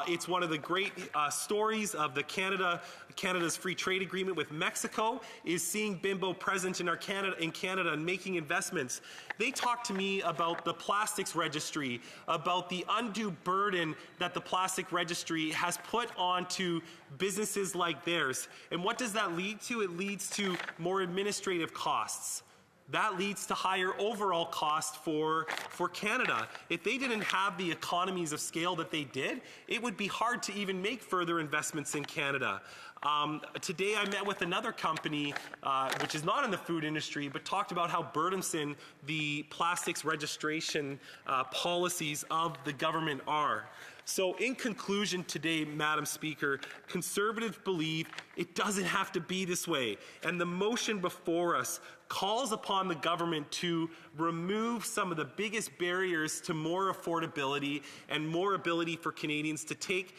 It's one of the great stories of Canada's free trade agreement with Mexico is seeing Bimbo present in Canada and making investments. They talked to me about the plastics registry, about the undue burden that the plastic registry has put onto businesses like theirs. And what does that lead to? It leads to more administrative costs. That leads to higher overall cost for Canada. If they didn't have the economies of scale that they did, it would be hard to even make further investments in Canada. Today I met with another company, which is not in the food industry, but talked about how burdensome the plastics registration policies of the government are. So in conclusion today, Madam Speaker, Conservatives believe it doesn't have to be this way. And the motion before us calls upon the government to remove some of the biggest barriers to more affordability and more ability for Canadians to take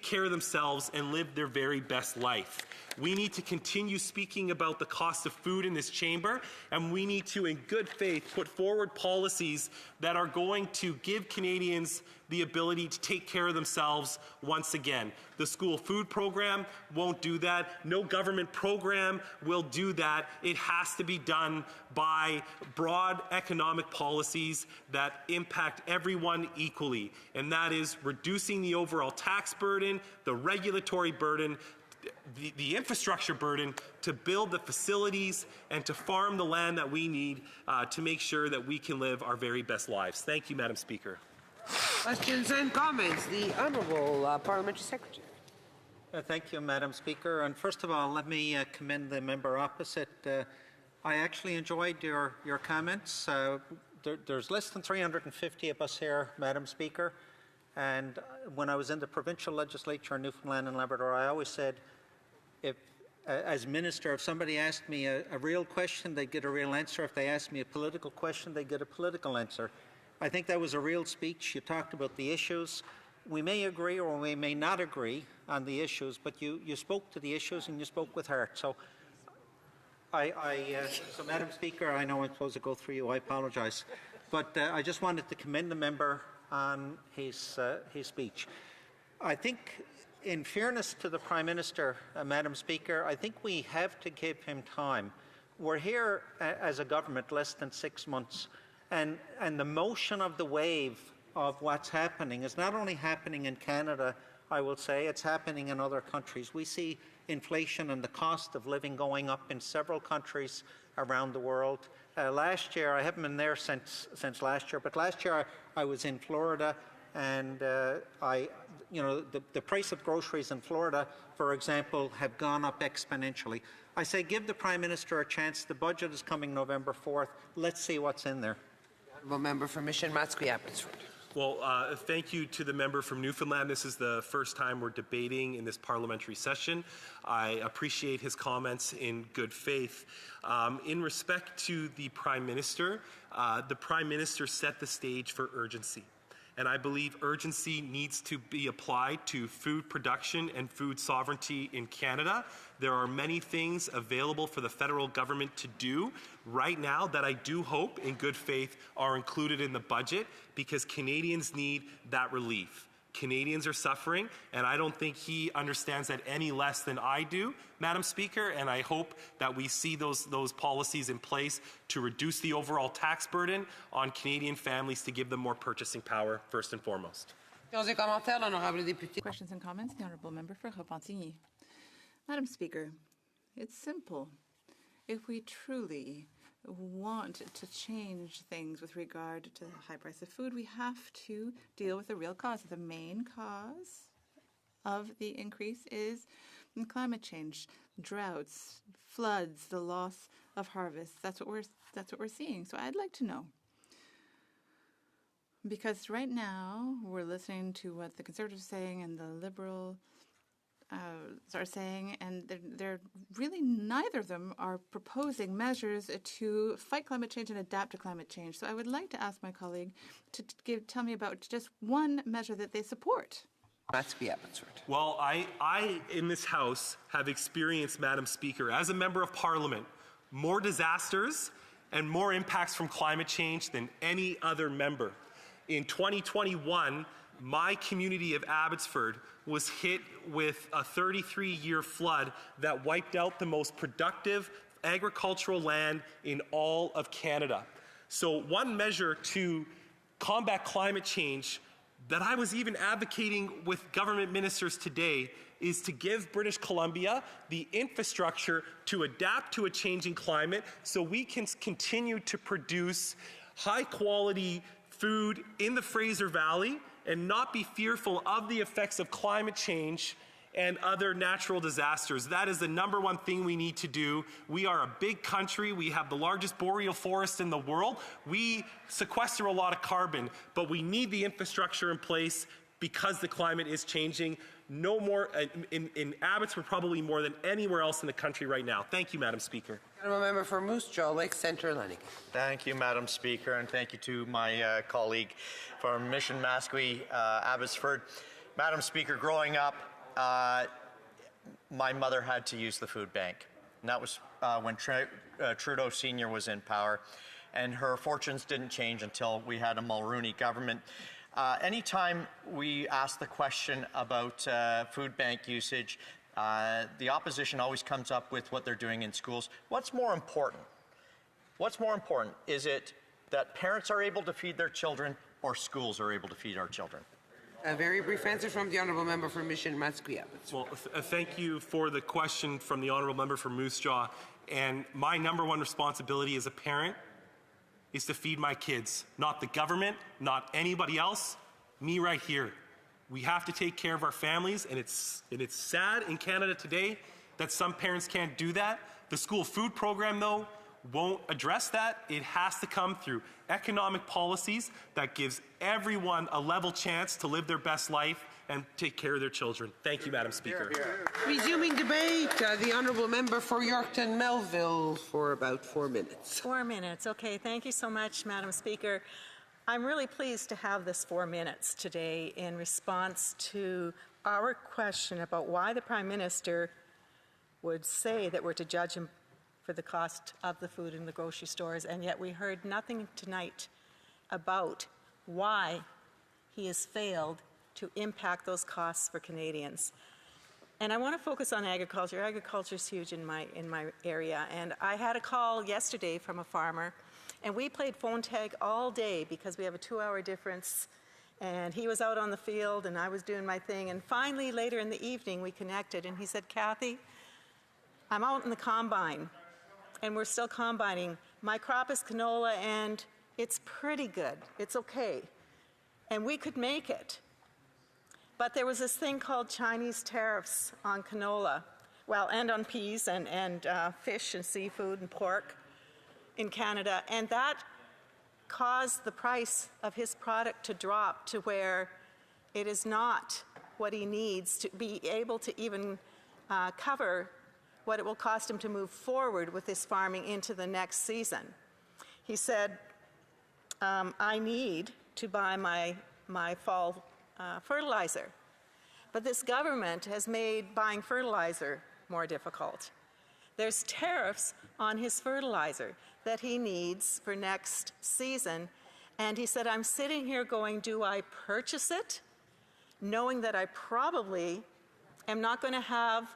care of themselves and live their very best life. We need to continue speaking about the cost of food in this chamber, and we need to, in good faith, put forward policies that are going to give Canadians the ability to take care of themselves once again. The school food program won't do that. No government program will do that. It has to be done by broad economic policies that impact everyone equally, and that is reducing the overall tax burden, the regulatory burden, the infrastructure burden to build the facilities and to farm the land that we need to make sure that we can live our very best lives. Thank you, Madam Speaker. Questions and comments. The Honourable Parliamentary Secretary. Thank you, Madam Speaker. And first of all, let me commend the member opposite. I actually enjoyed your comments. There's less than 350 of us here, Madam Speaker. And when I was in the provincial legislature in Newfoundland and Labrador, I always said, as minister, if somebody asked me a real question, they'd get a real answer. If they asked me a political question, they'd get a political answer. I think that was a real speech. You talked about the issues. We may agree or we may not agree on the issues, but you spoke to the issues and you spoke with heart. So, so Madam Speaker, I know I'm supposed to go through you. I apologise, but I just wanted to commend the member on his speech. I think, in fairness to the Prime Minister, Madam Speaker, I think we have to give him time. We're here as a government less than 6 months, and the motion of the wave of what's happening is not only happening in Canada, I will say, it's happening in other countries. We see inflation and the cost of living going up in several countries around the world. Last year, I haven't been there since last year, but last year I was in Florida, and the price of groceries in Florida, for example, have gone up exponentially. I say give the Prime Minister a chance. The budget is coming November 4th. Let's see what's in there. Honourable Member for Mission Matsqui Abbotsford. Well, thank you to the member from Newfoundland. This is the first time we're debating in this parliamentary session. I appreciate his comments in good faith. In respect to the Prime Minister set the stage for urgency. And I believe urgency needs to be applied to food production and food sovereignty in Canada. There are many things available for the federal government to do right now that I do hope, in good faith, are included in the budget because Canadians need that relief. Canadians are suffering, and I don't think he understands that any less than I do, Madam Speaker, and I hope that we see those policies in place to reduce the overall tax burden on Canadian families to give them more purchasing power, first and foremost. Questions and comments? The Honourable Member for Repentigny. Madam Speaker, it's simple. If we truly want to change things with regard to the high price of food, we have to deal with the real cause. The main cause of the increase is climate change, droughts, floods, the loss of harvests. That's what we're seeing. So I'd like to know, because right now we're listening to what the Conservatives are saying and the Liberal are saying, and they're really, neither of them are proposing measures to fight climate change and adapt to climate change. So I would like to ask my colleague to tell me about just one measure that they support. Well, I in this House have experienced, Madam Speaker, as a member of Parliament, more disasters and more impacts from climate change than any other member. In 2021, my community of Abbotsford was hit with a 33-year flood that wiped out the most productive agricultural land in all of Canada. So one measure to combat climate change that I was even advocating with government ministers today is to give British Columbia the infrastructure to adapt to a changing climate so we can continue to produce high-quality food in the Fraser Valley and not be fearful of the effects of climate change and other natural disasters. That is the #1 thing we need to do. We are a big country. We have the largest boreal forest in the world. We sequester a lot of carbon, but we need the infrastructure in place because the climate is changing. No more in Abbotsford, probably more than anywhere else in the country right now. Thank you, Madam Speaker. Honourable member for Moose Jaw, Lake Centre, Lanigan. Thank you, Madam Speaker, and thank you to my colleague from Mission Mascouy, Abbotsford. Madam Speaker, growing up, my mother had to use the food bank. And that was when Trudeau Sr. was in power. And her fortunes didn't change until we had a Mulroney government. Anytime we ask the question about food bank usage, the opposition always comes up with what they're doing in schools. What's more important? What's more important? Is it that parents are able to feed their children or schools are able to feed our children? A very brief answer from the honourable member for Mission Mascouy. Well, thank you for the question from the honourable member for Moose Jaw. And my #1 responsibility as a parent is to feed my kids, not the government, not anybody else, me right here. We have to take care of our families, and it's sad in Canada today that some parents can't do that. The school food program, though, won't address that. It has to come through economic policies that gives everyone a level chance to live their best life and take care of their children. Thank you, Madam Speaker. Resuming debate, the honourable member for Yorkton Melville for about 4 minutes. 4 minutes. Okay, thank you so much, Madam Speaker. I'm really pleased to have this 4 minutes today in response to our question about why the Prime Minister would say that we're to judge him for the cost of the food in the grocery stores, and yet we heard nothing tonight about why he has failed to impact those costs for Canadians. And I want to focus on agriculture. Agriculture is huge in my area, and I had a call yesterday from a farmer, and we played phone tag all day because we have a 2-hour difference, and he was out on the field and I was doing my thing, and finally later in the evening we connected, and he said, "Kathy, I'm out in the combine, and we're still combining. My crop is canola, and it's pretty good. It's okay. And we could make it. But there was this thing called Chinese tariffs on canola, well, and on peas and fish and seafood and pork in Canada, and that caused the price of his product to drop to where it is not what he needs to be able to even cover what it will cost him to move forward with his farming into the next season. He said, I need to buy my fall fertilizer. But this government has made buying fertilizer more difficult. There's tariffs on his fertilizer that he needs for next season. And he said, I'm sitting here going, do I purchase it, knowing that I probably am not going to have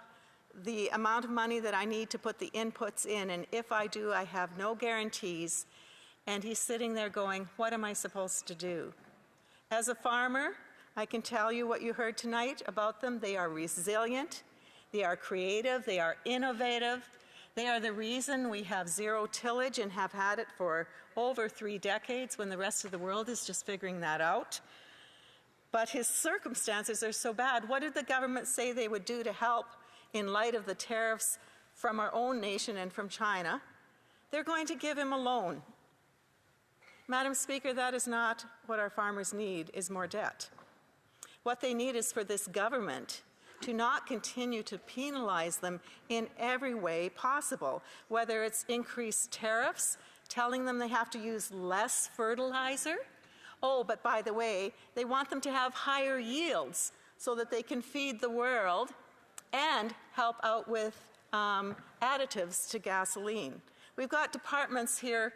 the amount of money that I need to put the inputs in, and if I do, I have no guarantees. And he's sitting there going, what am I supposed to do? As a farmer, I can tell you what you heard tonight about them. They are resilient, they are creative, they are innovative. They are the reason we have zero tillage and have had it for over 3 decades when the rest of the world is just figuring that out. But his circumstances are so bad. What did the government say they would do to help in light of the tariffs from our own nation and from China? They're going to give him a loan. Madam Speaker, that is not what our farmers need, is more debt. What they need is for this government to not continue to penalize them in every way possible, whether it's increased tariffs, telling them they have to use less fertilizer. Oh, but by the way, they want them to have higher yields so that they can feed the world and help out with additives to gasoline. We've got departments here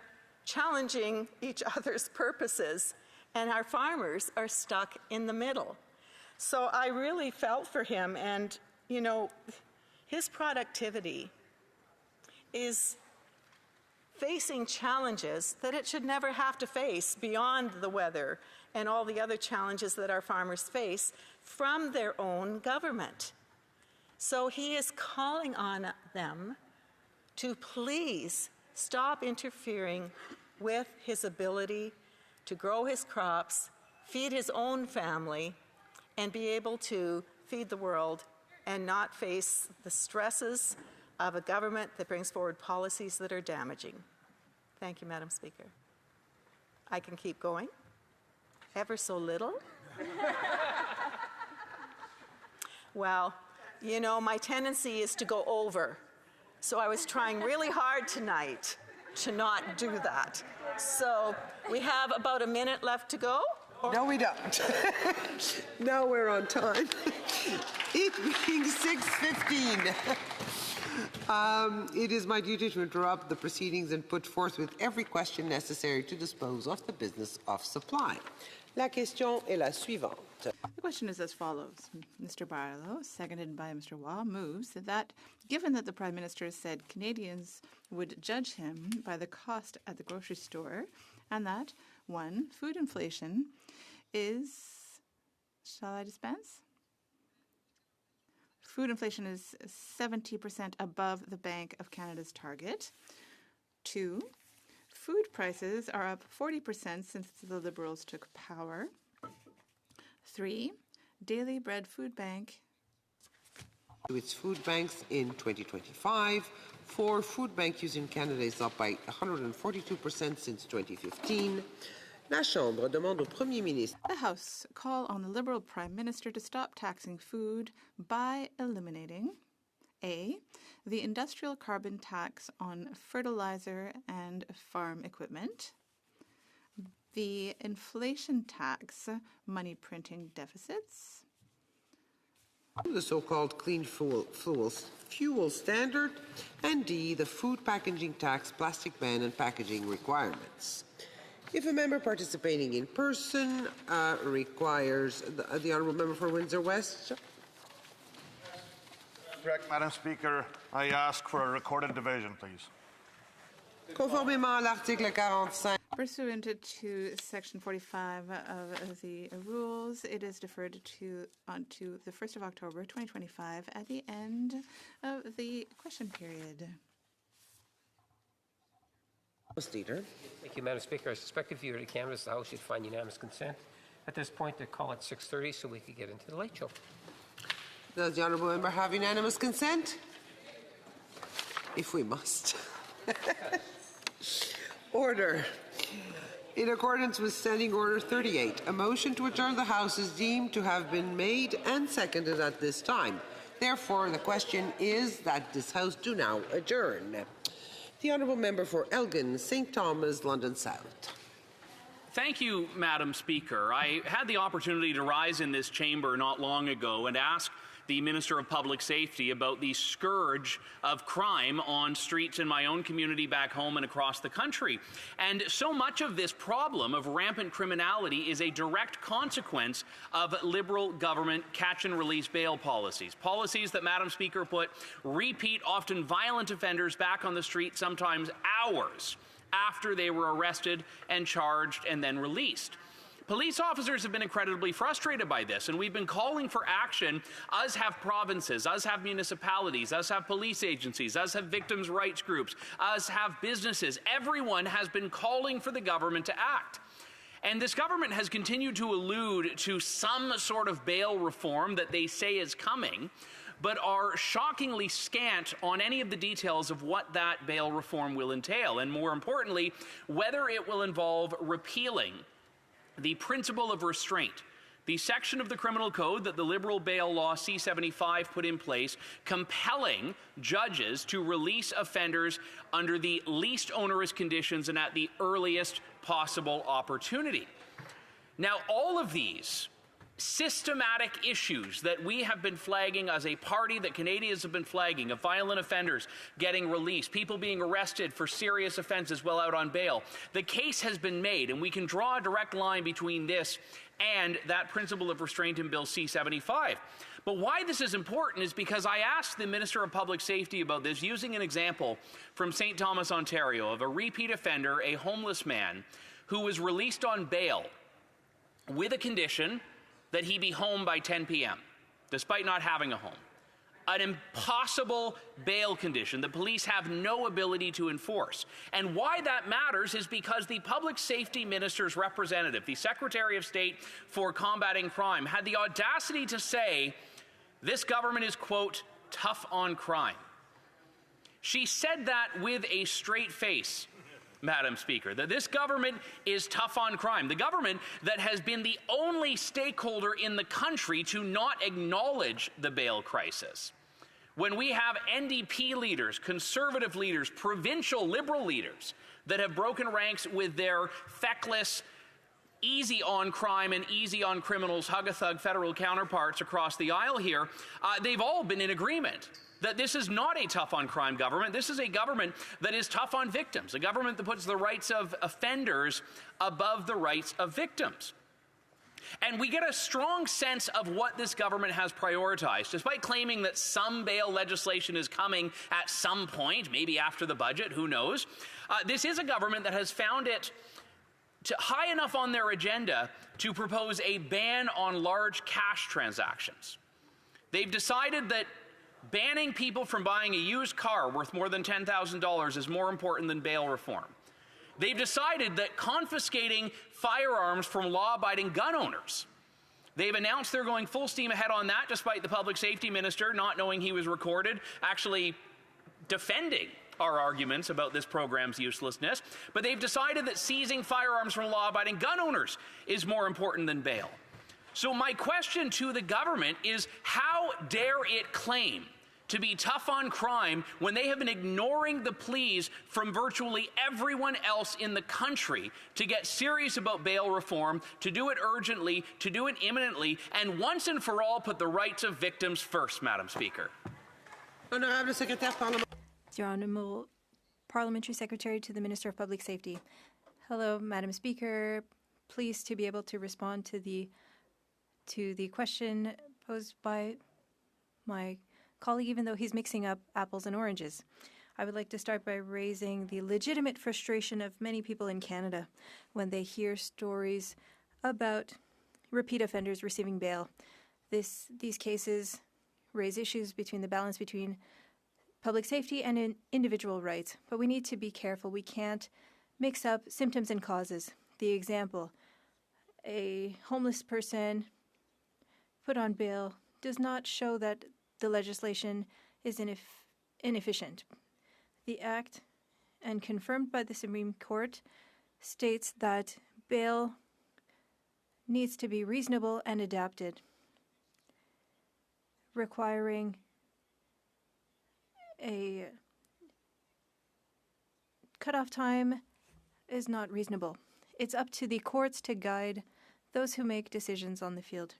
challenging each other's purposes, and our farmers are stuck in the middle. So I really felt for him, and you know, his productivity is facing challenges that it should never have to face beyond the weather and all the other challenges that our farmers face from their own government. So he is calling on them to please stop interfering with his ability to grow his crops, feed his own family, and be able to feed the world and not face the stresses of a government that brings forward policies that are damaging. Thank you, Madam Speaker. I can keep going. Ever so little. Well, you know, my tendency is to go over. So I was trying really hard tonight to not do that. So we have about a minute left to go. No, we don't. Now we're on time. It being 6:15. It is my duty to interrupt the proceedings and put forth with every question necessary to dispose of the business of supply. La question est la suivante. The question is as follows. Mr. Barlow, seconded by Mr. Waugh, moves that given that the Prime Minister said Canadians would judge him by the cost at the grocery store, and that, 1, food inflation is, shall I dispense? Food inflation is 70% above the Bank of Canada's target. 2, food prices are up 40% since the Liberals took power. 3, Daily Bread Food Bank To its food banks in 2025. 4, food bank use in Canada is up by 142% since 2015. La Chambre demande au Premier ministre. The House call on the Liberal Prime Minister to stop taxing food by eliminating A, the industrial carbon tax on fertilizer and farm equipment, the inflation tax, money printing deficits, The so-called clean fuel standard, and D, the food packaging tax, plastic ban, and packaging requirements. If a member participating in person requires the honourable member for Windsor West. Correct, Madam Speaker. I ask for a recorded division, please. Conformément à l'article 45. Pursuant to Section 45 of the rules, it is deferred onto the 1st of October 2025 at the end of the question period. Leader. Thank you, Madam Speaker. I suspect if you were to canvass, the House should find unanimous consent. At this point, they call it 6:30 so we could get into the late show. Does the honourable member have unanimous consent? If we must. Order. In accordance with Standing Order 38, a motion to adjourn the House is deemed to have been made and seconded at this time. Therefore, the question is that this House do now adjourn. The honourable member for Elgin, St. Thomas, London South. Thank you, Madam Speaker. I had the opportunity to rise in this chamber not long ago and ask the Minister of Public Safety about the scourge of crime on streets in my own community back home and across the country. And so much of this problem of rampant criminality is a direct consequence of Liberal government catch-and-release bail policies. Policies that, Madam Speaker, put repeat, often violent offenders back on the street sometimes hours after they were arrested and charged and then released. Police officers have been incredibly frustrated by this, and we've been calling for action. Us have provinces, us have municipalities, us have police agencies, us have victims' rights groups, us have businesses. Everyone has been calling for the government to act. And this government has continued to allude to some sort of bail reform that they say is coming, but are shockingly scant on any of the details of what that bail reform will entail, and more importantly, whether it will involve repealing the principle of restraint, the section of the criminal code that the Liberal bail law C-75 put in place, compelling judges to release offenders under the least onerous conditions and at the earliest possible opportunity. Now, all of these systematic issues that we have been flagging as a party, that Canadians have been flagging, of violent offenders getting released, people being arrested for serious offenses while out on bail. The case has been made, and we can draw a direct line between this and that principle of restraint in Bill C-75. But why this is important is because I asked the Minister of Public Safety about this using an example from St. Thomas, Ontario, of a repeat offender, a homeless man, who was released on bail with a condition that he be home by 10 p.m., despite not having a home. An impossible bail condition that police have no ability to enforce. And why that matters is because the Public Safety Minister's representative, the Secretary of State for Combating Crime, had the audacity to say this government is, quote, tough on crime. She said that with a straight face, Madam Speaker, that this government is tough on crime. The government that has been the only stakeholder in the country to not acknowledge the bail crisis. When we have NDP leaders, Conservative leaders, provincial Liberal leaders that have broken ranks with their feckless, easy on crime and easy on criminals, hug-a-thug federal counterparts across the aisle here, they've all been in agreement that this is not a tough on crime government. This is a government that is tough on victims, a government that puts the rights of offenders above the rights of victims. And we get a strong sense of what this government has prioritized, despite claiming that some bail legislation is coming at some point, maybe after the budget, who knows. This is a government that has found it high enough on their agenda to propose a ban on large cash transactions. They've decided that banning people from buying a used car worth more than $10,000 is more important than bail reform. They've decided that confiscating firearms from law-abiding gun owners. They've announced they're going full steam ahead on that, despite the Public Safety Minister, not knowing he was recorded, actually defending our arguments about this program's uselessness. But they've decided that seizing firearms from law-abiding gun owners is more important than bail. So my question to the government is, how dare it claim to be tough on crime when they have been ignoring the pleas from virtually everyone else in the country to get serious about bail reform, to do it urgently, to do it imminently, and once and for all put the rights of victims first, Madam Speaker? Honorable Secretary Parliament. Your Honourable Parliamentary Secretary to the Minister of Public Safety. Hello, Madam Speaker. Pleased to be able to respond to the question posed by my colleague, even though he's mixing up apples and oranges. I would like to start by raising the legitimate frustration of many people in Canada when they hear stories about repeat offenders receiving bail. These cases raise issues between the balance between public safety and individual rights, but we need to be careful. We can't mix up symptoms and causes. The example, a homeless person put on bail does not show that the legislation is inefficient. The Act, and confirmed by the Supreme Court, states that bail needs to be reasonable and adapted, requiring a cutoff time is not reasonable. It's up to the courts to guide those who make decisions on the field.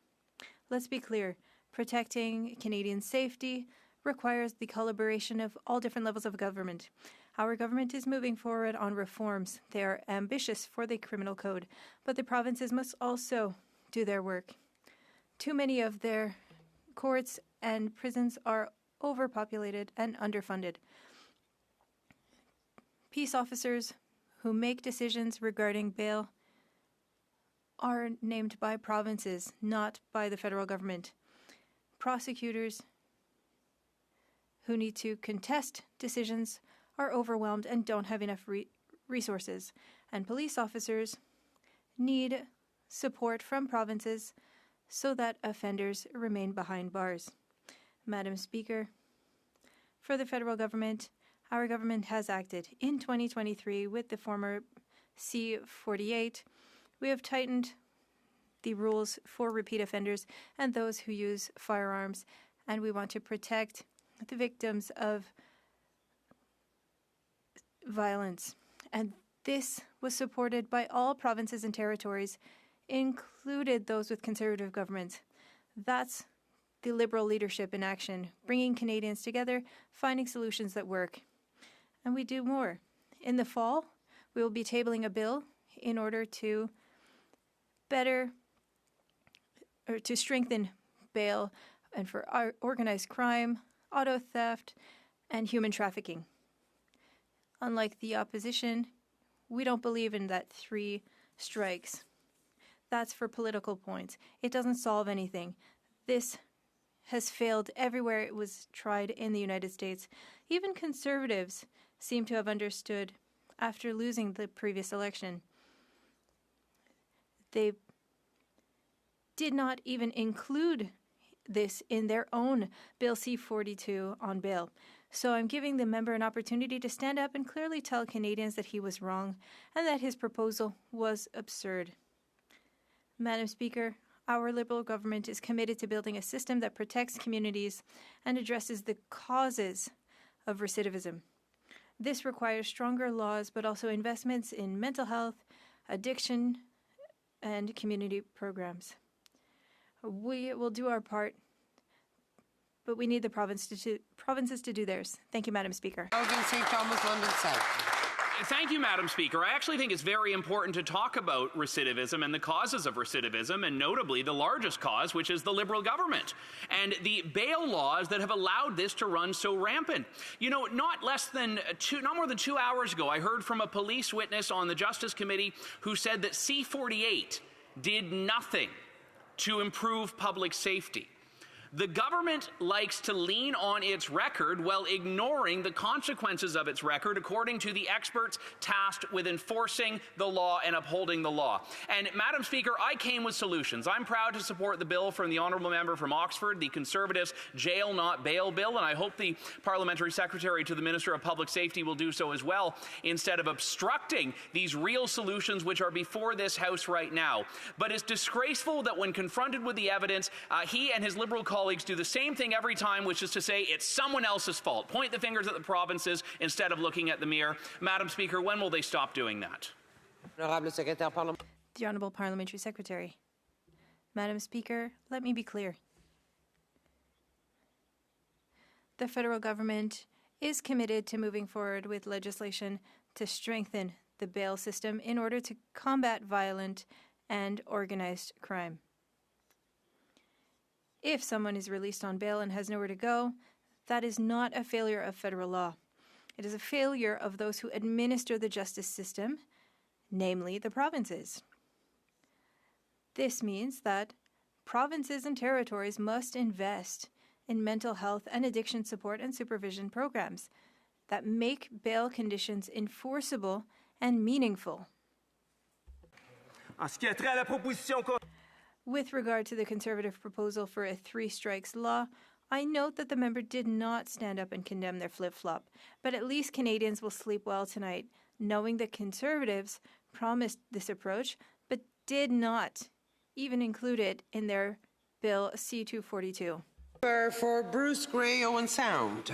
Let's be clear, protecting Canadian safety requires the collaboration of all different levels of government. Our government is moving forward on reforms. They are ambitious for the criminal code, but the provinces must also do their work. Too many of their courts and prisons are overpopulated and underfunded. Peace officers who make decisions regarding bail are named by provinces, not by the federal government. Prosecutors who need to contest decisions are overwhelmed and don't have enough resources. And police officers need support from provinces so that offenders remain behind bars. Madam Speaker, for the federal government, our government has acted. In 2023, with the former C-48, we have tightened the rules for repeat offenders and those who use firearms, and we want to protect the victims of violence. And this was supported by all provinces and territories included those with Conservative governments. That's the Liberal leadership in action, bringing Canadians together, finding solutions that work. And we do more. In the fall, we will be tabling a bill in order to strengthen bail and for organized crime, auto theft, and human trafficking. Unlike the opposition, we don't believe in that 3 strikes. That's for political points. It doesn't solve anything. This has failed everywhere it was tried in the United States. Even Conservatives seem to have understood after losing the previous election. They did not even include this in their own Bill C-42 on bail. So I'm giving the member an opportunity to stand up and clearly tell Canadians that he was wrong and that his proposal was absurd. Madam Speaker, our Liberal government is committed to building a system that protects communities and addresses the causes of recidivism. This requires stronger laws, but also investments in mental health, addiction, and community programs. We will do our part, but we need the provinces to do theirs. Thank you, Madam Speaker. Elgin, St. Thomas, London South. Thank you, Madam Speaker. I actually think it's very important to talk about recidivism and the causes of recidivism, and notably the largest cause, which is the Liberal government, and the bail laws that have allowed this to run so rampant. You know, not more than 2 hours ago, I heard from a police witness on the Justice Committee who said that C-48 did nothing to improve public safety. The government likes to lean on its record while ignoring the consequences of its record, according to the experts tasked with enforcing the law and upholding the law. And, Madam Speaker, I came with solutions. I'm proud to support the bill from the honourable member from Oxford, the Conservatives' Jail Not Bail bill, and I hope the Parliamentary Secretary to the Minister of Public Safety will do so as well, instead of obstructing these real solutions which are before this House right now. But it's disgraceful that when confronted with the evidence, he and his Liberal colleagues do the same thing every time, which is to say it's someone else's fault. Point the fingers at the provinces instead of looking at the mirror. Madam Speaker, when will they stop doing that? The Honourable Parliamentary Secretary. Madam Speaker, let me be clear. The federal government is committed to moving forward with legislation to strengthen the bail system in order to combat violent and organized crime. If someone is released on bail and has nowhere to go, that is not a failure of federal law. It is a failure of those who administer the justice system, namely the provinces. This means that provinces and territories must invest in mental health and addiction support and supervision programs that make bail conditions enforceable and meaningful. With regard to the Conservative proposal for a 3 strikes law, I note that the member did not stand up and condemn their flip-flop, but at least Canadians will sleep well tonight, knowing that Conservatives promised this approach, but did not even include it in their Bill C-242. For Bruce Gray, Owen Sound.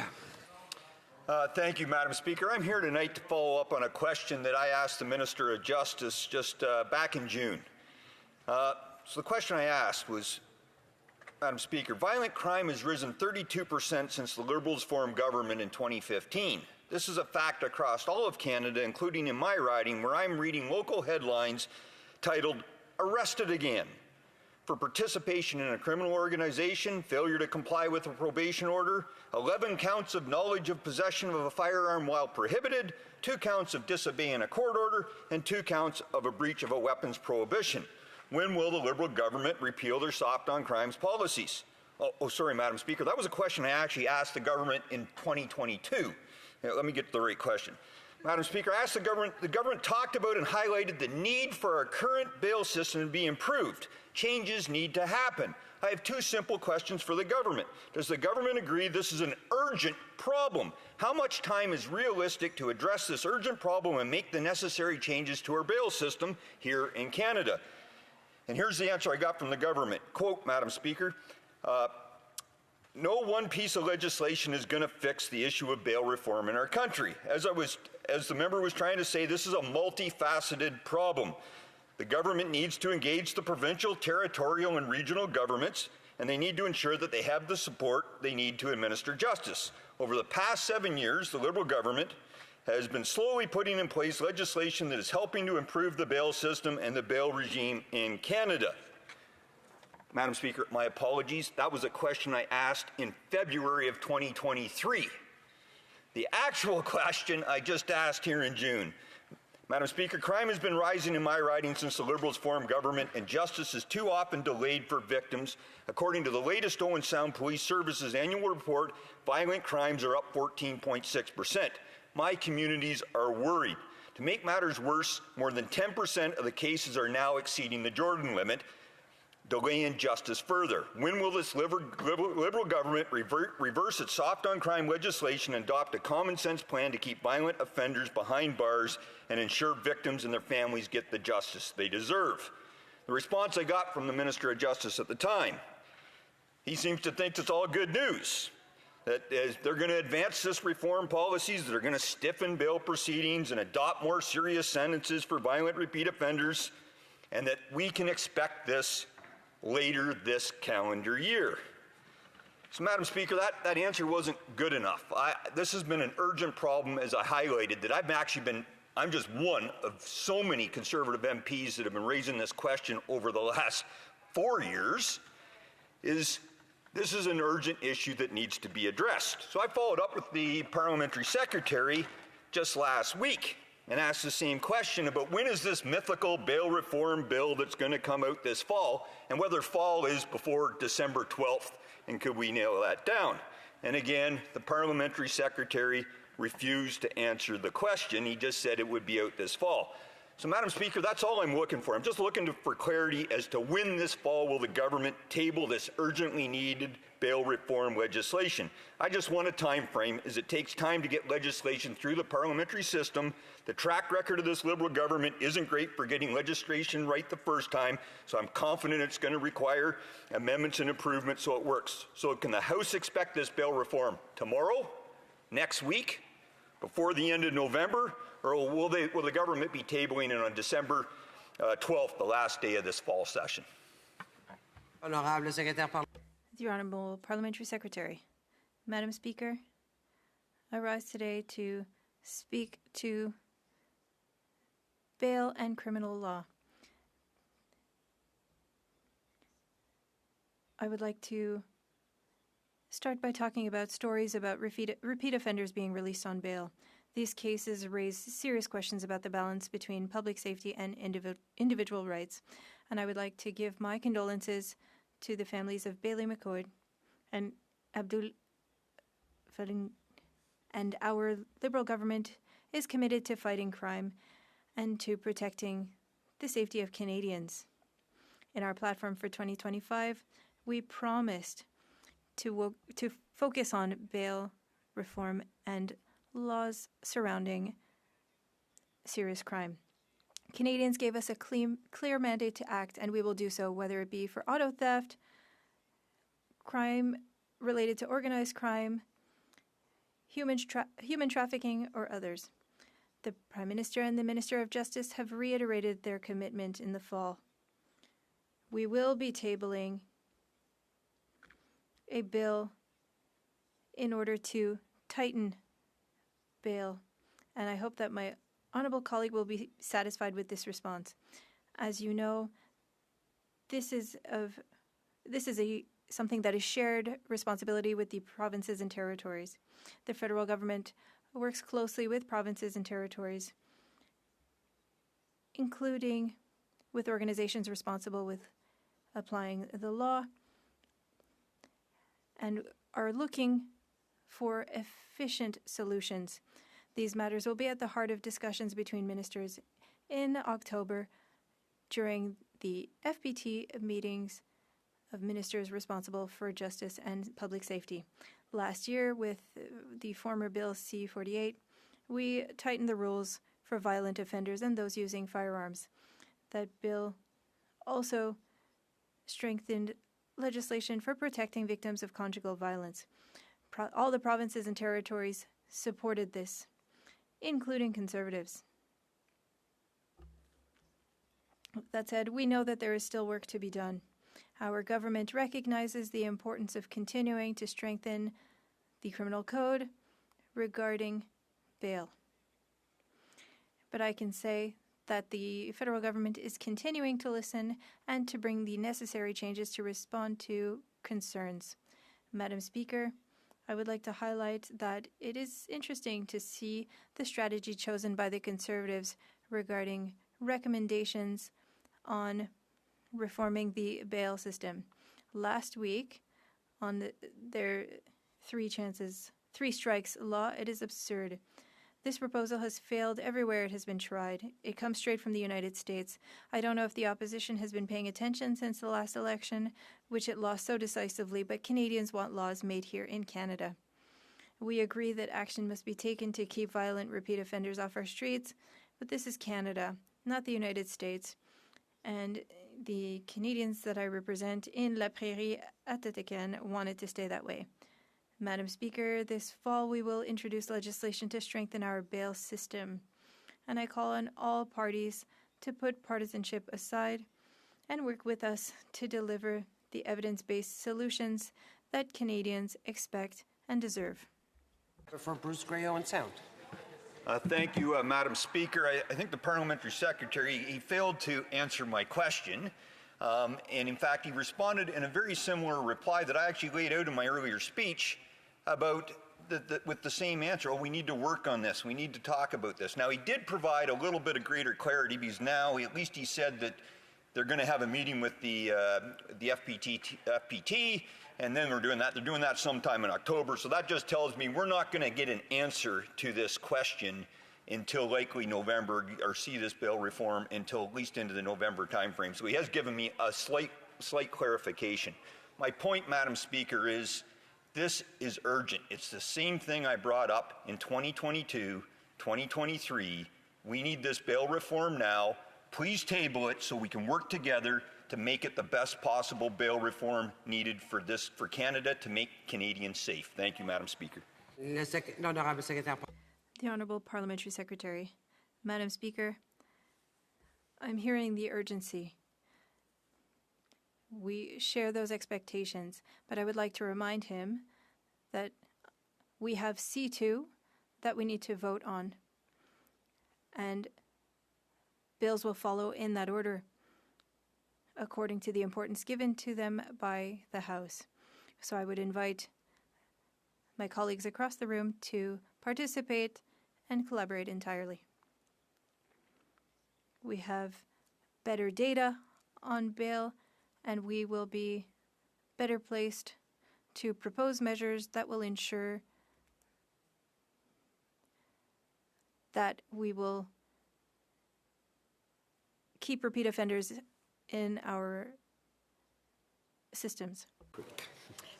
Thank you, Madam Speaker. I'm here tonight to follow up on a question that I asked the Minister of Justice just back in June. So the question I asked was, Madam Speaker, violent crime has risen 32% since the Liberals formed government in 2015. This is a fact across all of Canada, including in my riding, where I'm reading local headlines titled, "Arrested Again," for participation in a criminal organization, failure to comply with a probation order, 11 counts of knowledge of possession of a firearm while prohibited, 2 counts of disobeying a court order, and 2 counts of a breach of a weapons prohibition. When will the Liberal government repeal their soft on crimes policies? Sorry, Madam Speaker. That was a question I actually asked the government in 2022. Let me get to the right question. Madam Speaker, I asked the government talked about and highlighted the need for our current bail system to be improved. Changes need to happen. I have 2 simple questions for the government. Does the government agree this is an urgent problem? How much time is realistic to address this urgent problem and make the necessary changes to our bail system here in Canada? And here's the answer I got from the government. Quote, Madam Speaker, no one piece of legislation is going to fix the issue of bail reform in our country. As the member was trying to say, this is a multifaceted problem. The government needs to engage the provincial, territorial, and regional governments, and they need to ensure that they have the support they need to administer justice. Over the past 7 years, the Liberal government has been slowly putting in place legislation that is helping to improve the bail system and the bail regime in Canada. Madam Speaker, my apologies. That was a question I asked in February of 2023. The actual question I just asked here in June. Madam Speaker, crime has been rising in my riding since the Liberals formed government, and justice is too often delayed for victims. According to the latest Owen Sound Police Services annual report, violent crimes are up 14.6%. My communities are worried. To make matters worse, more than 10% of the cases are now exceeding the Jordan limit, delaying justice further. When will this Liberal government reverse its soft on crime legislation and adopt a common sense plan to keep violent offenders behind bars and ensure victims and their families get the justice they deserve? The response I got from the Minister of Justice at the time, he seems to think it's all good news, that they're going to advance this reform policies that are going to stiffen bail proceedings and adopt more serious sentences for violent repeat offenders, and that we can expect this later this calendar year. So, Madam Speaker, that answer wasn't good enough. This has been an urgent problem, as I highlighted, that I'm just one of so many Conservative MPs that have been raising this question over the last 4 years. This is an urgent issue that needs to be addressed. So I followed up with the Parliamentary Secretary just last week and asked the same question about when is this mythical bail reform bill that's going to come out this fall, and whether fall is before December 12th, and could we nail that down? And again, the Parliamentary Secretary refused to answer the question. He just said it would be out this fall. So, Madam Speaker, that's all I'm looking for. I'm just looking for clarity as to when this fall will the government table this urgently needed bail reform legislation. I just want a time frame, as it takes time to get legislation through the parliamentary system. The track record of this Liberal government isn't great for getting legislation right the first time, so I'm confident it's going to require amendments and improvements so it works. So can the House expect this bail reform tomorrow, next week, before the end of November, or will the government be tabling it on December 12th, the last day of this fall session? Honorable Secrétaire The Honourable Parliamentary Secretary. Madam Speaker, I rise today to speak to bail and criminal law. I would like to start by talking about stories about repeat offenders being released on bail. These cases raise serious questions about the balance between public safety and individual rights, and I would like to give my condolences to the families of Bailey McCoy and Abdul Faling. And our Liberal government is committed to fighting crime and to protecting the safety of Canadians. In our platform for 2025, we promised to focus on bail reform and laws surrounding serious crime. Canadians gave us a clear mandate to act, and we will do so, whether it be for auto theft, crime related to organized crime, human trafficking, or others. The Prime Minister and the Minister of Justice have reiterated their commitment in the fall. We will be tabling a bill in order to tighten bail, and I hope that my honourable colleague will be satisfied with this response. As you know, this is something that is shared responsibility with the provinces and territories. The federal government works closely with provinces and territories, including with organizations responsible with applying the law, and are looking for efficient solutions. These matters will be at the heart of discussions between ministers in October during the FPT meetings of ministers responsible for justice and public safety. Last year, with the former Bill C-48, we tightened the rules for violent offenders and those using firearms. That bill also strengthened legislation for protecting victims of conjugal violence. All the provinces and territories supported this, including Conservatives. That said, we know that there is still work to be done. Our government recognizes the importance of continuing to strengthen the criminal code regarding bail. But I can say that the federal government is continuing to listen and to bring the necessary changes to respond to concerns. Madam Speaker, I would like to highlight that it is interesting to see the strategy chosen by the Conservatives regarding recommendations on reforming the bail system. Last week, on their three strikes law, it is absurd. This proposal has failed everywhere it has been tried. It comes straight from the United States. I don't know if the opposition has been paying attention since the last election, which it lost so decisively, but Canadians want laws made here in Canada. We agree that action must be taken to keep violent repeat offenders off our streets, but this is Canada, not the United States. And the Canadians that I represent in La Prairie at Atitlan want it to stay that way. Madam Speaker, this fall we will introduce legislation to strengthen our bail system, and I call on all parties to put partisanship aside and work with us to deliver the evidence-based solutions that Canadians expect and deserve. For Bruce Gray, Owen Sound. Thank you, Madam Speaker. I think the Parliamentary Secretary, he failed to answer my question. And in fact, he responded in a very similar reply that I actually laid out in my earlier speech about with the same answer. Oh, we need to work on this. We need to talk about this. Now, he did provide a little bit of greater clarity because now at least he said that they're going to have a meeting with the FPT, and then they're doing that. They're doing that sometime in October. So that just tells me we're not going to get an answer to this question until likely November, or see this bill reform until at least into the November timeframe. So he has given me a slight clarification. My point, Madam Speaker, is this is urgent. It's the same thing I brought up in 2022, 2023. We need this bail reform now. Please table it so we can work together to make it the best possible bail reform needed for Canada to make Canadians safe. Thank you, Madam Speaker. The Honourable Parliamentary Secretary. Madam Speaker, I'm hearing the urgency. We share those expectations, but I would like to remind him that we have C2 that we need to vote on, and bills will follow in that order according to the importance given to them by the House. So I would invite my colleagues across the room to participate and collaborate entirely. We have better data on bail, and we will be better placed to propose measures that will ensure that we will keep repeat offenders in our systems.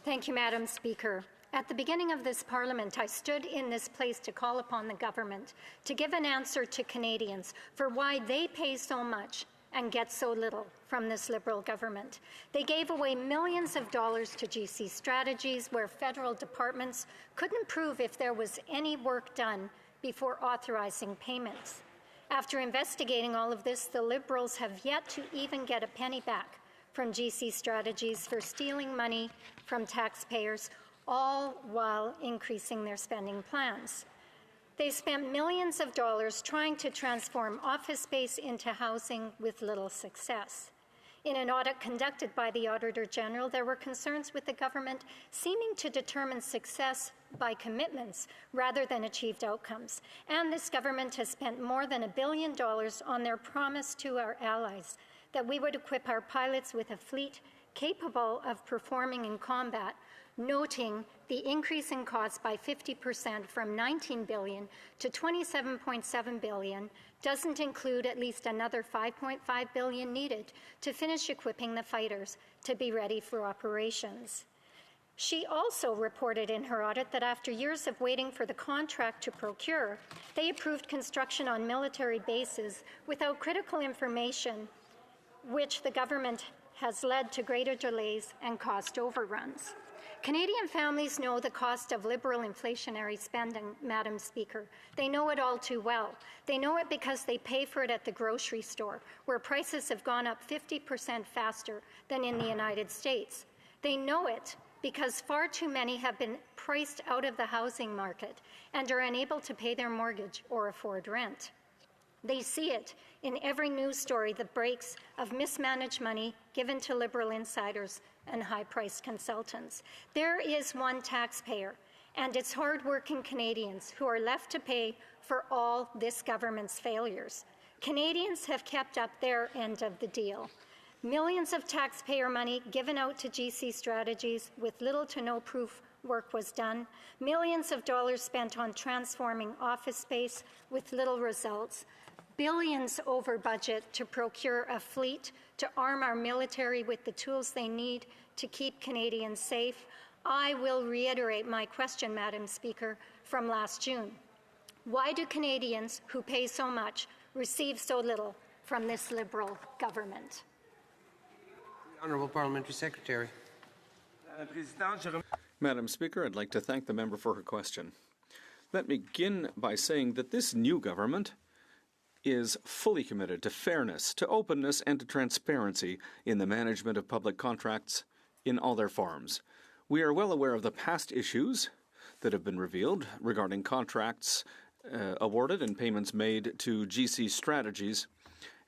Thank you, Madam Speaker. At the beginning of this Parliament, I stood in this place to call upon the government to give an answer to Canadians for why they pay so much and get so little from this Liberal government. They gave away millions of dollars to GC Strategies, where federal departments couldn't prove if there was any work done before authorizing payments. After investigating all of this, the Liberals have yet to even get a penny back from GC Strategies for stealing money from taxpayers, all while increasing their spending plans. They spent millions of dollars trying to transform office space into housing with little success. In an audit conducted by the Auditor General, there were concerns with the government seeming to determine success by commitments rather than achieved outcomes. And this government has spent more than $1 billion on their promise to our allies that we would equip our pilots with a fleet capable of performing in combat, noting the increase in costs by 50% from $19 billion to $27.7 billion doesn't include at least another $5.5 billion needed to finish equipping the fighters to be ready for operations. She also reported in her audit that after years of waiting for the contract to procure, they approved construction on military bases without critical information, which the government has led to greater delays and cost overruns. Canadian families know the cost of Liberal inflationary spending, Madam Speaker. They know it all too well. They know it because they pay for it at the grocery store, where prices have gone up 50% faster than in the United States. They know it because far too many have been priced out of the housing market and are unable to pay their mortgage or afford rent. They see it in every news story that breaks of mismanaged money given to Liberal insiders and high-priced consultants. There is one taxpayer, and it's hard-working Canadians who are left to pay for all this government's failures. Canadians have kept up their end of the deal. Millions of taxpayer money given out to GC Strategies with little to no proof work was done. Millions of dollars spent on transforming office space with little results. Billions over budget to procure a fleet to arm our military with the tools they need to keep Canadians safe. I will reiterate my question, Madam Speaker, from last June. Why do Canadians who pay so much receive so little from this Liberal government? The Honourable Parliamentary Secretary. Madam Speaker, I'd like to thank the member for her question. Let me begin by saying that this new government is fully committed to fairness, to openness, and to transparency in the management of public contracts in all their forms. We are well aware of the past issues that have been revealed regarding contracts awarded and payments made to GC Strategies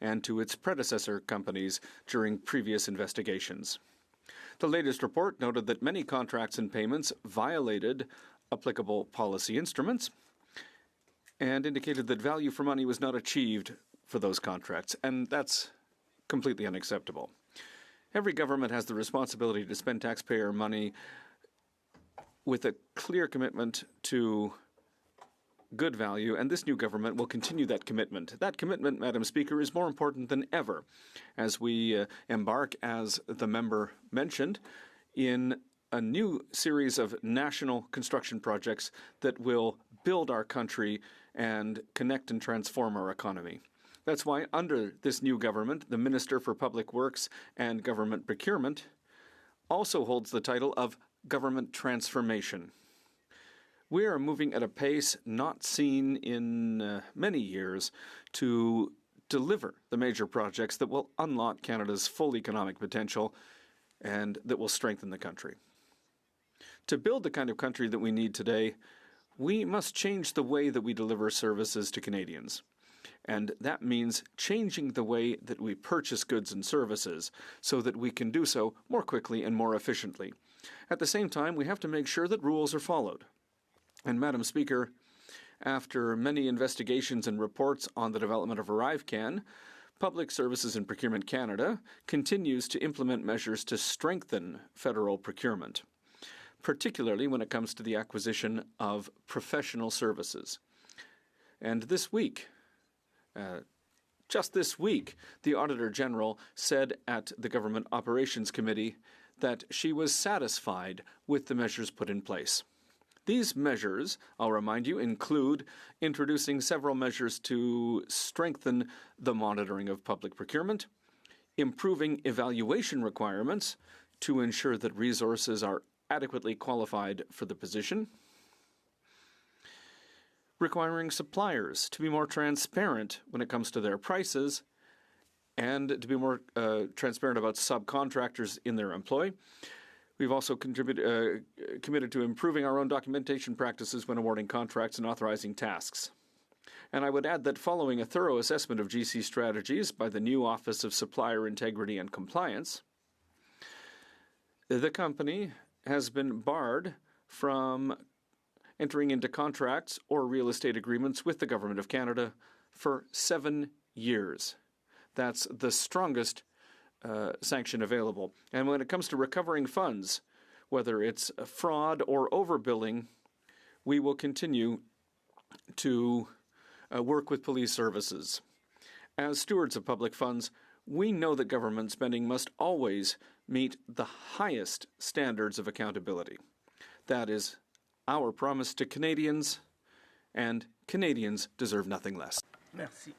and to its predecessor companies during previous investigations. The latest report noted that many contracts and payments violated applicable policy instruments and indicated that value for money was not achieved for those contracts, and that's completely unacceptable. Every government has the responsibility to spend taxpayer money with a clear commitment to good value, and this new government will continue that commitment. That commitment, Madam Speaker, is more important than ever as we embark, as the member mentioned, in a new series of national construction projects that will build our country and connect and transform our economy. That's why under this new government, the Minister for Public Works and Government Procurement also holds the title of Government Transformation. We are moving at a pace not seen in many years to deliver the major projects that will unlock Canada's full economic potential and that will strengthen the country. To build the kind of country that we need today, we must change the way that we deliver services to Canadians. And that means changing the way that we purchase goods and services so that we can do so more quickly and more efficiently. At the same time, we have to make sure that rules are followed. And Madam Speaker, after many investigations and reports on the development of ArriveCan, Public Services and Procurement Canada continues to implement measures to strengthen federal procurement, particularly when it comes to the acquisition of professional services. And this week, just this week, the Auditor General said at the Government Operations Committee that she was satisfied with the measures put in place. These measures, I'll remind you, include introducing several measures to strengthen the monitoring of public procurement, improving evaluation requirements to ensure that resources are adequately qualified for the position, requiring suppliers to be more transparent when it comes to their prices and to be more transparent about subcontractors in their employ. We've also committed to improving our own documentation practices when awarding contracts and authorizing tasks. And I would add that following a thorough assessment of GC Strategies by the new Office of Supplier Integrity and Compliance, the company has been barred from entering into contracts or real estate agreements with the Government of Canada for 7 years. That's the strongest sanction available. And when it comes to recovering funds, whether it's fraud or overbilling, we will continue to work with police services. As stewards of public funds, we know that government spending must always meet the highest standards of accountability. That is our promise to Canadians, and Canadians deserve nothing less. Merci.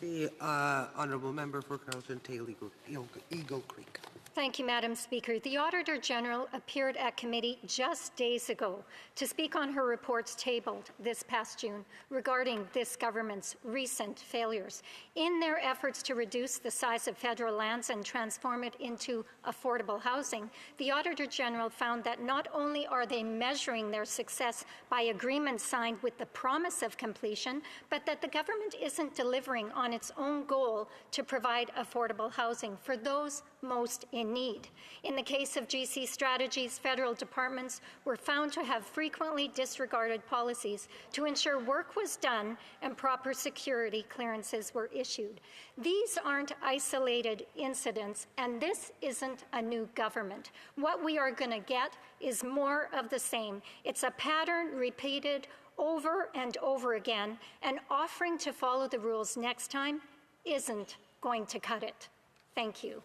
The Honourable Member for Carleton Tail Eagle Creek. Thank you, Madam Speaker. The Auditor General appeared at committee just days ago to speak on her reports tabled this past June regarding this government's recent failures. In their efforts to reduce the size of federal lands and transform it into affordable housing, the Auditor General found that not only are they measuring their success by agreements signed with the promise of completion, but that the government isn't delivering on its own goal to provide affordable housing for those most in need. In the case of GC Strategies, federal departments were found to have frequently disregarded policies to ensure work was done and proper security clearances were issued. These aren't isolated incidents, and this isn't a new government. What we are going to get is more of the same. It's a pattern repeated over and over again, and offering to follow the rules next time isn't going to cut it. Thank you.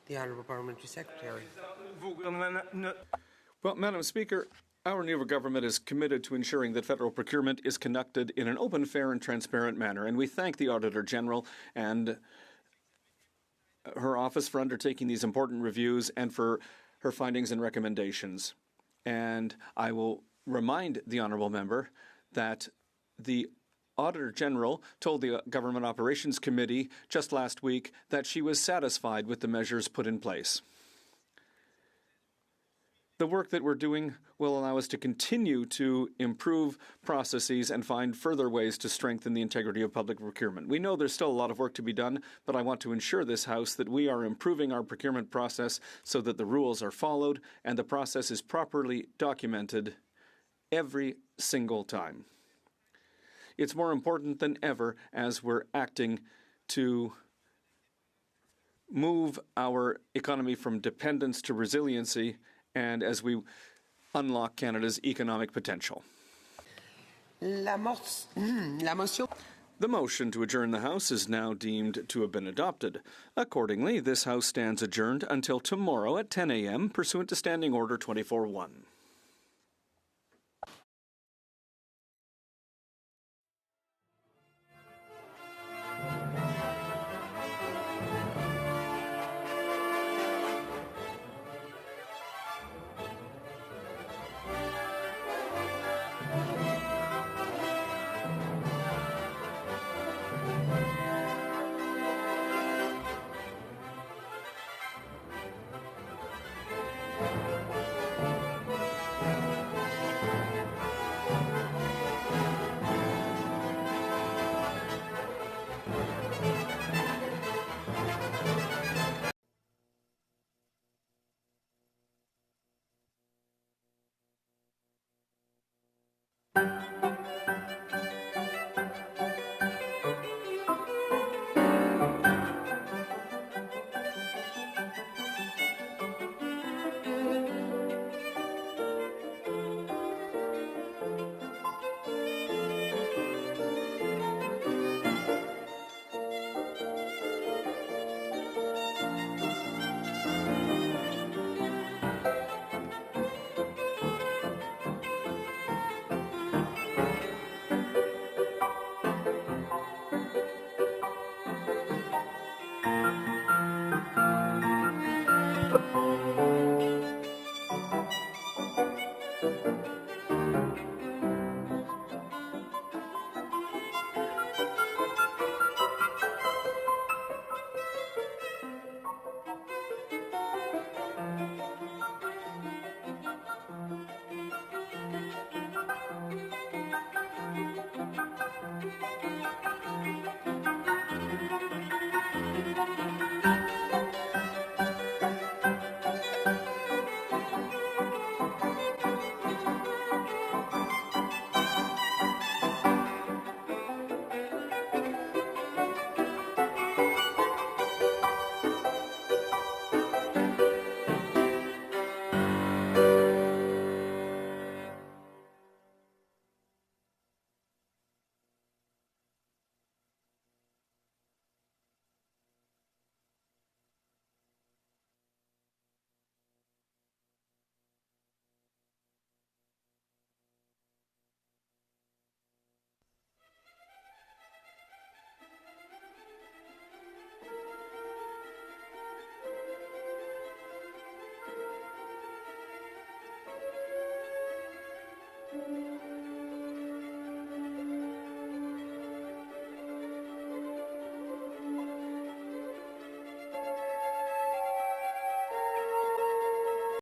The Honourable Parliamentary Secretary. Well, Madam Speaker, our new government is committed to ensuring that federal procurement is conducted in an open, fair, and transparent manner, and we thank the Auditor General and her office for undertaking these important reviews and for her findings and recommendations. And I will remind the honourable member that the Auditor General told the Government Operations Committee just last week that she was satisfied with the measures put in place. The work that we're doing will allow us to continue to improve processes and find further ways to strengthen the integrity of public procurement. We know there's still a lot of work to be done, but I want to ensure this House that we are improving our procurement process so that the rules are followed and the process is properly documented every single time. It's more important than ever as we're acting to move our economy from dependence to resiliency and as we unlock Canada's economic potential. The motion to adjourn the House is now deemed to have been adopted. Accordingly, this House stands adjourned until tomorrow at 10 a.m. pursuant to Standing Order 24-1.